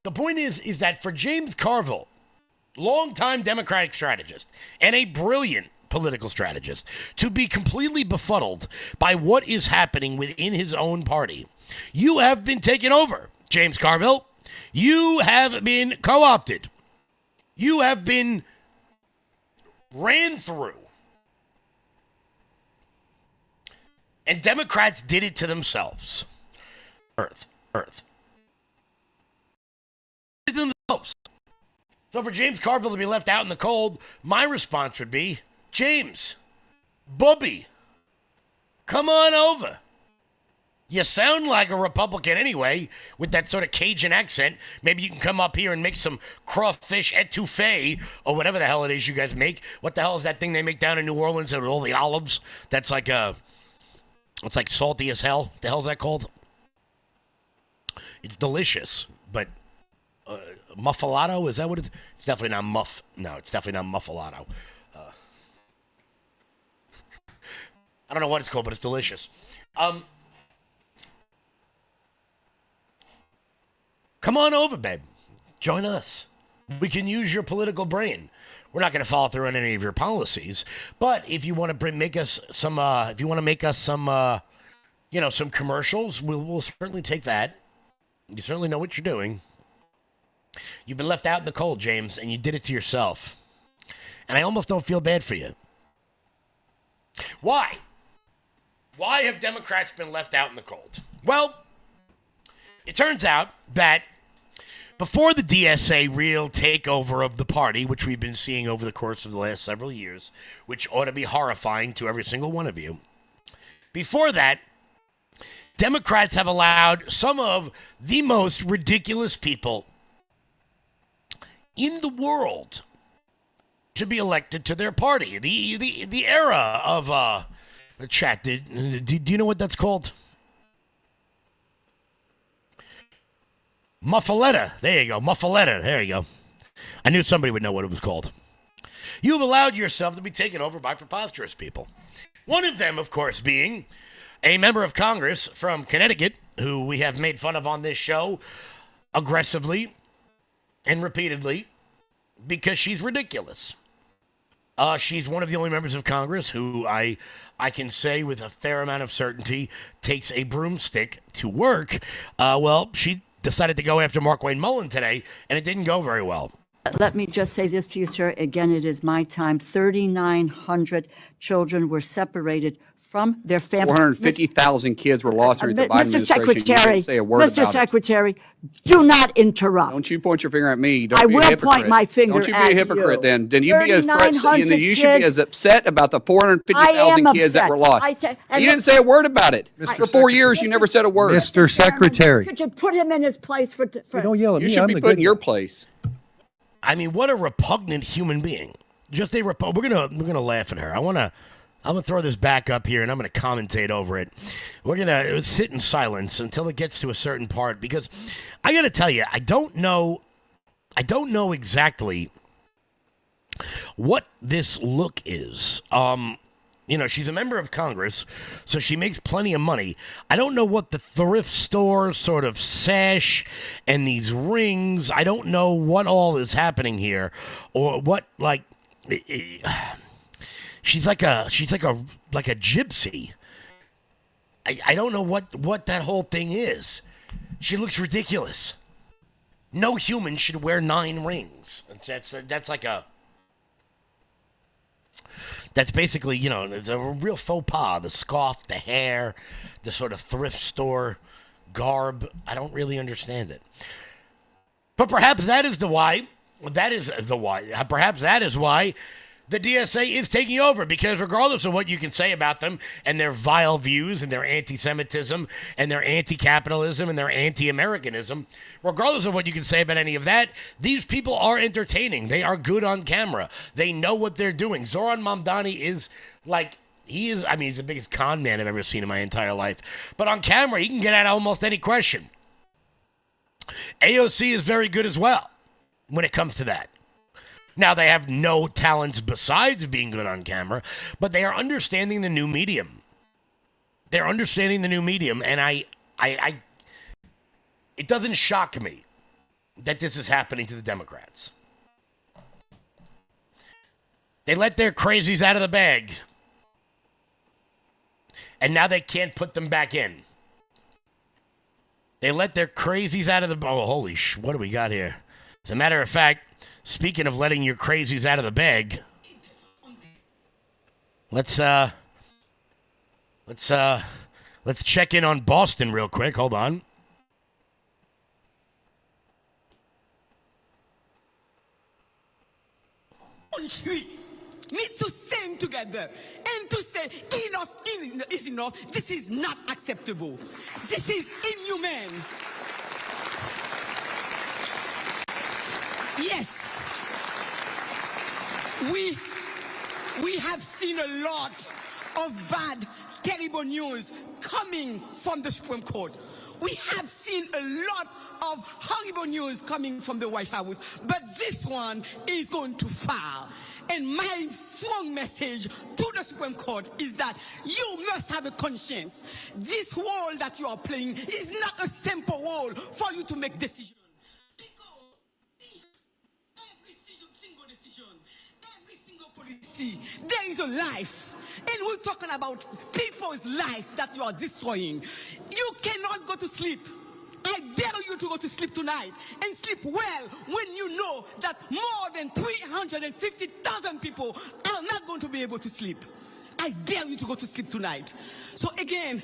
Speaker 17: The point is that for James Carville, longtime Democratic strategist and a brilliant political strategist, to be completely befuddled by what is happening within his own party, you have been taken over, James Carville. You have been co-opted. You have been ran through. And Democrats did it to themselves. Earth. Did it to themselves. So for James Carville to be left out in the cold, my response would be, James, Bubby, come on over. You sound like a Republican anyway, with that sort of Cajun accent. Maybe you can come up here and make some crawfish etouffee, or whatever the hell it is you guys make. What the hell is that thing they make down in New Orleans with all the olives? That's like it's like salty as hell. The hell's that called? It's delicious, but muffalado, is that what it's definitely not muff. No, it's definitely not muffalado. I don't know what it's called, but it's delicious. Come on over, babe. Join us. We can use your political brain. We're not going to follow through on any of your policies, but if you want to make us some, some commercials, we'll certainly take that. You certainly know what you're doing. You've been left out in the cold, James, and you did it to yourself. And I almost don't feel bad for you. Why? Why have Democrats been left out in the cold? Well, it turns out that before the DSA real takeover of the party, which we've been seeing over the course of the last several years, which ought to be horrifying to every single one of you, before that, Democrats have allowed some of the most ridiculous people in the world to be elected to their party. The era of the chat. Do you know what that's called? Muffaletta. There you go. Muffaletta. There you go. I knew somebody would know what it was called. You've allowed yourself to be taken over by preposterous people. One of them, of course, being a member of Congress from Connecticut, who we have made fun of on this show aggressively and repeatedly because she's ridiculous. She's one of the only members of Congress who I can say with a fair amount of certainty takes a broomstick to work. She decided to go after Markwayne Mullin today, and it didn't go very well.
Speaker 20: Let me just say this to you, sir. Again, it is my time. 3,900 children were separated from their families.
Speaker 21: 450,000 kids were lost during the Biden
Speaker 20: Mr.
Speaker 21: administration.
Speaker 20: Secretary,
Speaker 21: You didn't say a word
Speaker 20: Mr.
Speaker 21: about
Speaker 20: Secretary, do not interrupt.
Speaker 21: Don't you point your finger at me. Don't
Speaker 20: I
Speaker 21: be a
Speaker 20: will
Speaker 21: hypocrite.
Speaker 20: point my finger
Speaker 21: Don't you be
Speaker 20: at
Speaker 21: a hypocrite
Speaker 20: you.
Speaker 21: then. Then you be a threat. You should be
Speaker 20: kids.
Speaker 21: as upset about the 450,000 kids that were lost. You didn't say a word about it. For 4 years, you never said a word.
Speaker 1: Mr. Secretary.
Speaker 20: Could you put him in his place for
Speaker 21: don't yell at me. You should be put in your place.
Speaker 17: I mean, what a repugnant human being. Just a we're gonna laugh at her. I'm gonna throw this back up here and I'm gonna commentate over it. We're gonna sit in silence until it gets to a certain part, because I gotta tell you, I don't know exactly what this look is. She's a member of Congress, so she makes plenty of money. I don't know what the thrift store sort of sash and these rings, I don't know what all is happening here, or what, like, she's like a gypsy. I don't know what that whole thing is. She looks ridiculous. No human should wear 9 rings. That's basically, it's a real faux pas. The scarf, the hair, the sort of thrift store garb. I don't really understand it. But perhaps that is why the DSA is taking over, because regardless of what you can say about them and their vile views and their anti-Semitism and their anti-capitalism and their anti-Americanism, regardless of what you can say about any of that, these people are entertaining. They are good on camera. They know what they're doing. Zoran Mamdani is he's the biggest con man I've ever seen in my entire life. But on camera, he can get at almost any question. AOC is very good as well when it comes to that. Now, they have no talents besides being good on camera, but they are understanding the new medium. They're understanding the new medium, and it doesn't shock me that this is happening to the Democrats. They let their crazies out of the bag, and now they can't put them back in. They let their crazies out of the... Oh, holy what do we got here? As a matter of fact, speaking of letting your crazies out of the bag, let's check in on Boston real quick. Hold on.
Speaker 6: Country need to stand together and to say enough is enough. This is not acceptable. This is inhumane. Yes, we have seen a lot of bad, terrible news coming from the Supreme Court. We have seen a lot of horrible news coming from the White House, but this one is going to fall. And my strong message to the Supreme Court is that you must have a conscience. This role that you are playing is not a simple role for you to make decisions. There is a life, and we're talking about people's lives that you are destroying. You cannot go to sleep. I dare you to go to sleep tonight and sleep well when you know that more than 350,000 people are not going to be able to sleep. I dare you to go to sleep tonight. So again,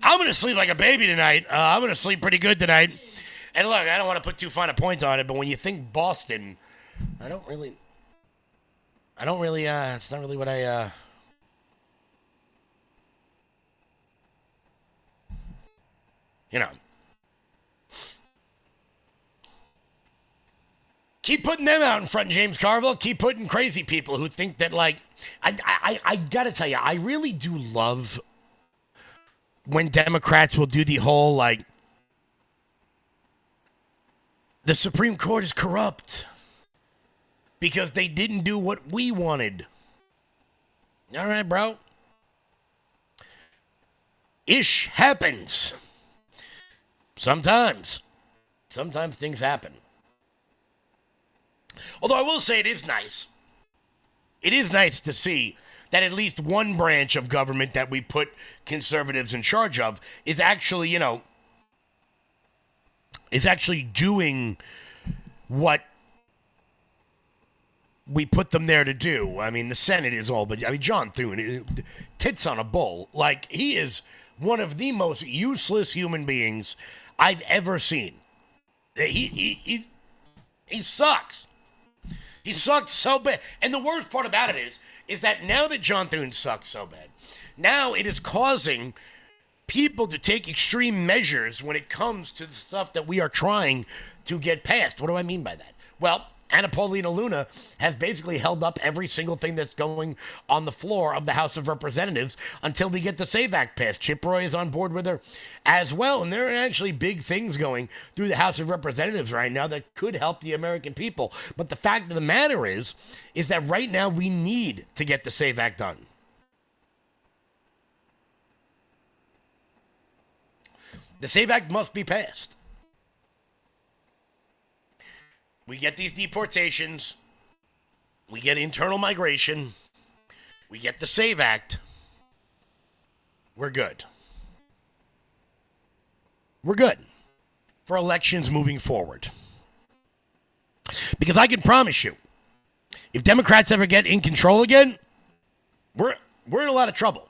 Speaker 17: I'm going to sleep like a baby tonight. I'm going to sleep pretty good tonight. And look, I don't want to put too fine a point on it, but when you think Boston, it's not really what I, keep putting them out in front, James Carville. Keep putting crazy people who think that, I gotta tell you, I really do love when Democrats will do the whole, the Supreme Court is corrupt because they didn't do what we wanted. All right, bro. Ish happens. Sometimes things happen. Although I will say it is nice. It is nice to see that at least one branch of government that we put conservatives in charge of is actually, doing what we put them there to do. I mean, the Senate is all, but John Thune, tits on a bull. He is one of the most useless human beings I've ever seen. He sucks. He sucks so bad. And the worst part about it is that now that John Thune sucks so bad, now it is causing people to take extreme measures when it comes to the stuff that we are trying to get passed. What do I mean by that? Well, Anna Paulina Luna has basically held up every single thing that's going on the floor of the House of Representatives until we get the SAVE Act passed. Chip Roy is on board with her as well, and there are actually big things going through the House of Representatives right now that could help the American people. But the fact of the matter is that right now we need to get the SAVE Act done. The SAVE Act must be passed. We get these deportations, we get internal migration, we get the SAVE Act, we're good. We're good for elections moving forward. Because I can promise you, if Democrats ever get in control again, we're in a lot of trouble.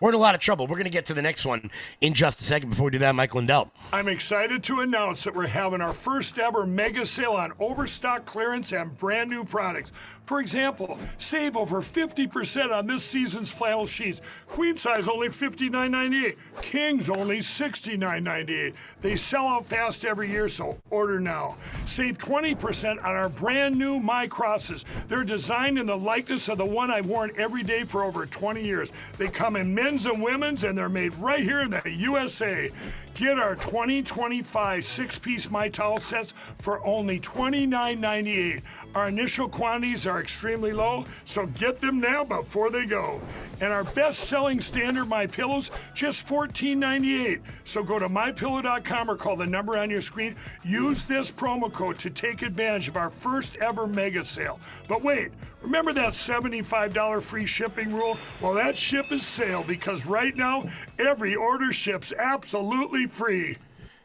Speaker 17: We're in a lot of trouble. We're going to get to the next one in just a second. Before we do that, Mike Lindell.
Speaker 25: I'm excited to announce that we're having our first ever mega sale on overstock clearance and brand new products. For example, save over 50% on this season's flannel sheets. Queen size only $59.98. Kings only $69.98. They sell out fast every year, so order now. Save 20% on our brand new My Crosses. They're designed in the likeness of the one I've worn every day for over 20 years. They come in men's and women's, and they're made right here in the USA. Get our 2025 six-piece My Towel sets for only $29.98. Our initial quantities are extremely low, so get them now before they go. And our best-selling standard My Pillows, just $14.98. So go to MyPillow.com or call the number on your screen. Use this promo code to take advantage of our first ever mega sale. But wait, remember that $75 free shipping rule? Well, that ship is sailed because right now, every order ships absolutely free.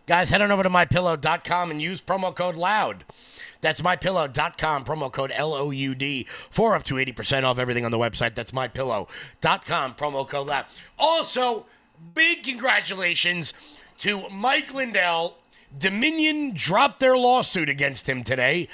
Speaker 17: Guys, head on over to MyPillow.com and use promo code LOUD. That's MyPillow.com, promo code LOUD, for up to 80% off everything on the website. That's MyPillow.com, promo code LOUD. Also, big congratulations to Mike Lindell. Dominion dropped their lawsuit against him today.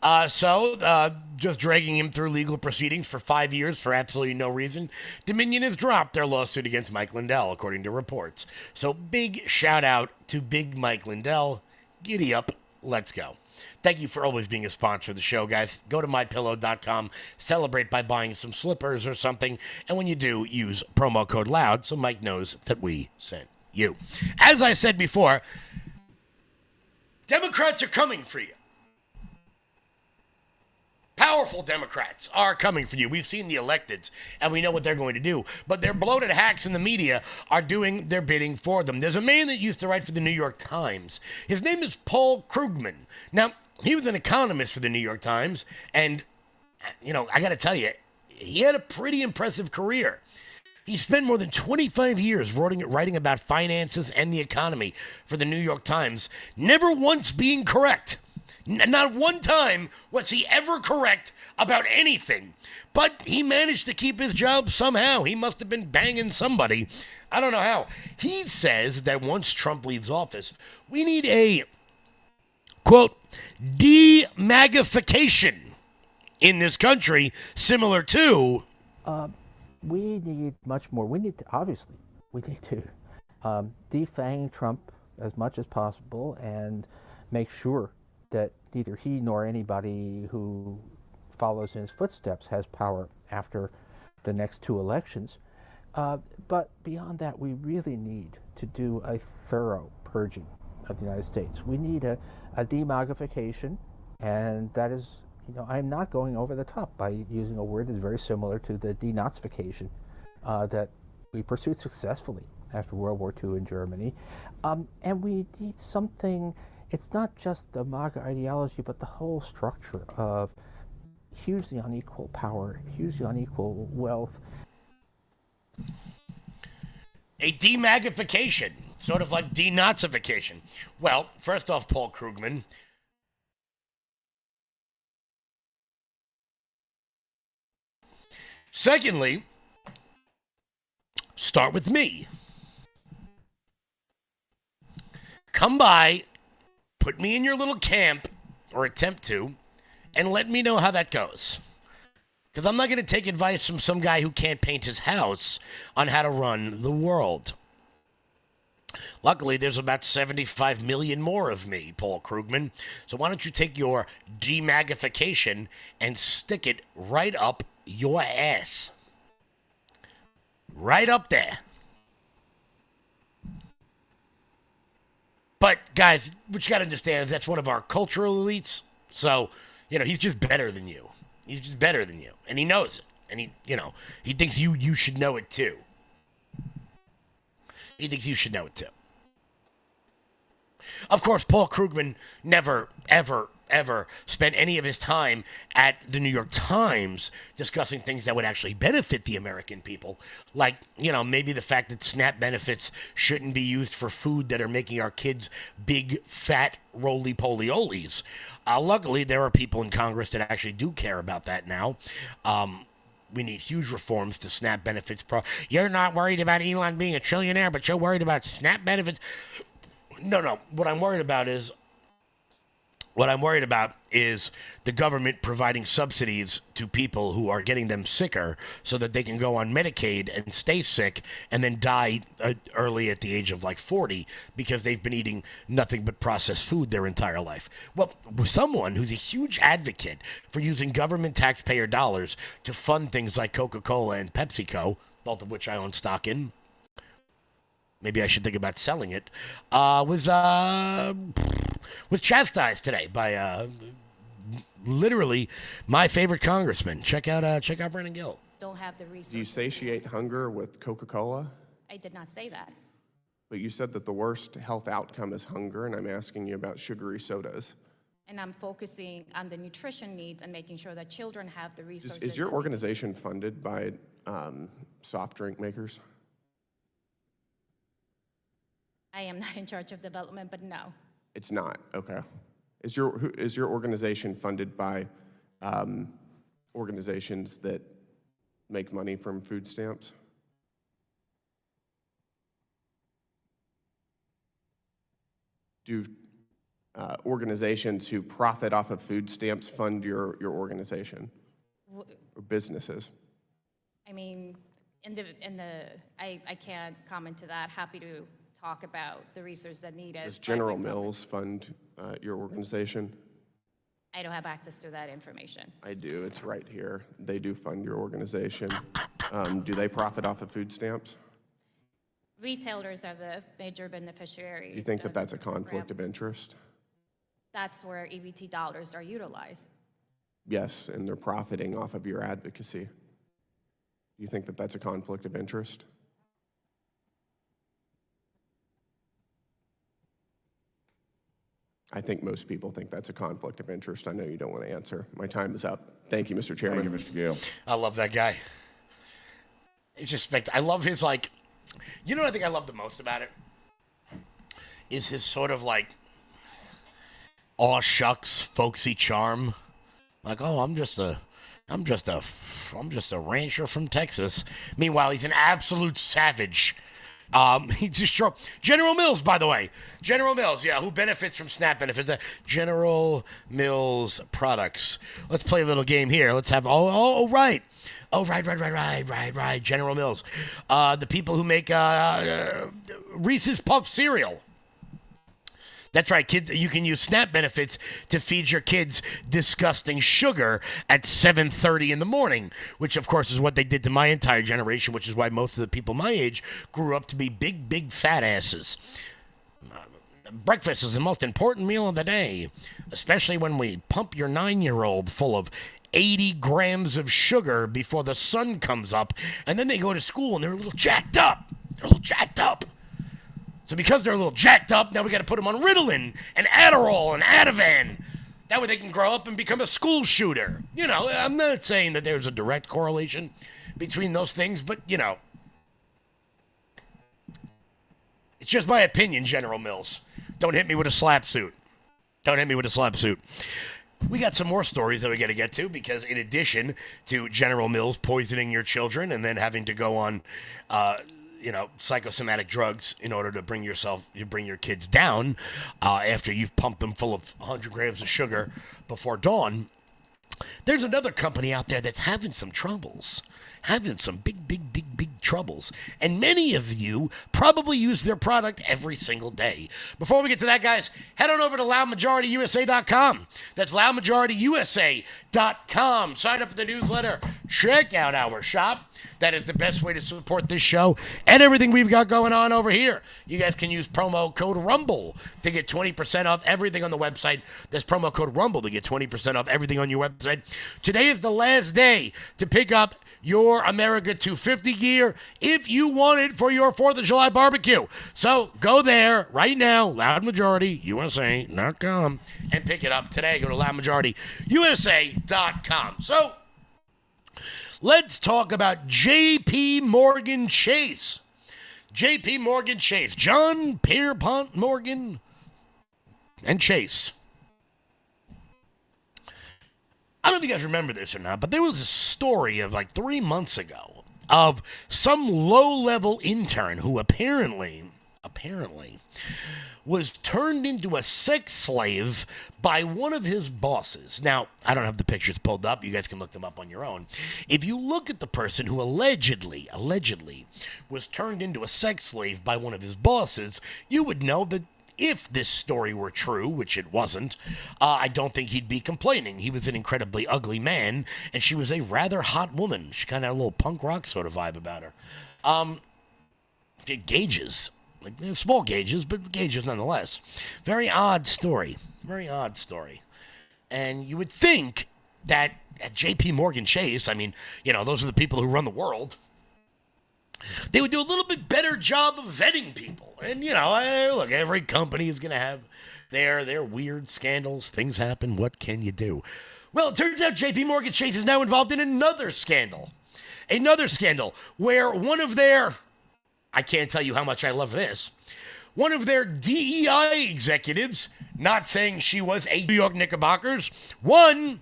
Speaker 17: Just dragging him through legal proceedings for 5 years for absolutely no reason. Dominion has dropped their lawsuit against Mike Lindell, according to reports. So big shout out to Big Mike Lindell. Giddy up. Let's go. Thank you for always being a sponsor of the show, guys. Go to MyPillow.com. Celebrate by buying some slippers or something. And when you do, use promo code LOUD so Mike knows that we sent you. As I said before, Democrats are coming for you. Powerful Democrats are coming for you. We've seen the electeds, and we know what they're going to do. But their bloated hacks in the media are doing their bidding for them. There's a man that used to write for the New York Times. His name is Paul Krugman. Now, he was an economist for the New York Times, and, I got to tell you, he had a pretty impressive career. He spent more than 25 years writing about finances and the economy for the New York Times, never once being correct. Not one time was he ever correct about anything. But he managed to keep his job somehow. He must have been banging somebody. I don't know how. He says that once Trump leaves office, we need a, quote, de-magification in this country, similar to...
Speaker 3: We need much more. We need to defang Trump as much as possible and make sure that neither he nor anybody who follows in his footsteps has power after the next two elections. But beyond that, we really need to do a thorough purging of the United States. We need a demagification, and that is, I'm not going over the top by using a word that's very similar to the denazification that we pursued successfully after World War II in Germany. And we need something. It's not just the MAGA ideology, but the whole structure of hugely unequal power, hugely unequal wealth.
Speaker 17: A demagification, sort of like denazification. Well, first off, Paul Krugman. Secondly, start with me. Come by, put me in your little camp, or attempt to, and let me know how that goes. Because I'm not going to take advice from some guy who can't paint his house on how to run the world. Luckily, there's about 75 million more of me, Paul Krugman. So why don't you take your demagnification and stick it right up your ass? Right up there. But, guys, what you got to understand is that's one of our cultural elites. So, he's just better than you. He's just better than you. And he knows it. And he thinks you should know it too. He thinks you should know it too. Of course, Paul Krugman never, ever, ever spent any of his time at the New York Times discussing things that would actually benefit the American people. Like, maybe the fact that SNAP benefits shouldn't be used for food that are making our kids big, fat, roly-poly-olies. Luckily, there are people in Congress that actually do care about that now. We need huge reforms to SNAP benefits. You're not worried about Elon being a trillionaire, but you're worried about SNAP benefits. No. What I'm worried about is the government providing subsidies to people who are getting them sicker so that they can go on Medicaid and stay sick and then die early at the age of 40 because they've been eating nothing but processed food their entire life. Well, someone who's a huge advocate for using government taxpayer dollars to fund things like Coca-Cola and PepsiCo, both of which I own stock in, maybe I should think about selling it, was chastised today by literally my favorite congressman. Check out Brennan Gill.
Speaker 7: Don't have the resources.
Speaker 15: Do you satiate hunger with Coca-Cola?
Speaker 7: I did not say that.
Speaker 15: But you said that the worst health outcome is hunger, and I'm asking you about sugary sodas.
Speaker 7: And I'm focusing on the nutrition needs and making sure that children have the resources.
Speaker 15: Is your organization funded by soft drink makers?
Speaker 7: I am not in charge of development, but no.
Speaker 15: It's not, okay. Is your organization funded by organizations that make money from food stamps? Do organizations who profit off of food stamps fund your organization or businesses?
Speaker 7: I mean, I can't comment to that. Happy to talk about the resources that need.
Speaker 15: Does General Mills fund your organization?
Speaker 7: I don't have access to that information.
Speaker 15: I do. It's right here. They do fund your organization. Do they profit off of food stamps?
Speaker 7: Retailers are the major beneficiaries.
Speaker 15: Do you think that that's a conflict of interest?
Speaker 7: That's where EBT dollars are utilized.
Speaker 15: Yes, and they're profiting off of your advocacy. Do you think that that's a conflict of interest? I think most people think that's a conflict of interest. I know you don't want to answer. My time is up. Thank you, Mr. Chairman.
Speaker 17: Thank you, Mr. Gale. I love that guy. It's just, I love his, what I think I love the most about it is his sort of aw shucks, folksy charm. I'm just a rancher from Texas. Meanwhile, he's an absolute savage. He just General Mills, by the way. General Mills, yeah, who benefits from SNAP benefits. General Mills products. Let's play a little game here. Let's have, right. Oh, right. General Mills. The people who make Reese's Puff cereal. That's right, kids. You can use SNAP benefits to feed your kids disgusting sugar at 7:30 in the morning, which, of course, is what they did to my entire generation, which is why most of the people my age grew up to be big, big fat asses. Breakfast is the most important meal of the day, especially when we pump your 9-year-old full of 80 grams of sugar before the sun comes up, and then they go to school and they're a little jacked up. So because they're a little jacked up, now we got to put them on Ritalin and Adderall and Ativan. That way they can grow up and become a school shooter. I'm not saying that there's a direct correlation between those things, but, it's just my opinion, General Mills. Don't hit me with a slap suit. We got some more stories that we got to get to because in addition to General Mills poisoning your children and then having to go on, psychosomatic drugs in order to bring your kids down after you've pumped them full of 100 grams of sugar before dawn. There's another company out there that's having some troubles, having some big troubles. And many of you probably use their product every single day. Before we get to that, guys, head on over to loudmajorityusa.com. That's loudmajorityusa.com. Sign up for the newsletter. Check out our shop. That is the best way to support this show and everything we've got going on over here. You guys can use promo code RUMBLE to get 20% off everything on the website. There's promo code RUMBLE to get 20% off everything on your website. Today is the last day to pick up your America 250 gear if you want it for your 4th of July barbecue. So go there right now, loudmajorityusa.com, and pick it up today. Go to loudmajorityusa.com. So let's talk about J.P. Morgan Chase. J.P. Morgan Chase. John Pierpont Morgan and Chase. I don't know if you guys remember this or not, but there was a story of like 3 months ago of some low-level intern who apparently was turned into a sex slave by one of his bosses. Now, I don't have the pictures pulled up. You guys can look them up on your own. If you look at the person who allegedly was turned into a sex slave by one of his bosses, you would know that if this story were true, which it wasn't, I don't think he'd be complaining. He was an incredibly ugly man, and she was a rather hot woman. She kind of had a little punk rock sort of vibe about her. She had gauges. Like small gauges, but gauges nonetheless. Very odd story. Very odd story. And you would think that at J.P. Morgan Chase, I mean, you know, those are the people who run the world, they would do a little bit better job of vetting people. And, you know, look, every company is going to have their weird scandals. Things happen. What can you do? Well, it turns out J.P. Morgan Chase is now involved in another scandal. Another scandal where one of their... I can't tell you how much I love this. One of their DEI executives, not saying she was a New York Knickerbockers, won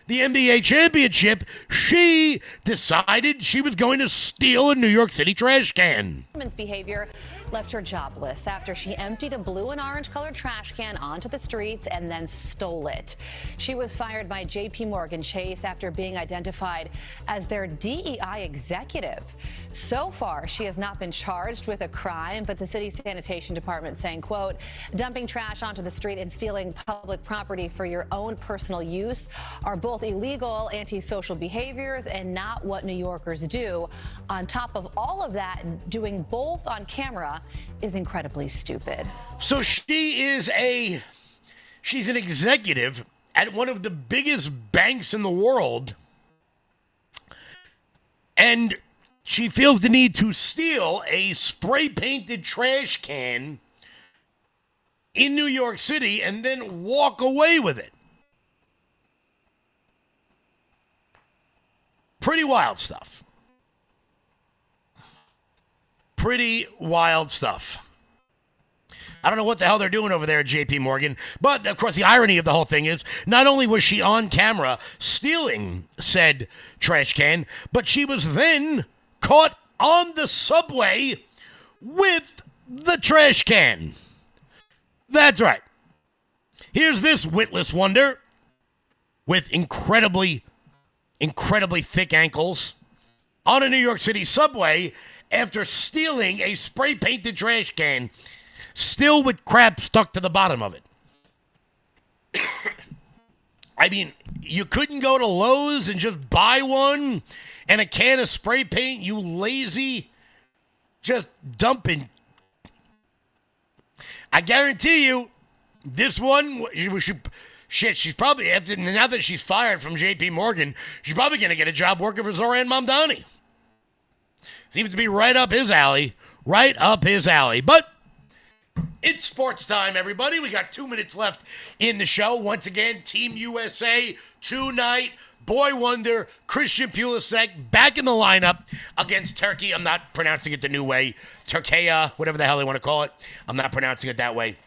Speaker 17: the NBA championship. She decided she was going to steal a New York City trash can.
Speaker 9: Woman's behavior left her jobless after she emptied a blue and orange colored trash can onto the streets and then stole it. She was fired by J.P. Morgan Chase after being identified as their DEI executive. So far, she has not been charged with a crime, but the city sanitation department saying, quote, dumping trash onto the street and stealing public property for your own personal use are both illegal, antisocial behaviors and not what New Yorkers do. On top of all of that, doing both on camera is incredibly stupid.
Speaker 17: So she's an executive at one of the biggest banks in the world, and she feels the need to steal a spray-painted trash can in New York City and then walk away with it. Pretty wild stuff. Pretty wild stuff. I don't know what the hell they're doing over there at J.P. Morgan, but of course the irony of the whole thing is not only was she on camera stealing said trash can, but she was then caught on the subway with the trash can. That's right. Here's this witless wonder with incredibly thick ankles on a New York City subway after stealing a spray-painted trash can, still with crap stuck to the bottom of it. I mean, you couldn't go to Lowe's and just buy one and a can of spray paint, you lazy, just dumping. I guarantee you, this one, she's probably, now that she's fired from J.P. Morgan, she's probably going to get a job working for Zoran Mamdani. Seems to be right up his alley. Right up his alley. But it's sports time, everybody. We got 2 minutes left in the show. Once again, Team USA tonight. Boy wonder, Christian Pulisic back in the lineup against Turkey. I'm not pronouncing it the new way. Turkey, whatever the hell they want to call it. I'm not pronouncing it that way.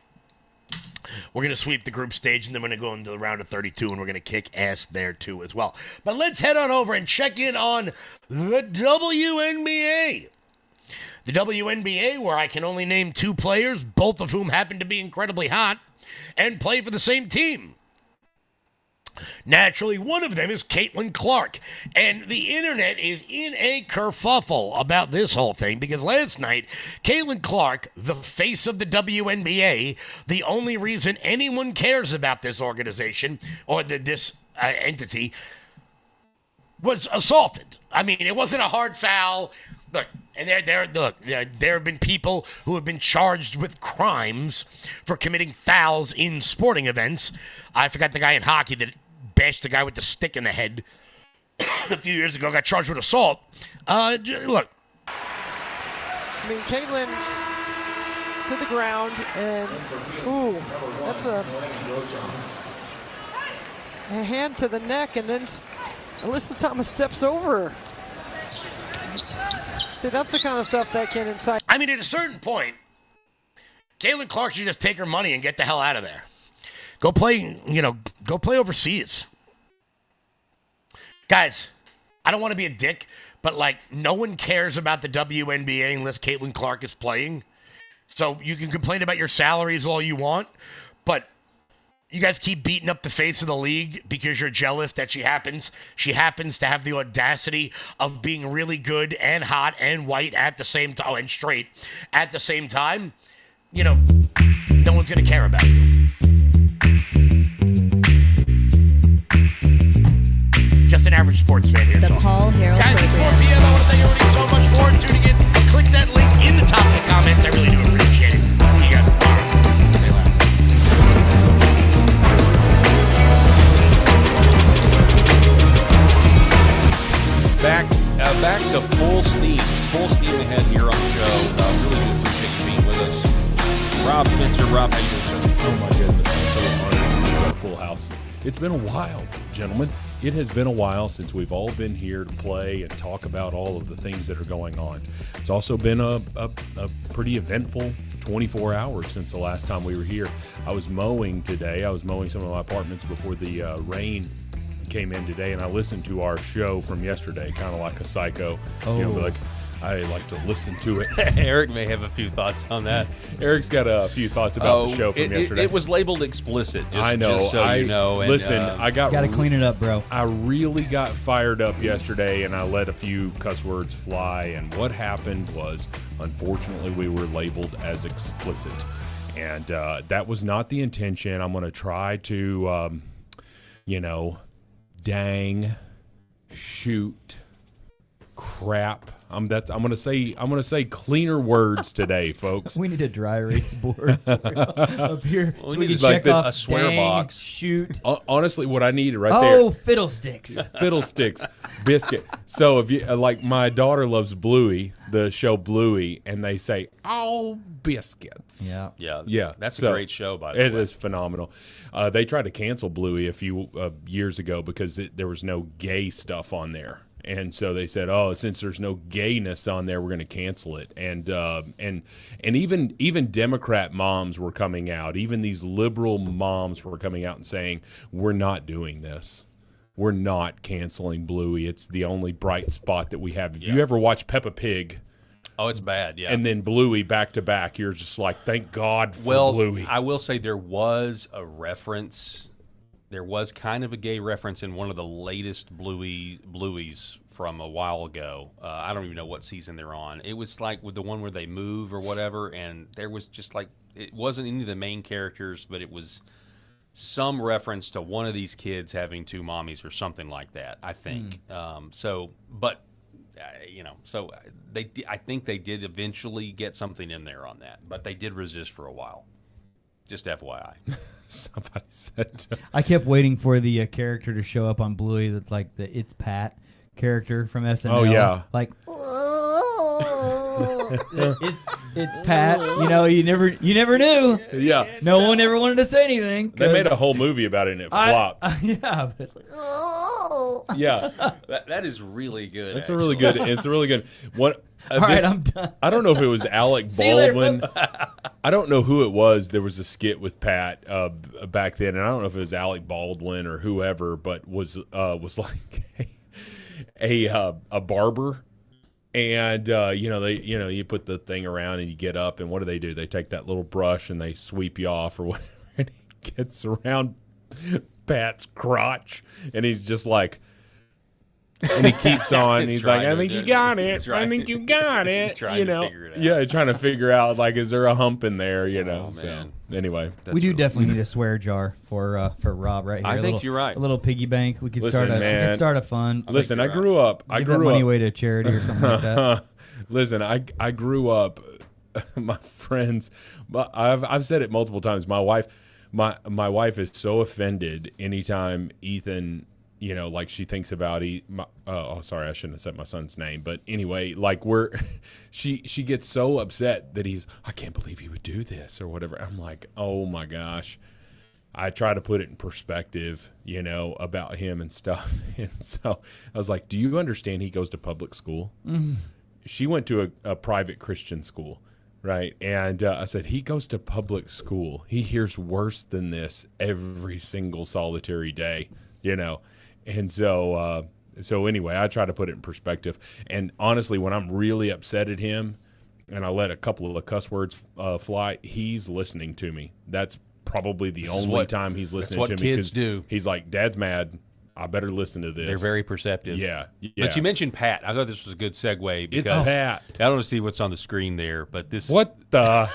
Speaker 17: We're going to sweep the group stage, and then we're going to go into the round of 32, and we're going to kick ass there, too, as well. But let's head on over and check in on the WNBA. The WNBA, where I can only name 2 players, both of whom happen to be incredibly hot, and play for the same team. Naturally, one of them is Caitlin Clark. And the internet is in a kerfuffle about this whole thing because last night, Caitlin Clark, the face of the WNBA, the only reason anyone cares about this organization or this entity, was assaulted. I mean, it wasn't a hard foul. Look, and there have been people who have been charged with crimes for committing fouls in sporting events. I forgot the guy in hockey that bashed the guy with the stick in the head a few years ago, got charged with assault. Look.
Speaker 10: I mean, Caitlin to the ground, and ooh, that's a hand to the neck, and then Alyssa Thomas steps over her. See, that's the kind of stuff that can incite.
Speaker 17: I mean, at a certain point, Caitlin Clark should just take her money and get the hell out of there. Go play overseas. Guys, I don't want to be a dick, but, like, no one cares about the WNBA unless Caitlin Clark is playing. So you can complain about your salaries all you want, but you guys keep beating up the face of the league because you're jealous that she happens to have the audacity of being really good and hot and white at the same time, and straight at the same time. You know, no one's going to care about you. Just an average sports fan here.
Speaker 12: The Paul Herrell
Speaker 17: Guys, it's 4
Speaker 12: program.
Speaker 17: p.m. I want to thank everybody so much for tuning in. Click that link in the top of the comments. I really do appreciate it. See you guys tomorrow. Stay loud.
Speaker 22: Back to full steam ahead here on the show. Really do appreciate you being with us. Rob Spencer, Rob, how you doing?
Speaker 23: Oh my goodness, I'm so honored to be at Full House. It's been a while, gentlemen. It has been a while since we've all been here to play and talk about all of the things that are going on. It's also been a pretty eventful 24 hours since the last time we were here. I was mowing today. I was mowing some of my apartments before the rain came in today, and I listened to our show from yesterday, kind of like a psycho. You know, like I like to listen to it.
Speaker 22: Eric may have a few thoughts on that.
Speaker 23: Eric's got a few thoughts about the show from yesterday.
Speaker 22: It was labeled explicit.
Speaker 23: I know.
Speaker 22: Just so you know. And,
Speaker 23: listen, I
Speaker 24: gotta clean it up, bro.
Speaker 23: I really got fired up yesterday, and I let a few cuss words fly. And what happened was, unfortunately, we were labeled as explicit, and that was not the intention. I'm going to try to, dang, shoot, crap. I'm gonna say cleaner words today, folks.
Speaker 24: We need a dry erase board up here.
Speaker 22: We need to check off a swear box.
Speaker 24: Shoot.
Speaker 23: Honestly, what I needed right there.
Speaker 24: Oh, fiddlesticks.
Speaker 23: Fiddlesticks, biscuit. So if you like, my daughter loves Bluey, the show Bluey, and they say, "Oh, biscuits."
Speaker 22: Yeah. That's a great show, by the way.
Speaker 23: It is phenomenal. They tried to cancel Bluey a few years ago because there was no gay stuff on there. And so they said, "Oh, since there's no gayness on there, we're going to cancel it." And even Democrat moms were coming out. Even these liberal moms were coming out and saying, "We're not doing this. We're not canceling Bluey. It's the only bright spot that we have." If you ever watch Peppa Pig,
Speaker 22: oh, it's bad. Yeah,
Speaker 23: and then Bluey back to back, you're just like, "Thank God for Bluey."
Speaker 22: I will say there was a reference. There was kind of a gay reference in one of the latest Blueys from a while ago. I don't even know what season they're on. It was like with the one where they move or whatever, and there was just like, it wasn't any of the main characters, but it was some reference to one of these kids having two mommies or something like that, I think. So I think they did eventually get something in there on that, but they did resist for a while. Just FYI.
Speaker 23: Somebody said.
Speaker 24: I kept waiting for the character to show up on Bluey, that's like the It's Pat character from SNL.
Speaker 23: Oh yeah,
Speaker 24: like it's Pat. You know, you never knew.
Speaker 23: Yeah,
Speaker 24: no one ever wanted to say anything.
Speaker 23: They made a whole movie about it, and it flopped.
Speaker 24: Yeah, but it's like,
Speaker 23: yeah,
Speaker 22: that is really good.
Speaker 23: It's a really good. What?
Speaker 24: All right, I'm done.
Speaker 23: I don't know if it was Alec Baldwin. I don't know who it was. There was a skit with Pat back then, and I don't know if it was Alec Baldwin or whoever, but was like a barber, and you put the thing around and you get up, and what do? They take that little brush and they sweep you off or whatever, and he gets around Pat's crotch, and he's just like, and he keeps on. He's like, I think you got it. I think you got it.
Speaker 22: Trying to figure it out.
Speaker 23: Yeah, trying to figure out, like, is there a hump in there? You know. So anyway,
Speaker 24: We do definitely need a swear jar for Rob right here.
Speaker 22: I think you're right.
Speaker 24: A little piggy bank. We could
Speaker 23: Listen, man.
Speaker 24: start a fund.
Speaker 23: Listen, I grew up.
Speaker 24: Give that money away to charity or something like that.
Speaker 23: Listen, I grew up. My friends, I've said it multiple times. My wife is so offended anytime Ethan, you know, like she thinks about sorry, I shouldn't have said my son's name, but anyway, like she gets so upset that I can't believe he would do this or whatever. I'm like, oh my gosh. I try to put it in perspective, you know, about him and stuff. And so I was like, do you understand he goes to public school? Mm-hmm. She went to a private Christian school. Right. And I said, he goes to public school. He hears worse than this every single solitary day, you know. And so anyway, I try to put it in perspective. And honestly, when I'm really upset at him and I let a couple of cuss words fly, he's listening to me. That's probably the only time he's listening to me.
Speaker 22: Kids do.
Speaker 23: He's like, Dad's mad. I better listen to this.
Speaker 22: They're very perceptive.
Speaker 23: Yeah.
Speaker 22: But you mentioned Pat. I thought this was a good segue because
Speaker 23: it's Pat.
Speaker 22: I don't see what's on the screen there, but this
Speaker 23: what the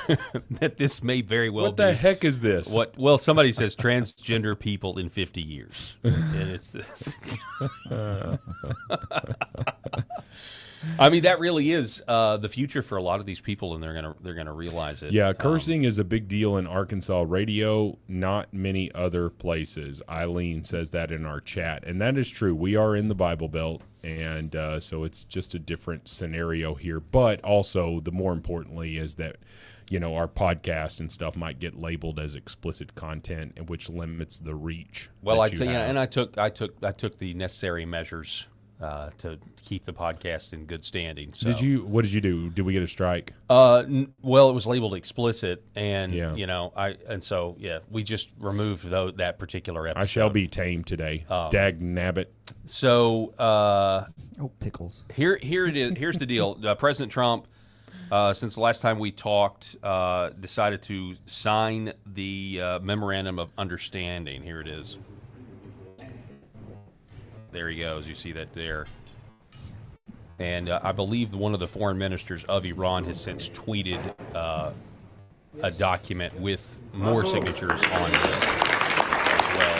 Speaker 22: that this may very well
Speaker 23: what
Speaker 22: be.
Speaker 23: the heck is this?
Speaker 22: What? Well, somebody says transgender people in 50 years, and it's this. I mean, that really is the future for a lot of these people, and they're gonna realize it.
Speaker 23: Yeah, cursing is a big deal in Arkansas radio, not many other places. Eileen says that in our chat, and that is true. We are in the Bible Belt, and so it's just a different scenario here. But also, the more importantly is that, you know, our podcast and stuff might get labeled as explicit content, which limits the reach.
Speaker 22: Well, I tell you, and I took the necessary measures to keep the podcast in good standing. So.
Speaker 23: What did you do? Did we get a strike?
Speaker 22: Well, it was labeled explicit, and you know, we just removed that particular episode.
Speaker 23: I shall be tame today. Dag nabbit.
Speaker 22: So,
Speaker 24: pickles.
Speaker 22: Here it is. Here's the deal. President Trump, since the last time we talked, decided to sign the memorandum of understanding. Here it is. There he goes. You see that there. And I believe one of the foreign ministers of Iran has since tweeted a document with more signatures on this as well.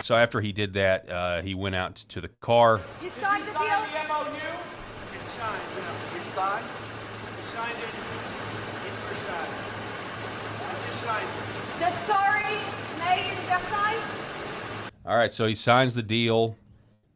Speaker 22: So after he did that, he went out to the car.
Speaker 6: You signed the deal? It's signed. It's signed? You signed it. It's signed. I just signed it. The stories made in the sign?
Speaker 22: All right, so he signs the deal.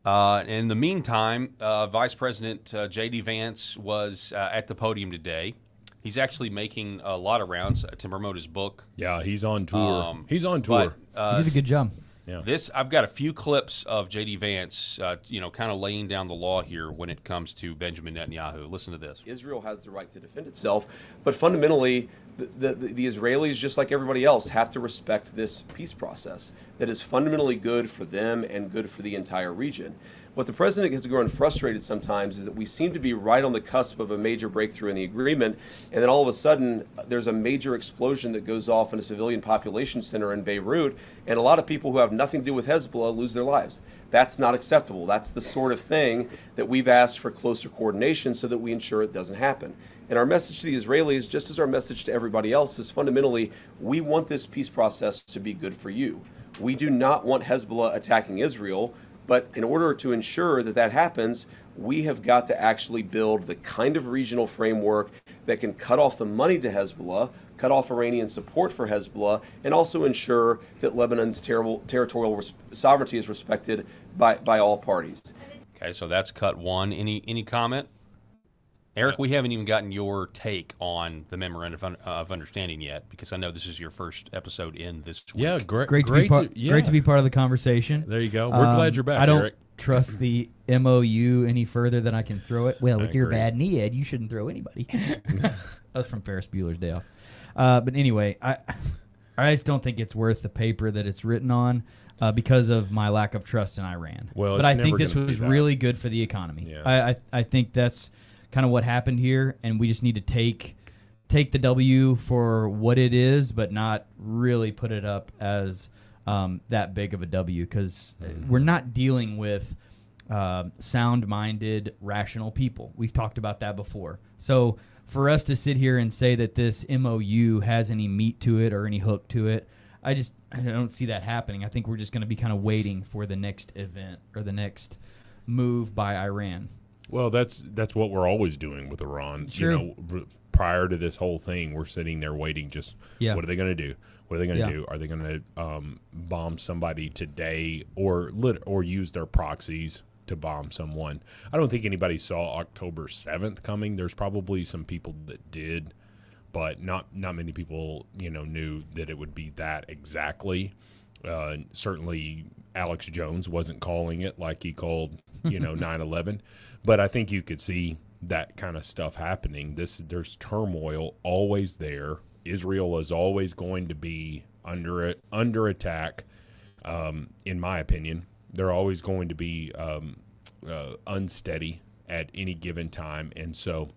Speaker 22: In the meantime, Vice President J.D. Vance was at the podium today. He's actually making a lot of rounds to promote his book.
Speaker 23: Yeah, he's on tour. He's on tour.
Speaker 24: He did a good job.
Speaker 23: Yeah.
Speaker 22: I've got a few clips of J.D. Vance, kind of laying down the law here when it comes to Benjamin Netanyahu. Listen to this.
Speaker 5: Israel has the right to defend itself, but fundamentally, the Israelis, just like everybody else, have to respect this peace process that is fundamentally good for them and good for the entire region. What the president has grown frustrated sometimes is that we seem to be right on the cusp of a major breakthrough in the agreement, and then all of a sudden there's a major explosion that goes off in a civilian population center in Beirut, and a lot of people who have nothing to do with Hezbollah lose their lives. That's not acceptable. That's the sort of thing that we've asked for closer coordination so that we ensure it doesn't happen. And our message to the Israelis, just as our message to everybody else, is fundamentally, we want this peace process to be good for you. We do not want Hezbollah attacking Israel, but in order to ensure that that happens, we have got to actually build the kind of regional framework that can cut off the money to Hezbollah, cut off Iranian support for Hezbollah, and also ensure that Lebanon's territorial sovereignty is respected by all parties.
Speaker 22: Okay, so that's cut one. Any comment? Eric, we haven't even gotten your take on the memorandum of understanding yet, because I know this is your first episode in this week.
Speaker 23: Yeah, great
Speaker 24: to be part of the conversation.
Speaker 23: There you go. We're glad you're back,
Speaker 24: I don't
Speaker 23: Eric.
Speaker 24: trust the MOU any further than I can throw it. Well, with your bad knee, Ed, you shouldn't throw anybody. That was from Ferris Bueller's Day Off. But anyway, I just don't think it's worth the paper that it's written on because of my lack of trust in Iran.
Speaker 23: Well,
Speaker 24: but I think this was really good for the economy.
Speaker 23: Yeah.
Speaker 24: I think that's kind of what happened here, and we just need to take the W for what it is, but not really put it up as that big of a W, because we're not dealing with sound-minded, rational people. We've talked about that before. So for us to sit here and say that this MOU has any meat to it or any hook to it, I don't see that happening. I think we're just going to be kind of waiting for the next event or the next move by Iran.
Speaker 23: Well, that's what we're always doing with Iran.
Speaker 24: Sure.
Speaker 23: You know, prior to this whole thing, we're sitting there waiting. Just what are they going to do? What are they going to do? Are they going to bomb somebody today, or use their proxies to bomb someone? I don't think anybody saw October 7th coming. There's probably some people that did, but not many people, knew that it would be that exactly. Certainly Alex Jones wasn't calling it like he called, 9/11, but I think you could see that kind of stuff happening. There's turmoil always there. Israel is always going to be under attack. In my opinion, they're always going to be unsteady at any given time, and so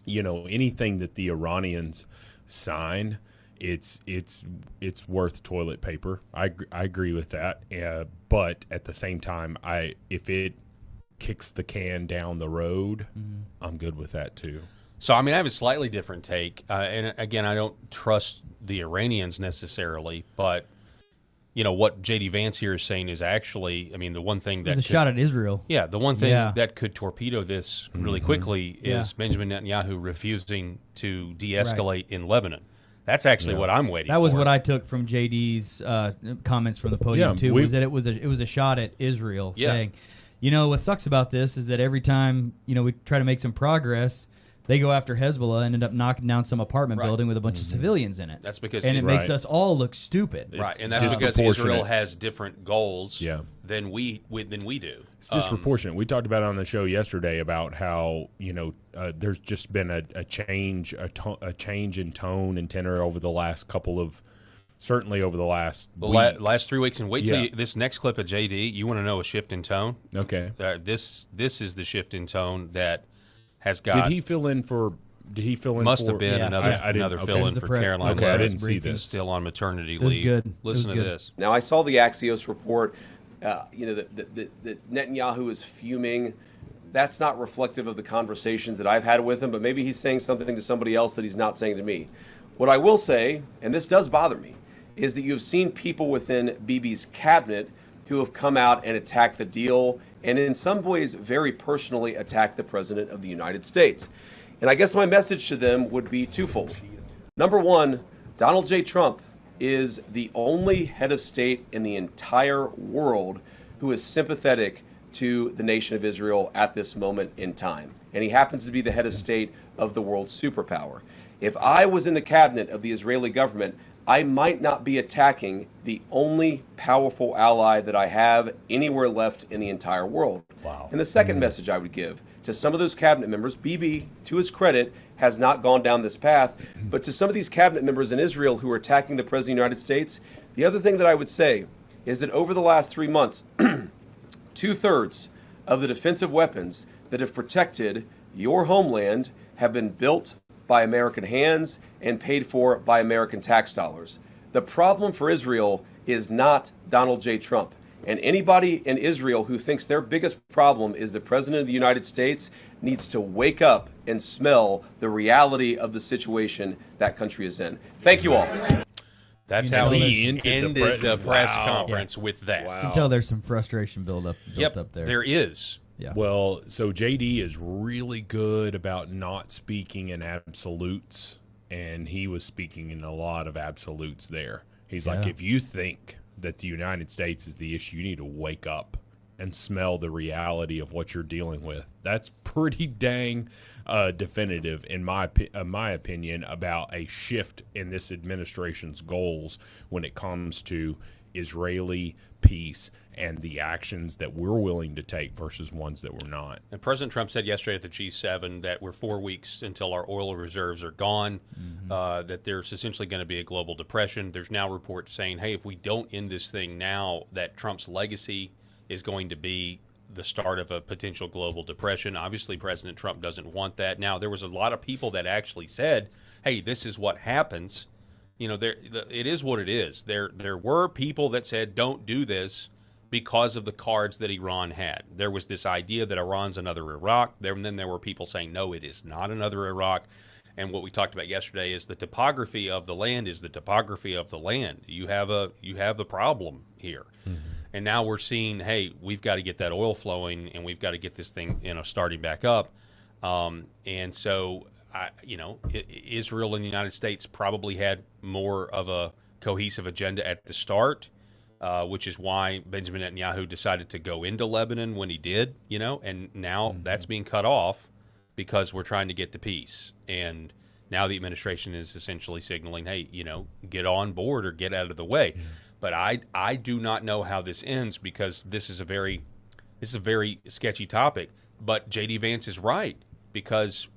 Speaker 23: anything that the Iranians sign, it's worth toilet paper. I agree with that. But at the same time, if it kicks the can down the road, I'm good with that too.
Speaker 22: So, I have a slightly different take. And again, I don't trust the Iranians necessarily, but what J.D. Vance here is saying is actually, the one thing that
Speaker 24: It was a shot at Israel.
Speaker 22: Yeah, the one thing that could torpedo this really quickly is Benjamin Netanyahu refusing to de-escalate in Lebanon. That's actually what I'm waiting for.
Speaker 24: That was what I took from JD's comments from the podium too. Was that it was a shot at Israel, saying, what sucks about this is that every time we try to make some progress, they go after Hezbollah and end up knocking down some apartment building with a bunch of civilians in it.
Speaker 22: That's because
Speaker 24: it makes us all look stupid.
Speaker 22: Right, and that's because Israel has different goals than we do.
Speaker 23: It's disproportionate. We talked about it on the show yesterday about how there's just been a change in tone and tenor over the last couple of. Certainly over the last
Speaker 22: last 3 weeks, and wait till this next clip of JD. You want to know a shift in tone?
Speaker 23: Okay,
Speaker 22: this is the shift in tone that has got.
Speaker 23: Did he fill in for?
Speaker 22: Must have been another fill-in for Caroline.
Speaker 23: Okay, I didn't see this.
Speaker 22: Still on maternity leave.
Speaker 24: Good.
Speaker 22: Listen to this.
Speaker 5: Now I saw the Axios report. That Netanyahu is fuming. That's not reflective of the conversations that I've had with him. But maybe he's saying something to somebody else that he's not saying to me. What I will say, and this does bother me, is that you've seen people within Bibi's cabinet who have come out and attacked the deal and in some ways very personally attacked the President of the United States. And I guess my message to them would be twofold. Number one, Donald J. Trump is the only head of state in the entire world who is sympathetic to the nation of Israel at this moment in time. And he happens to be the head of state of the world's superpower. If I was in the cabinet of the Israeli government, I might not be attacking the only powerful ally that I have anywhere left in the entire world.
Speaker 23: Wow.
Speaker 5: And the second message I would give to some of those cabinet members, Bibi, to his credit, has not gone down this path, but to some of these cabinet members in Israel who are attacking the President of the United States, the other thing that I would say is that over the last 3 months, 2/3 of the defensive weapons that have protected your homeland have been built by American hands and paid for by American tax dollars. The problem for Israel is not Donald J. Trump. And anybody in Israel who thinks their biggest problem is the President of the United States needs to wake up and smell the reality of the situation that country is in. Thank you all.
Speaker 22: That's how he ended the press conference with that.
Speaker 24: You can tell there's some frustration built up there.
Speaker 22: There is.
Speaker 24: Yeah.
Speaker 23: Well, so JD is really good about not speaking in absolutes, and he was speaking in a lot of absolutes there. He's like, if you think that the United States is the issue, you need to wake up and smell the reality of what you're dealing with. That's pretty dang definitive, in my opinion, about a shift in this administration's goals when it comes to Israeli peace and the actions that we're willing to take versus ones that we're not.
Speaker 22: And President Trump said yesterday at the G7 that we're 4 weeks until our oil reserves are gone, that there's essentially going to be a global depression. There's now reports saying, hey, if we don't end this thing now, that Trump's legacy is going to be the start of a potential global depression. Obviously, President Trump doesn't want that. Now, there was a lot of people that actually said, hey, this is what happens You know, it is what it is. There were people that said don't do this because of the cards that Iran had. There was this idea that Iran's another Iraq. And then there were people saying, no, it is not another Iraq. And what we talked about yesterday is the topography of the land is the topography of the land. You have the problem here. Mm-hmm. And now we're seeing, hey, we've got to get that oil flowing, and we've got to get this thing, starting back up. And so, Israel and the United States probably had more of a cohesive agenda at the start, which is why Benjamin Netanyahu decided to go into Lebanon when he did, and now that's being cut off because we're trying to get the peace. And now the administration is essentially signaling, hey, get on board or get out of the way. Mm-hmm. But I do not know how this ends, because this is a very sketchy topic. But J.D. Vance is right, because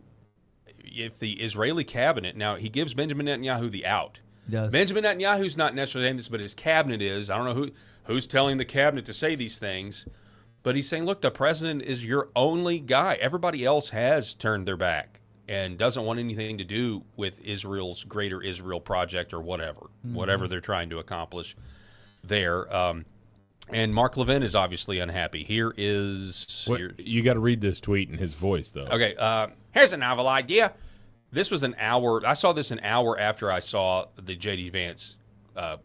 Speaker 22: if the Israeli cabinet, now he gives Benjamin Netanyahu the out.
Speaker 24: Does.
Speaker 22: Benjamin Netanyahu's not necessarily saying this, but his cabinet is. I don't know who's telling the cabinet to say these things, but he's saying, look, the president is your only guy. Everybody else has turned their back and doesn't want anything to do with Israel's Greater Israel Project or whatever they're trying to accomplish there. And Mark Levin is obviously unhappy. Here is...
Speaker 23: You got to read this tweet in his voice, though.
Speaker 22: Okay, here's a novel idea. This was an hour... I saw this an hour after I saw the J.D. Vance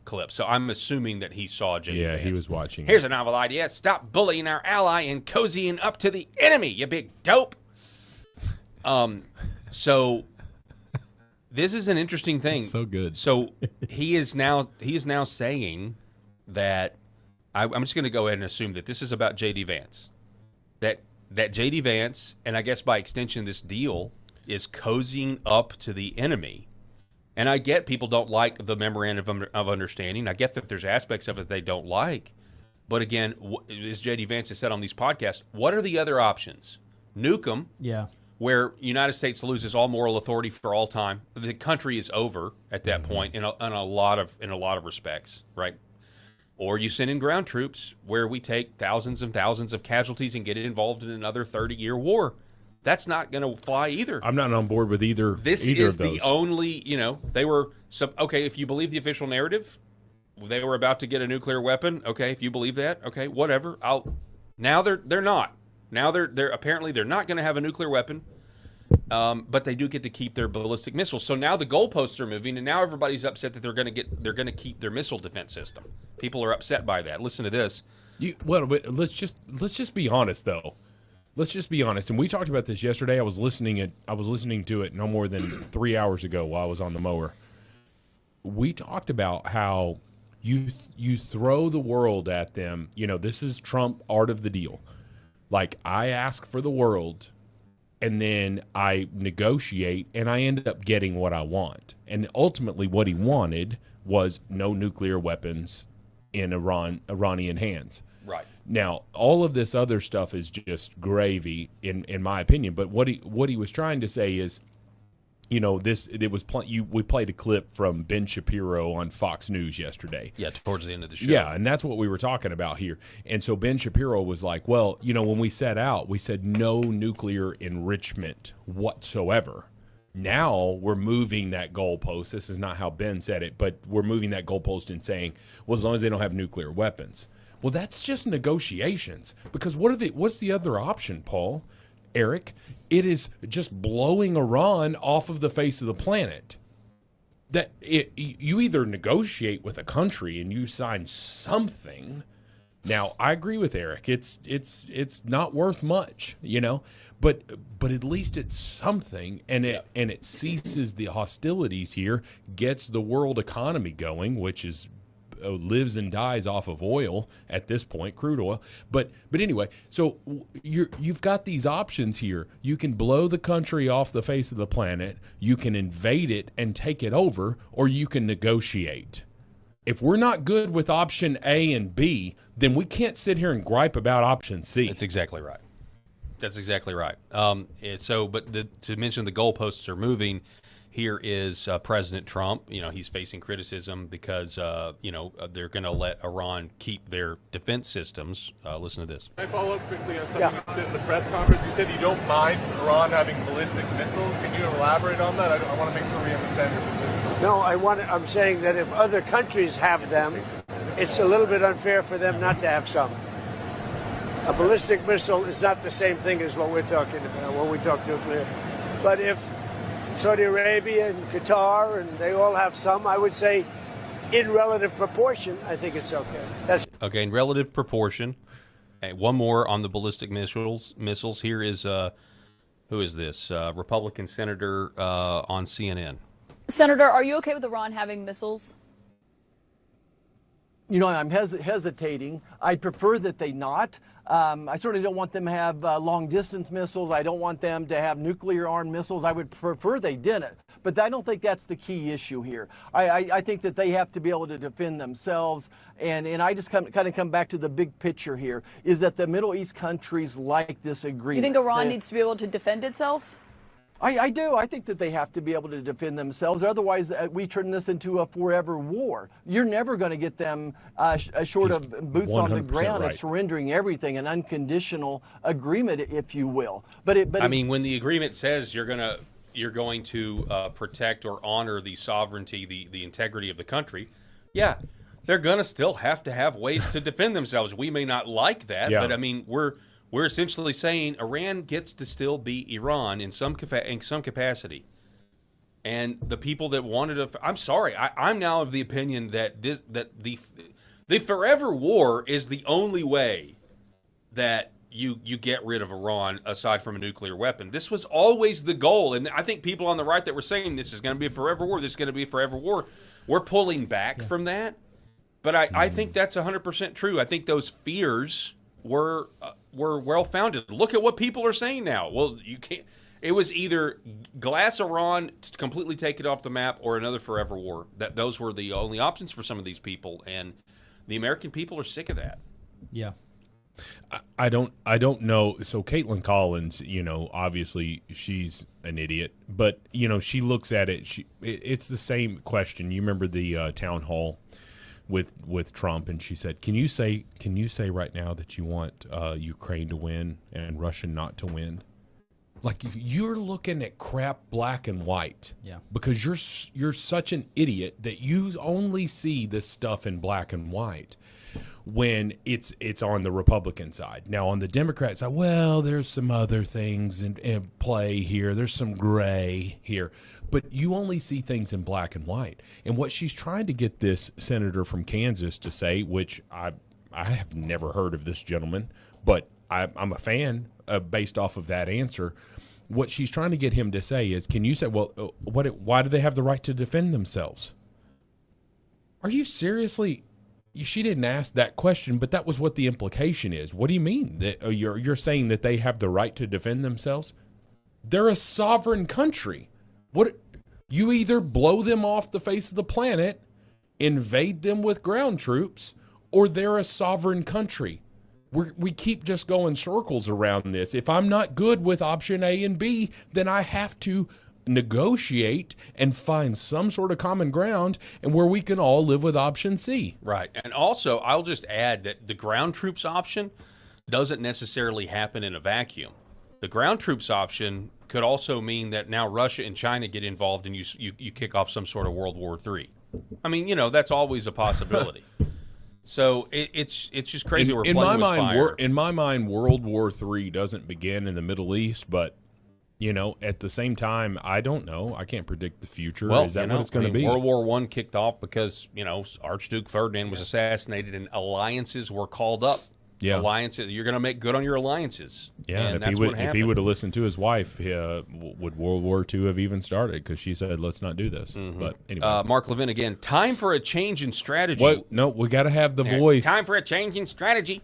Speaker 22: clip, so I'm assuming that he saw J.D. Vance.
Speaker 23: Yeah, he was watching.
Speaker 22: Here's a novel idea. Stop bullying our ally and cozying up to the enemy, you big dope. So this is an interesting thing.
Speaker 23: That's so good.
Speaker 22: So he is now saying that... I'm just going to go ahead and assume that this is about J.D. Vance. That J.D. Vance, and I guess by extension this deal, is cozying up to the enemy. And I get people don't like the memorandum of understanding. I get that there's aspects of it they don't like. But again, as J.D. Vance has said on these podcasts, what are the other options? Nuke them.
Speaker 24: Yeah.
Speaker 22: Where United States loses all moral authority for all time. The country is over at that point in a lot of respects, right? Or you send in ground troops where we take thousands and thousands of casualties and get it involved in another 30-year war. That's not going to fly either.
Speaker 23: I'm not on board with either of those.
Speaker 22: This is the only, they were, okay, if you believe the official narrative, they were about to get a nuclear weapon. Okay, if you believe that, okay, whatever. Now they're not. Now they're apparently they're not going to have a nuclear weapon. But they do get to keep their ballistic missiles. So now the goalposts are moving, and now everybody's upset that they're going to keep their missile defense system. People are upset by that. Listen to this.
Speaker 23: Let's just be honest, though. Let's just be honest. And we talked about this yesterday. I was listening to it no more than 3 hours ago while I was on the mower. We talked about how you throw the world at them. This is Trump art of the deal. Like, I ask for the world, and then I negotiate, and I ended up getting what I want. And ultimately what he wanted was no nuclear weapons in Iranian hands.
Speaker 22: Right.
Speaker 23: Now, all of this other stuff is just gravy, in my opinion. But what he was trying to say is, we played a clip from Ben Shapiro on Fox News yesterday.
Speaker 22: Yeah, towards the end of the show.
Speaker 23: Yeah, and that's what we were talking about here. And so Ben Shapiro was like, well, when we set out, we said no nuclear enrichment whatsoever. Now we're moving that goalpost. This is not how Ben said it, but we're moving that goalpost and saying, well, as long as they don't have nuclear weapons. Well, that's just negotiations. Because what's the other option, Paul? Eric, it is just blowing Iran off of the face of the planet. You either negotiate with a country and you sign something. Now, I agree with Eric. It's not worth much, but at least it's something, and it ceases the hostilities here, gets the world economy going, which is lives and dies off of oil at this point, crude oil. But anyway, so you've got these options here. You can blow the country off the face of the planet, you can invade it and take it over, or you can negotiate. If we're not good with option A and B, then we can't sit here and gripe about option C.
Speaker 22: That's exactly right. To mention the goalposts are moving, here is President Trump. He's facing criticism because, they're going to let Iran keep their defense systems. Listen to this.
Speaker 11: Can I follow up quickly on something you said in the press conference? You said you don't mind Iran having ballistic missiles. Can you elaborate on that? I want to make sure we understand your position.
Speaker 2: No, I'm saying that if other countries have them, it's a little bit unfair for them not to have some. A ballistic missile is not the same thing as what we're talking about when we talk nuclear. But if Saudi Arabia and Qatar, and they all have some, I would say in relative proportion, I think it's okay. That's
Speaker 22: okay, in relative proportion. Hey, one more on the ballistic missiles. Here is, who is this? Republican senator on CNN.
Speaker 12: Senator, are you okay with Iran having missiles?
Speaker 13: You know, I'm hesitating. I'd prefer that they not. I certainly don't want them to have long-distance missiles. I don't want them to have nuclear-armed missiles. I would prefer they didn't. But I don't think that's the key issue here. I think that they have to be able to defend themselves. And I just kind of come back to the big picture here, is that the Middle East countries like this agreement.
Speaker 12: You think Iran needs to be able to defend itself?
Speaker 13: I do. I think that they have to be able to defend themselves. Otherwise, we turn this into a forever war. You're never going to get them short of boots on the ground
Speaker 22: right.
Speaker 13: of surrendering everything, an unconditional agreement, if you will.
Speaker 22: I mean, when the agreement says you're going to protect or honor the sovereignty, the integrity of the country, yeah, they're going to still have to have ways to defend themselves. We may not like that, but I mean, we're essentially saying Iran gets to still be Iran in some capacity. And the people that wanted to, I'm sorry, I'm now of the opinion that the forever war is the only way that you get rid of Iran aside from a nuclear weapon. This was always the goal. And I think people on the right that were saying this is going to be a forever war, this is going to be a forever war, we're pulling back from that. But I think that's 100% true. I think those fears were well-founded. Look at what people are saying now. Well, you can't. It was either glass Iran to completely take it off the map or another forever war. Those were the only options for some of these people, and the American people are sick of that.
Speaker 24: Yeah.
Speaker 23: I don't know. So Caitlin Collins, obviously she's an idiot, but she looks at it. It's the same question. You remember the town hall with Trump, and she said, "Can you say right now that you want Ukraine to win and Russia not to win?" Like, you're looking at crap black and white, because you're such an idiot that you only see this stuff in black and white when it's on the Republican side. Now on the Democrat side, well, there's some other things in play here. There's some gray here. But you only see things in black and white. And what she's trying to get this senator from Kansas to say, which I have never heard of this gentleman, but I'm a fan based off of that answer. What she's trying to get him to say is, can you say, well, why do they have the right to defend themselves? Are you seriously? She didn't ask that question, but that was what the implication is. What do you mean? That you're saying that they have the right to defend themselves? They're a sovereign country. What? You either blow them off the face of the planet, invade them with ground troops, or they're a sovereign country. We keep just going circles around this. If I'm not good with option A and B, then I have to negotiate and find some sort of common ground and where we can all live with option C.
Speaker 22: Right. And also, I'll just add that the ground troops option doesn't necessarily happen in a vacuum. The ground troops option could also mean that now Russia and China get involved and you kick off some sort of World War III. I mean, that's always a possibility. So it's just crazy. We're playing with fire.
Speaker 23: In my mind, World War III doesn't begin in the Middle East, but at the same time, I don't know. I can't predict the future.
Speaker 22: Well,
Speaker 23: is that what it's going to be?
Speaker 22: World War I kicked off because Archduke Ferdinand was assassinated and alliances were called up.
Speaker 23: Yeah,
Speaker 22: alliances. You're going to make good on your alliances.
Speaker 23: Yeah, and if he would have listened to his wife, would World War II have even started? Because she said, "Let's not do this." Mm-hmm. But anyway,
Speaker 22: Mark Levin again. Time for a change in strategy.
Speaker 23: What? No, we got to have the voice.
Speaker 22: Time for a change in strategy.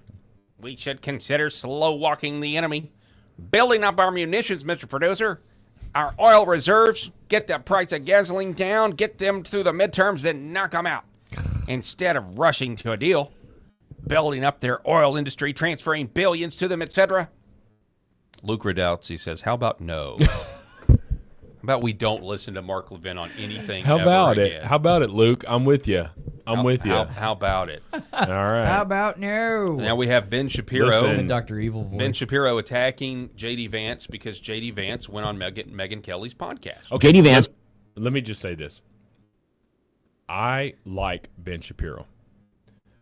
Speaker 22: We should consider slow walking the enemy, building up our munitions, Mr. Producer, our oil reserves, get the price of gasoline down, get them through the midterms, then knock them out. Instead of rushing to a deal, building up their oil industry, transferring billions to them, etc. Luke Redouts, he says, how about no? How about we don't listen to Mark Levin on anything
Speaker 23: How about
Speaker 22: ever
Speaker 23: it?
Speaker 22: again?
Speaker 23: How about it, Luke? I'm with you. I'm with you.
Speaker 22: How about it?
Speaker 23: All right.
Speaker 24: How about no?
Speaker 22: Now we have Ben Shapiro.
Speaker 23: Listen.
Speaker 24: Dr. Evil voice.
Speaker 22: Ben Shapiro attacking J.D. Vance because J.D. Vance went on Megyn Kelly's podcast.
Speaker 23: Okay, J.D. Vance. Let me just say this. I like Ben Shapiro.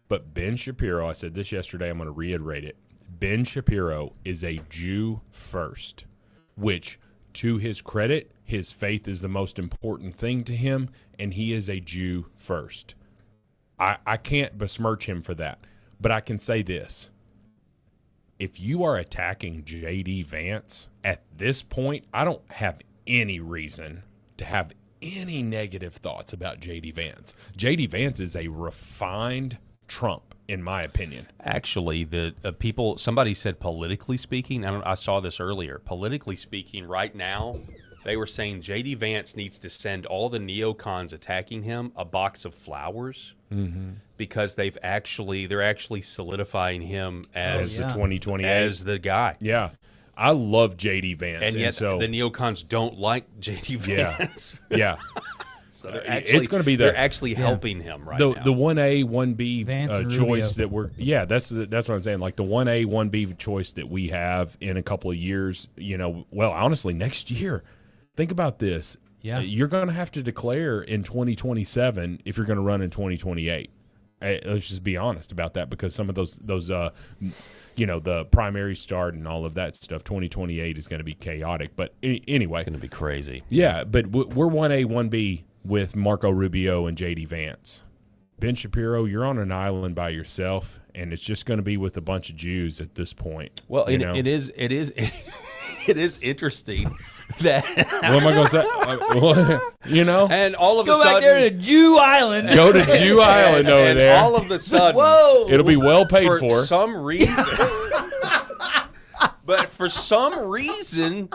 Speaker 23: But Ben Shapiro, I said this yesterday, I'm going to reiterate it. Ben Shapiro is a Jew first, which, to his credit, his faith is the most important thing to him, and he is a Jew first. I can't besmirch him for that, but I can say this. If you are attacking J.D. Vance at this point, I don't have any reason to have any negative thoughts about J.D. Vance. J.D. Vance is a refined Trump, in my opinion.
Speaker 22: Actually, the people, somebody said politically speaking, I saw this earlier, politically speaking right now, they were saying J.D. Vance needs to send all the neocons attacking him a box of flowers because they're actually solidifying him as
Speaker 23: the 2028
Speaker 22: as the guy.
Speaker 23: Yeah. I love J.D. Vance.
Speaker 22: And yet the neocons don't like J.D. Vance.
Speaker 23: Yeah.
Speaker 22: So it's going to be they're actually helping him right now.
Speaker 23: The 1A, 1B choice that that's what I'm saying. Like the 1A, 1B choice that we have in a couple of years, honestly, next year. Think about this.
Speaker 24: Yeah.
Speaker 23: You're going to have to declare in 2027 if you're going to run in 2028. Let's just be honest about that, because some of those the primary start and all of that stuff, 2028 is going to be chaotic. But anyway.
Speaker 22: It's going to be crazy.
Speaker 23: Yeah, but we're 1A, 1B with Marco Rubio and J.D. Vance. Ben Shapiro, you're on an island by yourself, and it's just going to be with a bunch of Jews at this point.
Speaker 22: Well, it is interesting that
Speaker 23: what am I going to say?
Speaker 22: And all of a
Speaker 24: Go
Speaker 22: sudden,
Speaker 24: back there to Jew Island.
Speaker 23: Go to Jew Island over
Speaker 22: and
Speaker 23: there.
Speaker 22: all of a sudden,
Speaker 24: whoa!
Speaker 23: It'll be well paid for.
Speaker 22: For some reason, but for some reason,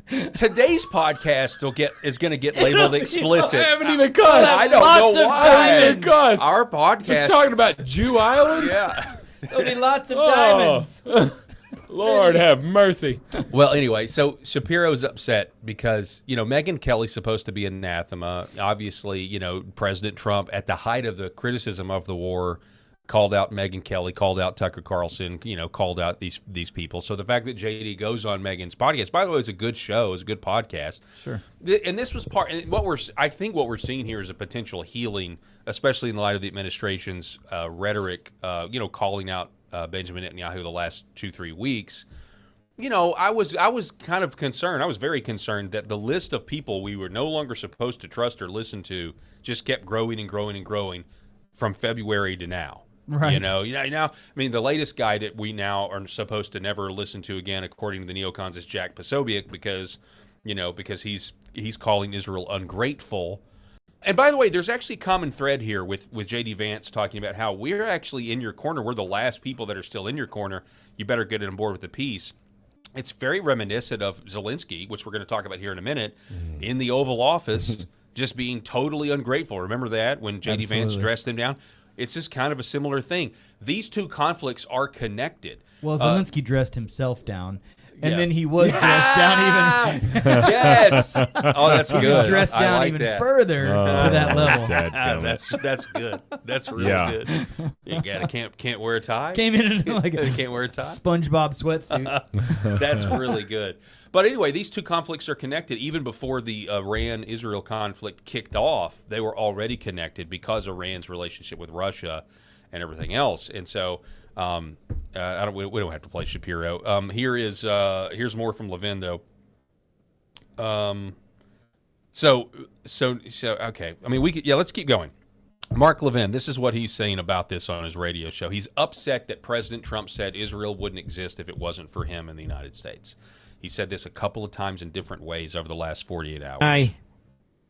Speaker 22: today's podcast is going to get labeled explicit.
Speaker 23: I haven't even cussed.
Speaker 22: I don't know why.
Speaker 23: I haven't even cussed.
Speaker 22: Our podcast,
Speaker 23: just talking about Jew Island.
Speaker 22: Yeah,
Speaker 24: there'll be lots of diamonds.
Speaker 23: Lord have mercy.
Speaker 22: Well, anyway, so Shapiro's upset because, Megyn Kelly's supposed to be anathema. Obviously, President Trump, at the height of the criticism of the war, called out Megyn Kelly, called out Tucker Carlson, called out these people. So the fact that JD goes on Megyn's podcast, by the way, it was a good show, it was a good podcast.
Speaker 24: Sure.
Speaker 22: And this was I think what we're seeing here is a potential healing, especially in light of the administration's rhetoric, calling out Benjamin Netanyahu the last 2-3 weeks. I was kind of concerned. I was very concerned that the list of people we were no longer supposed to trust or listen to just kept growing and growing and growing from February to now.
Speaker 24: Right.
Speaker 22: Now, I mean, the latest guy that we now are supposed to never listen to again, according to the neocons, is Jack Posobiec because he's calling Israel ungrateful. And by the way, there's actually a common thread here with J.D. Vance talking about how we're actually in your corner. We're the last people that are still in your corner. You better get on board with the peace. It's very reminiscent of Zelensky, which we're going to talk about here in a minute, in the Oval Office, just being totally ungrateful. Remember that when J.D. Vance dressed him down? It's just kind of a similar thing. These two conflicts are connected.
Speaker 24: Well, Zelensky dressed himself down. And then he was dressed down even.
Speaker 22: Yes. Oh, that's good.
Speaker 24: He was dressed down
Speaker 22: like
Speaker 24: even
Speaker 22: that.
Speaker 24: further to that level.
Speaker 22: That's good. That's really good. You can't wear a tie.
Speaker 24: Came in like a
Speaker 22: can't wear a tie.
Speaker 24: SpongeBob sweatsuit.
Speaker 22: That's really good. But anyway, these two conflicts are connected. Even before the Iran-Israel conflict kicked off, they were already connected because of Iran's relationship with Russia and everything else. And so. We don't have to play Shapiro. Here's more from Levin though. So okay. I mean, let's keep going. Mark Levin, this is what he's saying about this on his radio show. He's upset that President Trump said Israel wouldn't exist if it wasn't for him in the United States. He said this a couple of times in different ways over the last 48 hours.
Speaker 1: I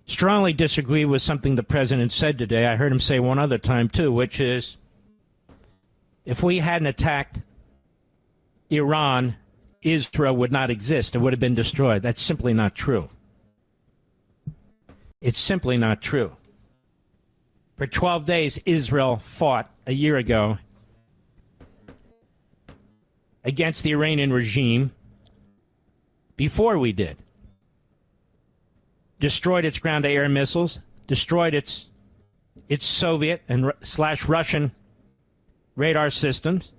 Speaker 1: strongly disagree with something the president said today. I heard him say one other time too, which is, if we hadn't attacked Iran, Israel would not exist. It would have been destroyed. That's simply not true. It's simply not true. For 12 days, Israel fought a year ago against the Iranian regime before we did. Destroyed its ground-to-air missiles, destroyed its Soviet and / Russian radar systems,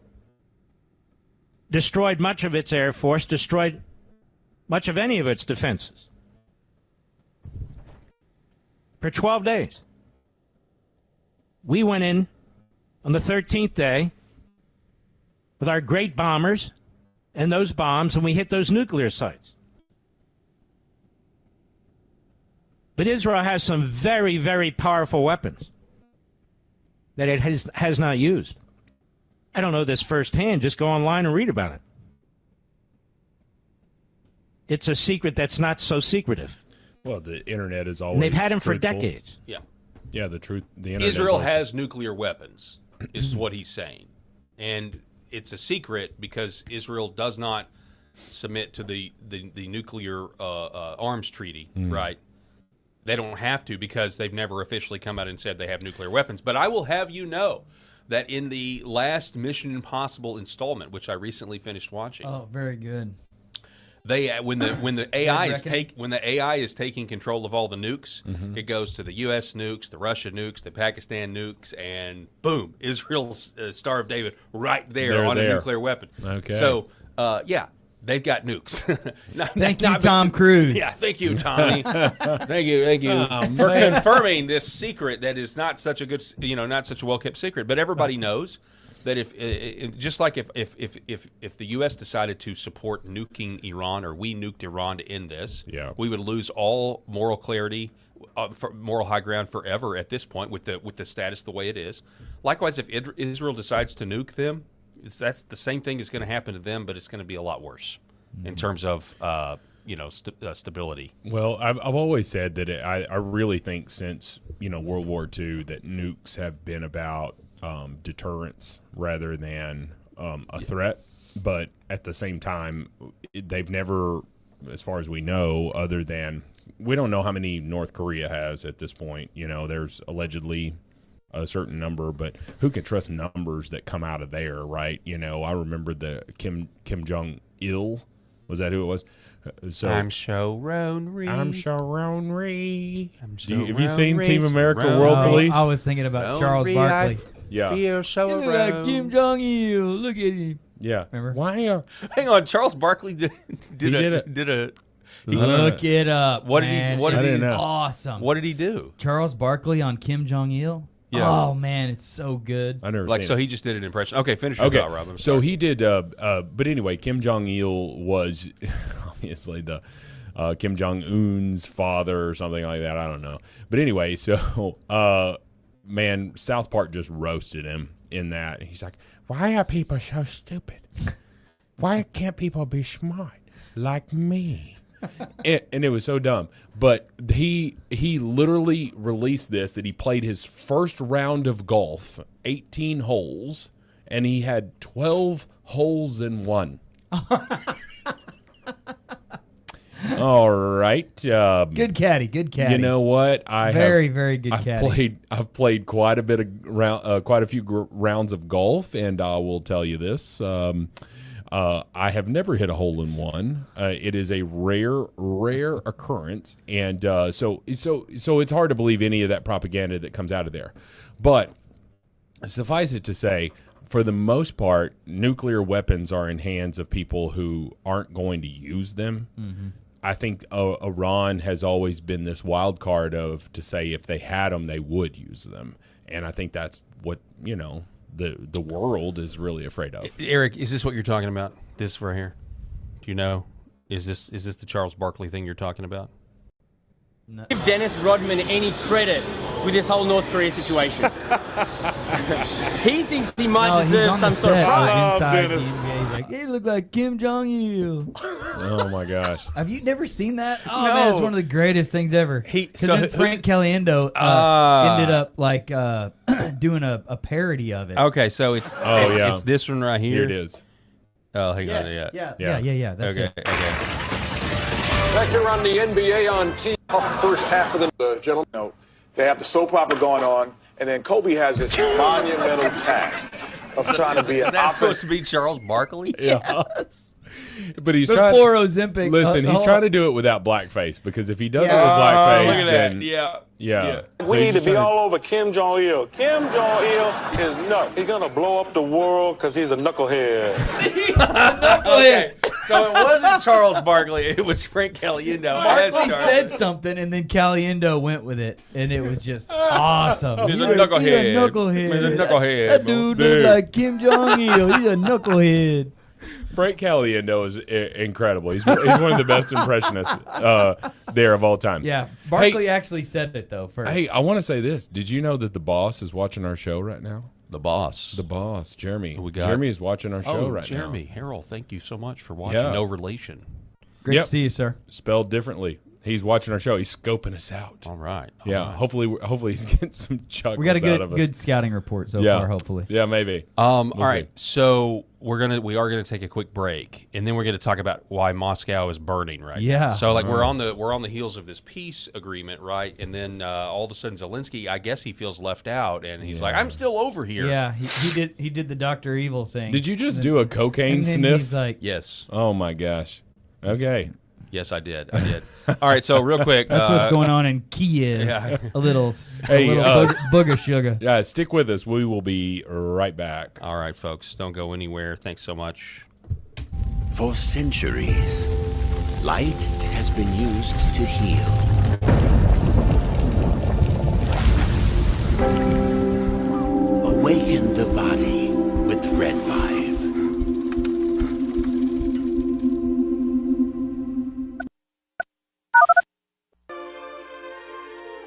Speaker 1: destroyed much of its air force, destroyed much of any of its defenses. For 12 days. we went in on the 13th day with our great bombers and those bombs, and we hit those nuclear sites. But Israel has some very, very powerful weapons that it has not used. I don't know this firsthand. Just go online and read about it. It's a secret that's not so secretive.
Speaker 23: Well, the internet is always
Speaker 1: And they've had them
Speaker 23: truthful.
Speaker 1: for decades.
Speaker 22: Yeah.
Speaker 23: Yeah, the internet.
Speaker 22: Israel has nuclear weapons, is what he's saying. And it's a secret because Israel does not submit to the nuclear arms treaty, right? They don't have to because they've never officially come out and said they have nuclear weapons. But I will have you know that in the last Mission Impossible installment, which I recently finished watching,
Speaker 24: Oh, very good.
Speaker 22: they when the AI is taking control of all the nukes, it goes to the U.S. nukes, the Russia nukes, the Pakistan nukes, and boom, Israel's Star of David right there
Speaker 23: They're
Speaker 22: on
Speaker 23: there.
Speaker 22: a nuclear weapon.
Speaker 23: Okay.
Speaker 22: So yeah. They've got nukes.
Speaker 24: Thank you, Tom Cruise.
Speaker 22: Yeah, thank you, Tommy. thank you for confirming this secret that is not such a good, not such a well kept secret. But everybody knows that if just like if the U.S. decided to support nuking Iran, or we nuked Iran to end this, we would lose all moral clarity, moral high ground forever at this point with the status the way it is. Likewise, if Israel decides to nuke them, that's the same thing is going to happen to them, but it's going to be a lot worse in terms of stability.
Speaker 23: Well, I've always said that I really think since World War II that nukes have been about deterrence rather than a threat. But at the same time, they've never, as far as we know, other than we don't know how many North Korea has at this point. There's allegedly a certain number, but who can trust numbers that come out of there, right? I remember the Kim Jong-il. Was that who it was? So
Speaker 22: I'm Sharon Reed.
Speaker 23: I'm Sharon Reed.
Speaker 22: Sharon
Speaker 23: Have you seen
Speaker 22: Reed.
Speaker 23: Team America
Speaker 22: Sharon
Speaker 23: World
Speaker 22: Reed.
Speaker 23: Police?
Speaker 24: I was thinking about Charles Barkley.
Speaker 23: Yeah.
Speaker 22: Look
Speaker 24: at Kim Jong-il. Look at him.
Speaker 23: Yeah.
Speaker 24: Remember?
Speaker 23: Why?
Speaker 22: Hang on, Charles Barkley did a.
Speaker 24: Look it up.
Speaker 22: What
Speaker 24: man.
Speaker 22: did he?
Speaker 24: Awesome.
Speaker 22: What did he do?
Speaker 24: Charles Barkley on Kim Jong-il.
Speaker 22: Yeah.
Speaker 24: Oh man, it's so good.
Speaker 23: I never
Speaker 22: Like
Speaker 23: seen
Speaker 22: so,
Speaker 23: it.
Speaker 22: he just did an impression. Okay, finish your thought, Rob. I'm
Speaker 23: So
Speaker 22: sorry.
Speaker 23: he did. But anyway, Kim Jong-il was obviously the Kim Jong-un's father or something like that. I don't know. But anyway, so man, South Park just roasted him in that. He's like, "Why are people so stupid? Why can't people be smart like me?" and it was so dumb. But he literally released this, that he played his first round of golf, 18 holes, and he had 12 holes in one. All right.
Speaker 24: Good caddy. Good caddy.
Speaker 23: You know what?
Speaker 24: Very good caddy.
Speaker 23: I've played quite a few rounds of golf, and I will tell you this. I have never hit a hole in one. It is a rare occurrence, and so it's hard to believe any of that propaganda that comes out of there. But suffice it to say, for the most part, nuclear weapons are in hands of people who aren't going to use them.
Speaker 24: Mm-hmm.
Speaker 23: I think Iran has always been this wild card to say if they had them, they would use them, and I think that's what the world is really afraid of.
Speaker 22: Eric, is this what you're talking about? This right here? Do you know? Is this the Charles Barkley thing you're talking about?
Speaker 4: No. Give Dennis Rodman any credit with this whole North Korea situation. He thinks he might deserve some sort of prize.
Speaker 24: He's like, he looked like Kim Jong-il.
Speaker 23: Oh my gosh!
Speaker 24: Have you never seen that? Oh
Speaker 22: No.
Speaker 24: man, it's one of the greatest things ever. Because Frank Caliendo ended up doing a parody of it.
Speaker 22: Okay, so it's this one right here.
Speaker 23: Here it is.
Speaker 22: Oh, hang on,
Speaker 24: Yeah. That's
Speaker 22: okay,
Speaker 24: it.
Speaker 22: okay.
Speaker 8: Back here on the NBA on TV, first half of the gentlemen. They have the soap opera going on, and then Kobe has this monumental task of trying to be an
Speaker 22: That's supposed to be Charles Barkley?
Speaker 23: Yes. But he's
Speaker 24: Before
Speaker 23: trying.
Speaker 24: Ozempic.
Speaker 23: Listen, he's trying to do it without blackface, because if he does it with blackface,
Speaker 22: look at
Speaker 23: then
Speaker 22: that.
Speaker 23: yeah. So
Speaker 8: We
Speaker 23: he's
Speaker 8: need to
Speaker 23: just
Speaker 8: be
Speaker 23: trying
Speaker 8: all over Kim Jong-il. Kim Jong-il is nuts. He's going to blow up the world because he's a knucklehead.
Speaker 22: Okay. So it wasn't Charles Barkley. It was Frank Caliendo.
Speaker 24: Barkley said something, and then Caliendo went with it, and it was just awesome.
Speaker 22: He's a knucklehead.
Speaker 24: He's a knucklehead.
Speaker 22: He's a knucklehead.
Speaker 24: That dude looks like Kim Jong-il. He's a knucklehead.
Speaker 14: Frank Caliendo is incredible. He's one of the best impressionists there of all time.
Speaker 24: Yeah, Barkley actually said it, though, first.
Speaker 14: Hey, I want to say this. Did you know that the boss is watching our show right now?
Speaker 22: The boss.
Speaker 14: The boss, Jeremy.
Speaker 22: Who we got?
Speaker 14: Jeremy is watching our show right
Speaker 22: Jeremy,
Speaker 14: now.
Speaker 22: Herrell, thank you so much for watching.
Speaker 14: Yeah.
Speaker 22: No relation.
Speaker 24: Great to see you, sir.
Speaker 14: Spelled differently. He's watching our show. He's scoping us out.
Speaker 22: All right.
Speaker 14: Yeah. Hopefully he's getting some chuckles
Speaker 24: We got a
Speaker 14: out of us.
Speaker 24: good scouting report so far, hopefully.
Speaker 14: Yeah, maybe.
Speaker 22: All right. So we are gonna take a quick break, and then we're gonna talk about why Moscow is burning right now. So we're on the heels of this peace agreement, right? And then all of a sudden Zelensky, I guess he feels left out, and he's like, I'm still over here.
Speaker 24: Yeah, he did the Dr. Evil thing.
Speaker 14: Did you just do a cocaine
Speaker 24: and then
Speaker 14: sniff?
Speaker 24: He's like,
Speaker 22: yes.
Speaker 14: Oh my gosh. Okay.
Speaker 22: Yes, I did. All right, so real quick.
Speaker 24: That's what's going on in Kiev.
Speaker 22: Yeah.
Speaker 24: A little booger sugar.
Speaker 14: Yeah, stick with us. We will be right back.
Speaker 22: All right, folks. Don't go anywhere. Thanks so much.
Speaker 16: For centuries, light has been used to heal. Awaken the body with Red Vive.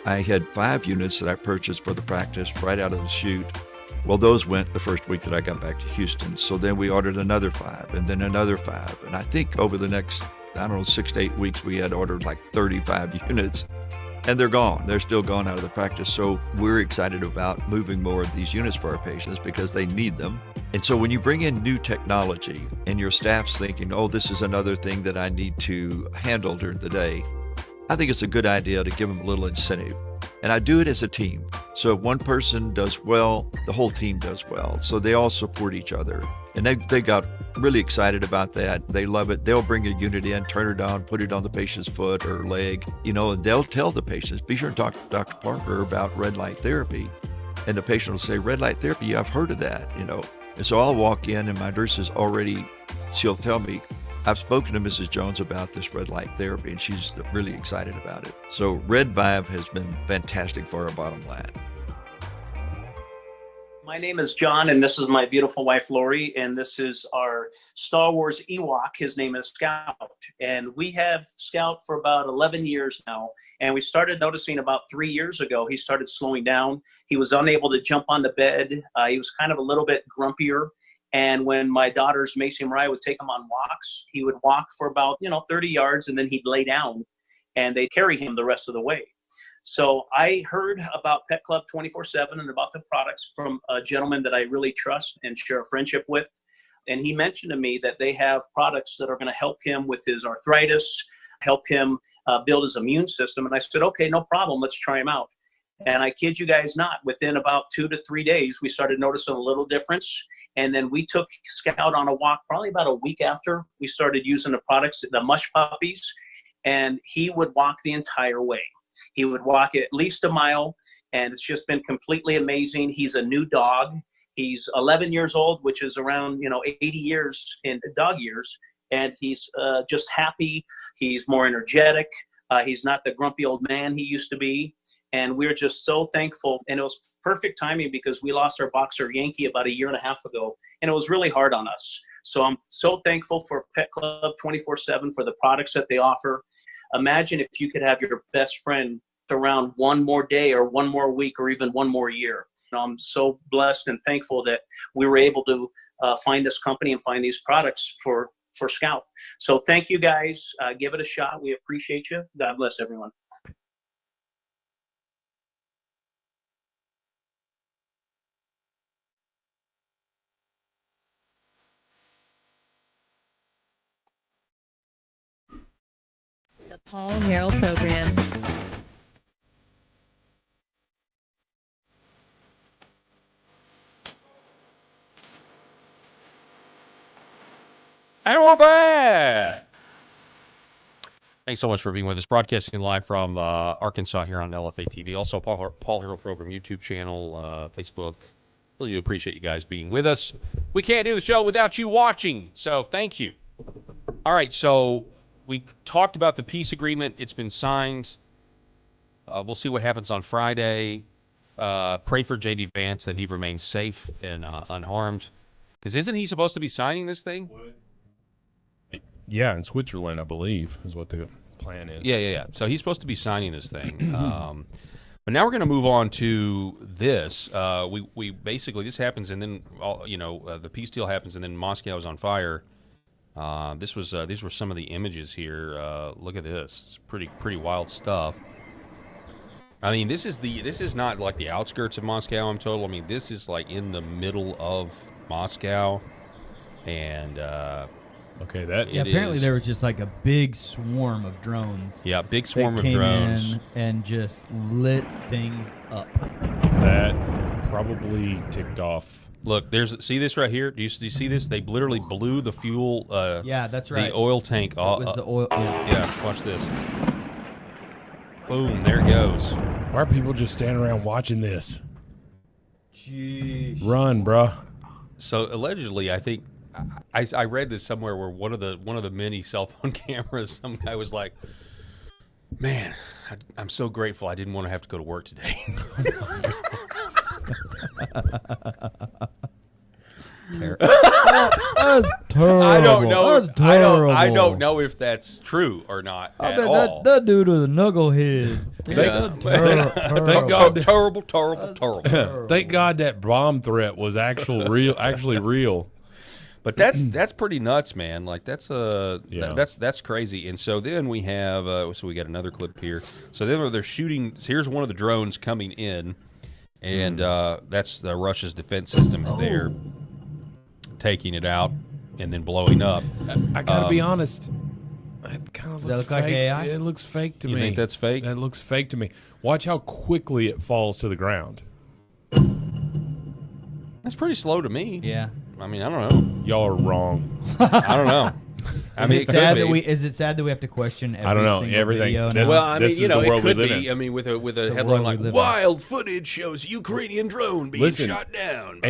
Speaker 18: I had 5 units that I purchased for the practice right out of the chute. Well, those went the first week that I got back to Houston. So then we ordered another 5 and then another 5. And I think over the next, 6 to 8 weeks, we had ordered like 35 units. And they're gone. They're still gone out of the practice. So we're excited about moving more of these units for our patients because they need them. And so when you bring in new technology and your staff's thinking, oh, this is another thing that I need to handle during the day, I think it's a good idea to give them a little incentive. And I do it as a team. So if one person does well, the whole team does well. So they all support each other. And they got really excited about that. They love it. They'll bring a unit in, turn it on, put it on the patient's foot or leg, and they'll tell the patients, be sure to talk to Dr. Parker about red light therapy. And the patient will say, red light therapy, yeah, I've heard of that, And so I'll walk in and my nurse is she'll tell me, I've spoken to Mrs. Jones about this red light therapy, and she's really excited about it. So Red Vive has been fantastic for our bottom line.
Speaker 19: My name is John, and this is my beautiful wife, Lori, and this is our Star Wars Ewok. His name is Scout, and we have Scout for about 11 years now, and we started noticing about 3 years ago, he started slowing down. He was unable to jump on the bed. He was kind of a little bit grumpier. And when my daughters, Macy and Mariah, would take him on walks, he would walk for about, 30 yards, and then he'd lay down, and they'd carry him the rest of the way. So I heard about Pet Club 24/7 and about the products from a gentleman that I really trust and share a friendship with. And he mentioned to me that they have products that are going to help him with his arthritis, help him build his immune system. And I said, okay, no problem. Let's try them out. And I kid you guys not, within about 2 to 3 days, we started noticing a little difference. And then we took Scout on a walk probably about a week after we started using the products, the mush puppies, and he would walk the entire way. He would walk at least a mile, and it's just been completely amazing. He's a new dog. He's 11 years old, which is around, 80 years in dog years, and he's just happy. He's more energetic. He's not the grumpy old man he used to be, and we're just so thankful. And it was perfect timing because we lost our boxer Yankee about 1.5 years ago, and it was really hard on us. So I'm so thankful for Pet Club 24/7 for the products that they offer. Imagine if you could have your best friend around one more day or one more week or even one more year. I'm so blessed and thankful that we were able to find this company and find these products for Scout. So thank you guys. Give it a shot. We appreciate you. God bless everyone.
Speaker 20: The Paul Herrell Program.
Speaker 22: And we're back. Thanks so much for being with us. Broadcasting live from Arkansas here on LFA TV. Also, Paul Herrell Program YouTube channel, Facebook. Really appreciate you guys being with us. We can't do the show without you watching, so thank you. All right, so we talked about the peace agreement. It's been signed. We'll see what happens on Friday. Pray for J.D. Vance that he remains safe and unharmed. Because isn't he supposed to be signing this thing?
Speaker 23: Yeah, in Switzerland, I believe, is what the plan is.
Speaker 22: Yeah. So he's supposed to be signing this thing. But now we're going to move on to this. We basically, this happens, and then the peace deal happens, and then Moscow is on fire. These were some of the images here. Look at this. It's pretty wild stuff. I mean, this is not like the outskirts of Moscow, I'm told. I mean, this is like in the middle of Moscow, and
Speaker 24: apparently there was just like a big swarm of drones.
Speaker 22: Yeah, big swarm of
Speaker 24: came
Speaker 22: drones
Speaker 24: in and just lit things up.
Speaker 23: That probably ticked off.
Speaker 22: Look, see this right here? Do you see this? They literally blew the fuel.
Speaker 24: Yeah, that's right.
Speaker 22: The oil tank.
Speaker 24: It was the oil.
Speaker 22: Yeah, watch this. Boom! There it goes.
Speaker 23: Why are people just standing around watching this?
Speaker 24: Jeez.
Speaker 23: Run, bruh.
Speaker 22: So allegedly, I think I read this somewhere where one of the many cell phone cameras, some guy was like, "Man, I'm so grateful I didn't want to have to go to work today."
Speaker 24: Terrible. That's terrible.
Speaker 22: I don't know.
Speaker 24: That's terrible.
Speaker 22: I don't know if that's true or not
Speaker 24: I
Speaker 22: at
Speaker 24: bet
Speaker 22: all.
Speaker 24: that dude was a knucklehead.
Speaker 23: Terrible. Thank God that bomb threat was actually real.
Speaker 22: But that's pretty nuts, man. Like that's crazy. And so then we have so we got another clip here. So then they're shooting. So here's one of the drones coming in, and that's Russia's defense system. They're taking it out and then blowing up.
Speaker 23: I gotta be honest. It kind of looks fake.
Speaker 24: Like AI?
Speaker 23: It looks fake to me.
Speaker 22: You think that's fake?
Speaker 23: It looks fake to me. Watch how quickly it falls to the ground.
Speaker 22: That's pretty slow to me.
Speaker 24: Yeah.
Speaker 22: I mean, I don't know.
Speaker 23: Y'all are wrong.
Speaker 22: I don't know. I mean,
Speaker 24: is it sad that we have to question every
Speaker 23: I don't know.
Speaker 24: single
Speaker 23: Everything.
Speaker 24: video
Speaker 23: This,
Speaker 24: now?
Speaker 22: Well, I mean, it could
Speaker 23: be.
Speaker 22: I mean, with a
Speaker 24: the
Speaker 22: headline
Speaker 24: world we
Speaker 22: like
Speaker 24: live in.
Speaker 22: "Wild footage shows Ukrainian drone being shot down."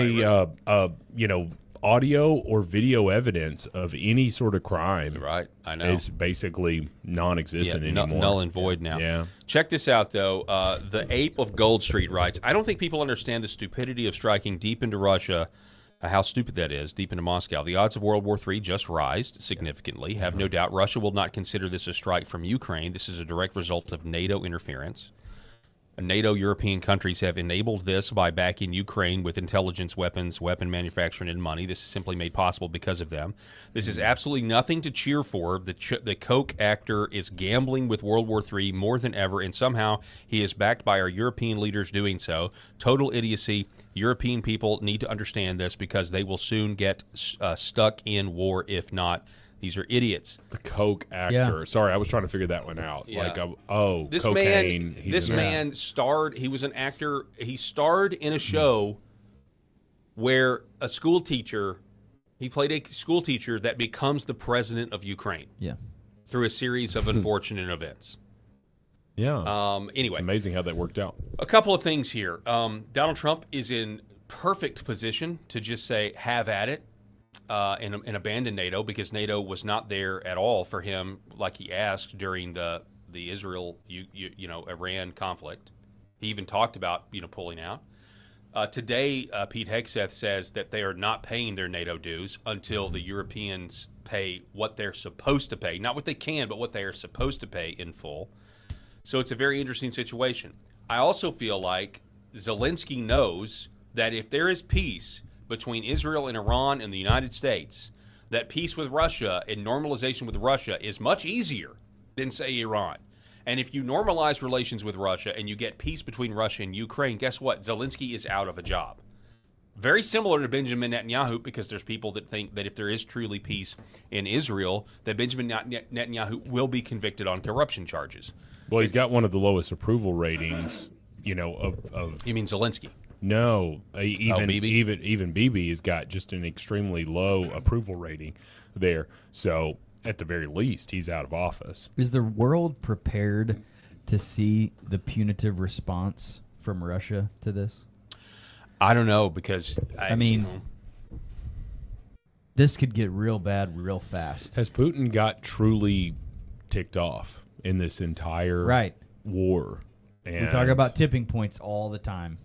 Speaker 23: Audio or video evidence of any sort of crime,
Speaker 22: right? I know,
Speaker 23: is basically non-existent anymore.
Speaker 22: Null and void now.
Speaker 23: Yeah.
Speaker 22: Check this out, though. The Ape of Gold Street writes, "I don't think people understand the stupidity of striking deep into Russia. How stupid that is, deep into Moscow. The odds of World War III just rised significantly. Have no doubt Russia will not consider this a strike from Ukraine. This is a direct result of NATO interference. NATO European countries have enabled this by backing Ukraine with intelligence, weapons, weapon manufacturing, and money. This is simply made possible because of them. This is absolutely nothing to cheer for. The Koch actor is gambling with World War III more than ever, and somehow he is backed by our European leaders doing so. Total idiocy. European people need to understand this because they will soon get stuck in war if not. These are idiots."
Speaker 23: The Koch actor. Yeah. Sorry, I was trying to figure that one out.
Speaker 22: Yeah.
Speaker 23: Like,
Speaker 22: this
Speaker 23: cocaine.
Speaker 22: This man starred. He was an actor. He starred in a show where a school teacher. He played a school teacher that becomes the president of Ukraine.
Speaker 24: Yeah.
Speaker 22: Through a series of unfortunate events.
Speaker 23: Yeah.
Speaker 22: Anyway,
Speaker 23: it's amazing how that worked out.
Speaker 22: A couple of things here. Donald Trump is in perfect position to just say, "Have at it." And abandon NATO because NATO was not there at all for him, like he asked during the Israel Iran conflict. He even talked about pulling out. Today, Pete Hegseth says that they are not paying their NATO dues until the Europeans pay what they're supposed to pay, not what they can, but what they are supposed to pay in full. So it's a very interesting situation. I also feel like Zelensky knows that if there is peace between Israel and Iran and the United States, that peace with Russia and normalization with Russia is much easier than, say, Iran. And if you normalize relations with Russia and you get peace between Russia and Ukraine, guess what? Zelensky is out of a job. Very similar to Benjamin Netanyahu, because there's people that think that if there is truly peace in Israel, that Benjamin Netanyahu will be convicted on corruption charges.
Speaker 23: Well, he's got one of the lowest approval ratings, of
Speaker 22: You mean Zelensky?
Speaker 23: No, even
Speaker 22: Bibi
Speaker 23: has got just an extremely low approval rating there. So at the very least, he's out of office.
Speaker 24: Is the world prepared to see the punitive response from Russia to this?
Speaker 22: I don't know because
Speaker 24: this could get real bad real fast.
Speaker 23: Has Putin got truly ticked off in this entire war? And
Speaker 24: we talk about tipping points all the time.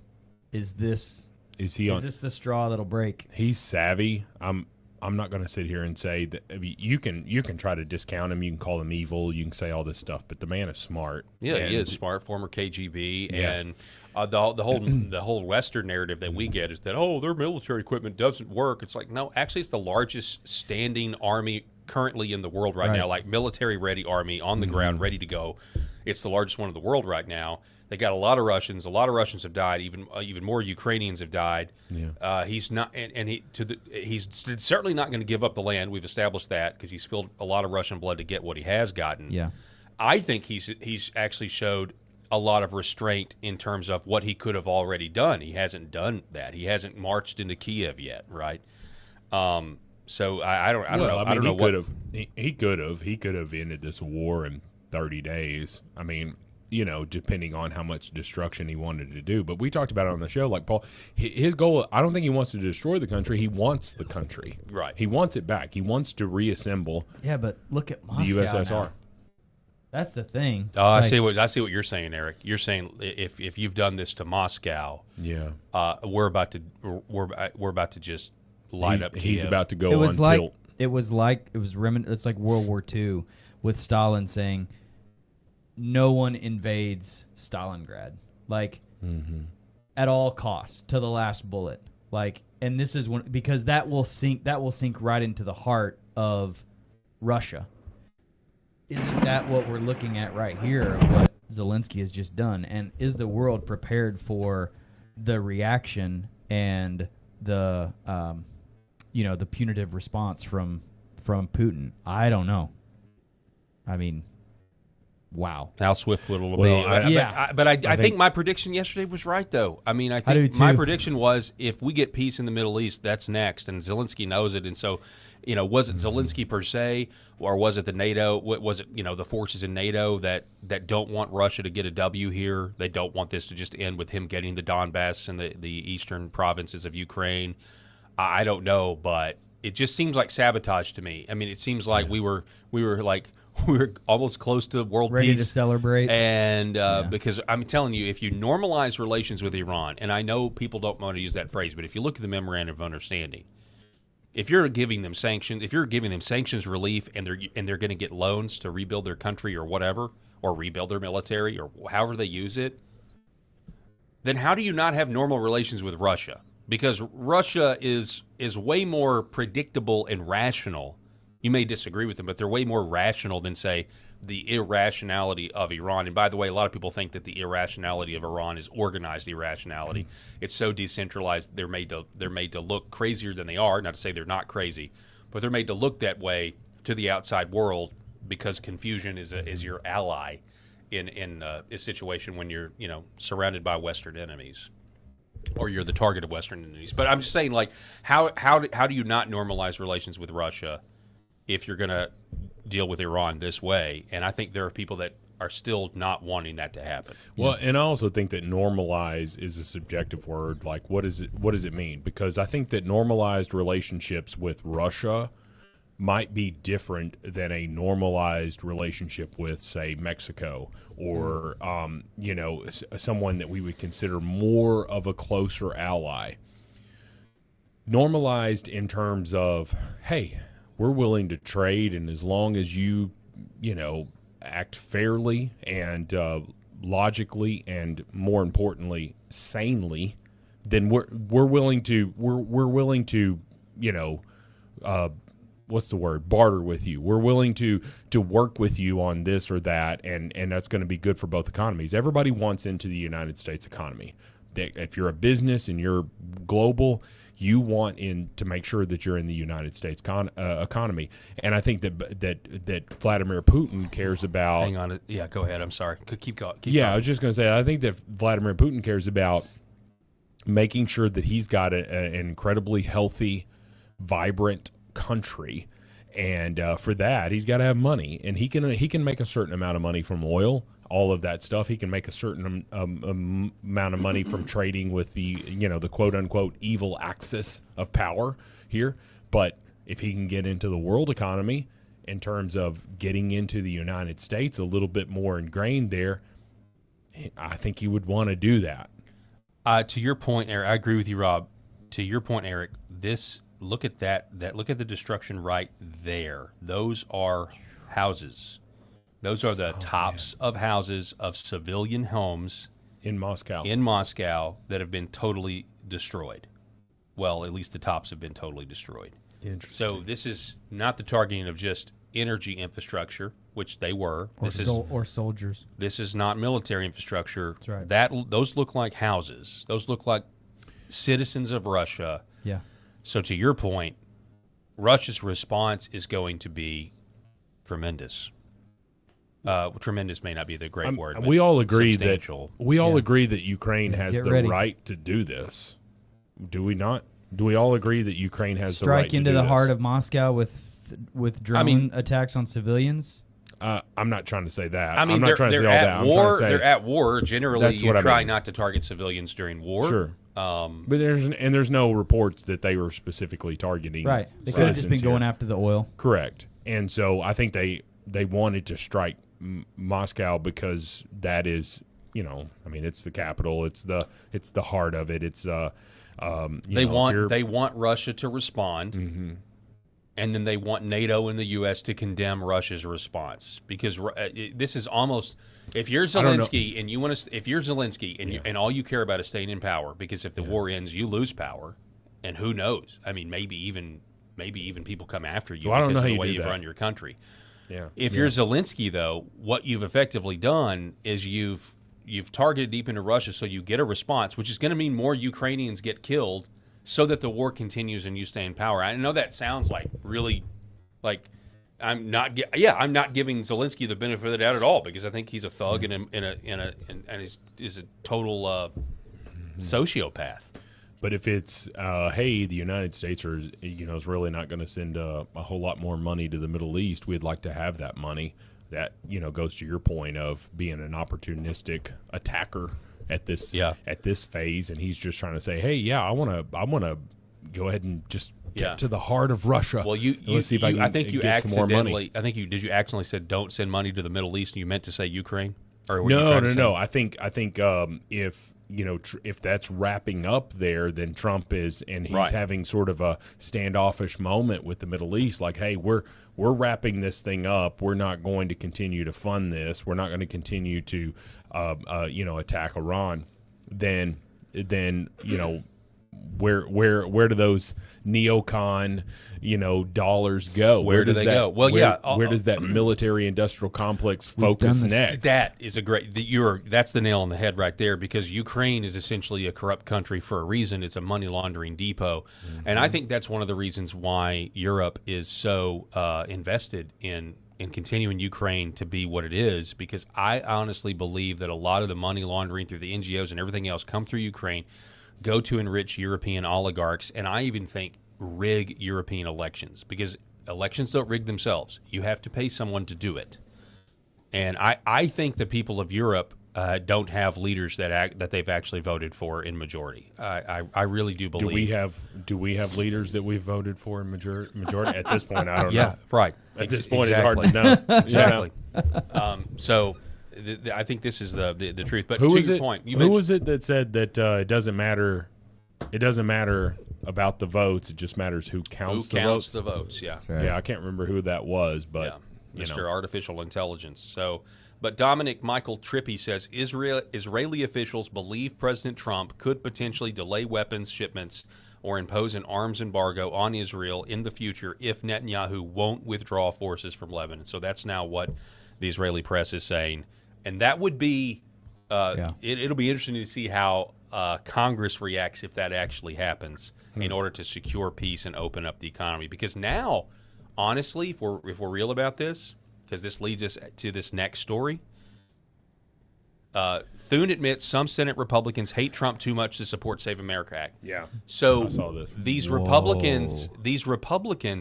Speaker 24: Is this the straw that'll break?
Speaker 23: He's savvy. I'm not going to sit here and say that. I mean, you can try to discount him. You can call him evil. You can say all this stuff, but the man is smart.
Speaker 22: Yeah, he is smart. Former KGB, and the whole Western narrative that we get is that their military equipment doesn't work. It's like, no, actually, it's the largest standing army currently in the world right now, like military ready army on the ground, ready to go. It's the largest one in the world right now. They got a lot of Russians. A lot of Russians have died. Even more Ukrainians have died.
Speaker 23: Yeah.
Speaker 22: He's not, he's certainly not going to give up the land. We've established that because he spilled a lot of Russian blood to get what he has gotten.
Speaker 24: Yeah.
Speaker 22: I think he's actually showed a lot of restraint in terms of what he could have already done. He hasn't done that. He hasn't marched into Kiev yet, right? So I don't know. I don't know.
Speaker 23: He could have ended this war in 30 days. I mean, depending on how much destruction he wanted to do. But we talked about it on the show. Like, Paul, his goal, I don't think he wants to destroy the country. He wants the country.
Speaker 22: Right.
Speaker 23: He wants it back. He wants to reassemble
Speaker 24: but look at Moscow
Speaker 23: the USSR.
Speaker 24: now. That's the thing.
Speaker 22: Oh, I see what you're saying, Eric. You're saying if you've done this to Moscow, we're about to just light up Kiev.
Speaker 23: He's about to go on tilt.
Speaker 24: It's like World War II with Stalin saying, no one invades Stalingrad, at all costs, to the last bullet. And this is because that will sink right into the heart of Russia. Isn't that what we're looking at right here? What Zelensky has just done, and is the world prepared for the reaction and the the punitive response from Putin? I don't know. I mean, wow.
Speaker 22: How swift will it be? I think my prediction yesterday was right, though. I mean, I think my prediction was if we get peace in the Middle East, that's next, and Zelensky knows it. And so, was it Zelensky per se, or was it the NATO? Was it, the forces in NATO that don't want Russia to get a W here? They don't want this to just end with him getting the Donbass and the eastern provinces of Ukraine. I don't know, but it just seems like sabotage to me. I mean, it seems like we were almost close to world
Speaker 24: ready
Speaker 22: peace.
Speaker 24: To celebrate.
Speaker 22: And because I'm telling you, if you normalize relations with Iran, and I know people don't want to use that phrase, but if you look at the Memorandum of Understanding, if you're giving them sanctions relief, and they're going to get loans to rebuild their country or whatever, or rebuild their military or however they use it, then how do you not have normal relations with Russia? Because Russia is way more predictable and rational. You may disagree with them, but they're way more rational than, say, the irrationality of Iran. And by the way, a lot of people think that the irrationality of Iran is organized irrationality. It's so decentralized, they're made to look crazier than they are. Not to say they're not crazy, but they're made to look that way to the outside world because confusion is your ally in a situation when you're surrounded by Western enemies, or you're the target of Western enemies. But I'm just saying, like, how do you not normalize relations with Russia if you're going to deal with Iran this way? And I think there are people that are still not wanting that to happen.
Speaker 23: Well, and I also think that normalize is a subjective word. Like, what does it mean? Because I think that normalized relationships with Russia might be different than a normalized relationship with, say, Mexico or, someone that we would consider more of a closer ally. Normalized in terms of, hey, we're willing to trade, and as long as you, act fairly and logically, and more importantly, sanely, then we're willing to what's the word? Barter with you. We're willing to work with you on this or that, and that's going to be good for both economies. Everybody wants into the United States economy. If you're a business and you're global, you want to make sure that you're in the United States economy. And I think that Vladimir Putin cares about.
Speaker 22: Hang on. Yeah, go ahead. I'm sorry. Keep going.
Speaker 23: I was just going to say, I think that Vladimir Putin cares about making sure that he's got an incredibly healthy, vibrant country. And for that, he's got to have money. And he can make a certain amount of money from oil, all of that stuff. He can make a certain amount of money from trading with the quote unquote evil axis of power here. But if he can get into the world economy in terms of getting into the United States a little bit more ingrained there, I think he would want to do that.
Speaker 22: To your point, Eric, I agree with you, Rob. To your point, Eric, look at that. Look at the destruction right there. Those are houses. Those are the tops of houses of civilian homes
Speaker 23: in Moscow.
Speaker 22: That have been totally destroyed. Well, at least the tops have been totally destroyed.
Speaker 23: Interesting.
Speaker 22: So this is not the targeting of just energy infrastructure, which they were.
Speaker 24: Or soldiers.
Speaker 22: This is not military infrastructure.
Speaker 24: That's right.
Speaker 22: Those look like houses. Those look like citizens of Russia.
Speaker 24: Yeah.
Speaker 22: So to your point, Russia's response is going to be tremendous. Tremendous may not be the great word.
Speaker 23: We all agree
Speaker 22: substantial.
Speaker 23: That Ukraine has the
Speaker 24: ready.
Speaker 23: right to do this. Do we not? Do we all agree that Ukraine has the right to do this?
Speaker 24: Strike into the heart of Moscow with drone attacks on civilians?
Speaker 23: I'm not trying to say that.
Speaker 22: I mean,
Speaker 23: I'm not trying to say all that. I'm trying to say
Speaker 22: they're at war. Generally, you try not to target civilians during war.
Speaker 23: Sure. But there's no reports that they were specifically targeting.
Speaker 24: Right. They could have just been going after the oil.
Speaker 23: Correct. And so I think they wanted to strike Moscow because that is, it's the capital. It's the heart of it. It's
Speaker 22: they want Russia to respond.
Speaker 23: Mm-hmm.
Speaker 22: And then they want NATO and the U.S. to condemn Russia's response because this is almost if you're Zelensky and you want to if you're Zelensky and and all you care about is staying in power because if the war ends you lose power and who knows, I mean maybe even people come after you because of the way you run your country.
Speaker 23: Yeah.
Speaker 22: If you're Zelensky though, what you've effectively done is you've targeted deep into Russia so you get a response, which is going to mean more Ukrainians get killed. So that the war continues and you stay in power. I know that sounds like really, like I'm not giving Zelensky the benefit of the doubt at all because I think he's a thug and is a total sociopath.
Speaker 23: But if it's hey, the United States is really not going to send a whole lot more money to the Middle East. We'd like to have that money. That goes to your point of being an opportunistic attacker. At this phase, and he's just trying to say, "Hey, I want to go ahead and just get to the heart of Russia."
Speaker 22: Well,
Speaker 23: let's see if I think you
Speaker 22: get
Speaker 23: some more money.
Speaker 22: I think did you accidentally said don't send money to the Middle East? And you meant to say Ukraine, or
Speaker 23: no. I think if that's wrapping up there, then Trump is, and he's having sort of a standoffish moment with the Middle East, like, "Hey, we're wrapping this thing up. We're not going to continue to fund this. We're not going to continue to, attack Iran." Then where do those neocon dollars go?
Speaker 22: Where do they go? Well,
Speaker 23: where does that military industrial complex focus next?
Speaker 22: That is that's the nail on the head right there because Ukraine is essentially a corrupt country for a reason. It's a money laundering depot, and I think that's one of the reasons why Europe is so invested in continuing Ukraine to be what it is, because I honestly believe that a lot of the money laundering through the NGOs and everything else come through Ukraine, go to enrich European oligarchs, and I even think rig European elections, because elections don't rig themselves. You have to pay someone to do it. And I think the people of Europe don't have leaders that they've actually voted for in majority. I really do believe.
Speaker 23: Do we have leaders that we voted for in majority? At this point, I don't know.
Speaker 22: Yeah, right.
Speaker 23: At this point, it's hard to know.
Speaker 22: Exactly. So I think this is the truth. But
Speaker 23: who
Speaker 22: to your point,
Speaker 23: who was it that said that it doesn't matter? It doesn't matter about the votes. It just matters who counts the votes.
Speaker 22: Who counts the votes? Yeah.
Speaker 23: Right. Yeah, I can't remember who that was, but
Speaker 22: Mr. Artificial Intelligence. So. But Dominic Michael Trippi says Israeli officials believe President Trump could potentially delay weapons shipments or impose an arms embargo on Israel in the future if Netanyahu won't withdraw forces from Lebanon. So that's now what the Israeli press is saying. And that would be it'll be interesting to see how Congress reacts if that actually happens in order to secure peace and open up the economy. Because now, honestly, if we're real about this, because this leads us to this next story. Thune admits some Senate Republicans hate Trump too much to support Save America Act.
Speaker 23: Yeah.
Speaker 22: So
Speaker 23: I saw this.
Speaker 22: These Republicans,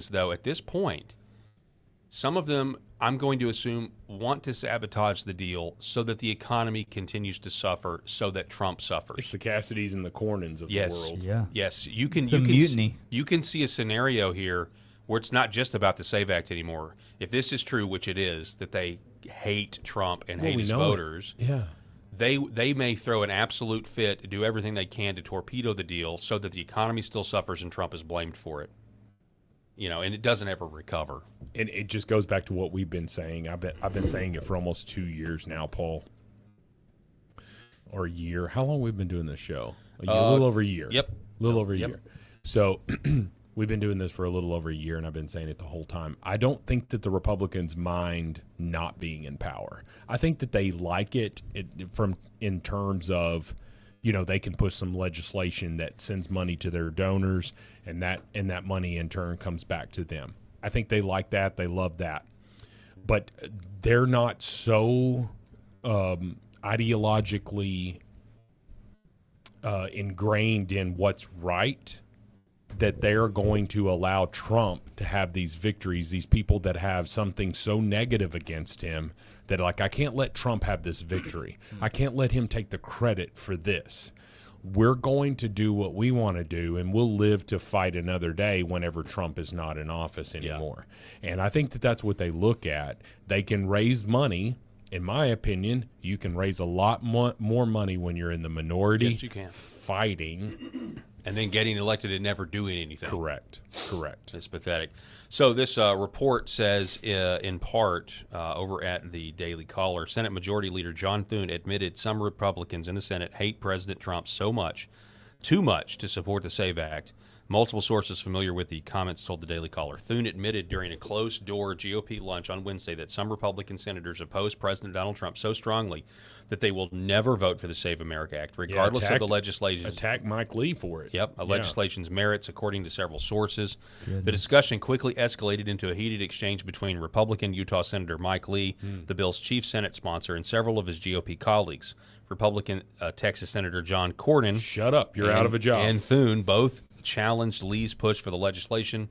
Speaker 22: though, at this point, some of them, I'm going to assume, want to sabotage the deal so that the economy continues to suffer, so that Trump suffers.
Speaker 23: It's the Cassidys and the Cornyn's of the world.
Speaker 24: Yeah.
Speaker 22: Yes.
Speaker 24: It's a mutiny.
Speaker 22: You can see a scenario here where it's not just about the SAVE Act anymore. If this is true, which it is, that they hate Trump and hate his voters, they may throw an absolute fit, do everything they can to torpedo the deal so that the economy still suffers and Trump is blamed for it. And it doesn't ever recover.
Speaker 23: And it just goes back to what we've been saying. I've been saying it for almost 2 years now, Paul. Or a year. How long have we been doing this show? A little over a year.
Speaker 22: Yep.
Speaker 23: A little over a year. So we've been doing this for a little over a year, and I've been saying it the whole time. I don't think that the Republicans mind not being in power. I think that they like it in terms of, they can push some legislation that sends money to their donors, and that money in turn comes back to them. I think they like that. They love that. But they're not so ideologically ingrained in what's right that they're going to allow Trump to have these victories, these people that have something so negative against him that, like, I can't let Trump have this victory. I can't let him take the credit for this. We're going to do what we want to do, and we'll live to fight another day whenever Trump is not in office anymore. Yeah. And I think that that's what they look at. They can raise money. In my opinion, you can raise a lot more money when you're in the minority.
Speaker 22: Yes, you can.
Speaker 23: Fighting.
Speaker 22: And then getting elected and never doing anything.
Speaker 23: Correct.
Speaker 22: It's pathetic. So this report says, in part, over at the Daily Caller, Senate Majority Leader John Thune admitted some Republicans in the Senate hate President Trump too much to support the SAVE Act. Multiple sources familiar with the comments told the Daily Caller. Thune admitted during a closed-door GOP lunch on Wednesday that some Republican senators oppose President Donald Trump so strongly that they will never vote for the Save America Act, regardless of the legislation.
Speaker 23: Attack Mike Lee for it.
Speaker 22: Yep, legislation's merits, according to several sources. Goodness. The discussion quickly escalated into a heated exchange between Republican Utah Senator Mike Lee, the bill's chief Senate sponsor, and several of his GOP colleagues. Republican Texas Senator John Cornyn.
Speaker 23: Shut up, you're out of a job.
Speaker 22: And Thune both challenged Lee's push for the legislation,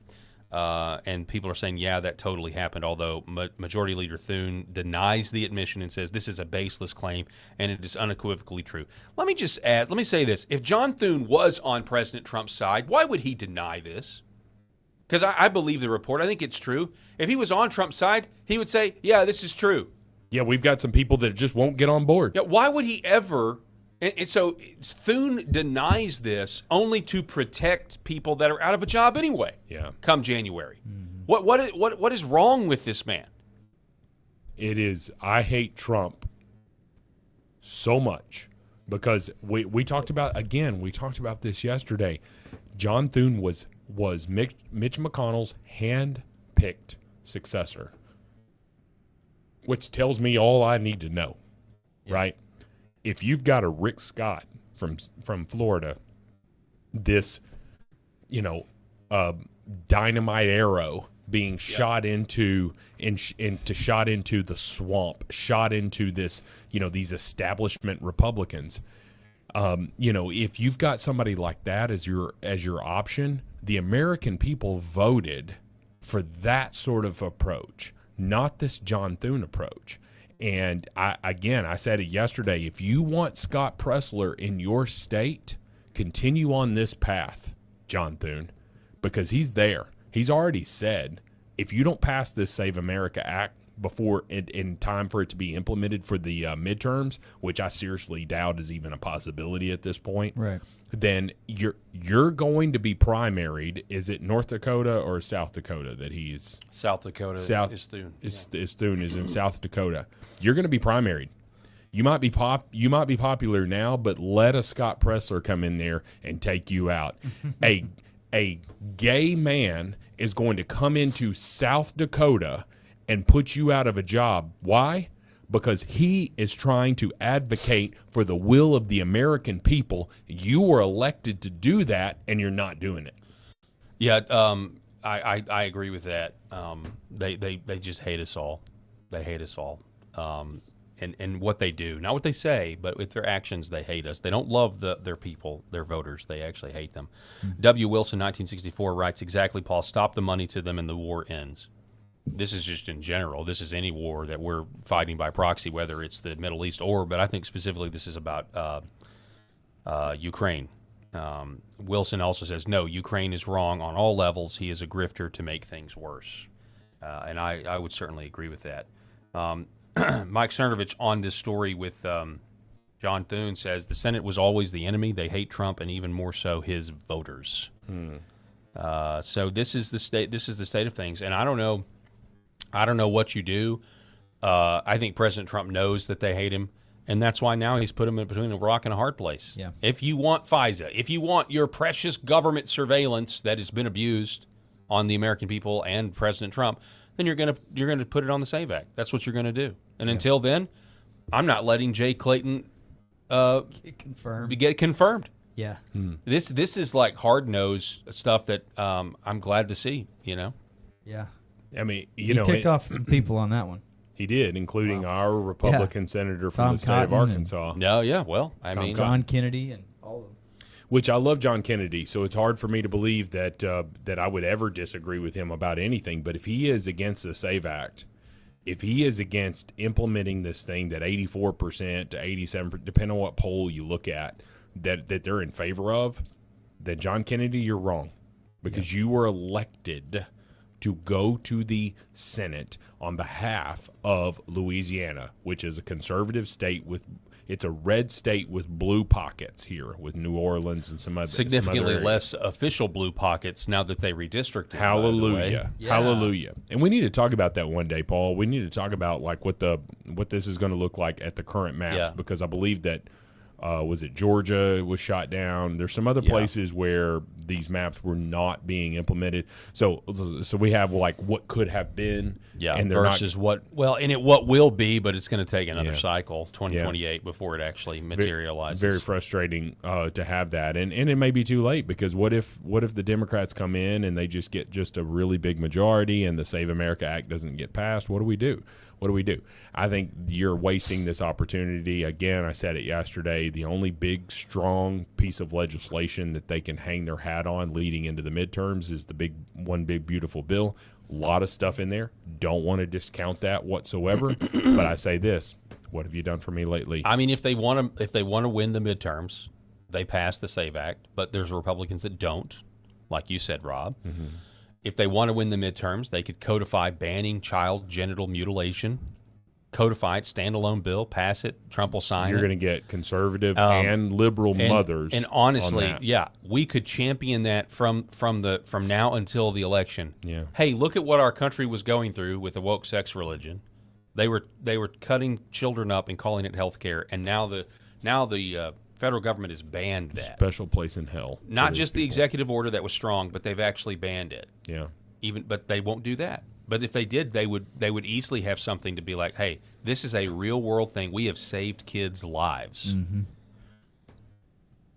Speaker 22: and people are saying, yeah, that totally happened, although Majority Leader Thune denies the admission and says this is a baseless claim, and it is unequivocally true. Let me say this. If John Thune was on President Trump's side, why would he deny this? Because I believe the report. I think it's true. If he was on Trump's side, he would say, yeah, this is true.
Speaker 23: Yeah, we've got some people that just won't get on board.
Speaker 22: Yeah, why would he ever... And so Thune denies this only to protect people that are out of a job anyway.
Speaker 23: Yeah.
Speaker 22: Come January, what is wrong with this man?
Speaker 23: It is. I hate Trump so much because we talked about this yesterday. John Thune was Mitch McConnell's hand-picked successor, which tells me all I need to know, right? If you've got a Rick Scott from Florida, this, dynamite arrow being shot into the swamp, shot into this, these establishment Republicans. If you've got somebody like that as your option, the American people voted for that sort of approach, not this John Thune approach. And I said it yesterday, if you want Scott Pressler in your state, continue on this path, John Thune, because he's there. He's already said, if you don't pass this Save America Act before in time for it to be implemented for the midterms, which I seriously doubt is even a possibility at this point,
Speaker 24: right?
Speaker 23: Then you're going to be primaried. Is it North Dakota or South Dakota that he's?
Speaker 22: South Dakota.
Speaker 23: Is Thune is in South Dakota. You're going to be primaried. You might be popular now, but let a Scott Pressler come in there and take you out. A gay man is going to come into South Dakota and put you out of a job. Why? Because he is trying to advocate for the will of the American people. You were elected to do that, and you're not doing it.
Speaker 22: Yeah, I agree with that. They just hate us all. They hate us all. And what they do, not what they say, but with their actions, they hate us. They don't love their people, their voters. They actually hate them. Mm-hmm. W. Wilson, 1964, writes, exactly, Paul, stop the money to them and the war ends. This is just in general. This is any war that we're fighting by proxy, whether it's the Middle East but I think specifically this is about Ukraine. Wilson also says, no, Ukraine is wrong on all levels. He is a grifter to make things worse. And I would certainly agree with that. Mike Cernovich on this story with John Thune says, the Senate was always the enemy. They hate Trump and even more so his voters. So this is the state. This is the state of things. And I don't know what you do. I think President Trump knows that they hate him. And that's why now he's put him in between a rock and a hard place.
Speaker 24: Yeah.
Speaker 22: If you want FISA, if you want your precious government surveillance that has been abused on the American people and President Trump, then you're gonna put it on the SAVE Act. That's what you're gonna do. And until then, I'm not letting Jay Clayton get confirmed.
Speaker 24: Yeah.
Speaker 22: This is like hard-nosed stuff that I'm glad to see. You know.
Speaker 24: Yeah.
Speaker 14: I mean,
Speaker 24: he ticked off some people on that one.
Speaker 14: He did, including our Republican senator from
Speaker 24: Tom
Speaker 14: the state of
Speaker 24: Cotton
Speaker 14: Arkansas.
Speaker 22: No, yeah, well, I mean,
Speaker 24: John Kennedy and all of them.
Speaker 14: Which I love John Kennedy, so it's hard for me to believe that that I would ever disagree with him about anything. But if he is against the SAVE Act, if he is against implementing this thing that 84% to 87%, depending on what poll you look at, that they're in favor of, then John Kennedy, you're wrong. Because you were elected to go to the Senate on behalf of Louisiana, which is a conservative state it's a red state with blue pockets here, with New Orleans and some other
Speaker 22: significantly less official blue pockets now that they redistricted.
Speaker 14: Hallelujah, hallelujah! And we need to talk about that one day, Paul. We need to talk about like what this is going to look like at the current maps, because I believe that. Was it Georgia was shot down? There's some other places where these maps were not being implemented. So we have like what could have been,
Speaker 22: and versus what will be, but it's going to take another cycle, 2028, before it actually materializes.
Speaker 14: Very frustrating to have that, and it may be too late, because what if the Democrats come in and they just get just a really big majority and the Save America Act doesn't get passed? What do we do? What do we do? I think you're wasting this opportunity. Again, I said it yesterday, the only big, strong piece of legislation that they can hang their hat on leading into the midterms is the big beautiful bill. A lot of stuff in there. Don't want to discount that whatsoever. But I say this, what have you done for me lately?
Speaker 22: I mean, if they want to win the midterms, they pass the SAVE Act, but there's Republicans that don't, like you said, Rob.
Speaker 14: Mm-hmm.
Speaker 22: If they want to win the midterms, they could codify banning child genital mutilation, codify it, standalone bill, pass it, Trump will sign
Speaker 14: You're
Speaker 22: it.
Speaker 14: going to get conservative and liberal mothers.
Speaker 22: And honestly, we could champion that from now until the election.
Speaker 14: Yeah.
Speaker 22: Hey, look at what our country was going through with the woke sex religion. They were cutting children up and calling it health care, and now the federal government has banned that.
Speaker 14: Special place in hell.
Speaker 22: Not just the executive order that was strong, but they've actually banned it.
Speaker 14: Yeah.
Speaker 22: But they won't do that. But if they did, they would easily have something to be like, hey, this is a real world thing. We have saved kids' lives.
Speaker 24: Mm-hmm.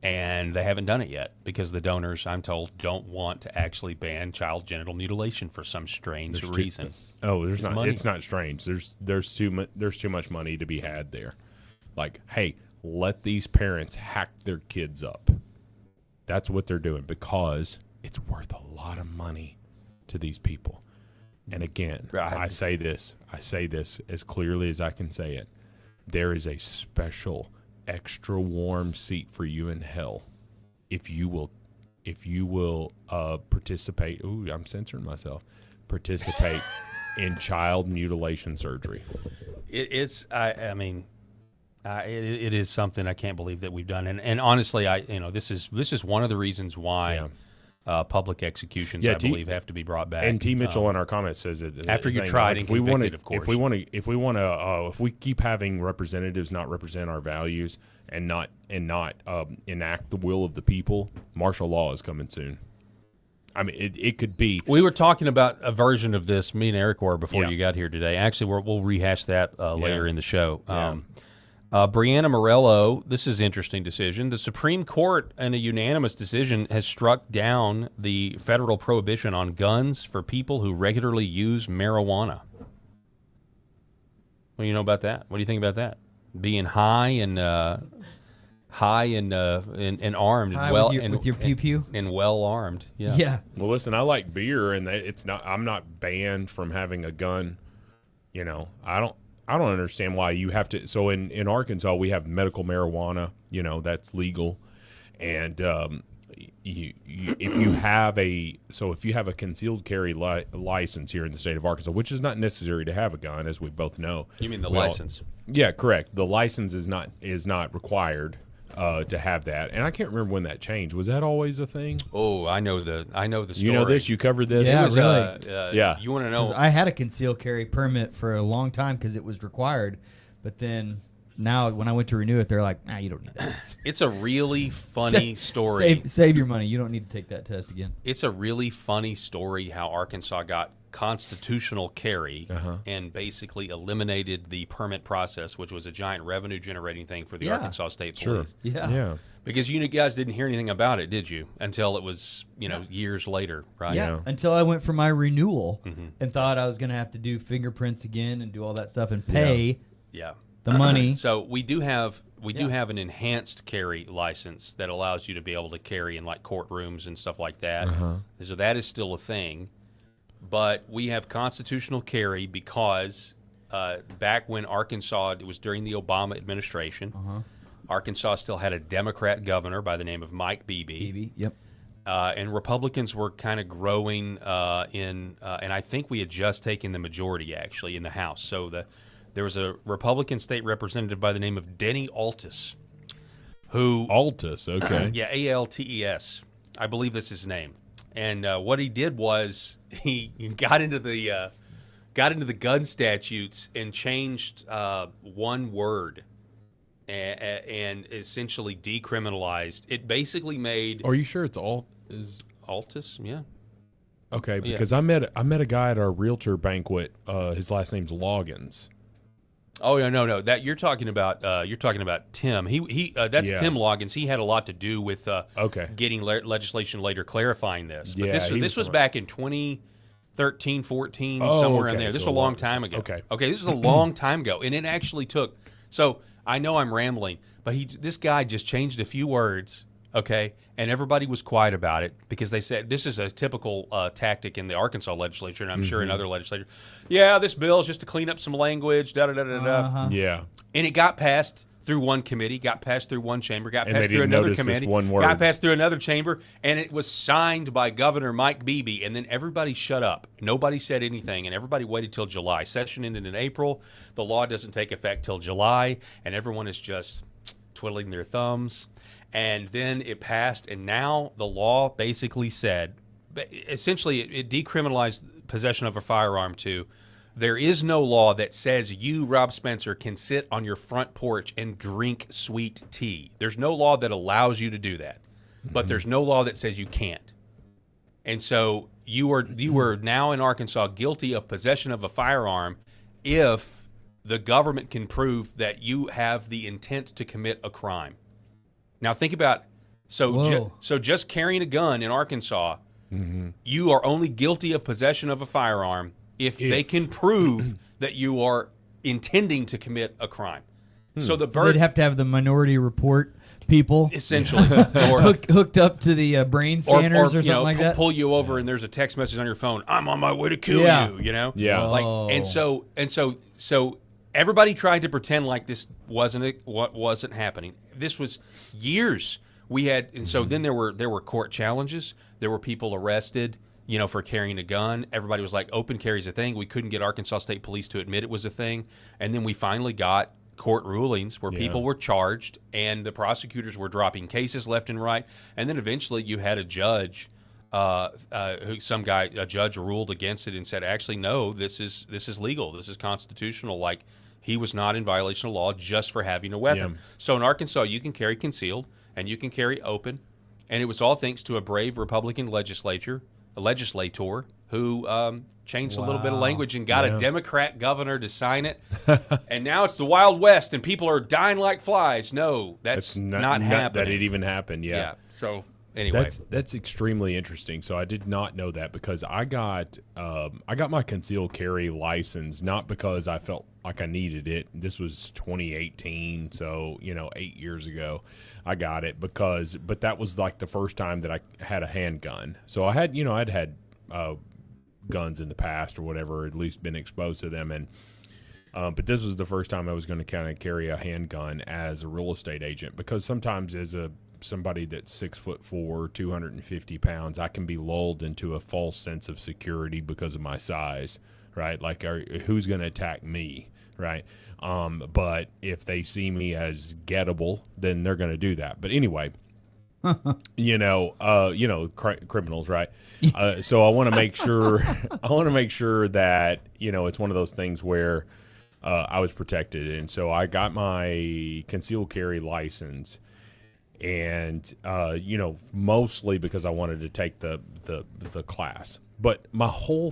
Speaker 22: And they haven't done it yet because the donors, I'm told, don't want to actually ban child genital mutilation for some strange reason.
Speaker 14: It's not strange. There's too much money to be had there. Like, hey, let these parents hack their kids up. That's what they're doing, because it's worth a lot of money to these people. And again, I say this as clearly as I can say it. There is a special, extra warm seat for you in hell if you will participate. Ooh, I'm censoring myself. Participate in child mutilation surgery.
Speaker 22: It is something I can't believe that we've done, and honestly, this is one of the reasons why public executions, I believe, have to be brought back.
Speaker 14: And T. Mitchell in our comments says that
Speaker 22: after you're tried and convicted, of course,
Speaker 14: if we keep having representatives not represent our values and not enact the will of the people, martial law is coming soon. I mean, it could be.
Speaker 22: We were talking about a version of this. Me and Eric were before you got here today. Actually, we'll rehash that later in the show. Brianna Morello, this is an interesting decision. The Supreme Court, in a unanimous decision, has struck down the federal prohibition on guns for people who regularly use marijuana. What do you know about that? What do you think about that? Being high and armed,
Speaker 24: with your pew pew,
Speaker 22: and well armed. Yeah.
Speaker 24: Yeah.
Speaker 14: Well, listen, I like beer, and I'm not banned from having a gun. You know, I don't understand why you have to. So in Arkansas, we have medical marijuana, that's legal. And if you have a concealed carry license here in the state of Arkansas, which is not necessary to have a gun, as we both know.
Speaker 22: You mean the license?
Speaker 14: Yeah, correct. The license is not required to have that, and I can't remember when that changed. Was that always a thing?
Speaker 22: Oh, I know the story.
Speaker 14: You know this? You covered this?
Speaker 24: Yeah,
Speaker 14: really.
Speaker 22: Yeah. You want to know?
Speaker 24: I had a concealed carry permit for a long time because it was required, but then now when I went to renew it, they're like, "Nah, you don't need that."
Speaker 22: It's a really funny story.
Speaker 24: Save your money. You don't need to take that test again.
Speaker 22: It's a really funny story how Arkansas got constitutional carry and basically eliminated the permit process, which was a giant revenue generating thing for the Arkansas State Police.
Speaker 24: Yeah.
Speaker 22: Because you guys didn't hear anything about it, did you? Until it was, years later, right?
Speaker 24: Yeah. Until I went for my renewal and thought I was going to have to do fingerprints again and do all that stuff and pay the money.
Speaker 22: So we do have an enhanced carry license that allows you to be able to carry in like courtrooms and stuff like that. So that is still a thing. But we have constitutional carry because back when Arkansas, it was during the Obama administration, Arkansas still had a Democrat governor by the name of Mike Beebe.
Speaker 24: Yep.
Speaker 22: And Republicans were kind of growing and I think we had just taken the majority, actually, in the House. So there was a Republican state representative by the name of Denny Altis, who...
Speaker 14: Altis, okay.
Speaker 22: Yeah, Altes. I believe that's his name. And what he did was he got into the gun statutes and changed one word and essentially decriminalized. It basically made.
Speaker 14: Are you sure it's
Speaker 22: Altis? Yeah.
Speaker 14: Okay, because I met a guy at our realtor banquet. His last name's Loggins.
Speaker 22: Oh no! That you're talking about Tim. That's Tim Loggins. He had a lot to do with getting legislation later clarifying this. But this was back in 2013, 14, somewhere in there. This was a long time ago. Okay, this was a long time ago, and it actually took. So I know I'm rambling, but this guy just changed a few words. Okay, and everybody was quiet about it because they said this is a typical tactic in the Arkansas legislature, and I'm sure in other legislatures. Yeah, this bill is just to clean up some language, da-da-da-da-da.
Speaker 14: Yeah.
Speaker 22: And it got passed through one committee, got passed through one chamber, got passed through another committee, got passed through another chamber, and it was signed by Governor Mike Beebe, and then everybody shut up. Nobody said anything, and everybody waited till July. Session ended in April. The law doesn't take effect till July, and everyone is just twiddling their thumbs. And then it passed, and now the law basically said, essentially it decriminalized possession of a firearm too. There is no law that says you, Rob Spencer, can sit on your front porch and drink sweet tea. There's no law that allows you to do that, but there's no law that says you can't. And so you are now in Arkansas guilty of possession of a firearm if the government can prove that you have the intent to commit a crime. Now think about so just carrying a gun in Arkansas, you are only guilty of possession of a firearm if they can prove that you are intending to commit a crime. So they'd
Speaker 24: have to have the Minority Report people
Speaker 22: essentially
Speaker 24: or hooked up to the brain scanners or something like that.
Speaker 22: Pull you over and there's a text message on your phone. I'm on my way to kill you. You know.
Speaker 14: Yeah.
Speaker 22: Like so everybody tried to pretend like this wasn't happening. This was years we had, and so then there were court challenges. There were people arrested, for carrying a gun. Everybody was like, open carry's a thing. We couldn't get Arkansas State Police to admit it was a thing, and then we finally got court rulings where people were charged, and the prosecutors were dropping cases left and right, and then eventually you had a judge. A judge ruled against it and said, actually, no, this is legal. This is constitutional. Like, he was not in violation of law just for having a weapon. Yeah. So in Arkansas, you can carry concealed and you can carry open. And it was all thanks to a brave Republican legislator who changed a little bit of language and got a Democrat governor to sign it. And now it's the Wild West and people are dying like flies. No, that's not happening.
Speaker 14: That it even happened, yeah.
Speaker 22: So anyway.
Speaker 14: That's extremely interesting. So I did not know that because I got my concealed carry license not because I felt like I needed it. This was 2018, so 8 years ago I got it but that was like the first time that I had a handgun. So I had I'd had guns in the past or whatever, at least been exposed to them, and but this was the first time I was going to kind of carry a handgun as a real estate agent because sometimes as a somebody that's 6'4", 250 pounds, I can be lulled into a false sense of security because of my size, right? Like, who's going to attack me, right? But if they see me as gettable, then they're going to do that. But anyway, criminals, right? So I want to make sure, that, it's one of those things where I was protected. And so I got my concealed carry license, and, mostly because I wanted to take the class. But my whole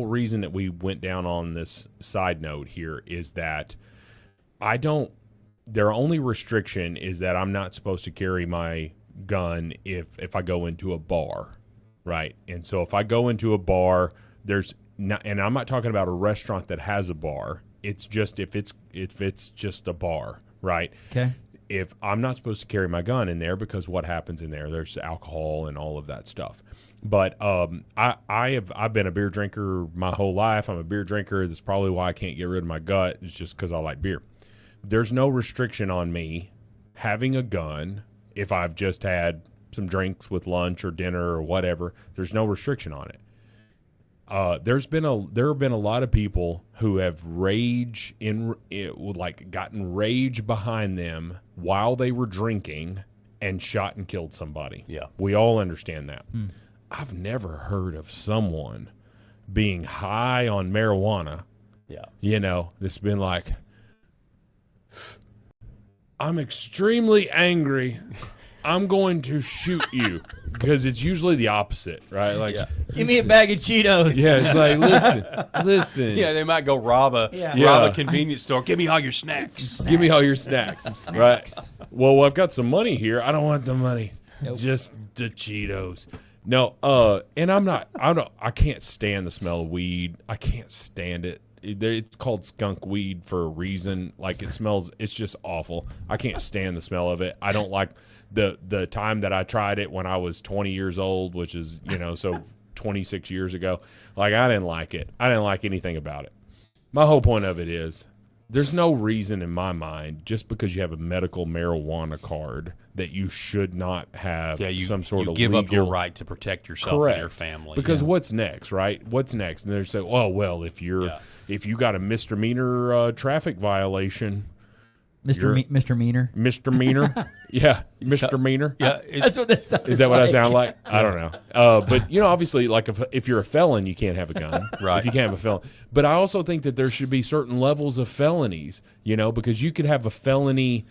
Speaker 14: reason that we went down on this side note here is that their only restriction is that I'm not supposed to carry my gun if I go into a bar, right? And so if I go into a bar, and I'm not talking about a restaurant that has a bar. It's just if it's just a bar, right?
Speaker 24: Okay.
Speaker 14: If I'm not supposed to carry my gun in there, because what happens in there? There's alcohol and all of that stuff. But I've been a beer drinker my whole life. I'm a beer drinker. That's probably why I can't get rid of my gut. It's just because I like beer. There's no restriction on me having a gun if I've just had some drinks with lunch or dinner or whatever. There's no restriction on it. There have been a lot of people who have gotten rage behind them while they were drinking and shot and killed somebody.
Speaker 22: Yeah,
Speaker 14: we all understand that. I've never heard of someone being high on marijuana.
Speaker 22: Yeah,
Speaker 14: that's been like, I'm extremely angry. I'm going to shoot you. Because it's usually the opposite, right? Like,
Speaker 24: give me a bag of Cheetos.
Speaker 14: Yeah, it's like, listen.
Speaker 22: Yeah, they might go rob a convenience store. Give me all your snacks.
Speaker 14: Give me all your snacks. Some snacks. Right. Well, I've got some money here. I don't want the money. Nope. Just the Cheetos. No, and I can't stand the smell of weed. I can't stand it. It's called skunk weed for a reason. Like, it's just awful. I can't stand the smell of it. I don't like the time that I tried it when I was 20 years old, which is, so 26 years ago. Like, I didn't like it. I didn't like anything about it. My whole point of it is there's no reason in my mind, just because you have a medical marijuana card, that you should not have some sort of
Speaker 22: give
Speaker 14: legal...
Speaker 22: up your right to protect yourself and your family.
Speaker 14: Because what's next, right? What's next? And they're saying, well, if you got a misdemeanor traffic violation...
Speaker 24: Misdemeanor.
Speaker 14: Yeah, misdemeanor.
Speaker 22: Yeah,
Speaker 24: that's what that sounds.
Speaker 14: Is that what
Speaker 24: like?
Speaker 14: I sound like? I don't know. But obviously, like if you're a felon, you can't have a gun.
Speaker 22: Right.
Speaker 14: If you can't have a felon. But I also think that there should be certain levels of felonies. Because you could have a felony,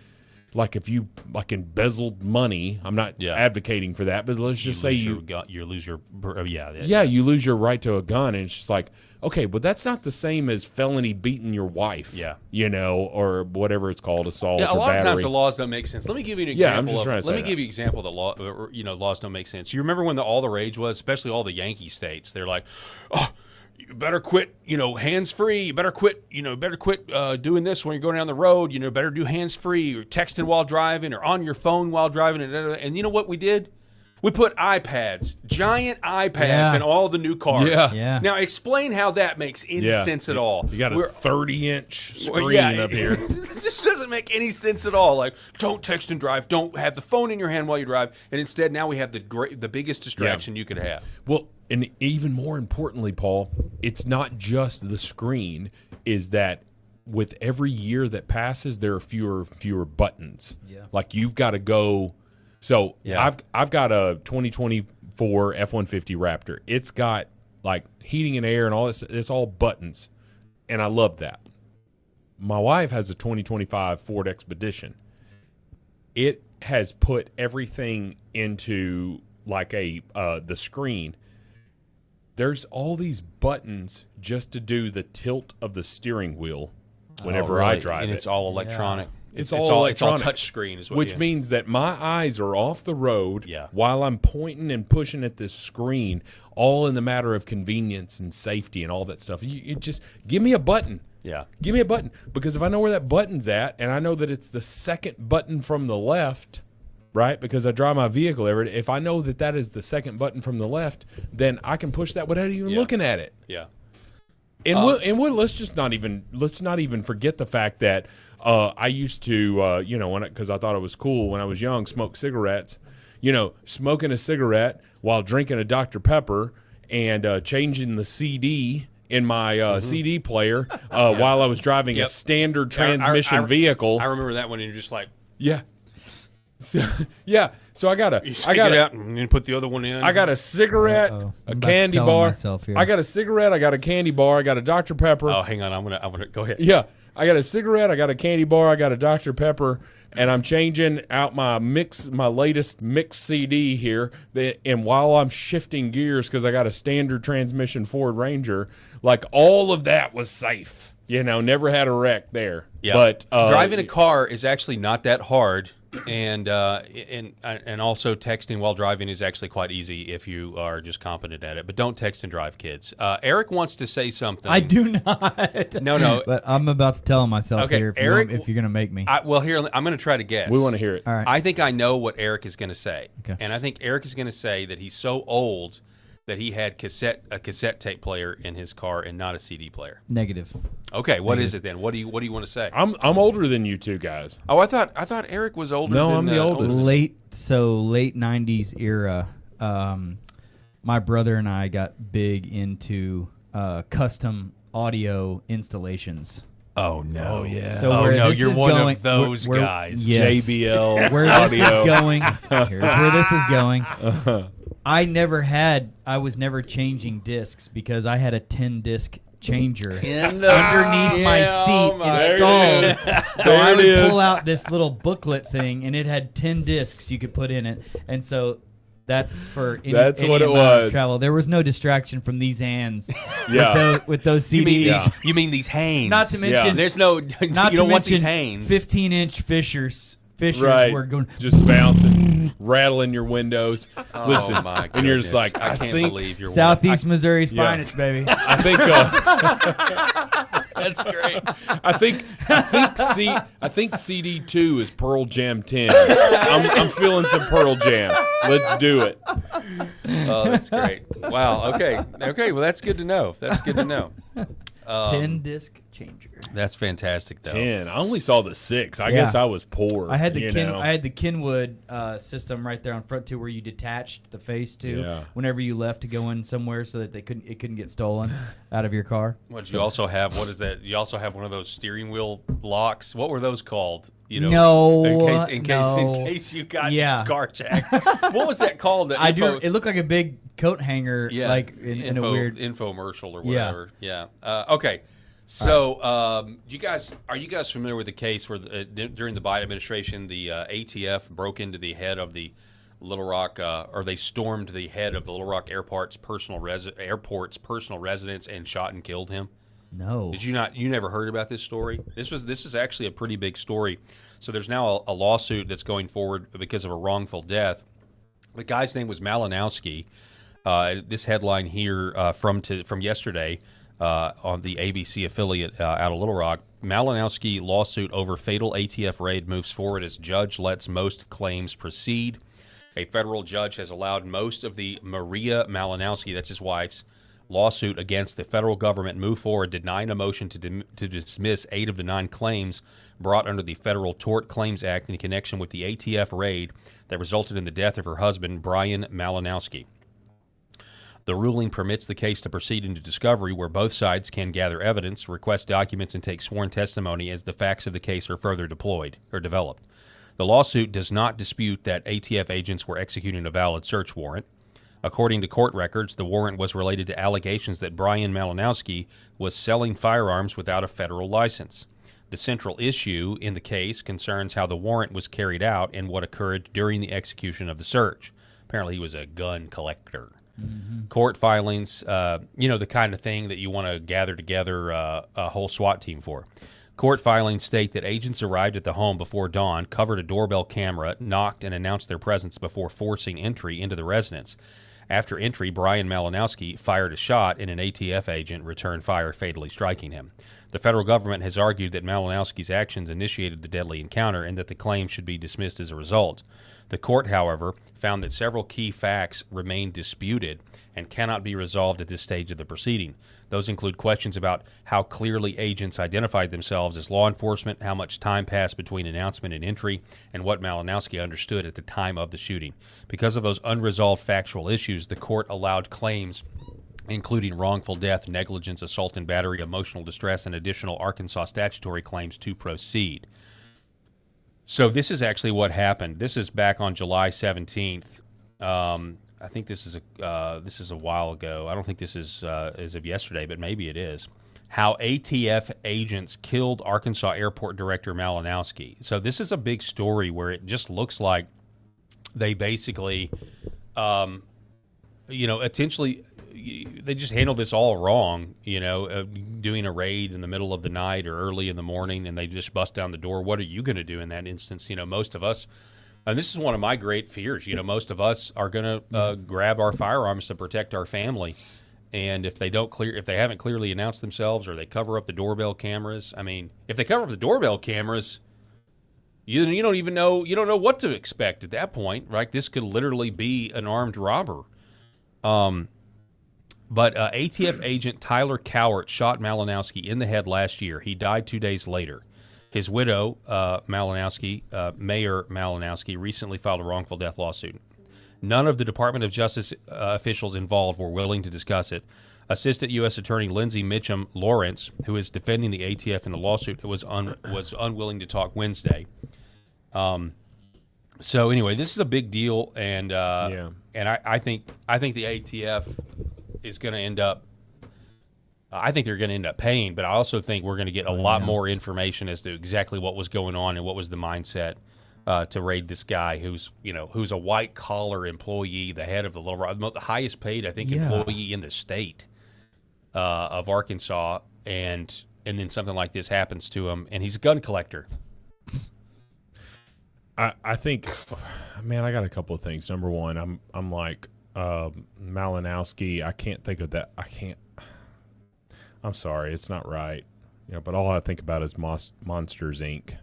Speaker 14: like if you embezzled money. I'm not advocating for that, but let's just say you
Speaker 22: lose your
Speaker 14: you lose your right to a gun, and it's just like, okay, but that's not the same as felony beating your wife.
Speaker 22: Yeah.
Speaker 14: Or whatever it's called, assault.
Speaker 22: Yeah, a
Speaker 14: or
Speaker 22: lot
Speaker 14: battery.
Speaker 22: of times the laws don't make sense. Let me give you an example.
Speaker 14: Yeah, I'm just trying to say
Speaker 22: Let me give you an example that laws don't make sense. You remember when all the rage was, especially all the Yankee states? They're like, oh, you better quit, hands free. You better quit, doing this when you're going down the road. Better do hands free, or texting while driving, or on your phone while driving. And you know what we did? We put giant iPads in all the new cars.
Speaker 14: Yeah.
Speaker 22: Now explain how that makes any sense at all.
Speaker 14: You got a 30-inch screen up here.
Speaker 22: It just doesn't make any sense at all. Like, don't text and drive. Don't have the phone in your hand while you drive. And instead, now we have the biggest distraction you could have.
Speaker 14: Well, and even more importantly, Paul, it's not just the screen. Is that with every year that passes, there are fewer buttons.
Speaker 24: Yeah.
Speaker 14: Like, you've got to go. So I've got a 2024 F-150 Raptor. It's got like heating and air and all this. It's all buttons, and I love that. My wife has a 2025 Ford Expedition. It has put everything into like the screen. There's all these buttons just to do the tilt of the steering wheel whenever I drive
Speaker 22: and
Speaker 14: it.
Speaker 22: It's all electronic.
Speaker 14: Yeah. It's all electronic.
Speaker 22: It's all touch screen,
Speaker 14: which means that my eyes are off the road while I'm pointing and pushing at this screen, all in the matter of convenience and safety and all that stuff. You just give me a button.
Speaker 22: Yeah.
Speaker 14: Give me a button, because if I know where that button's at, and I know that it's the second button from the left, right? Because I drive my vehicle every day. If I know that is the second button from the left, then I can push that without even looking at it.
Speaker 22: Yeah.
Speaker 14: And let's not even forget the fact that I used to because I thought it was cool when I was young, smoke cigarettes. Smoking a cigarette while drinking a Dr. Pepper and changing the CD in my CD player while I was driving a standard transmission vehicle.
Speaker 22: I remember that one, and you're just like,
Speaker 14: yeah. So, yeah, so I got
Speaker 22: it out and you put the other one in.
Speaker 14: I got a cigarette, a candy bar.
Speaker 24: I
Speaker 14: got a cigarette. I got a candy bar. I got a Dr. Pepper.
Speaker 22: Oh, hang on, I'm gonna go ahead.
Speaker 14: Yeah, I got a cigarette. I got a candy bar. I got a Dr. Pepper, and I'm changing out my latest mix CD here. And while I'm shifting gears because I got a standard transmission Ford Ranger, like all of that was safe. Never had a wreck there.
Speaker 22: Yeah,
Speaker 14: but
Speaker 22: driving a car is actually not that hard. And also texting while driving is actually quite easy if you are just competent at it. But don't text and drive, kids. Eric wants to say something.
Speaker 24: I do not.
Speaker 22: No.
Speaker 24: But I'm about to tell myself
Speaker 22: okay,
Speaker 24: here
Speaker 22: Eric,
Speaker 24: if you're going to make me.
Speaker 22: Here, I'm going to try to guess.
Speaker 14: We want to hear it.
Speaker 24: All right.
Speaker 22: I think I know what Eric is going to say.
Speaker 24: Okay.
Speaker 22: And I think Eric is going to say that he's so old that he had a cassette tape player in his car and not a CD player.
Speaker 24: Negative.
Speaker 22: Okay, what is it then? What do you want to say?
Speaker 14: I'm older than you two guys.
Speaker 22: Oh, I thought Eric was older.
Speaker 14: No,
Speaker 22: than,
Speaker 14: I'm the oldest.
Speaker 24: Late 90s era. My brother and I got big into custom audio installations.
Speaker 22: Oh no!
Speaker 14: Oh yeah!
Speaker 24: So
Speaker 22: you're one of those guys.
Speaker 24: Yes.
Speaker 14: JBL
Speaker 24: where
Speaker 14: audio.
Speaker 24: This is going. Here's where this is going. I was never changing discs because I had a 10-disc changer underneath my seat installed. So I would pull out this little booklet thing, and it had 10 discs you could put in it. And so that's for any
Speaker 14: what it
Speaker 24: amount
Speaker 14: was.
Speaker 24: of travel. There was no distraction from these hands with those CDs.
Speaker 22: You mean these Hanes?
Speaker 24: Not to mention,
Speaker 22: there's no. You don't want these Hanes.
Speaker 24: 15-inch Fishers
Speaker 14: right.
Speaker 24: were going
Speaker 14: just bouncing, rattling your windows.
Speaker 22: Oh,
Speaker 14: Listen,
Speaker 22: my
Speaker 14: and you're just
Speaker 22: goodness.
Speaker 14: like,
Speaker 22: I can't believe you're
Speaker 24: Southeast Missouri's finest, baby.
Speaker 14: I think
Speaker 22: that's great.
Speaker 14: I think CD2 is Pearl Jam 10. I'm feeling some Pearl Jam. Let's do it.
Speaker 22: Oh, that's great. Wow. Okay. Well, that's good to know.
Speaker 24: 10-disc changer.
Speaker 22: That's fantastic, though.
Speaker 14: 10. I only saw the 6. I guess I was poor.
Speaker 24: I had the Kenwood system right there on front too, where you detached the face to whenever you left to go in somewhere, so that it couldn't get stolen out of your car.
Speaker 22: What you also have? What is that? You also have one of those steering wheel locks. What were those called?
Speaker 24: No.
Speaker 22: In case you got carjacked. What was that called?
Speaker 24: It looked like a big coat hanger, like in a weird
Speaker 22: infomercial or whatever. Yeah. Okay. So, are you guys familiar with the case where during the Biden administration, the ATF broke into the head of the Little Rock, or they stormed the head of the Little Rock Airport's personal residence and shot and killed him?
Speaker 24: No.
Speaker 22: Did you not? You never heard about this story? This is actually a pretty big story. So there's now a lawsuit that's going forward because of a wrongful death. The guy's name was Malinowski. This headline here from yesterday. On the ABC affiliate out of Little Rock, Malinowski lawsuit over fatal ATF raid moves forward as judge lets most claims proceed. A federal judge has allowed most of the Maria Malinowski, that's his wife's, lawsuit against the federal government move forward, denying a motion to dismiss 8 of the 9 claims brought under the Federal Tort Claims Act in connection with the ATF raid that resulted in the death of her husband, Brian Malinowski. The ruling permits the case to proceed into discovery, where both sides can gather evidence, request documents, and take sworn testimony as the facts of the case are further developed. The lawsuit does not dispute that ATF agents were executing a valid search warrant. According to court records, the warrant was related to allegations that Brian Malinowski was selling firearms without a federal license. The central issue in the case concerns how the warrant was carried out and what occurred during the execution of the search. Apparently, he was a gun collector. Mm-hmm. Court filings, the kind of thing that you want to gather together a whole SWAT team for. Court filings state that agents arrived at the home before dawn, covered a doorbell camera, knocked, and announced their presence before forcing entry into the residence. After entry, Brian Malinowski fired a shot, and an ATF agent returned fire, fatally striking him. The federal government has argued that Malinowski's actions initiated the deadly encounter and that the claim should be dismissed as a result. The court, however, found that several key facts remain disputed and cannot be resolved at this stage of the proceeding. Those include questions about how clearly agents identified themselves as law enforcement, how much time passed between announcement and entry, and what Malinowski understood at the time of the shooting. Because of those unresolved factual issues, the court allowed claims including wrongful death, negligence, assault and battery, emotional distress, and additional Arkansas statutory claims to proceed. So this is actually what happened. This is back on July 17th. I think this is a while ago. I don't think this is as of yesterday, but maybe it is. How ATF agents killed Arkansas Airport Director Malinowski. So this is a big story where it just looks like they basically, essentially, they just handled this all wrong, doing a raid in the middle of the night or early in the morning, and they just bust down the door. What are you going to do in that instance? Most of us, and this is one of my great fears, most of us are going to grab our firearms to protect our family. And if they haven't clearly announced themselves, or they cover up the doorbell cameras, if they cover up the doorbell cameras, you don't know what to expect at that point, right? This could literally be an armed robber. But ATF agent Tyler Cowart shot Malinowski in the head last year. He died 2 days later. His widow, Mayor Malinowski, recently filed a wrongful death lawsuit. None of the Department of Justice officials involved were willing to discuss it. Assistant U.S. Attorney Lindsay Mitchum Lawrence, who is defending the ATF in the lawsuit, was unwilling to talk Wednesday. So anyway, this is a big deal, and I think the ATF is going to end up. I think they're going to end up paying, but I also think we're going to get a lot more information as to exactly what was going on and what was the mindset to raid this guy who's a white collar employee, the head of the highest paid, I think, employee in the state of Arkansas, and then something like this happens to him, and he's a gun collector.
Speaker 14: I think, man, I got a couple of things. Number one, I'm like Malinowski. I can't think of that. I'm sorry, it's not right. But all I think about is Monsters Inc.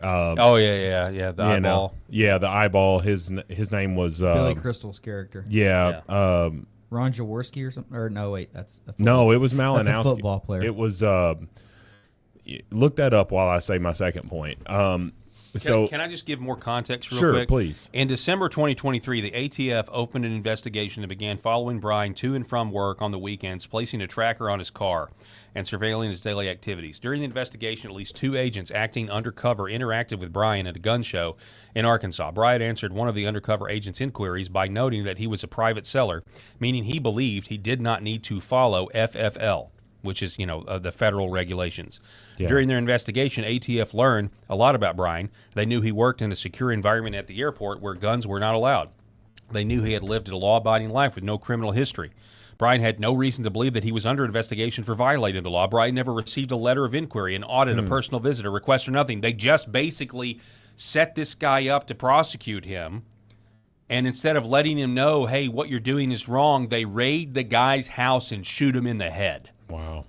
Speaker 22: The eyeball.
Speaker 14: The eyeball. His name was
Speaker 24: Billy Crystal's character.
Speaker 14: Ron
Speaker 24: Jaworski or something. Or no, wait, that's a
Speaker 14: no. It was Malinowski.
Speaker 24: That's a football player.
Speaker 14: It was. Look that up while I say my second point. Can
Speaker 22: I just give more context real
Speaker 14: quick?
Speaker 22: Sure,
Speaker 14: please.
Speaker 22: In December 2023, the ATF opened an investigation that began following Brian to and from work on the weekends, placing a tracker on his car and surveilling his daily activities. During the investigation, at least 2 agents acting undercover interacted with Brian at a gun show in Arkansas. Brian answered one of the undercover agents' inquiries by noting that he was a private seller, meaning he believed he did not need to follow FFL, which is, the federal regulations. Yeah. During their investigation, ATF learned a lot about Brian. They knew he worked in a secure environment at the airport where guns were not allowed. They knew he had lived a law-abiding life with no criminal history. Brian had no reason to believe that he was under investigation for violating the law. Brian never received a letter of inquiry, an audit, a personal visit, a request, or nothing. They just basically set this guy up to prosecute him. And instead of letting him know, hey, what you're doing is wrong, they raid the guy's house and shoot him in the head.
Speaker 14: Wow.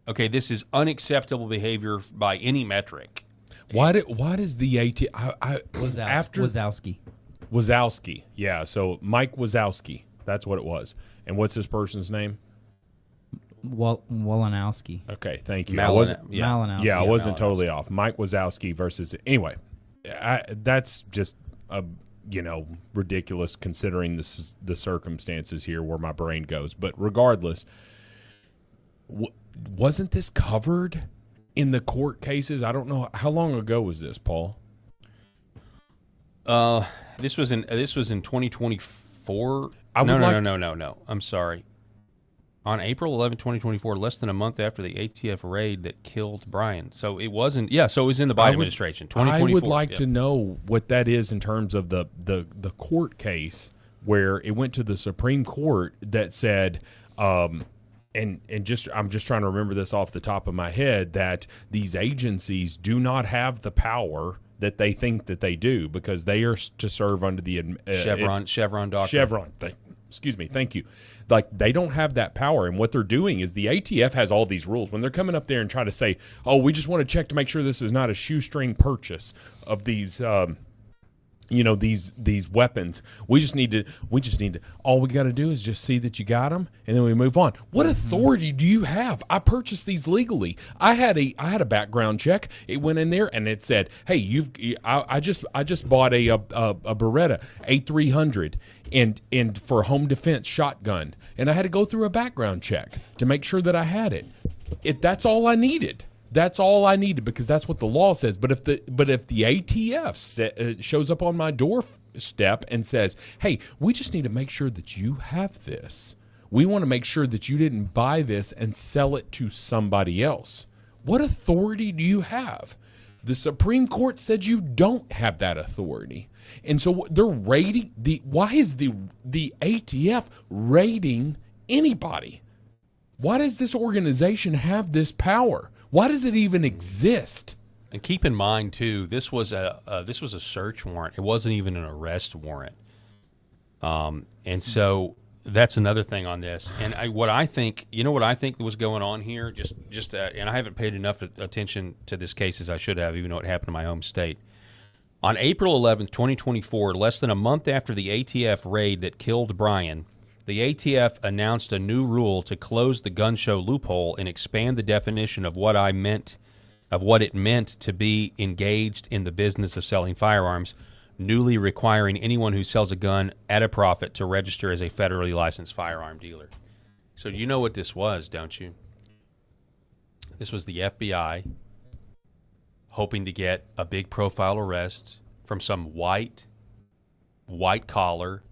Speaker 22: Okay, this is unacceptable behavior by any metric.
Speaker 14: Why does the ATF Wazowski? Yeah, so Mike Wazowski. That's what it was. And what's this person's name?
Speaker 24: Walanowski.
Speaker 14: Okay, thank you.
Speaker 24: Malinowski.
Speaker 14: Yeah, I wasn't totally off. Mike Wazowski versus anyway. That's just ridiculous considering the circumstances here where my brain goes. But regardless. Wasn't this covered in the court cases? I don't know. How long ago was this, Paul?
Speaker 22: This was in 2024. No. I'm sorry. On April 11, 2024, less than a month after the ATF raid that killed Brian. So it wasn't. Yeah. So it was in the Biden administration. 2024.
Speaker 14: I would like to know what that is in terms of the court case where it went to the Supreme Court that said. And I'm just trying to remember this off the top of my head, that these agencies do not have the power that they think that they do because they are to serve under the
Speaker 22: Chevron doctrine.
Speaker 14: Chevron. Excuse me. Thank you. Like, they don't have that power, and what they're doing is the ATF has all these rules. When they're coming up there and trying to say, "Oh, we just want to check to make sure this is not a shoestring purchase of these
Speaker 23: these weapons. We just need to. All we got to do is just see that you got them, and then we move on. What authority do you have? I purchased these legally. I had a background check. It went in there and it said, "Hey, I just bought a Beretta A300 and for home defense shotgun, and I had to go through a background check to make sure that I had it. That's all I needed." That's all I needed because that's what the law says. But if the ATF shows up on my doorstep and says, "Hey, we just need to make sure that you have this. We want to make sure that you didn't buy this and sell it to somebody else." What authority do you have? The Supreme Court said you don't have that authority, and so they're raiding why is the ATF raiding anybody? Why does this organization have this power? Why does it even exist?
Speaker 22: And keep in mind too, this was a search warrant. It wasn't even an arrest warrant. And so that's another thing on this. And what I think was going on here, and I haven't paid enough attention to this case as I should have, even though it happened in my home state. On April 11th, 2024, less than a month after the ATF raid that killed Brian, the ATF announced a new rule to close the gun show loophole and expand the definition of what it meant to be engaged in the business of selling firearms, newly requiring anyone who sells a gun at a profit to register as a federally licensed firearm dealer. So you know what this was, don't you? This was the FBI hoping to get a big profile arrest from some white collar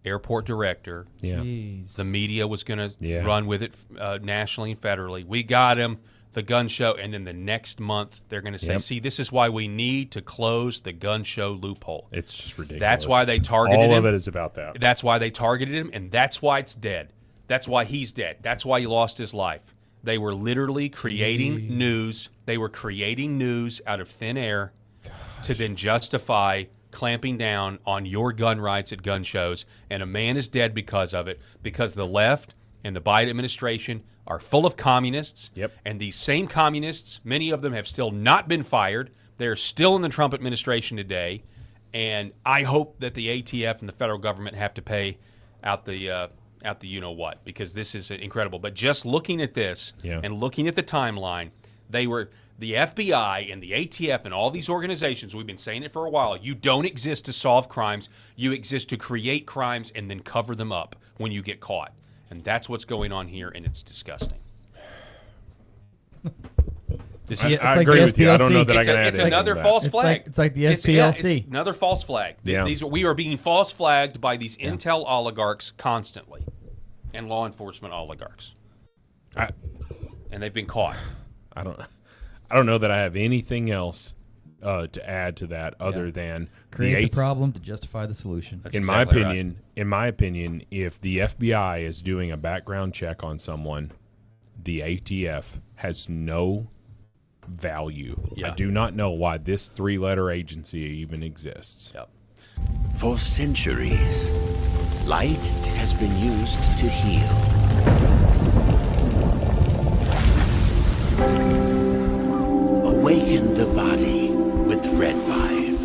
Speaker 22: airport director.
Speaker 23: Yeah.
Speaker 22: The media was going to run with it nationally and federally. We got him, the gun show, and then the next month they're going to say, "See, this is why we need to close the gun show loophole."
Speaker 23: It's just ridiculous.
Speaker 22: That's why they targeted him.
Speaker 23: All of it is about that.
Speaker 22: That's why they targeted him, and that's why it's dead. That's why he's dead. That's why he lost his life. They were literally creating news. They were creating news out of thin air to then justify clamping down on your gun rights at gun shows, and a man is dead because of it, because the left and the Biden administration are full of communists.
Speaker 23: Yep.
Speaker 22: And these same communists, many of them have still not been fired. They're still in the Trump administration today, and I hope that the ATF and the federal government have to pay out the you-know-what, because this is incredible. But just looking at this and looking at the timeline, the FBI and the ATF and all these organizations, we've been saying it for a while, you don't exist to solve crimes. You exist to create crimes and then cover them up when you get caught. And that's what's going on here, and it's disgusting.
Speaker 23: I agree with you. I don't know that I can add
Speaker 22: It's another false flag.
Speaker 24: It's like the SPLC.
Speaker 22: It's another false flag.
Speaker 23: Yeah.
Speaker 22: We are being false flagged by these intel oligarchs constantly, and law enforcement oligarchs. And they've been caught.
Speaker 23: I don't know that I have anything else to add to that other than
Speaker 24: create the problem to justify the solution.
Speaker 23: In my opinion, if the FBI is doing a background check on someone, the ATF has no value.
Speaker 22: Yeah.
Speaker 23: I do not know why this three-letter agency even exists.
Speaker 22: Yep.
Speaker 16: For centuries, light has been used to heal. Awaken the body with Red Vive.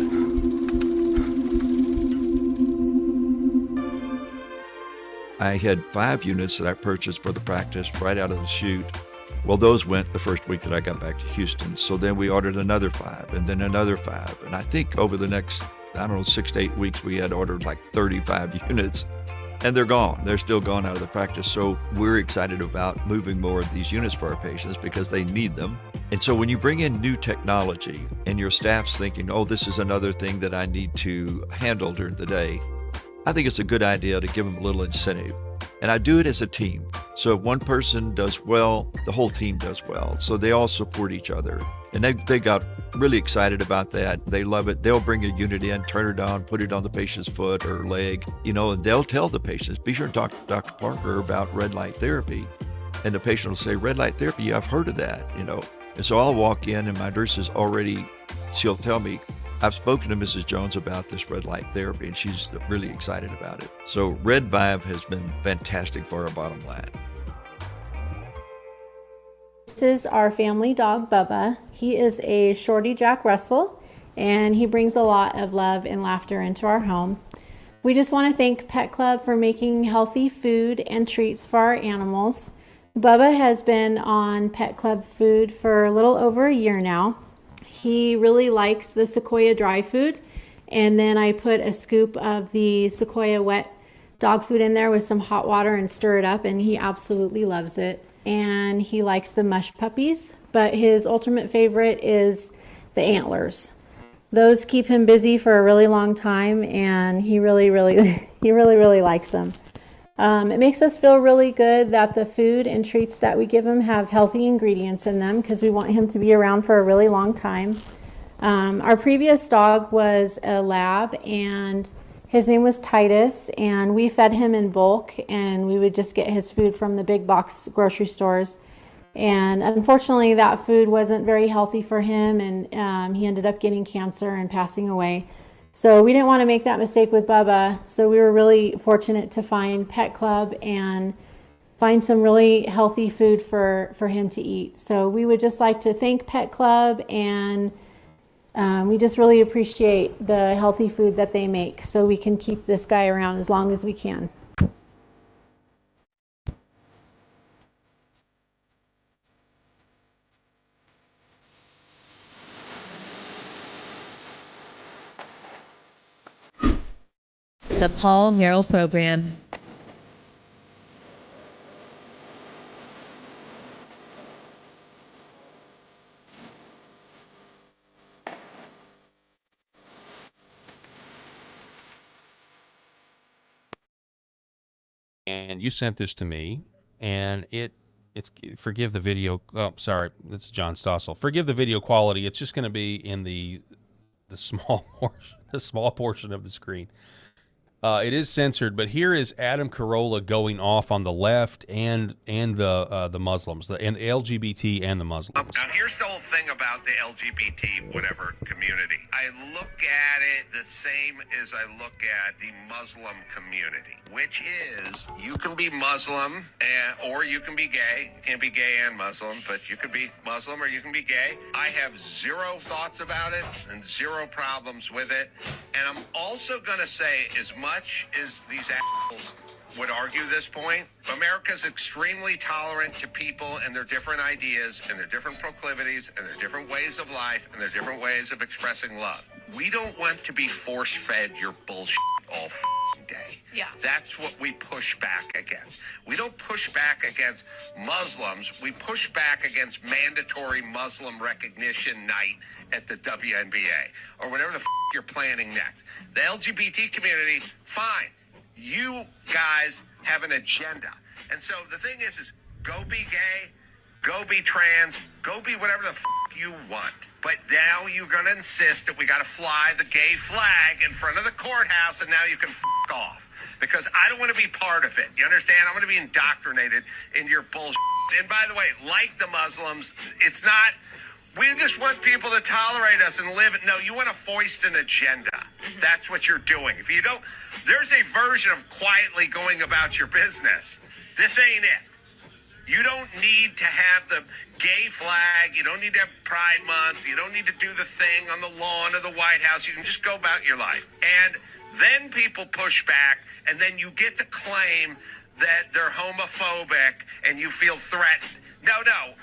Speaker 18: I had 5 units that I purchased for the practice right out of the chute. Well, those went the first week that I got back to Houston. So then we ordered another 5 and then another 5. And I think over the next, 6 to 8 weeks, we had ordered like 35 units. And they're gone. They're still gone out of the practice. So we're excited about moving more of these units for our patients because they need them. And so when you bring in new technology and your staff's thinking, oh, this is another thing that I need to handle during the day, I think it's a good idea to give them a little incentive. And I do it as a team. So if one person does well, the whole team does well. So they all support each other. And they got really excited about that. They love it. They'll bring a unit in, turn it on, put it on the patient's foot or leg, and they'll tell the patients, be sure to talk to Dr. Parker about red light therapy. And the patient will say, red light therapy, yeah, I've heard of that, And so I'll walk in and my nurse is she'll tell me, I've spoken to Mrs. Jones about this red light therapy, and she's really excited about it. So Red Vive has been fantastic for our bottom line.
Speaker 3: This is our family dog, Bubba. He is a Shorty Jack Russell. and he brings a lot of love and laughter into our home. We just want to thank Pet Club for making healthy food and treats for our animals. Bubba has been on Pet Club food for a little over a year now. He really likes the Sequoia dry food, and then I put a scoop of the Sequoia wet dog food in there with some hot water and stir it up, and he absolutely loves it. And he likes the mush puppies, but his ultimate favorite is the antlers. Those keep him busy for a really long time, and he really likes them. It makes us feel really good that the food and treats that we give him have healthy ingredients in them, because we want him to be around for a really long time. Our previous dog was a lab, and his name was Titus, and we fed him in bulk, and we would just get his food from the big box grocery stores. And unfortunately, that food wasn't very healthy for him, and he ended up getting cancer and passing away. So we didn't want to make that mistake with Bubba, so we were really fortunate to find Pet Club and find some really healthy food for him to eat. So we would just like to thank Pet Club, and we just really appreciate the healthy food that they make, so we can keep this guy around as long as we can.
Speaker 20: The Paul Herrell Program.
Speaker 22: And you sent this to me, and it's forgive the video. Oh, sorry, this is John Stossel. Forgive the video quality. It's just going to be in the small portion of the screen. It is censored, but here is Adam Carolla going off on the left and the Muslims, and the LGBT and the Muslims.
Speaker 7: Now, here's the whole thing about the LGBT whatever community. I look at it the same as I look at the Muslim community, which is you can be Muslim or you can be gay. You can't be gay and Muslim, but you could be Muslim or you can be gay. I have zero thoughts about it and zero problems with it. And I'm also going to say, as much as these assholes would argue this point, America's extremely tolerant to people and their different ideas and their different proclivities and their different ways of life and their different ways of expressing love. We don't want to be force-fed your bullshit all f***ing day.
Speaker 15: Yeah.
Speaker 7: That's what we push back against. We don't push back against Muslims. We push back against mandatory Muslim recognition night at the WNBA or whatever the f*** you're planning next. The LGBT community, fine. You guys have an agenda. And so the thing is go be gay, go be trans, go be whatever the f*** you want. But now you're going to insist that we got to fly the gay flag in front of the courthouse, and now you can f*** off. Because I don't want to be part of it. You understand? I'm going to be indoctrinated into your bullshit. And by the way, like the Muslims, it's not... We just want people to tolerate us and live it. No, you want to foist an agenda. That's what you're doing. If you don't, there's a version of quietly going about your business. This ain't it. You don't need to have the gay flag. You don't need to have Pride Month. You don't need to do the thing on the lawn of the White House. You can just go about your life. And then people push back, and then you get to claim that they're homophobic and you feel threatened. No,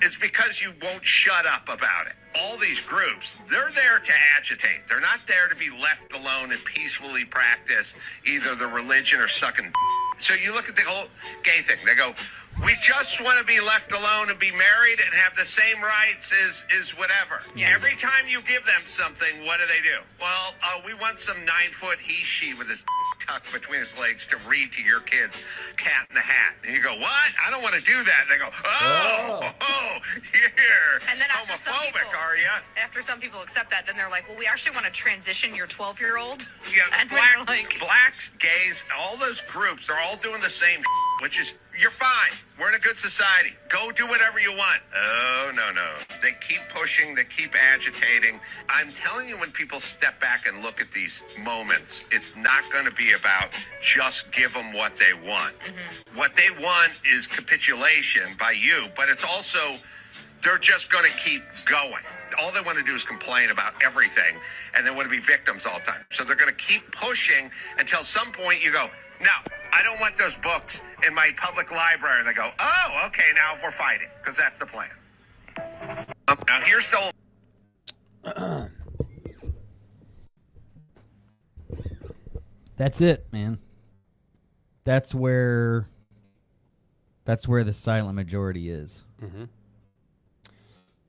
Speaker 7: it's because you won't shut up about it. All these groups, they're there to agitate. They're not there to be left alone and peacefully practice either the religion or sucking. So you look at the whole gay thing. They go, we just want to be left alone and be married and have the same rights as whatever. Yes. Every time you give them something, what do? Well, we want some 9-foot he-she with his tucked between his legs to read to your kids Cat in the Hat. And you go, what? I don't want to do that. And they go, you're
Speaker 15: and then
Speaker 7: homophobic, are you?
Speaker 15: After some people accept that, then they're like, well, we actually want to transition your 12-year-old.
Speaker 7: Yeah,
Speaker 15: and
Speaker 7: blacks, gays, all those groups are all doing the same which is, you're fine. We're in a good society. Go do whatever you want. Oh, no. They keep pushing. They keep agitating. I'm telling you, when people step back and look at these moments, it's not going to be about just give them what they want. Mm-hmm. What they want is capitulation by you, but it's also They're just going to keep going. All they want to do is complain about everything, and they want to be victims all the time. So they're going to keep pushing until some point you go, no, I don't want those books in my public library. And they go, oh, okay, now we're fighting, because that's the plan. Now here's the...
Speaker 24: That's it, man. That's where the silent majority is.
Speaker 22: Mm-hmm.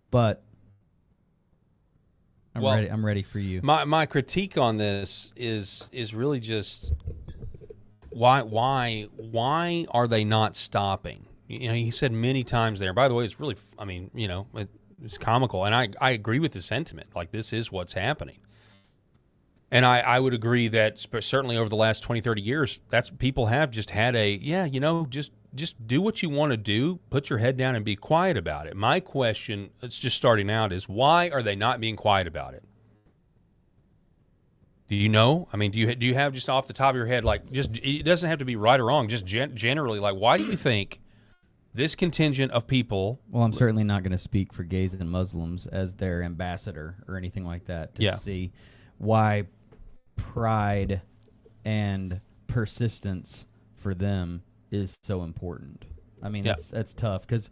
Speaker 24: But I'm ready for you.
Speaker 22: My critique on this is really just why are they not stopping? He said many times there. By the way, it's really, it's comical, and I agree with the sentiment. Like, this is what's happening. And I would agree that certainly over the last 20, 30 years, that's people have just had just do what you want to do, put your head down and be quiet about it. My question, it's just starting out, is why are they not being quiet about it? Do you know? I mean, do you have just off the top of your head, like, just, it doesn't have to be right or wrong, just generally, like, why do you think this contingent of people...
Speaker 24: Well, I'm certainly not going to speak for gays and Muslims as their ambassador or anything like that to see why pride and persistence for them is so important. I mean, that's tough because,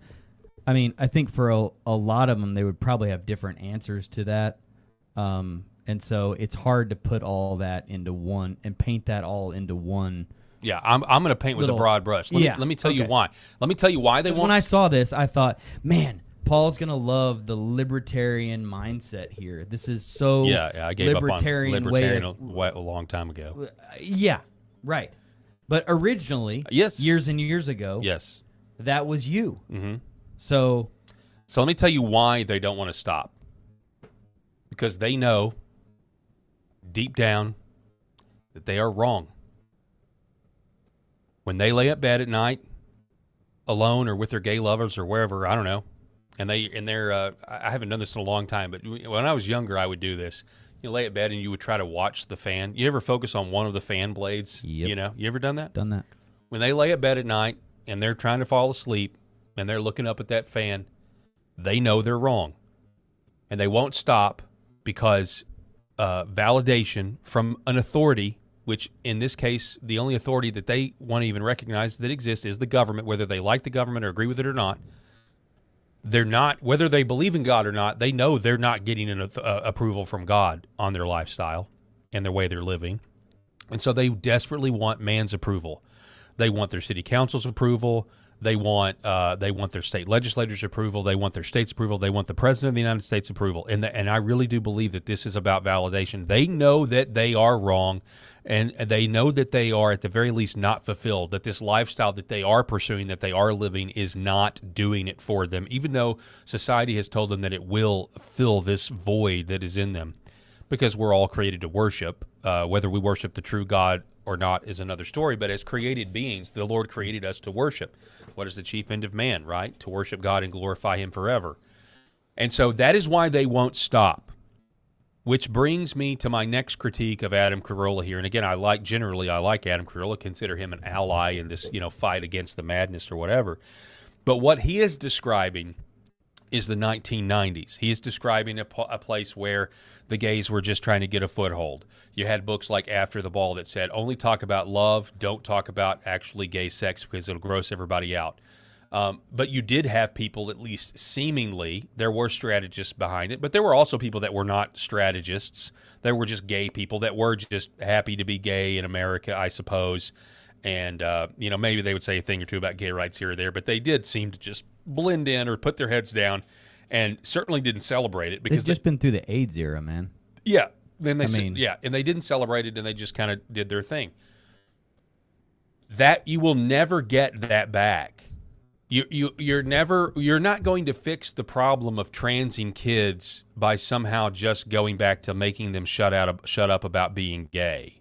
Speaker 24: I mean, I think for a lot of them, they would probably have different answers to that. And so it's hard to put all that into one and paint that all into one.
Speaker 22: Yeah, I'm going to paint with a broad brush. Let me tell you why. Let me tell you why they want...
Speaker 24: When I saw this, I thought, man, Paul's going to love the libertarian mindset here. This is so
Speaker 22: I gave
Speaker 24: libertarian
Speaker 22: up on libertarian a long time ago.
Speaker 24: Yeah, right. But originally, years and years ago, that was you.
Speaker 22: Mm-hmm.
Speaker 24: So
Speaker 22: let me tell you why they don't want to stop. Because they know deep down that they are wrong. When they lay up bed at night, alone or with their gay lovers or wherever, I don't know, and they're I haven't done this in a long time, but when I was younger, I would do this. You lay at bed and you would try to watch the fan. You ever focus on one of the fan blades?
Speaker 24: Yep.
Speaker 22: You ever done that?
Speaker 24: Done that.
Speaker 22: When they lay at bed at night and they're trying to fall asleep and they're looking up at that fan, they know they're wrong. And they won't stop because validation from an authority, which in this case, the only authority that they want to even recognize that exists is the government, whether they like the government or agree with it or not. They're not, whether they believe in God or not, they know they're not getting an approval from God on their lifestyle and the way they're living. And so they desperately want man's approval. They want their city council's approval. They want their state legislators' approval. They want their state's approval. They want the president of the United States' approval. And I really do believe that this is about validation. They know that they are wrong, and they know that they are, at the very least, not fulfilled, that this lifestyle that they are pursuing, that they are living, is not doing it for them, even though society has told them that it will fill this void that is in them. Because we're all created to worship. Whether we worship the true God or not is another story, but as created beings, the Lord created us to worship. What is the chief end of man, right? To worship God and glorify Him forever. And so that is why they won't stop. Which brings me to my next critique of Adam Carolla here. And again, I like Adam Carolla, consider him an ally in this, fight against the madness or whatever. But what he is describing is the 1990s. He is describing a place where the gays were just trying to get a foothold. You had books like After the Ball that said, only talk about love, don't talk about actually gay sex because it'll gross everybody out. But you did have people, at least seemingly, there were strategists behind it, but there were also people that were not strategists. There were just gay people that were just happy to be gay in America, I suppose. And, maybe they would say a thing or two about gay rights here or there, but they did seem to just blend in or put their heads down and certainly didn't celebrate it. Because
Speaker 24: they've just been through the AIDS era, man.
Speaker 22: Yeah. Then and they didn't celebrate it, and they just kind of did their thing. That you will never get that back. You're not going to fix the problem of transing kids by somehow just going back to making them shut up about being gay.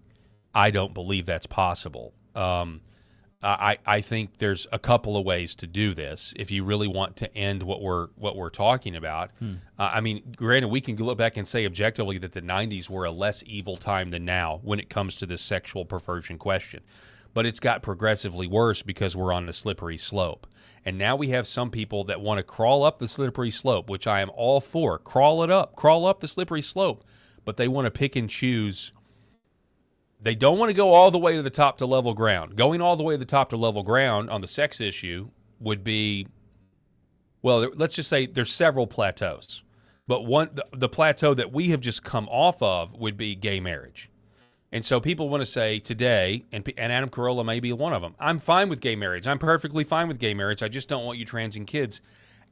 Speaker 22: I don't believe that's possible. I think there's a couple of ways to do this if you really want to end what we're talking about. Granted, we can look back and say objectively that the 90s were a less evil time than now when it comes to this sexual perversion question. But it's got progressively worse because we're on a slippery slope. And now we have some people that want to crawl up the slippery slope, which I am all for. Crawl up the slippery slope. But they want to pick and choose. They don't want to go all the way to the top to level ground. Going all the way to the top to level ground on the sex issue would be, well, let's just say there's several plateaus. But the plateau that we have just come off of would be gay marriage. And so people want to say today, and Adam Carolla may be one of them, I'm fine with gay marriage. I'm perfectly fine with gay marriage. I just don't want you transing kids.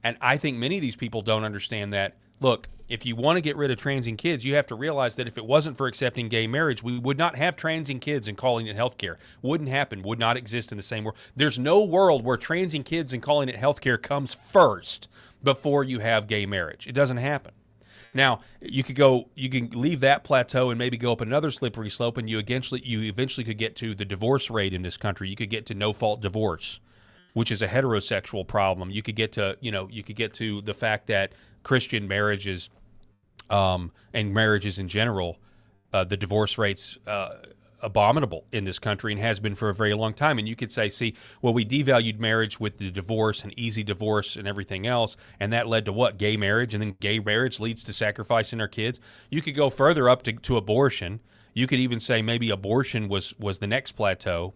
Speaker 22: And I think many of these people don't understand that. Look, if you want to get rid of transing kids, you have to realize that if it wasn't for accepting gay marriage, we would not have transing kids and calling it healthcare. Wouldn't happen, would not exist in the same world. There's no world where transing kids and calling it healthcare comes first before you have gay marriage. It doesn't happen. Now, you can leave that plateau and maybe go up another slippery slope, and you eventually could get to the divorce rate in this country. You could get to no-fault divorce, which is a heterosexual problem. You could get to, the fact that Christian marriages and marriages in general, the divorce rate's abominable in this country and has been for a very long time. And you could say, see, well, we devalued marriage with the divorce and easy divorce and everything else, and that led to what? Gay marriage, and then gay marriage leads to sacrificing our kids. You could go further up to abortion. You could even say maybe abortion was the next plateau,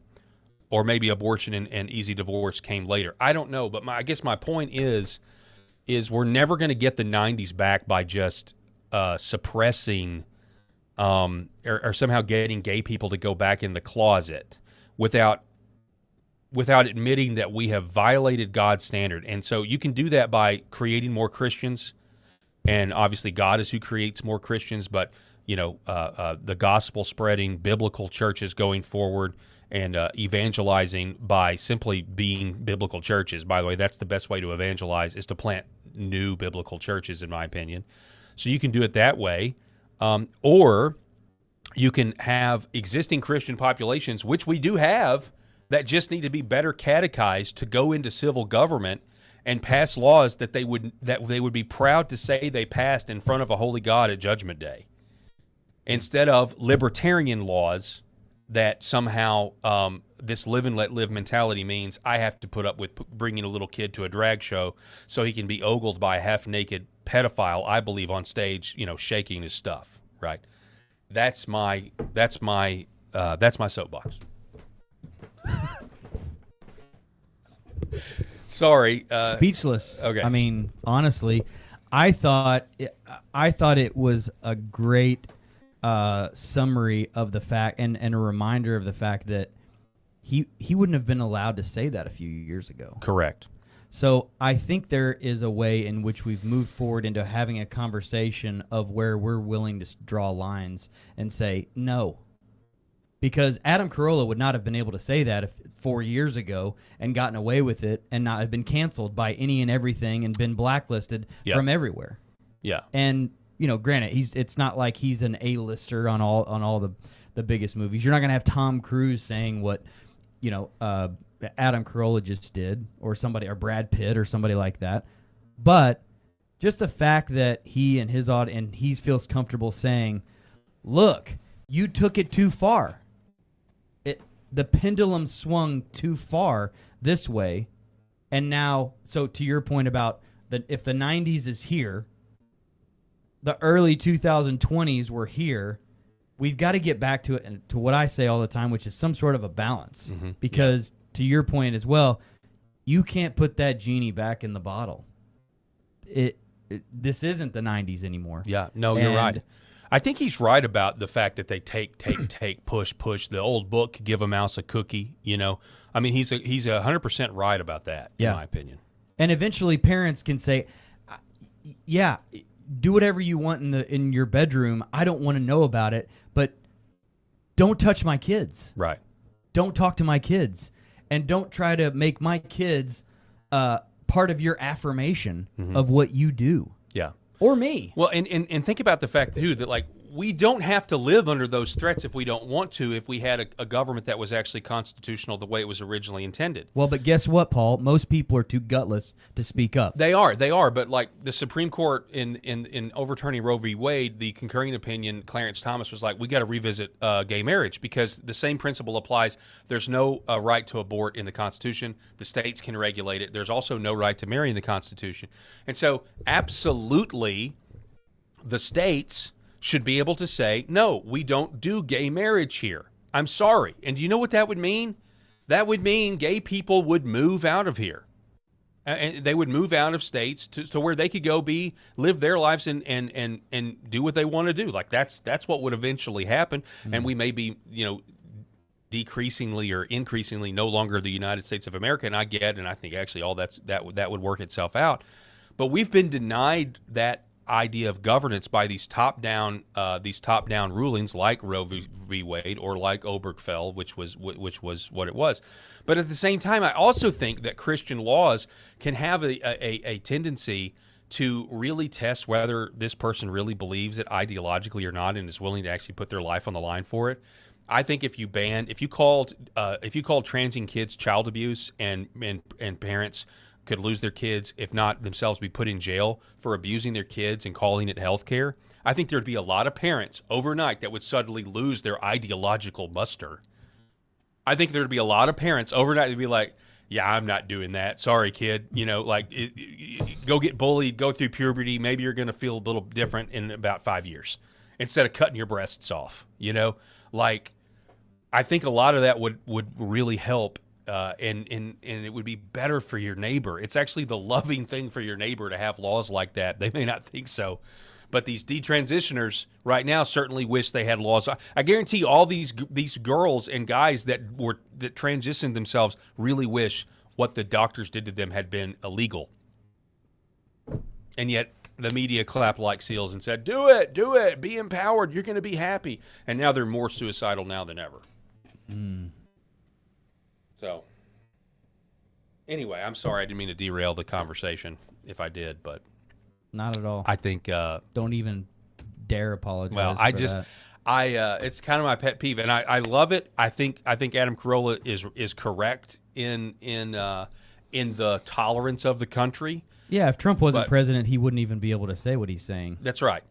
Speaker 22: or maybe abortion and easy divorce came later. I don't know, but I guess my point is we're never going to get the 90s back by just suppressing or somehow getting gay people to go back in the closet without admitting that we have violated God's standard. And so you can do that by creating more Christians, and obviously God is who creates more Christians, but the gospel spreading, biblical churches going forward, and evangelizing by simply being biblical churches. By the way, that's the best way to evangelize, is to plant new biblical churches, in my opinion. So you can do it that way. Or you can have existing Christian populations, which we do have, that just need to be better catechized to go into civil government and pass laws that they would be proud to say they passed in front of a holy God at Judgment Day, instead of libertarian laws that somehow this live and let live mentality means I have to put up with bringing a little kid to a drag show so he can be ogled by a half-naked pedophile, I believe, on stage, shaking his stuff, right? That's my soapbox. Sorry.
Speaker 24: Speechless.
Speaker 22: Okay.
Speaker 24: I mean, honestly, I thought it was a great summary of the fact and a reminder of the fact that he wouldn't have been allowed to say that a few years ago.
Speaker 22: Correct.
Speaker 24: So I think there is a way in which we've moved forward into having a conversation of where we're willing to draw lines and say no. Because Adam Carolla would not have been able to say that 4 years ago and gotten away with it and not have been canceled by any and everything and been blacklisted from everywhere.
Speaker 22: Yeah.
Speaker 24: And granted, it's not like he's an A-lister on all the biggest movies. You're not going to have Tom Cruise saying what Adam Carolla just did, or Brad Pitt or somebody like that. But just the fact that he and his audience, and he feels comfortable saying, look, you took it too far. The pendulum swung too far this way. And now, so to your point about if the 90s is here, the early 2020s were here, we've got to get back to it, and to what I say all the time, which is some sort of a balance.
Speaker 22: Mm-hmm.
Speaker 24: Because to your point as well, you can't put that genie back in the bottle. This isn't the 90s anymore.
Speaker 22: Yeah, no, you're right. I think he's right about the fact that they take, push. The old book, give a mouse a cookie, I mean, he's 100% right about that, in my opinion.
Speaker 24: And eventually parents can say, yeah, do whatever you want in your bedroom. I don't want to know about it, but don't touch my kids.
Speaker 22: Right.
Speaker 24: Don't talk to my kids. And don't try to make my kids part of your affirmation of what you do.
Speaker 22: Yeah.
Speaker 24: Or me.
Speaker 22: Well, and think about the fact, too, that, like, we don't have to live under those threats if we don't want to, if we had a government that was actually constitutional the way it was originally intended.
Speaker 24: Well, but guess what, Paul? Most people are too gutless to speak up.
Speaker 22: They are, but like the Supreme Court in overturning Roe v. Wade, the concurring opinion, Clarence Thomas was like, we got to revisit gay marriage because the same principle applies. There's no right to abort in the Constitution. The states can regulate it. There's also no right to marry in the Constitution. And so absolutely the states should be able to say, no, we don't do gay marriage here. I'm sorry. And do you know what that would mean? That would mean gay people would move out of here. And they would move out of states to where they could go live their lives and do what they want to do. Like that's what would eventually happen. Mm-hmm. And we may be, decreasingly or increasingly no longer the United States of America. And I get, and I think actually all that would work itself out. But we've been denied that idea of governance by these top-down rulings like Roe v. Wade or like Obergefell, which was what it was. But at the same time, I also think that Christian laws can have a tendency to really test whether this person really believes it ideologically or not and is willing to actually put their life on the line for it. I think if you called transing kids child abuse and parents could lose their kids, if not themselves be put in jail for abusing their kids and calling it health care, I think there'd be a lot of parents overnight that would suddenly lose their ideological muster. I think there'd be a lot of parents overnight that'd be like, yeah, I'm not doing that. Sorry, kid. Go get bullied, go through puberty. Maybe you're going to feel a little different in about 5 years instead of cutting your breasts off. I think a lot of that would really help. And it would be better for your neighbor. It's actually the loving thing for your neighbor to have laws like that. They may not think so, but these detransitioners right now certainly wish they had laws. I guarantee all these girls and guys that transitioned themselves really wish what the doctors did to them had been illegal. And yet the media clapped like seals and said, do it, be empowered, you're going to be happy. And now they're more suicidal now than ever.
Speaker 24: Mm.
Speaker 22: So, anyway, I'm sorry I didn't mean to derail the conversation if I did, but
Speaker 24: not at all.
Speaker 22: I think
Speaker 24: don't even dare apologize.
Speaker 22: Well, it's kind of my pet peeve, and I love it. I think Adam Carolla is correct in the tolerance of the country.
Speaker 24: Yeah, if Trump wasn't president, he wouldn't even be able to say what he's saying.
Speaker 22: That's right.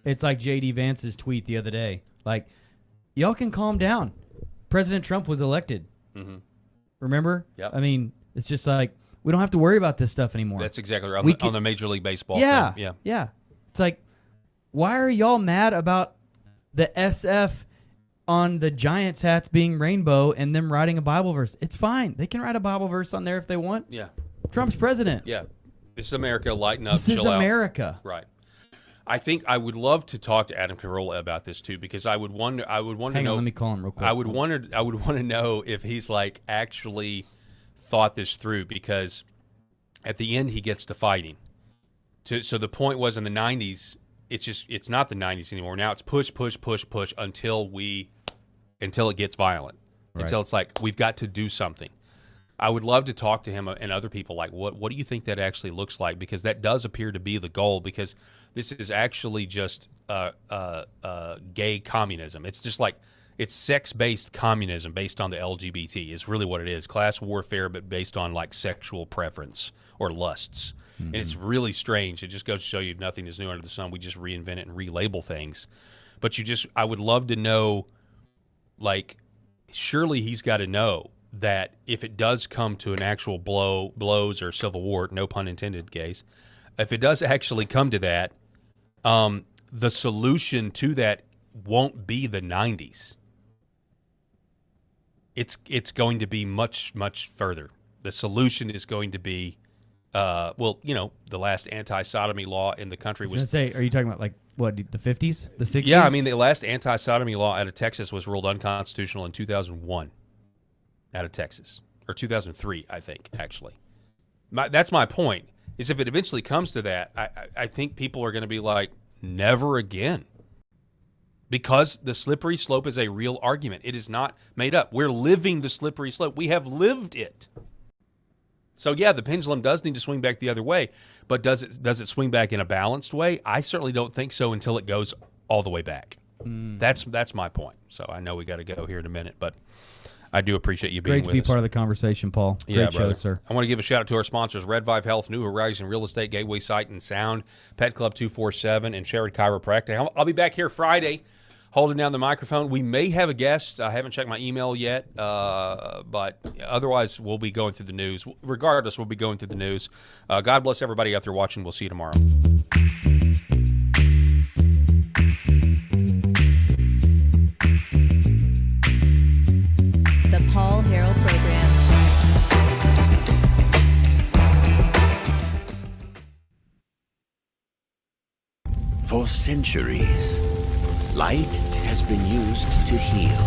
Speaker 24: It's like J.D. Vance's tweet the other day. Like, y'all can calm down. President Trump was elected. Mm-hmm. Remember?
Speaker 22: Yep.
Speaker 24: I mean, it's just like, we don't have to worry about this stuff anymore.
Speaker 22: That's exactly right. On the Major League Baseball thing.
Speaker 24: Yeah. It's like, why are y'all mad about the SF on the Giants hats being rainbow and them writing a Bible verse? It's fine. They can write a Bible verse on there if they want.
Speaker 22: Yeah.
Speaker 24: Trump's president.
Speaker 22: Yeah. This is America. Lighten up.
Speaker 24: This is America.
Speaker 22: Right. I think I would love to talk to Adam Carolla about this too, because I would want to know.
Speaker 24: Hang on, let me call him real quick.
Speaker 22: I would want to know if he's like actually thought this through, because at the end he gets to fighting. So the point was in the 90s, it's not the 90s anymore. Now it's push until it gets violent. Right. Until it's like we've got to do something. I would love to talk to him and other people like, what do you think that actually looks like? Because that does appear to be the goal, because this is actually just gay communism. It's just like, it's sex-based communism based on the LGBT is really what it is. Class warfare, but based on like sexual preference or lusts. Mm-hmm. And it's really strange. It just goes to show you nothing is new under the sun. We just reinvent it and relabel things. But I would love to know, like, surely he's got to know that if it does come to an actual blows or civil war, no pun intended, gays, if it does actually come to that, the solution to that won't be the 90s. It's going to be much, much further. The solution is going to be, the last anti-sodomy law in the country was.
Speaker 24: I was going to say, are you talking about like what, the 50s, the 60s?
Speaker 22: Yeah, I mean the last anti-sodomy law out of Texas was ruled unconstitutional in 2001. Out of Texas, or 2003, I think, actually. That's my point, is if it eventually comes to that, I think people are going to be like, never again. Because the slippery slope is a real argument. It is not made up. We're living the slippery slope. We have lived it. So, yeah, the pendulum does need to swing back the other way, but does it swing back in a balanced way? I certainly don't think so until it goes all the way back. That's my point. So I know we got to go here in a minute, but I do appreciate you being with us.
Speaker 24: Great to be part of the conversation, Paul. Great show, sir.
Speaker 22: I want to give a shout out to our sponsors, Red Vive Health, New Horizon Real Estate, Gateway Sight and Sound, Pet Club 247, and Sherrod Chiropractic. I'll be back here Friday holding down the microphone. We may have a guest. I haven't checked my email yet, but otherwise we'll be going through the news. Regardless, we'll be going through the news. God bless everybody out there watching. We'll see you tomorrow.
Speaker 20: The Paul Herrell Program.
Speaker 16: For centuries, light has been used to heal.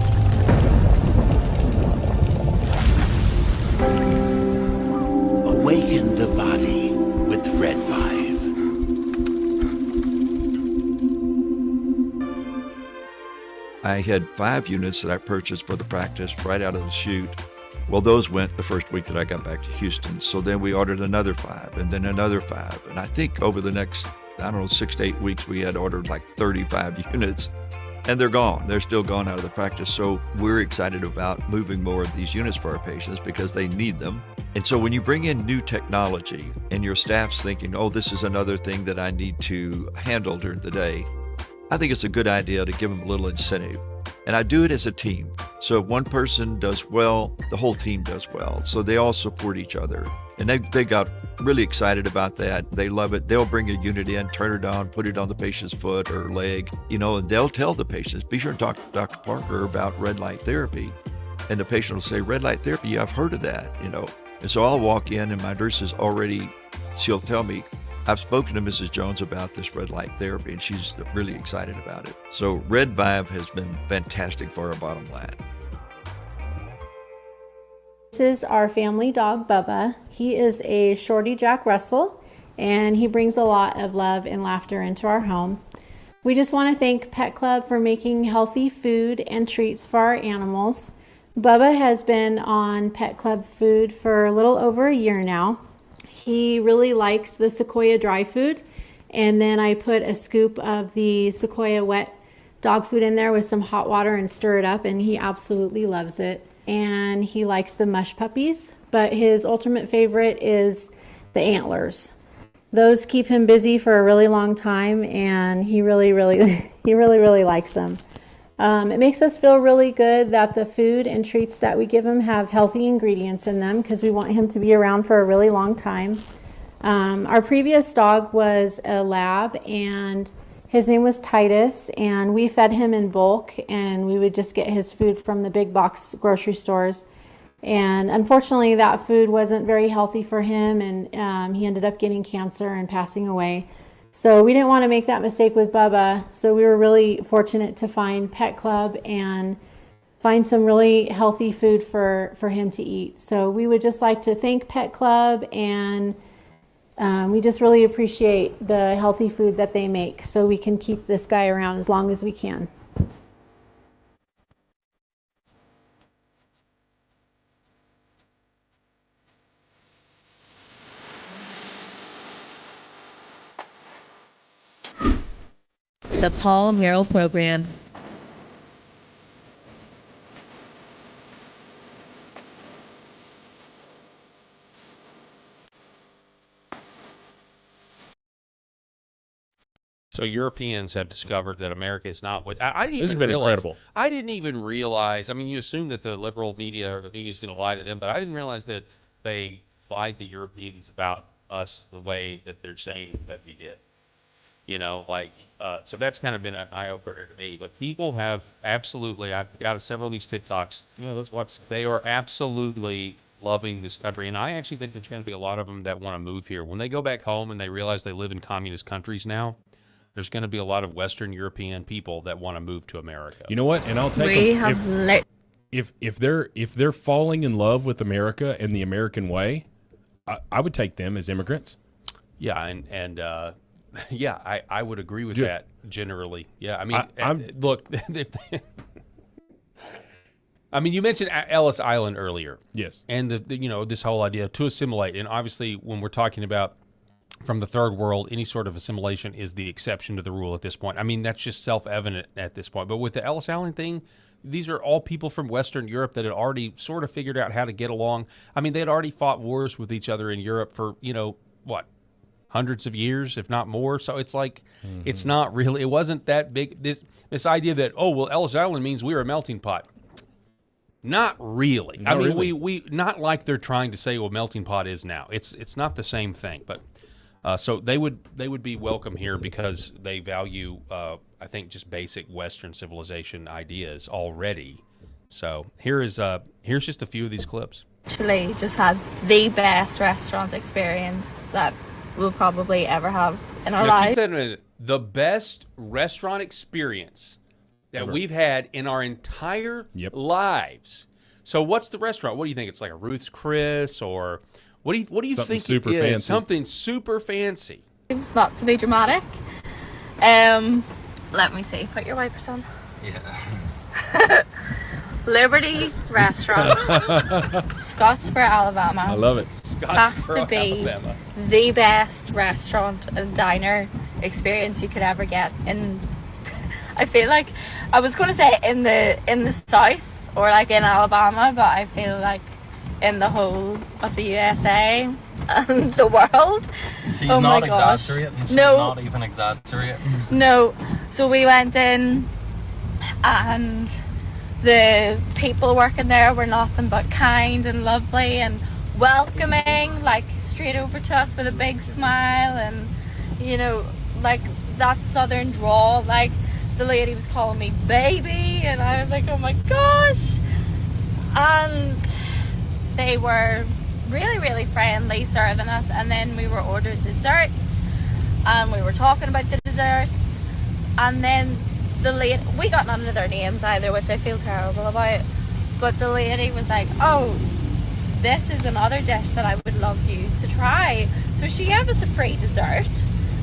Speaker 16: Awaken the body with Red Vive.
Speaker 18: I had 5 units that I purchased for the practice right out of the chute. Well, those went the first week that I got back to Houston. So then we ordered another 5 and then another 5. And I think over the next, 6 to 8 weeks, we had ordered like 35 units. And they're gone. They're still gone out of the practice. So we're excited about moving more of these units for our patients because they need them. And so when you bring in new technology and your staff's thinking, oh, this is another thing that I need to handle during the day, I think it's a good idea to give them a little incentive. And I do it as a team. So if one person does well, the whole team does well. So they all support each other. And they got really excited about that. They love it. They'll bring a unit in, turn it on, put it on the patient's foot or leg, and they'll tell the patients, be sure to talk to Dr. Parker about red light therapy. And the patient will say, red light therapy, yeah, I've heard of that, And so I'll walk in and my nurse is she'll tell me, I've spoken to Mrs. Jones about this red light therapy, and she's really excited about it. So Red Vive has been fantastic for our bottom line.
Speaker 3: This is our family dog, Bubba. He is a Shorty Jack Russell, and he brings a lot of love and laughter into our home. We just want to thank Pet Club for making healthy food and treats for our animals. Bubba has been on Pet Club food for a little over a year now. He really likes the Sequoia dry food, and then I put a scoop of the Sequoia wet dog food in there with some hot water and stir it up, and he absolutely loves it. And he likes the mush puppies, but his ultimate favorite is the antlers. Those keep him busy for a really long time, and he really likes them. It makes us feel really good that the food and treats that we give him have healthy ingredients in them because we want him to be around for a really long time. Our previous dog was a lab, and his name was Titus, and we fed him in bulk, and we would just get his food from the big box grocery stores. And unfortunately, that food wasn't very healthy for him, and he ended up getting cancer and passing away. So we didn't want to make that mistake with Bubba, so we were really fortunate to find Pet Club and find some really healthy food for him to eat. So we would just like to thank Pet Club, and we just really appreciate the healthy food that they make so we can keep this guy around as long as we can.
Speaker 20: The Paul Herrell Program.
Speaker 22: So Europeans have discovered that America is not what I didn't
Speaker 23: This has
Speaker 22: even
Speaker 23: been
Speaker 22: realize.
Speaker 23: incredible.
Speaker 22: I didn't even realize. I mean, you assume that the liberal media or the media is going to lie to them, but I didn't realize that they lied to Europeans about us the way that they're saying that we did. So that's kind of been an eye opener to me. But people have absolutely. I've got several of these TikToks. They are absolutely loving this country, and I actually think there's going to be a lot of them that want to move here when they go back home and they realize they live in communist countries now. There's going to be a lot of Western European people that want to move to America.
Speaker 23: You know what? And I'll take them. If they're falling in love with America and the American way, I would take them as immigrants.
Speaker 22: Yeah, and yeah, I would agree with that generally. Yeah, I mean, look, I mean, you mentioned Ellis Island earlier.
Speaker 23: Yes,
Speaker 22: and this whole idea to assimilate, and obviously when we're talking about from the third world, any sort of assimilation is the exception to the rule at this point. I mean, that's just self-evident at this point. But with the Ellis Allen thing, these are all people from Western Europe that had already sort of figured out how to get along. I mean, they had already fought wars with each other in Europe for, what, hundreds of years, if not more. So it's like, it's not really, it wasn't that big. This idea that, oh, well, Ellis Island means we were a melting pot. Not really.
Speaker 14: Not really.
Speaker 22: we not like they're trying to say, well, melting pot is now. It's not the same thing. But so they would be welcome here because they value, I think, just basic Western civilization ideas already. So here's just a few of these clips.
Speaker 9: Actually, just had the best restaurant experience that we'll probably ever have in our
Speaker 22: Now,
Speaker 9: lives.
Speaker 22: keep that in mind. The best restaurant experience that we've had in our entire lives. So what's the restaurant? What do you think? It's like a Ruth's Chris, or what do you
Speaker 14: Something
Speaker 22: think
Speaker 14: super
Speaker 22: it is?
Speaker 14: fancy.
Speaker 22: Something super fancy.
Speaker 9: It's not to be dramatic. Let me see. Put your wipers on.
Speaker 14: Yeah.
Speaker 9: Liberty Restaurant, Scottsboro, Alabama.
Speaker 14: I love it.
Speaker 9: Has to be the best restaurant and diner experience you could ever get. And I feel like I was going to say in the South or like in Alabama, but I feel like in the whole of the USA and the world.
Speaker 10: She's
Speaker 9: oh my
Speaker 10: not
Speaker 9: gosh.
Speaker 10: exaggerating. She's
Speaker 9: No.
Speaker 10: not even exaggerating.
Speaker 9: No. So we went in and the people working there were nothing but kind and lovely and welcoming, like straight over to us with a big smile, and like that southern drawl. Like the lady was calling me baby, and I was like, oh my gosh. And they were really, really friendly serving us, and then we were ordered desserts and we were talking about the desserts, and then the lady, we got none of their names either, which I feel terrible about, but the lady was like, oh, this is another dish that I would love you to try. So she gave us a free dessert.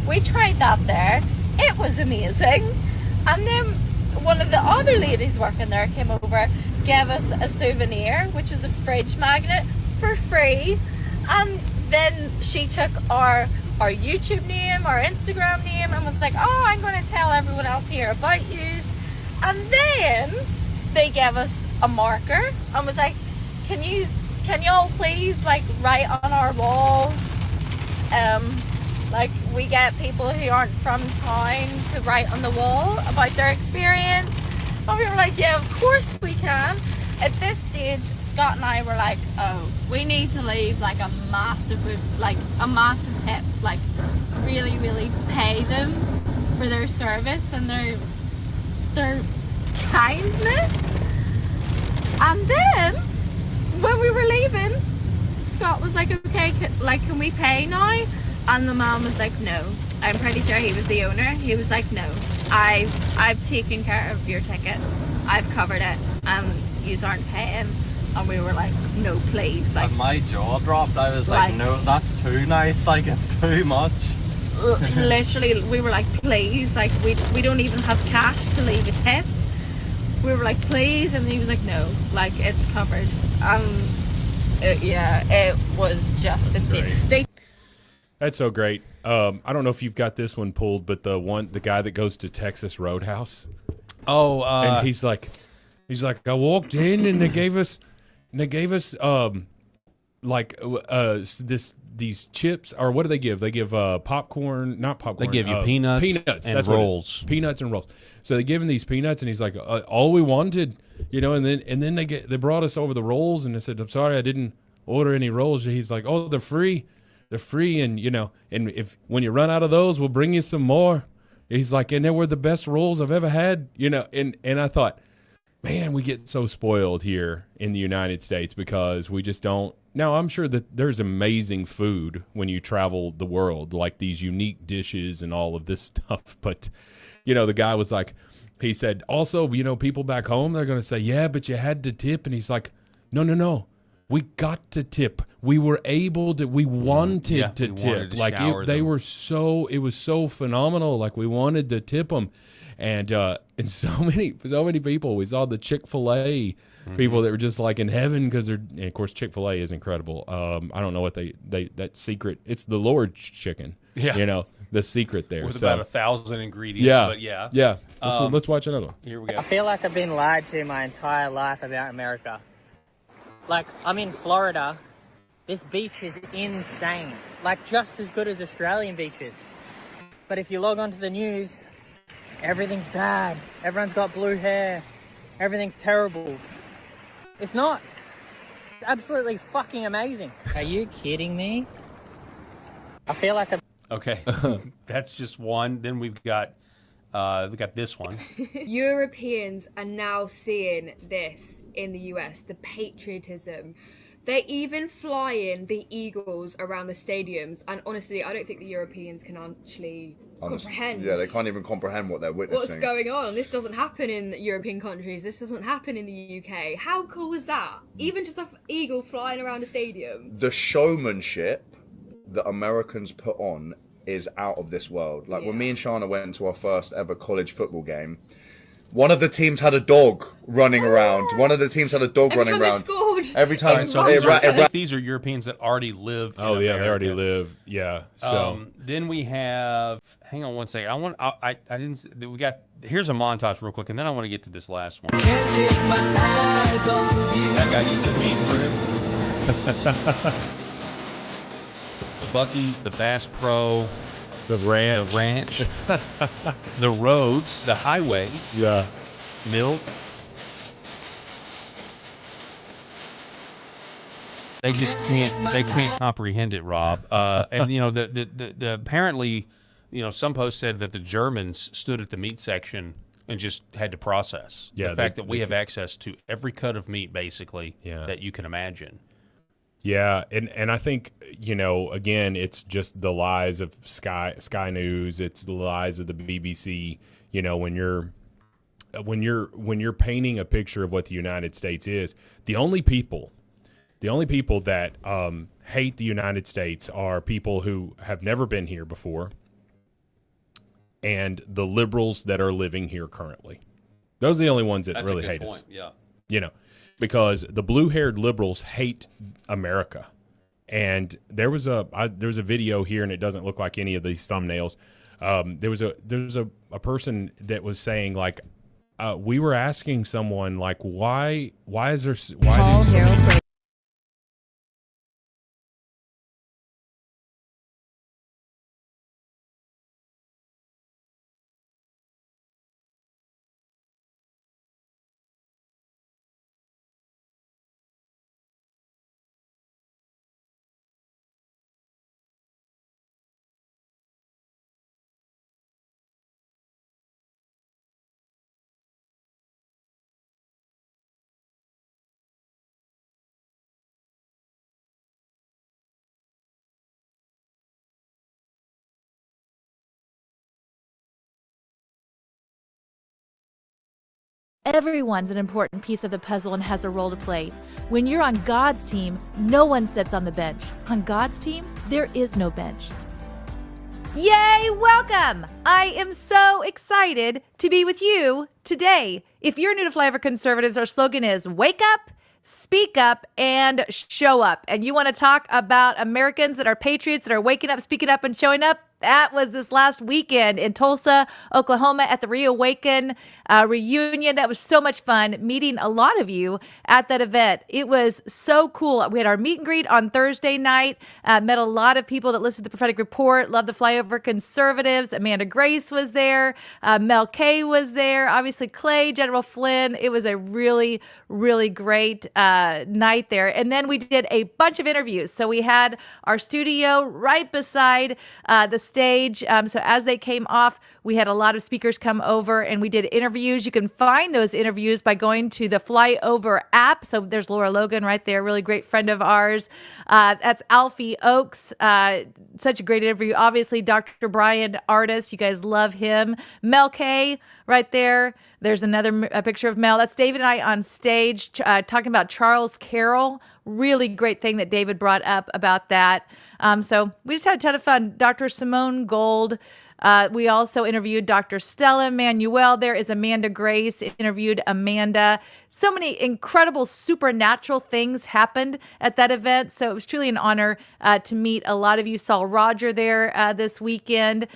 Speaker 9: We tried that there. It was amazing. And then one of the other ladies working there came over, gave us a souvenir, which was a fridge magnet for free. And then she took our YouTube name, our Instagram name, and was like, oh, I'm going to tell everyone else here about you. And then they gave us a marker and was like, can y'all please like write on our wall, like we get people who aren't from town to write on the wall about their experience. And we were like, yeah, of course we can. At this stage, Scott and I were like, oh, we need to leave like a massive tip, like really, really pay them for their service and their kindness. And then when we were leaving, Scott was like, okay, can we pay now? And the man was like, no. I'm pretty sure he was the owner. He was like, no, I've taken care of your ticket. I've covered it, and yous aren't paying. And we were like, no, please. Like,
Speaker 10: And my jaw dropped. I was like, no, that's too nice. Like, it's too much.
Speaker 9: Literally, we were like, please. Like, we don't even have cash to leave a tip. We were like, please. And he was like, no, like, it's covered. It was just insane.
Speaker 14: That's so great. I don't know if you've got this one pulled, but the guy that goes to Texas Roadhouse.
Speaker 22: Oh,
Speaker 14: and he's like, I walked in and they gave us these chips, or what do they give? They give popcorn, not popcorn.
Speaker 22: They give you peanuts and
Speaker 14: that's
Speaker 22: rolls.
Speaker 14: Peanuts and rolls. So they give him these peanuts, and he's like, all we wanted, and then they brought us over the rolls, and they said, I'm sorry, I didn't order any rolls. And he's like, oh, they're free. They're free, and and if when you run out of those, we'll bring you some more. He's like, and they were the best rolls I've ever had, and I thought, man, we get so spoiled here in the United States because we just don't. Now, I'm sure that there's amazing food when you travel the world, like these unique dishes and all of this stuff. But, the guy was like, he said, also, people back home, they're going to say, yeah, but you had to tip. And he's like, no.
Speaker 23: We got to tip. We were able to. We wanted to tip.
Speaker 22: Wanted to
Speaker 23: like they were so. It was so phenomenal. Like we wanted to tip them, and so many people. We saw the Chick-fil-A people that were just like in heaven because they're. And of course, Chick-fil-A is incredible. I don't know what they that secret. It's the Lord's chicken.
Speaker 22: Yeah,
Speaker 23: you know the secret there.
Speaker 22: With
Speaker 23: so,
Speaker 22: about 1,000 ingredients.
Speaker 23: Yeah,
Speaker 22: but
Speaker 23: yeah. Let's watch another one.
Speaker 22: Here we go.
Speaker 5: I feel like I've been lied to my entire life about America. Like, I'm in Florida. This beach is insane. Like, just as good as Australian beaches. But if you log on to the news, everything's bad. Everyone's got blue hair. Everything's terrible. It's not. It's absolutely fucking amazing. Are you kidding me? I feel like
Speaker 22: Okay, that's just one. Then we got this one.
Speaker 6: Europeans are now seeing this in the US, the patriotism. They're even flying the eagles around the stadiums, and honestly, I don't think the Europeans can actually comprehend.
Speaker 17: Yeah, they can't even comprehend what they're witnessing.
Speaker 6: What's going on? This doesn't happen in European countries. This doesn't happen in the UK. How cool is that? Even just an eagle flying around a stadium.
Speaker 17: The showmanship that Americans put on is out of this world. Like when me and Shana went to our first ever college football game, one of the teams had a dog running around. One of the teams had a dog running around. Every time.
Speaker 22: These are Europeans that already live.
Speaker 23: Oh
Speaker 22: in
Speaker 23: yeah,
Speaker 22: America.
Speaker 23: they already live. Yeah. So
Speaker 22: then we have. Hang on one second. I didn't. We got. Here's a montage real quick, and then I want to get to this last one. That guy used to mean for him. Buc-ee's, the Bass Pro,
Speaker 23: the
Speaker 22: ranch, the roads, the highways, milk. They just can't comprehend it, Rob. And you know the apparently, you know, some posts said that the Germans stood at the meat section and just had to process the fact that we have access to every cut of meat basically that you can imagine.
Speaker 23: Yeah, and I think, you know, again, it's just the lies of Sky News. It's the lies of the BBC. You know, when you're painting a picture of what the United States is, the only people that hate the United States are people who have never been here before, and the liberals that are living here currently. Those are the only ones that really hate us.
Speaker 22: Yeah,
Speaker 23: you know. Because the blue-haired liberals hate America, and there was a video here, and it doesn't look like any of these thumbnails. There was a person that was saying like, we were asking someone like, why do so many
Speaker 21: Everyone's an important piece of the puzzle and has a role to play. When you're on God's team, no one sits on the bench. On God's team, there is no bench. Yay, welcome! I am so excited to be with you today. If you're new to Flyover Conservatives, our slogan is wake up, speak up, and show up. And you want to talk about Americans that are patriots, that are waking up, speaking up, and showing up? That was this last weekend in Tulsa, Oklahoma at the Reawaken reunion. That was so much fun meeting a lot of you at that event. It was so cool. We had our meet and greet on Thursday night, met a lot of people that listened to the Prophetic Report, loved the Flyover Conservatives. Amanda Grace was there. Mel K was there. Obviously Clay, General Flynn. It was a really, really great night there. And then we did a bunch of interviews. So we had our studio right beside the stage. So as they came off, we had a lot of speakers come over and we did interviews. You can find those interviews by going to the Flyover app. So there's Laura Logan right there, really great friend of ours. That's Alfie Oakes. Such a great interview. Obviously, Dr. Brian Artis, you guys love him. Mel K right there. There's another picture of Mel. That's David and I on stage talking about Charles Carroll.
Speaker 2: really great thing that David brought up about that. So we just had a ton of fun. Dr. Simone Gold. We also interviewed Dr. Stella Manuel. There is Amanda Grace, interviewed Amanda. So many incredible supernatural things happened at that event. So it was truly an honor to meet a lot of you. Saw Roger there this weekend.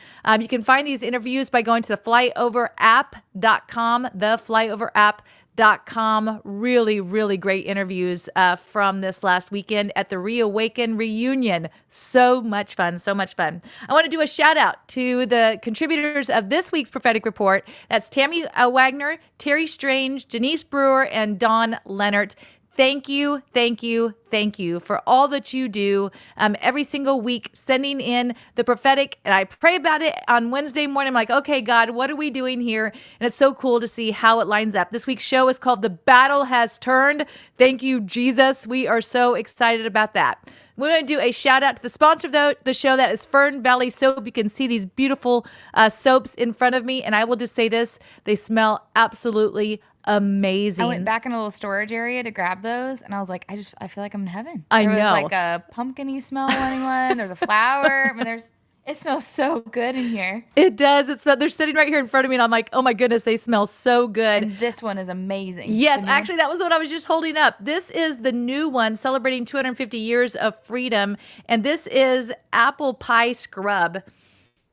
Speaker 2: You can find these interviews by going to theflyoverapp.com, theflyoverapp.com. Really, really great interviews from this last weekend at the Reawaken reunion. So much fun, so much fun. I want to do a shout out to the contributors of this week's prophetic report. That's Tammy Wagner, Terry Strange, Denise Brewer, and Dawn Leonard. Thank you, thank you, thank you for all that you do every single week, sending in the prophetic. And I pray about it on Wednesday morning. I'm like, okay, God, what are we doing here? And it's so cool to see how it lines up. This week's show is called The Battle Has Turned. Thank you, Jesus. We are so excited about that. We're going to do a shout out to the sponsor of the show. That is Fern Valley Soap. You can see these beautiful soaps in front of me. And I will just say this, they smell absolutely amazing.
Speaker 11: I went back in a little storage area to grab those, and I was like, I feel like I'm in heaven.
Speaker 2: I know.
Speaker 11: There was like a pumpkin-y smell running one. There's a flower. I mean, it smells so good in here.
Speaker 2: It does. They're sitting right here in front of me, and I'm like, oh my goodness, they smell so good.
Speaker 11: And this one is amazing.
Speaker 2: Yes, actually, that was what I was just holding up. This is the new one, celebrating 250 years of freedom, and this is apple pie scrub.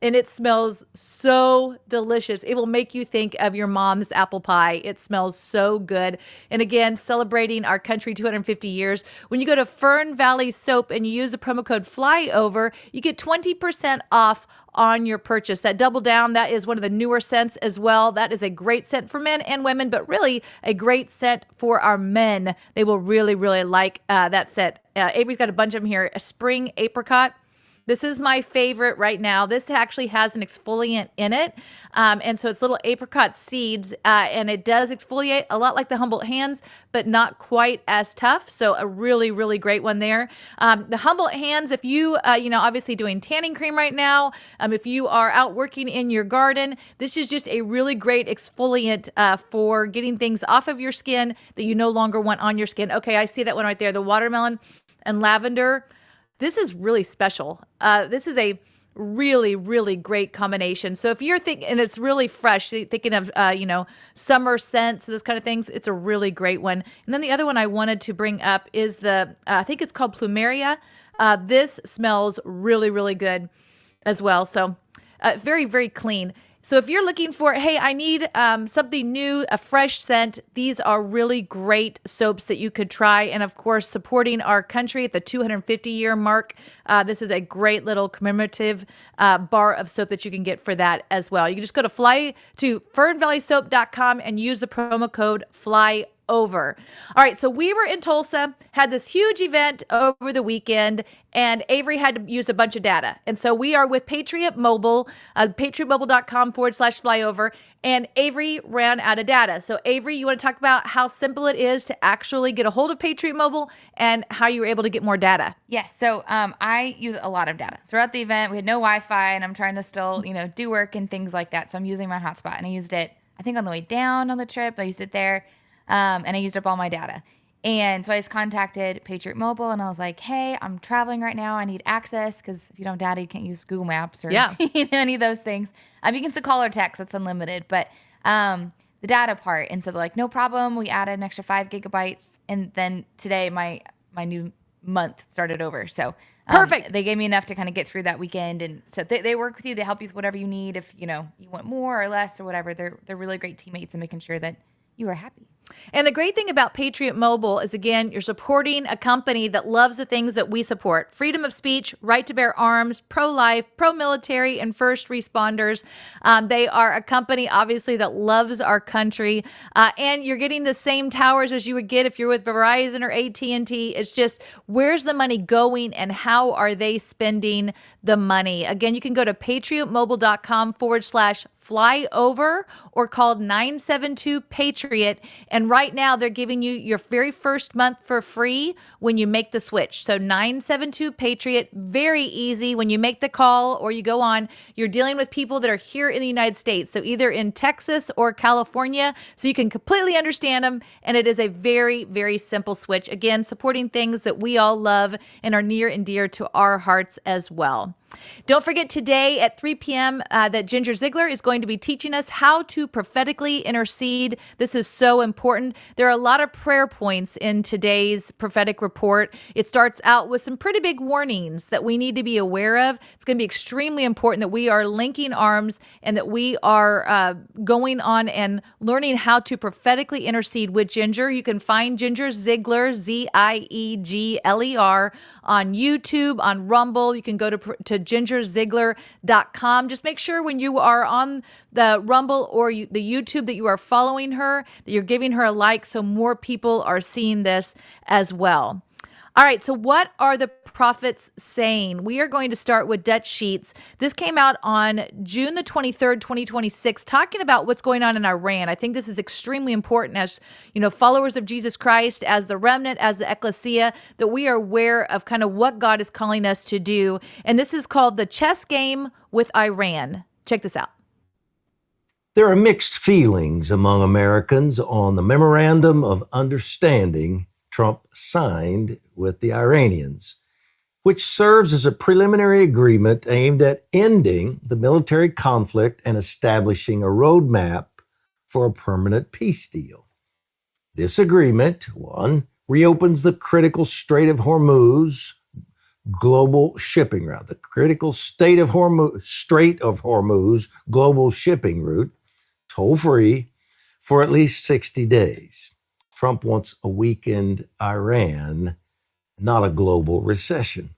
Speaker 2: And it smells so delicious. It will make you think of your mom's apple pie. It smells so good. And again, celebrating our country 250 years. When you go to Fern Valley Soap and you use the promo code FLYOVER, you get 20% off on your purchase. That Double Down, that is one of the newer scents as well. That is a great scent for men and women, but really a great scent for our men. They will really, really like that scent. Avery's got a bunch of them here. A spring apricot. This is my favorite right now. This actually has an exfoliant in it. And so it's little apricot seeds, and it does exfoliate a lot like the Humboldt Hands, but not quite as tough. So a really, really great one there. The Humboldt Hands, if you, obviously doing tanning cream right now, if you are out working in your garden, this is just a really great exfoliant for getting things off of your skin that you no longer want on your skin. Okay, I see that one right there, the watermelon and lavender. This is really special. This is a really, really great combination. So if you're thinking, and it's really fresh, thinking of, summer scents, those kind of things, it's a really great one. And then the other one I wanted to bring up is I think it's called Plumeria. This smells really, really good as well. So very, very clean. So if you're looking for, hey, I need something new, a fresh scent, these are really great soaps that you could try. And of course, supporting our country at the 250-year mark, this is a great little commemorative bar of soap that you can get for that as well. You can just go to fernvalleysoap.com and use the promo code FLYOVER. All right, so we were in Tulsa, had this huge event over the weekend, and Avery had to use a bunch of data. And so we are with Patriot Mobile, patriotmobile.com/flyover, and Avery ran out of data. So Avery, you want to talk about how simple it is to actually get a hold of Patriot Mobile and how you were able to get more data?
Speaker 11: Yes, so I use a lot of data. Throughout the event, we had no Wi-Fi, and I'm trying to still, do work and things like that. So I'm using my hotspot, and I used it, I think, on the way down on the trip. I used it there. And I used up all my data. And so I just contacted Patriot Mobile, and I was like, hey, I'm traveling right now. I need access, because if you don't have data, you can't use Google Maps or any of those things. You can still call or text. That's unlimited. But the data part. And so they're like, no problem. We added an extra 5 gigabytes. And then today, my new month started over. So perfect. They gave me enough to kind of get through that weekend. And so they work with you. They help you with whatever you need. If, you want more or less or whatever, they're really great teammates and making sure that you are happy.
Speaker 2: And the great thing about Patriot Mobile is, again, you're supporting a company that loves the things that we support. Freedom of speech, right to bear arms, pro-life, pro-military, and first responders. They are a company, obviously, that loves our country. And you're getting the same towers as you would get if you're with Verizon or AT&T. It's just, where's the money going and how are they spending the money? Again, you can go to patriotmobile.com/flyover. Fly Over or call 972-PATRIOT. And right now they're giving you your very first month for free when you make the switch. So 972-PATRIOT, very easy. When you make the call or you go on, you're dealing with people that are here in the United States. So either in Texas or California, so you can completely understand them. And it is a very, very simple switch. Again, supporting things that we all love and are near and dear to our hearts as well. Don't forget today at 3 p.m. That Ginger Ziegler is going to be teaching us how to prophetically intercede. This is so important. There are a lot of prayer points in today's prophetic report. It starts out with some pretty big warnings that we need to be aware of. It's going to be extremely important that we are linking arms and that we are going on and learning how to prophetically intercede with Ginger. You can find Ginger Ziegler, Ziegler, on YouTube, on Rumble. You can go to gingerziegler.com. Just make sure when you are on the Rumble or the YouTube that you are following her, that you're giving her a like so more people are seeing this as well. All right, so what are the prophets saying? We are going to start with Dutch Sheets. This came out on June the 23rd, 2026, talking about what's going on in Iran. I think this is extremely important as, followers of Jesus Christ, as the remnant, as the ecclesia, that we are aware of kind of what God is calling us to do. And this is called The Chess Game with Iran. Check this out.
Speaker 1: There are mixed feelings among Americans on the Memorandum of Understanding Trump signed with the Iranians, which serves as a preliminary agreement aimed at ending the military conflict and establishing a roadmap for a permanent peace deal. This agreement, one, reopens the critical Strait of Hormuz global shipping route, the critical Strait of Hormuz global shipping route, toll-free for at least 60 days. Trump wants a weakened Iran, not a global recession.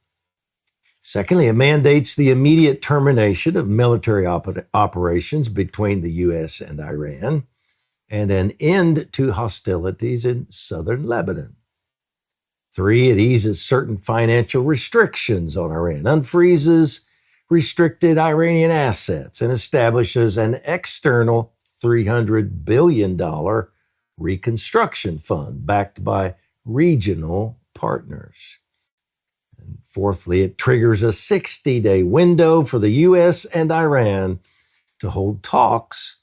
Speaker 1: Secondly, it mandates the immediate termination of military operations between the U.S. and Iran and an end to hostilities in southern Lebanon. 3, it eases certain financial restrictions on Iran, unfreezes restricted Iranian assets, and establishes an external $300 billion reconstruction fund backed by regional partners. And fourthly, it triggers a 60-day window for the U.S. and Iran to hold talks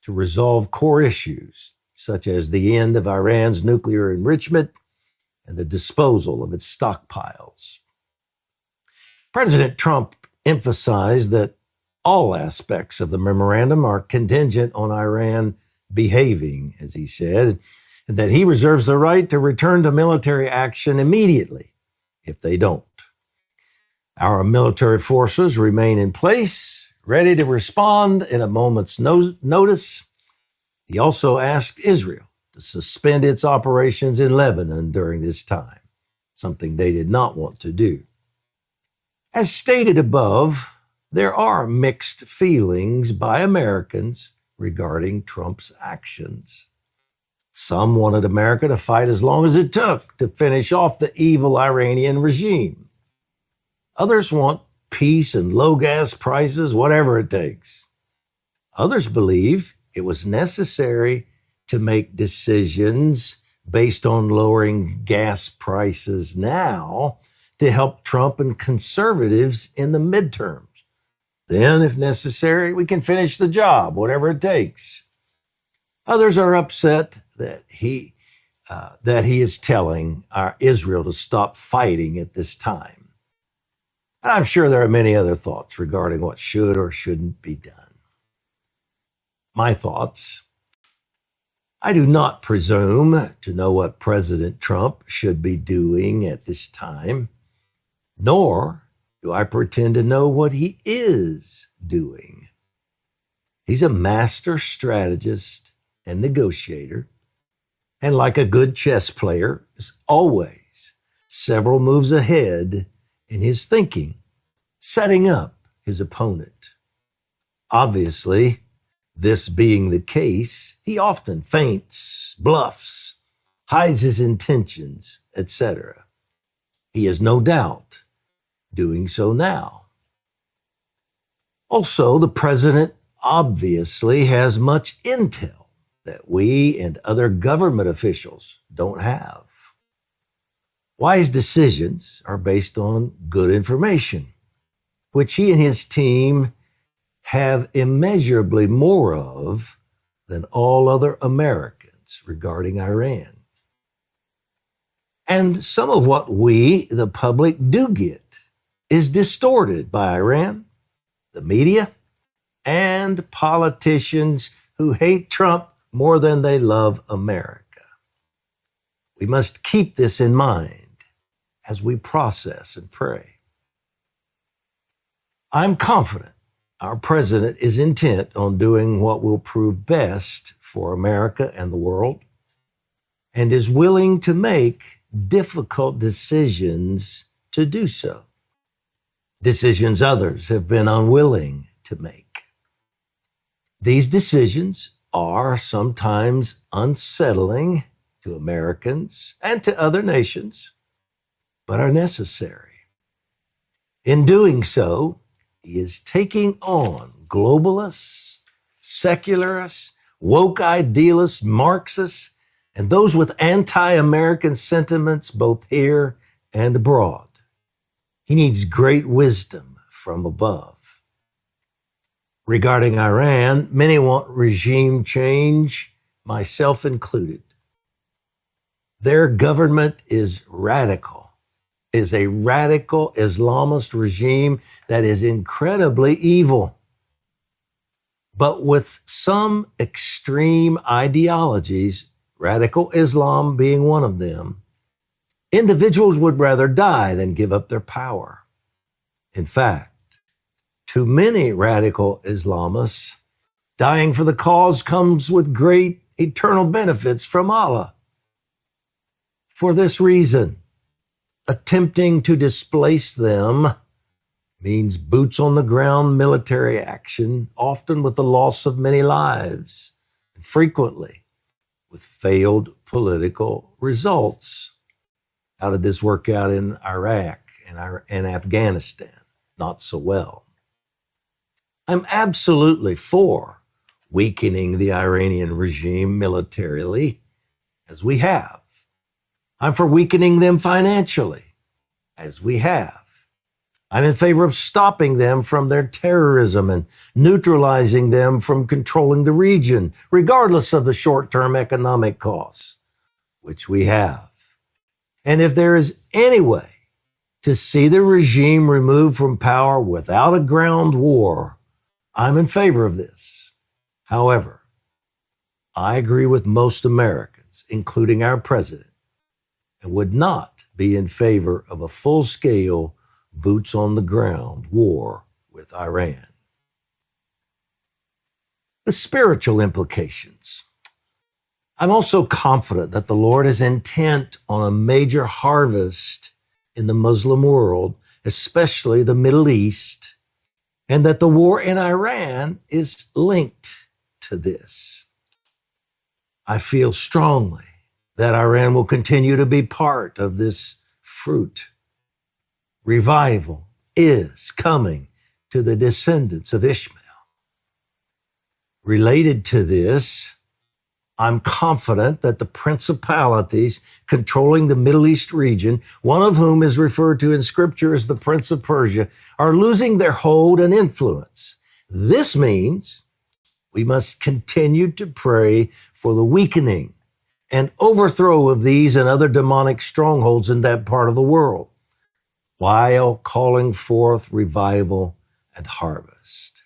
Speaker 1: to resolve core issues, such as the end of Iran's nuclear enrichment and the disposal of its stockpiles. President Trump emphasized that all aspects of the memorandum are contingent on Iran behaving, as he said, and that he reserves the right to return to military action immediately if they don't. Our military forces remain in place, ready to respond in a moment's notice. He also asked Israel to suspend its operations in Lebanon during this time, something they did not want to do. As stated above, there are mixed feelings by Americans regarding Trump's actions. Some wanted America to fight as long as it took to finish off the evil Iranian regime. Others want peace and low gas prices, whatever it takes. Others believe it was necessary to make decisions based on lowering gas prices now to help Trump and conservatives in the midterms. Then, if necessary, we can finish the job, whatever it takes. Others are upset that he is telling Israel to stop fighting at this time. And I'm sure there are many other thoughts regarding what should or shouldn't be done. My thoughts: I do not presume to know what President Trump should be doing at this time, nor do I pretend to know what he is doing. He's a master strategist and negotiator, and like a good chess player, is always several moves ahead in his thinking, setting up his opponent. Obviously, this being the case, he often feints, bluffs, hides his intentions, etc. He is no doubt doing so now. Also, the president obviously has much intel that we and other government officials don't have. Wise decisions are based on good information, which he and his team have immeasurably more of than all other Americans regarding Iran. And some of what we, the public, do get is distorted by Iran, the media, and politicians who hate Trump more than they love America. We must keep this in mind as we process and pray. I'm confident our president is intent on doing what will prove best for America and the world, and is willing to make difficult decisions to do so. Decisions others have been unwilling to make. These decisions are sometimes unsettling to Americans and to other nations, but are necessary. In doing so, he is taking on globalists, secularists, woke idealists, Marxists, and those with anti-American sentiments both here and abroad. He needs great wisdom from above. Regarding Iran, many want regime change, myself included. Their government is a radical Islamist regime that is incredibly evil. But with some extreme ideologies, radical Islam being one of them, individuals would rather die than give up their power. In fact, to many radical Islamists, dying for the cause comes with great eternal benefits from Allah. For this reason, attempting to displace them means boots on the ground military action, often with the loss of many lives, and frequently with failed political results. How did this work out in Iraq and Afghanistan? Not so well. I'm absolutely for weakening the Iranian regime militarily, as we have. I'm for weakening them financially, as we have. I'm in favor of stopping them from their terrorism and neutralizing them from controlling the region, regardless of the short-term economic costs, which we have. And if there is any way to see the regime removed from power without a ground war, I'm in favor of this. However, I agree with most Americans, including our president, and would not be in favor of a full-scale, boots-on-the-ground war with Iran. The spiritual implications. I'm also confident that the Lord is intent on a major harvest in the Muslim world, especially the Middle East, and that the war in Iran is linked to this. I feel strongly that Iran will continue to be part of this fruit. Revival is coming to the descendants of Ishmael. Related to this, I'm confident that the principalities controlling the Middle East region, one of whom is referred to in Scripture as the Prince of Persia, are losing their hold and influence. This means we must continue to pray for the weakening and overthrow of these and other demonic strongholds in that part of the world, while calling forth revival and harvest.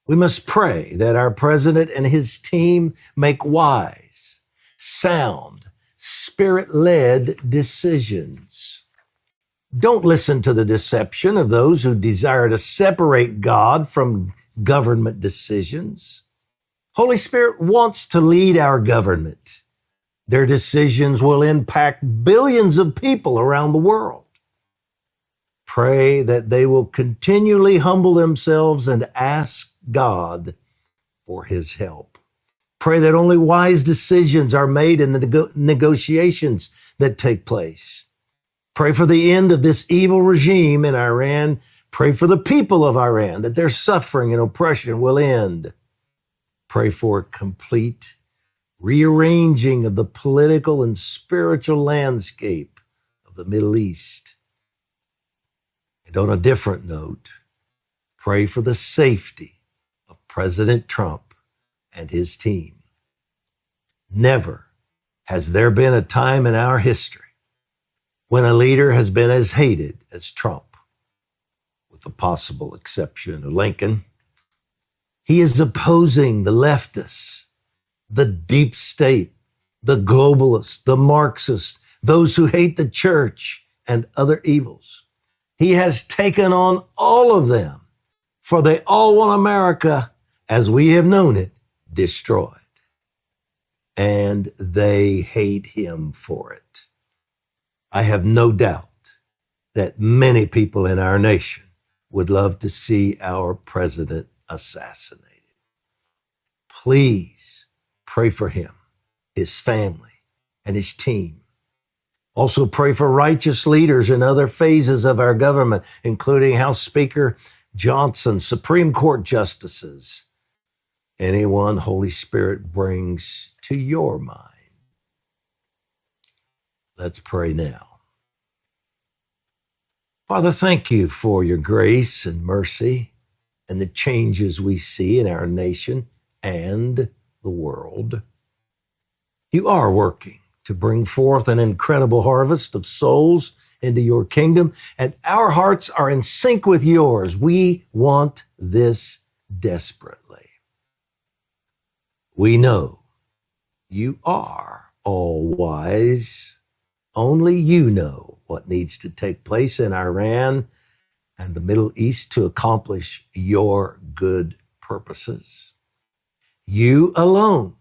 Speaker 1: We must pray that our president and his team make wise, sound, spirit-led decisions. Don't listen to the deception of those who desire to separate God from government decisions. Holy Spirit wants to lead our government. Their decisions will impact billions of people around the world. Pray that they will continually humble themselves and ask God for his help. Pray that only wise decisions are made in the negotiations that take place. Pray for the end of this evil regime in Iran. Pray for the people of Iran, that their suffering and oppression will end. Pray for complete rearranging of the political and spiritual landscape of the Middle East. And on a different note, pray for the safety of President Trump and his team. Never has there been a time in our history when a leader has been as hated as Trump, with the possible exception of Lincoln. He is opposing the leftists, the deep state, the globalists, the Marxists, those who hate the church and other evils. He has taken on all of them, for they all want America, as we have known it, destroyed. And they hate him for it. I have no doubt that many people in our nation would love to see our president assassinated. Please pray for him, his family, and his team. Also pray for righteous leaders in other phases of our government, including House Speaker Johnson, Supreme Court justices, anyone Holy Spirit brings to your mind. Let's pray now. Father, thank you for your grace and mercy and the changes we see in our nation and the world. You are working to bring forth an incredible harvest of souls into your kingdom, and our hearts are in sync with yours. We want this desperately. We know you are all wise. Only you know what needs to take place in Iran and the Middle East to accomplish your good purposes. You alone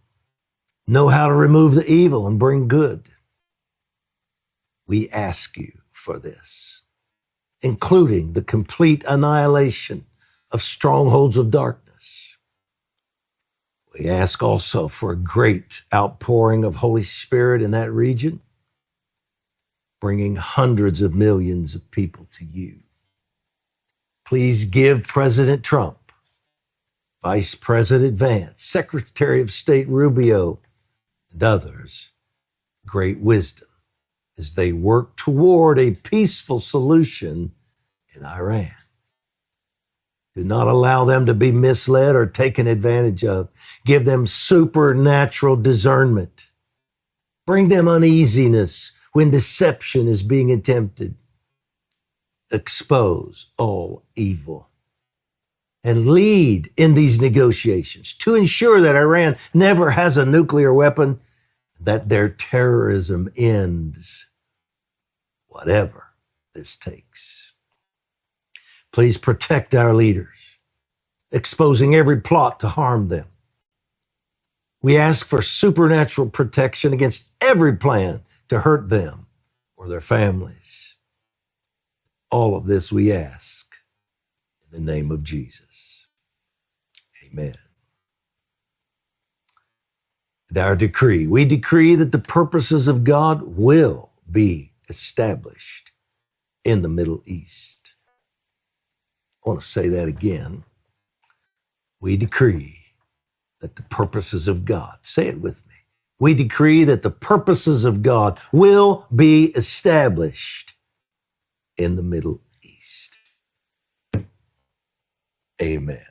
Speaker 1: know how to remove the evil and bring good. We ask you for this, including the complete annihilation of strongholds of darkness. We ask also for a great outpouring of Holy Spirit in that region, bringing hundreds of millions of people to you. Please give President Trump, Vice President Vance, Secretary of State Rubio, and others great wisdom as they work toward a peaceful solution in Iran. Do not allow them to be misled or taken advantage of. Give them supernatural discernment. Bring them uneasiness when deception is being attempted. Expose all evil and lead in these negotiations to ensure that Iran never has a nuclear weapon, that their terrorism ends, whatever this takes. Please protect our leaders, exposing every plot to harm them. We ask for supernatural protection against every plan to hurt them or their families. All of this we ask in the name of Jesus. Amen. And our decree, we decree that the purposes of God will be established in the Middle East. I want to say that again. We decree that the purposes of God, say it with me. We decree that the purposes of God will be established in the Middle East. Amen.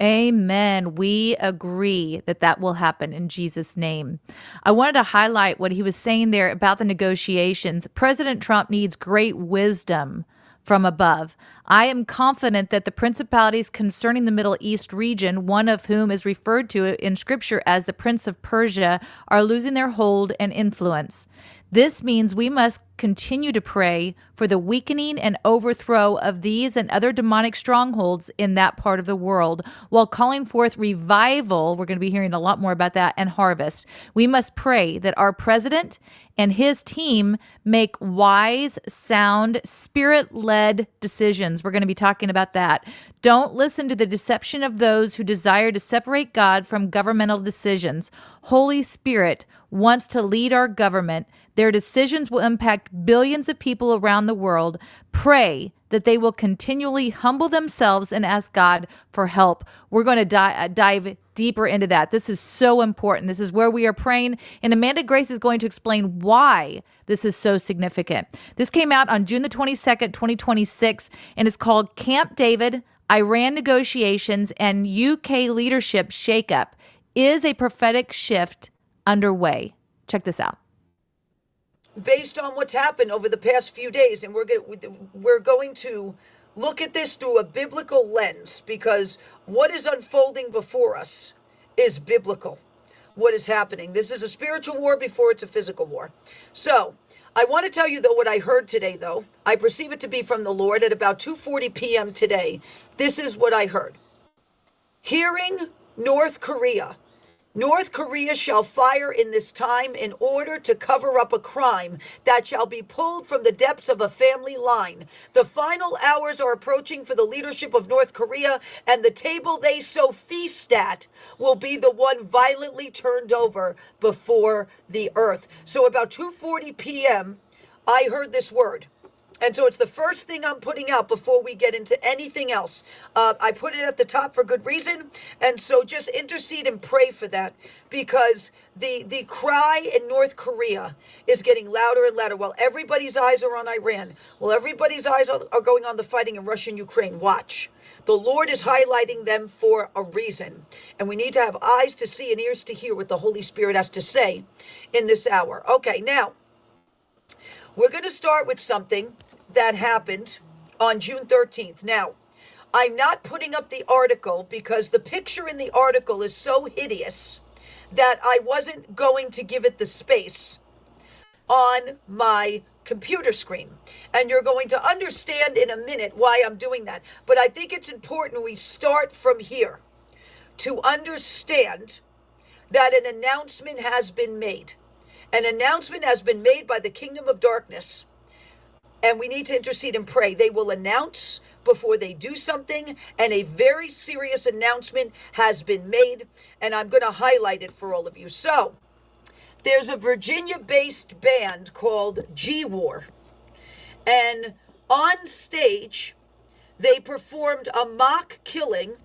Speaker 2: Amen. We agree that that will happen in Jesus' name. I wanted to highlight what he was saying there about the negotiations. President Trump needs great wisdom from above. I am confident that the principalities concerning the Middle East region, one of whom is referred to in Scripture as the Prince of Persia, are losing their hold and influence. This means we must continue to pray for the weakening and overthrow of these and other demonic strongholds in that part of the world, while calling forth revival. We're going to be hearing a lot more about that, and harvest. We must pray that our president and his team make wise, sound, spirit-led decisions. We're going to be talking about that. Don't listen to the deception of those who desire to separate God from governmental decisions. Holy Spirit wants to lead our government. Their decisions will impact
Speaker 21: billions of people around the world pray that they will continually humble themselves and ask God for help. We're going to dive deeper into that. This is so important. This is where we are praying. And Amanda Grace is going to explain why this is so significant. This came out on June the 22nd, 2026, and it's called Camp David, Iran Negotiations and UK Leadership Shakeup. Is a prophetic shift underway? Check this out.
Speaker 4: Based on what's happened over the past few days, and we're going to look at this through a biblical lens, because what is unfolding before us is biblical. What is happening? This is a spiritual war before it's a physical war. So I want to tell you, though, what I heard today, though. I perceive it to be from the Lord at about 2:40 p.m. today. This is what I heard. Hearing North Korea. North Korea shall fire in this time in order to cover up a crime that shall be pulled from the depths of a family line. The final hours are approaching for the leadership of North Korea, and the table they so feast at will be the one violently turned over before the earth. So about 2:40 p.m., I heard this word. And so it's the first thing I'm putting out before we get into anything else. I put it at the top for good reason. And so just intercede and pray for that, because the cry in North Korea is getting louder and louder. While everybody's eyes are on Iran, while everybody's eyes are going on the fighting in Russia and Ukraine, watch. The Lord is highlighting them for a reason. And we need to have eyes to see and ears to hear what the Holy Spirit has to say in this hour. Okay, now, we're going to start with something that happened on June 13th. Now, I'm not putting up the article because the picture in the article is so hideous that I wasn't going to give it the space on my computer screen. And you're going to understand in a minute why I'm doing that. But I think it's important we start from here to understand that an announcement has been made. An announcement has been made by the kingdom of darkness. And we need to intercede and pray. They will announce before they do something, and a very serious announcement has been made, and I'm going to highlight it for all of you. So, there's a Virginia-based band called G-War, and on stage, they performed a mock killing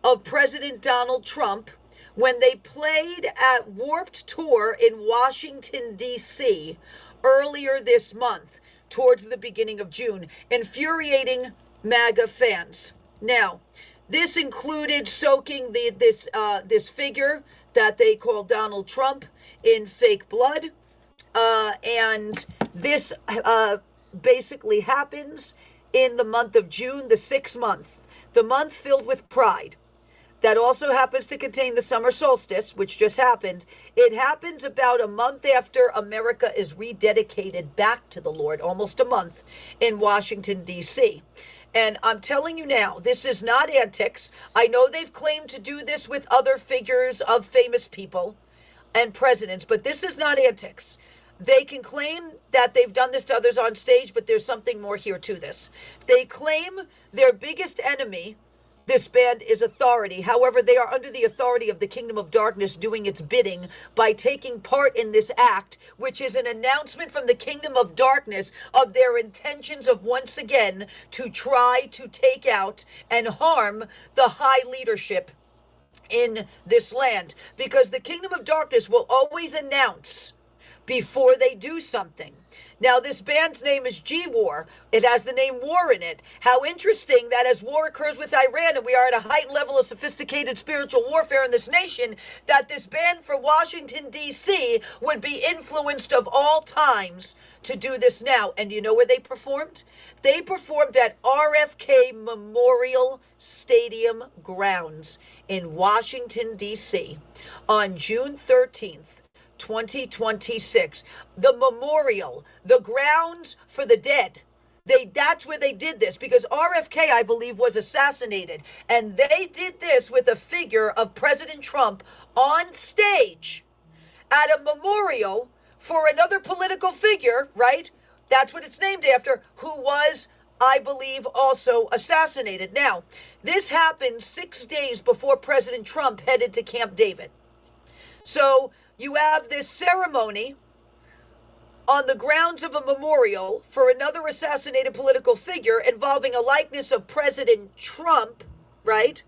Speaker 4: of President Donald Trump when they played at Warped Tour in Washington, D.C. earlier this month, towards the beginning of June, infuriating MAGA fans. Now, this included soaking this figure that they call Donald Trump in fake blood, and this basically happens in the month of June, the 6th month, the month filled with pride. That also happens to contain the summer solstice, which just happened. It happens about a month after America is rededicated back to the Lord, almost a month, in Washington, D.C. And I'm telling you now, this is not antics. I know they've claimed to do this with other figures of famous people and presidents, but this is not antics. They can claim that they've done this to others on stage, but there's something more here to this. They claim their biggest enemy, this band, is authority. However, they are under the authority of the kingdom of darkness doing its bidding by taking part in this act, which is an announcement from the kingdom of darkness of their intentions of once again to try to take out and harm the high leadership in this land. Because the kingdom of darkness will always announce before they do something. Now, this band's name is G-War. It has the name war in it. How interesting that as war occurs with Iran, and we are at a heightened level of sophisticated spiritual warfare in this nation, that this band from Washington, D.C. would be influenced of all times to do this now. And you know where they performed? They performed at RFK Memorial Stadium grounds in Washington, D.C. on June 13th. 2026. The memorial, the grounds for the dead. That's where they did this, because RFK, I believe, was assassinated. And they did this with a figure of President Trump on stage at a memorial for another political figure, right? That's what it's named after, who was, I believe, also assassinated. Now, this happened 6 days before President Trump headed to Camp David. So you have this ceremony on the grounds of a memorial for another assassinated political figure involving a likeness of President Trump, right?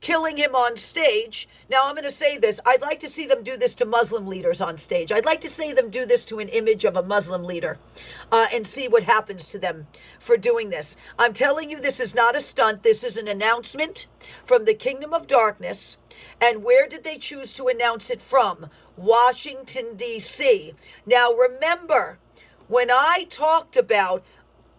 Speaker 4: Killing him on stage. Now, I'm going to say this. I'd like to see them do this to Muslim leaders on stage. I'd like to see them do this to an image of a Muslim leader and see what happens to them for doing this. I'm telling you, this is not a stunt. This is an announcement from the kingdom of darkness. And where did they choose to announce it from? Washington, D.C. Now, remember, when I talked about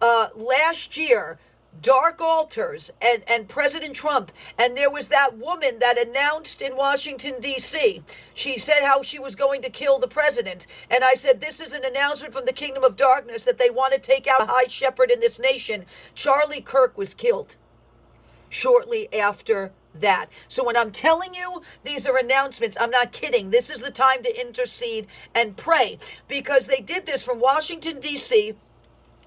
Speaker 4: last year, dark altars and President Trump, and there was that woman that announced in Washington, D.C., she said how she was going to kill the president. And I said, this is an announcement from the kingdom of darkness that they want to take out a high shepherd in this nation. Charlie Kirk was killed shortly after that. So when I'm telling you these are announcements, I'm not kidding. This is the time to intercede and pray, because they did this from Washington, D.C.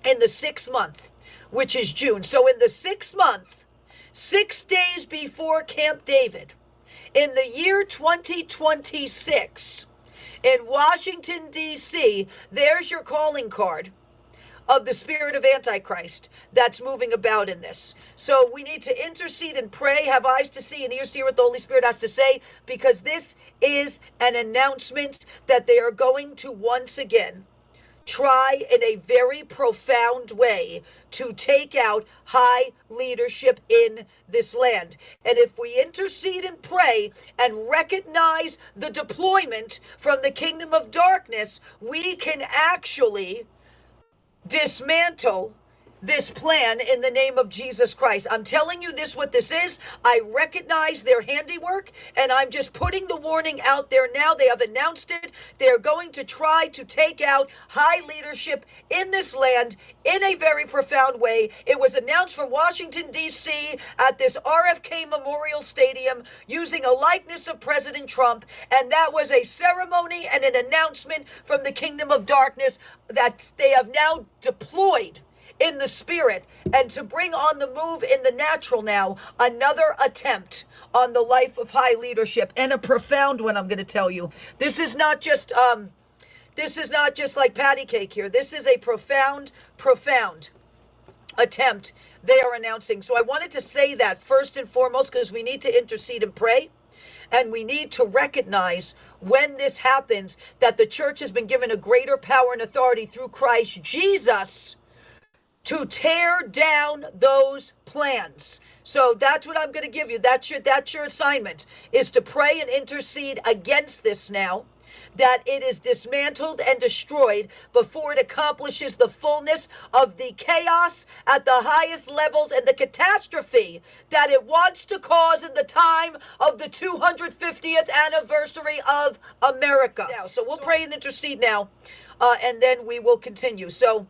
Speaker 4: in the 6th month, which is June. So in the 6th month, 6 days before Camp David, in the year 2026, in Washington, D.C., there's your calling card of the spirit of Antichrist that's moving about in this. So we need to intercede and pray, have eyes to see and ears to hear what the Holy Spirit has to say, because this is an announcement that they are going to once again try in a very profound way to take out high leadership in this land. And if we intercede and pray and recognize the deployment from the kingdom of darkness, we can actually dismantle this plan in the name of Jesus Christ. I'm telling you this, what this is. I recognize their handiwork, and I'm just putting the warning out there now. They have announced it. They're going to try to take out high leadership in this land in a very profound way. It was announced from Washington, D.C. at this RFK Memorial Stadium using a likeness of President Trump, and that was a ceremony and an announcement from the kingdom of darkness that they have now deployed in the spirit, and to bring on the move in the natural now, another attempt on the life of high leadership, and a profound one, I'm going to tell you. This is not just like patty cake here. This is a profound attempt they are announcing. So I wanted to say that first and foremost, because we need to intercede and pray. And we need to recognize when this happens that the church has been given a greater power and authority through Christ Jesus to tear down those plans. So that's what I'm going to give you. That's your assignment, is to pray and intercede against this now, that it is dismantled and destroyed before it accomplishes the fullness of the chaos at the highest levels and the catastrophe that it wants to cause in the time of the 250th anniversary of America. So we'll pray and intercede now, and then we will continue. So,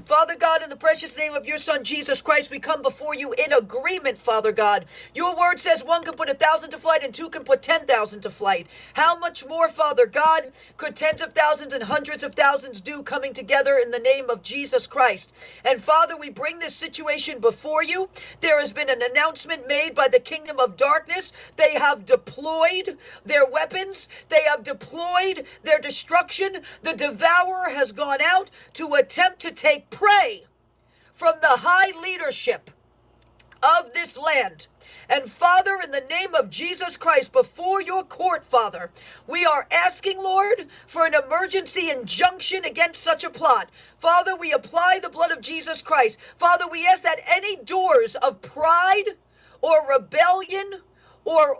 Speaker 4: Father God, in the precious name of your Son, Jesus Christ, we come before you in agreement, Father God. Your word says one can put 1,000 to flight and two can put 10,000 to flight. How much more, Father God, could tens of thousands and hundreds of thousands do coming together in the name of Jesus Christ? And Father, we bring this situation before you. There has been an announcement made by the kingdom of darkness. They have deployed their weapons. They have deployed their destruction. The devourer has gone out to attempt to take prey from the high leadership of this land. And Father, in the name of Jesus Christ, before your court, Father, we are asking, Lord, for an emergency injunction against such a plot. Father, we apply the blood of Jesus Christ. Father, we ask that any doors of pride or rebellion or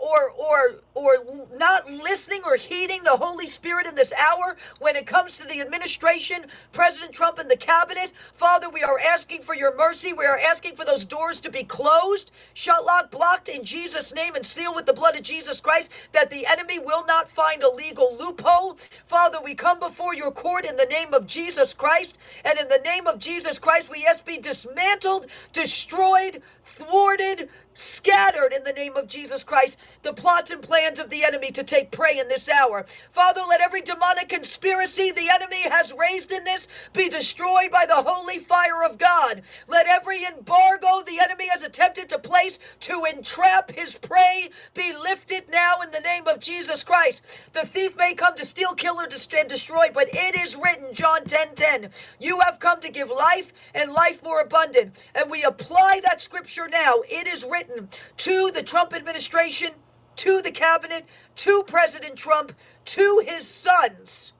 Speaker 4: not listening or heeding the Holy Spirit in this hour when it comes to the administration, President Trump and the cabinet. Father, we are asking for your mercy. We are asking for those doors to be closed, shut, locked, blocked in Jesus' name, and sealed with the blood of Jesus Christ, that the enemy will not find a legal loophole. Father, we come before your court in the name of Jesus Christ, and in the name of Jesus Christ, we ask be dismantled, destroyed, thwarted, scattered in the name of Jesus Christ, the plots and plans of the enemy to take prey in this hour. Father, let every demonic conspiracy the enemy has raised in this be destroyed by the holy fire of God. Let every embargo the enemy has attempted to place to entrap his prey be lifted now now in the name of Jesus Christ. The thief may come to steal, kill, and destroy, but it is written, John 10:10, you have come to give life and life more abundant. And we apply that scripture now. It is written to the Trump administration, to the cabinet, to President Trump, to his sons.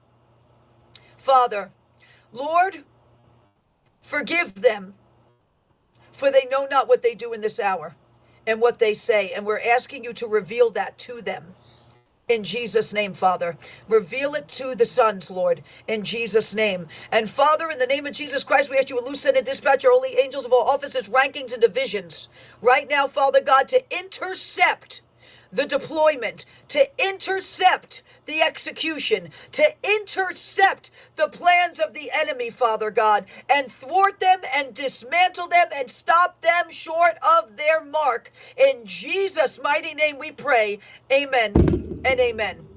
Speaker 4: Father, Lord, forgive them, for they know not what they do in this hour and what they say. And we're asking you to reveal that to them. In Jesus' name, Father. Reveal it to the sons, Lord, in Jesus' name. And Father, in the name of Jesus Christ, we ask you to loose and dispatch your holy angels of all offices, rankings, and divisions right now, Father God, to intercept the deployment, to intercept the execution, to intercept the plans of the enemy, Father God, and thwart them and dismantle them and stop them short of their mark. In Jesus' mighty name we pray. Amen and amen.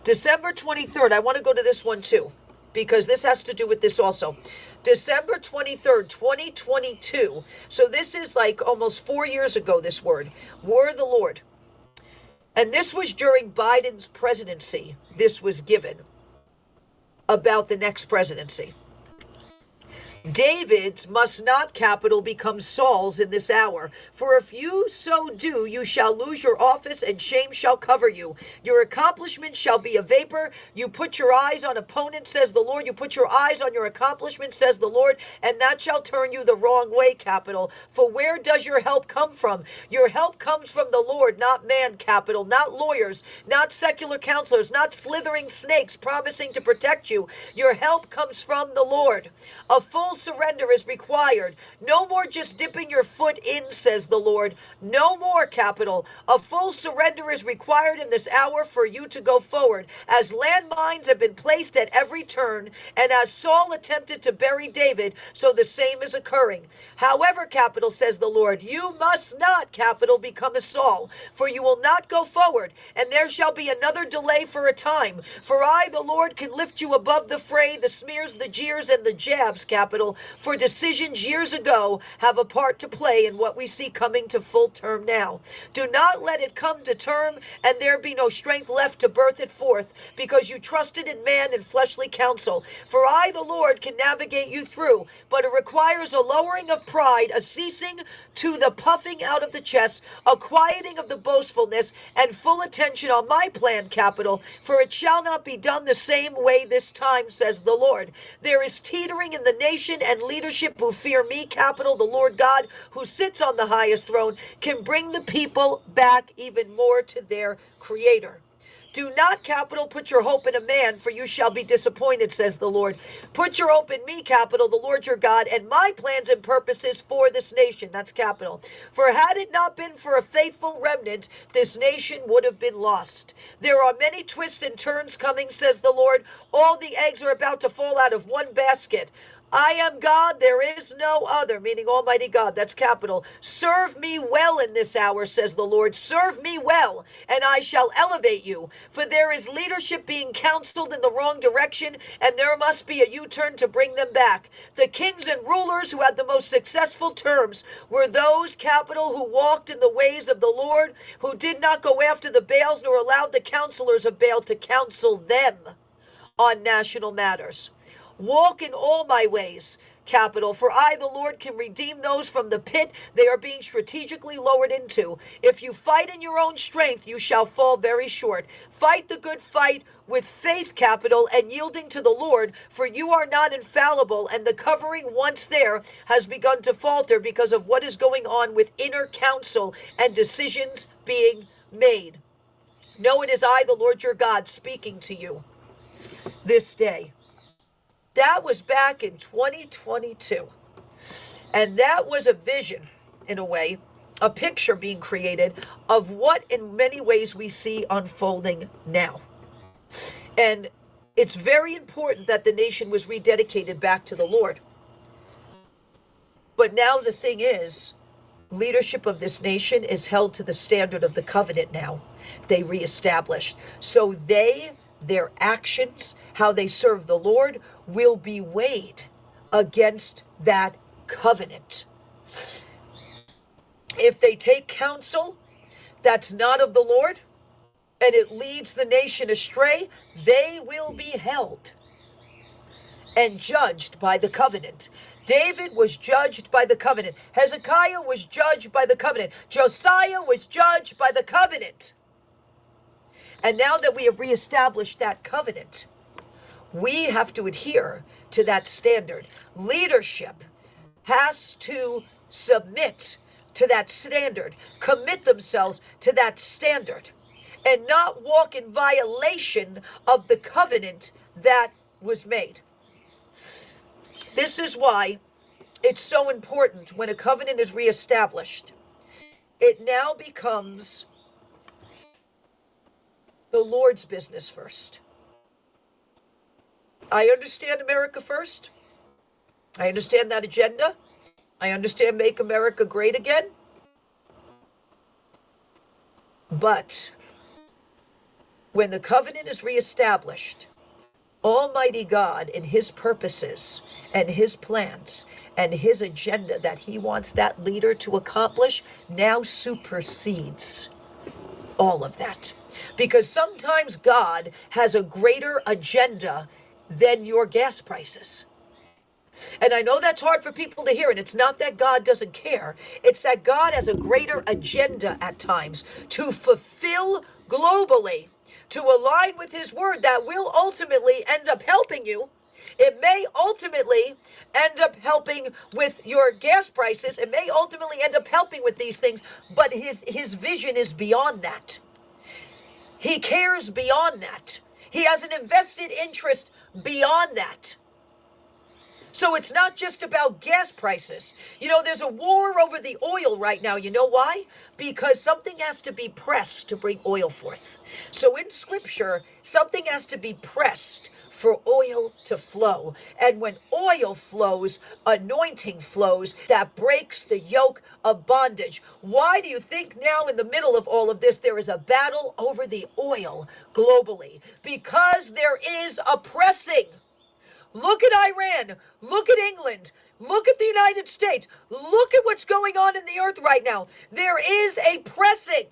Speaker 4: December 23rd, I want to go to this one too, because this has to do with this also. December 23rd, 2022. So this is like almost 4 years ago, this word of the Lord. And this was during Biden's presidency. This was given about the next presidency. David's must not, capital, become Saul's in this hour. For if you so do, you shall lose your office, and shame shall cover you. Your accomplishments shall be a vapor. You put your eyes on opponents, says the Lord. You put your eyes on your accomplishments, says the Lord, and that shall turn you the wrong way, capital. For where does your help come from? Your help comes from the Lord, not man, capital, not lawyers, not secular counselors, not slithering snakes promising to protect you. Your help comes from the Lord. A full surrender is required. No more just dipping your foot in, says the Lord. No more, capital. A full surrender is required in this hour for you to go forward. As landmines have been placed at every turn, and as Saul attempted to bury David, so the same is occurring. However, capital, says the Lord, you must not, capital, become a Saul, for you will not go forward, and there shall be another delay for a time. For I, the Lord, can lift you above the fray, the smears, the jeers, and the jabs, capital. For decisions years ago have a part to play in what we see coming to full term now. Do not let it come to term and there be no strength left to birth it forth, because you trusted in man and fleshly counsel. For I, the Lord, can navigate you through, but it requires a lowering of pride, a ceasing to the puffing out of the chest, a quieting of the boastfulness, and full attention on my plan, capital, for it shall not be done the same way this time, says the Lord. There is teetering in the nation and leadership who fear me, capital, the Lord God, who sits on the highest throne, can bring the people back even more to their Creator. Do not, capital, put your hope in a man, for you shall be disappointed, says the Lord. Put your hope in me, capital, the Lord your God, and my plans and purposes for this nation. That's capital. For had it not been for a faithful remnant, this nation would have been lost. There are many twists and turns coming, says the Lord. All the eggs are about to fall out of one basket. I am God, there is no other, meaning Almighty God, that's capital. Serve me well in this hour, says the Lord. Serve me well, and I shall elevate you. For there is leadership being counseled in the wrong direction, and there must be a U-turn to bring them back. The kings and rulers who had the most successful terms were those, capital, who walked in the ways of the Lord, who did not go after the Baals, nor allowed the counselors of Baal to counsel them on national matters. Walk in all my ways, capital, for I, the Lord, can redeem those from the pit they are being strategically lowered into. If you fight in your own strength, you shall fall very short. Fight the good fight with faith, capital, and yielding to the Lord, for you are not infallible, and the covering once there has begun to falter because of what is going on with inner counsel and decisions being made. Know it is I, the Lord your God, speaking to you this day. That was back in 2022. And that was a vision, in a way, a picture being created of what in many ways we see unfolding now. And it's very important that the nation was rededicated back to the Lord. But now the thing is, leadership of this nation is held to the standard of the covenant now. They reestablished. So their actions, how they serve the Lord, will be weighed against that covenant. If they take counsel that's not of the Lord, and it leads the nation astray, they will be held and judged by the covenant. David was judged by the covenant. Hezekiah was judged by the covenant. Josiah was judged by the covenant. And now that we have reestablished that covenant, we have to adhere to that standard. Leadership has to submit to that standard, commit themselves to that standard, and not walk in violation of the covenant that was made. This is why it's so important when a covenant is reestablished. It now becomes the Lord's business first. I understand America first. I understand that agenda. I understand Make America Great Again. But when the covenant is reestablished, Almighty God in his purposes and his plans and his agenda that he wants that leader to accomplish now supersedes all of that. Because sometimes God has a greater agenda than your gas prices. And I know that's hard for people to hear, and it's not that God doesn't care. It's that God has a greater agenda at times to fulfill globally, to align with his word that will ultimately end up helping you. It may ultimately end up helping with your gas prices. It may ultimately end up helping with these things, but his vision is beyond that. He cares beyond that. He has an invested interest beyond that. So it's not just about gas prices. You know, there's a war over the oil right now. You know why? Because something has to be pressed to bring oil forth. So in Scripture, something has to be pressed for oil to flow. And when oil flows, anointing flows that breaks the yoke of bondage. Why do you think now in the middle of all of this, there is a battle over the oil globally? Because there is a pressing. Look at Iran. Look at England. Look at the United States. Look at what's going on in the earth right now. There is a pressing.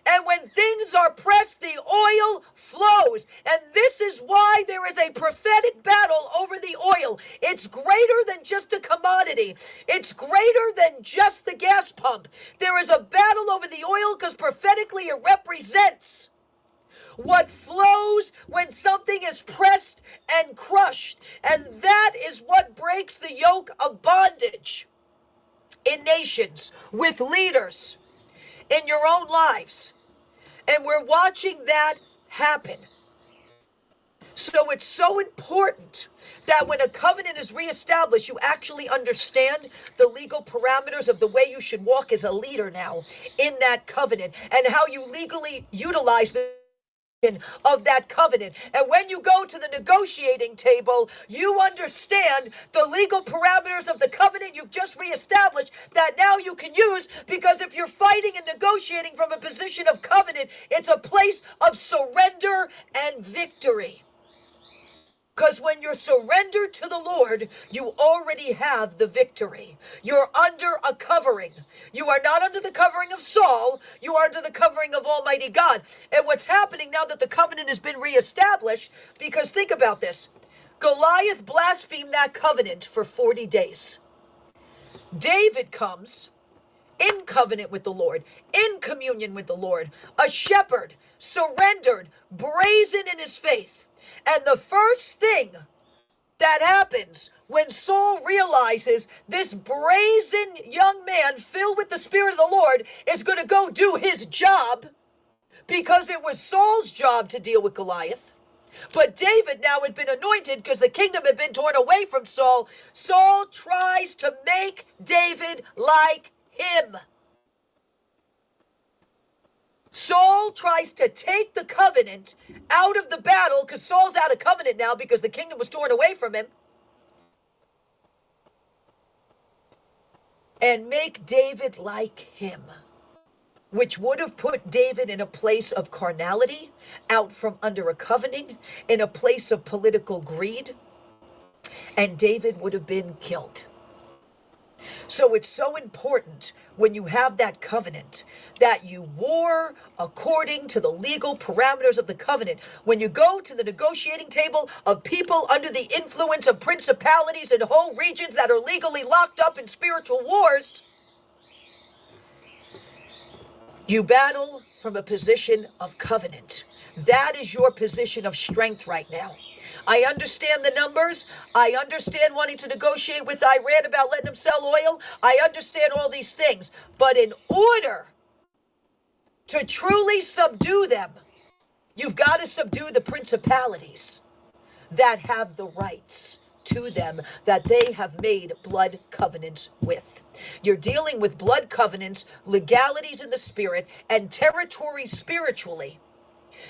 Speaker 4: And when things are pressed, the oil flows. And this is why there is a prophetic battle over the oil. It's greater than just a commodity. It's greater than just the gas pump. There is a battle over the oil because prophetically it represents what flows when something is pressed and crushed. And that is what breaks the yoke of bondage in nations, with leaders, in your own lives. And we're watching that happen. So it's so important that when a covenant is reestablished, you actually understand the legal parameters of the way you should walk as a leader now in that covenant, and how you legally utilize the of that covenant. And when you go to the negotiating table, you understand the legal parameters of the covenant you've just reestablished that now you can use, because if you're fighting and negotiating from a position of covenant, it's a place of surrender and victory. Because when you're surrendered to the Lord, you already have the victory. You're under a covering. You are not under the covering of Saul. You are under the covering of Almighty God. And what's happening now that the covenant has been reestablished, because think about this. Goliath blasphemed that covenant for 40 days. David comes in covenant with the Lord, in communion with the Lord, a shepherd, surrendered, brazen in his faith. And the first thing that happens when Saul realizes this brazen young man filled with the Spirit of the Lord is going to go do his job, because it was Saul's job to deal with Goliath. But David now had been anointed because the kingdom had been torn away from Saul. Saul tries to make David like him. Saul tries to take the covenant out of the battle, because Saul's out of covenant now because the kingdom was torn away from him, and make David like him, which would have put David in a place of carnality, out from under a covenant, in a place of political greed, and David would have been killed. So it's so important when you have that covenant that you war according to the legal parameters of the covenant. When you go to the negotiating table of people under the influence of principalities and whole regions that are legally locked up in spiritual wars, you battle from a position of covenant. That is your position of strength right now. I understand the numbers. I understand wanting to negotiate with Iran about letting them sell oil. I understand all these things. But in order to truly subdue them, you've got to subdue the principalities that have the rights to them that they have made blood covenants with. You're dealing with blood covenants, legalities in the spirit, and territories spiritually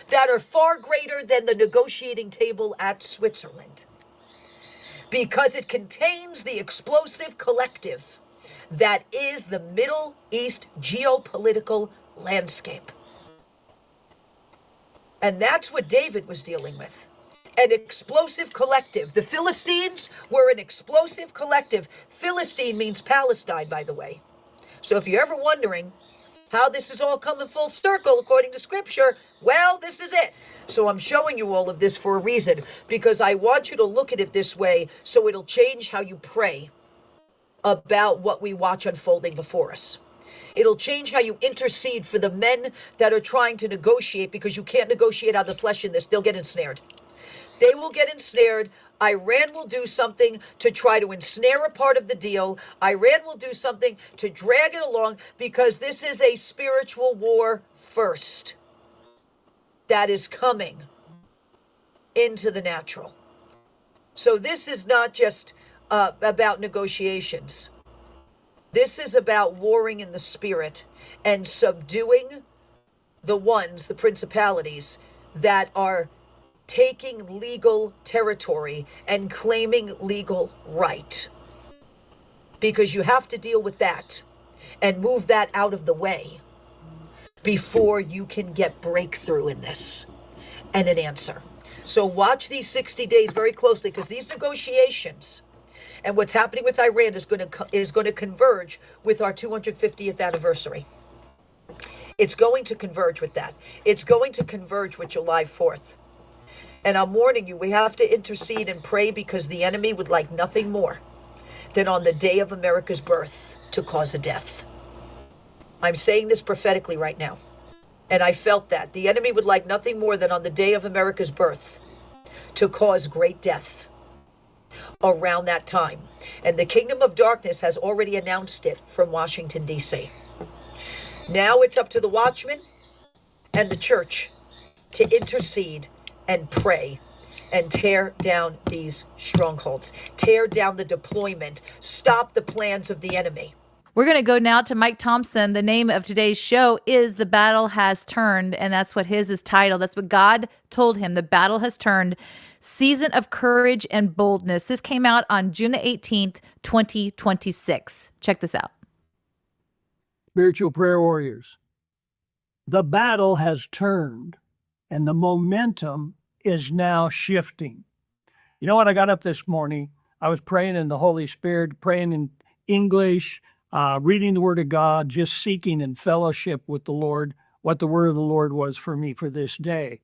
Speaker 4: that are far greater than the negotiating table at Switzerland, because it contains the explosive collective that is the Middle East geopolitical landscape. And that's what David was dealing with. An explosive collective. The Philistines were an explosive collective. Philistine means Palestine, by the way. So if you're ever wondering how this is all coming full circle according to scripture, well, this is it. So I'm showing you all of this for a reason, because I want you to look at it this way so it'll change how you pray about what we watch unfolding before us. It'll change how you intercede for the men that are trying to negotiate, because you can't negotiate out of the flesh in this. They'll get ensnared. They will get ensnared. Iran will do something to try to ensnare a part of the deal. Iran will do something to drag it along, because this is a spiritual war first that is coming into the natural. So this is not just about negotiations. This is about warring in the spirit and subduing the ones, the principalities, that are taking legal territory and claiming legal right. Because you have to deal with that and move that out of the way before you can get breakthrough in this and an answer. So watch these 60 days very closely, because these negotiations and what's happening with Iran is going to converge with our 250th anniversary. It's going to converge with that. It's going to converge with July 4th. And I'm warning you, we have to intercede and pray, because the enemy would like nothing more than on the day of America's birth to cause a death. I'm saying this prophetically right now. And I felt that. The enemy would like nothing more than on the day of America's birth to cause great death around that time. And the kingdom of darkness has already announced it from Washington, D.C. Now it's up to the watchmen and the church to intercede and pray and tear down these strongholds, tear down the deployment, stop the plans of the enemy.
Speaker 2: We're going to go now to Mike Thompson. The name of today's show is The Battle Has Turned, and that's what his is titled. That's what God told him. The Battle Has Turned, Season of Courage and Boldness. This came out on June 18th, 2026. Check this out.
Speaker 8: Spiritual prayer warriors, the battle has turned, and the momentum is now shifting. You know what? I got up this morning. I was praying in the Holy Spirit, praying in English, reading the Word of God, just seeking in fellowship with the Lord, what the Word of the Lord was for me for this day.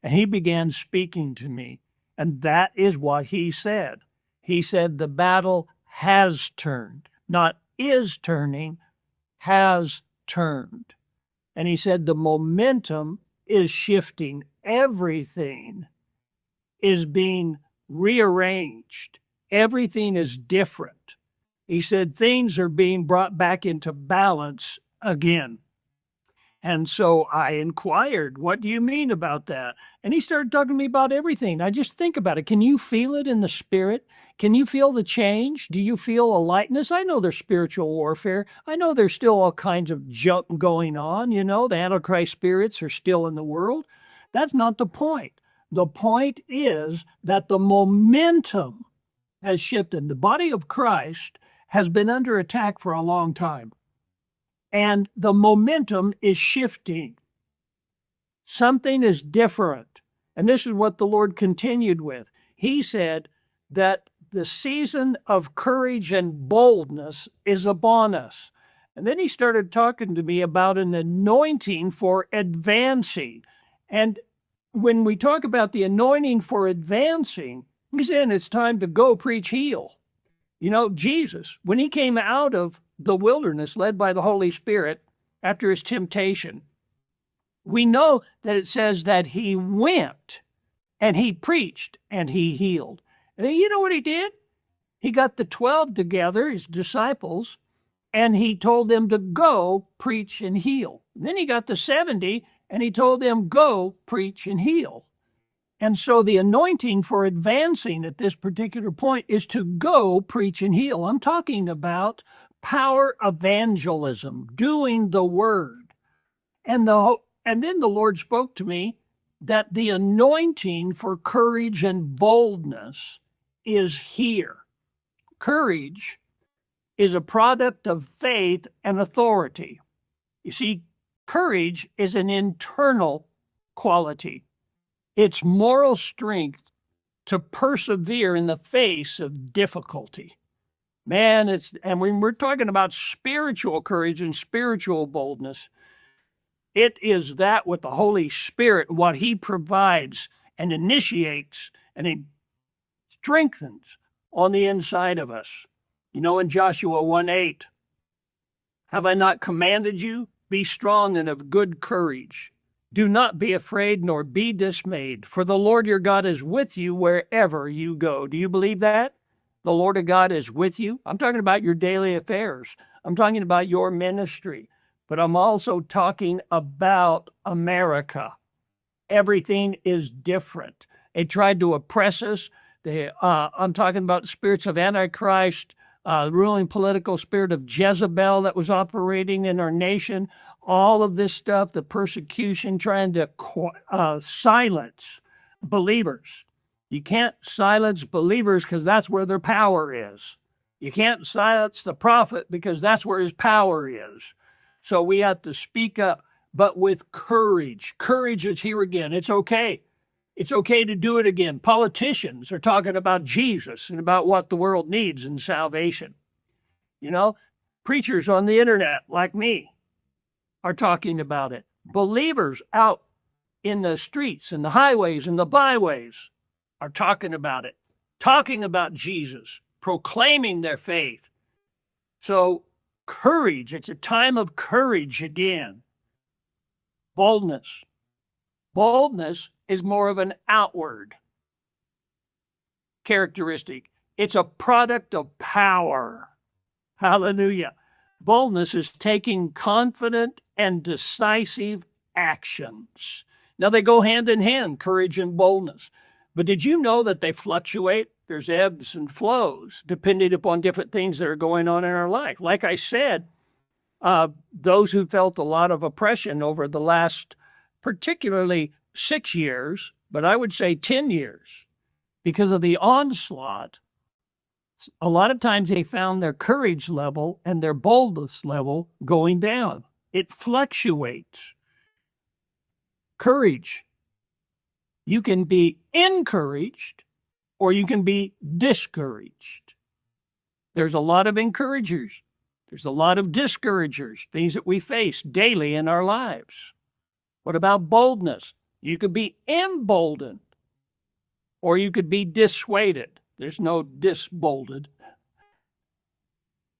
Speaker 8: And He began speaking to me. And that is what He said. He said, the battle has turned, not is turning, has turned. And He said, the momentum is shifting. Everything is being rearranged. Everything is different. He said things are being brought back into balance again. And so I inquired, what do you mean about that? And he started talking to me about everything. I just think about it. Can you feel it in the spirit? Can you feel the change? Do you feel a lightness? I know there's spiritual warfare. I know there's still all kinds of junk going on. You know, the Antichrist spirits are still in the world. That's not the point. The point is that the momentum has shifted. The body of Christ has been under attack for a long time. And the momentum is shifting. Something is different. And this is what the Lord continued with. He said that the season of courage and boldness is upon us. And then he started talking to me about an anointing for advancing. And when we talk about the anointing for advancing, he's saying it's time to go preach, heal. You know, Jesus, when he came out of the wilderness led by the Holy Spirit after his temptation, we know that it says that he went and he preached and he healed. And you know what he did? He got the 12 together, his disciples, and he told them to go preach and heal. And then he got the 70 and he told them, go preach and heal. And so the anointing for advancing at this particular point is to go preach and heal. I'm talking about power evangelism, doing the word. And then the Lord spoke to me that the anointing for courage and boldness is here. Courage is a product of faith and authority. You see, courage is an internal quality. It's moral strength to persevere in the face of difficulty. Man, and when we're talking about spiritual courage and spiritual boldness, it is that with the Holy Spirit, what he provides and initiates and he strengthens on the inside of us. You know, in Joshua 1:8, have I not commanded you? Be strong and of good courage. Do not be afraid nor be dismayed, for the Lord your God is with you wherever you go. Do you believe that? The Lord of God is with you? I'm talking about your daily affairs. I'm talking about your ministry. But I'm also talking about America. Everything is different. They tried to oppress us. I'm talking about spirits of Antichrist, the ruling political spirit of Jezebel that was operating in our nation. All of this stuff, the persecution, trying to silence believers. You can't silence believers because that's where their power is. You can't silence the prophet because that's where his power is. So we have to speak up, but with courage. Courage is here again. It's okay. It's okay to do it again. Politicians are talking about Jesus and about what the world needs in salvation. You know, preachers on the internet like me are talking about it. Believers out in the streets and the highways and the byways are talking about it, talking about Jesus, proclaiming their faith. So courage, it's a time of courage again. Boldness. Boldness is more of an outward characteristic. It's a product of power. Hallelujah. Boldness is taking confident and decisive actions. Now, they go hand in hand, courage and boldness. But did you know that they fluctuate? There's ebbs and flows depending upon different things that are going on in our life. Like I said, those who felt a lot of oppression over the last, particularly 6 years, but I would say 10 years, because of the onslaught, a lot of times they found their courage level and their boldness level going down. It fluctuates. Courage. You can be encouraged or you can be discouraged. There's a lot of encouragers. There's a lot of discouragers, things that we face daily in our lives. What about boldness? You could be emboldened or you could be dissuaded. There's no disbolded.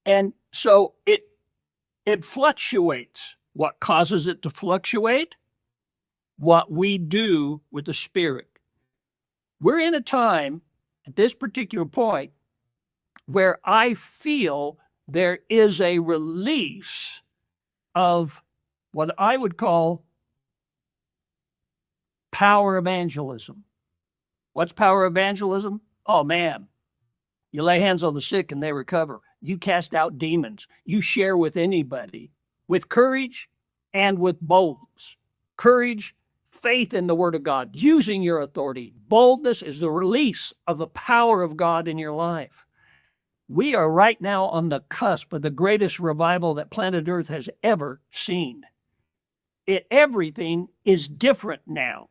Speaker 8: And so it fluctuates. What causes it to fluctuate? What we do with the Spirit. We're in a time at this particular point where I feel there is a release of what I would call power evangelism. What's power evangelism? Oh, man, you lay hands on the sick and they recover. You cast out demons. You share with anybody with courage and with boldness. Courage, faith in the Word of God, using your authority. Boldness is the release of the power of God in your life. We are right now on the cusp of the greatest revival that planet Earth has ever seen. Everything is different now.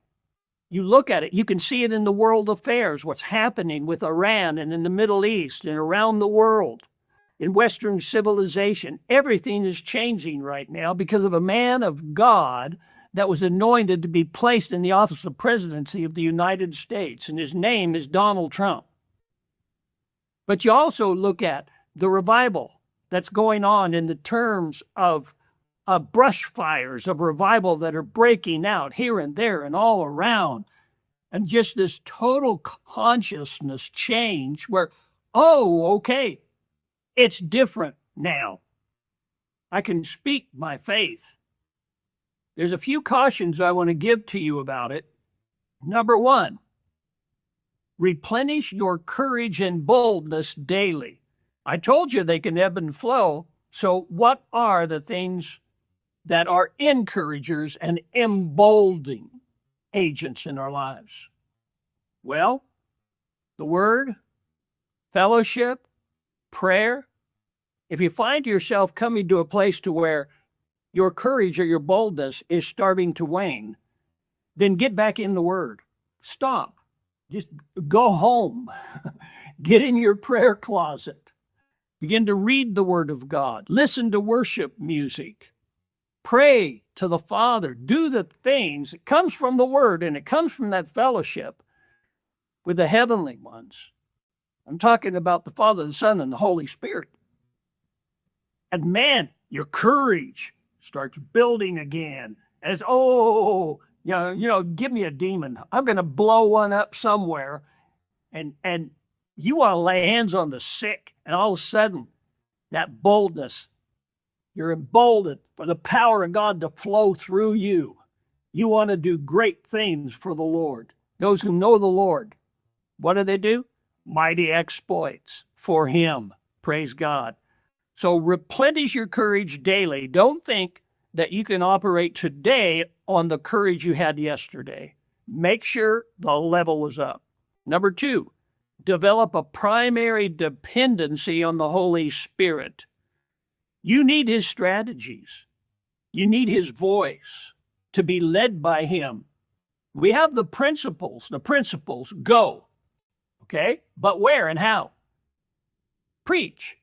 Speaker 8: You look at it, you can see it in the world affairs, what's happening with Iran and in the Middle East and around the world. In Western civilization, everything is changing right now because of a man of God that was anointed to be placed in the office of presidency of the United States, and his name is Donald Trump. But you also look at the revival that's going on in the terms of brush fires of revival that are breaking out here and there and all around. And just this total consciousness change where, oh, okay, it's different now. I can speak my faith. There's a few cautions I want to give to you about it. Number one, replenish your courage and boldness daily. I told you they can ebb and flow. So what are the things that are encouragers and emboldening agents in our lives? Well, the word, fellowship, prayer. If you find yourself coming to a place to where your courage or your boldness is starting to wane, then get back in the word. Stop. Just go home. Get in your prayer closet. Begin to read the word of God. Listen to worship music. Pray to the Father. Do the things. It comes from the word, and it comes from that fellowship with the heavenly ones. I'm talking about the Father, the Son, and the Holy Spirit. And man, your courage starts building again as, give me a demon. I'm going to blow one up somewhere. And you want to lay hands on the sick. And all of a sudden, that boldness, you're emboldened for the power of God to flow through you. You want to do great things for the Lord. Those who know the Lord, what do? Mighty exploits for him. Praise God. So replenish your courage daily. Don't think that you can operate today on the courage you had yesterday. Make sure the level is up. Number two, develop a primary dependency on the Holy Spirit. You need his strategies. You need his voice to be led by him. We have the principles. Go. Okay? But where and how? Preach.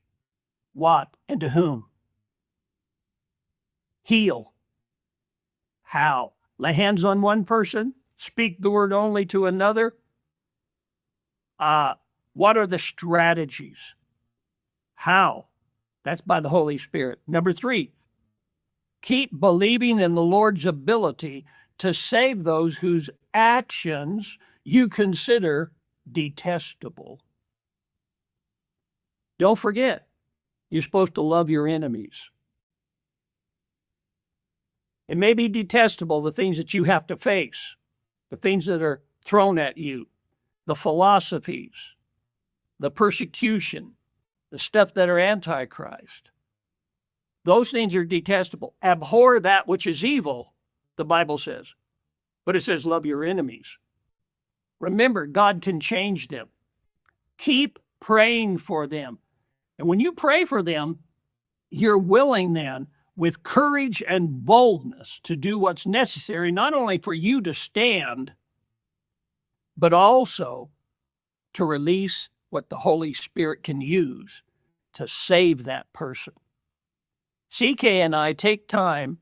Speaker 8: What and to whom? Heal. How? Lay hands on one person? Speak the word only to another? What are the strategies? How? That's by the Holy Spirit. Number three, keep believing in the Lord's ability to save those whose actions you consider detestable. Don't forget, you're supposed to love your enemies. It may be detestable, the things that you have to face, the things that are thrown at you, the philosophies, the persecution, the stuff that are antichrist. Those things are detestable. Abhor that which is evil, the Bible says. But it says love your enemies. Remember, God can change them. Keep praying for them. And when you pray for them, you're willing then, with courage and boldness, to do what's necessary, not only for you to stand, but also to release what the Holy Spirit can use to save that person. CK and I take time,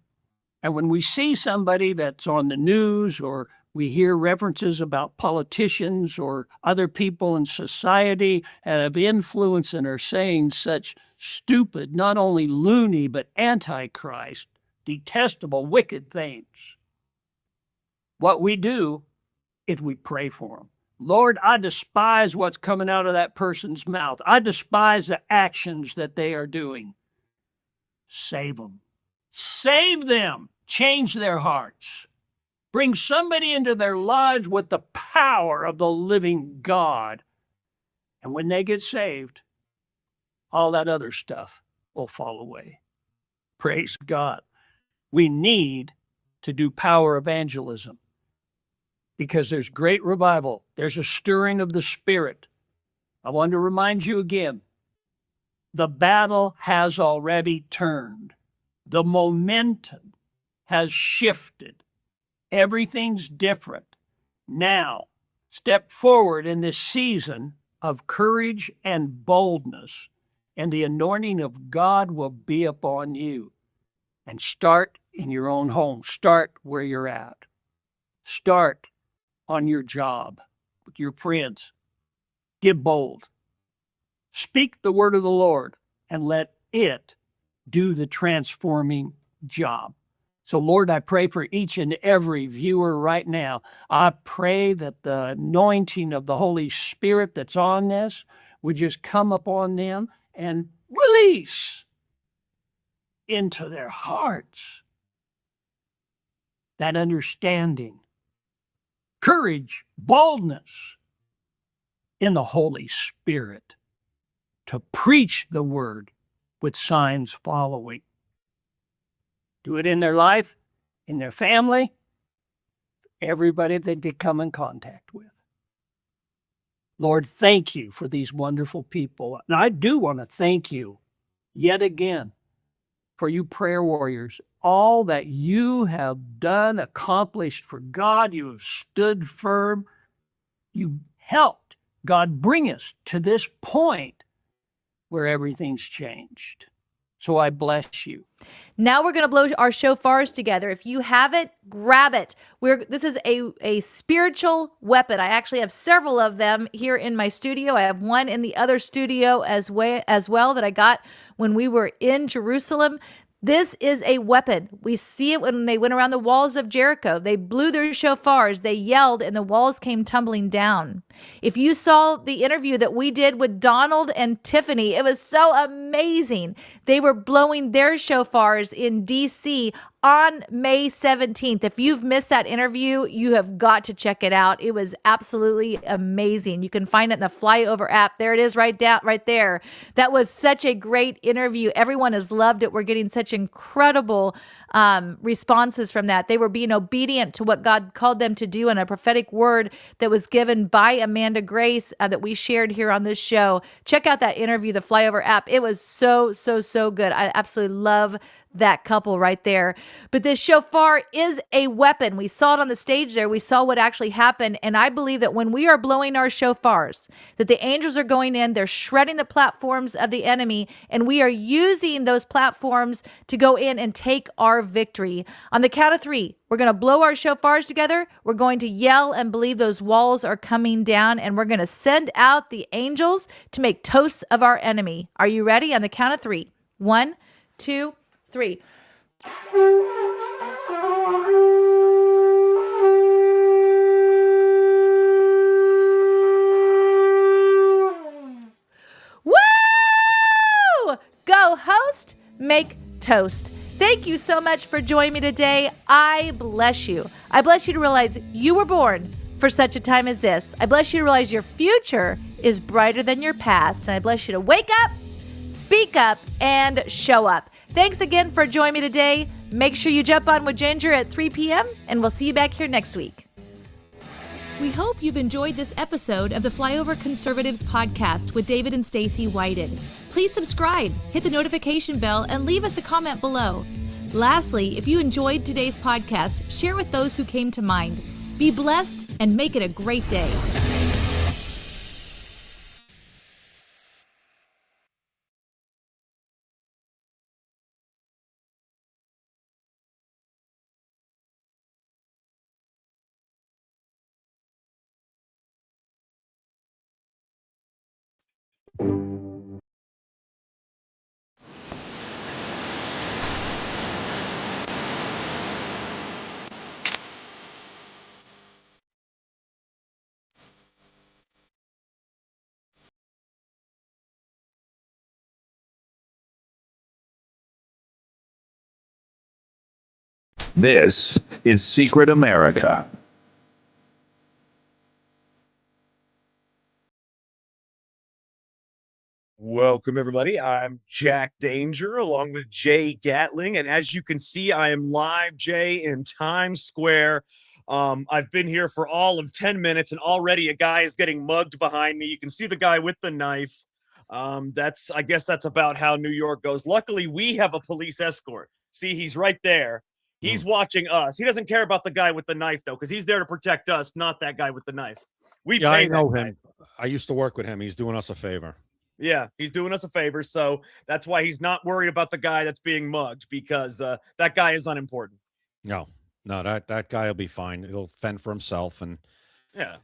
Speaker 8: and when we see somebody that's on the news or we hear references about politicians or other people in society that have influence and are saying such stupid, not only loony, but antichrist, detestable, wicked things, what we do is we pray for them. Lord, I despise what's coming out of that person's mouth. I despise the actions that they are doing. Save them. Save them. Change their hearts. Bring somebody into their lives with the power of the living God. And when they get saved, all that other stuff will fall away. Praise God. We need to do power evangelism because there's great revival. There's a stirring of the Spirit. I want to remind you again, the battle has already turned. The momentum has shifted. Everything's different. Now, step forward in this season of courage and boldness, and the anointing of God will be upon you. And start in your own home. Start where you're at. Start on your job with your friends. Get bold. Speak the word of the Lord and let it do the transforming job. So, Lord, I pray for each and every viewer right now. I pray that the anointing of the Holy Spirit that's on this would just come upon them and release into their hearts that understanding, courage, boldness in the Holy Spirit to preach the word with signs following. Do it in their life, in their family, everybody that they come in contact with. Lord, thank you for these wonderful people. And I do want to thank you yet again for you prayer warriors, all that you have done, accomplished for God. You have stood firm. You helped God bring us to this point where everything's changed. So I bless you.
Speaker 2: Now we're going to blow our shofars together. If you have it, grab it. This is a spiritual weapon. I actually have several of them here in my studio. I have one in the other studio as well that I got when we were in Jerusalem. This is a weapon. We see it when they went around the walls of Jericho. They blew their shofars, they yelled, and the walls came tumbling down. If you saw the interview that we did with Donald and Tiffany, it was so amazing. They were blowing their shofars in D.C. on May 17th. If you've missed that interview, you have got to check it out. It was absolutely amazing. You can find it in the Flyover app. There it is right there. That was such a great interview. Everyone has loved it. We're getting such incredible responses from that. They were being obedient to what God called them to do, and a prophetic word that was given by Amanda Grace that we shared here on this show. Check out that interview, the Flyover app. It was so good. I absolutely love that couple right there. But this shofar is a weapon. We saw it on the stage there. We saw what actually happened. And I believe that when we are blowing our shofars, that the angels are going in, they're shredding the platforms of the enemy, and we are using those platforms to go in and take our victory. On the count of 3, we're going to blow our shofars together. We're going to yell and believe those walls are coming down, and we're going to send out the angels to make toasts of our enemy. Are you ready? On the count of 3. 1, 2, 3. Woo! Go host, make toast. Thank you so much for joining me today. I bless you. I bless you to realize you were born for such a time as this. I bless you to realize your future is brighter than your past. And I bless you to wake up, speak up, and show up. Thanks again for joining me today. Make sure you jump on with Ginger at 3 p.m. and we'll see you back here next week.
Speaker 21: We hope you've enjoyed this episode of the Flyover Conservatives podcast with David and Stacy Whited. Please subscribe, hit the notification bell, and leave us a comment below. Lastly, if you enjoyed today's podcast, share with those who came to mind. Be blessed and make it a great day.
Speaker 12: This is Secret America.
Speaker 13: Welcome, everybody. I'm Jack Danger along with Jay Gatling. And as you can see, I am live, Jay, in Times Square. I've been here for all of 10 minutes, and already a guy is getting mugged behind me. You can see the guy with the knife. I guess that's about how New York goes. Luckily, we have a police escort. See, he's right there. He's watching us. He doesn't care about the guy with the knife, though, because he's there to protect us, not that guy with the knife.
Speaker 7: I know him. I used to work with him. He's doing us a favor.
Speaker 13: Yeah, he's doing us a favor. So that's why he's not worried about the guy that's being mugged, because that guy is unimportant.
Speaker 7: No, that guy will be fine. He'll fend for himself. And,
Speaker 13: yeah,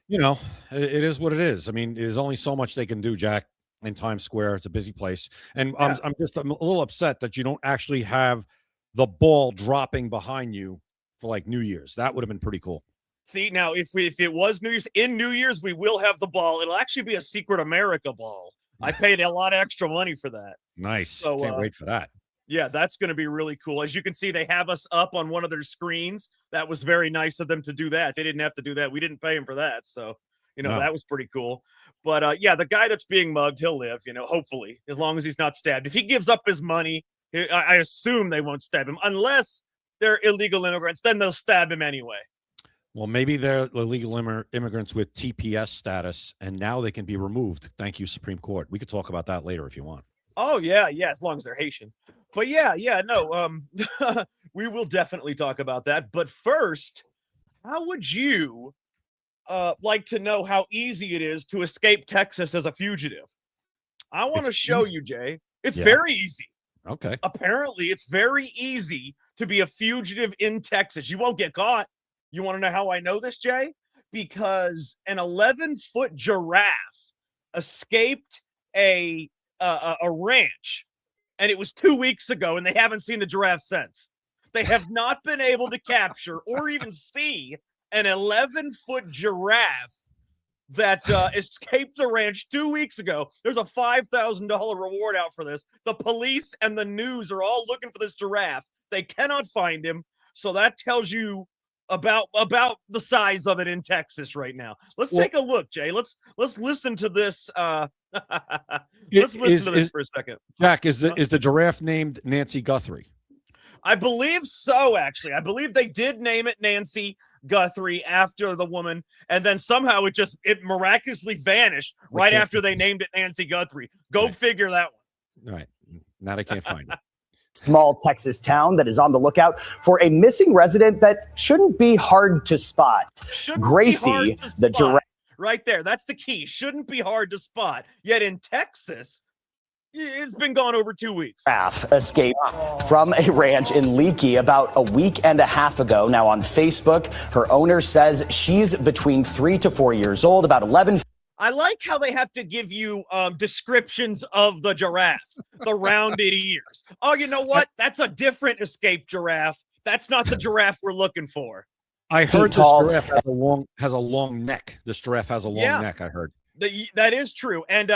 Speaker 7: it is what it is. I mean, there's only so much they can do, Jack, in Times Square. It's a busy place. And I'm a little upset that you don't actually have the ball dropping behind you for like New Year's. That would have been pretty cool.
Speaker 13: See, now, if it was New Year's, in New Year's, we will have the ball. It'll actually be a Secret America ball. I paid a lot of extra money for that.
Speaker 7: Nice.
Speaker 13: So,
Speaker 7: Can't wait for that.
Speaker 13: Yeah, that's going to be really cool. As you can see, they have us up on one of their screens. That was very nice of them to do that. They didn't have to do that. We didn't pay them for that. So,
Speaker 7: No.
Speaker 13: that was pretty cool. But, yeah, the guy that's being mugged, he'll live, hopefully, as long as he's not stabbed. If he gives up his money, I assume they won't stab him. Unless they're illegal immigrants, then they'll stab him anyway.
Speaker 7: Well, maybe they're illegal immigrants with TPS status, and now they can be removed. Thank you, Supreme Court. We could talk about that later if you want.
Speaker 13: Oh, yeah, as long as they're Haitian. But no, we will definitely talk about that. But first, how would you like to know how easy it is to escape Texas as a fugitive? I want to show you, Jay. It's very easy.
Speaker 7: Okay.
Speaker 13: Apparently, it's very easy to be a fugitive in Texas. You won't get caught. You want to know how I know this, Jay? Because an 11-foot giraffe escaped a ranch, and it was 2 weeks ago, and they haven't seen the giraffe since. They have not been able to capture or even see an 11-foot giraffe that escaped the ranch 2 weeks ago. There's a $5,000 reward out for this. The police and the news are all looking for this giraffe. They cannot find him. So that tells you about the size of it in Texas right now. Let's take a look, Jay. Let's listen to this. Let's listen to this for a second.
Speaker 7: Jack, is the giraffe named Nancy Guthrie?
Speaker 13: I believe so, actually. I believe they did name it Nancy Guthrie after the woman, and then somehow it miraculously vanished right after they named it Nancy Guthrie. Go figure that one.
Speaker 7: All right. Now they can't find it.
Speaker 15: Small Texas town that is on the lookout for a missing resident that shouldn't be hard to spot. Gracie, the giraffe.
Speaker 13: Right there. That's the key. Shouldn't be hard to spot. Yet in Texas, it's been gone over 2 weeks.
Speaker 15: Giraffe escaped from a ranch in Leakey about a week and a half ago. Now on Facebook, her owner says she's between 3 to 4 years old, about 11.
Speaker 13: I like how they have to give you descriptions of the giraffe, the rounded ears. Oh, you know what? That's a different escaped giraffe. That's not the giraffe we're looking for.
Speaker 7: I heard this giraffe has a long neck. This giraffe has a long neck, I heard.
Speaker 13: That is true. And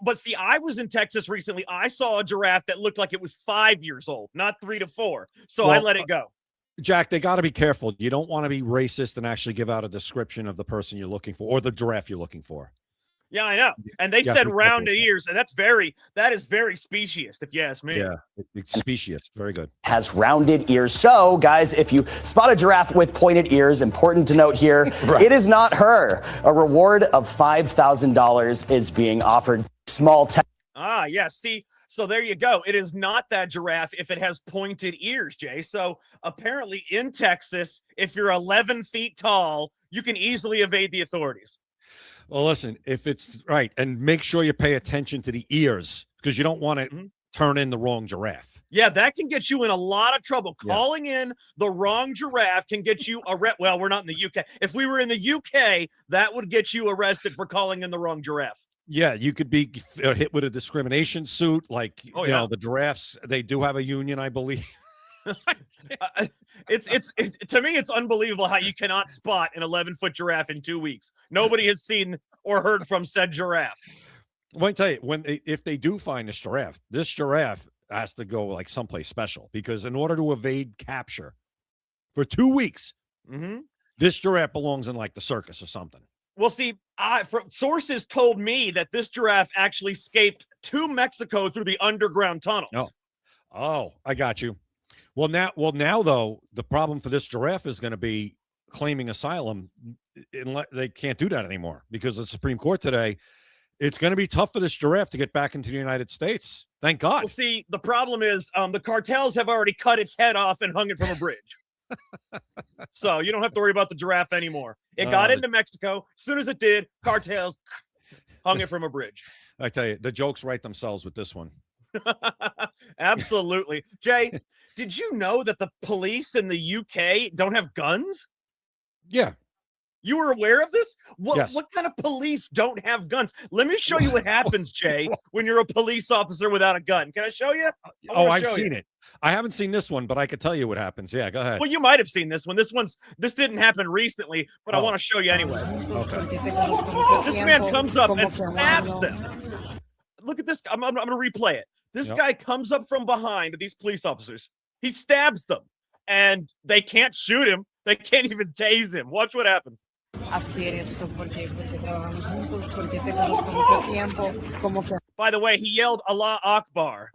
Speaker 13: but see, I was in Texas recently. I saw a giraffe that looked like it was 5 years old, not 3 to 4. So I let it go.
Speaker 7: Jack, they got to be careful. You don't want to be racist and actually give out a description of the person you're looking for or the giraffe you're looking for.
Speaker 13: Yeah, I know. And they said rounded ears, and that is very specious, if you ask me.
Speaker 7: Yeah, it's specious. Very good.
Speaker 15: Has rounded ears. So, guys, if you spot a giraffe with pointed ears, important to note here, it is not her. A reward of $5,000 is being offered.
Speaker 13: See, so there you go. It is not that giraffe if it has pointed ears, Jay. So apparently in Texas, if you're 11 feet tall, you can easily evade the authorities.
Speaker 7: Well, listen, if it's right, and make sure you pay attention to the ears because you don't want to turn in the wrong giraffe.
Speaker 13: Yeah, that can get you in a lot of trouble. Calling in the wrong giraffe can get you arrested. Well, we're not in the UK. If we were in the UK, that would get you arrested for calling in the wrong giraffe.
Speaker 7: Yeah, you could be hit with a discrimination suit. Like, you know, the giraffes, they do have a union, I believe.
Speaker 13: It's to me, it's unbelievable how you cannot spot an 11-foot giraffe in 2 weeks. Nobody has seen or heard from said giraffe.
Speaker 7: Well, I tell you, if they do find this giraffe has to go like someplace special because in order to evade capture for 2 weeks, this giraffe belongs in like the circus or something.
Speaker 13: Well, see, sources told me that this giraffe actually escaped to Mexico through the underground tunnels.
Speaker 7: Oh, I got you. Well, now though, the problem for this giraffe is going to be claiming asylum. They can't do that anymore because the Supreme Court today. It's going to be tough for this giraffe to get back into the United States. Thank God.
Speaker 13: Well, see, the problem is the cartels have already cut its head off and hung it from a bridge. So you don't have to worry about the giraffe anymore. It got into Mexico. As soon as it did, cartels hung it from a bridge.
Speaker 7: I tell you, the jokes write themselves with this one.
Speaker 13: Absolutely. Jay, did you know that the police in the UK don't have guns?
Speaker 7: Yeah.
Speaker 13: You were aware of this?
Speaker 7: Yes.
Speaker 13: What kind of police don't have guns? Let me show you what happens, Jay, when you're a police officer without a gun. Can I show you?
Speaker 7: I've seen it. I haven't seen this one, but I could tell you what happens. Yeah, go ahead.
Speaker 13: Well, you might have seen this one. This didn't happen recently, but I want to show you anyway.
Speaker 7: Okay.
Speaker 13: This man comes up and stabs them. Look at this. I'm going to replay it. This guy comes up from behind these police officers. He stabs them, and they can't shoot him. They can't even tase him. Watch what happens. By the way, he yelled Allah Akbar.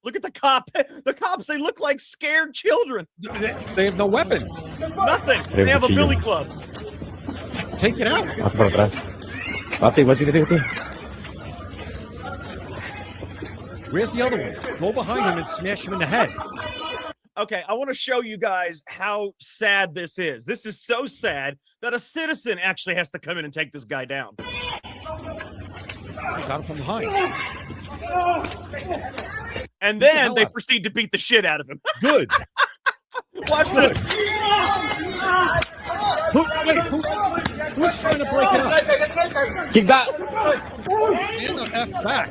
Speaker 13: Look at the cop. The cops, they look like scared children.
Speaker 7: They have no weapon.
Speaker 13: Nothing. They have a billy club.
Speaker 7: Take it out. Where's the other one? Go behind him and smash him in the head.
Speaker 13: Okay, I want to show you guys how sad this is. This is so sad that a citizen actually has to come in and take this guy down.
Speaker 7: Got him from behind.
Speaker 13: And then they proceed to beat the shit out of him.
Speaker 7: Good.
Speaker 13: Watch this.
Speaker 7: Who's trying to break it up?
Speaker 10: Keep that.
Speaker 7: Stand the F back.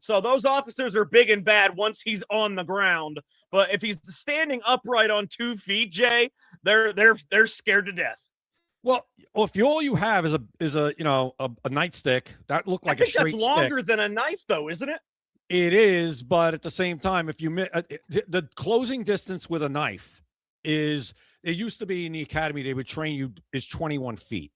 Speaker 13: So those officers are big and bad once he's on the ground, but if he's standing upright on 2 feet, Jay, they're scared to death.
Speaker 7: Well, if all you have is a nightstick that looked like
Speaker 13: I think
Speaker 7: a straight
Speaker 13: that's longer
Speaker 7: stick,
Speaker 13: than a knife, though, isn't it?
Speaker 7: It is, but at the same time, if you the closing distance with a knife is, it used to be in the academy they would train you is 21 feet.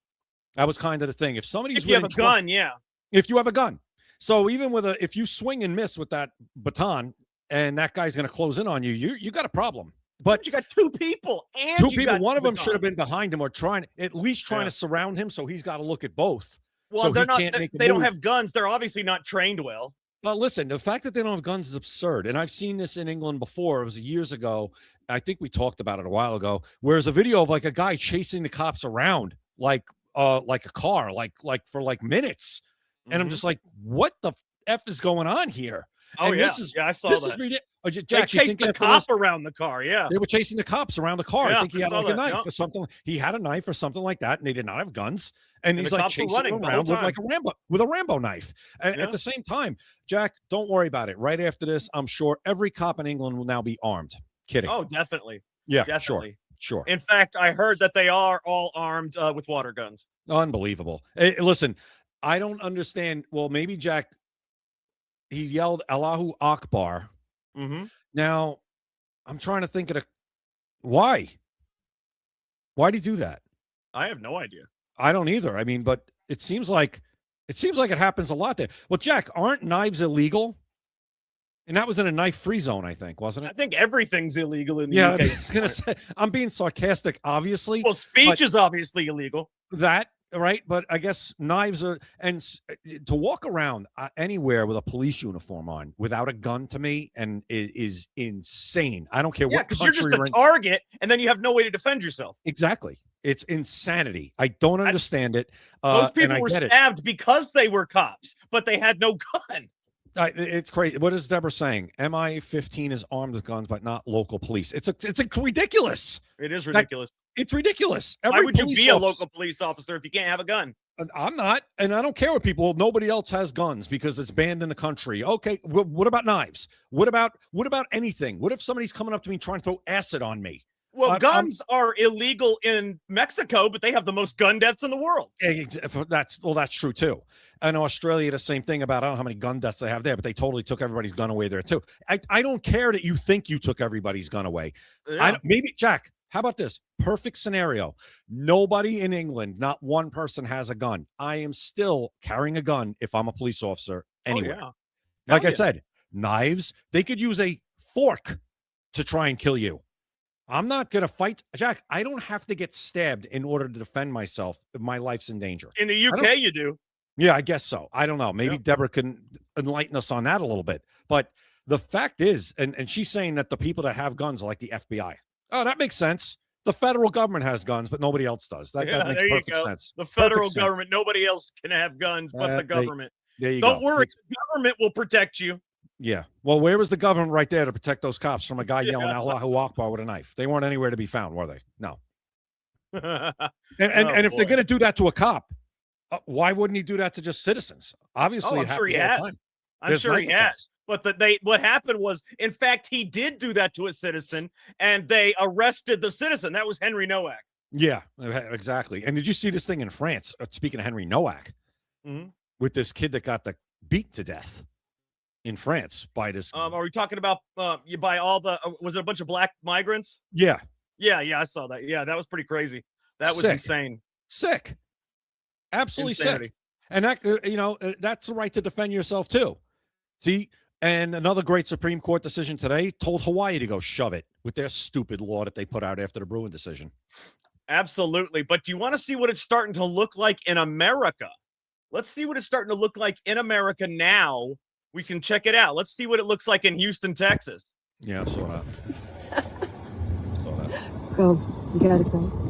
Speaker 7: That was kind of the thing. If somebody's
Speaker 13: If you have a gun, yeah.
Speaker 7: If you have a gun. So even if you swing and miss with that baton and that guy's going to close in on you, you got a problem. But
Speaker 13: you got 2 people and
Speaker 7: two people. One of them should have been behind him or trying to surround him. So he's got to look at both.
Speaker 13: Well,
Speaker 7: so
Speaker 13: they're not. They don't
Speaker 7: move.
Speaker 13: have guns. They're obviously not trained well.
Speaker 7: Well, listen, the fact that they don't have guns is absurd. And I've seen this in England before. It was years ago. I think we talked about it a while ago, where there's a video of like a guy chasing the cops around like a car, like for like minutes. And I'm just like, what the F is going on here?
Speaker 13: Oh,
Speaker 7: and
Speaker 13: yeah.
Speaker 7: This is,
Speaker 13: I saw
Speaker 7: this
Speaker 13: that.
Speaker 7: Is ridiculous.
Speaker 13: Jack, they chased the cop around the car, yeah.
Speaker 7: They were chasing the cops around the car.
Speaker 13: Yeah,
Speaker 7: I think he had like a knife or something. He had a knife or something like that, and they did not have guns. And he's like chasing them around with a Rambo knife. And at the same time, Jack, don't worry about it. Right after this, I'm sure every cop in England will now be armed. Kidding.
Speaker 13: Oh, definitely.
Speaker 7: Yeah,
Speaker 13: definitely.
Speaker 7: Sure.
Speaker 13: In fact, I heard that they are all armed with water guns.
Speaker 7: Unbelievable. Hey, listen, I don't understand. Well, maybe Jack, he yelled Allahu Akbar.
Speaker 13: Mm-hmm.
Speaker 7: Now, I'm trying to think of why. Why'd he do that?
Speaker 13: I have no idea.
Speaker 7: I don't either. I mean, but it seems like it happens a lot there. Well, Jack, aren't knives illegal? And that was in a knife-free zone, I think, wasn't it?
Speaker 13: I think everything's illegal in the UK.
Speaker 7: I was gonna say, I'm being sarcastic, obviously.
Speaker 13: Well, speech is obviously illegal.
Speaker 7: That. Right. But I guess knives are, and to walk around anywhere with a police uniform on without a gun to me is insane. I don't care what
Speaker 13: because you're just a target and then you have no way to defend yourself.
Speaker 7: Exactly. It's insanity. I don't understand it.
Speaker 13: Those people were stabbed because they were cops, but they had no gun.
Speaker 7: It's crazy. What is Deborah saying? MI-15 is armed with guns, but not local police. It's ridiculous.
Speaker 13: It is ridiculous.
Speaker 7: It's ridiculous.
Speaker 13: Why would you be a local police officer if you can't have a gun?
Speaker 7: I'm not, and I don't care what people. Nobody else has guns because it's banned in the country. Okay, what about knives? What about anything? What if somebody's coming up to me trying to throw acid on me?
Speaker 13: Well, guns are illegal in Mexico, but they have the most gun deaths in the world.
Speaker 7: That's true too. And Australia, the same thing about, I don't know how many gun deaths they have there, but they totally took everybody's gun away there too. I don't care that you think you took everybody's gun away.
Speaker 13: Yeah.
Speaker 7: Maybe, Jack, how about this? Perfect scenario. Nobody in England, not one person has a gun. I am still carrying a gun if I'm a police officer anywhere.
Speaker 13: Oh, yeah.
Speaker 7: Like I said, knives, they could use a fork to try and kill you. I'm not going to fight. Jack, I don't have to get stabbed in order to defend myself if my life's in danger.
Speaker 13: In the UK, you do.
Speaker 7: Yeah, I guess so. I don't know. Maybe Deborah can enlighten us on that a little bit. But the fact is, and she's saying that the people that have guns are like the FBI. Oh, that makes sense. The federal government has guns, but nobody else does. That makes perfect sense.
Speaker 13: The federal
Speaker 7: Perfect
Speaker 13: government, nobody else can have guns but the government.
Speaker 7: There you
Speaker 13: Don't
Speaker 7: go.
Speaker 13: worry, the government will protect you.
Speaker 7: Yeah. Well, where was the government right there to protect those cops from a guy yelling Allahu Akbar with a knife? They weren't anywhere to be found, were they? No. And if they're going to do that to a cop, why wouldn't he do that to just citizens? Obviously,
Speaker 13: I'm sure he has. I'm
Speaker 7: There's
Speaker 13: sure he
Speaker 7: microphones.
Speaker 13: has. But what happened was, in fact, he did do that to a citizen, and they arrested the citizen. That was Henry Nowak.
Speaker 7: Yeah, exactly. And did you see this thing in France? Speaking of Henry Nowak, with this kid that got beat to death in France by this.
Speaker 13: Are we talking about by all the? Was it a bunch of black migrants?
Speaker 7: Yeah.
Speaker 13: Yeah, I saw that. Yeah, that was pretty crazy. That was insane.
Speaker 7: Sick. Absolutely
Speaker 13: Insanity.
Speaker 7: sick. And that that's the right to defend yourself too. See, and another great Supreme Court decision today told Hawaii to go shove it with their stupid law that they put out after the Bruin decision.
Speaker 13: Absolutely. But do you want to see what it's starting to look like in America? Let's see what it's starting to look like in America now. We can check it out. Let's see what it looks like in Houston, Texas.
Speaker 7: Yeah, I saw that.
Speaker 16: Go. You gotta go.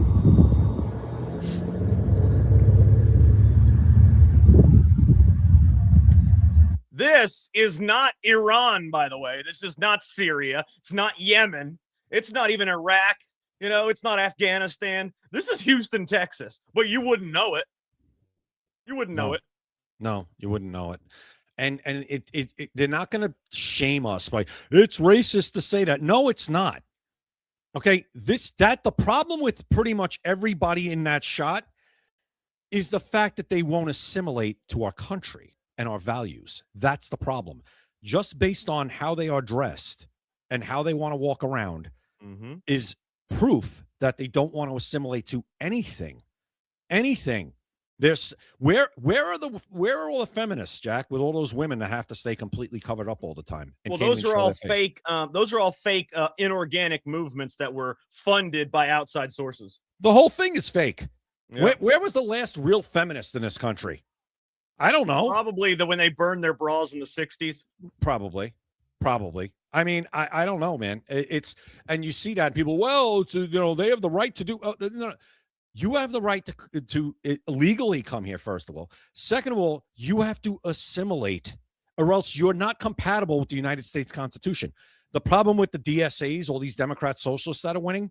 Speaker 13: This is not Iran, by the way. This is not Syria. It's not Yemen. It's not even Iraq. It's not Afghanistan. This is Houston, Texas. But you wouldn't know it. You wouldn't know it.
Speaker 7: No, you wouldn't know it. And they're not going to shame us by it's racist to say that. No, it's not. Okay, the problem with pretty much everybody in that shot is the fact that they won't assimilate to our country and our values. That's the problem. Just based on how they are dressed and how they want to walk around is proof that they don't want to assimilate to anything. There's where are all the feminists, Jack, with all those women that have to stay completely covered up all the time?
Speaker 13: Well, those are all fake. Those are all fake inorganic movements that were funded by outside sources.
Speaker 7: The whole thing is fake.
Speaker 13: Yeah.
Speaker 7: Where was the last real feminist in this country? I don't know.
Speaker 13: Probably when they burned their bras in the 60s.
Speaker 7: Probably. I mean, I don't know, man. And you see that people, they have the right to do. No. You have the right to legally come here, first of all. Second of all, you have to assimilate, or else you're not compatible with the United States Constitution. The problem with the DSAs, all these Democrat socialists that are winning,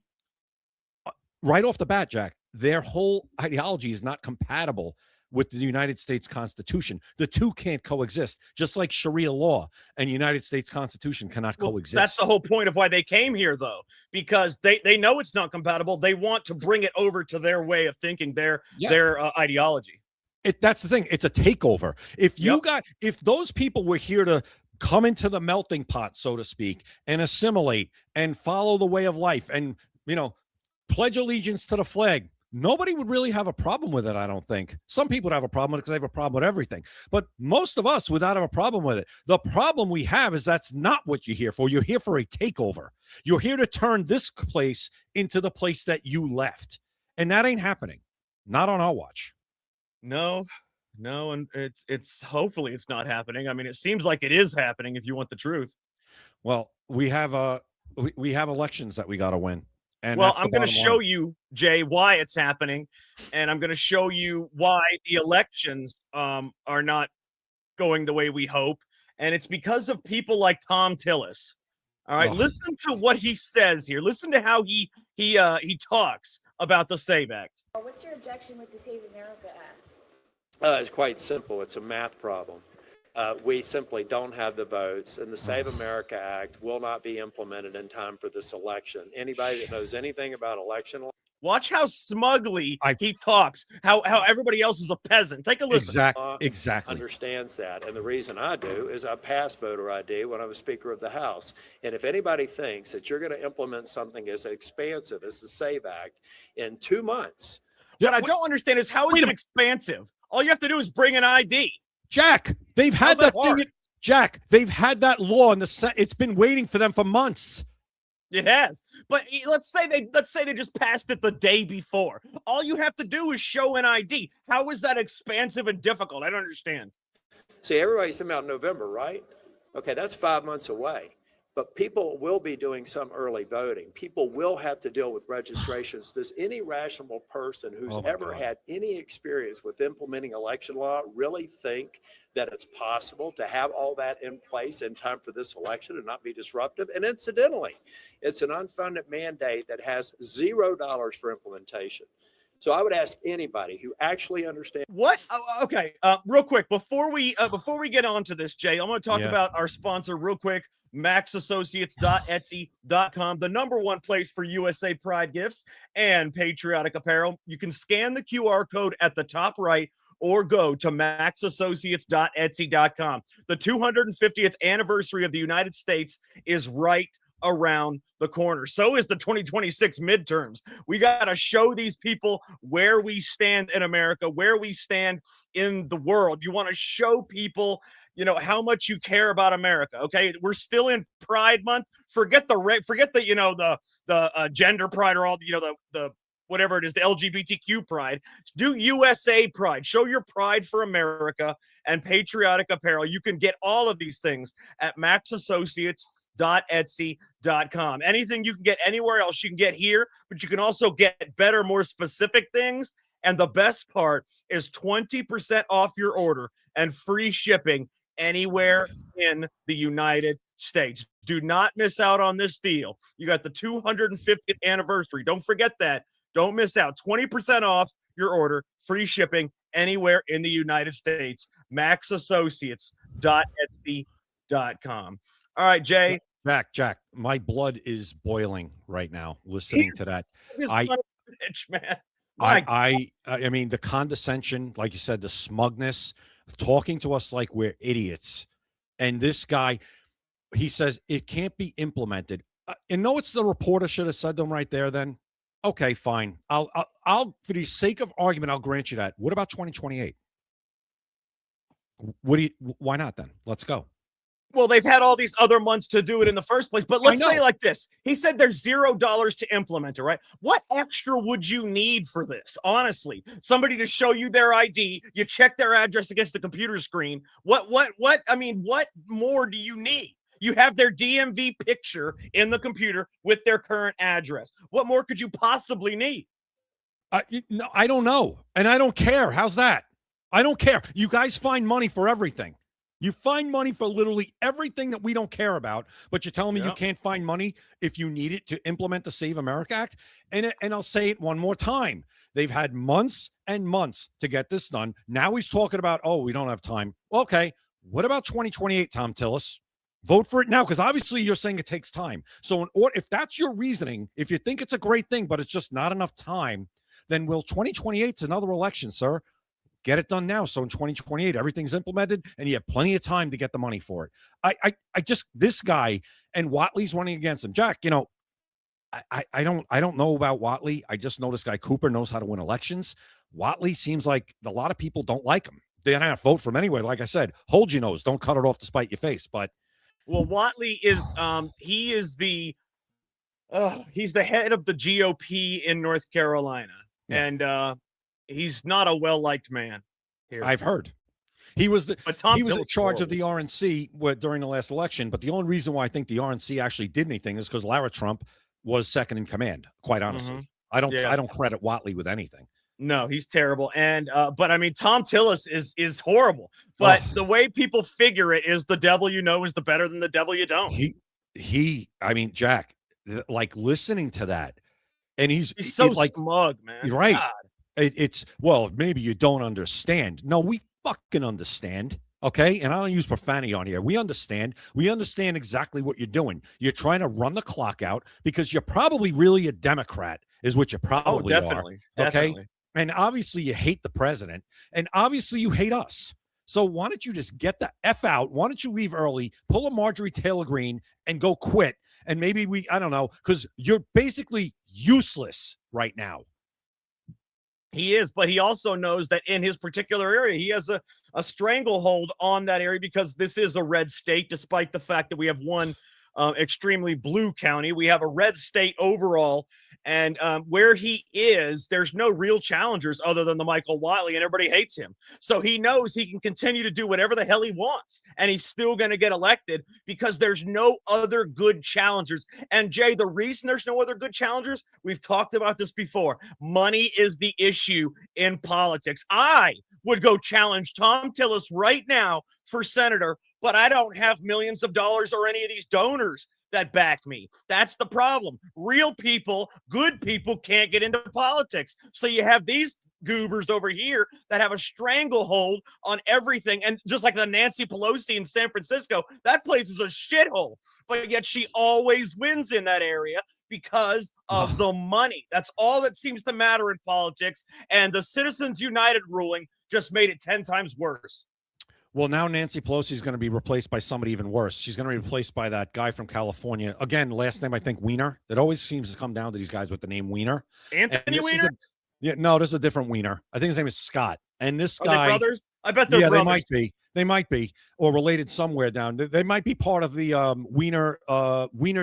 Speaker 7: right off the bat, Jack, their whole ideology is not compatible with the United States Constitution. The two can't coexist, just like Sharia law and United States Constitution cannot coexist.
Speaker 13: That's the whole point of why they came here, though, because they know it's not compatible. They want to bring it over to their way of thinking, their ideology.
Speaker 7: That's the thing. It's a takeover. If those people were here to come into the melting pot, so to speak, and assimilate and follow the way of life and, pledge allegiance to the flag, nobody would really have a problem with it, I don't think. Some people would have a problem with it because they have a problem with everything. But most of us would not have a problem with it. The problem we have is that's not what you're here for. You're here for a takeover. You're here to turn this place into the place that you left. And that ain't happening. Not on our watch.
Speaker 13: No, and it's hopefully it's not happening. I mean, it seems like it is happening if you want the truth.
Speaker 7: Well, we have elections that we got to win. And
Speaker 13: I'm going to show you, Jay, why it's happening, and I'm going to show you why the elections are not going the way we hope, and it's because of people like Tom Tillis. All right, listen to what he says here. Listen to how he talks about the SAVE Act.
Speaker 18: What's your objection with the Save America Act?
Speaker 19: It's quite simple. It's a math problem. We simply don't have the votes, and the Save America Act will not be implemented in time for this election. Anybody that knows anything about election law,
Speaker 13: watch how smugly he talks, how everybody else is a peasant. Take a listen.
Speaker 7: Exactly.
Speaker 19: Understands that. And the reason I do is I passed voter ID when I was Speaker of the House. And if anybody thinks that you're going to implement something as expansive as the SAVE Act in 2 months.
Speaker 13: What I don't understand is how is it expansive? All you have to do is bring an ID.
Speaker 7: Jack, they've had that thing. Jack, they've had that law in the Senate. It's been waiting for them for months.
Speaker 13: It has. But let's say they just passed it the day before. All you have to do is show an ID. How is that expansive and difficult? I don't understand.
Speaker 19: See, everybody's talking about November, right? Okay, that's 5 months away. But people will be doing some early voting. People will have to deal with registrations. Does any rational person who's ever had any experience with implementing election law really think that it's possible to have all that in place in time for this election and not be disruptive? And incidentally, it's an unfunded mandate that has $0 for implementation. So I would ask anybody who actually understands.
Speaker 13: What? Okay, real quick before we get on to this, Jay, I'm going to talk about our sponsor real quick. MaxAssociates.etsy.com, the #1 place for USA Pride gifts and patriotic apparel. You can scan the QR code at the top right or go to MaxAssociates.etsy.com. The 250th anniversary of the United States is right around the corner. So is the 2026 midterms. We got to show these people where we stand in America, where we stand in the world. You want to show people, you know, how much you care about America. Okay, we're still in Pride Month. Forget the gender pride or all the whatever it is, the LGBTQ pride. Do USA Pride. Show your pride for America and patriotic apparel. You can get all of these things at maxassociates.etsy.com. Anything you can get anywhere else, you can get here, but you can also get better, more specific things. And the best part is 20% off your order and free shipping anywhere in the United States. Do not miss out on this deal. You got the 250th anniversary. Don't forget that. Don't miss out. 20% off your order, free shipping anywhere in the United States. maxassociates.etsy.com. All right, Jay.
Speaker 7: Jack, my blood is boiling right now listening to that. I mean, the condescension, like you said, the smugness, talking to us like we're idiots. And this guy, he says it can't be implemented. And no, it's the reporter should have said them right there then. Okay, fine. I'll for the sake of argument, I'll grant you that. What about 2028? Why not then? Let's go.
Speaker 13: Well, they've had all these other months to do it in the first place, but let's say like this. He said there's $0 to implement it, right? What extra would you need for this? Honestly, somebody to show you their ID, you check their address against the computer screen. What more do you need? You have their DMV picture in the computer with their current address. What more could you possibly need?
Speaker 7: No, I don't know. And I don't care. How's that? I don't care. You guys find money for everything. You find money for literally everything that we don't care about, but you're telling me you can't find money if you need it to implement the Save America Act? And I'll say it one more time. They've had months and months to get this done. Now he's talking about, we don't have time. Okay, what about 2028, Tom Tillis? Vote for it now, because obviously you're saying it takes time. So if that's your reasoning, if you think it's a great thing, but it's just not enough time, then 2028's another election, sir. Get it done now. So in 2028, everything's implemented and you have plenty of time to get the money for it. I just, this guy, and Watley's running against him. Jack, you know, I don't know about Watley. I just know this guy Cooper knows how to win elections. Watley seems like a lot of people don't like him. They're not vote for him anyway. Like I said, hold your nose. Don't cut it off to spite your face. But
Speaker 13: well, Watley is he's the head of the GOP in North Carolina. Yeah. And he's not a well-liked man here.
Speaker 7: I've heard. He was in charge of the RNC during the last election, but the only reason why I think the RNC actually did anything is because Lara Trump was second in command, quite honestly. Mm-hmm. I don't credit Watley with anything.
Speaker 13: No, he's terrible. And but I mean, Tom Tillis is horrible. But the way people figure it is the devil you know is the better than the devil you don't.
Speaker 7: I mean, Jack, like listening to that, and he's
Speaker 13: so smug, man.
Speaker 7: You're right. God. Maybe you don't understand. No, we fucking understand. Okay. And I don't use profanity on here. We understand. We understand exactly what you're doing. You're trying to run the clock out because you're probably really a Democrat, is what you probably are. Okay.
Speaker 13: Definitely.
Speaker 7: And obviously you hate the president, and obviously you hate us. So why don't you just get the F out? Why don't you leave early, pull a Marjorie Taylor Greene and go quit? And maybe I don't know, because you're basically useless right now.
Speaker 13: He is, but he also knows that in his particular area, he has a stranglehold on that area because this is a red state, despite the fact that we have one extremely blue county. We have a red state overall. And where he is, there's no real challengers other than the Michael Wiley, and everybody hates him. So he knows he can continue to do whatever the hell he wants, and he's still going to get elected because there's no other good challengers. And Jay, the reason there's no other good challengers, we've talked about this before. Money is the issue in politics. I would go challenge Tom Tillis right now for senator, but I don't have millions of dollars or any of these donors that back me. That's the problem. Real people, good people can't get into politics. So you have these goobers over here that have a stranglehold on everything. And just like the Nancy Pelosi in San Francisco, that place is a shithole. But yet she always wins in that area because of the money. That's all that seems to matter in politics. And the Citizens United ruling just made it 10 times worse.
Speaker 7: Well, now Nancy Pelosi is going to be replaced by somebody even worse. She's going to be replaced by that guy from California. Again, last name, I think, Weiner. It always seems to come down to these guys with the name Weiner.
Speaker 13: Anthony Weiner?
Speaker 7: No, this is a different Weiner. I think his name is Scott. And this guy.
Speaker 13: Are they brothers? I bet they're brothers.
Speaker 7: They might be. They might be, or related somewhere down. They might be part of the Weiner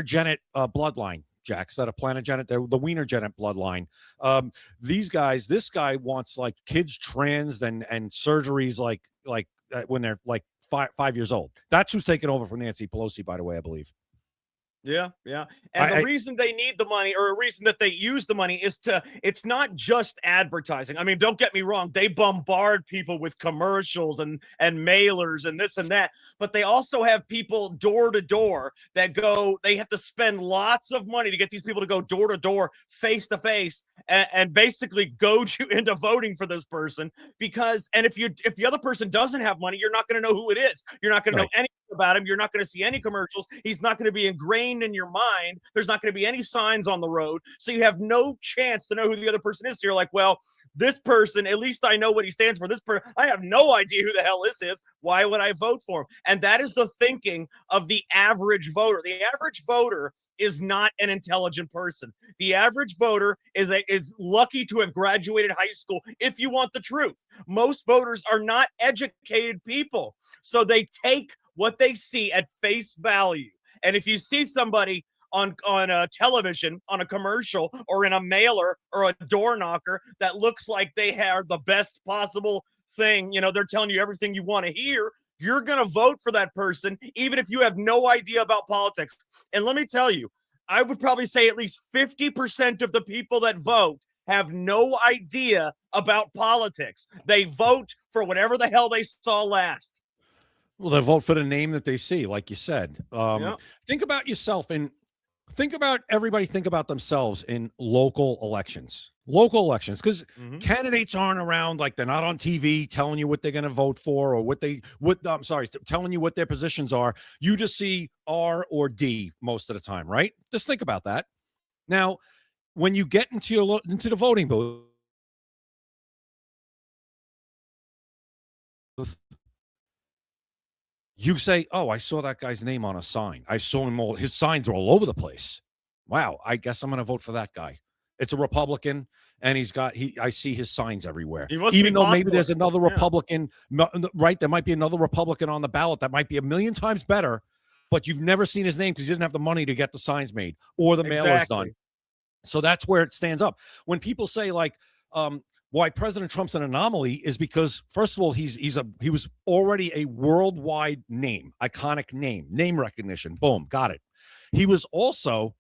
Speaker 7: Jennett bloodline. Jack, is that a Planet Jennett? The Weiner Jennett bloodline. These guys, this guy wants like kids trans and surgeries like when they're like 5 years old. That's who's taking over for Nancy Pelosi, by the way, I believe.
Speaker 13: Yeah. And the reason they need the money, or a reason that they use the money, is it's not just advertising. I mean, don't get me wrong. They bombard people with commercials and mailers and this and that, but they also have people door to door that go, they have to spend lots of money to get these people to go door to door, face to face, and basically goad you into voting for this person. Because, and if the other person doesn't have money, you're not going to know who it is. You're not going to know anything about him. You're not going to see any commercials. He's not going to be ingrained in your mind. There's not going to be any signs on the road. So you have no chance to know who the other person is. So you're like, well, this person, at least I know what he stands for. This person, I have no idea who the hell this is. Why would I vote for him? And that is the thinking of the average voter. The average voter is not an intelligent person. The average voter is lucky to have graduated high school, if you want the truth. Most voters are not educated people. So they take what they see at face value. And if you see somebody on a television, on a commercial, or in a mailer or a door knocker that looks like they are the best possible thing, they're telling you everything you want to hear, you're going to vote for that person, even if you have no idea about politics. And let me tell you, I would probably say at least 50% of the people that vote have no idea about politics. They vote for whatever the hell they saw last.
Speaker 7: Well, they vote for the name that they see, like you said. Think about yourself and think about everybody. Think about themselves in local elections, because candidates aren't around, like they're not on TV telling you what they're going to vote for or telling you what their positions are. You just see R or D most of the time, right? Just think about that. Now, when you get into the voting booth, you say, oh, I saw that guy's name on a sign. I saw him his signs are all over the place. Wow, I guess I'm going to vote for that guy. It's a Republican, and I see his signs everywhere. Even though maybe there's another Republican, right? There might be another Republican on the ballot that might be a million times better, but you've never seen his name because he doesn't have the money to get the signs made or the mailers done. So that's where it stands up. When people say like, why President Trump's an anomaly is because, first of all, he was already a worldwide name, iconic name recognition. Boom, got it. He was also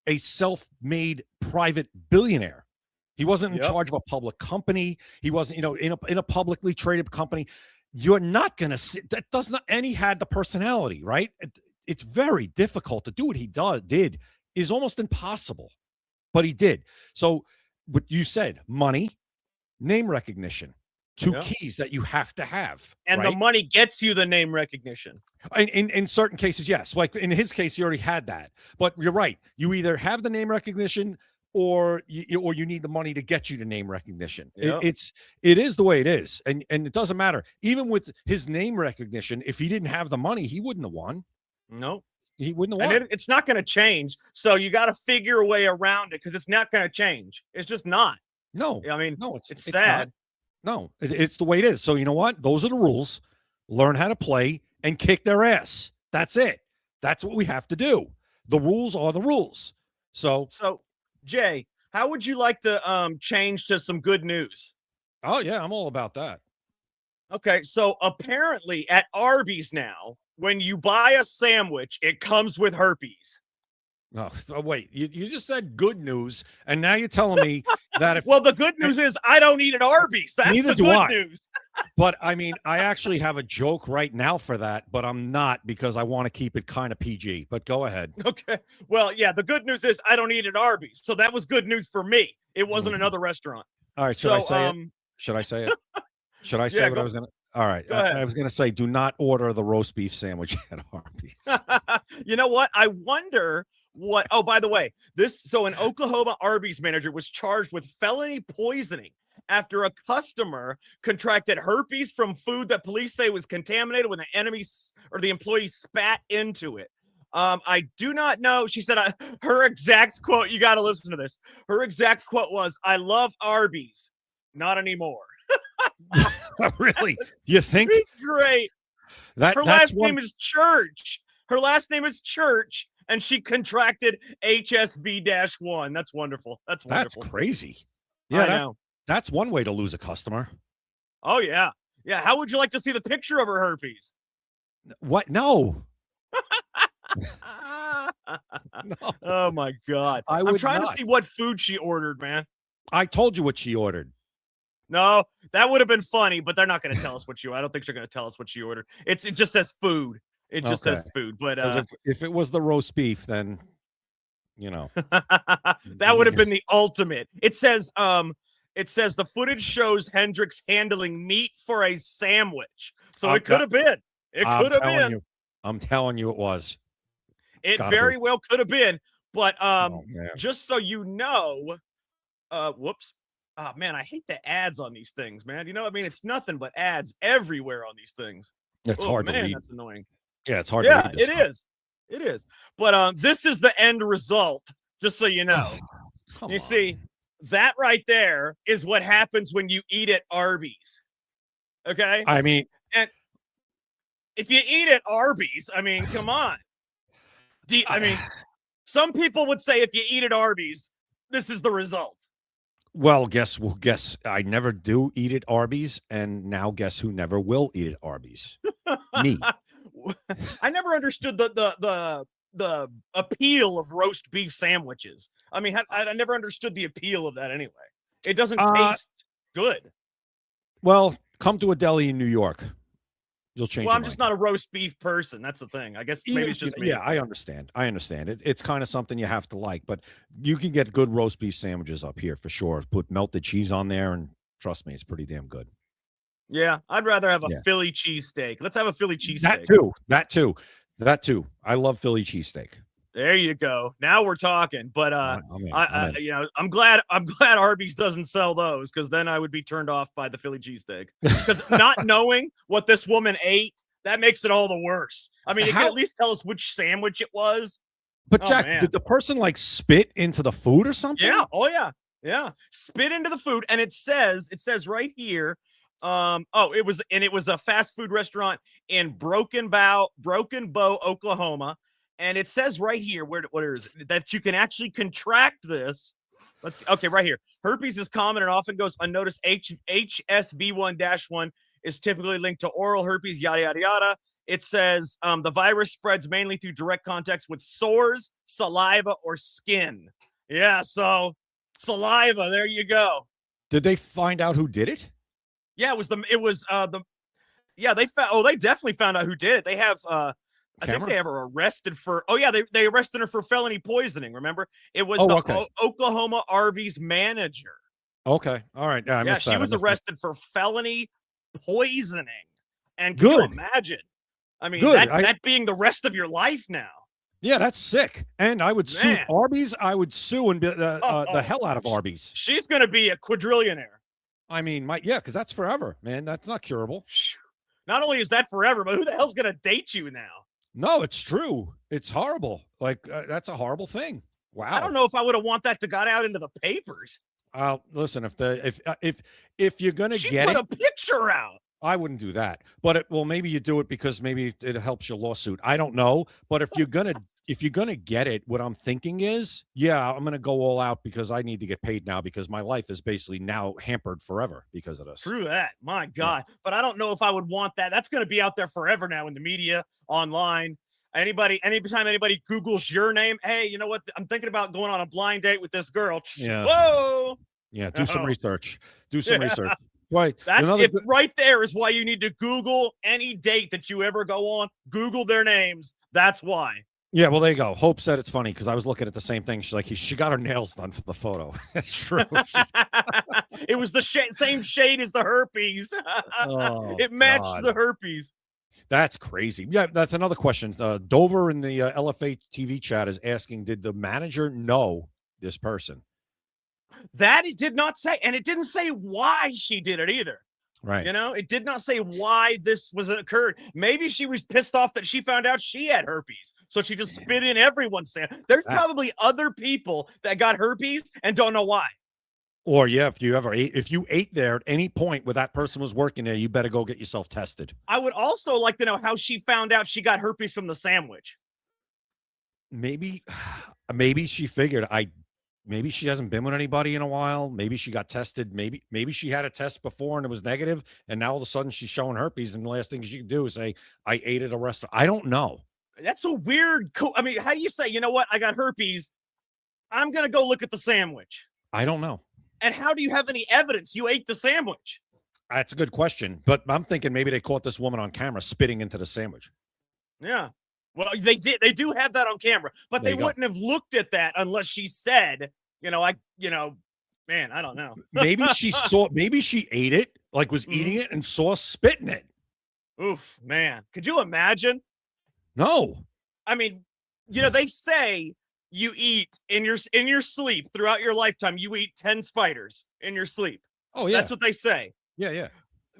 Speaker 7: a self-made private billionaire. He wasn't in charge of a public company. He wasn't, in a publicly traded company. You're not going to see that. And he had the personality, right? It's very difficult to do what he did is almost impossible, but he did. So what you said, money, name recognition, two keys that you have to have.
Speaker 13: And the money gets you the name recognition.
Speaker 7: In certain cases, yes. Like in his case, he already had that. But you're right. You either have the name recognition or you need the money to get you to name recognition.
Speaker 13: Yeah.
Speaker 7: It is the way it is. And it doesn't matter. Even with his name recognition, if he didn't have the money, he wouldn't have won.
Speaker 13: No.
Speaker 7: He wouldn't have won.
Speaker 13: And it's not going to change. So you got to figure a way around it because it's not going to change. It's just not.
Speaker 7: No.
Speaker 13: I mean,
Speaker 7: no,
Speaker 13: it's sad.
Speaker 7: No, it's the way it is. So you know what? Those are the rules. Learn how to play and kick their ass. That's it. That's what we have to do. The rules are the rules. So
Speaker 13: Jay, how would you like to change to some good news?
Speaker 7: Oh yeah, I'm all about that.
Speaker 13: Okay, so apparently at Arby's now, when you buy a sandwich, it comes with herpes.
Speaker 7: Oh, wait, you just said good news, and now you're telling me that if
Speaker 13: well, the good news is I don't eat at Arby's. That's
Speaker 7: neither
Speaker 13: the
Speaker 7: do
Speaker 13: good
Speaker 7: I.
Speaker 13: news.
Speaker 7: But I mean, I actually have a joke right now for that, but I'm not because I want to keep it kind of PG. But go ahead.
Speaker 13: Okay. Well, yeah, the good news is I don't eat at Arby's. So that was good news for me. It wasn't another restaurant.
Speaker 7: All right, should I say it? Should I say it? Should I say
Speaker 13: Yeah,
Speaker 7: what I was going to? All right.
Speaker 13: Go ahead.
Speaker 7: I was going to say, do not order the roast beef sandwich at Arby's.
Speaker 13: You know what? I wonder what. Oh, by the way, an Oklahoma Arby's manager was charged with felony poisoning after a customer contracted herpes from food that police say was contaminated when the employee spat into it. I do not know. She said her exact quote, you got to listen to this. Her exact quote was, "I love Arby's, not anymore."
Speaker 7: Really? You think?
Speaker 13: It's great. Her last name is Church. Her last name is Church, and she contracted HSV-1. That's wonderful. That's wonderful.
Speaker 7: That's crazy. Yeah,
Speaker 13: I know.
Speaker 7: That's one way to lose a customer.
Speaker 13: Oh, yeah. Yeah. How would you like to see the picture of her herpes?
Speaker 7: What? No.
Speaker 13: No. Oh, my God. I'm trying to see what food she ordered, man.
Speaker 7: I told you what she ordered.
Speaker 13: No, that would have been funny, but they're not going to tell us what I don't think they're going to tell us what she ordered. It just says food. It just says food. But
Speaker 7: if it was the roast beef, then, you know.
Speaker 13: that would have been the ultimate. It says the footage shows Hendricks handling meat for a sandwich. So it could have been. It could have been.
Speaker 7: I'm telling you it was.
Speaker 13: It very well could have been. But just so you know, whoops. Oh, man, I hate the ads on these things, man. You know what I mean? It's nothing but ads everywhere on these things.
Speaker 7: It's hard to read.
Speaker 13: That's annoying.
Speaker 7: Yeah, it's hard to read this stuff.
Speaker 13: It is. But this is the end result, just so you know. You see, that right there is what happens when you eat at Arby's. Okay?
Speaker 7: I mean,
Speaker 13: and if you eat at Arby's, I mean, come on. I mean, some people would say if you eat at Arby's, this is the result.
Speaker 7: Well, guess I never do eat at Arby's, and now guess who never will eat at Arby's? Me.
Speaker 13: I never understood the appeal of roast beef sandwiches. I mean, I never understood the appeal of that anyway. It doesn't taste good.
Speaker 7: Well, come to a deli in New York. You'll change.
Speaker 13: Well, I'm just not a roast beef person. That's the thing. I guess maybe it's just me.
Speaker 7: Yeah, I understand. It's kind of something you have to like, but you can get good roast beef sandwiches up here for sure. Put melted cheese on there, and trust me, it's pretty damn good.
Speaker 13: Yeah, I'd rather have a Philly cheesesteak. Let's have a Philly cheesesteak.
Speaker 7: That too. I love Philly cheesesteak.
Speaker 13: There you go. Now we're talking. But I'm glad Arby's doesn't sell those, because then I would be turned off by the Philly cheesesteak. Because not knowing what this woman ate, that makes it all the worse. I mean, it can at least tell us which sandwich it was.
Speaker 7: But Jack, did the person spit into the food or something?
Speaker 13: Yeah. Oh yeah. Yeah. Spit into the food, and it says right here. It was a fast food restaurant in Broken Bow, Oklahoma. And it says right here, what is it? That you can actually contract this. Right here. Herpes is common and often goes unnoticed. HSV-1-1 is typically linked to oral herpes, yada, yada, yada. It says the virus spreads mainly through direct contacts with sores, saliva, or skin. Yeah, so saliva, there you go.
Speaker 7: Did they find out who did it?
Speaker 13: Yeah, they definitely found out who did it. They have I think they have her arrested for. Oh yeah, they arrested her for felony poisoning. Remember, it was Oklahoma Arby's manager.
Speaker 7: Okay, all right. Yeah,
Speaker 13: she was arrested for felony poisoning. And can you imagine? I mean, that being the rest of your life now.
Speaker 7: Yeah, that's sick. And I would sue Arby's. I would sue and the hell out of Arby's.
Speaker 13: She's going to be a quadrillionaire.
Speaker 7: I mean, because that's forever, man. That's not curable.
Speaker 13: Not only is that forever, but who the hell's going to date you now?
Speaker 7: No, it's true. It's horrible. That's a horrible thing. Wow.
Speaker 13: I don't know if I would have want that to got out into the papers.
Speaker 7: Listen, if you're gonna
Speaker 13: she put a picture out.
Speaker 7: I wouldn't do that. But maybe you do it because maybe it helps your lawsuit. I don't know. But if you're gonna get it, what I'm thinking is, yeah, I'm gonna go all out because I need to get paid now because my life is basically now hampered forever because of this.
Speaker 13: True that. My God. But I don't know if I would want that. That's going to be out there forever now in the media, online. Anytime anybody Googles your name, hey, you know what? I'm thinking about going on a blind date with this girl.
Speaker 7: Yeah.
Speaker 13: Whoa.
Speaker 7: Yeah. Do some research. Do some
Speaker 13: Yeah.
Speaker 7: research. Right.
Speaker 13: Right there is why you need to Google any date that you ever go on. Google their names. That's why.
Speaker 7: Yeah, well, there you go. Hope said it's funny because I was looking at the same thing. She's like, she got her nails done for the photo. That's true.
Speaker 13: It was the same shade as the herpes. It matched
Speaker 7: God.
Speaker 13: the herpes.
Speaker 7: That's crazy. Yeah, that's another question. Dover in the LFA TV chat is asking, did the manager know this person?
Speaker 13: That it did not say, and it didn't say why she did it either.
Speaker 7: Right.
Speaker 13: You know, it did not say why this was occurred. Maybe she was pissed off that she found out she had herpes, so she just spit in everyone's sand. There's probably other people that got herpes and don't know why.
Speaker 7: Or yeah, if you ate there at any point where that person was working there, you better go get yourself tested.
Speaker 13: I would also like to know how she found out she got herpes from the sandwich.
Speaker 7: Maybe she figured maybe she hasn't been with anybody in a while. Maybe she got tested. Maybe she had a test before and it was negative, and now all of a sudden she's showing herpes, and the last thing she can do is say, I ate at a restaurant. I don't know.
Speaker 13: That's a weird. I mean, how do you say, you know what? I got herpes. I'm gonna go look at the sandwich.
Speaker 7: I don't know.
Speaker 13: And how do you have any evidence you ate the sandwich?
Speaker 7: That's a good question, but I'm thinking maybe they caught this woman on camera spitting into the sandwich.
Speaker 13: Yeah. Well, they did. They do have that on camera, but they wouldn't have looked at that unless she said, man, I don't know.
Speaker 7: Maybe she ate it, like was eating it and saw spit in it.
Speaker 13: Oof, man. Could you imagine?
Speaker 7: No.
Speaker 13: I mean, they say you eat in your sleep throughout your lifetime, you eat 10 spiders in your sleep.
Speaker 7: Oh, yeah.
Speaker 13: That's what they say.
Speaker 7: Yeah, yeah.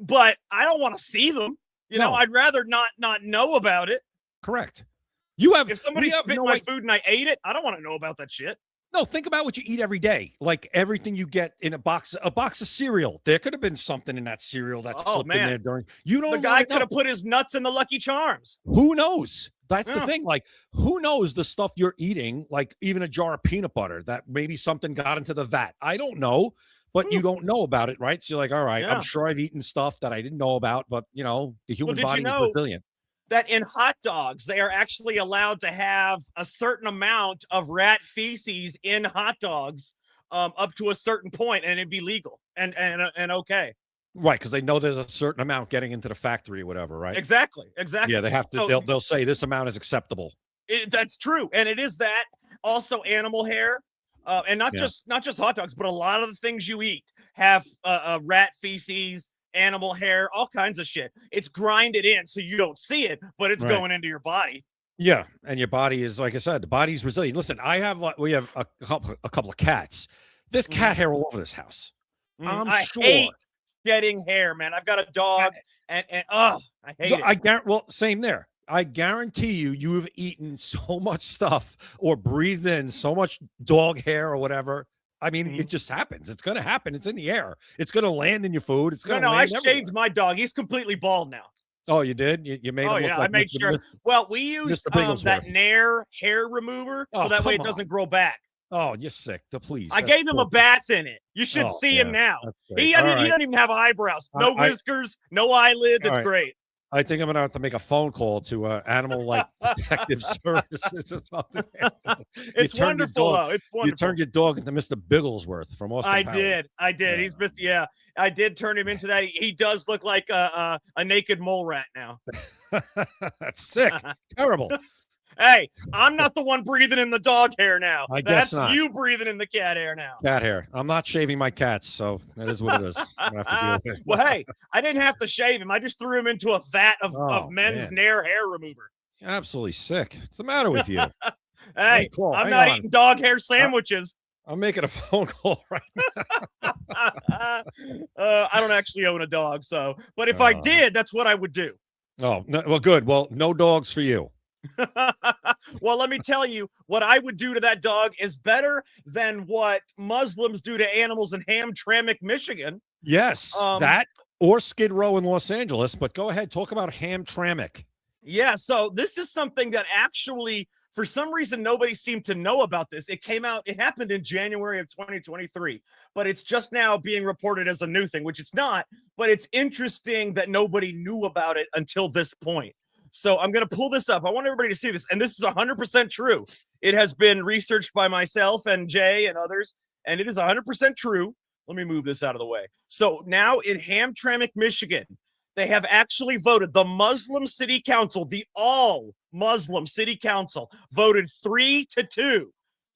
Speaker 13: But I don't want to see them. I'd rather not know about it.
Speaker 7: Correct. If
Speaker 13: somebody spit my food and I ate it, I don't want to know about that shit.
Speaker 7: No, think about what you eat every day. Like everything you get in a box of cereal. There could have been something in that cereal that slipped in there during.
Speaker 13: The guy could have put his nuts in the Lucky Charms.
Speaker 7: Who knows? That's the thing. Like, who knows the stuff you're eating? Like even a jar of peanut butter that maybe something got into the vat. I don't know, but you don't know about it, right? So you're like, all right, I'm sure I've eaten stuff that I didn't know about, but the human body is resilient.
Speaker 13: That in hot dogs, they are actually allowed to have a certain amount of rat feces in hot dogs up to a certain point, and it'd be legal and okay.
Speaker 7: Right, because they know there's a certain amount getting into the factory or whatever, right?
Speaker 13: Exactly.
Speaker 7: Yeah, they have to. They'll say this amount is acceptable.
Speaker 13: That's true, and it is that. Also, animal hair, and not just hot dogs, but a lot of the things you eat have rat feces, animal hair, all kinds of shit. It's grinded in so you don't see it, but it's going into your body.
Speaker 7: Yeah, and your body is, like I said, the body's resilient. Listen, we have a couple of cats. There's cat hair all over this house.
Speaker 13: I hate shedding hair, man. I've got a dog, and I hate it.
Speaker 7: Well, same there. I guarantee you have eaten so much stuff or breathed in so much dog hair or whatever. I mean, it just happens. It's going to happen. It's in the air. It's going to land in your food. It's going to land
Speaker 13: I shaved my dog. He's completely bald now.
Speaker 7: Oh, you did? You made him look like
Speaker 13: I made sure. Well, we used that Nair hair remover so that way it doesn't grow back.
Speaker 7: Oh, you're sick. Please.
Speaker 13: I gave him a bath in it. You should see him now. He doesn't even have eyebrows. No whiskers, no eyelids. It's great.
Speaker 7: I think I'm going to have to make a phone call to Animal Protective Services or something.
Speaker 13: It's wonderful, though. It's wonderful.
Speaker 7: You turned your dog into Mr. Bigglesworth from Austin Powers.
Speaker 13: I did. He's Mr. Yeah, I did turn him into that. He does look like a naked mole rat now.
Speaker 7: That's sick. Terrible.
Speaker 13: Hey, I'm not the one breathing in the dog hair now.
Speaker 7: I guess not.
Speaker 13: That's you breathing in the cat hair now.
Speaker 7: Cat hair. I'm not shaving my cats, so that is what it is. I have to deal with it.
Speaker 13: Well, hey, I didn't have to shave him. I just threw him into a vat of men's Nair hair remover.
Speaker 7: Absolutely sick. What's the matter with you?
Speaker 13: Hey, I'm not eating dog hair sandwiches.
Speaker 7: I'm making a phone call right now.
Speaker 13: I don't actually own a dog, but if I did, that's what I would do.
Speaker 7: Oh, no, well, good. Well, no dogs for you.
Speaker 13: Well, let me tell you, what I would do to that dog is better than what Muslims do to animals in Hamtramck, Michigan.
Speaker 7: Yes, that Or Skid Row in Los Angeles, but go ahead, talk about Hamtramck.
Speaker 13: Yeah, so this is something that actually, for some reason, nobody seemed to know about this. It happened in January of 2023, but it's just now being reported as a new thing, which it's not, but it's interesting that nobody knew about it until this point. So I'm going to pull this up. I want everybody to see this, and this is 100% true. It has been researched by myself and Jay and others, and it is 100% true. Let me move this out of the way. So now in Hamtramck, Michigan, they have actually voted. The Muslim City Council, the all-Muslim City Council, voted 3-2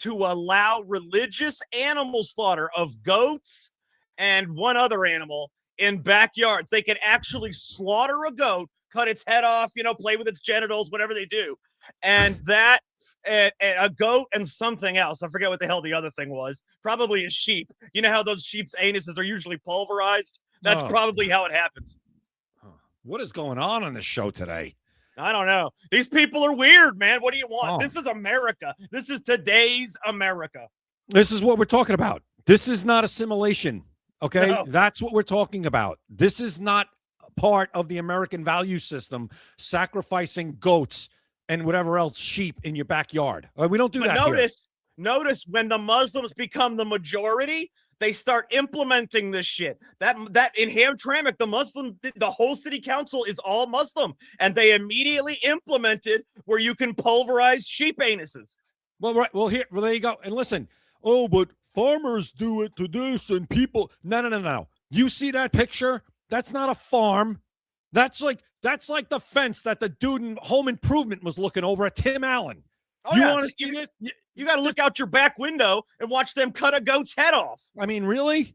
Speaker 13: to allow religious animal slaughter of goats and one other animal in backyards. They can actually slaughter a goat, cut its head off, play with its genitals, whatever they do. And that, a goat and something else. I forget what the hell the other thing was. Probably a sheep. You know how those sheep's anuses are usually pulverized? That's probably how it happens.
Speaker 7: What is going on this show today?
Speaker 13: I don't know. These people are weird, man. What do you want? This is America. This is today's America.
Speaker 7: This is what we're talking about. This is not assimilation, okay?
Speaker 13: No.
Speaker 7: That's what we're talking about. This is not part of the American value system, sacrificing goats and whatever else, sheep in your backyard. We don't do that here.
Speaker 13: Notice when the Muslims become the majority, they start implementing this shit. That in Hamtramck, the whole city council is all Muslim, and they immediately implemented where you can pulverize sheep anuses.
Speaker 7: Well, right. Well, there you go. And listen, but farmers do it to this, and people. No. You see that picture? That's not a farm. That's like the fence that the dude in Home Improvement was looking over at Tim Allen.
Speaker 13: Oh, you want to see it? You got to look out your back window and watch them cut a goat's head off.
Speaker 7: I mean, really?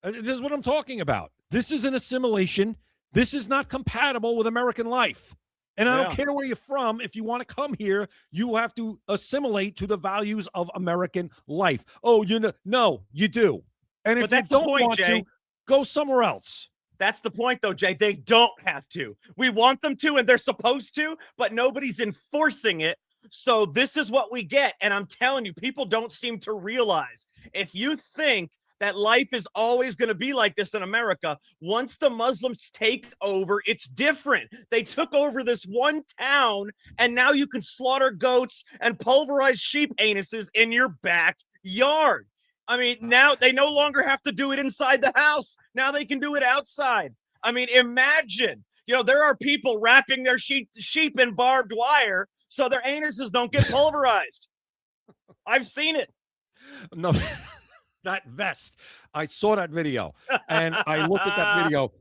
Speaker 7: This is what I'm talking about. This is an assimilation. This is not compatible with American life. And I don't care where you're from. If you want to come here, you have to assimilate to the values of American life. Oh, no, you do. And if you don't want to, go somewhere else.
Speaker 13: That's the point, though, Jay. They don't have to. We want them to, and they're supposed to, but nobody's enforcing it. So this is what we get. And I'm telling you, people don't seem to realize, if you think that life is always going to be like this in America, once the Muslims take over, it's different. They took over this one town, and now you can slaughter goats and pulverize sheep anuses in your backyard. I mean, now they no longer have to do it inside the house. Now they can do it outside. I mean, imagine, there are people wrapping their sheep in barbed wire so their anuses don't get pulverized. I've seen it.
Speaker 7: No, that vest. I saw that video, and I looked at that video,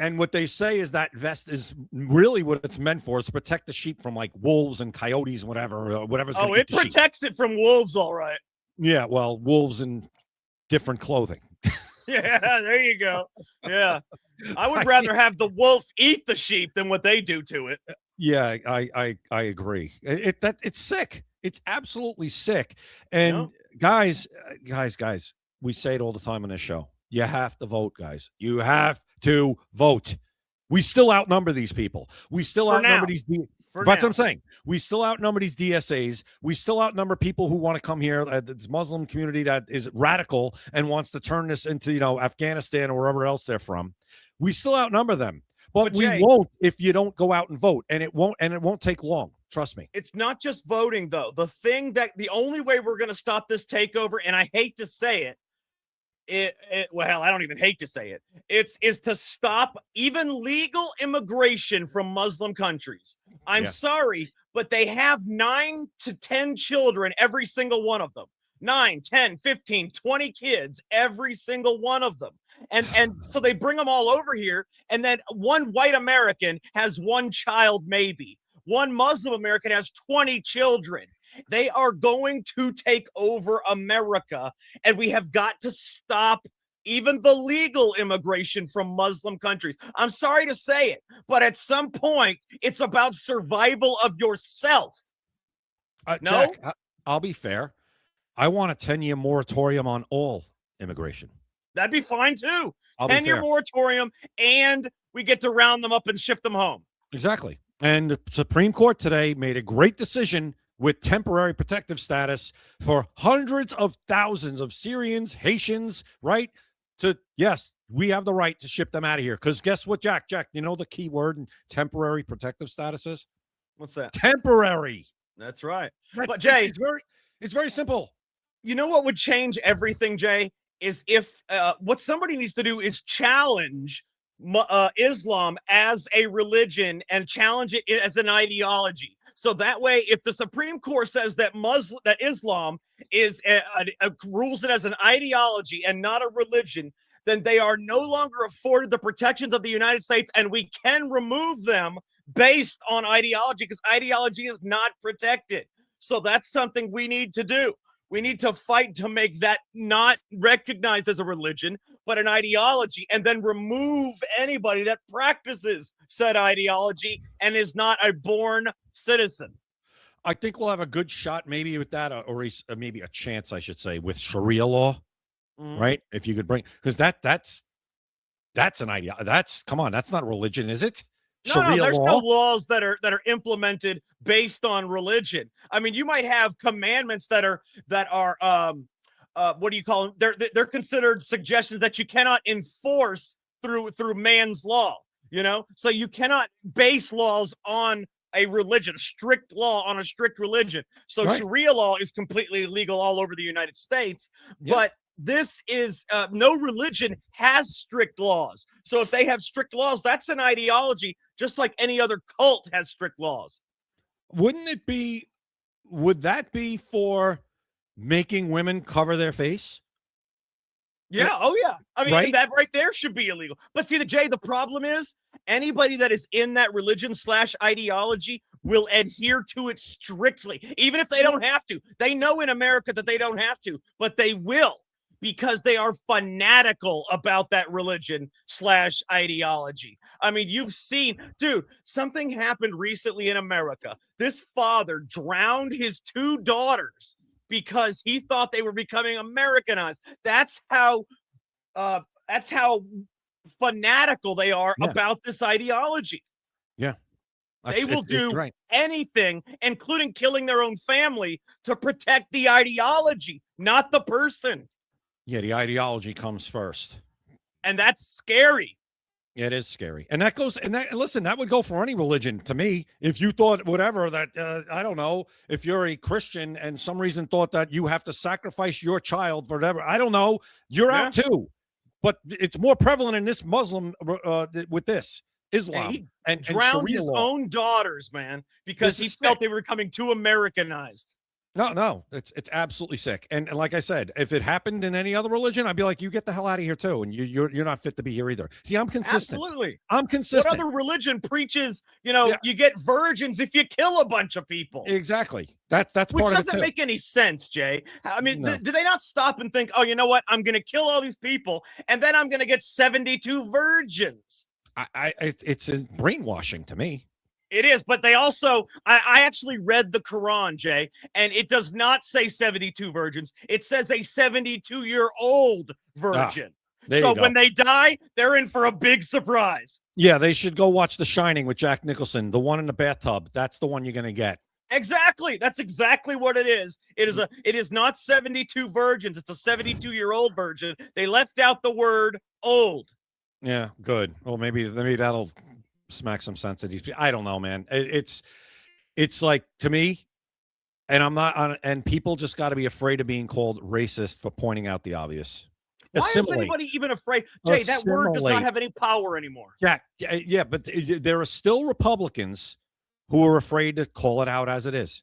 Speaker 7: and what they say is that vest is really what it's meant for, is to protect the sheep from like wolves and coyotes and whatever's going to eat the sheep.
Speaker 13: It protects it from wolves, all right.
Speaker 7: Yeah, well, wolves in different clothing.
Speaker 13: Yeah, there you go. Yeah. I would rather have the wolf eat the sheep than what they do to it.
Speaker 7: Yeah, I agree. It's sick. It's absolutely sick. And guys, we say it all the time on this show. You have to vote, guys. You have to vote. We still outnumber these people. We still outnumber these. That's what I'm saying. We still outnumber these DSAs. We still outnumber people who want to come here. This Muslim community that is radical and wants to turn this into, Afghanistan or wherever else they're from. We still outnumber them. But we won't if you don't go out and vote, and it won't take long. Trust me.
Speaker 13: It's not just voting, though. The only way we're going to stop this takeover, and I hate to say well, I don't even hate to say it, is to stop even legal immigration from Muslim countries. I'm sorry, but they have 9 to 10 children, every single one of them. 9, 10, 15, 20 kids, every single one of them. And so they bring them all over here, and then one white American has one child, maybe. One Muslim American has 20 children. They are going to take over America, and we have got to stop even the legal immigration from Muslim countries. I'm sorry to say it, but at some point, it's about survival of yourself. No?
Speaker 7: Jack, I'll be fair. I want a 10-year moratorium on all immigration.
Speaker 13: That'd be fine, too. 10-year moratorium, and we get to round them up and ship them home.
Speaker 7: Exactly. And the Supreme Court today made a great decision with temporary protective status for hundreds of thousands of Syrians, Haitians, right? Yes, we have the right to ship them out of here. Because guess what, Jack? You know the key word in temporary protective status is?
Speaker 13: What's that?
Speaker 7: Temporary.
Speaker 13: That's right.
Speaker 7: But
Speaker 13: But Jay,
Speaker 7: it's very simple.
Speaker 13: You know what would change everything, Jay? Is if what somebody needs to do is challenge Islam as a religion and challenge it as an ideology. So that way, if the Supreme Court says that Islam is rules it as an ideology and not a religion, then they are no longer afforded the protections of the United States, and we can remove them based on ideology, because ideology is not protected. So that's something we need to do. We need to fight to make that not recognized as a religion, but an ideology, and then remove anybody that practices said ideology and is not a born citizen.
Speaker 7: I think we'll have a good shot maybe with that, or maybe a chance, I should say, with Sharia law, right? If you could bring, because that's an idea. Come on, that's not religion, is it?
Speaker 13: No, there's no laws that are implemented based on religion. I mean, you might have commandments that are what do you call them? They're considered suggestions that you cannot enforce through man's law. You know, so you cannot base laws on a religion, a strict law on a strict religion. So right. Sharia law is completely illegal all over the United States, but this is no religion has strict laws. So if they have strict laws, that's an ideology, just like any other cult has strict laws.
Speaker 7: Would that be for making women cover their face?
Speaker 13: Yeah. Oh, yeah. I mean,
Speaker 7: right?
Speaker 13: That right there should be illegal. But see, the problem is anybody that is in that religion / ideology will adhere to it strictly, even if they don't have to. They know in America that they don't have to, but they will, because they are fanatical about that religion / ideology. I mean, you've seen, dude, something happened recently in America. This father drowned his 2 daughters because he thought they were becoming Americanized. That's how fanatical they are about this ideology.
Speaker 7: Yeah.
Speaker 13: They will do anything, including killing their own family, to protect the ideology, not the person.
Speaker 7: Yeah, the ideology comes first.
Speaker 13: And that's scary.
Speaker 7: It is scary. And that goes, listen, that would go for any religion to me. If you thought whatever that, I don't know, if you're a Christian and some reason thought that you have to sacrifice your child for whatever, I don't know, you're out too. But it's more prevalent in this Muslim, with this Islam.
Speaker 13: And drowned his own daughters, man, because he felt they were becoming too Americanized.
Speaker 7: No, it's absolutely sick. And like I said, if it happened in any other religion, I'd be like, you get the hell out of here too, and you're not fit to be here either. See, I'm consistent.
Speaker 13: Absolutely,
Speaker 7: I'm consistent.
Speaker 13: What other religion preaches? You get virgins if you kill a bunch of people.
Speaker 7: Exactly. That's part of it too.
Speaker 13: Which doesn't make any sense, Jay. I mean, do they not stop and think, oh, you know what? I'm going to kill all these people, and then I'm going to get 72 virgins.
Speaker 7: It's brainwashing to me.
Speaker 13: It is, but they also, I actually read the Quran, Jay, and it does not say 72 virgins. It says a 72-year-old virgin. So when they die, they're in for a big surprise.
Speaker 7: Yeah, they should go watch The Shining with Jack Nicholson, the one in the bathtub. That's the one you're going to get.
Speaker 13: Exactly. That's exactly what it is. It is not 72 virgins. It's a 72-year-old virgin. They left out the word old.
Speaker 7: Yeah, good. Well, maybe that'll smack some sense at these people. I don't know, man. It's like, to me, and I'm not on, and people just got to be afraid of being called racist for pointing out the obvious.
Speaker 13: Why is anybody even afraid? Jay, that word does not have any power anymore.
Speaker 7: Yeah, but there are still Republicans who are afraid to call it out as it is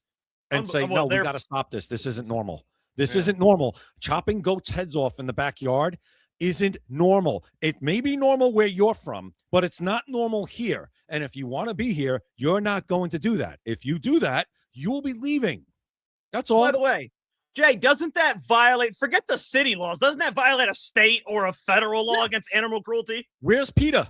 Speaker 7: and say, no, we got to stop this. This isn't normal. This isn't normal. Chopping goats' heads off in the backyard isn't normal. It may be normal where you're from, but it's not normal here. And if you want to be here, you're not going to do that. If you do that, you will be leaving. That's all.
Speaker 13: By the way, Jay, doesn't that violate, forget the city laws, doesn't that violate a state or a federal law against animal cruelty?
Speaker 7: Where's PETA?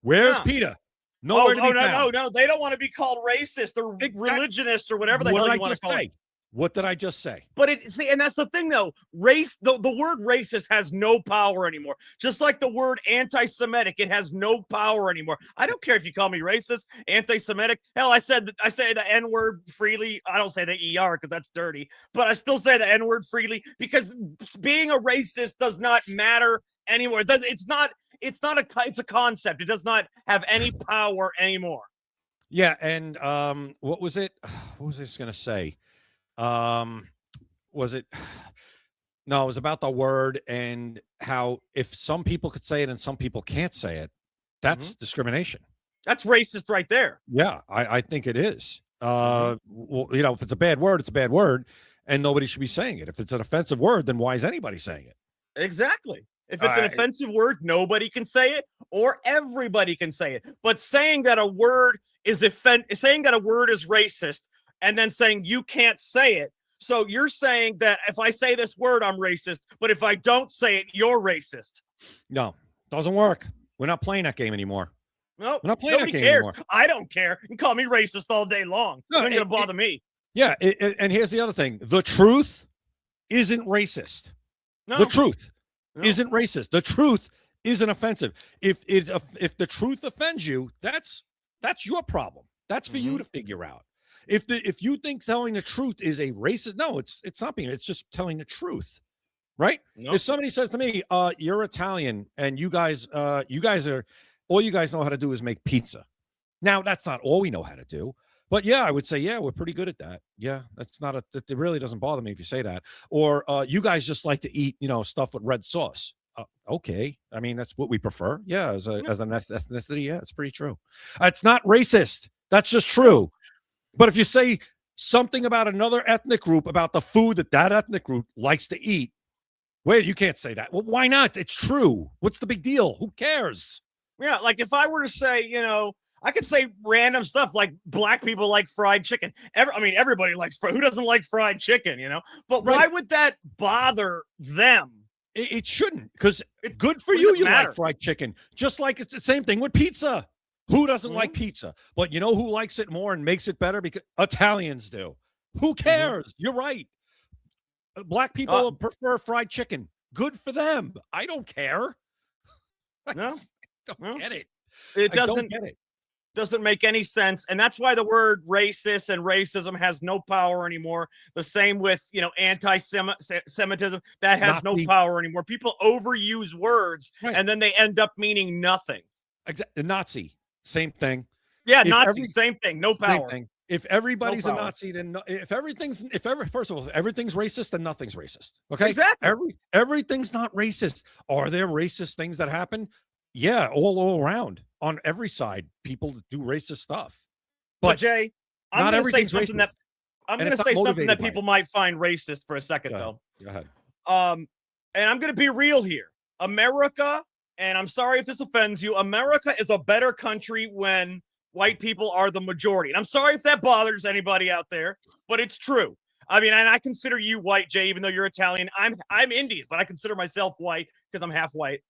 Speaker 7: Where's PETA? Nowhere to be found.
Speaker 13: No. They don't want to be called racist or religionist or whatever the hell you want to call it.
Speaker 7: What did I just say?
Speaker 13: But and that's the thing though. The word racist has no power anymore. Just like the word anti-Semitic, it has no power anymore. I don't care if you call me racist, anti-Semitic. Hell, I say the N-word freely. I don't say the ER because that's dirty, but I still say the N-word freely because being a racist does not matter anymore. It's a concept. It does not have any power anymore.
Speaker 7: Yeah, and what was it? What was I just gonna say? Was it? No, it was about the word and how if some people could say it and some people can't say it, that's discrimination.
Speaker 13: That's racist right there.
Speaker 7: Yeah, I think it is. Well, if it's a bad word, it's a bad word, and nobody should be saying it. If it's an offensive word, then why is anybody saying it?
Speaker 13: Exactly. If it's an offensive word, nobody can say it, or everybody can say it. But saying that a word is saying that a word is racist, and then saying you can't say it. So you're saying that if I say this word, I'm racist, but if I don't say it, you're racist.
Speaker 7: No, doesn't work. We're not playing that game anymore.
Speaker 13: No,
Speaker 7: we're not playing
Speaker 13: nobody
Speaker 7: that game
Speaker 13: cares.
Speaker 7: anymore.
Speaker 13: I don't care. You can call me racist all day long.
Speaker 7: No,
Speaker 13: It ain't gonna bother me.
Speaker 7: Yeah, and here's the other thing: the truth isn't racist.
Speaker 13: No.
Speaker 7: The truth isn't racist. The truth isn't offensive. If the truth offends you, that's your problem. That's for you to figure out. If you think telling the truth is a racist, no, it's not being. It's just telling the truth, right?
Speaker 13: Nope.
Speaker 7: If somebody says to me, "You're Italian, and you guys are all you guys know how to do is make pizza." Now that's not all we know how to do, but yeah, I would say yeah, we're pretty good at that. Yeah, it really doesn't bother me if you say that. Or you guys just like to eat stuff with red sauce. Okay, I mean that's what we prefer. Yeah, as an ethnicity, yeah, it's pretty true. It's not racist. That's just true. But if you say something about another ethnic group, about the food that ethnic group likes to eat, wait, you can't say that. Well, why not? It's true. What's the big deal? Who cares?
Speaker 13: Yeah, like if I were to say, I could say random stuff like black people like fried chicken. Everybody likes who doesn't like fried chicken, But why would that bother them?
Speaker 7: It shouldn't, because it's good for you. You
Speaker 13: matter?
Speaker 7: Like fried chicken, just like it's the same thing with pizza. Who doesn't like pizza? But you know who likes it more and makes it better? Because Italians do. Who cares? You're right. Black people prefer fried chicken. Good for them. I don't care.
Speaker 13: No,
Speaker 7: don't get it.
Speaker 13: It
Speaker 7: I don't get it.
Speaker 13: Doesn't make any sense, and that's why the word racist and racism has no power anymore. The same with anti-Semitism that has no power anymore. People overuse words, and then they end up meaning nothing.
Speaker 7: Nazi, same thing.
Speaker 13: Yeah, Nazi, same thing. No power.
Speaker 7: Same thing. If everybody's a Nazi, then first of all, if everything's racist, then nothing's racist. Okay,
Speaker 13: exactly.
Speaker 7: Everything's not racist. Are there racist things that happen? Yeah, all around on every side, people do racist stuff.
Speaker 13: But Jay, I'm going to say something that people might find racist for a second, though.
Speaker 7: Go ahead.
Speaker 13: And I'm going to be real here. America, and I'm sorry if this offends you, America is a better country when white people are the majority. And I'm sorry if that bothers anybody out there, but it's true. I mean, and I consider you white, Jay, even though you're Italian. I'm Indian, but I consider myself white because I'm half white.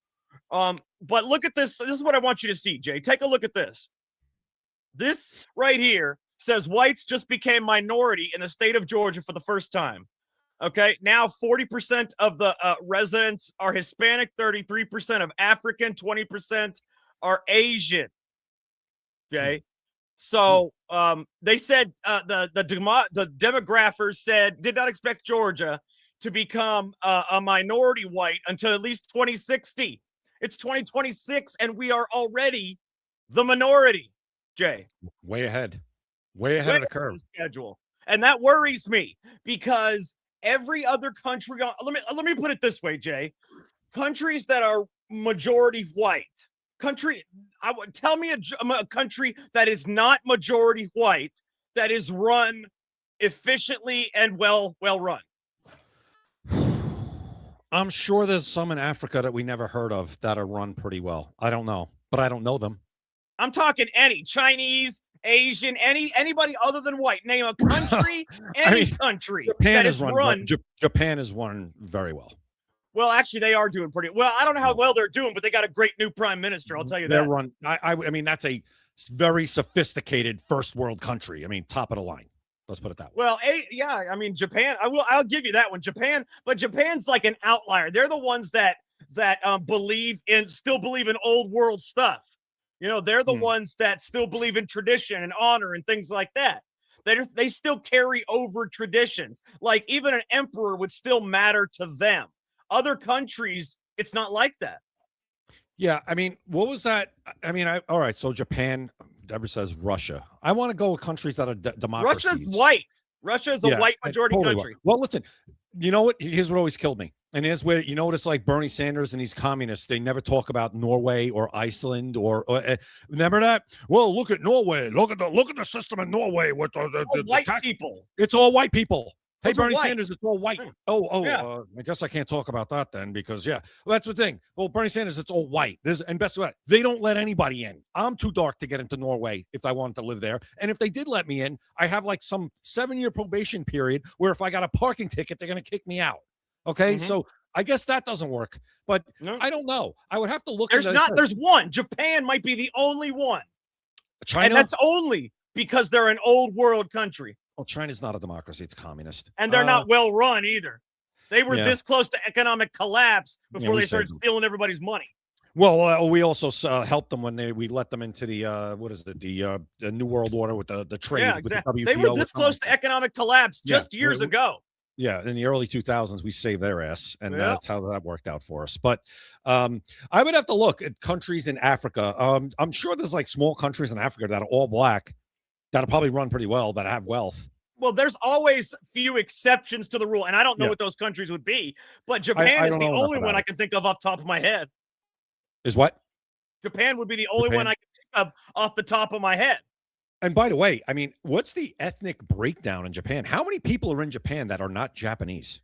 Speaker 13: But look at this. This is what I want you to see, Jay. Take a look at this. This right here says whites just became minority in the state of Georgia for the first time. Okay, now 40% of the residents are Hispanic, 33% of African, 20% are Asian. Okay, so they said the demographers did not expect Georgia to become a minority white until at least 2060. It's 2026, and we are already the minority, Jay.
Speaker 7: Way ahead of the curve.
Speaker 13: Schedule. And that worries me because every other country, let me put it this way, Jay. Countries that are majority white, tell me a country that is not majority white that is run efficiently and well run.
Speaker 7: I'm sure there's some in Africa that we never heard of that are run pretty well. I don't know, but I don't know them.
Speaker 13: I'm talking any Chinese, Asian, anybody other than white. Name a country, country
Speaker 7: Japan
Speaker 13: that is run.
Speaker 7: Japan is run very well.
Speaker 13: Well, actually, they are doing pretty well. I don't know how well they're doing, but they got a great new prime minister. I'll tell you that.
Speaker 7: They're run. I mean, that's a very sophisticated first world country. I mean, top of the line. Let's put it that way.
Speaker 13: Well, yeah, I mean, Japan, I'll give you that one. Japan, but Japan's like an outlier. They're the ones that still believe in old world stuff. You know, they're the ones that still believe in tradition and honor and things like that. They still carry over traditions. Like even an emperor would still matter to them. Other countries, it's not like that.
Speaker 7: Yeah, I mean, what was that? I mean, all right, so Japan, Deborah says Russia. I want to go with countries that are democracies.
Speaker 13: Russia's white. Russia is a white majority
Speaker 7: totally
Speaker 13: country.
Speaker 7: Right. Well, listen, you know what? Here's what always killed me. And here's where, you notice like Bernie Sanders and these communists, they never talk about Norway or Iceland or remember that? Well, look at Norway. Look at the system in Norway with the
Speaker 13: white
Speaker 7: tax
Speaker 13: people.
Speaker 7: It's all white people. Hey,
Speaker 13: Those are
Speaker 7: Bernie
Speaker 13: white.
Speaker 7: Sanders, it's all white.
Speaker 13: Yeah.
Speaker 7: I guess I can't talk about that then because, well, that's the thing. Well, Bernie Sanders, it's all white. And best of all, they don't let anybody in. I'm too dark to get into Norway if I wanted to live there. And if they did let me in, I have like some 7-year probation period where if I got a parking ticket, they're going to kick me out. Okay, so I guess that doesn't work. But I don't know. I would have to look.
Speaker 13: There's one. Japan might be the only one.
Speaker 7: China?
Speaker 13: And that's only because they're an old world country.
Speaker 7: Well, China's not a democracy. It's communist.
Speaker 13: And they're not well run either. They were
Speaker 7: Yeah.
Speaker 13: this close to economic collapse before
Speaker 7: we
Speaker 13: they started
Speaker 7: said-
Speaker 13: stealing everybody's money.
Speaker 7: Well, we also helped them when we let them into the the New World Order with the trade.
Speaker 13: Yeah,
Speaker 7: with the
Speaker 13: exactly.
Speaker 7: WTO
Speaker 13: They were
Speaker 7: with
Speaker 13: this close to economic collapse just years ago.
Speaker 7: Yeah, in the early 2000s, we saved their ass, and
Speaker 13: Yeah.
Speaker 7: that's how that worked out for us. But I would have to look at countries in Africa. I'm sure there's like small countries in Africa that are all black, that'll probably run pretty well, that have wealth.
Speaker 13: Well, there's always few exceptions to the rule, and I don't know
Speaker 7: Yeah.
Speaker 13: what those countries would be, but Japan is
Speaker 7: don't
Speaker 13: the
Speaker 7: know enough
Speaker 13: only one
Speaker 7: about
Speaker 13: I
Speaker 7: it.
Speaker 13: can think of off the top of my head.
Speaker 7: Is what?
Speaker 13: Japan would be the only
Speaker 7: Japan?
Speaker 13: one I can think of off the top of my head.
Speaker 7: And by the way, I mean, what's the ethnic breakdown in Japan? How many people are in Japan that are not Japanese?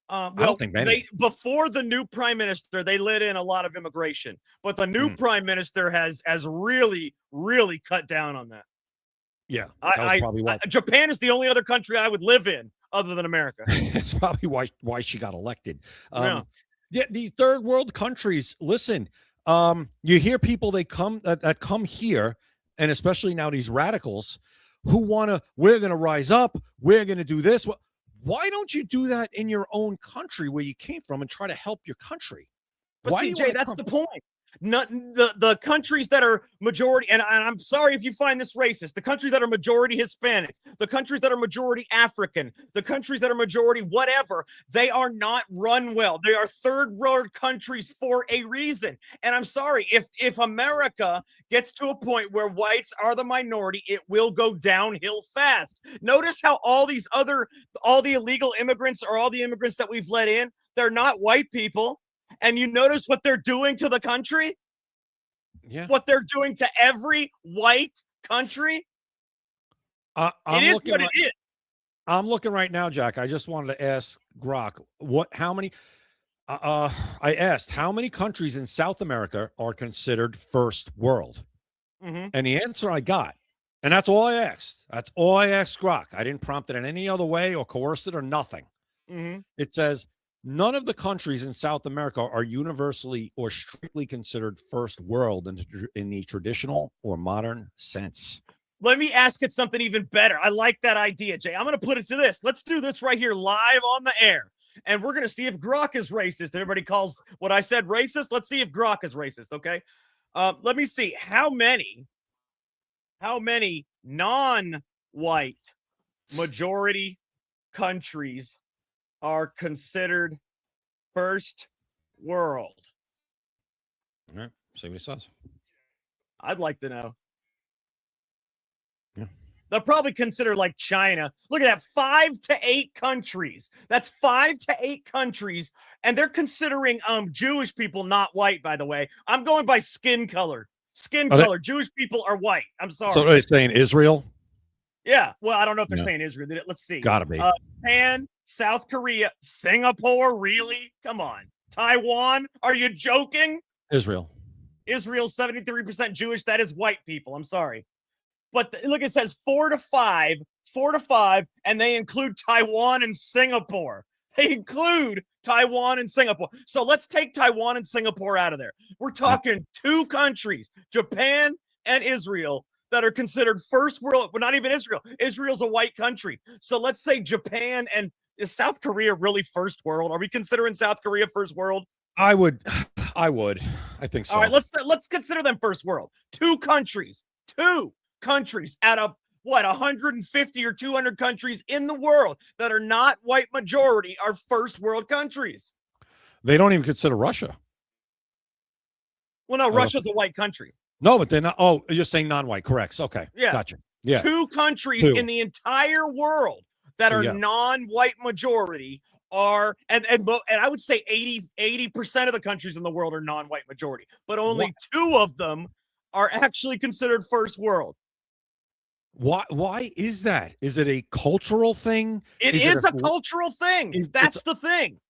Speaker 7: I don't think many.
Speaker 13: Before the new prime minister, they let in a lot of immigration, but the new prime minister has really, really cut down on that.
Speaker 7: Yeah, that was probably why.
Speaker 13: Japan is the only other country I would live in other than America.
Speaker 7: That's probably why she got elected.
Speaker 13: Yeah.
Speaker 7: Yeah, these third world countries. Listen, you hear people that come here, and especially now these radicals who we're gonna rise up, we're gonna do this. Why don't you do that in your own country where you came from and try to help your country?
Speaker 13: But CJ, that's the point. The countries that are majority, and I'm sorry if you find this racist, the countries that are majority Hispanic, the countries that are majority African, the countries that are majority whatever, they are not run well. They are third world countries for a reason. And I'm sorry, if America gets to a point where whites are the minority, it will go downhill fast. Notice how all the illegal immigrants or all the immigrants that we've let in, they're not white people. And you notice what they're doing to the country?
Speaker 7: Yeah.
Speaker 13: What they're doing to every white country? It is what it is.
Speaker 7: I'm looking right now, Jack. I just wanted to ask Grok, how many I asked how many countries in South America are considered first world?
Speaker 13: Mm-hmm.
Speaker 7: And the answer I got, and that's all I asked. That's all I asked Grok. I didn't prompt it in any other way or coerce it or nothing.
Speaker 13: Mm-hmm.
Speaker 7: It says none of the countries in South America are universally or strictly considered first world in the traditional or modern sense.
Speaker 13: Let me ask it something even better. I like that idea, Jay. I'm going to put it to this. Let's do this right here live on the air. And we're going to see if Grok is racist. Everybody calls what I said racist. Let's see if Grok is racist, okay? Let me see. How many non-white majority countries are considered first world?
Speaker 7: All right, see what he says.
Speaker 13: I'd like to know.
Speaker 7: Yeah.
Speaker 13: They'll probably consider like China. Look at that, 5 to 8 countries. That's 5 to 8 countries, and they're considering Jewish people not white. By the way, I'm going by skin color. Color. Jewish people are white. I'm sorry.
Speaker 7: So are they saying Israel?
Speaker 13: Yeah. Well, I don't know if they're saying Israel. Let's see.
Speaker 7: Gotta be.
Speaker 13: Japan, South Korea, Singapore. Really? Come on. Taiwan. Are you joking?
Speaker 7: Israel's
Speaker 13: 73% Jewish. That is white people. I'm sorry. But look, it says 4 to 5, and they include Taiwan and Singapore. They include Taiwan and Singapore. So let's take Taiwan and Singapore out of there. We're talking 2 countries, Japan and Israel, that are considered first world, but not even Israel. Israel's a white country. So let's say Japan and is South Korea really first world? Are we considering South Korea first world?
Speaker 7: I would. I think so.
Speaker 13: All right, let's consider them first world. Two countries out of what 150 or 200 countries in the world that are not white majority are first world countries.
Speaker 7: They don't even consider Russia.
Speaker 13: Well, no, Russia's a white country.
Speaker 7: No, but they're not. Oh, you're saying non-white. Correct. Okay.
Speaker 13: Yeah.
Speaker 7: Gotcha. Yeah.
Speaker 13: Two countries in the entire world that are non-white majority are, and I would say 80% of the countries in the world are non-white majority, but only two of them are actually considered first world.
Speaker 7: Why is that? Is it a cultural thing?
Speaker 13: It is a cultural thing. That's the thing.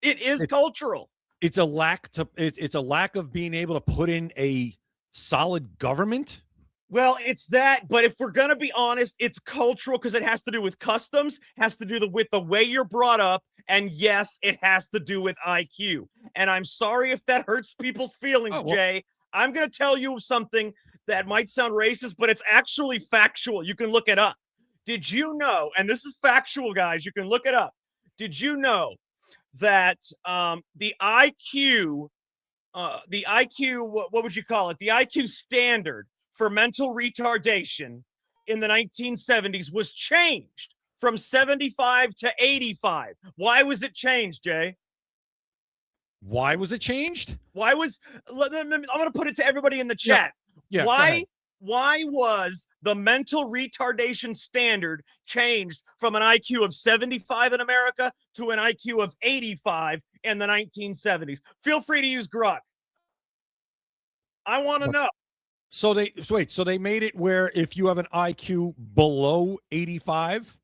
Speaker 13: It is cultural.
Speaker 7: It's a lack of being able to put in a solid government.
Speaker 13: Well, it's that, but if we're going to be honest, it's cultural because it has to do with customs, has to do with the way you're brought up, and yes, it has to do with IQ. And I'm sorry if that hurts people's feelings, Jay. I'm going to tell you something that might sound racist, but it's actually factual. You can look it up. Did you know, and this is factual, guys, you can look it up. Did you know that the IQ, what would you call it? The IQ standard for mental retardation in the 1970s was changed from 75 to 85. Why was it changed, Jay?
Speaker 7: Why was it changed?
Speaker 13: I'm going to put it to everybody in the chat.
Speaker 7: Yeah.
Speaker 13: Why was the mental retardation standard changed from an IQ of 75 in America to an IQ of 85 in the 1970s? Feel free to use Grok. I want to know.
Speaker 7: So they made it where if you have an IQ below 85?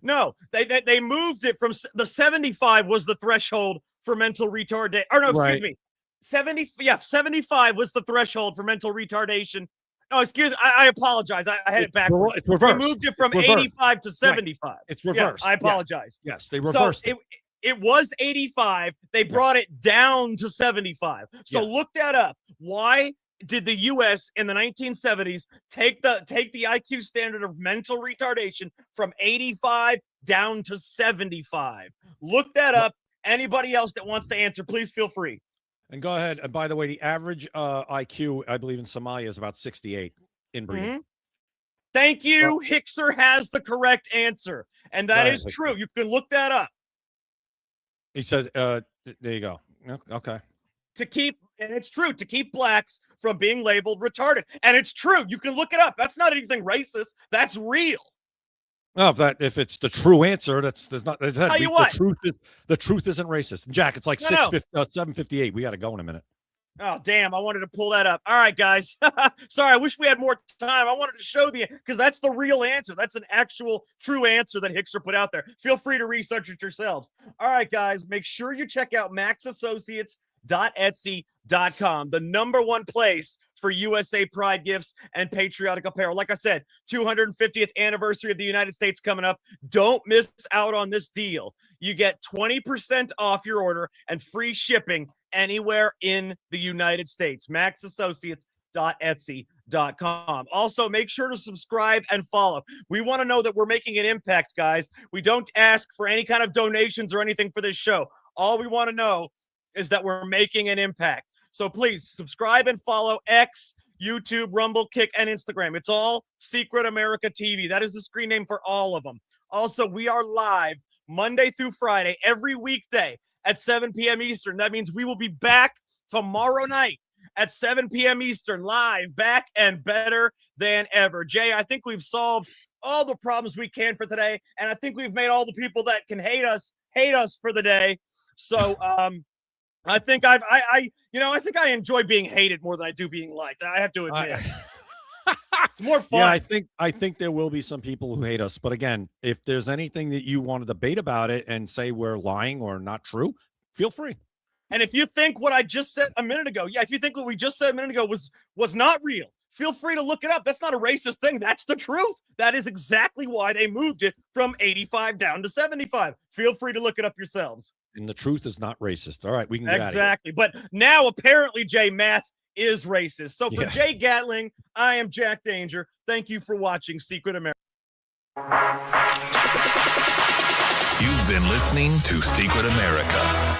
Speaker 13: No, they moved it from the 75 was the threshold for mental retardation. Or no, excuse me. 75 was the threshold for mental retardation. No, excuse me. I apologize. I had it backwards.
Speaker 7: It's reversed.
Speaker 13: They moved it from 85 to 75.
Speaker 7: Right. It's reversed.
Speaker 13: Yeah, I apologize.
Speaker 7: Yes, they reversed
Speaker 13: it. It was 85. They brought it down to 75. So look that up. Why did the U.S. in the 1970s take the IQ standard of mental retardation from 85 down to 75? Look that up. Anybody else that wants to answer, please feel free.
Speaker 7: And go ahead. And by the way, the average IQ, I believe in Somalia, is about 68 inbreeding.
Speaker 13: Mm-hmm. Thank you. Hickser has the correct answer. And that is true. You can look that up.
Speaker 7: He says, there you go. Okay.
Speaker 13: And it's true, to keep blacks from being labeled retarded. And it's true. You can look it up. That's not anything racist. That's real.
Speaker 7: No, if it's the true answer,
Speaker 13: Tell you what.
Speaker 7: The truth isn't racist. Jack, it's like 7:58. We got to go in a minute.
Speaker 13: Oh, damn. I wanted to pull that up. All right, guys. Sorry, I wish we had more time. I wanted to show because that's the real answer. That's an actual true answer that Hickser put out there. Feel free to research it yourselves. All right, guys. Make sure you check out maxassociates.etsy.com, the #1 place for USA Pride gifts and patriotic apparel. Like I said, 250th anniversary of the United States coming up. Don't miss out on this deal. You get 20% off your order and free shipping anywhere in the United States. maxassociates.etsy.com. Also, make sure to subscribe and follow. We want to know that we're making an impact, guys. We don't ask for any kind of donations or anything for this show. All we want to know is that we're making an impact. So please subscribe and follow X, YouTube, Rumble, Kick, and Instagram. It's all Secret America TV. That is the screen name for all of them. Also, we are live Monday through Friday, every weekday at 7 p.m. Eastern. That means we will be back tomorrow night at 7 p.m. Eastern, live, back, and better than ever. Jay, I think we've solved all the problems we can for today, and I think we've made all the people that can hate us for the day. So, I think I enjoy being hated more than I do being liked. I have to admit. It's more fun.
Speaker 7: Yeah, I think there will be some people who hate us. But again, if there's anything that you want to debate about it and say we're lying or not true, feel free.
Speaker 13: And if you think what I just said a minute ago, if you think what we just said a minute ago was not real, feel free to look it up. That's not a racist thing. That's the truth. That is exactly why they moved it from 85 down to 75. Feel free to look it up yourselves.
Speaker 7: And the truth is not racist. All right, we can get out of here.
Speaker 13: Exactly. But now apparently, Jay, math is racist. So for
Speaker 7: Yeah.
Speaker 13: Jay Gatling, I am Jack Danger. Thank you for watching Secret America.
Speaker 3: You've been listening to Secret America.